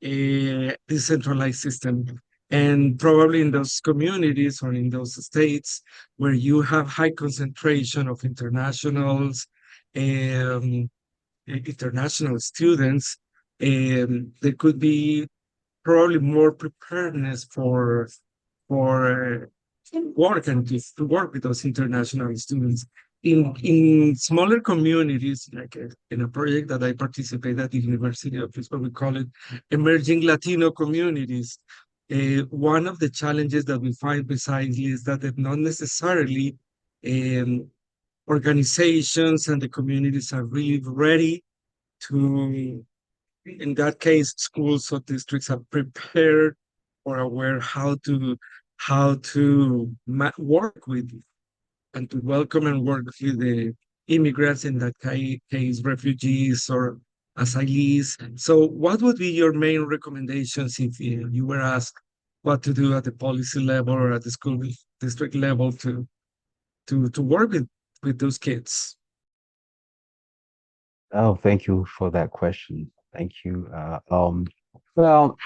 decentralized system. And probably in those communities or in those states where you have high concentration of internationals, international students, there could be probably more preparedness for work and to work with those international students. In smaller communities, like in a project that I participate at the University of Pittsburgh, we call it Emerging Latino Communities. One of the challenges that we find precisely is that not necessarily organizations and the communities are really ready to, in that case, schools or districts are prepared or aware how to work with and to welcome and work with the immigrants, in that case, refugees or asylees. So what would be your main recommendations if you were asked what to do at the policy level or at the school district level to work with those kids? Oh, thank you for that question. Thank you. Well,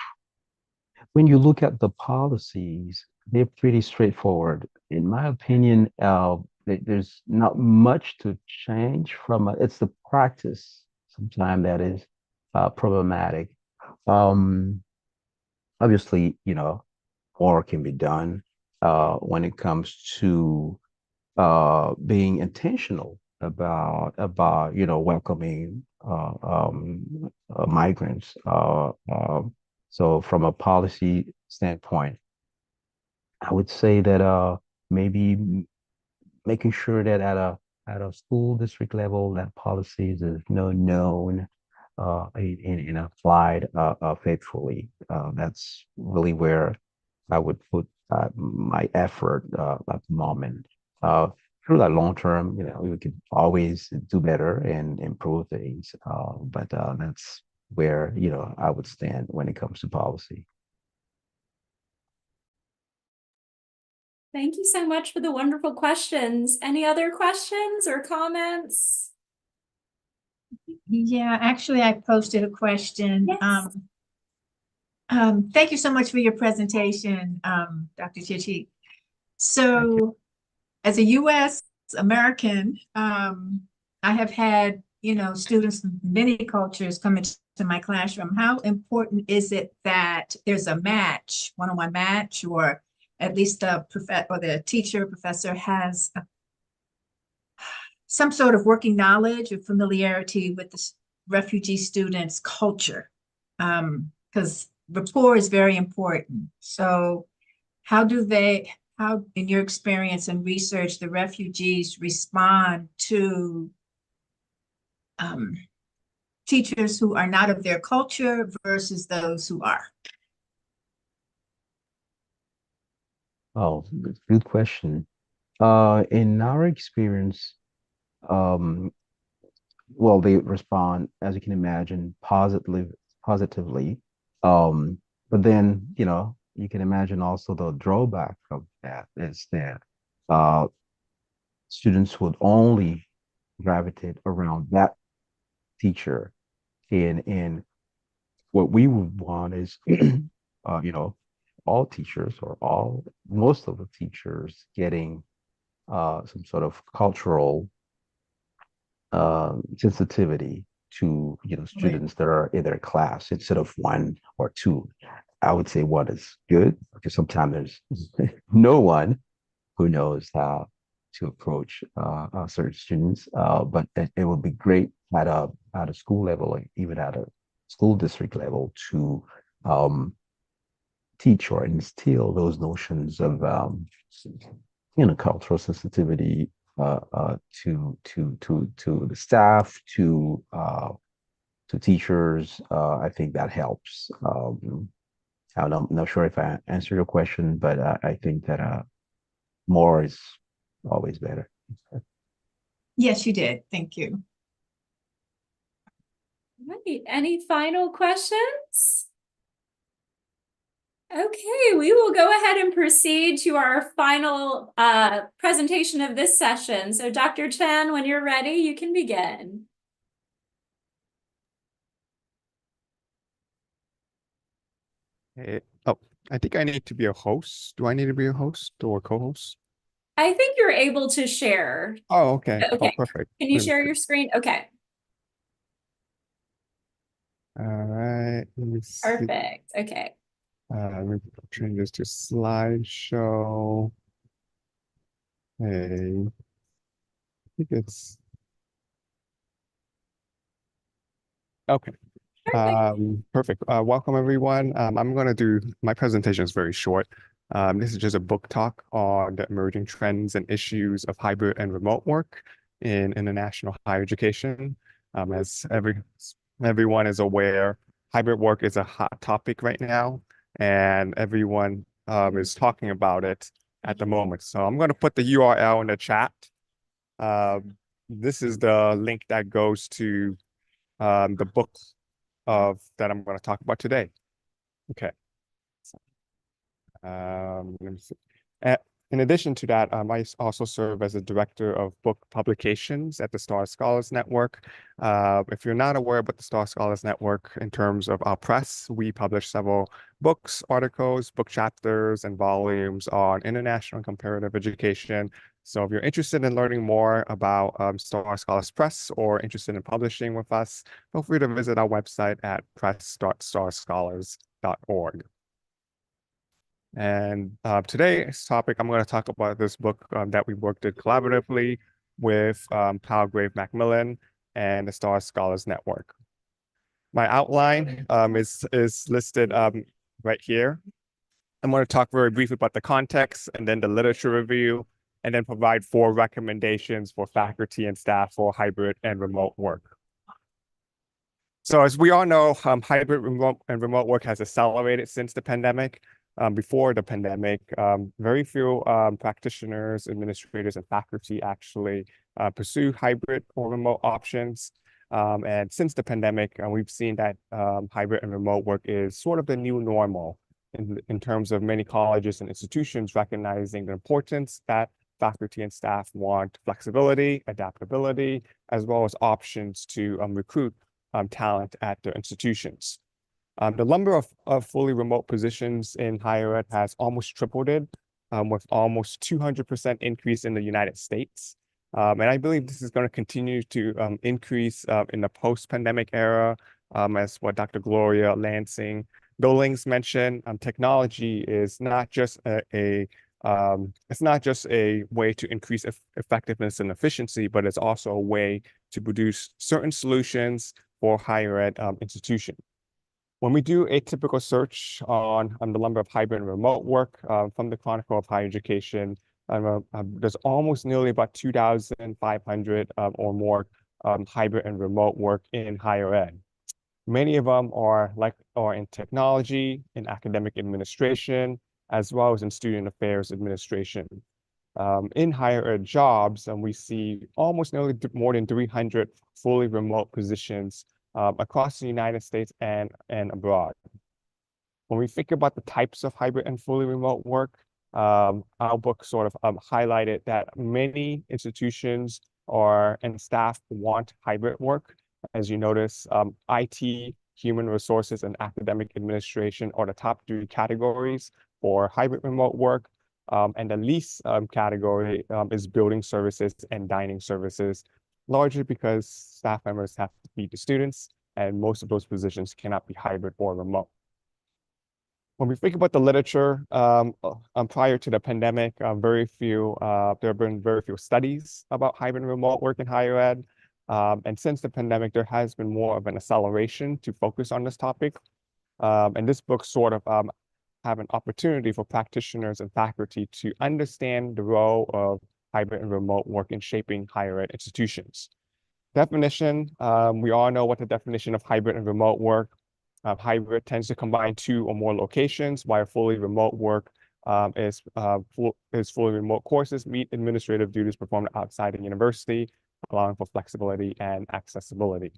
when you look at the policies, they're pretty straightforward. In my opinion, there's not much to change from it's the practice sometimes that is problematic. Obviously, more can be done when it comes to being intentional about welcoming migrants. So from a policy standpoint, I would say that maybe making sure that at a school district level, that policies is known and applied faithfully. That's really where I would put my effort at the moment. Through that long term, we could always do better and improve things. But that's where I would stand when it comes to policy. Thank you so much for the wonderful questions. Any other questions or comments? Yeah, actually, I posted a question. Yes. Thank you so much for your presentation, Dr. Chichi. So, as a U.S. American, I have had, students from many cultures come into my classroom. How important is it that there's a match, one-on-one match, or at least the teacher, professor has some sort of working knowledge or familiarity with the refugee students' culture? Because rapport is very important. So how, in your experience and research, the refugees respond to teachers who are not of their culture versus those who are? Oh, good question. In our experience, well, they respond, as you can imagine, positively. But then, you can imagine also the drawback of that is that students would only gravitate around that teacher. And what we would want is, all teachers or most of the teachers getting some sort of cultural sensitivity to students that are in their class instead of one or two. I would say one is good because sometimes there's no one who knows how to approach certain students. But it would be great at a school level, or even at a school district level, to teach or instill those notions of cultural sensitivity to the staff, to teachers. I think that helps. I'm not sure if I answered your question, but I think that more is always better. Yes, you did. Thank you. Right. Any final questions? Okay, we will go ahead and proceed to our final presentation of this session. So Dr. Chen, when you're ready, you can begin. Oh, I think I need to be a host. Do I need to be a host or co-host? I think you're able to share. Oh, okay. Okay. Oh, perfect. Can you share your screen? Okay. All right. Let me see. Perfect. Okay. Let me change this to slideshow. Hey, I think it's okay. Perfect. Welcome everyone. I'm going to do my presentation is very short. This is just a book talk on the emerging trends and issues of hybrid and remote work in international higher education. As everyone is aware, hybrid work is a hot topic right now, and everyone is talking about it at the moment. So I'm going to put the URL in the chat. This is the link that goes to the book that I'm going to talk about today. Okay. Let me see. In addition to that, I also serve as a director of book publications at the Star Scholars Network. If you're not aware about the Star Scholars Network in terms of our press, we publish several books, articles, book chapters, and volumes on international and comparative education. So if you're interested in learning more about Star Scholars Press or interested in publishing with us, feel free to visit our website at press.starscholars.org. And today's topic, I'm going to talk about this book that we worked at collaboratively with Palgrave Macmillan and the Star Scholars Network. My outline is listed right here. I'm going to talk very briefly about the context and then the literature review, and then provide 4 recommendations for faculty and staff for hybrid and remote work. So as we all know, hybrid and remote work has accelerated since the pandemic. Before the pandemic, very few practitioners, administrators, and faculty actually pursue hybrid or remote options. And since the pandemic, we've seen that hybrid and remote work is sort of the new normal in terms of many colleges and institutions recognizing the importance that faculty and staff want flexibility, adaptability, as well as options to recruit talent at their institutions. The number of fully remote positions in higher ed has almost tripled, with almost 200% increase in the United States. And I believe this is going to continue to increase in the post-pandemic era, as what Dr. Gloria Lansing Gollings mentioned. Technology is not just it's not just a way to increase effectiveness and efficiency, but it's also a way to produce certain solutions for higher ed institutions. When we do a typical search on the number of hybrid and remote work from the Chronicle of Higher Education, there's almost nearly about 2,500 or more hybrid and remote work in higher ed. Many of them are in technology, in academic administration, as well as in student affairs administration. In higher ed jobs, we see almost nearly more than 300 fully remote positions across the United States and abroad. When we think about the types of hybrid and fully remote work, our book sort of highlighted that many institutions and staff want hybrid work. As you notice, IT, human resources, and academic administration are the top 3 categories for hybrid remote work. And the least category is building services and dining services, largely because staff members have to feed the students, and most of those positions cannot be hybrid or remote. When we think about the literature, prior to the pandemic, there have been very few studies about hybrid and remote work in higher ed. And since the pandemic, there has been more of an acceleration to focus on this topic. And this book sort of have an opportunity for practitioners and faculty to understand the role of hybrid and remote work in shaping higher ed institutions. Definition, we all know what the definition of hybrid and remote work. Hybrid tends to combine 2 or more locations, while fully remote work is fully remote courses meet administrative duties performed outside the university, allowing for flexibility and accessibility.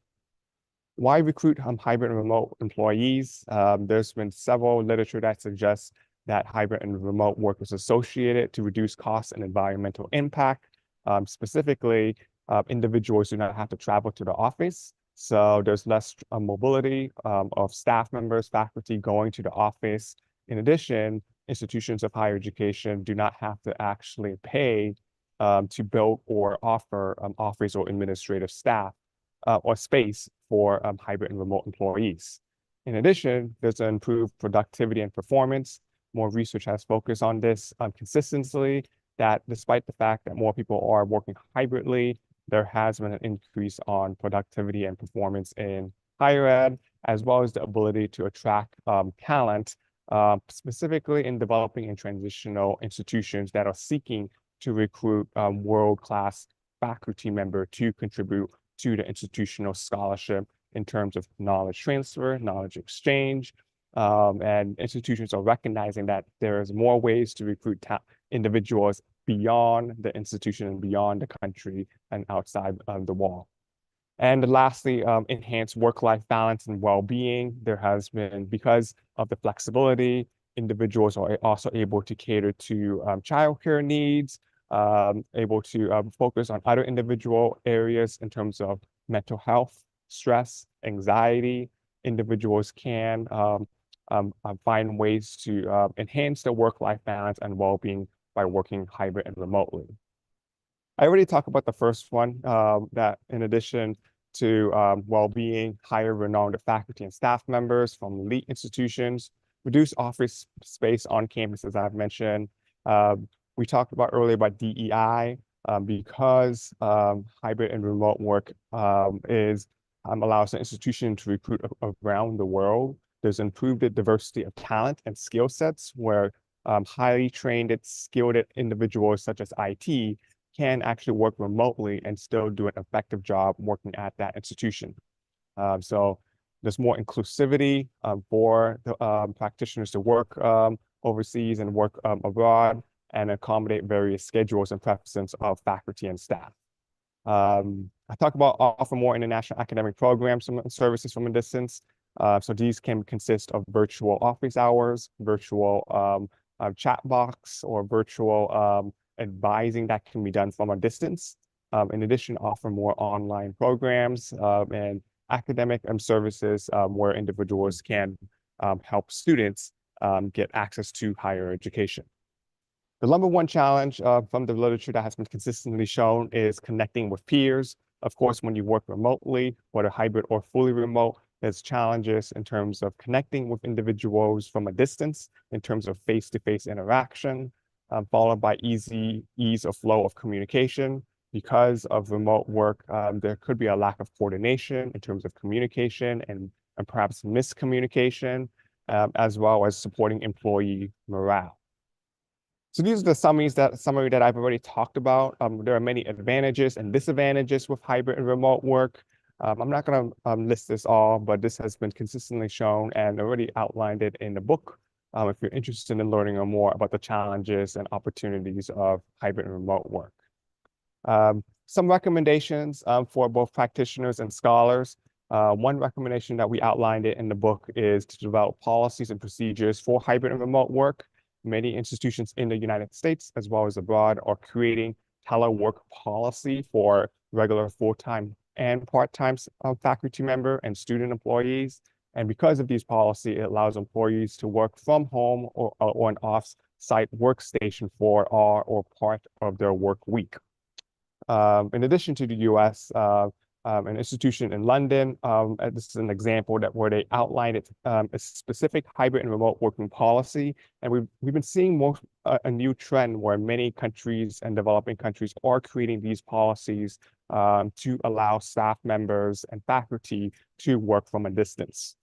Why recruit hybrid and remote employees? There's been several literature that suggests that hybrid and remote work is associated to reduce costs and environmental impact. Specifically, individuals do not have to travel to the office, so there's less mobility of staff members, faculty going to the office. In addition, institutions of higher education do not have to actually pay to build or offer office or administrative staff or space for hybrid and remote employees. In addition, there's an improved productivity and performance. More research has focused on this consistently, that despite the fact that more people are working hybridly, there has been an increase on productivity and performance in higher ed, as well as the ability to attract talent, specifically in developing and transitional institutions that are seeking to recruit world-class faculty member to contribute to the institutional scholarship in terms of knowledge transfer, knowledge exchange, and institutions are recognizing that there's more ways to recruit individuals beyond the institution and beyond the country and outside the wall. And lastly, enhanced work-life balance and well-being. There has been, because of the flexibility, individuals are also able to cater to childcare needs, able to focus on other individual areas in terms of mental health, stress, anxiety. Individuals can find ways to enhance their work-life balance and well-being by working hybrid and remotely. I already talked about the first one, that in addition to well-being, hire renowned faculty and staff members from elite institutions, reduce office space on campus, as I've mentioned. We talked about earlier about DEI, because hybrid and remote work allows the institution to recruit around the world. There's improved diversity of talent and skill sets where highly trained, skilled individuals such as IT can actually work remotely and still do an effective job working at that institution. So there's more inclusivity for the practitioners to work overseas and work abroad and accommodate various schedules and preferences of faculty and staff. I talk about offer more international academic programs and services from a distance. So these can consist of virtual office hours, virtual chat box, or virtual advising that can be done from a distance. In addition, offer more online programs and academic services where individuals can help students get access to higher education. The number one challenge from the literature that has been consistently shown is connecting with peers. Of course, when you work remotely, whether hybrid or fully remote, there's challenges in terms of connecting with individuals from a distance, in terms of face-to-face interaction, followed by ease of flow of communication. Because of remote work, there could be a lack of coordination in terms of communication and perhaps miscommunication, as well as supporting employee morale. So these are the summary that I've already talked about. There are many advantages and disadvantages with hybrid and remote work. I'm not going to list this all, but this has been consistently shown and already outlined it in the book. If you're interested in learning more about the challenges and opportunities of hybrid and remote work. Some recommendations for both practitioners and scholars. One recommendation that we outlined it in the book is to develop policies and procedures for hybrid and remote work. Many institutions in the United States, as well as abroad, are creating telework policy for regular full-time and part-time faculty member and student employees. And because of these policies, it allows employees to work from home or an off-site workstation for all or part of their work week. In addition to the US, an institution in London, this is an example where they outlined a specific hybrid and remote working policy. And we've been seeing a new trend where many countries and developing countries are creating these policies to allow staff members and faculty to work from a distance.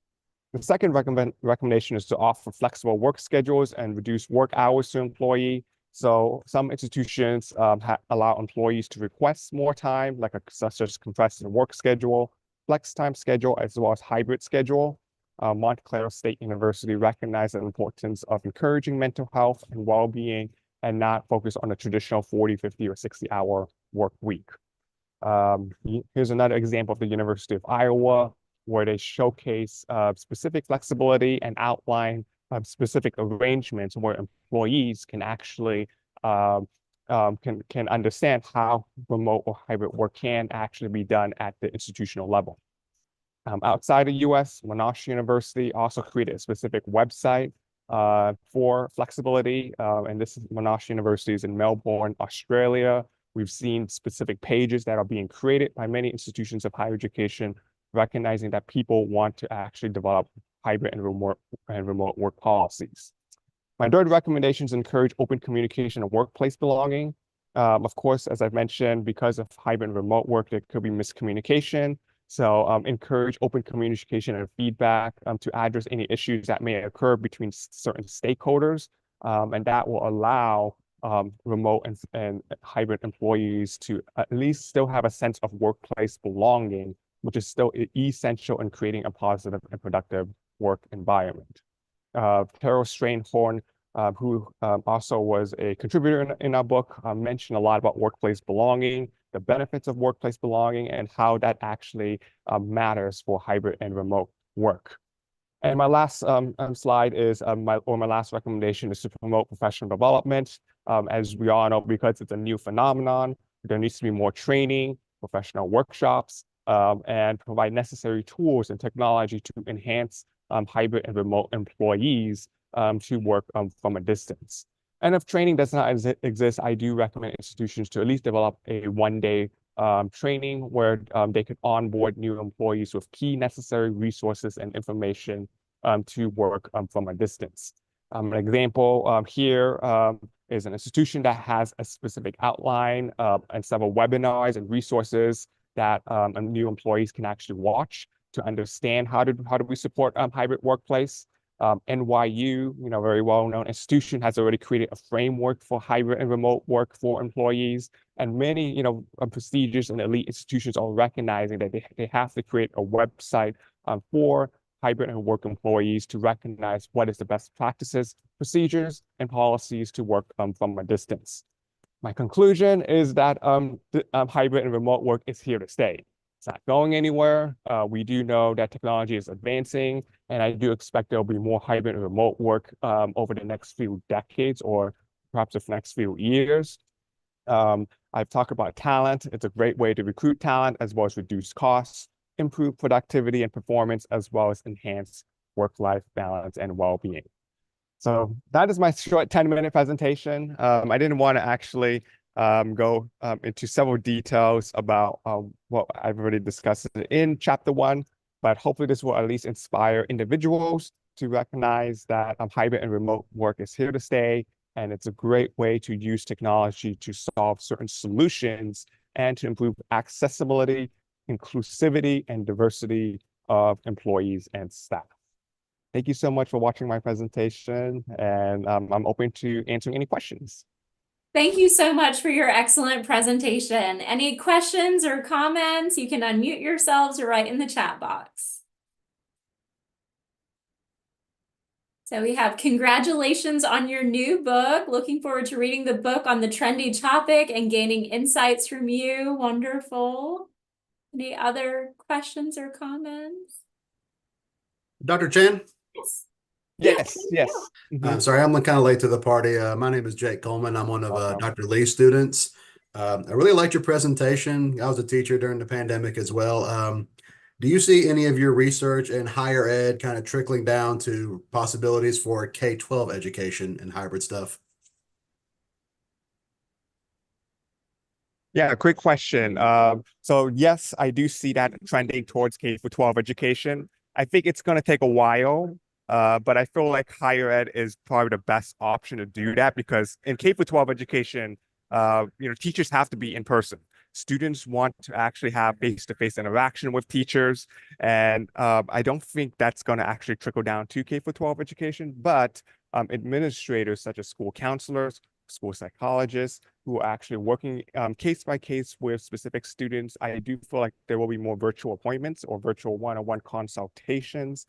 The second recommendation is to offer flexible work schedules and reduce work hours to employee. So some institutions allow employees to request more time, such as compressed work schedule, flex time schedule, as well as hybrid schedule. Montclair State University recognized the importance of encouraging mental health and well-being and not focus on a traditional 40, 50, or 60-hour work week. Here's another example of the University of Iowa, where they showcase specific flexibility and outline specific arrangements where employees can actually can understand how remote or hybrid work can actually be done at the institutional level. Outside the US, Monash University also created a specific website for flexibility, and this is Monash University is in Melbourne, Australia. We've seen specific pages that are being created by many institutions of higher education, recognizing that people want to actually develop hybrid and remote work policies. My third recommendation is encourage open communication and workplace belonging. Of course, as I've mentioned, because of hybrid and remote work, there could be miscommunication. So encourage open communication and feedback to address any issues that may occur between certain stakeholders. And that will allow remote and hybrid employees to at least still have a sense of workplace belonging, which is still essential in creating a positive and productive work environment. Carol Strainhorn, who also was a contributor in our book, mentioned a lot about workplace belonging, the benefits of workplace belonging, and how that actually matters for hybrid and remote work. And my last slide is my last recommendation is to promote professional development. As we all know, because it's a new phenomenon, there needs to be more training, professional workshops, and provide necessary tools and technology to enhance hybrid and remote employees to work from a distance. And if training does not exist, I do recommend institutions to at least develop a one-day training where they could onboard new employees with key necessary resources and information to work from a distance. An example here is an institution that has a specific outline and several webinars and resources that new employees can actually watch to understand how do we support hybrid workplace. NYU, very well-known institution, has already created a framework for hybrid and remote work for employees. And many, prestigious and elite institutions are recognizing that they have to create a website for hybrid and work employees to recognize what is the best practices, procedures, and policies to work from a distance. My conclusion is that hybrid and remote work is here to stay. It's not going anywhere. We do know that technology is advancing, and I do expect there'll be more hybrid and remote work over the next few decades or perhaps the next few years. I've talked about talent. It's a great way to recruit talent as well as reduce costs. improve productivity and performance, as well as enhance work-life balance and well-being. So that is my short 10-minute presentation. I didn't want to actually go into several details about what I've already discussed in chapter 1, but hopefully this will at least inspire individuals to recognize that hybrid and remote work is here to stay, and it's a great way to use technology to solve certain solutions and to improve accessibility, inclusivity, and diversity of employees and staff. Thank you so much for watching my presentation, and I'm open to answering any questions. Thank you so much for your excellent presentation. Any questions or comments? You can unmute yourselves or write in the chat box. So we have congratulations on your new book. Looking forward to reading the book on the trendy topic and gaining insights from you. Wonderful. Any other questions or comments? Dr. Chen? Yes. Yes. I'm sorry, I'm kind of late to the party. My name is Jake Coleman. I'm one of Dr. Lee's students. I really liked your presentation. I was a teacher during the pandemic as well. Do you see any of your research in higher ed kind of trickling down to possibilities for K-12 education and hybrid stuff? Yeah, great question. So yes, I do see that trending towards K-12 education. I think it's going to take a while, but I feel like higher ed is probably the best option to do that, because in K-12 education, teachers have to be in person. Students want to actually have face-to-face interaction with teachers, and I don't think that's going to actually trickle down to K-12 education, but administrators such as school counselors, school psychologists who are actually working case by case with specific students, I do feel like there will be more virtual appointments or virtual one-on-one consultations.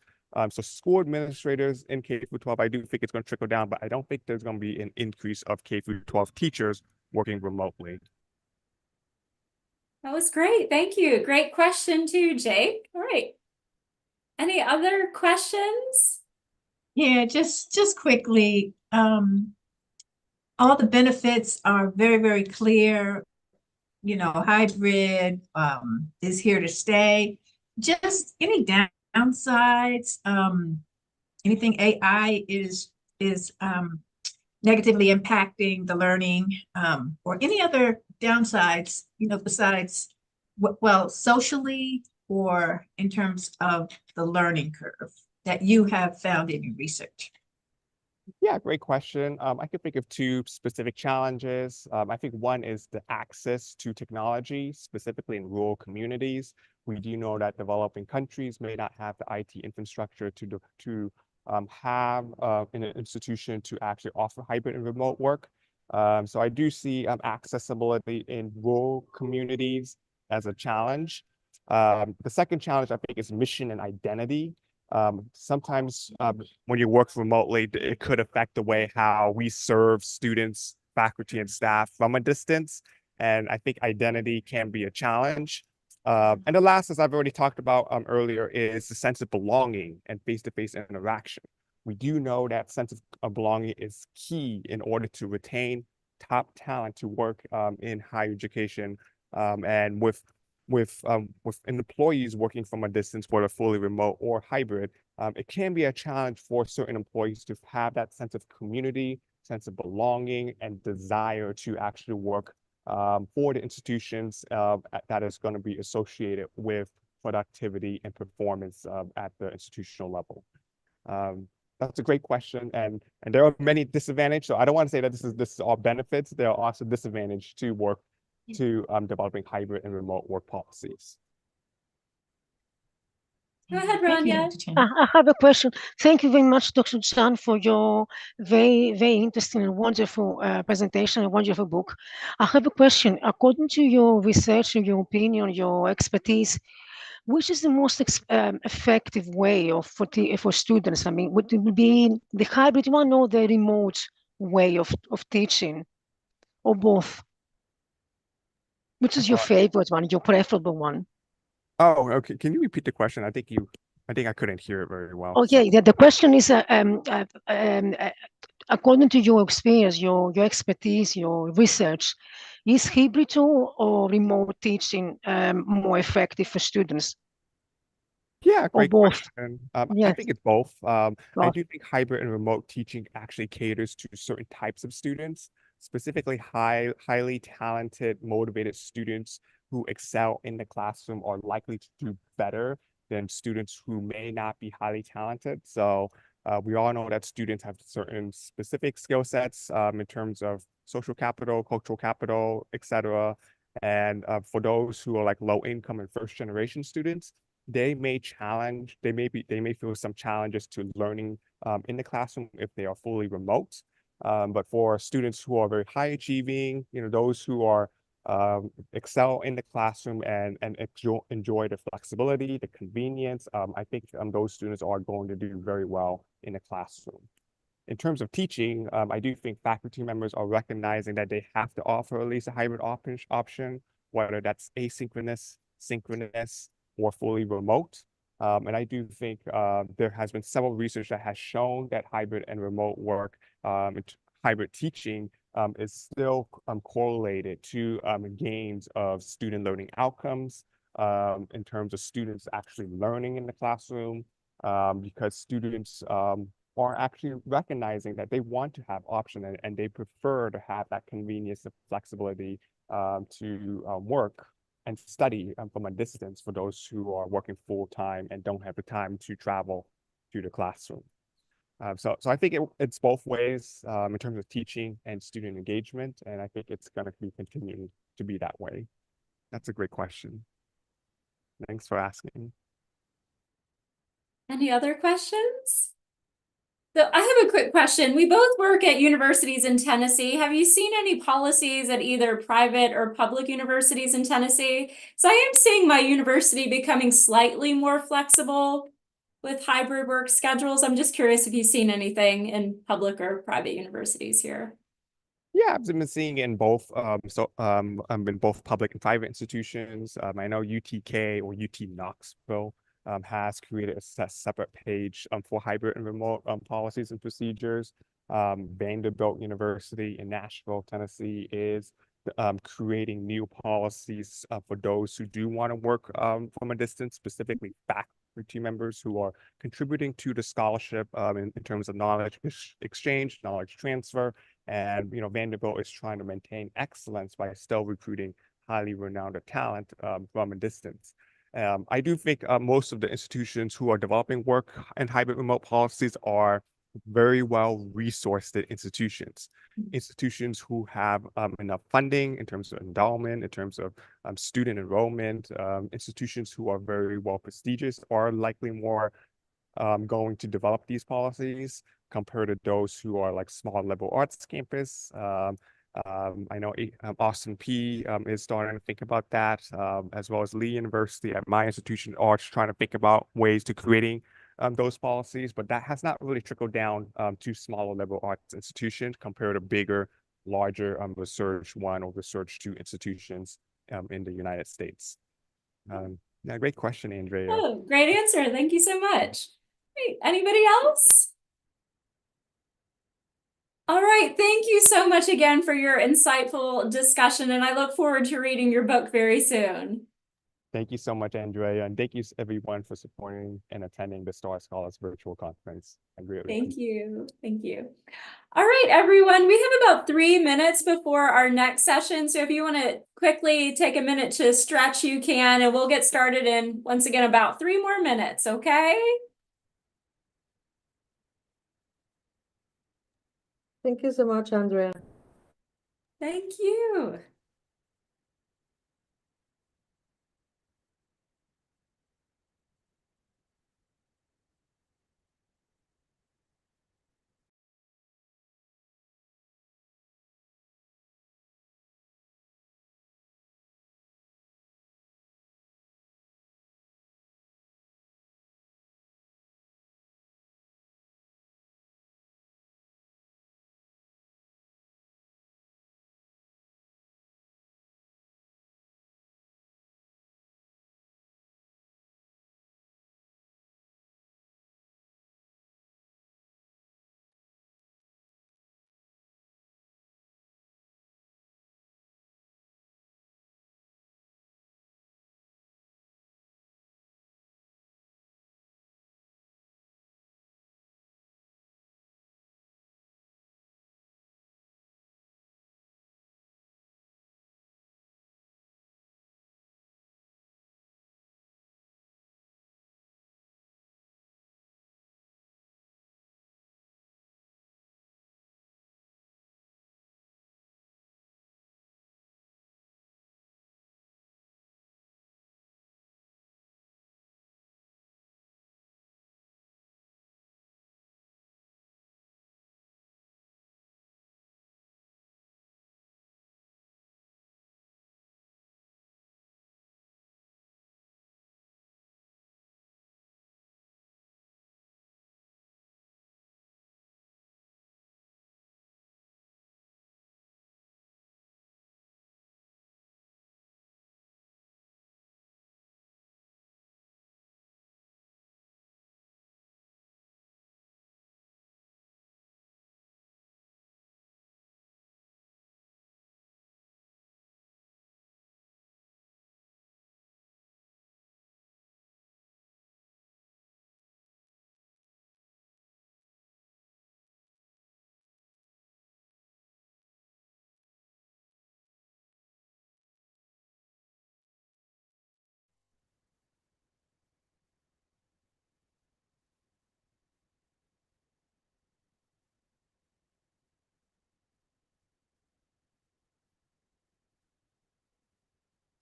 So school administrators in K-12, I do think it's going to trickle down, but I don't think there's going to be an increase of K-12 teachers working remotely. That was great. Thank you. Great question too, Jake. All right. Any other questions? Yeah, just quickly. All the benefits are very, very clear. Hybrid is here to stay. Just any downsides, anything AI is negatively impacting the learning, or any other downsides, besides, well, socially or in terms of the learning curve that you have found in your research? Yeah, great question. I could think of two specific challenges. I think one is the access to technology, specifically in rural communities. We do know that developing countries may not have the IT infrastructure to have an institution to actually offer hybrid and remote work. So I do see accessibility in rural communities as a challenge. The second challenge, I think, is mission and identity. Sometimes when you work remotely, it could affect the way how we serve students, faculty, and staff from a distance. And I think identity can be a challenge. And the last, as I've already talked about earlier, is the sense of belonging and face-to-face interaction. We do know that sense of belonging is key in order to retain top talent to work in higher education, and with employees working from a distance, whether fully remote or hybrid, it can be a challenge for certain employees to have that sense of community, sense of belonging, and desire to actually work for the institutions that is going to be associated with productivity and performance at the institutional level. That's a great question, and there are many disadvantages. So I don't want to say that this is all benefits. There are also disadvantages to work to developing hybrid and remote work policies. Go ahead, Rania. I have a question. Thank you very much, Dr. Chan, for your very, very interesting and wonderful presentation, a wonderful book. I have a question. According to your research, your opinion, your expertise, which is the most effective way for students? I mean, would it be the hybrid one or the remote way of teaching, or both? Which is your favorite one, your preferable one? Oh, okay. Can you repeat the question? I think I couldn't hear it very well. Okay, the question is, according to your experience, your expertise, your research, is hybrid or remote teaching more effective for students? Yeah, or great both? question. I Yes, think it's both. I both. do think hybrid and remote teaching actually caters to certain types of students, specifically highly talented, motivated students who excel in the classroom are likely to do better than students who may not be highly talented. So we all know that students have certain specific skill sets in terms of social capital, cultural capital, etc. And for those who are like low income and first generation students, they may feel some challenges to learning in the classroom if they are fully remote. But for students who are very high achieving, those who are excel in the classroom and enjoy the flexibility, the convenience, I think those students are going to do very well in the classroom. In terms of teaching, I do think faculty members are recognizing that they have to offer at least a hybrid option, whether that's asynchronous, synchronous, or fully remote. And I do think there has been several research that has shown that hybrid and remote work, hybrid teaching is still correlated to gains of student learning outcomes in terms of students actually learning in the classroom, because students are actually recognizing that they want to have option and they prefer to have that convenience and flexibility to work and study from a distance for those who are working full time and don't have the time to travel to the classroom. So I think it's both ways in terms of teaching and student engagement, and I think it's going to be continuing to be that way. That's a great question. Thanks for asking. Any other questions? So I have a quick question. We both work at universities in Tennessee. Have you seen any policies at either private or public universities in Tennessee? So I am seeing my university becoming slightly more flexible with hybrid work schedules. I'm just curious if you've seen anything in public or private universities here. Yeah, I've been seeing it in both in both public and private institutions. I know UTK or UT Knoxville has created a separate page for hybrid and remote policies and procedures. Vanderbilt University in Nashville, Tennessee is creating new policies for those who do want to work from a distance, specifically faculty members who are contributing to the scholarship in terms of knowledge exchange, knowledge transfer. And Vanderbilt is trying to maintain excellence by still recruiting highly renowned talent from a distance. I do think most of the institutions who are developing work and hybrid remote policies are very well resourced institutions. Institutions who have enough funding in terms of endowment, in terms of student enrollment, institutions who are very well prestigious are likely more going to develop these policies compared to those who are like small liberal arts campus. I know Austin P is starting to think about that, as well as Lee University at my institution are trying to think about ways to creating those policies, but that has not really trickled down to smaller liberal arts institutions compared to bigger, larger research one or research two institutions in the United States. Yeah, great question, Andrea. Oh, great answer. Thank you so much. Great. Anybody else? All right. Thank you so much again for your insightful discussion, and I look forward to reading your book very soon. Thank you so much, Andrea, and thank you everyone for supporting and attending the Star Scholars virtual conference. I greatly Thank you. Thank you. All right, everyone, we have about 3 minutes before our next session. So if you want to quickly take a minute to stretch, you can, and we'll get started in, once again, about 3 more minutes, okay? Thank you so much, Andrea. Thank you.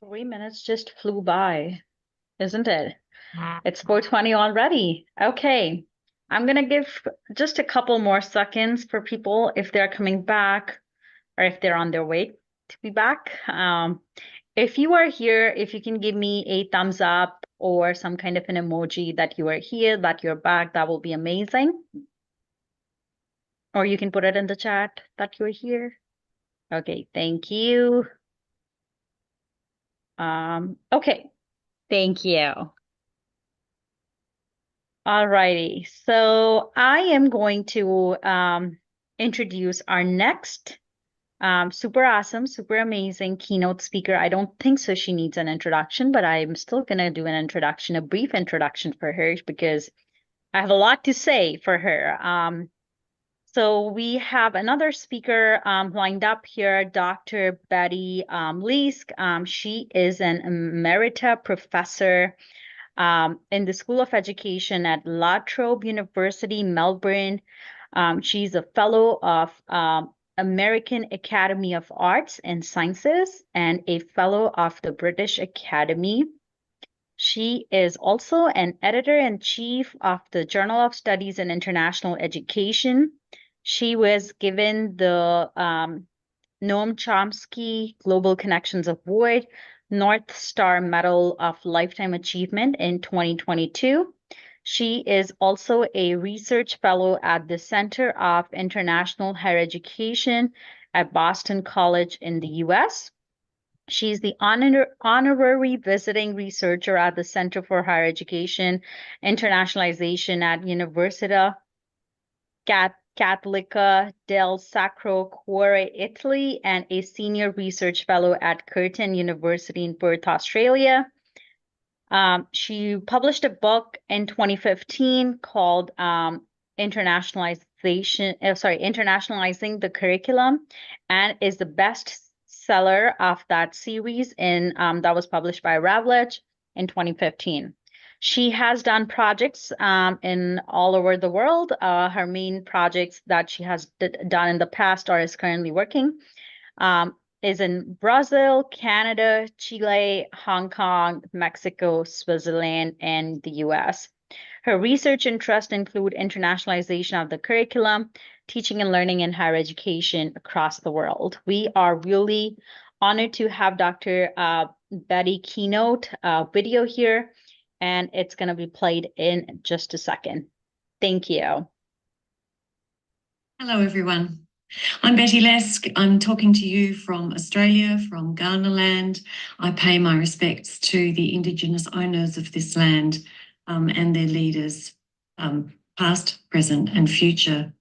3 minutes just flew by, isn't it? It's 4:20 already. Okay. I'm going to give just a couple more seconds for people if they're coming back or if they're on their way to be back. If you are here, if you can give me a thumbs up or some kind of an emoji that you are here, that you're back, that will be amazing. Or you can put it in the chat that you're here. Okay, thank you. Okay, thank you. All righty, so I am going to introduce our next super awesome, super amazing keynote speaker. I don't think so she needs an introduction, but I'm still gonna do an introduction, a brief introduction for her because I have a lot to say for her. So we have another speaker lined up here, Dr. Betty Leask. She is an emerita professor in the School of Education at La Trobe University, Melbourne. She's a fellow of American Academy of Arts and Sciences and a fellow of the British Academy. She is also an editor-in-chief of the Journal of Studies in International Education. She was given the Noam Chomsky Global Connections Award, North Star Medal of Lifetime Achievement in 2022. She is also a research fellow at the Center of International Higher Education at Boston College in the US. She's the honorary visiting researcher at the Center for Higher Education Internationalization at Università Cattolica del Sacro Cuore, Italy, and a senior research fellow at Curtin University in Perth, Australia. She published a book in 2015 called Internationalizing the Curriculum, and is the bestseller of that series that was published by Routledge in 2015. She has done projects in all over the world. Her main projects that she has done in the past or is currently working is in Brazil, Canada, Chile, Hong Kong, Mexico, Switzerland, and the US. Her research interests include internationalization of the curriculum, teaching and learning in higher education across the world. We are really honored to have Dr. Betty keynote video here, and it's going to be played in just a second. Thank you. Hello, everyone. I'm Betty Leask. I'm talking to you from Australia, from Kaurna land. I pay my respects to the Indigenous owners of this land and their leaders, past, present, and future.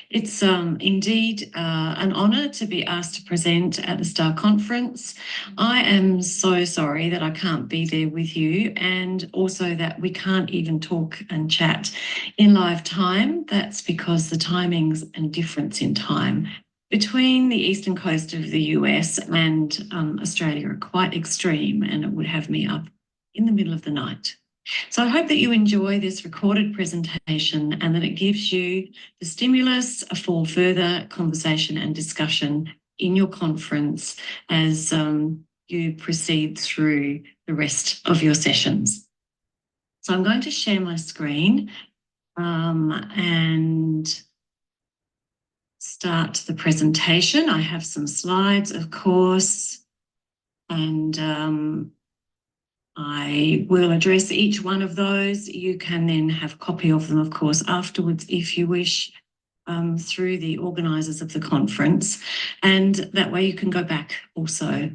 It's indeed an honour to be asked to present at the STAR Conference. I am so sorry that I can't be there with you, and also that we can't even talk and chat in live time. That's because the timings and difference in time between the eastern coast of the US and Australia are quite extreme, and it would have me up in the middle of the night. So I hope that you enjoy this recorded presentation and that it gives you the stimulus for further conversation and discussion in your conference as you proceed through the rest of your sessions. So I'm going to share my screen and start the presentation. I have some slides, of course, and I will address each one of those. You can then have a copy of them, of course, afterwards, if you wish, through the organisers of the conference. And that way you can go back also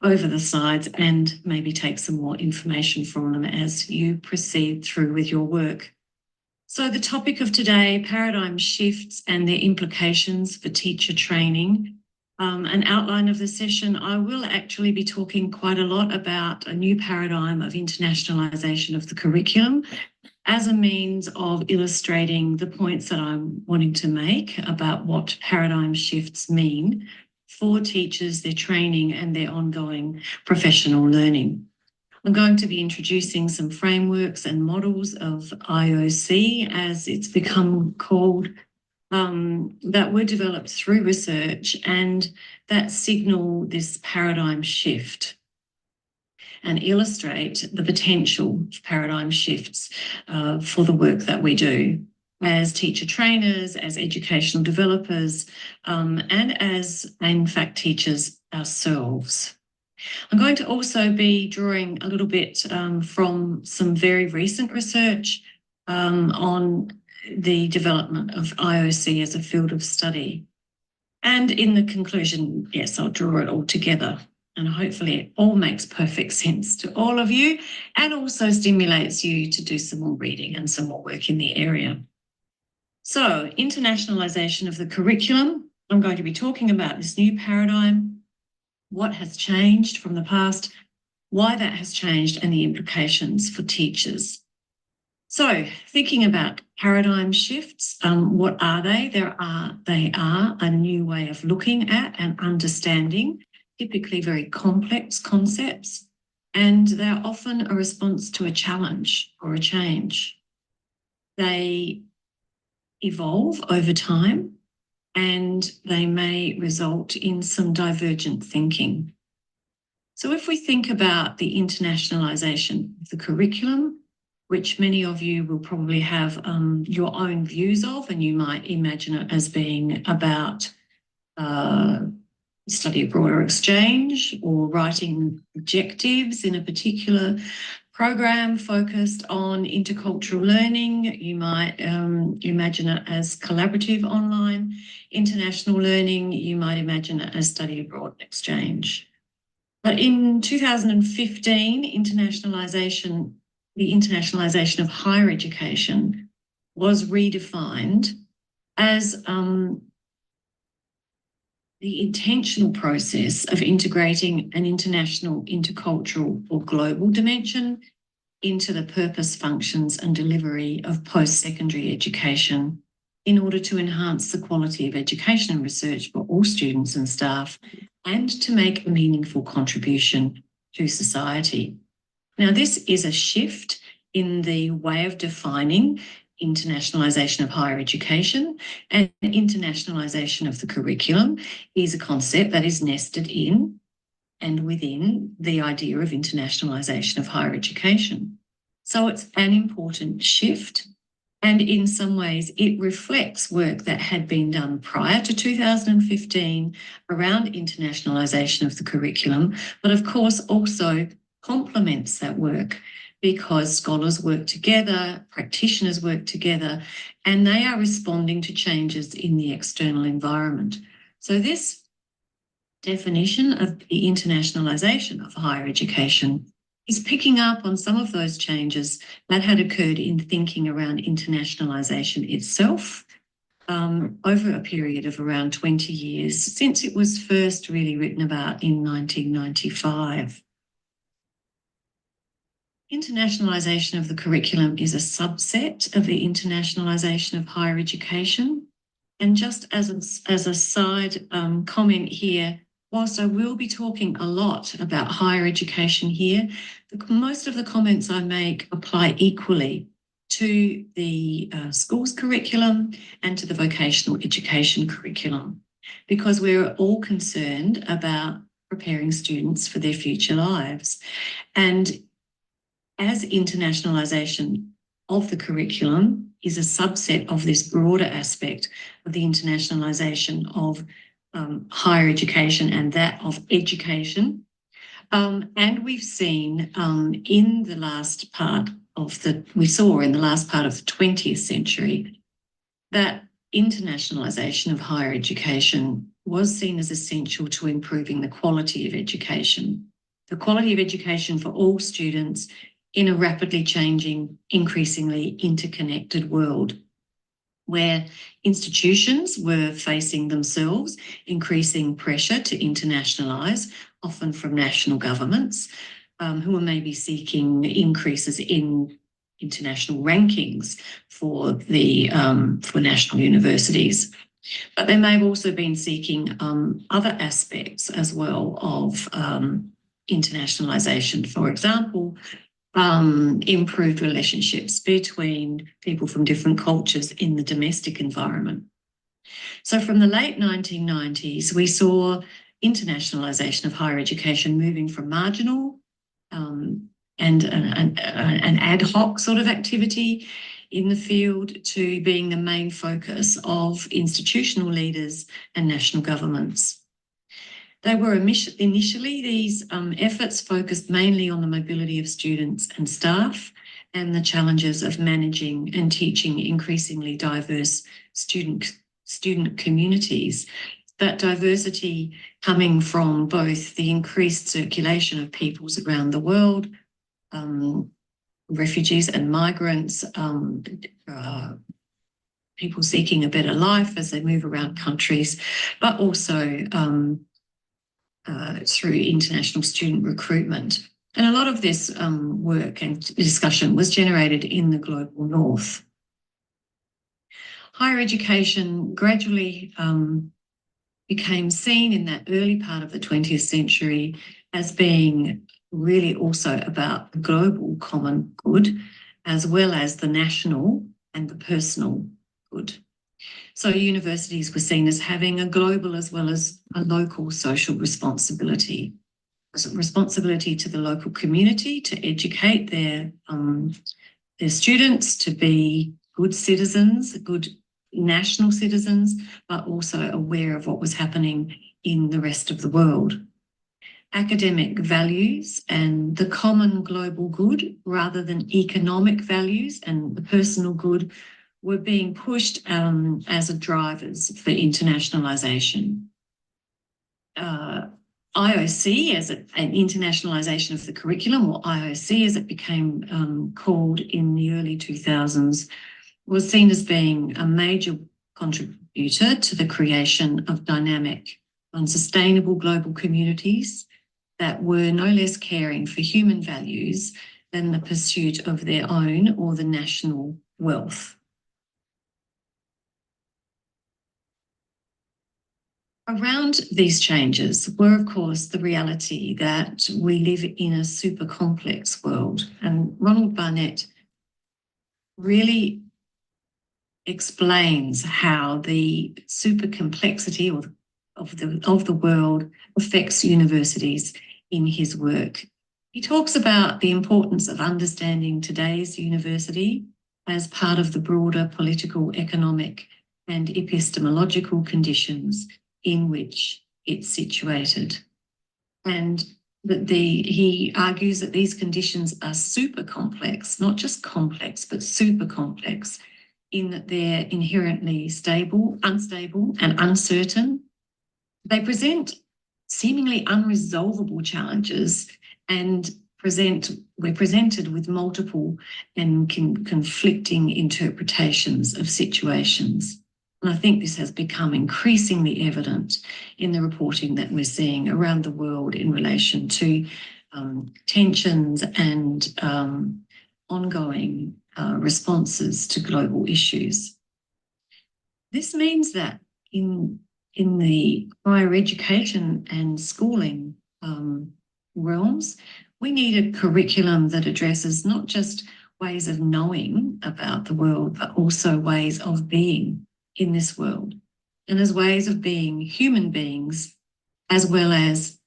over the slides and maybe take some more information from them as you proceed through with your work. So the topic of today, paradigm shifts and their implications for teacher training. An outline of the session, I will actually be talking quite a lot about a new paradigm of internationalisation of the curriculum as a means of illustrating the points that I'm wanting to make about what paradigm shifts mean for teachers, their training and their ongoing professional learning. I'm going to be introducing some frameworks and models of IOC, as it's become called, that were developed through research and that signal this paradigm shift. and illustrate the potential of paradigm shifts for the work that we do as teacher trainers, as educational developers, and as, in fact, teachers ourselves. I'm going to also be drawing a little bit from some very recent research on the development of IOC as a field of study. And in the conclusion, yes, I'll draw it all together, and hopefully it all makes perfect sense to all of you and also stimulates you to do some more reading and some more work in the area. So, internationalization of the curriculum. I'm going to be talking about this new paradigm, what has changed from the past, why that has changed, and the implications for teachers. So, thinking about paradigm shifts, what are they? They are a new way of looking at and understanding typically very complex concepts, and they're often a response to a challenge or a change. They evolve over time, and they may result in some divergent thinking. So if we think about the internationalization of the curriculum, which many of you will probably have your own views of, and you might imagine it as being about study abroad or exchange, or writing objectives in a particular program focused on intercultural learning. You might imagine it as collaborative online international learning. You might imagine it as study abroad and exchange. But in 2015, the internationalization of higher education was redefined as the intentional process of integrating an international, intercultural, or global dimension into the purpose, functions, and delivery of post-secondary education in order to enhance the quality of education and research for all students and staff, and to make a meaningful contribution to society. Now, this is a shift in the way of defining internationalization of higher education, and internationalization of the curriculum is a concept that is nested in and within the idea of internationalization of higher education. So it's an important shift, and in some ways it reflects work that had been done prior to 2015 around internationalization of the curriculum, but of course also complements that work because scholars work together, practitioners work together, and they are responding to changes in the external environment. So this definition of the internationalization of higher education is picking up on some of those changes that had occurred in thinking around internationalization itself over a period of around 20 years, since it was first really written about in 1995. Internationalization of the curriculum is a subset of the internationalization of higher education. And just as a side comment here, whilst I will be talking a lot about higher education here, most of the comments I make apply equally to the schools curriculum and to the vocational education curriculum, because we're all concerned about preparing students for their future lives. And as internationalization of the curriculum is a subset of this broader aspect of the internationalization of higher education and that of education. And we've seen in the last part of the 20th century that internationalization of higher education was seen as essential to improving the quality of education for all students in a rapidly changing, increasingly interconnected world, where institutions were facing themselves increasing pressure to internationalise, often from national governments, who were maybe seeking increases in international rankings for national universities. But they may have also been seeking other aspects as well of internationalisation. For example, improved relationships between people from different cultures in the domestic environment. So from the late 1990s, we saw internationalisation of higher education moving from marginal and an ad hoc sort of activity in the field to being the main focus of institutional leaders and national governments. They were initially, these efforts focused mainly on the mobility of students and staff and the challenges of managing and teaching increasingly diverse student communities. That diversity coming from both the increased circulation of peoples around the world, refugees and migrants, people seeking a better life as they move around countries, but also through international student recruitment. And a lot of this work and discussion was generated in the global north. Higher education gradually became seen in that early part of the 20th century as being really also about the global common good, as well as the national and the personal good. So universities were seen as having a global as well as a local social responsibility. Responsibility to the local community to educate their students to be good citizens, good national citizens, but also aware of what was happening in the rest of the world. Academic values and the common global good rather than economic values and the personal good were being pushed as drivers for internationalisation. IOC, as an internationalisation of the curriculum, or IOC as it became called in the early 2000s, was seen as being a major contributor to the creation of dynamic and sustainable global communities that were no less caring for human values than the pursuit of their own or the national wealth. Around these changes were, of course, the reality that we live in a super complex world. And Ronald Barnett really explains how the super complexity of the world affects universities in his work. He talks about the importance of understanding today's university as part of the broader political, economic, and epistemological conditions in which it's situated. And that he argues that these conditions are super complex, not just complex, but super complex, in that they're inherently unstable, and uncertain. They present seemingly unresolvable challenges and we're presented with multiple and conflicting interpretations of situations. And I think this has become increasingly evident in the reporting that we're seeing around the world in relation to tensions and ongoing responses to global issues. This means that in the higher education and schooling realms, we need a curriculum that addresses not just ways of knowing about the world, but also ways of being in this world, and as ways of being human beings as well as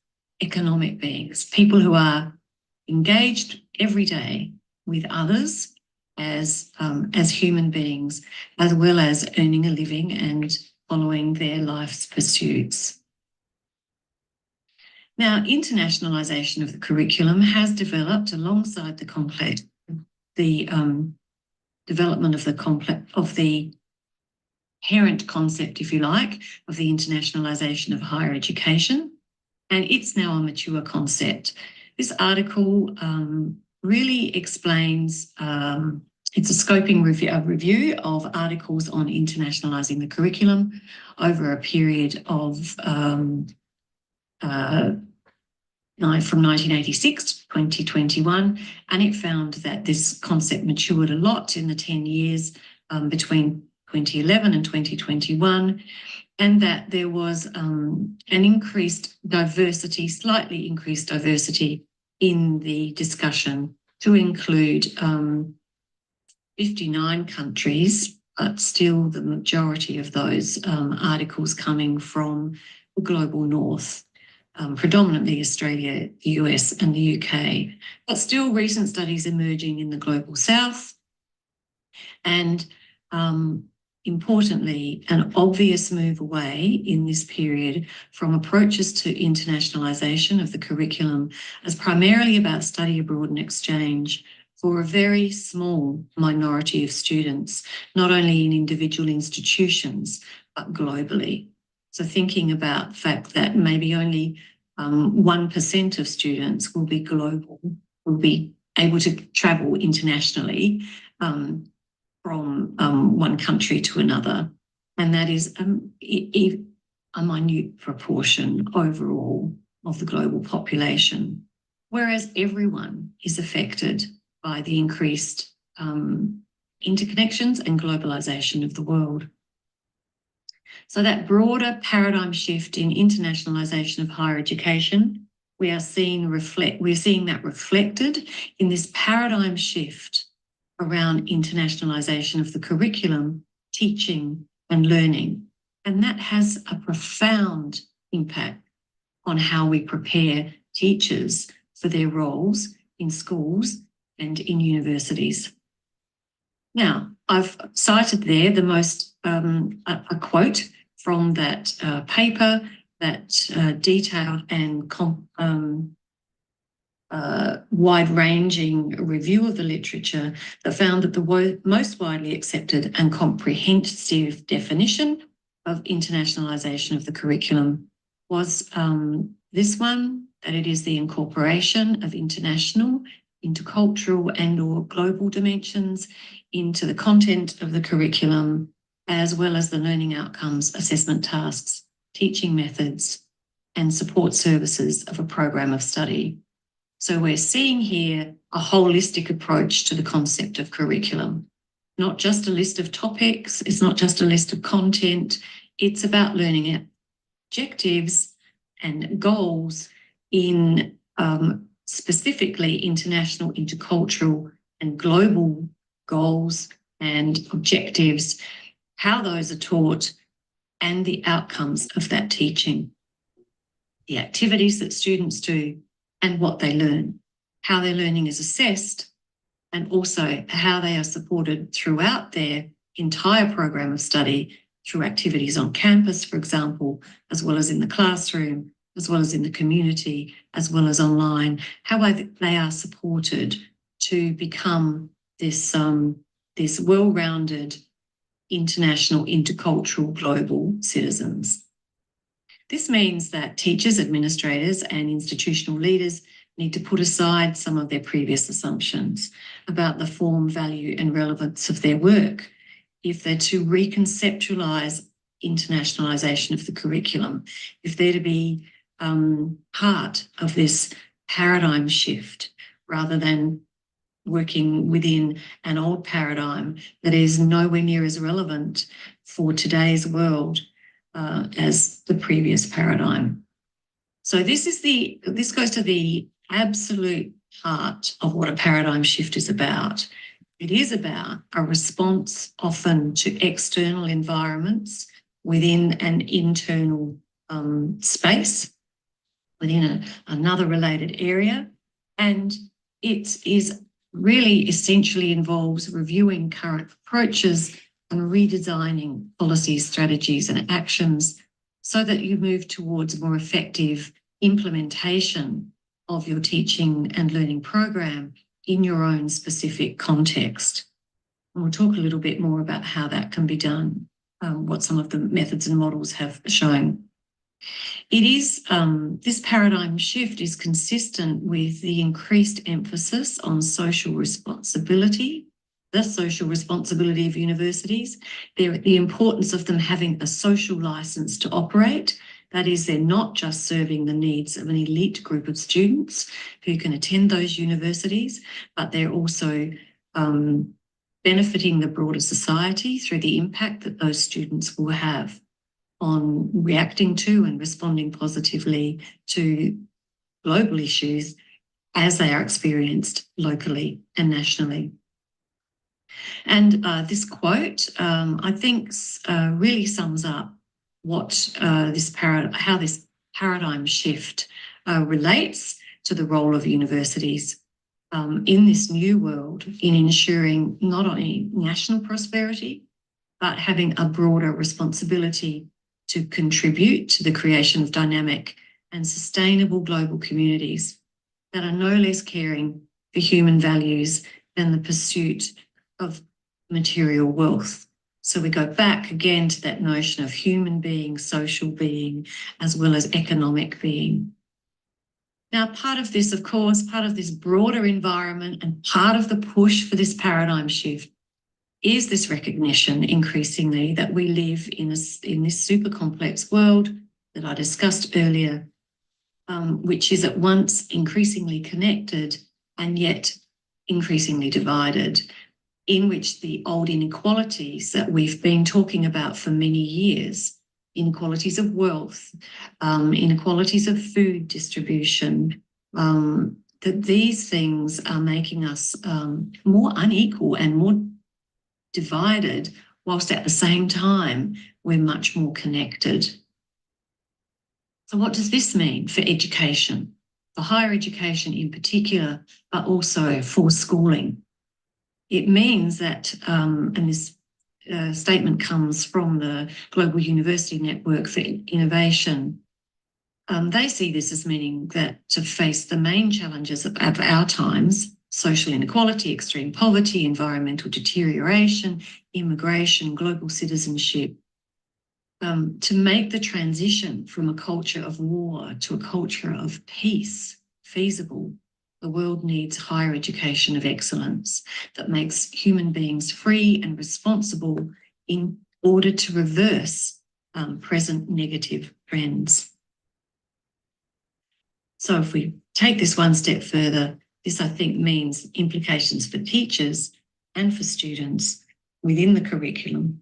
economic beings, people who are engaged every day with others as human beings, as well as earning a living and following their life's pursuits. Now, internationalisation of the curriculum has developed alongside the development of the parent concept, if you like, of the internationalisation of higher education, and it's now a mature concept. This article really explains, it's a scoping review of articles on internationalising the curriculum over a period of from 1986 to 2021, and it found that this concept matured a lot in the 10 years between 2011 and 2021, and that there was an increased diversity, slightly increased diversity in the discussion to include 59 countries, but still the majority of those articles coming from the global north. predominantly Australia, the US and the UK, but still recent studies emerging in the global south. And importantly, an obvious move away in this period from approaches to internationalisation of the curriculum as primarily about study abroad and exchange for a very small minority of students, not only in individual institutions, but globally. So thinking about the fact that maybe only 1% of students will be global, will be able to travel internationally from one country to another. And that is a minute proportion overall of the global population, whereas everyone is affected by the increased interconnections and globalisation of the world. So that broader paradigm shift in internationalisation of higher education, we're seeing that reflected in this paradigm shift around internationalisation of the curriculum, teaching and learning. And that has a profound impact on how we prepare teachers for their roles in schools and in universities. Now, I've cited there the most, a quote from that paper, that detailed and wide-ranging review of the literature that found that the most widely accepted and comprehensive definition of internationalisation of the curriculum was this one, that it is the incorporation of international, intercultural and or global dimensions into the content of the curriculum, as well as the learning outcomes, assessment tasks, teaching methods and support services of a program of study. So we're seeing here a holistic approach to the concept of curriculum, not just a list of topics, it's not just a list of content, it's about learning objectives and goals in specifically international, intercultural and global goals and objectives, how those are taught and the outcomes of that teaching, the activities that students do and what they learn, how their learning is assessed, and also how they are supported throughout their entire program of study through activities on campus, for example, as well as in the classroom, as well as in the community, as well as online, how they are supported to become this, this well-rounded international, intercultural, global citizens. This means that teachers, administrators and institutional leaders need to put aside some of their previous assumptions about the form, value and relevance of their work if they're to reconceptualise internationalisation of the curriculum, if they're to be part of this paradigm shift rather than working within an old paradigm that is nowhere near as relevant for today's world as the previous paradigm. So this goes to the absolute heart of what a paradigm shift is about. It is about a response often to external environments within an internal space, within another related area. And it is really essentially involves reviewing current approaches and redesigning policies, strategies and actions so that you move towards more effective implementation of your teaching and learning program in your own specific context. And we'll talk a little bit more about how that can be done, what some of the methods and models have shown. It is, this paradigm shift is consistent with the increased emphasis on social responsibility, the social responsibility of universities, the importance of them having a social license to operate. That is, they're not just serving the needs of an elite group of students who can attend those universities, but they're also benefiting the broader society through the impact that those students will have on reacting to and responding positively to global issues as they are experienced locally and nationally. And this quote, I think, really sums up what how this paradigm shift relates to the role of universities in this new world in ensuring not only national prosperity, but having a broader responsibility to contribute to the creation of dynamic and sustainable global communities that are no less caring for human values than the pursuit of material wealth. So we go back again to that notion of human being, social being, as well as economic being. Now, part of this, of course, part of this broader environment and part of the push for this paradigm shift is this recognition increasingly that we live in this super complex world that I discussed earlier, which is at once increasingly connected and yet increasingly divided, in which the old inequalities that we've been talking about for many years, inequalities of wealth, inequalities of food distribution, that these things are making us more unequal and more divided, whilst at the same time, we're much more connected. So what does this mean for education, for higher education in particular, but also for schooling? It means that, and this statement comes from the Global University Network for Innovation, they see this as meaning that to face the main challenges of our times, social inequality, extreme poverty, environmental deterioration, immigration, global citizenship, to make the transition from a culture of war to a culture of peace feasible, the world needs higher education of excellence that makes human beings free and responsible in order to reverse present negative trends. So if we take this one step further, this, I think, means implications for teachers and for students within the curriculum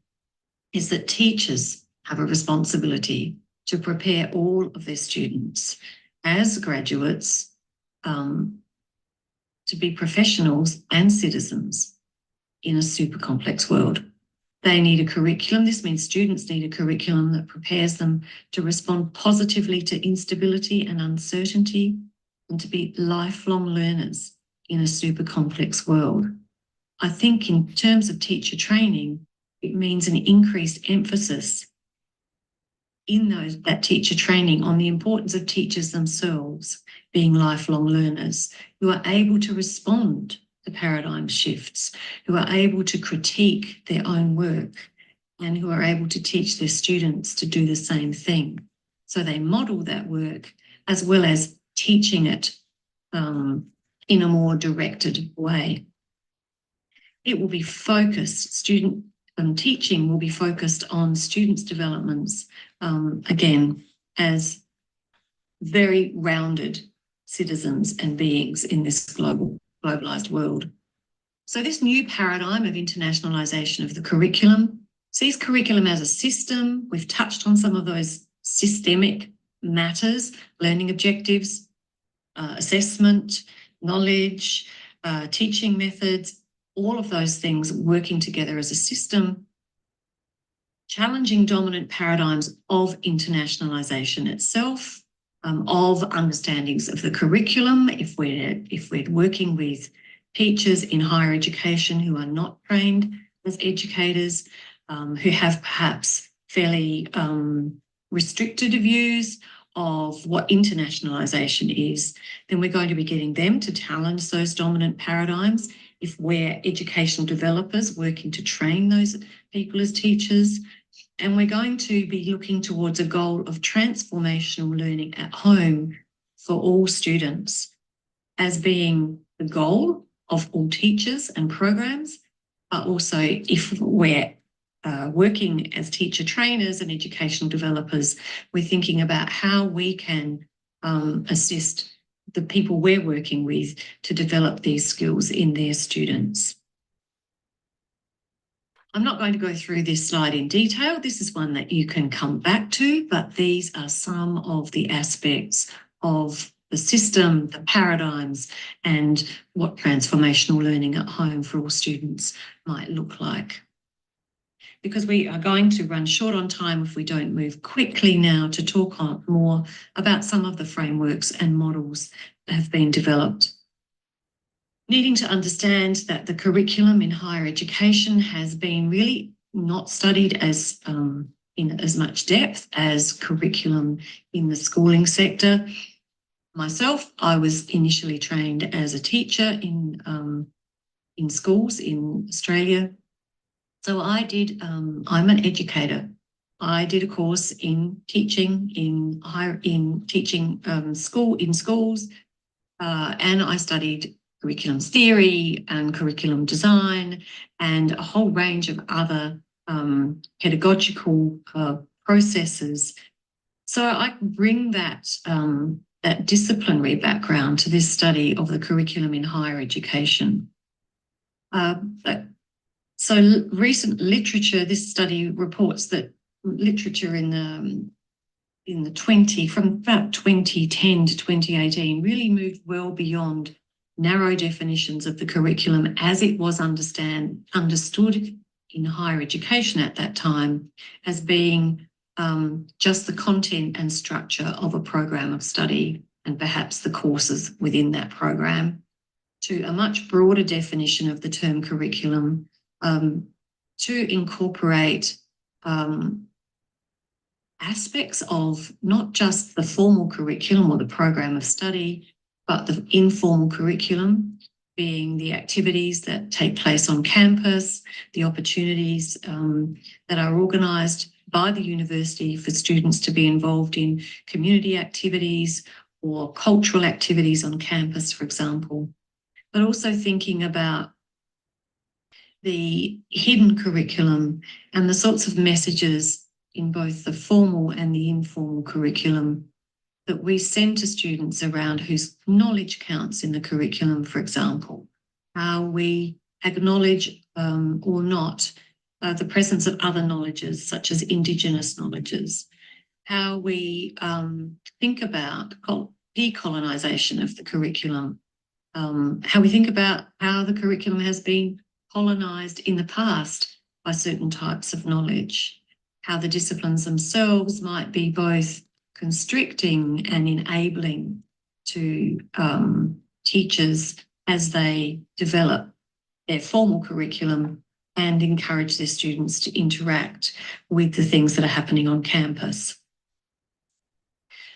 is that teachers have a responsibility to prepare all of their students as graduates to be professionals and citizens in a super complex world. They need a curriculum. This means students need a curriculum that prepares them to respond positively to instability and uncertainty and to be lifelong learners in a super complex world. I think in terms of teacher training, it means an increased emphasis in that teacher training on the importance of teachers themselves being lifelong learners who are able to respond to paradigm shifts, who are able to critique their own work, and who are able to teach their students to do the same thing. So they model that work as well as teaching it in a more directed way. It will be focused, teaching will be focused on students' developments, again, as very rounded citizens and beings in this globalized world. So this new paradigm of internationalization of the curriculum sees curriculum as a system. We've touched on some of those systemic matters, learning objectives, assessment, knowledge, teaching methods, all of those things working together as a system, challenging dominant paradigms of internationalization itself, of understandings of the curriculum. If we're working with teachers in higher education who are not trained as educators, who have perhaps fairly restricted views of what internationalization is, then we're going to be getting them to challenge those dominant paradigms. If we're educational developers working to train those people as teachers, and we're going to be looking towards a goal of transformational learning at home for all students as being the goal of all teachers and programs, but also if we're working as teacher trainers and educational developers, we're thinking about how we can assist the people we're working with to develop these skills in their students. I'm not going to go through this slide in detail. This is one that you can come back to, but these are some of the aspects of the system, the paradigms, and what transformational learning at home for all students might look like. because we are going to run short on time if we don't move quickly now to talk on more about some of the frameworks and models that have been developed. Needing to understand that the curriculum in higher education has been really not studied as in as much depth as curriculum in the schooling sector. Myself, I was initially trained as a teacher in schools in Australia. So I did, I'm an educator. I did a course in teaching in schools, and I studied curriculum theory and curriculum design and a whole range of other pedagogical processes. So I bring that that disciplinary background to this study of the curriculum in higher education. So recent literature, this study reports that literature from about 2010 to 2018 really moved well beyond narrow definitions of the curriculum as it was understood in higher education at that time as being just the content and structure of a program of study and perhaps the courses within that program, to a much broader definition of the term curriculum, to incorporate aspects of not just the formal curriculum or the program of study, but the informal curriculum, being the activities that take place on campus, the opportunities that are organised by the university for students to be involved in community activities or cultural activities on campus, for example, but also thinking about the hidden curriculum and the sorts of messages in both the formal and the informal curriculum that we send to students around whose knowledge counts in the curriculum, for example, how we acknowledge or not the presence of other knowledges, such as Indigenous knowledges, how we think about decolonisation of the curriculum, how we think about how the curriculum has been colonised in the past by certain types of knowledge, how the disciplines themselves might be both constricting and enabling to teachers as they develop their formal curriculum and encourage their students to interact with the things that are happening on campus.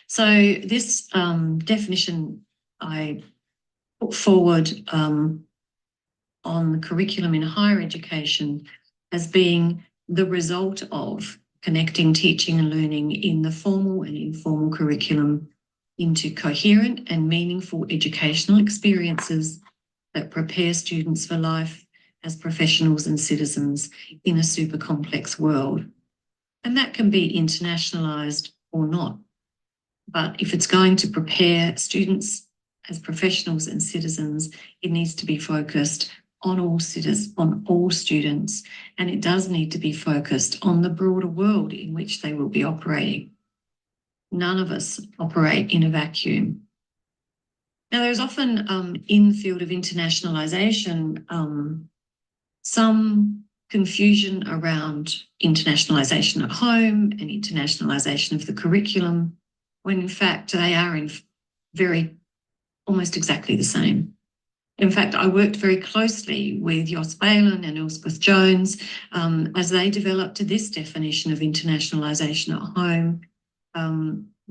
So this definition I put forward on the curriculum in higher education as being the result of connecting teaching and learning in the formal and informal curriculum into coherent and meaningful educational experiences that prepare students for life as professionals and citizens in a super complex world. And that can be internationalized or not. But if it's going to prepare students as professionals and citizens, it needs to be focused on all students, and it does need to be focused on the broader world in which they will be operating. None of us operate in a vacuum. Now, there's often in the field of internationalization some confusion around internationalization at home and internationalization of the curriculum, when in fact they are almost exactly the same. In fact, I worked very closely with Jos Balen and Elspeth Jones as they developed this definition of internationalisation at home,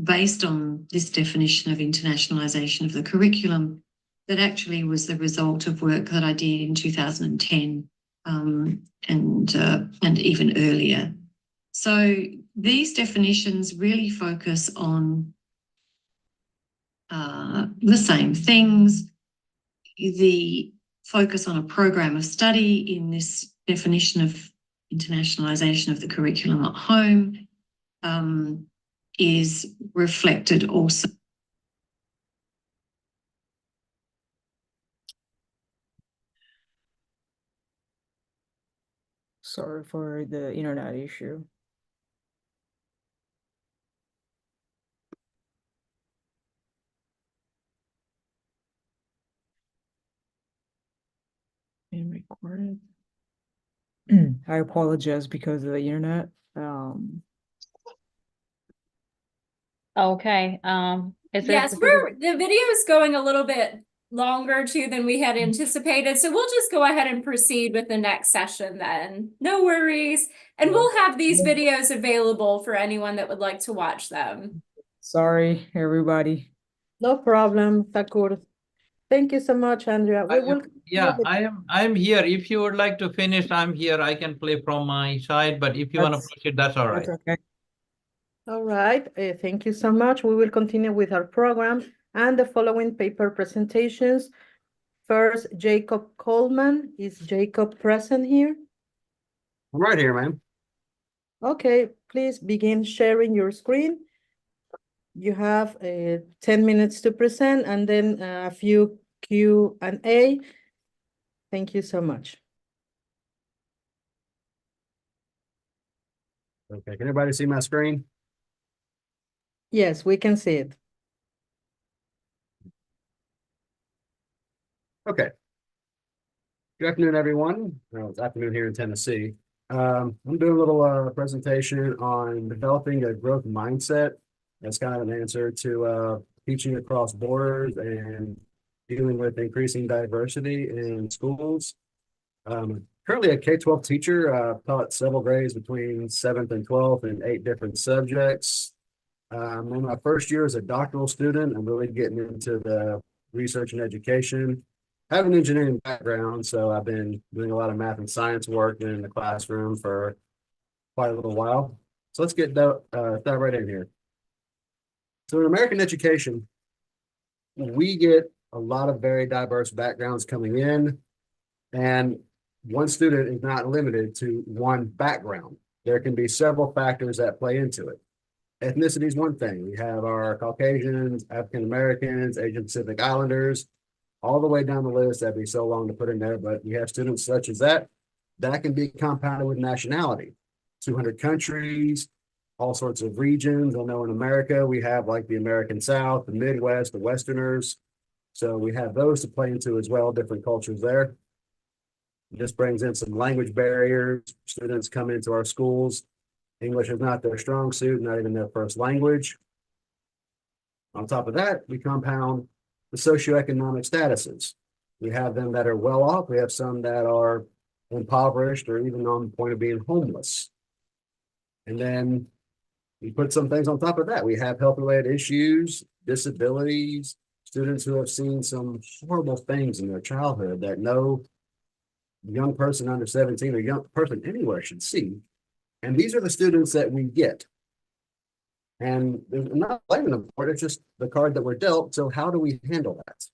based on this definition of internationalisation of the curriculum that actually was the result of work that I did in 2010 and even earlier. So these definitions really focus on the same things. The focus on a program of study in this definition of internationalisation of the curriculum at home is reflected also. Sorry for the internet issue. Being recorded. I apologize because of the internet. Okay, is Yes, it? the video is going a little bit longer too than we had anticipated. So we'll just go ahead and proceed with the next session then. No worries. And we'll have these videos available for anyone that would like to watch them. Sorry, everybody. No problem, Thakur. Thank you so much, Andrea. We will. Yeah, I'm here. If you would like to finish, I'm here. I can play from my side, but if you want to proceed, that's all right. That's okay. All right, thank you so much. We will continue with our program and the following paper presentations. First, Jacob Coleman. Is Jacob present here? I'm right here, ma'am. Okay, please begin sharing your screen. You have 10 minutes to present and then a few Q&A. Thank you so much. Okay, can everybody see my screen? Yes, we can see it. Okay. Good afternoon, everyone. Well, it's afternoon here in Tennessee. I'm doing a little presentation on developing a growth mindset. That's kind of an answer to teaching across borders and dealing with increasing diversity in schools. Currently a K-12 teacher, taught several grades between 7th and 12th in 8 different subjects. In my first year as a doctoral student, I'm really getting into the research and education. I have an engineering background, so I've been doing a lot of math and science work in the classroom for quite a little while. So let's get dive right in here. So in American education, we get a lot of very diverse backgrounds coming in, and one student is not limited to one background. There can be several factors that play into it. Ethnicity is one thing. We have our Caucasians, African Americans, Asian Pacific Islanders, all the way down the list. That'd be so long to put in there, but we have students such as that can be compounded with nationality. 200 countries, all sorts of regions. I know in America, we have like the American South, the Midwest, the Westerners. So we have those to play into as well, different cultures there. This brings in some language barriers. Students come into our schools. English is not their strong suit, not even their first language. On top of that, we compound the socioeconomic statuses. We have them that are well off. We have some that are impoverished or even on the point of being homeless. And then we put some things on top of that. We have health-related issues, disabilities, students who have seen some horrible things in their childhood that no young person under 17 or young person anywhere should see. And these are the students that we get. And I'm not blaming them for it, it's just the card that we're dealt. So how do we handle that?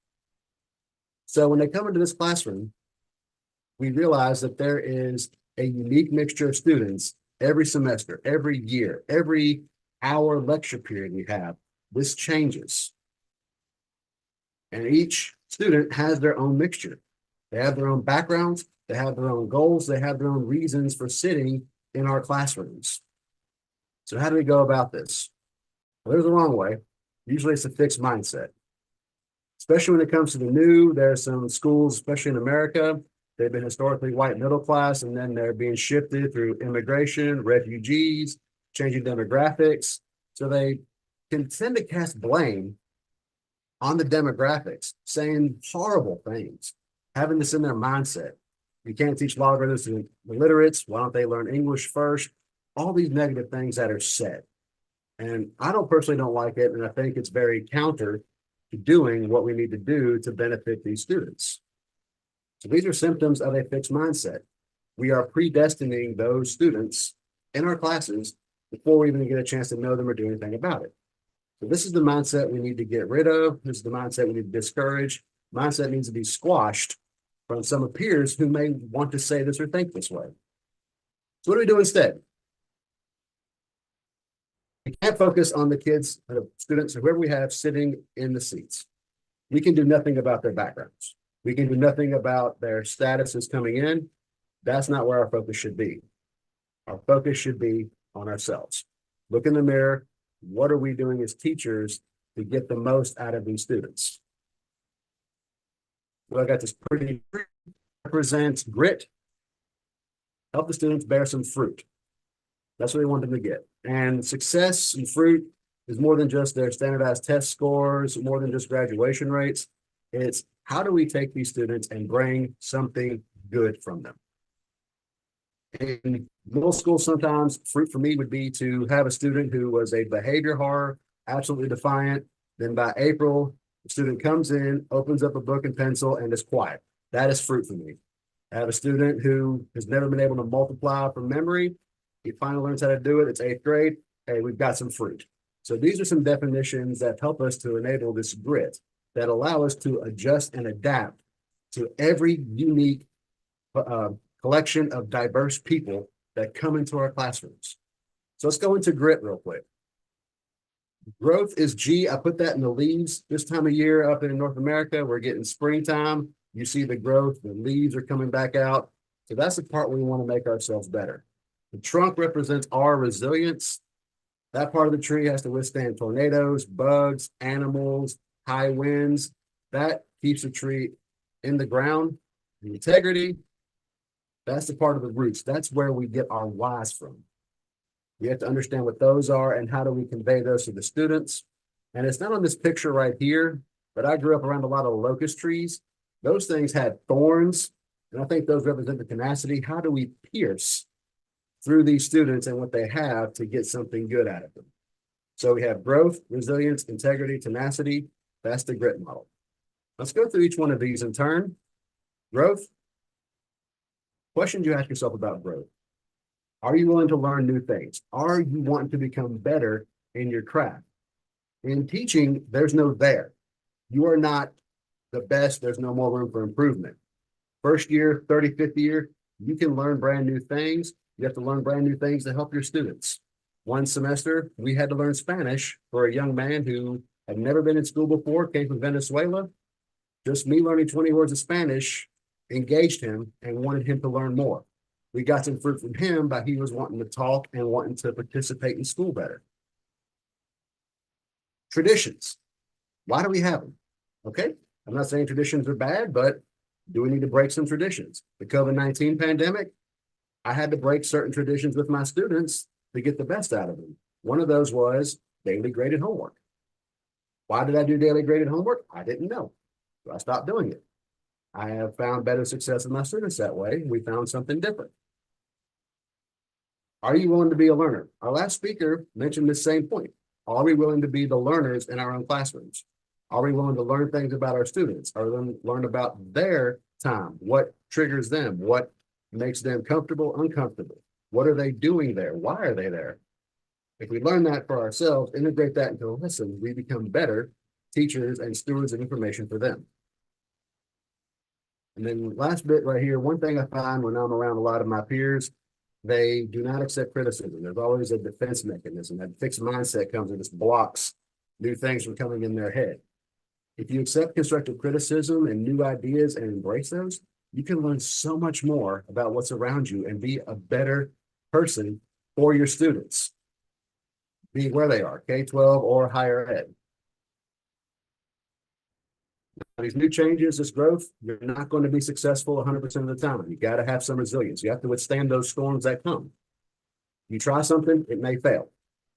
So when they come into this classroom, we realize that there is a unique mixture of students every semester, every year, every hour lecture period we have. This changes. And each student has their own mixture. They have their own backgrounds, they have their own goals, they have their own reasons for sitting in our classrooms. So how do we go about this? Well, there's a wrong way. Usually it's a fixed mindset. Especially when it comes to the new, there are some schools, especially in America, they've been historically white middle class, and then they're being shifted through immigration, refugees, changing demographics. So they can tend to cast blame on the demographics, saying horrible things, having this in their mindset. You can't teach logarithms to illiterates. Why don't they learn English first? All these negative things that are said. And I personally don't like it. And I think it's very counter to doing what we need to do to benefit these students. So these are symptoms of a fixed mindset. We are predestining those students in our classes before we even get a chance to know them or do anything about it. So this is the mindset we need to get rid of. This is the mindset we need to discourage. Mindset needs to be squashed from some peers who may want to say this or think this way. So what do we do instead? We can't focus on the kids, students, or whoever we have sitting in the seats. We can do nothing about their backgrounds. We can do nothing about their statuses coming in. That's not where our focus should be. Our focus should be on ourselves. Look in the mirror. What are we doing as teachers to get the most out of these students? Well, I got this pretty represents grit. help the students bear some fruit. That's what we want them to get. And success and fruit is more than just their standardized test scores, more than just graduation rates. It's how do we take these students and bring something good from them? In middle school, sometimes fruit for me would be to have a student who was a behavior horror, absolutely defiant. Then by April, the student comes in, opens up a book and pencil, and is quiet. That is fruit for me. I have a student who has never been able to multiply from memory. He finally learns how to do it. It's 8th grade. Hey, we've got some fruit. So these are some definitions that help us to enable this grit that allow us to adjust and adapt to every unique collection of diverse people that come into our classrooms. So let's go into grit real quick. Growth is G. I put that in the leaves. This time of year up in North America, we're getting springtime. You see the growth, the leaves are coming back out. So that's the part where we want to make ourselves better. The trunk represents our resilience. That part of the tree has to withstand tornadoes, bugs, animals, high winds. That keeps the tree in the ground. The integrity, that's the part of the roots. That's where we get our whys from. We have to understand what those are and how do we convey those to the students. And it's not on this picture right here, but I grew up around a lot of locust trees. Those things had thorns, and I think those represent the tenacity. How do we pierce through these students and what they have to get something good out of them? So we have growth, resilience, integrity, tenacity. That's the grit model. Let's go through each one of these in turn. Growth. Questions you ask yourself about growth. Are you willing to learn new things? Are you wanting to become better in your craft? In teaching, there's no there. You are not the best. There's no more room for improvement. First year, 35th year, you can learn brand new things. You have to learn brand new things to help your students. One semester, we had to learn Spanish for a young man who had never been in school before, came from Venezuela. Just me learning 20 words of Spanish engaged him and wanted him to learn more. We got some fruit from him, but he was wanting to talk and wanting to participate in school better. Traditions. Why do we have them? Okay, I'm not saying traditions are bad, but do we need to break some traditions? The COVID-19 pandemic, I had to break certain traditions with my students to get the best out of them. One of those was daily graded homework. Why did I do daily graded homework? I didn't know. So I stopped doing it. I have found better success in my students that way. We found something different. Are you willing to be a learner? Our last speaker mentioned the same point. Are we willing to be the learners in our own classrooms? Are we willing to learn things about our students? Are we willing to learn about their time? What triggers them? What makes them comfortable, uncomfortable? What are they doing there? Why are they there? If we learn that for ourselves, integrate that into a lesson, we become better teachers and stewards of information for them. And then last bit right here, one thing I find when I'm around a lot of my peers, they do not accept criticism. There's always a defense mechanism. That fixed mindset comes and just blocks new things from coming in their head. If you accept constructive criticism and new ideas and embrace those, you can learn so much more about what's around you and be a better person for your students, be where they are, K-12 or higher ed. These new changes, this growth, you're not going to be successful 100% of the time. You got to have some resilience. You have to withstand those storms that come. You try something, it may fail.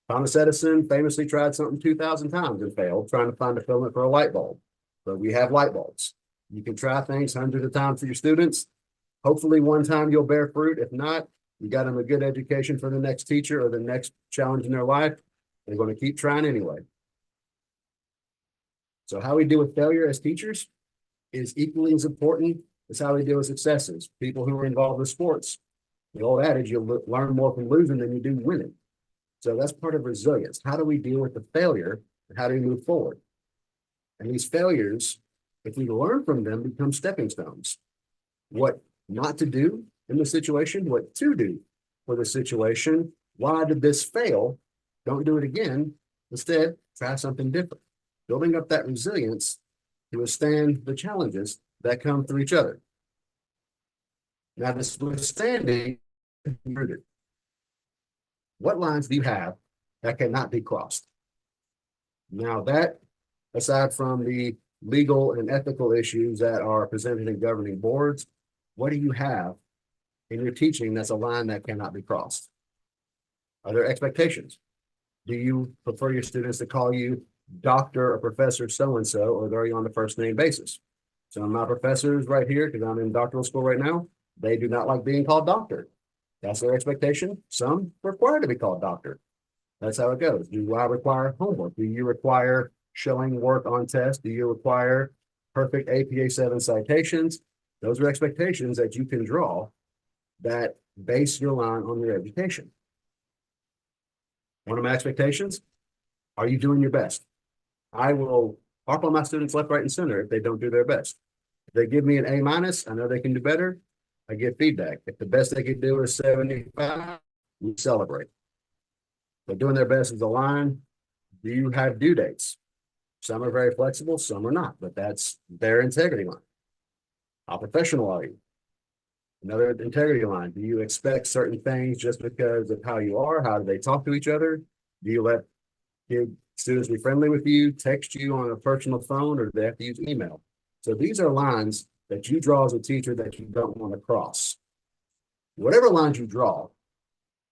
Thomas Edison famously tried something 2,000 times and failed, trying to find a filament for a light bulb. But we have light bulbs. You can try things hundreds of times for your students. Hopefully one time you'll bear fruit. If not, you got them a good education for the next teacher or the next challenge in their life. They're going to keep trying anyway. So how we deal with failure as teachers is equally as important as how we deal with successes. People who are involved with sports, the old adage, you'll learn more from losing than you do winning. So that's part of resilience. How do we deal with the failure and how do we move forward? And these failures, if we learn from them, become stepping stones. What not to do in the situation, what to do for the situation. Why did this fail? Don't do it again. Instead, try something different. Building up that resilience to withstand the challenges that come through each other. Now, this withstanding is rooted. What lines do you have that cannot be crossed? Now that, aside from the legal and ethical issues that are presented in governing boards, what do you have In your teaching, that's a line that cannot be crossed. Are there expectations? Do you prefer your students to call you Dr. or Professor so-and-so, or are you on the first name basis? Some of my professors right here, because I'm in doctoral school right now, they do not like being called doctor. That's their expectation. Some require to be called doctor. That's how it goes. Do I require homework? Do you require showing work on test? Do you require perfect APA 7 citations? Those are expectations that you can draw that base your line on your education. One of my expectations, are you doing your best? I will harp on my students left, right, and center if they don't do their best. If they give me an A-, I know they can do better. I give feedback. If the best they can do is 75, we celebrate. They're doing their best as a line. Do you have due dates? Some are very flexible, some are not, but that's their integrity line. How professional are you? Another integrity line. Do you expect certain things just because of how you are? How do they talk to each other? Do you let students be friendly with you, text you on a personal phone, or do they have to use email? So these are lines that you draw as a teacher that you don't want to cross. Whatever lines you draw,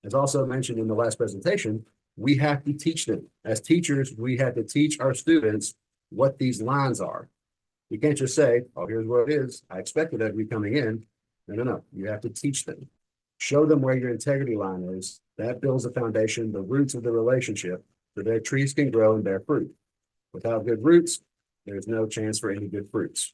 as also mentioned in the last presentation, we have to teach them. As teachers, we have to teach our students what these lines are. You can't just say, oh, here's what it is. I expected that to be coming in. No. You have to teach them. Show them where your integrity line is. That builds the foundation, the roots of the relationship, so their trees can grow and bear fruit. Without good roots, there's no chance for any good fruits.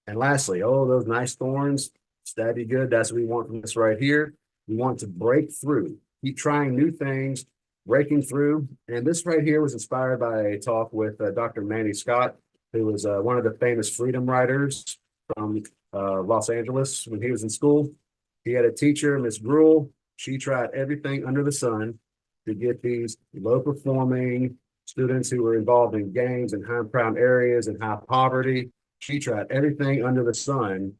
And lastly, oh, those nice thorns, that'd be good. That's what we want from this right here. We want to break through, keep trying new things, breaking through. And this right here was inspired by a talk with Dr. Manny Scott, who was one of the famous freedom riders from Los Angeles when he was in school. He had a teacher, Miss Gruhl. She tried everything under the sun to get these low-performing students who were involved in gangs and high-crime areas and high poverty. She tried everything under the sun,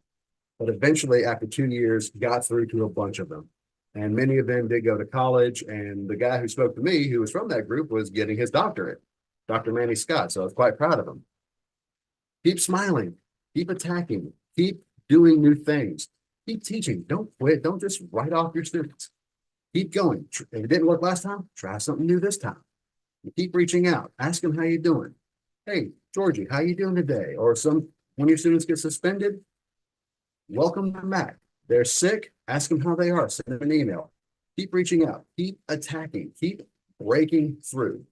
but eventually, after 2 years, got through to a bunch of them. And many of them did go to college. And the guy who spoke to me, who was from that group, was getting his doctorate, Dr. Manny Scott. So I was quite proud of him. Keep smiling, keep attacking, keep doing new things, keep teaching. Don't quit. Don't just write off your students. Keep going. If it didn't work last time, try something new this time. You keep reaching out. Ask them how you doing. Hey, Georgie, how you doing today? Or one of your students get suspended, welcome them back. They're sick, ask them how they are. Send them an email. Keep reaching out. Keep attacking. Keep breaking through.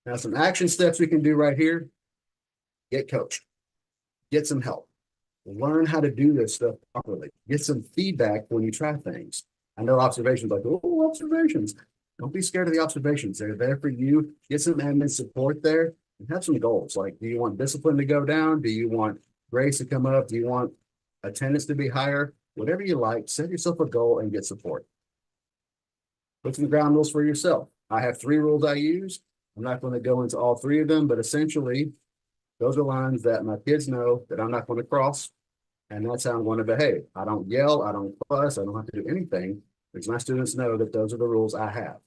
Now, some action steps we can do right here. Get coached. Get some help. Learn how to do this stuff properly. Get some feedback when you try things. I know observations like, oh, observations. Don't be scared of the observations. They're there for you. Get some admin support there and have some goals. Like, do you want discipline to go down? Do you want grades to come up? Do you want attendance to be higher? Whatever you like, set yourself a goal and get support. Put some ground rules for yourself. I have 3 rules I use. I'm not going to go into all 3 of them, but essentially, those are lines that my kids know that I'm not going to cross, and that's how I'm going to behave. I don't yell, I don't fuss, I don't have to do anything, because my students know that those are the rules I have.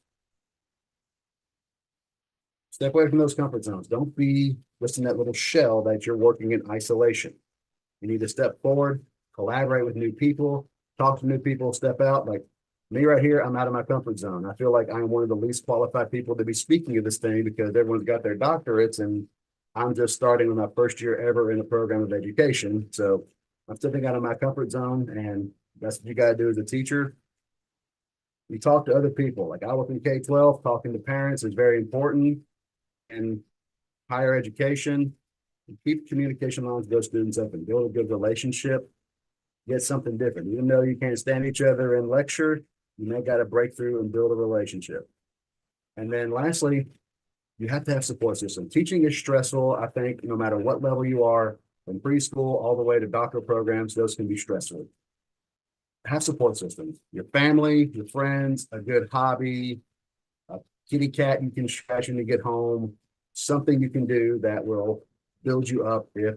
Step away from those comfort zones. Don't be just in that little shell that you're working in isolation. You need to step forward, collaborate with new people, talk to new people, step out. Like me right here, I'm out of my comfort zone. I feel like I'm one of the least qualified people to be speaking of this thing because everyone's got their doctorates and I'm just starting with my first year ever in a program of education. So I'm stepping out of my comfort zone, and that's what you got to do as a teacher. You talk to other people. Like I work in K-12, talking to parents is very important. And higher education, keep communication lines with those students up and build a good relationship. Get something different. Even though you can't stand each other in lecture, you may got to break through and build a relationship. And then lastly, you have to have support system. Teaching is stressful. I think no matter what level you are, from preschool all the way to doctoral programs, those can be stressful. Have support systems. Your family, your friends, a good hobby, a kitty cat you can scratch when you get home, something you can do that will build you up if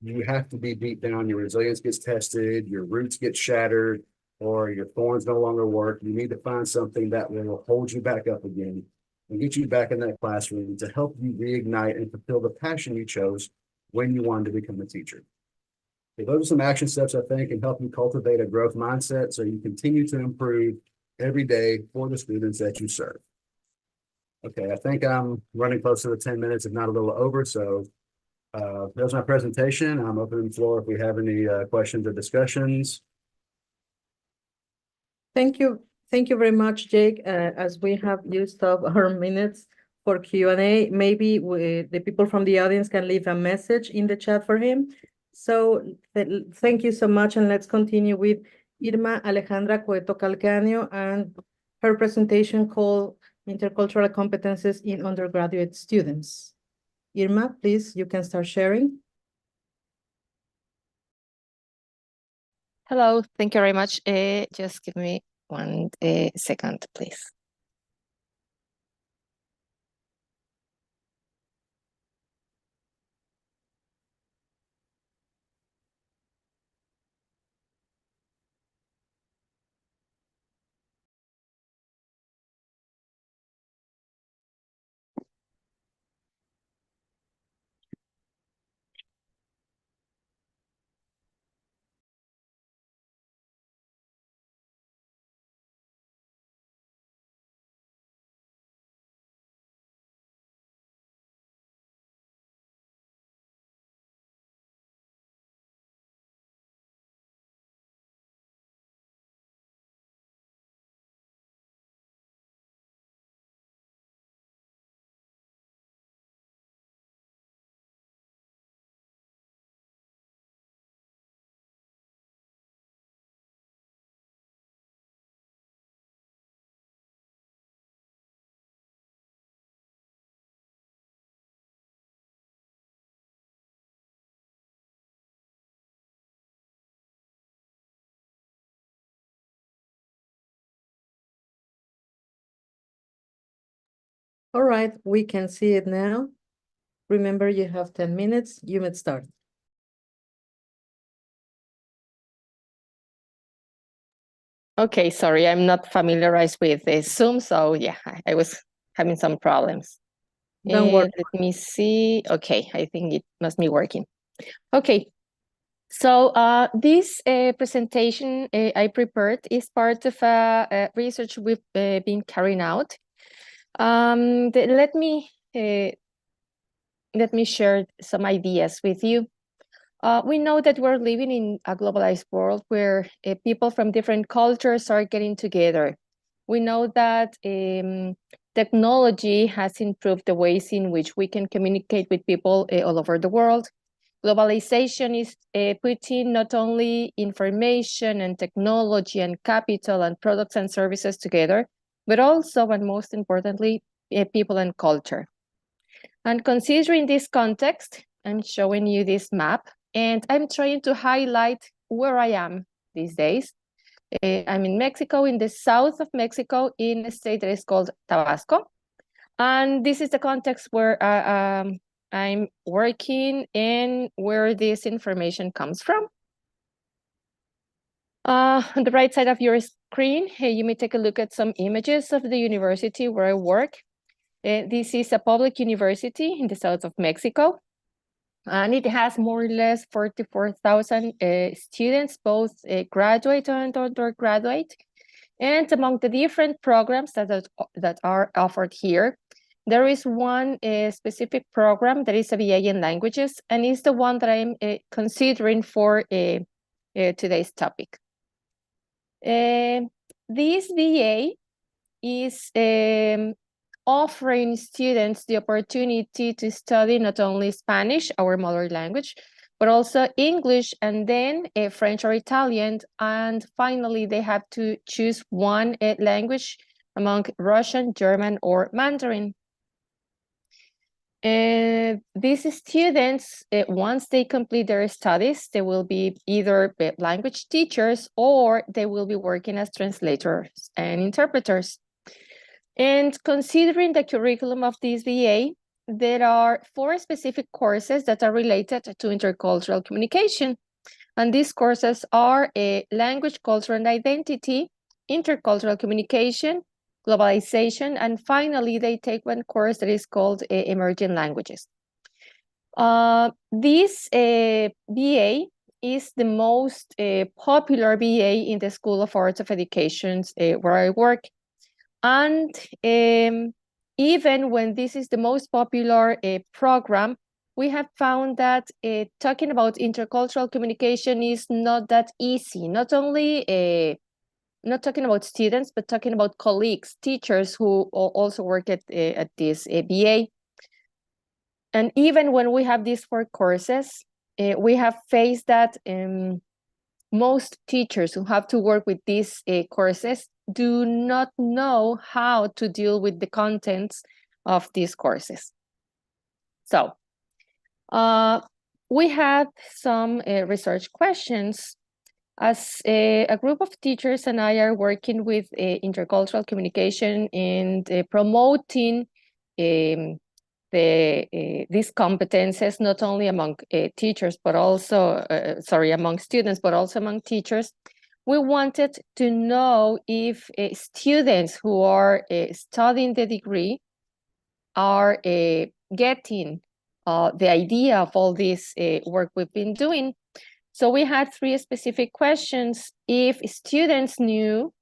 you have to be beat down, your resilience gets tested, your roots get shattered, or your thorns no longer work. You need to find something that will hold you back up again and get you back in that classroom to help you reignite and fulfill the passion you chose when you wanted to become a teacher. Those are some action steps I think can help you cultivate a growth mindset so you continue to improve every day for the students that you serve. Okay, I think I'm running close to the 10 minutes, if not a little over. So there's my presentation. I'm opening the floor if we have any questions or discussions. Thank you. Thank you very much, Jake. As we have used up our minutes for Q&A, maybe the people from the audience can leave a message in the chat for him. So thank you so much. And let's continue with Irma Alejandra Cueto Calcanio and her presentation called Intercultural Competences in Undergraduate Students. Irma, please, you can start sharing. Hello, thank you very much. Just give me one second, please. All right, we can see it now. Remember, you have 10 minutes. You may start. Okay, sorry, I'm not familiarized with Zoom, so yeah, I was having some problems. Don't worry. Let me see. Okay, I think it must be working. Okay, so this presentation I prepared is part of a research we've been carrying out. Let me share some ideas with you. We know that we're living in a globalized world where people from different cultures are getting together. We know that technology has improved the ways in which we can communicate with people all over the world. Globalization is putting not only information and technology and capital and products and services together, but also, and most importantly, people and culture. And considering this context, I'm showing you this map, and I'm trying to highlight where I am these days. I'm in Mexico, in the south of Mexico, in a state that is called Tabasco. And this is the context where I'm working and where this information comes from. On the right side of your screen, you may take a look at some images of the university where I work. This is a public university in the south of Mexico, and it has more or less 44,000 students, both graduate and undergraduate. And among the different programs that are offered here, there is one specific program that is a BA in languages, and is the one that I'm considering for today's topic. This BA is offering students the opportunity to study not only Spanish, our mother language, but also English, and then French or Italian. And finally, they have to choose one language among Russian, German, or Mandarin. These students, once they complete their studies, they will be either language teachers or they will be working as translators and interpreters. And considering the curriculum of this BA, there are 4 specific courses that are related to intercultural communication. And these courses are language, culture, and identity, intercultural communication, globalization, and finally, they take one course that is called emerging languages. This BA is the most popular BA in the School of Arts of Education where I work. And even when this is the most popular program, we have found that talking about intercultural communication is not that easy. Not only not talking about students, but talking about colleagues, teachers who also work at this BA. And even when we have these 4 courses, we have faced that most teachers who have to work with these courses do not know how to deal with the contents of these courses. So we have some research questions. As a group of teachers and I are working with intercultural communication and promoting these competences, not only among teachers, but also, among students, but also among teachers, we wanted to know if students who are studying the degree are getting the idea of all this work we've been doing. So we had 3 specific questions. If students knew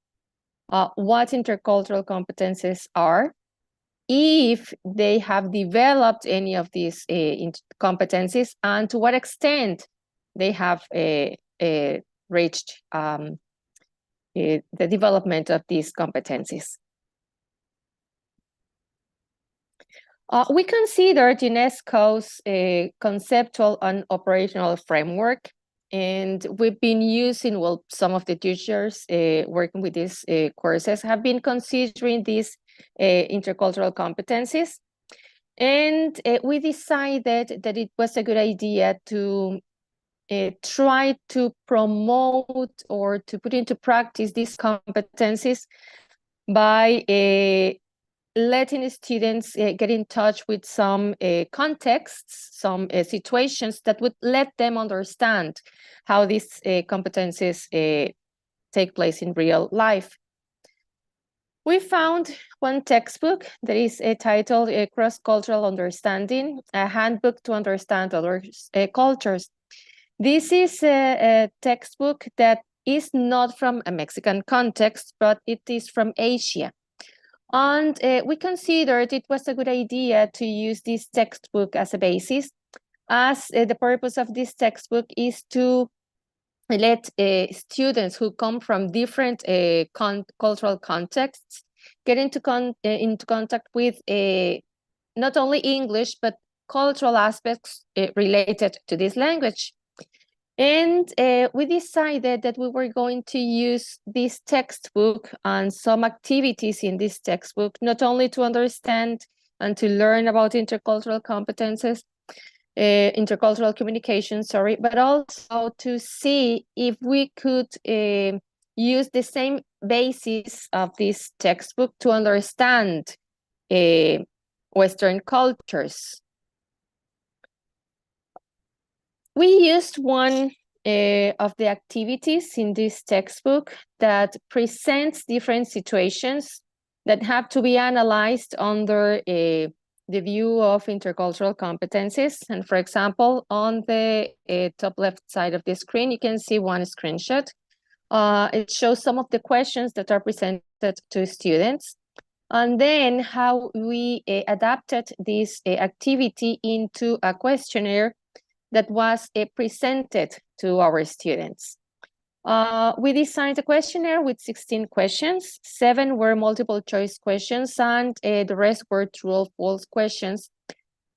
what intercultural competences are, if they have developed any of these competencies, and to what extent they have reached the development of these competencies. We considered UNESCO's conceptual and operational framework, and we've been using, well, some of the teachers working with these courses have been considering these intercultural competencies. And we decided that it was a good idea to try to promote or to put into practice these competencies by letting students get in touch with some contexts, some situations that would let them understand how these competencies take place in real life. We found one textbook that is titled Cross-Cultural Understanding, a handbook to understand other cultures. This is a textbook that is not from a Mexican context, but it is from Asia. And we considered it was a good idea to use this textbook as a basis, as the purpose of this textbook is to let students who come from different cultural contexts get into contact with not only English, but cultural aspects related to this language. And we decided that we were going to use this textbook and some activities in this textbook, not only to understand and to learn about intercultural competences, intercultural communication, but also to see if we could use the same basis of this textbook to understand Western cultures. We used one of the activities in this textbook that presents different situations that have to be analyzed under the view of intercultural competencies. And for example, on the top left side of the screen, you can see one screenshot. It shows some of the questions that are presented to students, and then how we adapted this activity into a questionnaire that was presented to our students. We designed a questionnaire with 16 questions. 7 were multiple choice questions, and the rest were true or false questions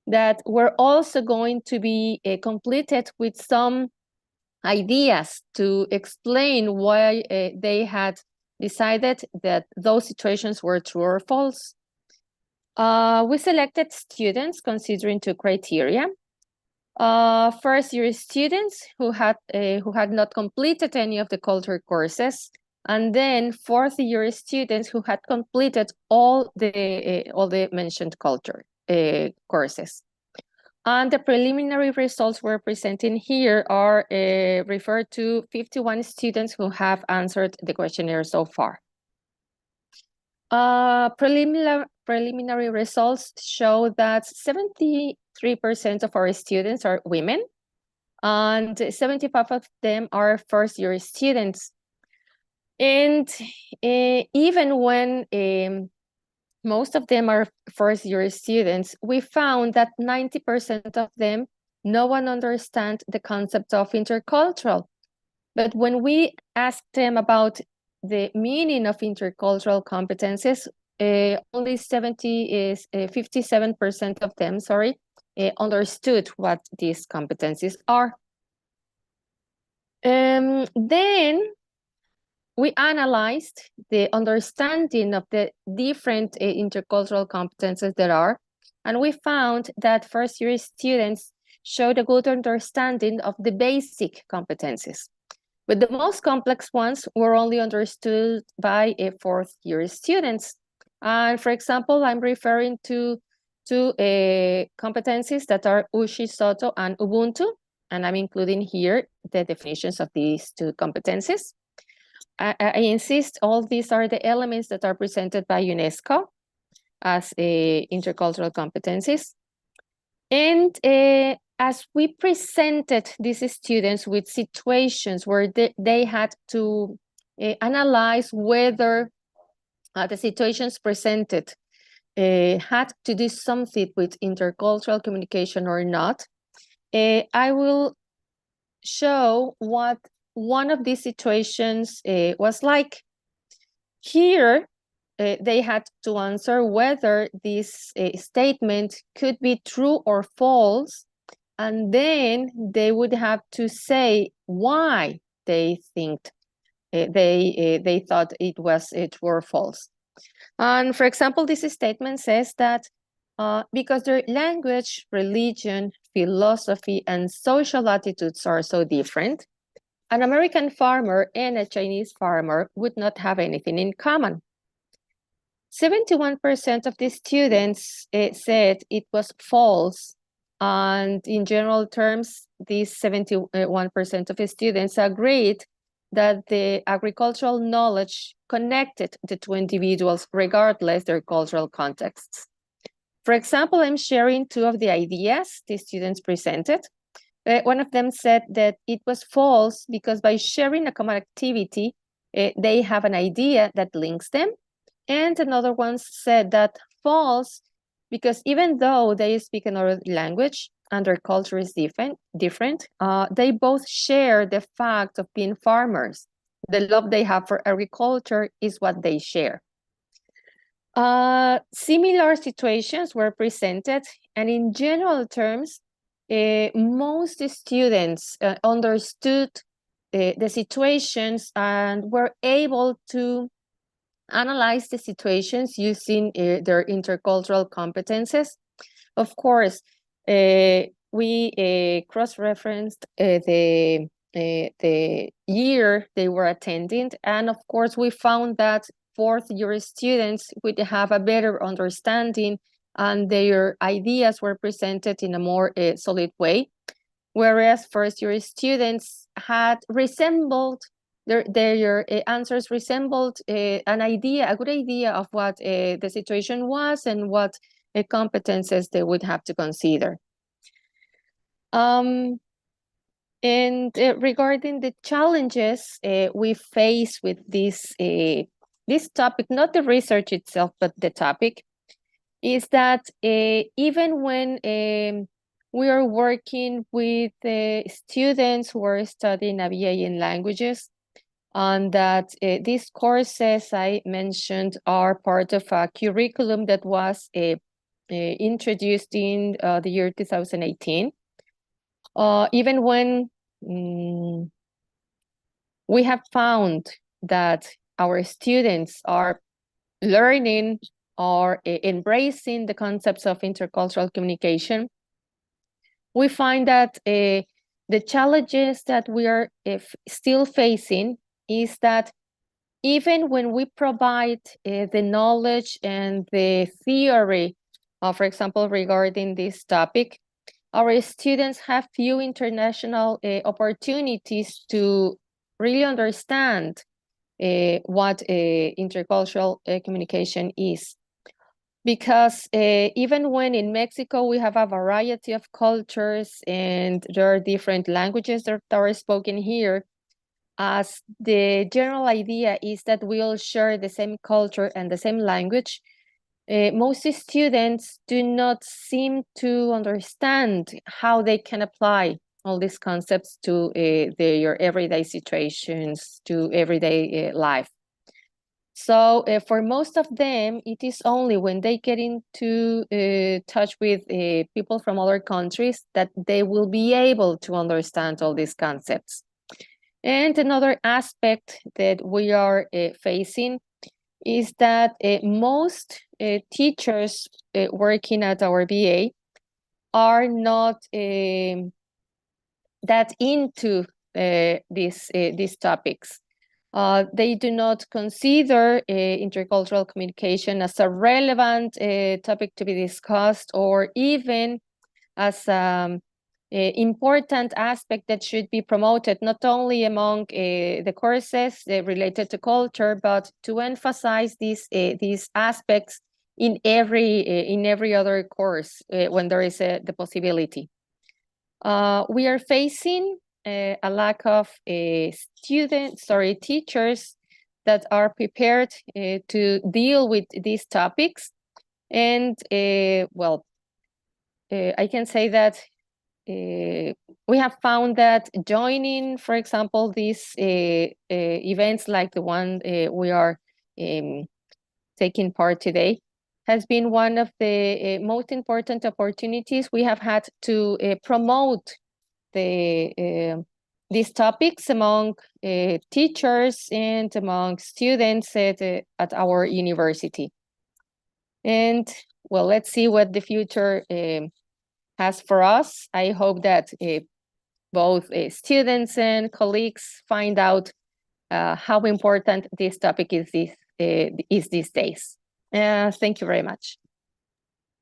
that were also going to be completed with some ideas to explain why they had decided that those situations were true or false. We selected students considering 2 criteria. First-year students who had not completed any of the culture courses, and then 4th-year students who had completed all the mentioned culture courses. And the preliminary results we're presenting here are referred to 51 students who have answered the questionnaire so far. Preliminary results show that 73% of our students are women, and 75 of them are first-year students. And even when most of them are first-year students, we found that 90% of them no one understands the concept of intercultural. But when we asked them about the meaning of intercultural competencies, only 57% of them, understood what these competencies are. Then we analyzed the understanding of the different intercultural competences there are, and we found that first-year students showed a good understanding of the basic competencies. But the most complex ones were only understood by fourth-year students. And for example, I'm referring to two competencies that are Ushi-Soto and Ubuntu, and I'm including here the definitions of these two competencies. I insist all these are the elements that are presented by UNESCO as intercultural competencies. And as we presented these students with situations where they had to analyze whether the situations presented had to do something with intercultural communication or not, I will show what one of these situations was like. Here, they had to answer whether this statement could be true or false, and then they would have to say why they think they thought it was true or false. And for example, this statement says that because their language, religion, philosophy, and social attitudes are so different, an American farmer and a Chinese farmer would not have anything in common. 71% of the students said it was false. And in general terms, these 71% of the students agreed that the agricultural knowledge connected the two individuals regardless their cultural contexts. For example, I'm sharing two of the ideas the students presented. One of them said that it was false because by sharing a common activity, they have an idea that links them. And another one said that false because even though they speak another language and their culture is different, they both share the fact of being farmers. The love they have for agriculture is what they share. Similar situations were presented, and in general terms, most students understood the situations and were able to analyze the situations using their intercultural competences. Of course, we cross-referenced the year they were attending, and of course, we found that fourth-year students would have a better understanding and their ideas were presented in a more solid way, whereas first-year students had resembled, their answers resembled a good idea of what the situation was and what competences they would have to consider. And regarding the challenges we face with this topic, not the research itself, but the topic, is that even when we are working with students who are studying a BA in languages, and that these courses I mentioned are part of a curriculum that was introduced in the year 2018. Even when we have found that our students are learning or embracing the concepts of intercultural communication, we find that the challenges that we are still facing is that even when we provide the knowledge and the theory, for example, regarding this topic, our students have few international opportunities to really understand what intercultural communication is. because even when in Mexico we have a variety of cultures and there are different languages that are spoken here, as the general idea is that we all share the same culture and the same language, most students do not seem to understand how they can apply all these concepts to their everyday situations, to everyday life. So for most of them, it is only when they get into touch with people from other countries that they will be able to understand all these concepts. And another aspect that we are facing is that most teachers working at our VA are not that into these topics. They do not consider intercultural communication as a relevant topic to be discussed, or even as an important aspect that should be promoted, not only among the courses related to culture, but to emphasize these aspects in every other course when there is the possibility. We are facing a lack of teachers that are prepared to deal with these topics. And well, I can say that we have found that joining, for example, these events like the one we are taking part today has been one of the most important opportunities we have had to promote these topics among teachers and among students at our university. And well, let's see what the future has for us. I hope that both students and colleagues find out how important this topic is these days. Thank you very much.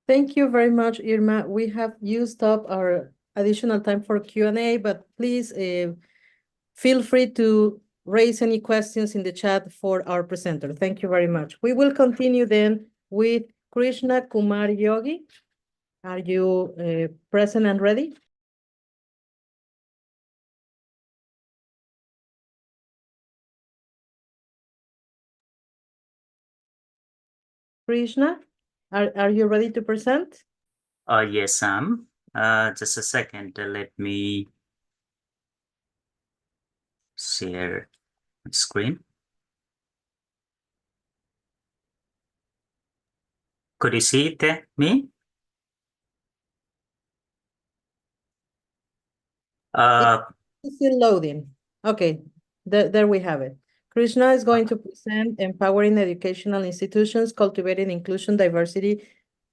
Thank you very much, Irma. We have used up our additional time for Q&A, but please feel free to raise any questions in the chat for our presenter. Thank you very much. We will continue then with Krishna Kumar Yogi. Are you present and ready? Krishna, are you ready to present? Yes, Sam. Just a second. Let me share my screen. Could you see it, me? It's still loading. Okay, there we have it. Krishna is going to present Empowering Educational Institutions, Cultivating Inclusion, Diversity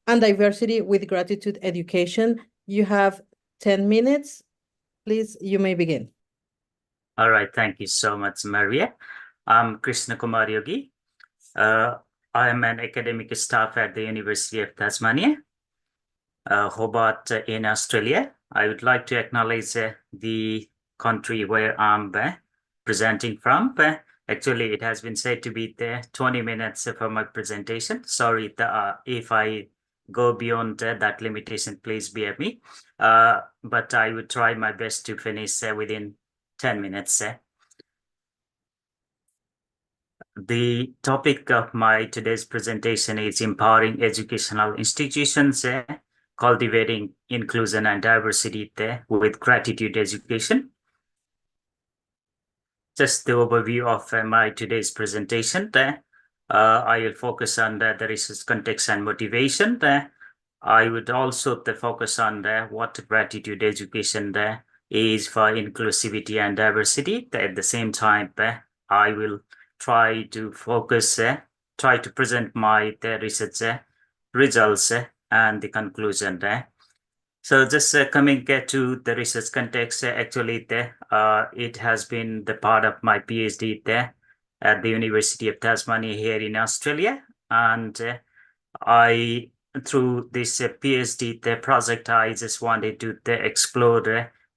with Gratitude Education. You have 10 minutes. Please, you may begin. All right, thank you so much, Maria. I'm Krishna Kumar Yogi. I am an academic staff at the University of Tasmania, Hobart in Australia. I would like to acknowledge the country where I'm presenting from. Actually, it has been said to be 20 minutes for my presentation. Sorry if I go beyond that limitation, please bear me. But I would try my best to finish within 10 minutes. The topic of my today's presentation is Empowering Educational Institutions, Cultivating Inclusion and Diversity with Gratitude Education. Just the overview of my today's presentation. I will focus on the research context and motivation. I would also focus on what gratitude education is for inclusivity and diversity. At the same time, I will try to focus, try to present my research results and the conclusion. So just coming to the research context, actually, it has been the part of my PhD there at the University of Tasmania here in Australia. And through this PhD project, I just wanted to explore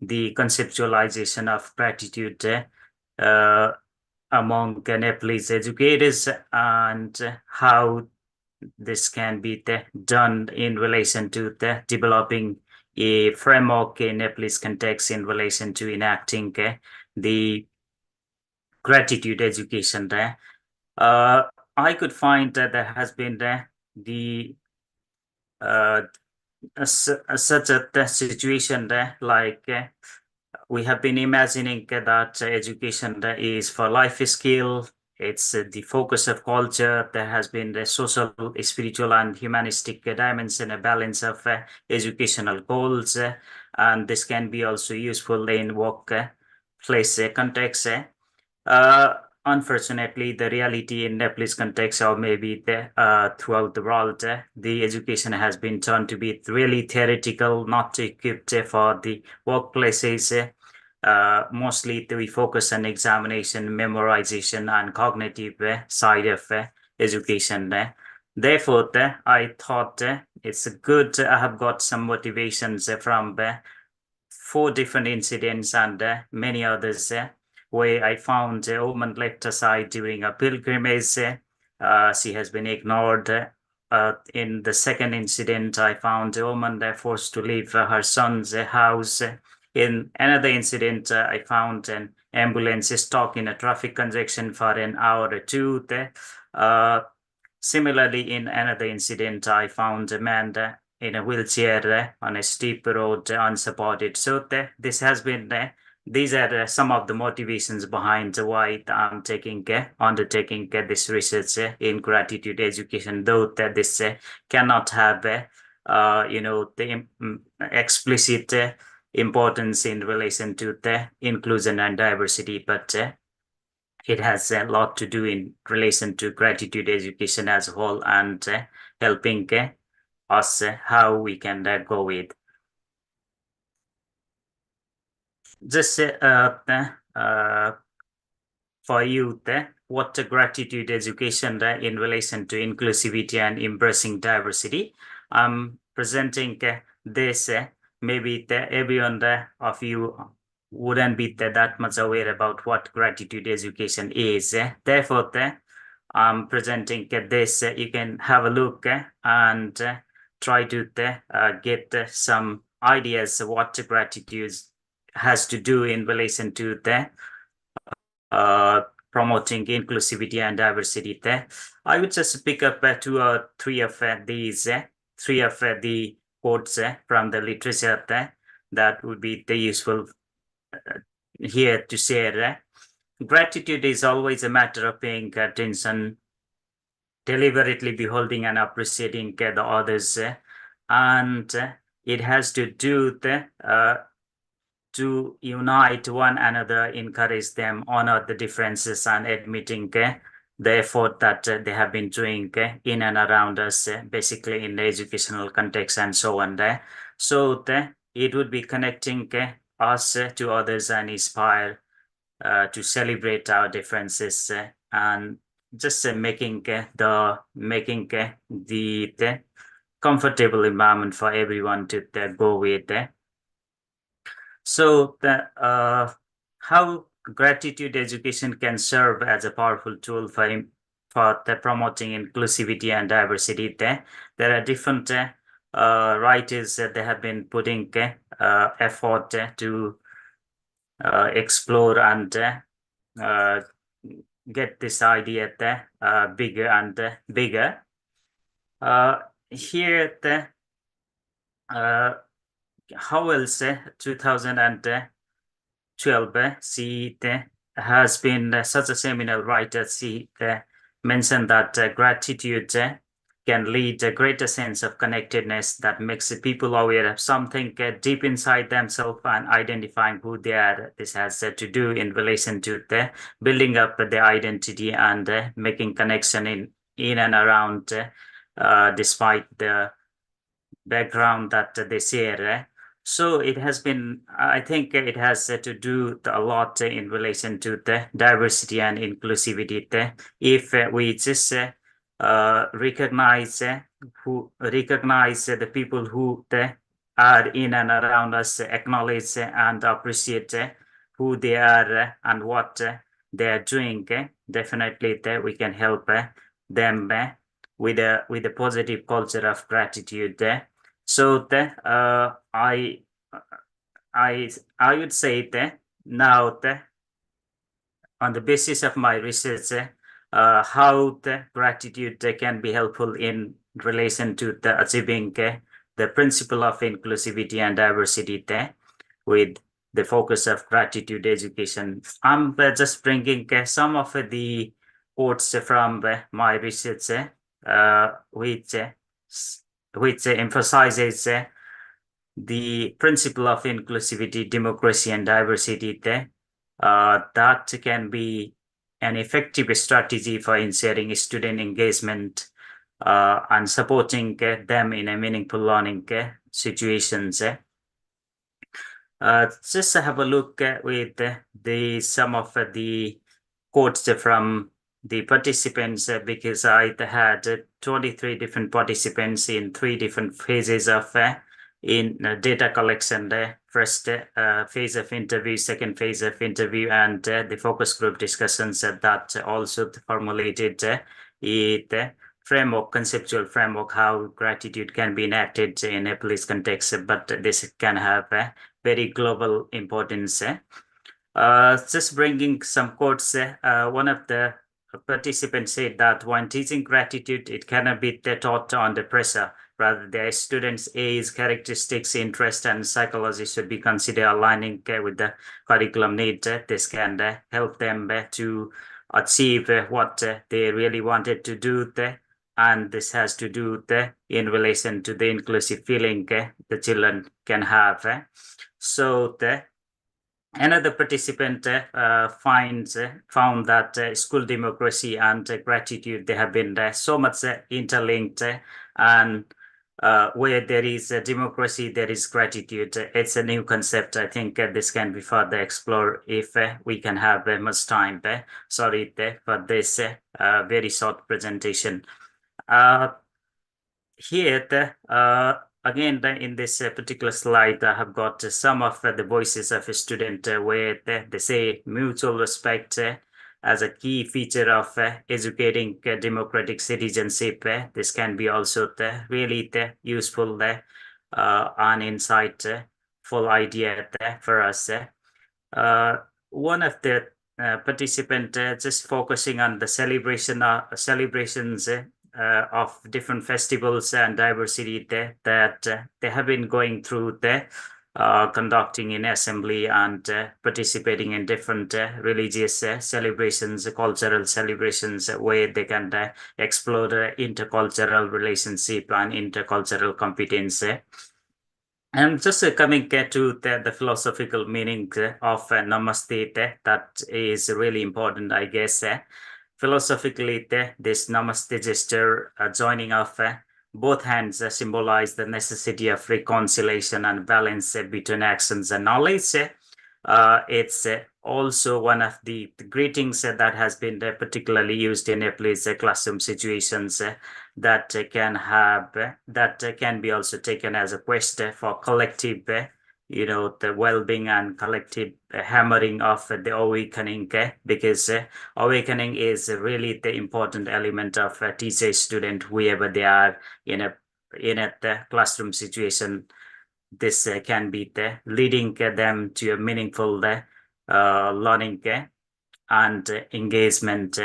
the conceptualization of gratitude among Nepalese educators and how this can be done in relation to developing a framework in Nepalese context in relation to enacting the gratitude education there. I could find that there has been such a situation there, like we have been imagining that education is for life skill. It's the focus of culture. There has been the social, spiritual, and humanistic dimension, a balance of educational goals, and this can be also useful in workplace context. Unfortunately, the reality in Nepalese context, or maybe throughout the world, the education has been turned to be really theoretical, not equipped for the workplaces. Mostly we focus on examination, memorization, and cognitive side of education. Therefore, I thought it's good. I have got some motivations from 4 different incidents and many others where I found a woman left aside during a pilgrimage. She has been ignored. In the second incident, I found a woman forced to leave her son's house. In another incident, I found an ambulance stuck in a traffic congestion for an hour or 2. Similarly, in another incident, I found a man in a wheelchair on a steep road unsupported. So this has been these are some of the motivations behind why I'm undertaking this research in gratitude education, though that this cannot have the explicit importance in relation to the inclusion and diversity, but it has a lot to do in relation to gratitude education as a whole, and helping us how we can go with. Just for youth, what gratitude education in relation to inclusivity and embracing diversity. I'm presenting this. Maybe everyone of you wouldn't be that much aware about what gratitude education is. Therefore, I'm presenting this. You can have a look and try to get some ideas of what gratitude has to do in relation to promoting inclusivity and diversity. I would just pick up 2 or 3 of these, 3 of the quotes from the literature that would be useful here to share. Gratitude is always a matter of paying attention, deliberately beholding and appreciating the others, and it has to do to unite one another, encourage them, honor the differences, and admitting the effort that they have been doing in and around us, basically in the educational context and so on. So it would be connecting us to others and inspire to celebrate our differences, and just making the comfortable environment for everyone to go with. So how gratitude education can serve as a powerful tool for promoting inclusivity and diversity. There are different writers that they have been putting effort to explore and get this idea bigger and bigger. Here Howells 2012, she has been such a seminal writer. She mentioned that gratitude can lead a greater sense of connectedness that makes people aware of something deep inside themselves and identifying who they are. This has to do in relation to building up their identity and making connection in and around despite the background that they share. So it has been, I think it has to do a lot in relation to the diversity and inclusivity. If we just recognize the people who are in and around us, acknowledge and appreciate who they are and what they are doing, definitely we can help them with a positive culture of gratitude. So I would say that now on the basis of my research, how the gratitude can be helpful in relation to the achieving the principle of inclusivity and diversity with the focus of gratitude education. I'm just bringing some of the quotes from my research, which emphasizes the principle of inclusivity, democracy, and diversity that can be an effective strategy for ensuring student engagement and supporting them in a meaningful learning situations. Just have a look with some of the quotes from the participants because I had 23 different participants in 3 different phases of in data collection. The first phase of interview, second phase of interview, and the focus group discussions that also formulated the framework, conceptual framework, how gratitude can be enacted in a police context, but this can have a very global importance. Just bringing some quotes. One of the participants said that when teaching gratitude, it cannot be taught under pressure. Rather, the students' age, characteristics, interest, and psychology should be considered aligning with the curriculum need. This can help them to achieve what they really wanted to do. And this has to do in relation to the inclusive feeling the children can have. So another participant found that school democracy and gratitude, they have been so much interlinked, and where there is a democracy, there is gratitude. It's a new concept. I think this can be further explored if we can have much time. Sorry for this very short presentation. Here, again, in this particular slide, I have got some of the voices of a student where they say mutual respect as a key feature of educating democratic citizenship. This can be also really useful and insightful idea for us. One of the participants just focusing on the celebrations of different festivals and diversity that they have been going through conducting in assembly and participating in different religious celebrations, cultural celebrations, where they can explore the intercultural relationship and intercultural competence. And just coming to the philosophical meaning of Namaste, that is really important, I guess. Philosophically, this Namaste gesture, joining of both hands, symbolize the necessity of reconciliation and balance between actions and knowledge. It's also one of the greetings that has been particularly used in a place classroom situations that can be also taken as a quest for collective the well-being and collective hammering of the awakening, because awakening is really the important element of a teacher student, whoever they are in a classroom situation. This can be leading them to a meaningful learning and engagement.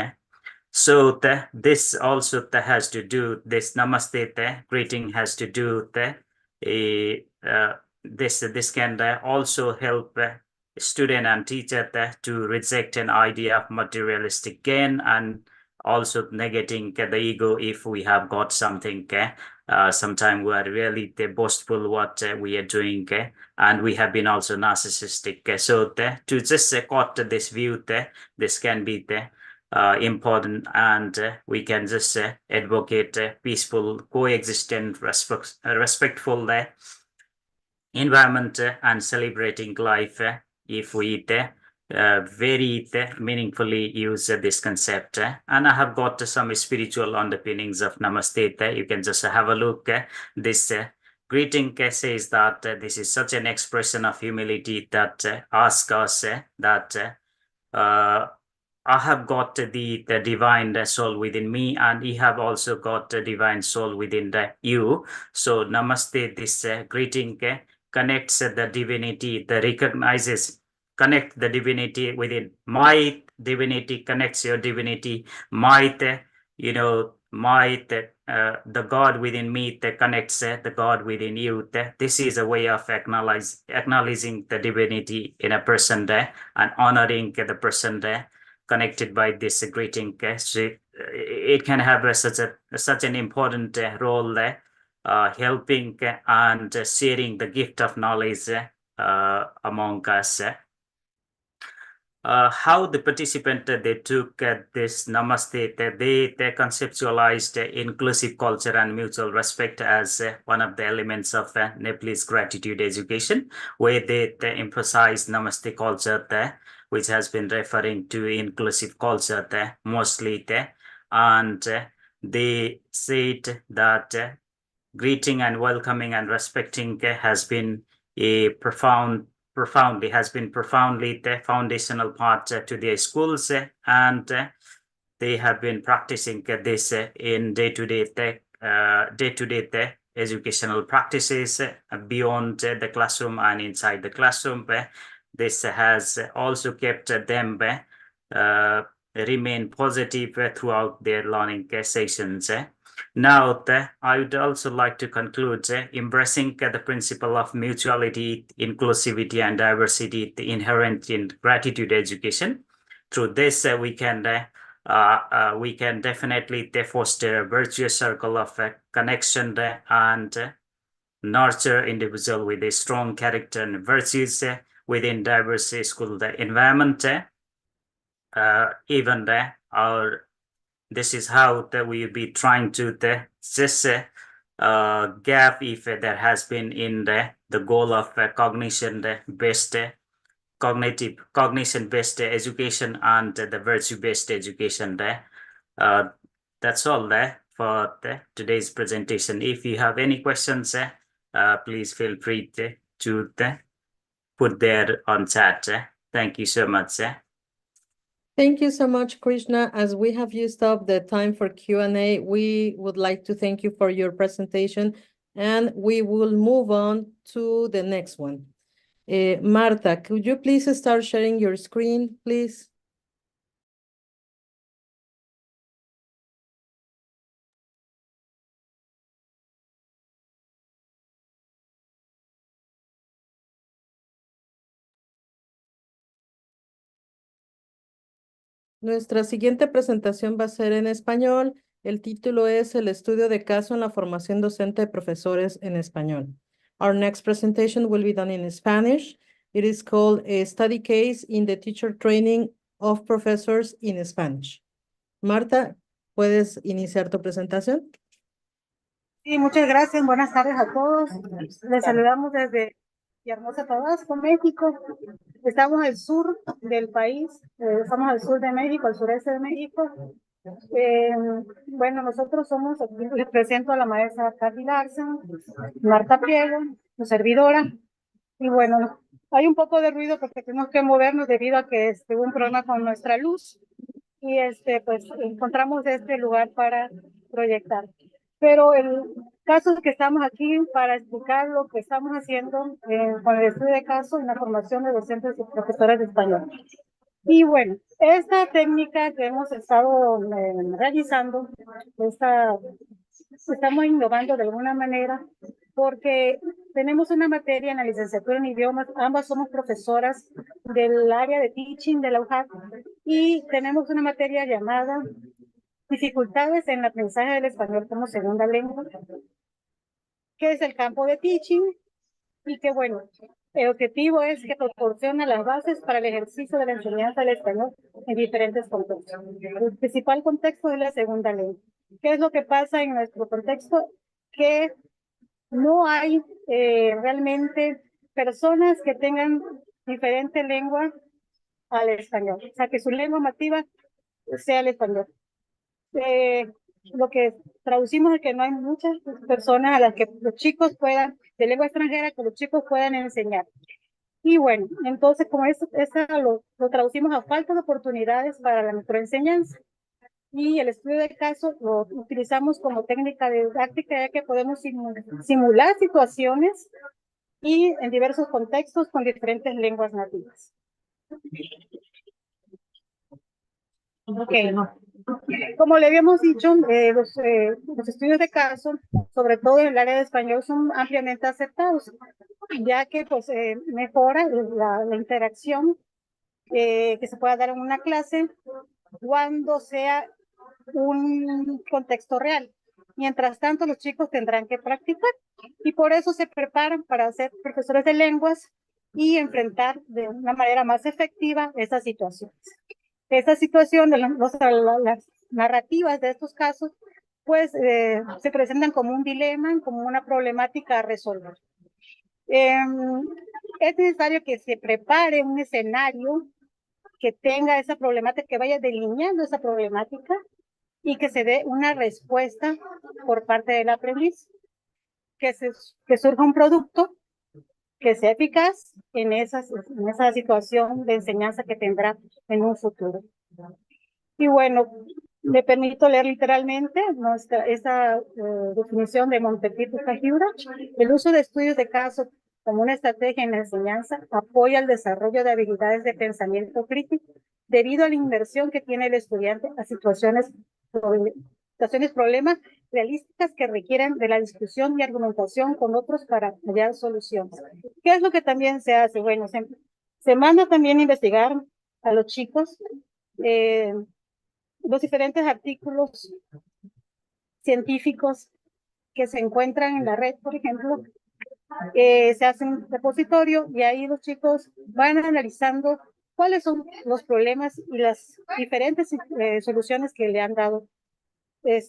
So this also has to do, this Namaste greeting has to do this can also help student and teacher to reject an idea of materialistic gain, and also negating the ego if we have got something. Sometimes we are really boastful what we are doing, and we have been also narcissistic. So to just cut this view, this can be important, and we can just advocate peaceful coexistence, respectful environment and celebrating life if we very meaningfully use this concept. And I have got some spiritual underpinnings of Namaste. You can just have a look. This greeting says that this is such an expression of humility that asks us that I have got the divine soul within me, and you have also got the divine soul within you. So namaste, this greeting connects the divinity, that recognizes, connect the divinity within my divinity, connects your divinity, might, might, the God within me that connects the God within you. This is a way of acknowledging the divinity in a person there and honoring the person there connected by this greeting. So it can have such an important role there, helping and sharing the gift of knowledge among us. How the participant they took this namaste, they conceptualized inclusive culture and mutual respect as one of the elements of Nepalese gratitude education, where they emphasize namaste culture there, which has been referring to inclusive culture there mostly there, and they said that greeting and welcoming and respecting has been a profoundly the foundational part to their schools, and they have been practicing this in day-to-day educational practices beyond the classroom and inside the classroom. This has also kept them remain positive throughout their learning sessions. Now, I would also like to conclude embracing the principle of mutuality, inclusivity, and diversity inherent in gratitude education. Through this, we can definitely foster a virtuous circle of connection and nurture individual with a strong character and virtues within diverse school environment. Even this is how we will be trying to just gap if there has been in the goal of cognition-based education and the virtue-based education there. That's all there for today's presentation. If you have any questions, please feel free to put there on chat. Thank you so much. Thank you so much, Krishna. As we have used up the time for Q&A, we would like to thank you for your presentation, and we will move on to the next one. Marta, could you please start sharing your screen, please? Nuestra siguiente presentación va a ser en español. El título es El estudio de caso en la formación docente de profesores en español. Our next presentation will be done in Spanish. It is called a study case in the teacher training of professors in Spanish. Marta, ¿puedes iniciar tu presentación? Sí, muchas gracias. Buenas tardes a todos. Les saludamos desde Hermosa Tabasco, México. Estamos al sur del país, estamos al sur de México, al sureste de México. Bueno, nosotros somos, aquí les presento a la maestra Katy Larsen, Marta Priego, su servidora. Y bueno, hay un poco de ruido porque tenemos que movernos debido a que hubo un problema con nuestra luz. Y pues encontramos este lugar para proyectar. Pero el caso es que estamos aquí para explicar lo que estamos haciendo con el estudio de caso en la formación de docentes y profesores de español. Y bueno, esta técnica que hemos estado realizando, estamos innovando de alguna manera porque tenemos una materia en la licenciatura en idiomas, ambas somos profesoras del área de teaching de la UJAC y tenemos una materia llamada dificultades en el aprendizaje del español como segunda lengua, que es el campo de teaching y que bueno, el objetivo es que proporciona las bases para el ejercicio de la enseñanza del español en diferentes contextos. El principal contexto es la segunda lengua. ¿Qué es lo que pasa en nuestro contexto? Que no hay realmente personas que tengan diferente lengua al español, o sea, que su lengua nativa sea el español. Lo que traducimos es que no hay muchas personas a las que los chicos puedan, de lengua extranjera, que los chicos puedan enseñar. Y bueno, entonces como lo traducimos a falta de oportunidades para la microenseñanza. Y el estudio de caso lo utilizamos como técnica didáctica, ya que podemos simular situaciones y en diversos contextos con diferentes lenguas nativas. Okay. Como le habíamos dicho, los estudios de caso, sobre todo en el área de español, son ampliamente aceptados, ya que pues, mejora la interacción que se pueda dar en una clase cuando sea un contexto real. Mientras tanto, los chicos tendrán que practicar y por eso se preparan para ser profesores de lenguas y enfrentar de una manera más efectiva esas situaciones. Esta situación, las narrativas de estos casos, pues se presentan como un dilema, como una problemática a resolver. Es necesario que se prepare un escenario que tenga esa problemática, que vaya delineando esa problemática y que se dé una respuesta por parte del aprendiz, que surja un producto que sea eficaz en esa situación de enseñanza que tendrá en un futuro. Y bueno, me permito leer literalmente esa definición de Montpetit y Fajiura. El uso de estudios de caso como una estrategia en la enseñanza apoya el desarrollo de habilidades de pensamiento crítico debido a la inversión que tiene el estudiante a situaciones, problemas realísticas que requieren de la discusión y argumentación con otros para hallar soluciones. ¿Qué es lo que también se hace? Bueno, se manda también a investigar a los chicos los diferentes artículos científicos que se encuentran en la red, por ejemplo. Se hace un repositorio y ahí los chicos van analizando cuáles son los problemas y las diferentes soluciones que le han dado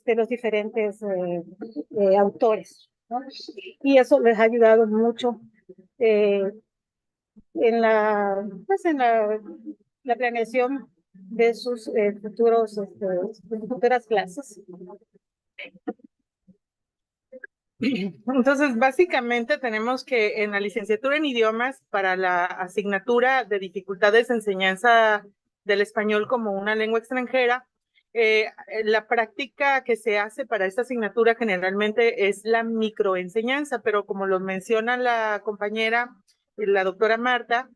los diferentes autores, ¿no? Y eso les ha ayudado mucho en la planeación de sus futuras clases. Entonces, básicamente tenemos que en la licenciatura en idiomas, para la asignatura de dificultades de enseñanza del español como una lengua extranjera, la práctica que se hace para esta asignatura generalmente es la microenseñanza, pero como lo menciona la compañera, la doctora Marta,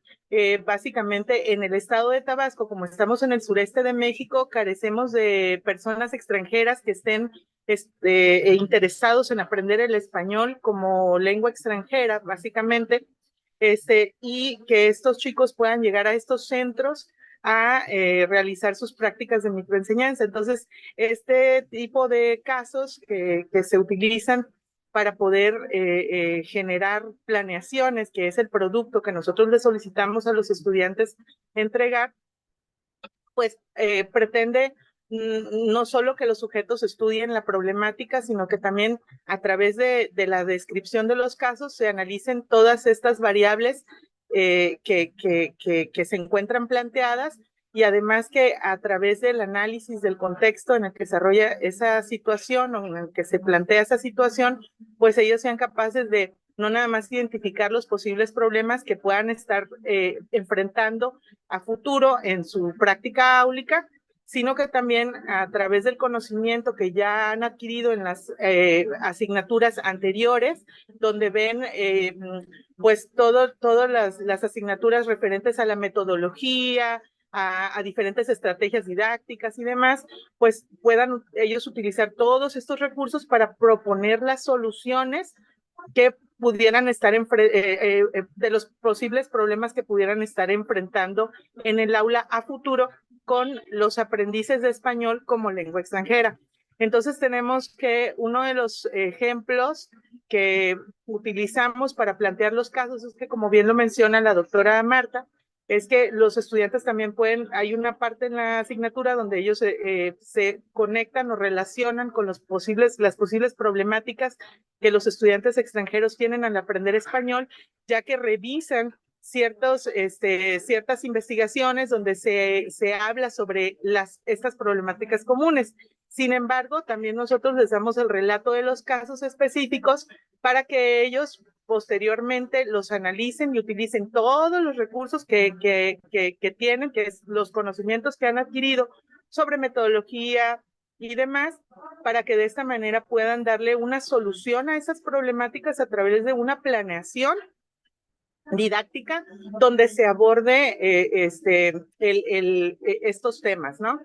básicamente en el estado de Tabasco, como estamos en el sureste de México, carecemos de personas extranjeras que estén interesados en aprender el español como lengua extranjera, básicamente, y que estos chicos puedan llegar a estos centros a realizar sus prácticas de microenseñanza. Entonces, este tipo de casos que se utilizan para poder generar planeaciones, que es el producto que nosotros le solicitamos a los estudiantes entregar, pues pretende no solo que los sujetos estudien la problemática, sino que también a través de la descripción de los casos se analicen todas estas variables que se encuentran planteadas y además que a través del análisis del contexto en el que se desarrolla esa situación o en el que se plantea esa situación, pues ellos sean capaces de no nada más identificar los posibles problemas que puedan estar enfrentando a futuro en su práctica áulica, sino que también a través del conocimiento que ya han adquirido en las asignaturas anteriores, donde ven pues todas las asignaturas referentes a la metodología, a diferentes estrategias didácticas y demás, pues puedan ellos utilizar todos estos recursos para proponer las soluciones que pudieran estar de los posibles problemas que pudieran estar enfrentando en el aula a futuro con los aprendices de español como lengua extranjera. Entonces tenemos que uno de los ejemplos que utilizamos para plantear los casos es que, como bien lo menciona la doctora Marta, es que los estudiantes también hay una parte en la asignatura donde ellos se conectan o relacionan con las posibles problemáticas que los estudiantes extranjeros tienen al aprender español, ya que revisan ciertas investigaciones donde se habla sobre estas problemáticas comunes. Sin embargo, también nosotros les damos el relato de los casos específicos para que ellos posteriormente los analicen y utilicen todos los recursos que tienen, que es los conocimientos que han adquirido sobre metodología y demás, para que de esta manera puedan darle una solución a esas problemáticas a través de una planeación didáctica donde se aborde estos temas, ¿no?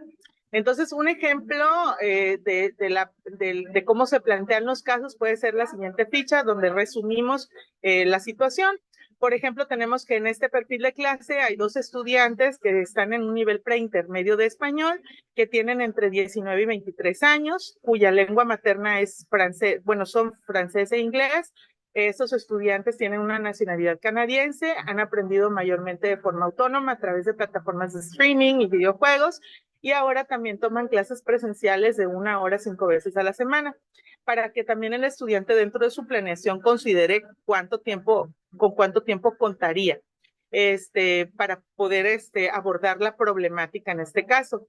Entonces, un ejemplo de cómo se plantean los casos puede ser la siguiente ficha, donde resumimos la situación. Por ejemplo, tenemos que en este perfil de clase hay 2 estudiantes que están en un nivel preintermedio de español, que tienen entre 19 y 23 años, cuya lengua materna es francés, bueno, son francés e inglés. Estos estudiantes tienen una nacionalidad canadiense, han aprendido mayormente de forma autónoma a través de plataformas de streaming y videojuegos, y ahora también toman clases presenciales de 1 hora 5 veces a la semana, para que también el estudiante dentro de su planeación considere con cuánto tiempo contaría para poder abordar la problemática en este caso.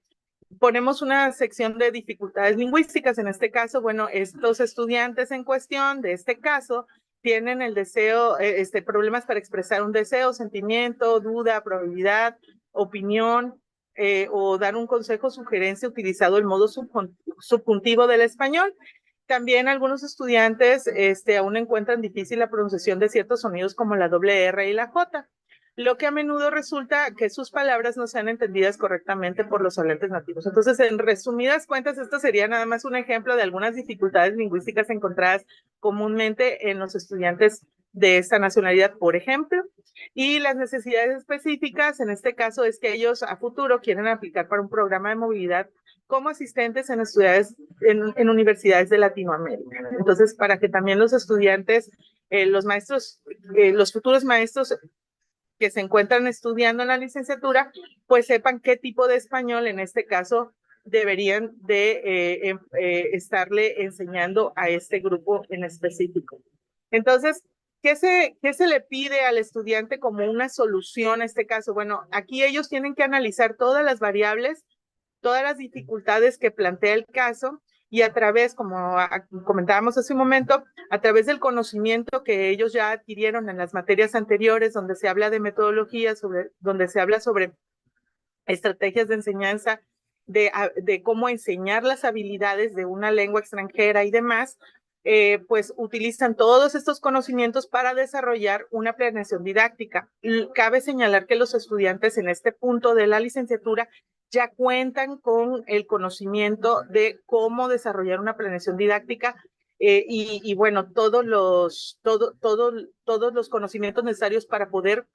Ponemos una sección de dificultades lingüísticas. En este caso, bueno, estos estudiantes en cuestión de este caso tienen el deseo, problemas para expresar un deseo, sentimiento, duda, probabilidad, opinión, o dar un consejo, sugerencia utilizado el modo subjuntivo del español. También algunos estudiantes aún encuentran difícil la pronunciación de ciertos sonidos como la doble R y la J, lo que a menudo resulta que sus palabras no sean entendidas correctamente por los hablantes nativos. Entonces, en resumidas cuentas, esto sería nada más un ejemplo de algunas dificultades lingüísticas encontradas comúnmente en los estudiantes de esta nacionalidad, por ejemplo, y las necesidades específicas, en este caso, es que ellos a futuro quieren aplicar para un programa de movilidad como asistentes en universidades de Latinoamérica. Entonces, para que también los estudiantes, los maestros, los futuros maestros que se encuentran estudiando en la licenciatura, pues sepan qué tipo de español, en este caso, deberían de estarle enseñando a este grupo en específico. Entonces, ¿qué se le pide al estudiante como una solución a este caso? Bueno, aquí ellos tienen que analizar todas las variables, todas las dificultades que plantea el caso, y a través, como comentábamos hace un momento, a través del conocimiento que ellos ya adquirieron en las materias anteriores, donde se habla de metodología, donde se habla sobre estrategias de enseñanza, de cómo enseñar las habilidades de una lengua extranjera y demás, pues utilizan todos estos conocimientos para desarrollar una planeación didáctica. Cabe señalar que los estudiantes en este punto de la licenciatura ya cuentan con el conocimiento de cómo desarrollar una planeación didáctica y bueno, todos los conocimientos necesarios para poder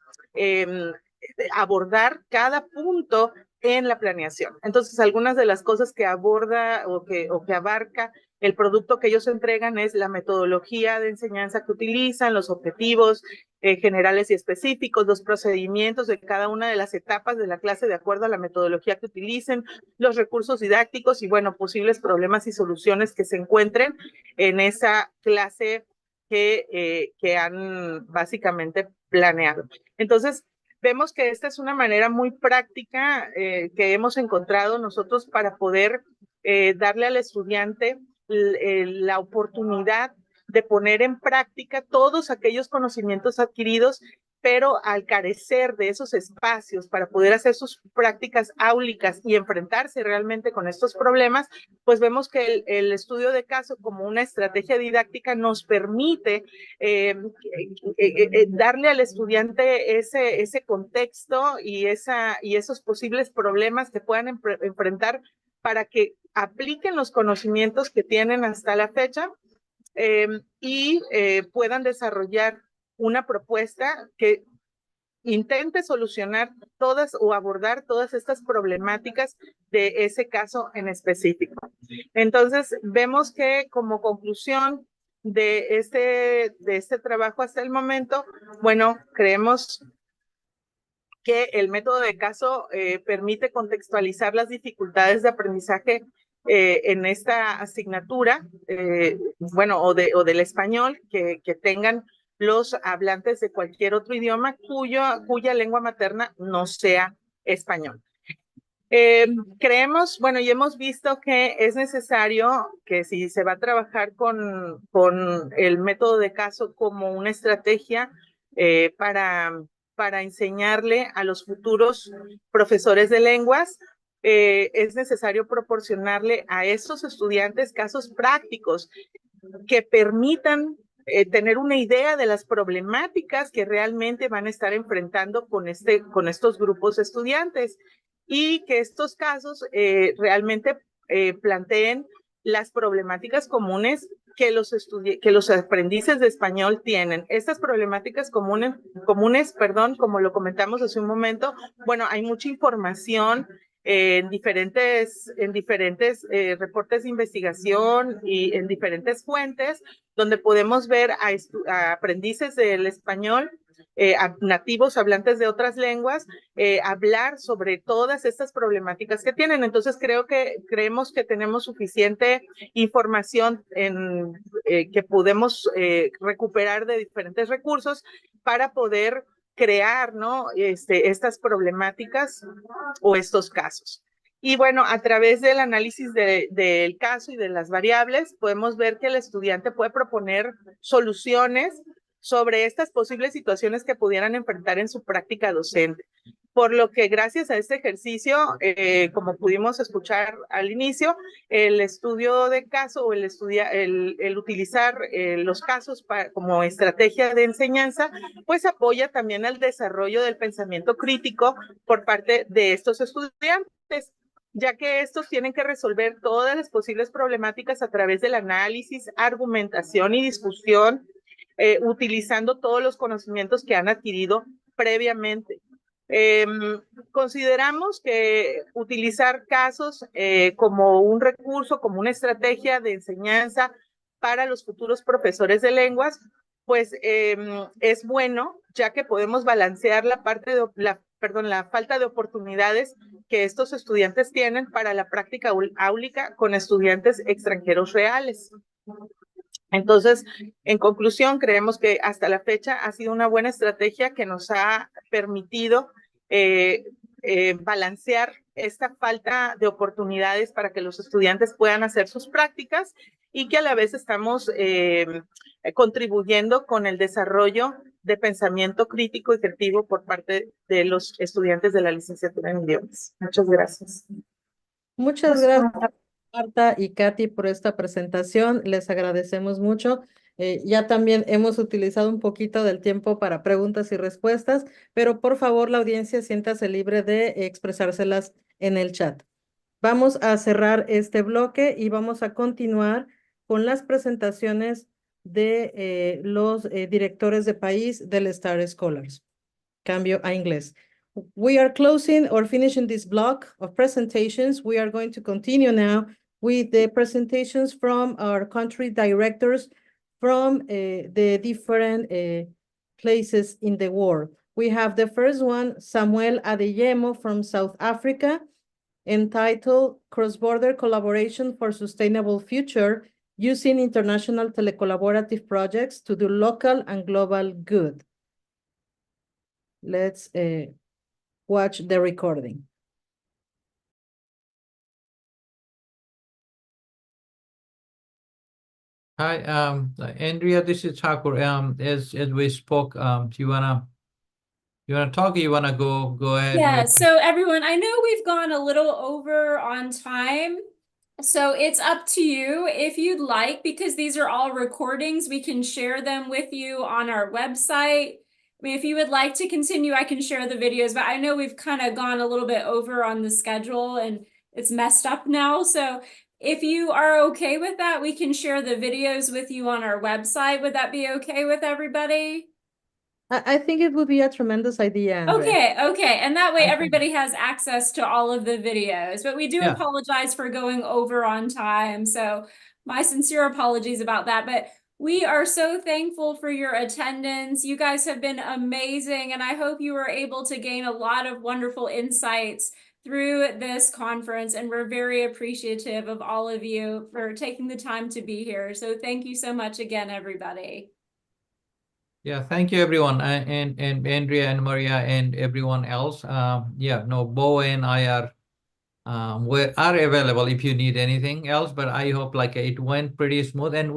abordar cada punto en la planeación. Entonces, algunas de las cosas que aborda o que abarca el producto que ellos entregan es la metodología de enseñanza que utilizan, los objetivos generales y específicos, los procedimientos de cada una de las etapas de la clase de acuerdo a la metodología que utilicen, los recursos didácticos y, bueno, posibles problemas y soluciones que se encuentren en esa clase que han básicamente planeado. Entonces, vemos que esta es una manera muy práctica que hemos encontrado nosotros para poder darle al estudiante la oportunidad de poner en práctica todos aquellos conocimientos adquiridos, pero al carecer de esos espacios para poder hacer sus prácticas áulicas y enfrentarse realmente con estos problemas, pues vemos que el estudio de caso como una estrategia didáctica nos permite darle al estudiante ese contexto y esos posibles problemas que puedan enfrentar para que apliquen los conocimientos que tienen hasta la fecha y puedan desarrollar una propuesta que intente solucionar todas o abordar todas estas problemáticas de ese caso en específico. Entonces, vemos que como conclusión de este trabajo hasta el momento, bueno, creemos que el método de caso permite contextualizar las dificultades de aprendizaje en esta asignatura, bueno, o del español que tengan los hablantes de cualquier otro idioma cuya lengua materna no sea español. Creemos, bueno, y hemos visto que es necesario que si se va a trabajar con el método de caso como una estrategia para enseñarle a los futuros profesores de lenguas, es necesario proporcionarle a estos estudiantes casos prácticos que permitan tener una idea de las problemáticas que realmente van a estar enfrentando con estos grupos de estudiantes y que estos casos realmente planteen las problemáticas comunes que los aprendices de español tienen. Estas problemáticas comunes, como lo comentamos hace un momento, bueno, hay mucha información en diferentes reportes de investigación y en diferentes fuentes, donde podemos ver a aprendices del español, a nativos hablantes de otras lenguas, hablar sobre todas estas problemáticas que tienen. Entonces creemos que tenemos suficiente información que podemos recuperar de diferentes recursos para poder crear, ¿no? Estas problemáticas o estos casos. Y bueno, a través del análisis del caso y de las variables, podemos ver que el estudiante puede proponer soluciones sobre estas posibles situaciones que pudieran enfrentar en su práctica docente. Por lo que gracias a este ejercicio, como pudimos escuchar al inicio, el estudio de caso o el utilizar los casos como estrategia de enseñanza, pues apoya también al desarrollo del pensamiento crítico por parte de estos estudiantes, ya que estos tienen que resolver todas las posibles problemáticas a través del análisis, argumentación y discusión, utilizando todos los conocimientos que han adquirido previamente. Consideramos que utilizar casos como un recurso, como una estrategia de enseñanza para los futuros profesores de lenguas, pues es bueno, ya que podemos balancear la falta de oportunidades que estos estudiantes tienen para la práctica áulica con estudiantes extranjeros reales. Entonces, en conclusión, creemos que hasta la fecha ha sido una buena estrategia que nos ha permitido balancear esta falta de oportunidades para que los estudiantes puedan hacer sus prácticas y que a la vez estamos contribuyendo con el desarrollo de pensamiento crítico y creativo por parte de los estudiantes de la licenciatura en idiomas. Muchas gracias. Muchas gracias, Marta y Katy, por esta presentación. Les agradecemos mucho. Ya también hemos utilizado un poquito del tiempo para preguntas y respuestas, pero por favor, la audiencia siéntase libre de expresárselas en el chat. Vamos a cerrar este bloque y vamos a continuar con las presentaciones de los directores de país del Star Scholars. Cambio a inglés. We are closing or finishing this block of presentations. We are going to continue now with the presentations from our country directors from the different places in the world. We have the first one, Samuel Adeyemo from South Africa, entitled Cross-Border Collaboration for Sustainable Future Using International Telecollaborative Projects to do Local and Global Good. Let's watch the recording. Hi, Andrea, this is Thakur. As we spoke, do you wanna talk or you wanna go ahead? Yeah, so everyone, I know we've gone a little over on time, so it's up to you if you'd like, because these are all recordings, we can share them with you on our website. I mean, if you would like to continue, I can share the videos, but I know we've kind of gone a little bit over on the schedule and it's messed up now. So if you are okay with that, we can share the videos with you on our website. Would that be okay with everybody? I think it would be a tremendous idea, Andrea. Okay. And that way everybody has access to all of the videos, but we do apologize for going over on time. So my sincere apologies about that, but we are so thankful for your attendance. You guys have been amazing, and I hope you were able to gain a lot of wonderful insights through this conference, and we're very appreciative of all of you for taking the time to be here. So thank you so much again, everybody. Yeah, thank you, everyone, and Andrea and Maria and everyone else. Bo and I are we are available if you need anything else, but I hope like it went pretty smooth. And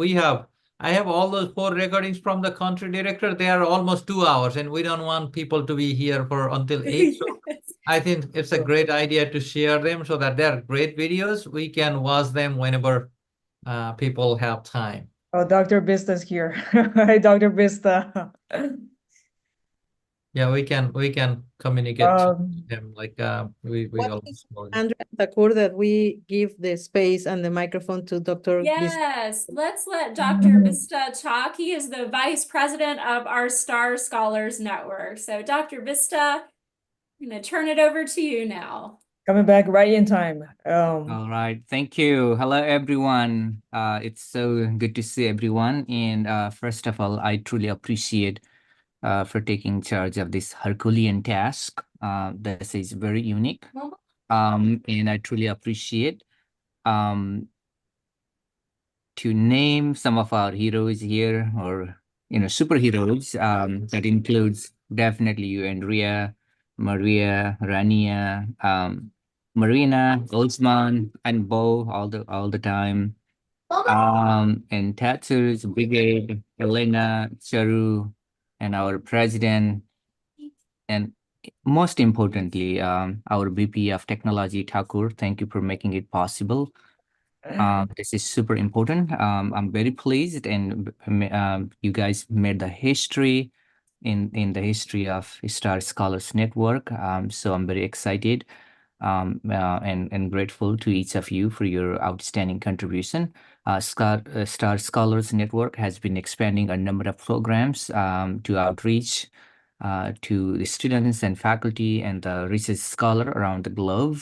I have all those 4 recordings from the country director. They are almost 2 hours, and we don't want people to be here for until 8. So I think it's a great idea to share them so that they're great videos. We can watch them whenever people have time. Oh, Dr. Bista's here. Hi, Dr. Bista. Yeah, we can communicate to them like we always know. Andrea Thakur, that we give the space and the microphone to Dr. Bista. Yes, let's let Dr. Bista talk. He is the vice president of our Star Scholars Network. So Dr. Bista, I'm going to turn it over to you now. Coming back right in time. All right, thank you. Hello, everyone. It's so good to see everyone. And first of all, I truly appreciate for taking charge of this Herculean task. This is very unique. And I truly appreciate to name some of our heroes here, or superheroes. That includes definitely you, Andrea, Maria, Rania, Marina, Goldsman, and Bo all the time. And Tatsus, Brigade, Elena, Charu, and our president, and most importantly, our VP of Technology, Thakur. Thank you for making it possible. This is super important. I'm very pleased, and you guys made the history in the history of Star Scholars Network. So I'm very excited and grateful to each of you for your outstanding contribution. Star Scholars Network has been expanding a number of programs to outreach to the students and faculty and the research scholar around the globe.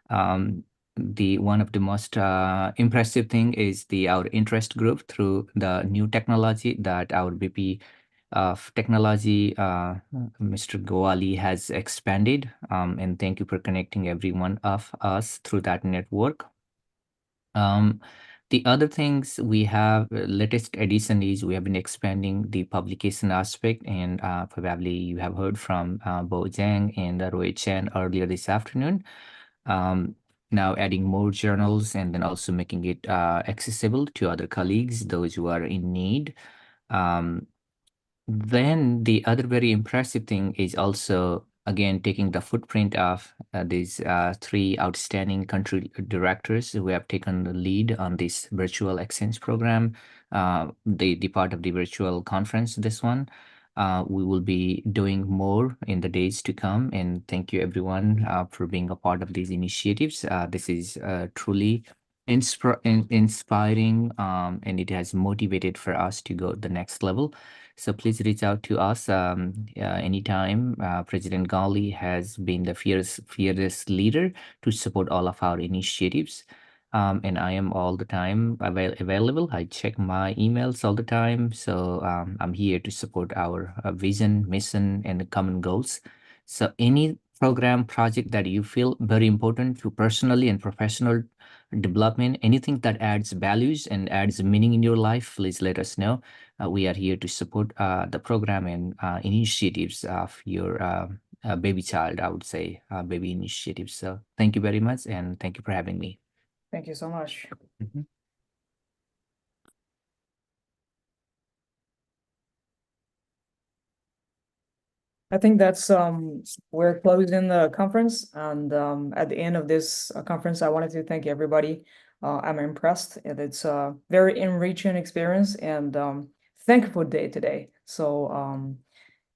One of the most impressive thing is our interest group through the new technology that our VP of Technology, Mr. Goali, has expanded. And thank you for connecting every one of us through that network. The other things we have, latest addition is we have been expanding the publication aspect, and probably you have heard from Bo Zhang and Roy Chen earlier this afternoon. Now adding more journals and then also making it accessible to other colleagues, those who are in need. Then the other very impressive thing is also, again, taking the footprint of these 3 outstanding country directors who have taken the lead on this virtual exchange program, the part of the virtual conference, this one. We will be doing more in the days to come, and thank you everyone for being a part of these initiatives. This is truly inspiring, and it has motivated for us to go to the next level. So please reach out to us anytime. President Gali has been the fearless leader to support all of our initiatives. And I am all the time available. I check my emails all the time. So I'm here to support our vision, mission, and the common goals. So any program, project that you feel very important to personally and professional development, anything that adds values and adds meaning in your life, please let us know. We are here to support the program and initiatives of your baby child, I would say, baby initiatives. So thank you very much, and thank you for having me. Thank you so much. I think that's we're closing the conference, and at the end of this conference, I wanted to thank everybody. I'm impressed, and it's a very enriching experience and thankful day today. So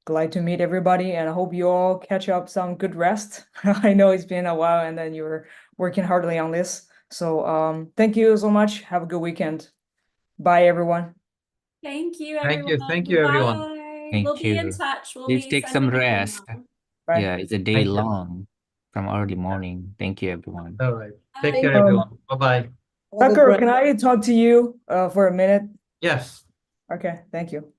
glad to meet everybody, and I hope you all catch up some good rest. I know it's been a while, and then you're working hardly on this. So thank you so much. Have a good weekend. Bye, everyone. Thank you, everyone. Thank you, everyone. Bye. Thank We'll be you. in touch. We'll Please be take some sending an rest. email. Bye. Yeah, it's a day Thank you. long from early morning. Thank you, everyone. All right. Take care, everyone. Bye-bye. Tucker, can I talk to you for a minute? Yes. Okay, thank you.